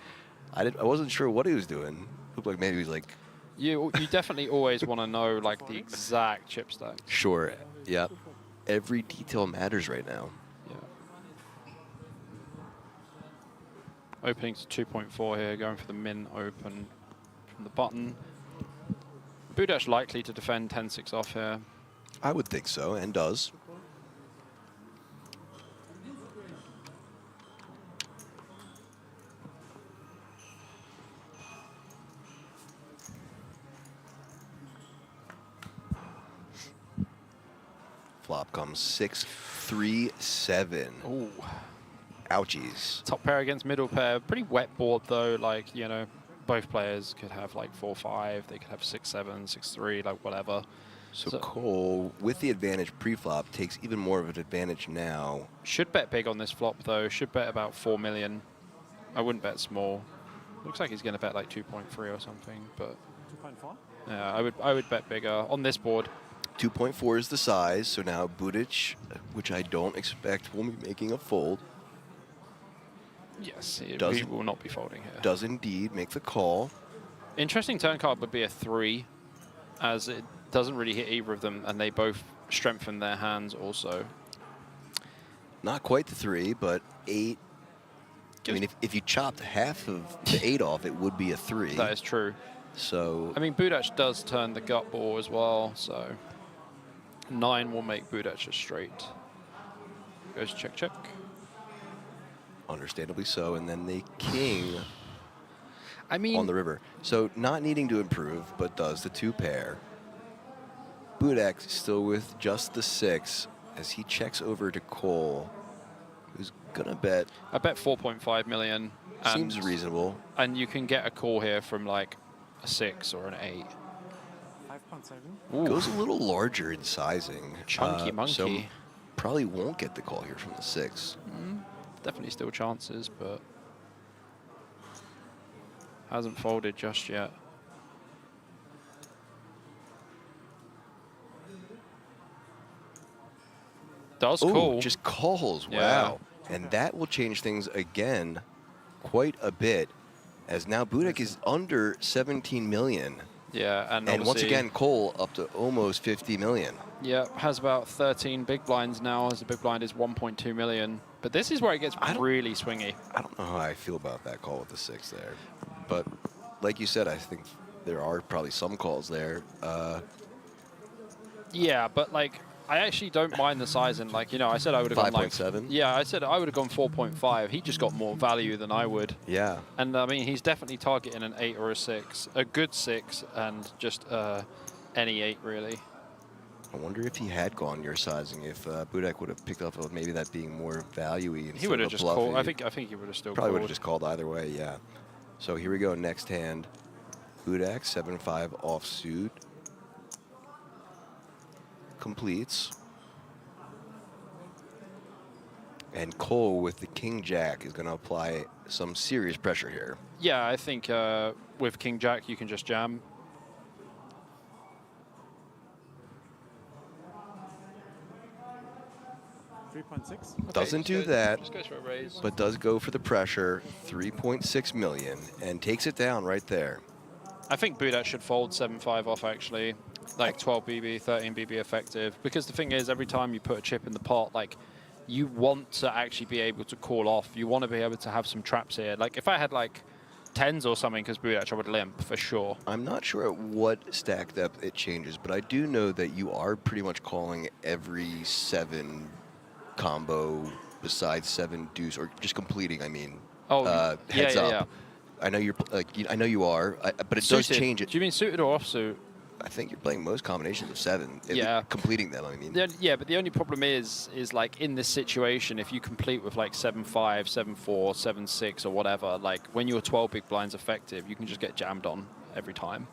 I wasn't sure what he was doing. Looked like maybe he was like. You definitely always want to know like the exact chip stack. Sure. Yep. Every detail matters right now. Opening to 2.4 here, going for the min open from the button. Budach likely to defend 10-6 off here. I would think so, and does. Flop comes 6-3-7. Ooh. Ouchies. Top pair against middle pair. Pretty wet board though. Like, you know, both players could have like 4-5. They could have 6-7, 6-3, like whatever. So Cole, with the advantage pre-flop, takes even more of an advantage now. Should bet big on this flop though. Should bet about 4 million. I wouldn't bet small. Looks like he's going to bet like 2.3 or something, but 2.4? yeah, I would bet bigger on this board. 2.4 is the size, so now Budach, which I don't expect will be making a fold. Yes, he Does- will not be folding here. Does indeed make the call. Interesting turn card would be a 3, as it doesn't really hit either of them, and they both strengthen their hands also. Not quite the 3, but 8. I mean, if you chopped half of the 8 off, it would be a 3. That is true. So I mean, Budach does turn the gut ball as well, so 9 will make Budach a straight. Goes check, check. understandably so, and then the king I mean, on the river. So not needing to improve, but does the 2 pair. Budach still with just the 6 as he checks over to Cole, who's gonna bet. I bet 4.5 million. Seems reasonable. And you can get a call here from like a 6 or an 8. 5.7. Goes a little larger in sizing. Chunky monkey. So probably won't get the call here from the 6. Definitely still chances, but hasn't folded just yet. Does Ooh, call. just calls. Yeah. Wow. And that will change things again quite a bit, as now Budach is under 17 million. Yeah, and once obviously- again, Cole up to almost 50 million. Yeah, has about 13 big blinds now, as the big blind is 1.2 million. But this is where it gets really swingy. I don't know how I feel about that call with the 6 there. But like you said, I think there are probably some calls there. Yeah, but like, I actually don't mind the sizing. Like, you know, I said I would have gone like 5.7? Yeah, I said I would have gone 4.5. He just got more value than I would. Yeah. And I mean, he's definitely targeting an 8 or a 6, a good 6, and just any 8 really. I wonder if he had gone your sizing, if Budach would have picked up on maybe that being more value-y. He would have just called. I think he would have still probably would called. have just called either way. Yeah. So here we go. Next hand, Budach 7-5 offsuit completes, and Cole with the King Jack is going to apply some serious pressure here. Yeah, I think with King Jack you can just jam. 3.6. Doesn't do that, Just goes for a raise. but does go for the pressure. 3.6 million and takes it down right there. I think Budak should fold 7-5 off actually, like 12 BB, 13 BB effective. Because the thing is, every time you put a chip in the pot, like you want to actually be able to call off. You want to be able to have some traps here. Like if I had like 10s or something, because Budak I would limp for sure. I'm not sure at what stack depth it changes, but I do know that you are pretty much calling every 7 combo besides 7 deuce, or just completing. I mean, heads up. I know you're I know you are, but it does change it. Do you mean suited or offsuit? I think you're playing most combinations of 7. Yeah, completing them. I mean, yeah, but the only problem is like in this situation, if you complete with like 7-5, 7-4, 7-6, or whatever, like when your 12 big blinds effective, you can just get jammed on every time.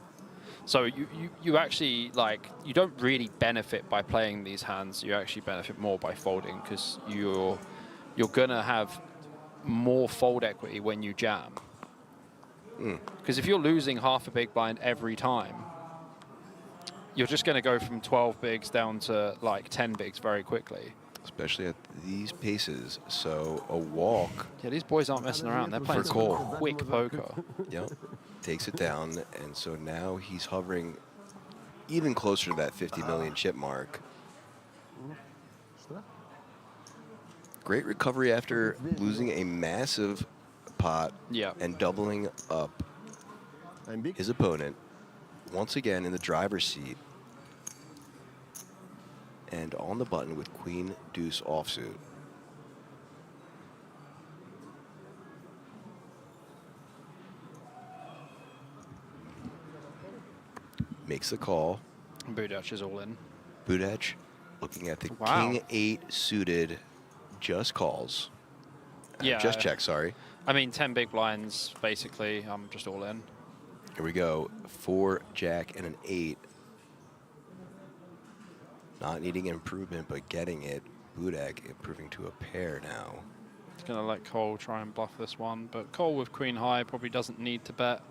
So you actually like you don't really benefit by playing these hands. You actually benefit more by folding because you're gonna have more fold equity when you jam. Because if you're losing half a big blind every time, you're just going to go from 12 bigs down to like 10 bigs very quickly. Especially at these paces. So a walk. Yeah, these boys aren't messing around. They're playing some quick poker. Yep. Takes it down, and so now he's hovering even closer to that 50 million chip mark. Great recovery after losing a massive pot and doubling up his opponent. Once again in the driver's seat. And on the button with queen deuce offsuit. Makes the call. Budak is all in. Budak looking at the Wow. king 8 suited, just calls. Yeah. Just check, sorry. I mean, 10 big blinds, basically. I'm just all in. Here we go. 4, jack, and an 8. Not needing improvement, but getting it. Budak improving to a pair now. He's going to let Cole try and bluff this one, but Cole with queen high probably doesn't need to bet.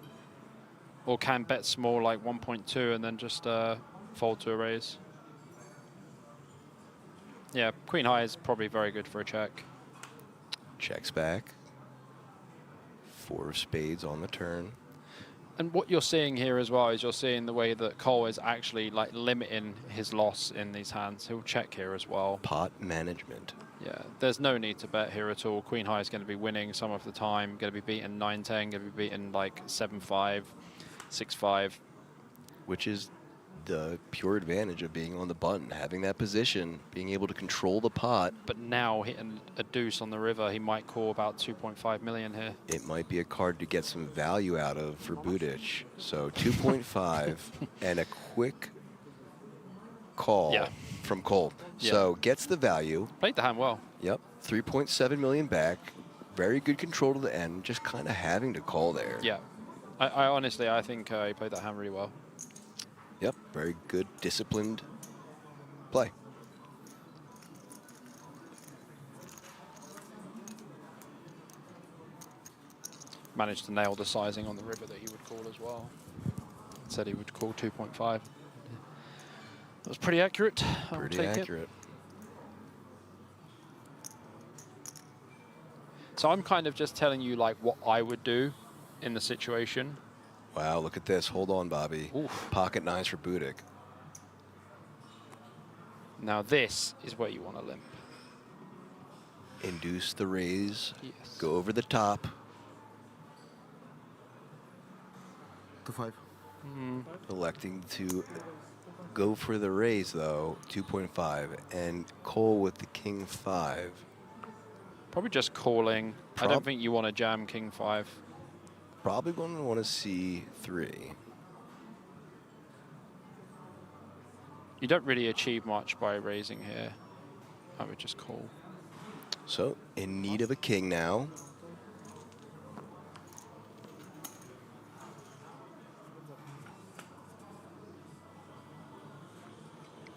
Or can bet small like 1.2 and then just fold to a raise. Yeah, queen high is probably very good for a check. Checks back. 4 of spades on the turn. And what you're seeing here as well is you're seeing the way that Cole is actually like limiting his loss in these hands. He'll check here as well. Pot management. Yeah, there's no need to bet here at all. Queen high is going to be winning some of the time. Going to be beaten 9-10. Going to be beaten like 7-5, 6-5. Which is the pure advantage of being on the button, having that position, being able to control the pot. But now hitting a deuce on the river, he might call about 2.5 million here. It might be a card to get some value out of for Budak. So 2.5 and a quick call from Cole. So gets the value. Played the hand well. Yep. 3.7 million back. Very good control to the end. Just kind of having to call there. Yeah. I honestly, I think he played that hand really well. Yep. Very good, disciplined play. Managed to nail the sizing on the river that he would call as well. Said he would call 2.5. That was pretty accurate. Pretty accurate. So I'm kind of just telling you like what I would do in the situation. Wow, look at this. Hold on, Bobby. Oof. Pocket 9s for Budak. Now this is where you want to limp. Induce the raise. Yes. Go over the top. 2-5. Electing to go for the raise, though. 2.5. And Cole with the king 5. Probably just calling. I don't think you want to jam king 5. Probably going to want to see 3. You don't really achieve much by raising here. I would just call. So, in need of a king now.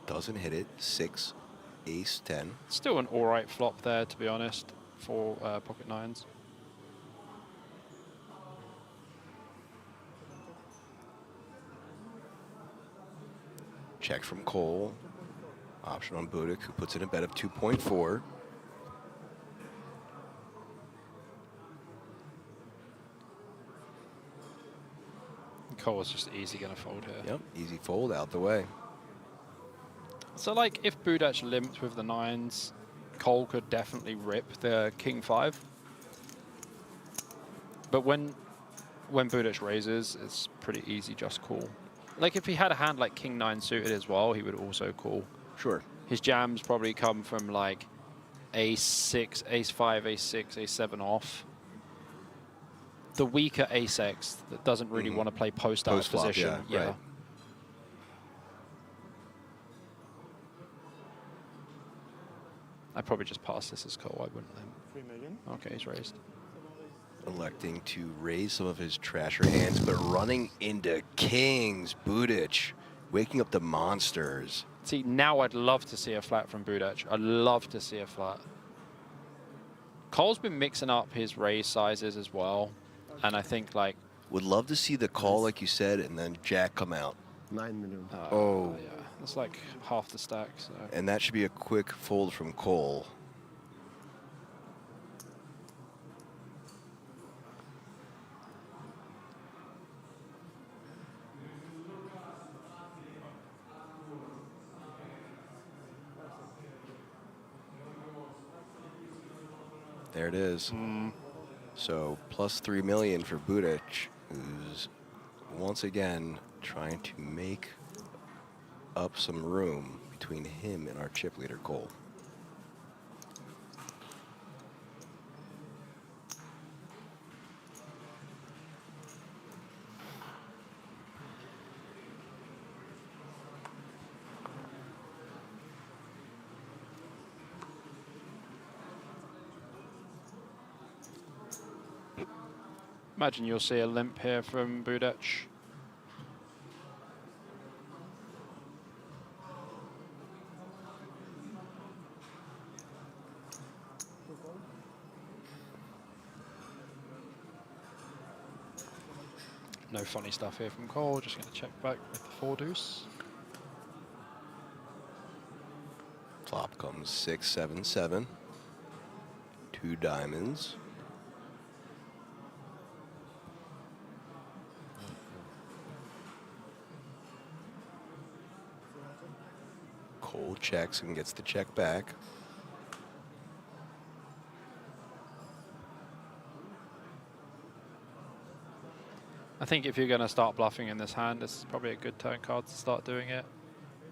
Doesn't hit it. 6, ace, 10. Still an alright flop there, to be honest, for pocket 9s. Check from Cole. Option on Budak, who puts in a bet of 2.4. Cole's just easy going to fold here. Yep, easy fold out the way. So, like, if Budac limped with the 9s, Cole could definitely rip the King 5. But when Budac raises, it's pretty easy just call. Like, if he had a hand like King 9 suited as well, he would also call. Sure. His jams probably come from, like, Ace-6, Ace-5, Ace-6, Ace-7 off. The weaker Ace-X that doesn't really want to play post-out Post-flop, position. yeah, right. I'd probably just pass this as call. I wouldn't limp. 3 million. Okay, he's raised. Electing to raise some of his trasher hands, but running into kings. Budac waking up the monsters. See, now I'd love to see a flat from Budac. I'd love to see a flat. Cole's been mixing up his raise sizes as well, and I think, like... Would love to see the call, like you said, and then jack come out. 9 million. Oh. Yeah, that's like half the stack. So. And that should be a quick fold from Cole. There it is. So plus 3 million for Budac, who's once again trying to make up some room between him and our chip leader Cole. Imagine you'll see a limp here from Budac. No funny stuff here from Cole. Just going to check back with the 4 deuce. Flop comes 6, 7, 7. 2 diamonds. Cole checks and gets the check back. I think if you're going to start bluffing in this hand, this is probably a good turn card to start doing it.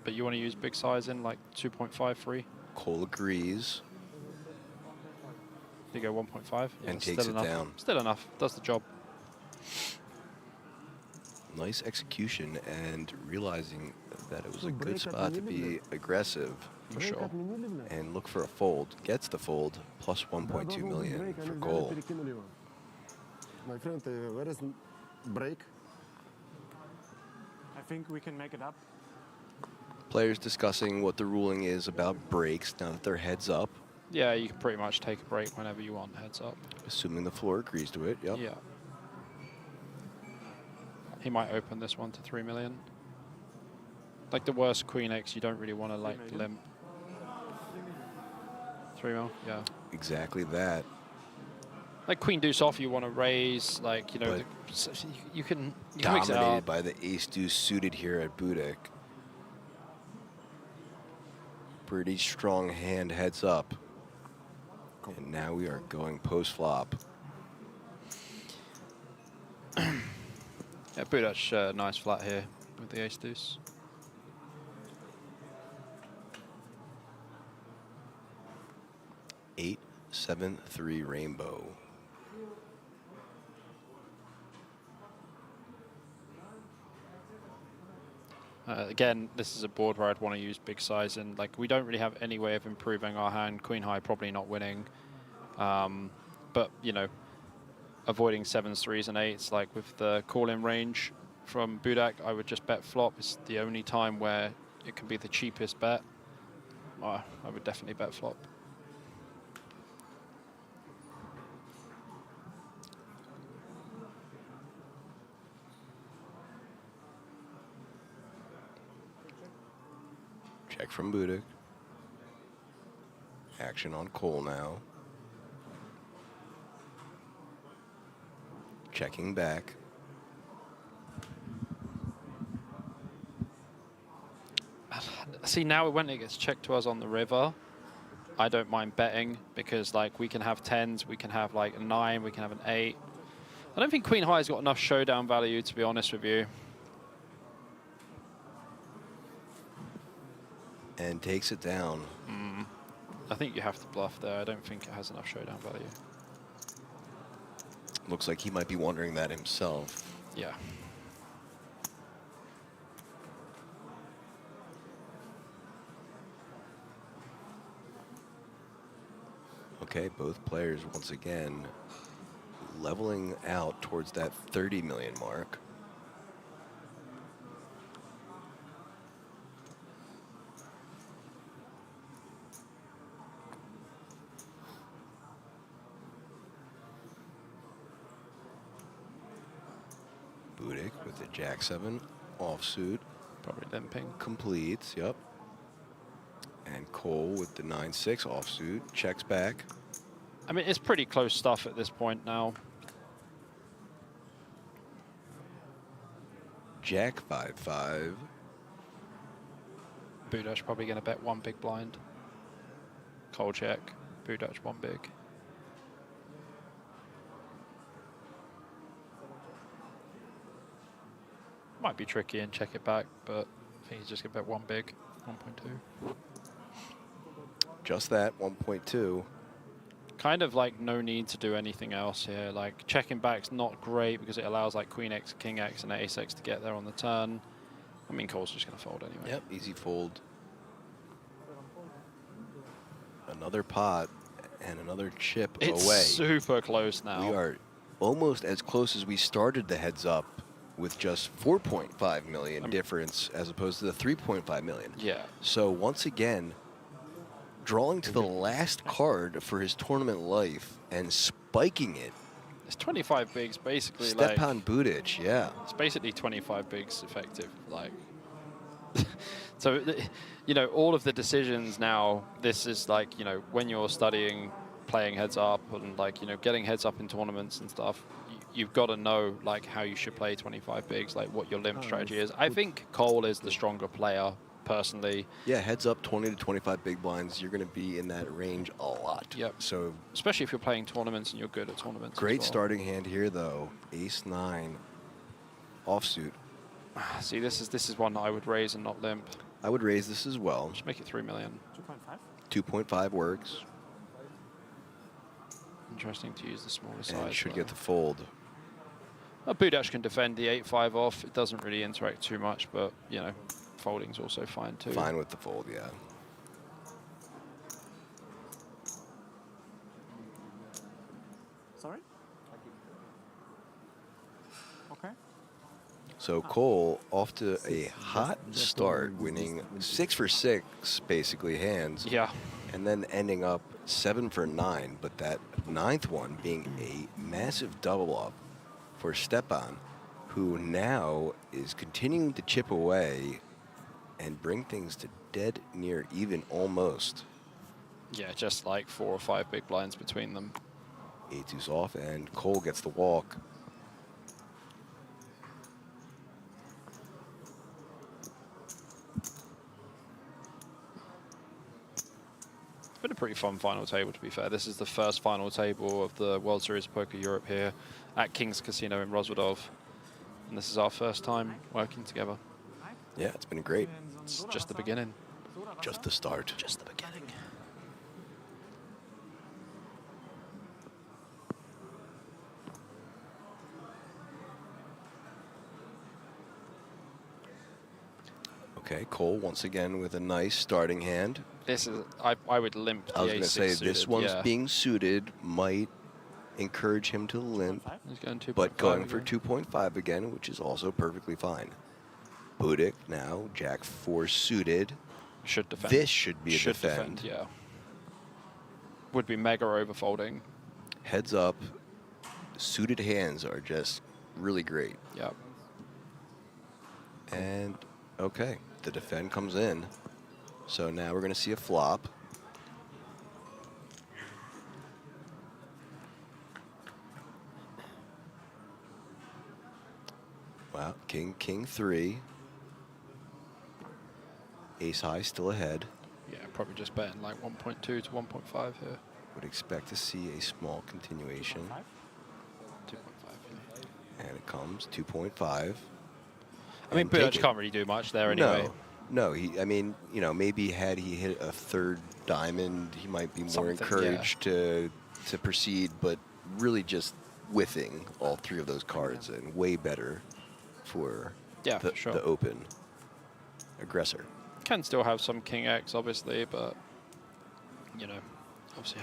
But you want to use big size in, like 2.53. Cole agrees. You go 1.5. And takes it down. Still enough. Does the job. Nice execution and realizing that it was a good spot to be aggressive. For sure. And look for a fold. Gets the fold, plus 1.2 million for Cole. My friend, where is break? I think we can make it up. Players discussing what the ruling is about breaks now that they're heads up. Yeah, you can pretty much take a break whenever you want, heads up. Assuming the floor agrees to it, yep. Yeah. He might open this one to 3 million. Like the worst Queen X, you don't really want to like limp. 3 mil, yeah. Exactly that. Like Queen Deuce off, you want to raise, like, you know, you can mix it Dominated up. by the Ace Deuce suited here at Budac. Pretty strong hand heads up. And now we are going post flop. Yeah, Budac, nice flat here with the Ace Deuce. Eight, 7, 3 rainbow. Again, this is a board where I'd want to use big size, and like we don't really have any way of improving our hand. Queen high probably not winning, but you know, avoiding 7s, 3s, and 8s. Like with the call-in range from Budac, I would just bet flop. It's the only time where it can be the cheapest bet. I would definitely bet flop. Check from Budac. Action on Cole now. Checking back. See, now when it gets checked to us on the river, I don't mind betting because like we can have 10s, we can have like a 9, we can have an 8. I don't think Queen High's got enough showdown value, to be honest with you. And takes it down. I think you have to bluff there. I don't think it has enough showdown value. Looks like he might be wondering that himself. Yeah. Okay, both players once again leveling out towards that 30 million mark. Budik with the Jack-7 offsuit. Probably limping. Completes, yep. And Cole with the 9-6 offsuit, checks back. I mean, it's pretty close stuff at this point now. Jack 5-5. Budak probably going to bet 1 big blind. Cole check. Budak 1 big. Might be tricky and check it back, but I think he's just going to bet 1 big, 1.2. Just that, 1.2. Kind of like no need to do anything else here. Like checking back's not great because it allows like Queen X, King X, and Ace X to get there on the turn. I mean, Cole's just going to fold anyway. Yep, easy fold. Another pot and another chip It's away. super close now. We are almost as close as we started the heads up with just 4.5 million difference as opposed to the 3.5 million. Yeah. So once again, drawing to the last card for his tournament life and spiking it. It's 25 bigs basically. Stepan Budic, yeah. It's basically 25 bigs effective. Like, so, you know, all of the decisions now, this is like, you know, when you're studying playing heads up and like, you know, getting heads up in tournaments and stuff, you've got to know like how you should play 25 bigs, like what your limp strategy is. I think Cole is the stronger player personally. Yeah, heads up 20 to 25 big blinds, you're going to be in that range a lot. Yep. So especially if you're playing tournaments and you're good at tournaments. Great as well. starting hand here though. Ace 9 offsuit. See, this is one that I would raise and not limp. I would raise this as well. Just make it 3 million. 2.5 works. Interesting to use the smaller size. And should get the fold. Budak can defend the 8-5 off. It doesn't really interact too much, but you know, folding's also fine too. Fine with the fold, yeah. Sorry? Okay. So Cole off to a hot start, winning 6 for 6 basically hands. Yeah. And then ending up 7 for 9, but that 9th one being a massive double up for Stepan, who now is continuing to chip away and bring things to dead near even almost. Yeah, just like 4 or 5 big blinds between them. 8-2's off, and Cole gets the walk. It's been a pretty fun final table, to be fair. This is the first final table of the World Series of Poker Europe here at King's Casino in Rozwadov. And this is our first time working together. Yeah, it's been great. It's just the beginning. Just the start. Just the beginning. Okay, Cole once again with a nice starting hand. This is, I would limp the I was going to ace say, suited, this one's yeah. being suited, might encourage him to limp, He's going 2.5 but going for again. 2.5 again, which is also perfectly fine. Budik now, Jack 4 suited. Should defend. This should be a Should defend. yeah. Would be mega overfolding. Heads up, suited hands are just really great. Yep. And, okay, the defend comes in. So now we're going to see a flop. Wow, King 3. Ace high still ahead. Yeah, probably just betting like 1.2 to 1.5 here. Would expect to see a small continuation. 2.5. And it comes 2.5. I mean, Budach can't really do much there anyway. No, I mean, you know, maybe had he hit a third diamond, he might be more encouraged to proceed, but really just whiffing all three of those cards and way better for the open aggressor. Can still have some King X, obviously, but, you know, obviously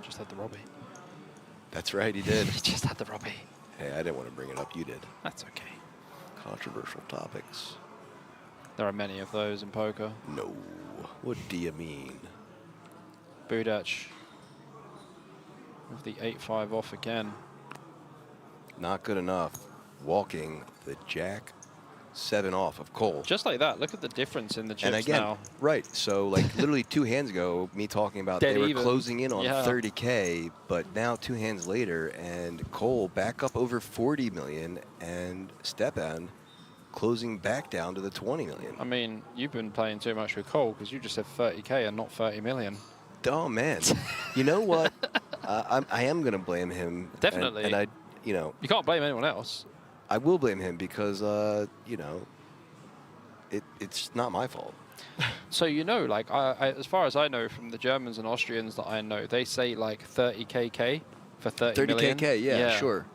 just had the Robbie. That's right, he did. He just had the Robbie. Hey, I didn't want to bring it up. You did. That's okay. Controversial topics. There are many of those in poker. No. What do you mean? Budach with the 8-5 off again. Not good enough. Walking the Jack 7 off of Cole. Just like that. Look at the difference in the chips and again, now. Right. So, like, literally 2 hands ago, me talking about Dead they were even. closing in on Yeah. 30K, but now 2 hands later, and Cole back up over 40 million, and Stepan closing back down to the 20 million. I mean, you've been playing too much with Cole because you just said 30K and not 30 million. Oh, man. You know what? I am going to blame him. Definitely. And I, you know. You can't blame anyone else. I will blame him because, you know, it's not my fault. So, you know, like, as far as I know from the Germans and Austrians that I know, they say like 30KK for 30 million. 30KK, yeah, sure.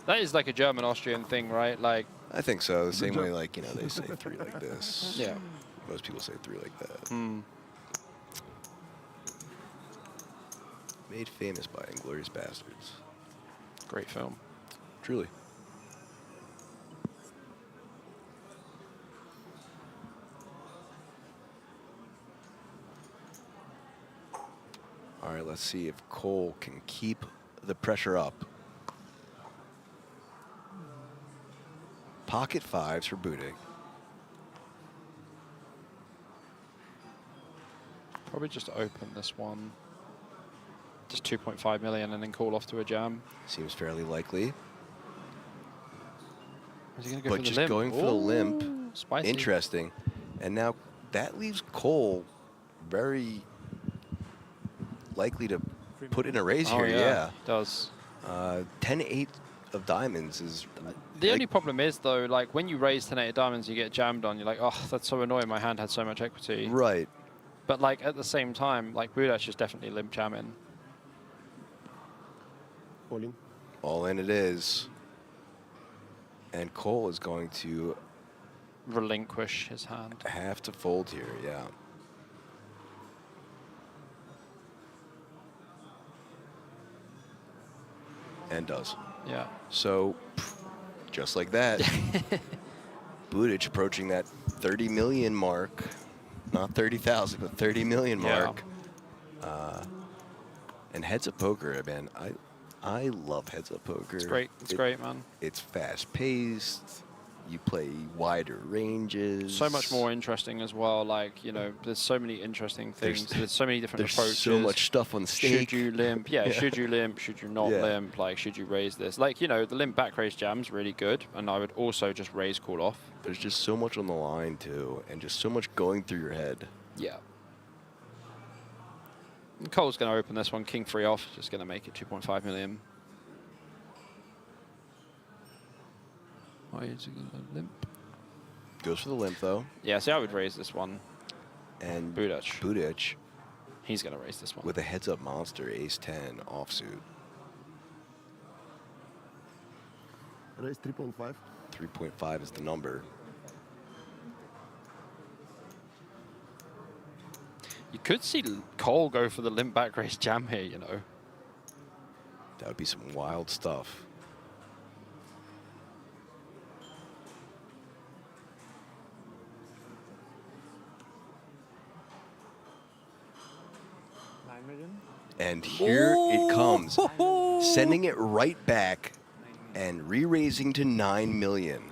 That is like a German-Austrian thing, right? Like, I think so. The same way, like, you know, they say 3 like this. Yeah. Most people say 3 like that. Mm. Made famous by Inglourious Bastards. Great film. Truly. All right, let's see if Cole can keep the pressure up. Pocket 5s for Budach. Probably just open this one. Just 2.5 million and then call off to a jam. Seems fairly likely. Is he gonna go But for the just limp? going for the limp. Spicy. Interesting. And now that leaves Cole very likely to put in a raise here. Yeah. Does. 10-8 of diamonds is... The only problem is, though, like, when you raise 10-8 diamonds, you get jammed on. You're like, oh, that's so annoying. My hand had so much equity. Right. But, like, at the same time, like, Budach is definitely limp jamming. All in. All in it is. And Cole is going to... relinquish his hand. Have to fold here, yeah. And does. Yeah. So, just like that, Budach approaching that 30 million mark. Not 30,000, but 30 million mark. And heads up poker, man. I love heads up poker. It's great. It's great, man. It's fast paced. You play wider ranges. So much more interesting as well. Like, you know, there's so many interesting things. There's so many different there's approaches. So much stuff on stake. Should you limp? Yeah, should you limp? Should you not limp? Like, should you raise this? Like, you know, the limp back raise jam's really good. And I would also just raise call off. There's just so much on the line, too. And just so much going through your head. Yeah. And Cole's going to open this one. King 3 off. Just going to make it 2.5 million. Why is he going to limp? Goes for the limp, though. Yeah, see, I would raise this one. And Budach. He's going to raise this one. With a heads-up monster, ace-10, offsuit. Raise 3.5. 3.5 is the number. You could see Cole go for the limp back raise jam here, you know. That would be some wild stuff. And here it comes, sending it right back and re-raising to 9 million.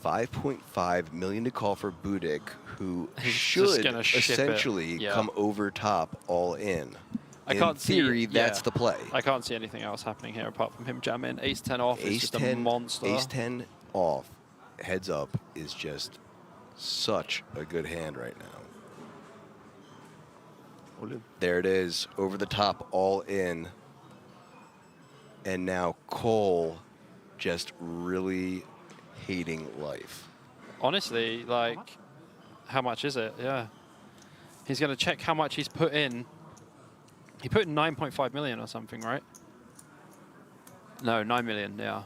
5.5 million to call for Budach, who should essentially come over top all in. In theory, that's the play. I can't see anything else happening here apart from him jamming. Ace-10 off is just a monster. Ace-10 off, heads up, is just such a good hand right now. There it is, over the top, all in. And now Cole just really hating life. Honestly, like, how much is it? Yeah. He's going to check how much he's put in. He put in 9.5 million or something, right? No, 9 million, yeah.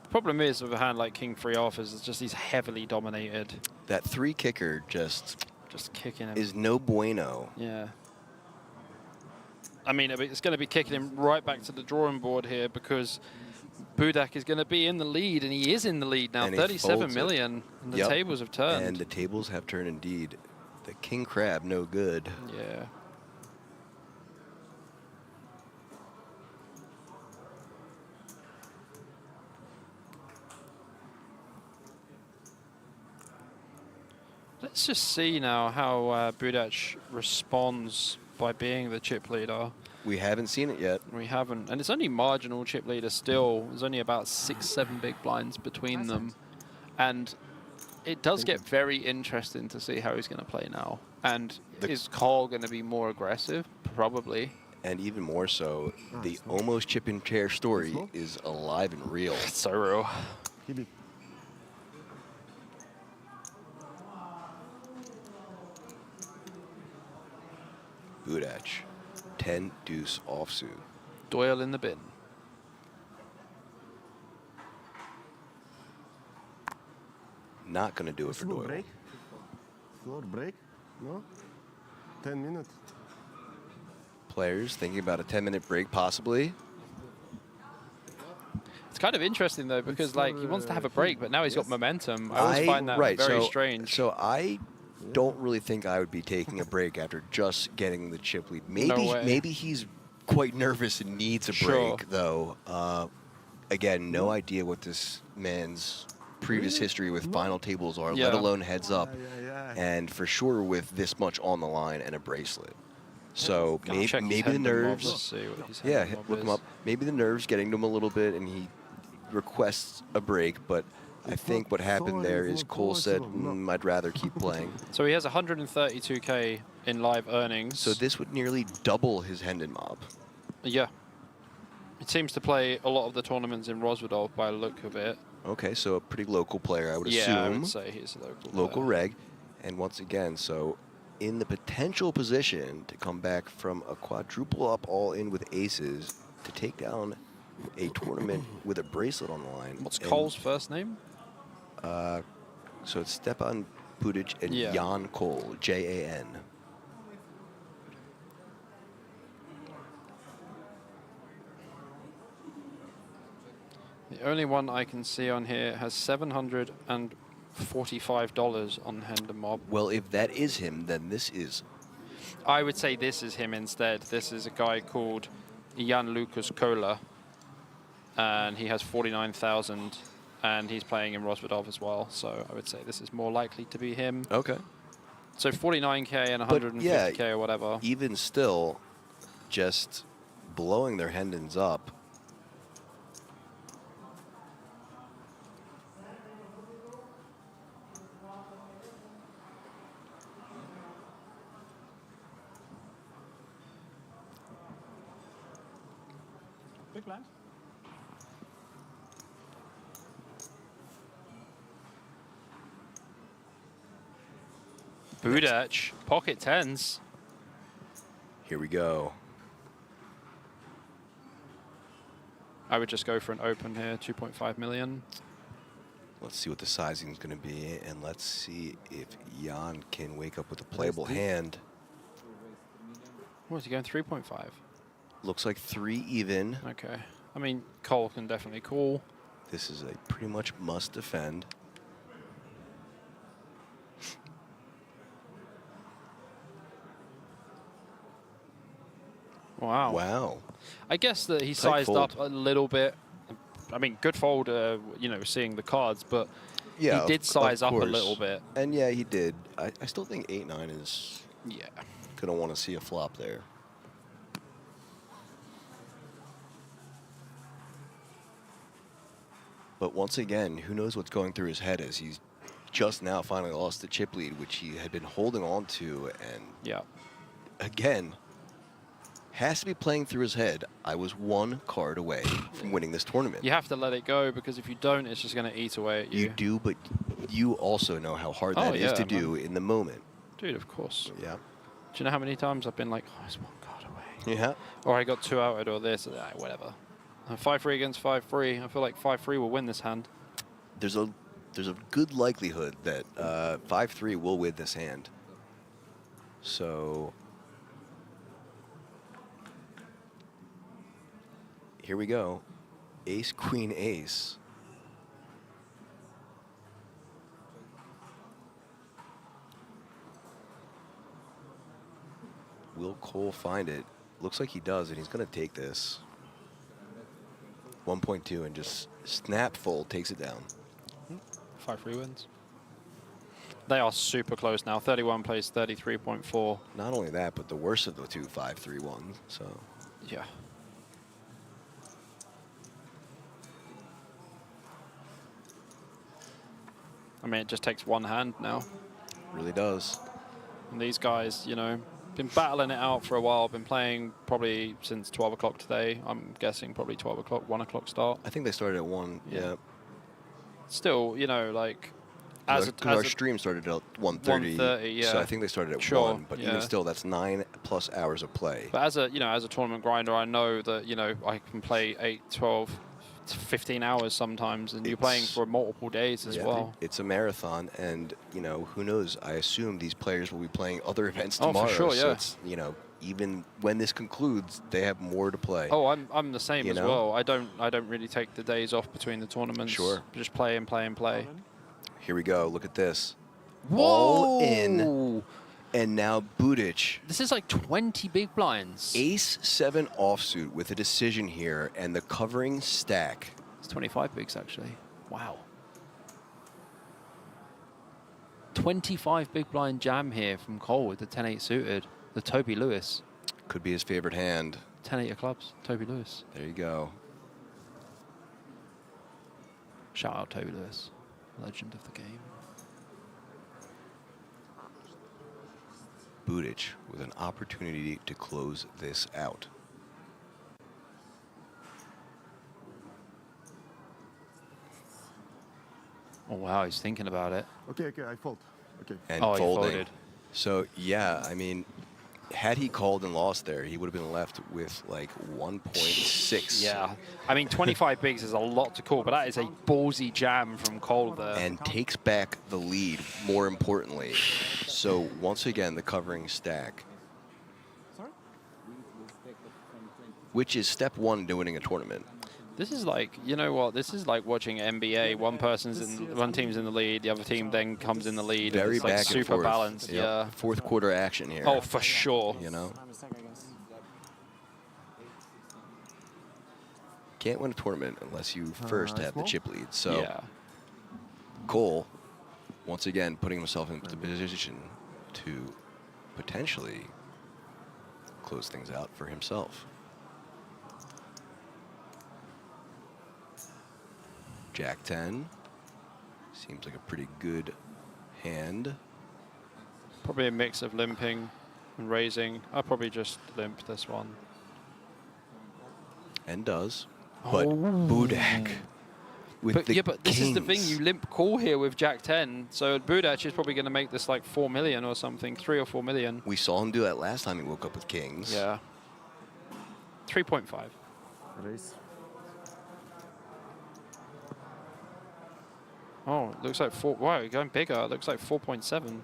The problem is with a hand like King 3 off is it's just he's heavily dominated. That 3 kicker just kicking him. is no bueno. Yeah. I mean, it's going to be kicking him right back to the drawing board here because Budak is going to be in the lead, and he is in the lead now, And he 37 folds it. million, and the Yep. tables have turned. And the tables have turned indeed. The King Crab, no good. Yeah. Let's just see now how Budak responds by being the chip leader. We haven't seen it yet. We haven't. And it's only marginal chip leader still. There's only about 6-7 big blinds between them. And it does get very interesting to see how he's going to play now. And is Cole going to be more aggressive? Probably. And even more so, the almost chip and chair story is alive and real. It's so real. Budak, 10 deuce offsuit. Doyle in the bin. Not going to do it for Doyle. Break? Floor break? No? 10 minutes. Players thinking about a 10-minute break, possibly. It's kind of interesting, though, because like he wants to have a break, but now he's got momentum. I always find that very strange. So I don't really think I would be taking a break after just getting the chip lead. Maybe he's quite nervous and needs a break, though. Again, no idea what this man's previous history with final tables are, let alone heads up, and for sure with this much on the line and a bracelet. So maybe the nerves. Yeah, look him up. Maybe the nerves getting to him a little bit, and he requests a break. But I think what happened there is Cole said, "I'd rather keep playing." So he has 132K in live earnings. So this would nearly double his Hendon mob. Yeah. It seems to play a lot of the tournaments in Rosvedov by the look of it. Okay, so a pretty local player, I would assume. Yeah, I would say he's a local player. Local reg. And once again, so in the potential position to come back from a quadruple up all in with aces to take down a tournament with a bracelet on the line. What's Cole's first name? So it's Stepan Budic and Jan Cole, Jan. The only one I can see on here has $745 on Hendon Mob. Well, if that is him, then this is... I would say this is him instead. This is a guy called Jan Lucas Kola, and he has 49,000, and he's playing in Rosvedov as well. So I would say this is more likely to be him. Okay. So 49K and 150K or whatever. Even still, just blowing their Hendons up. Big blind. Budic, pocket tens. Here we go. I would just go for an open here, 2.5 million. Let's see what the sizing is going to be, and let's see if Jan can wake up with a playable hand. What is he going, 3.5? Looks like 3 even. Okay. I mean, Cole can definitely call. This is a pretty much must defend. Wow. Wow. I guess that he Tight sized fold. up a little bit. I mean, good fold, you know, seeing the cards, but Yeah, he did size up a course. little bit. And yeah, he did. I still think 8-9 is... Yeah. Gonna want to see a flop there. But once again, who knows what's going through his head as he's just now finally lost the chip lead, which he had been holding on to, and again, has to be playing through his head. I was one card away from winning this tournament. You have to let it go, because if you don't, it's just going to eat away at you. You do, but you also know how hard that is to do in the moment. Dude, of course. Yeah. Do you know how many times I've been like, oh, it's one card away? Yeah. Or I got 2 outed, or this, whatever. 5-3 against 5-3. I feel like 5-3 will win this hand. There's a good likelihood that 5-3 will win this hand. So here we go. Ace, queen, ace. Will Cole find it? Looks like he does, and he's going to take this. 1.2 and just snap fold, takes it down. 5-3 wins. They are super close now. 31 plays 33.4. Not only that, but the worst of the two 5-3 ones. So yeah. I mean, it just takes one hand now. Really does. And these guys, you know, been battling it out for a while. Been playing probably since 12 o'clock today. I'm guessing probably 12 o'clock, 1 o'clock start. I think they started at 1. Yeah. Still, you know, like our stream started at 1:30. 1:30, yeah. So I think they started at 1. But even still, that's 9+ hours of play. But as a tournament grinder, I know that, you know, I can play 8, 12, 15 hours sometimes, and you're playing for multiple days as well. It's a marathon, and you know, who knows? I assume these players will be playing other events tomorrow. For sure, so it's, you know, even when this concludes, they have more to play. Oh, I'm the same as well. I don't really take the days off between the tournaments. Sure. Just play and play and play. Here we go. Look at this. Whoa! All in. And now Budic. This is like 20 big blinds. Ace-7 offsuit with a decision here, and the covering stack. It's 25 bigs, actually. Wow. 25 big blind jam here from Cole with the 10-8 suited. The Toby Lewis. Could be his favorite hand. 10-8 of clubs. Toby Lewis. There you go. Shout out Toby Lewis. Legend of the game. Budic with an opportunity to close this out. Oh, wow, he's thinking about it. Okay, I fold. Okay. And he folding. folded. So, yeah, I mean, had he called and lost there, he would have been left with like 1.6. Yeah. I mean, 25 bigs is a lot to call, but that is a ballsy jam from Cole there. And takes back the lead, more importantly. So, once again, the covering stack. Which is step 1 to winning a tournament. This is like, you know what? This is like watching NBA. One team's in the lead, the other team then comes in the lead. Very it's like back and super forth. balanced. Yep. Yeah. Fourth quarter action here. Oh, for sure. You know. Can't win a tournament unless you first have the chip lead. So yeah. Cole, once again, putting himself into the position to potentially close things out for himself. Jack 10. Seems like a pretty good hand. Probably a mix of limping and raising. I'll probably just limp this one. And does. But Budak with the but this is the thing. You limp call here with Jack 10. So Budak is probably going to make this like 4 million or something. 3 or 4 million. We saw him do that last time he woke up with kings. Yeah. 3.5. Raise. Oh, it looks like 4. Wow, you're going bigger. It looks like 4.7.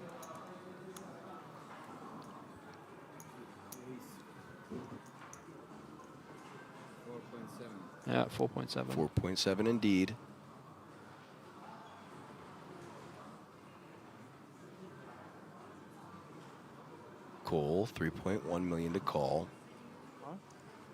Yeah, 4.7. 4.7 indeed. Cole, 3.1 million to call.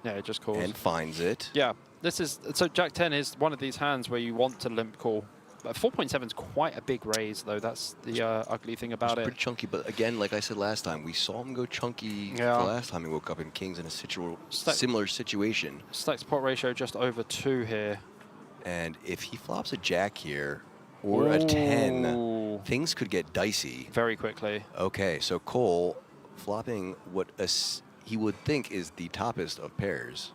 Yeah, it just calls. And finds it. Yeah, this is, so Jack 10 is one of these hands where you want to limp call. 4.7 is quite a big raise, though. That's the ugly thing about it. Pretty chunky, but again, like I said last time, we saw him go chunky the last time he woke up in kings in a similar situation. Stack to pot ratio just over 2 here. And if he flops a jack here or a 10, things could get dicey very quickly. Okay, so Cole flopping what he would think is the toppest of pairs.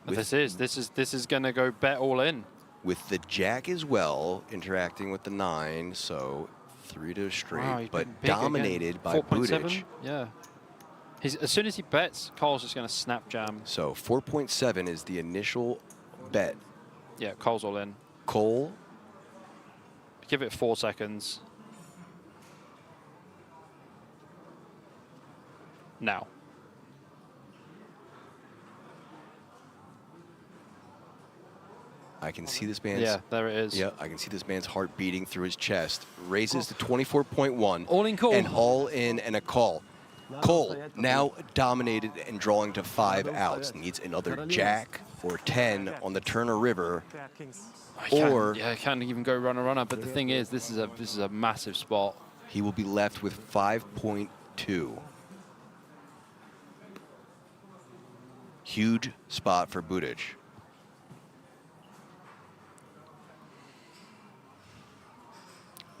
This is going to go bet all in. With the jack as well, interacting with the 9, so 3 to a straight, Wow, but dominated by Budic. Yeah. As soon as he bets, Cole's just going to snap jam. So 4.7 is the initial bet. Yeah, Cole's all in. Cole. Give it 4 seconds. Now. I can see this man's... Yeah, there it is. Yeah, I can see this man's heart beating through his chest. Raises to 24.1. All in call. And all in and a call. Cole now dominated and drawing to 5 outs. Needs another jack or 10 on the Turner River. Or I can't even go runner. But the thing is, this is a massive spot. He will be left with 5.2. Huge spot for Budic.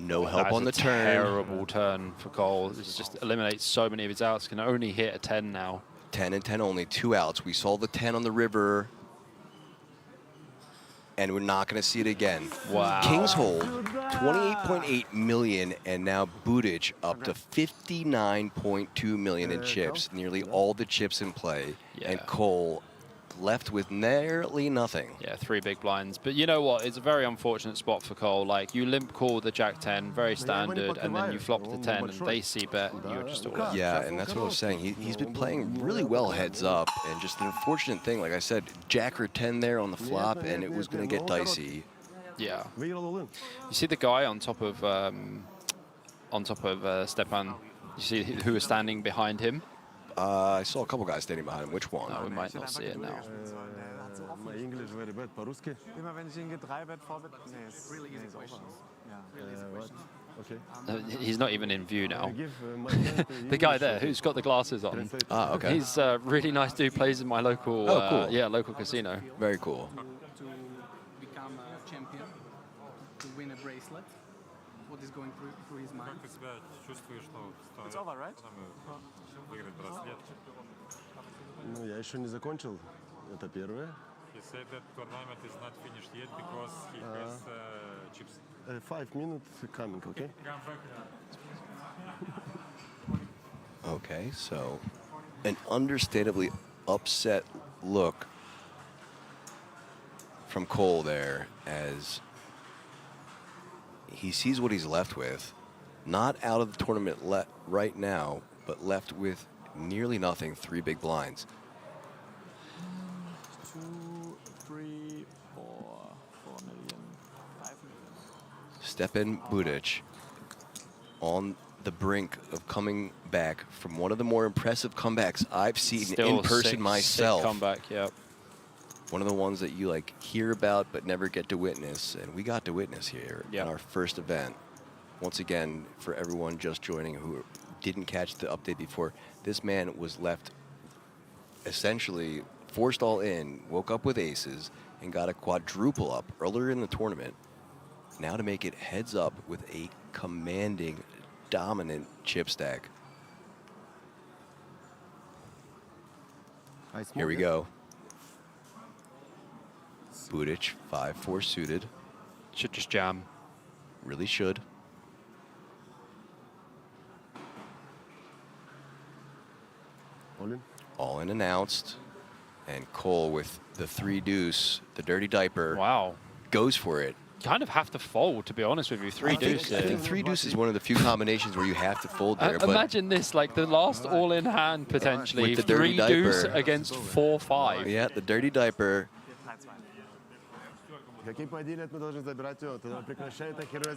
No help on the turn. Terrible turn for Cole. This just eliminates so many of his outs. Can only hit a 10 now. 10 and 10 only, 2 outs. We saw the 10 on the river. And we're not going to see it again. Wow. Kings hold 28.8 million, and now Budic up to 59.2 million in chips. Nearly all the chips in play. Yeah. And Cole left with nearly nothing. Yeah, 3 big blinds. But you know what? It's a very unfortunate spot for Cole. Like, you limp call the jack 10, very standard, and then you flop the 10, and they see bet, and you're just all in. Yeah, and that's what I was saying. He's been playing really well heads up, and just an unfortunate thing, like I said, jack or 10 there on the flop, and it was going to get dicey. Yeah. You see the guy on top of Stepan? You see who was standing behind him? I saw a couple guys standing behind him. Which one? No, we might not see it now. My English very bad. Po-ruski? Immer wenn ich ihn G3-Bet vorbet... Nee, ist really easy question. Okay. He's not even in view now. The guy there who's got the glasses on. Ah, okay. He's a really nice dude, plays in my local, local casino. Very cool. To become a champion, to win a bracelet. What is going through his mind? It's over, right? Ну, я еще не закончил. Это первое. He said that tournament is not finished yet because he has chips. 5 minutes coming, okay? Okay, so an understandably upset look from Cole there as he sees what he's left with. Not out of the tournament right now, but left with nearly nothing, 3 big blinds. 2, 3, 4, 4 million, 5 million. Stepan Budic on the brink of coming back from one of the more impressive comebacks I've seen in person myself. Sick comeback, yeah. One of the ones that you like hear about but never get to witness, and we got to witness here in our first event. Once again, for everyone just joining who didn't catch the update before, this man was left essentially forced all in, woke up with aces, and got a quadruple up earlier in the tournament. Now to make it heads up with a commanding, dominant chip stack. Here we go. Budic, 5-4 suited. Should just jam. Really should. All in announced. And Cole with the 3 deuce, the dirty diaper. Wow. Goes for it. Kind of have to fold, to be honest with you. 3 deuce. I think 3 deuce is one of the few combinations where you have to fold there. But imagine this, like the last all-in hand potentially. with the dirty 3 deuce diaper against 4-5. Yeah, the dirty diaper.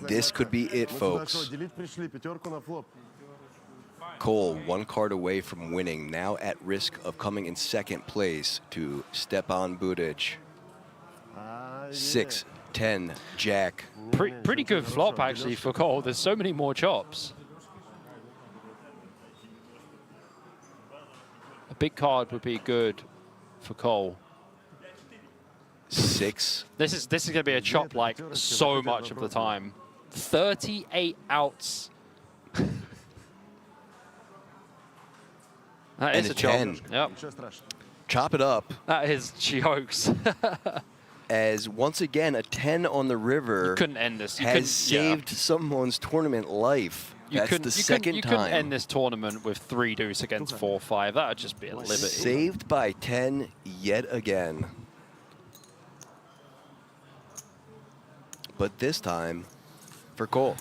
This could be it, folks. Cole, 1 card away from winning, now at risk of coming in second place to Stepan Budic. 6, 10, jack. Pretty good flop, actually, for Cole. There's so many more chops. A big card would be good for Cole. 6. This is going to be a chop, like, so much of the time. 38 outs. That And is a a challenge. 10. Yep. Chop it up. That is jokes. As once again, a 10 on the river You couldn't end this. You has couldn't- saved someone's tournament life. That's the second you time. couldn't end this tournament with 3 deuce against 4-5. That would just be a liberty. Saved by 10 yet again. But this time for Cole.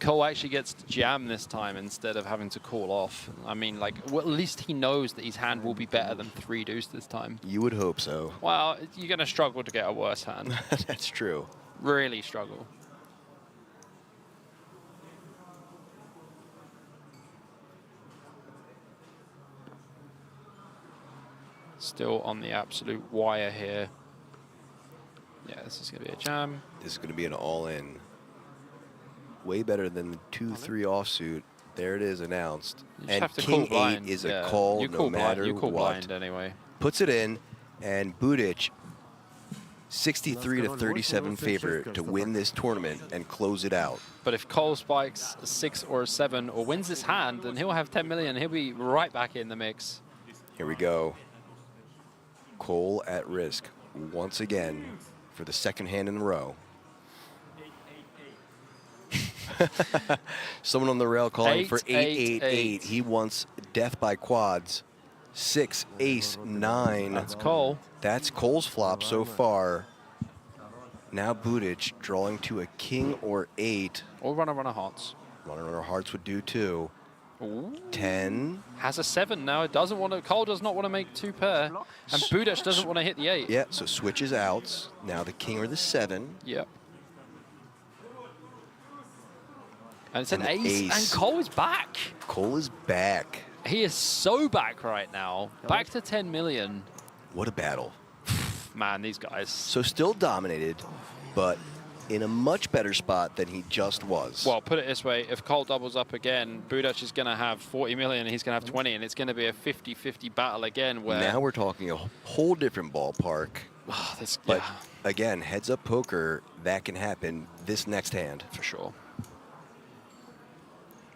Cole actually gets to jam this time instead of having to call off. I mean, like, well, at least he knows that his hand will be better than 3 deuce this time. You would hope so. Well, you're going to struggle to get a worse hand. That's true. Really struggle. Still on the absolute wire here. Yeah, this is going to be a jam. This is going to be an all-in. Way better than the 2-3 offsuit. There it is announced. You just And have to King call blind. 8 is Yeah, a call you no call blind- matter you call what. blind anyway. Puts it in, and Budic, 63 to 37 favorite to win this tournament and close it out. But if Cole spikes a 6 or a 7 or wins this hand, then he'll have 10 million. He'll be right back in the mix. Here we go. Cole at risk once again for the second hand in a row. Someone on the rail calling for 888. He wants death by quads. 6, ace, 9. That's Cole. That's Cole's flop so far. Now Budic drawing to a king or 8. Or runner hearts. Runner hearts would do too. Ooh. 10. Has a 7 now. It doesn't want to. Cole does not want to make 2 pair, and Budic doesn't want to hit the 8. Yeah, so switches outs. Now the king or the 7. Yep. And it's an And ace, and Cole is back. Cole is back. He is so back right now. Back to 10 million. What a battle. Man, these guys. So still dominated, but in a much better spot than he just was. Well, put it this way, if Cole doubles up again, Budic is going to have 40 million, and he's going to have 20, and it's going to be a 50-50 battle again. Where Now we're talking a whole different ballpark. But again, heads up poker, that can happen this next hand. For sure.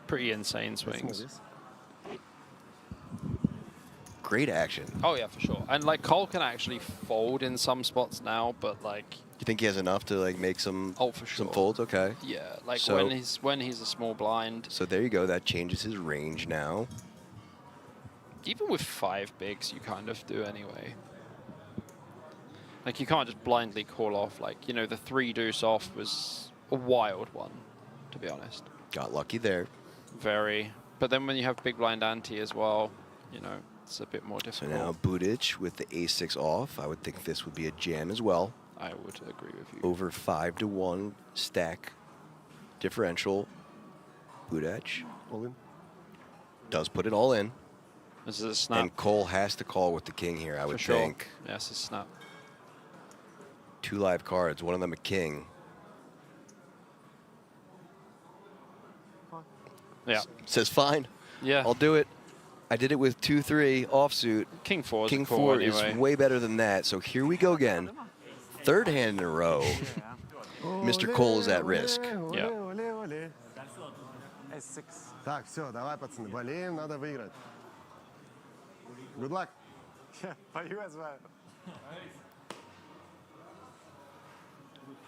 Pretty insane swings. Great action. Oh, yeah, for sure. And, like, Cole can actually fold in some spots now, but, like... You think he has enough to, like, make some, for some folds? Okay. Yeah, like, So- when he's a small blind. So there you go. That changes his range now. Even with 5 bigs, you kind of do anyway. Like, you can't just blindly call off. Like, you know, the 3 deuce off was a wild one, to be honest. Got lucky there. Very. But then when you have big blind ante as well, you know, it's a bit more So difficult. now Budic with the ace-6 off. I would think this would be a jam as well. I would agree with you. Over 5-1 stack differential. Budic does put it all in. This is a snap. And Cole has to call with the king here, I For would sure. think. Yes, a snap. 2 live cards, one of them a king. Yeah. Says fine. Yeah. I'll do it. I did it with 2-3 offsuit. King 4 is King a call 4 anyway. is way better than that. So here we go again. Third hand in a row. Mr. Cole is at risk. Yeah. Так, все, давай, пацаны, болеем, надо выиграть. Good luck. For you as well.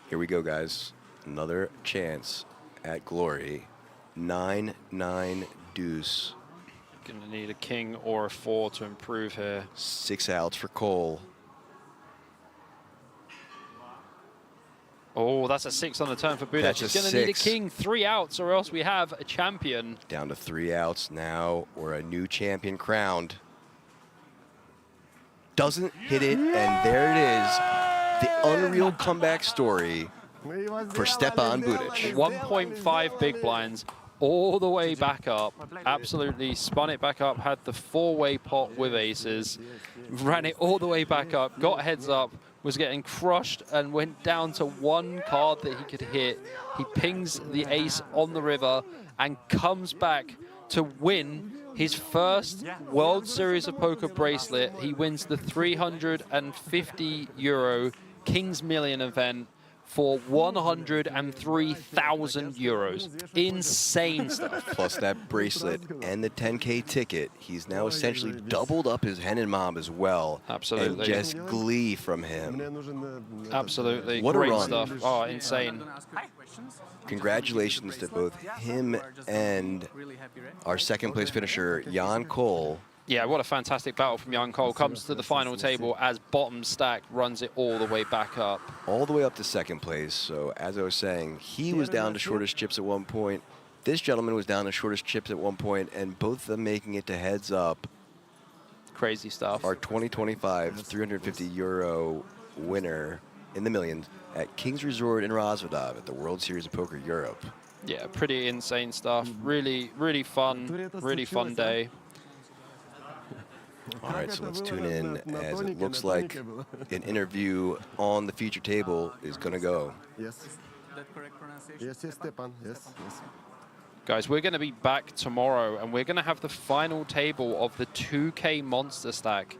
Here we go, guys. Another chance at glory. 9-9 deuce. Gonna need a king or a 4 to improve here. 6 outs for Cole. Oh, that's a 6 on the turn for Budic. That's He's a going to need a 6. king, 3 outs, or else we have a champion. Down to 3 outs now, or a new champion crowned. Doesn't hit it, and there it is. The unreal comeback story for Stepan Budic. 1.5 big blinds all the way back up. Absolutely spun it back up, had the 4-way pot with aces, ran it all the way back up, got heads up, was getting crushed and went down to 1 card that he could hit. He pings the ace on the river and comes back to win his first World Series of Poker bracelet. He wins the €350 Kings Million event for 103,000 euros. Insane stuff. Plus that bracelet and the 10K ticket. He's now essentially doubled up his Henin mob as well. Absolutely. And just glee from him. Absolutely. What Great a run. stuff. Oh, insane. Congratulations to both him and our second place finisher, Jan Cole. Yeah, what a fantastic battle from Jan Cole. Comes to the final table as bottom stack, runs it all the way back up. All the way up to second place. So as I was saying, he was down to shortest chips at one point. This gentleman was down to shortest chips at one point, and both of them making it to heads up. Crazy stuff. Our 2025 350 euro winner in the millions at King's Resort in Rosvadov at the World Series of Poker Europe. Yeah, pretty insane stuff. Really, really fun day. All right, so let's tune in as it looks like an interview on the feature table is going to go. Yes. That correct pronunciation? Yes, Stepan. Yes, yes. Guys, we're going to be back tomorrow, and we're going to have the final table of the 2K Monster Stack.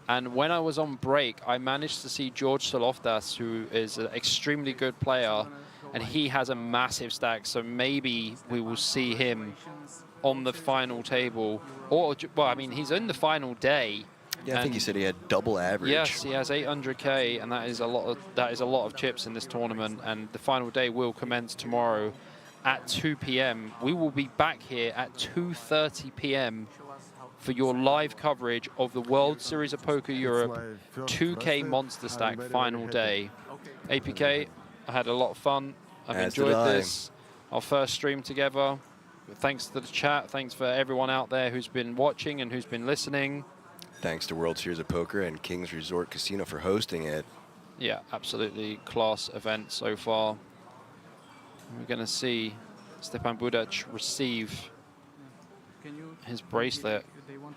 And when I was on break, I managed to see George Soloftas, who is an extremely good player, and he has a massive stack, so maybe we will see him on the final table. Or, well, I mean, he's in the final day. Yeah, I think he said he had double average. Yes, he has 800K, and that is a lot of chips in this tournament. And the final day will commence tomorrow at 2 p.m. We will be back here at 2:30 p.m. for your live coverage of the World Series of Poker Europe 2K Monster Stack final day. APK, I had a lot of fun. I've enjoyed this. Our first stream together. Thanks to the chat. Thanks for everyone out there who's been watching and who's been listening. Thanks to World Series of Poker and King's Resort Casino for hosting it. Yeah, absolutely class event so far. We're going to see Stepan Budac receive his bracelet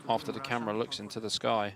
after the camera looks into the sky.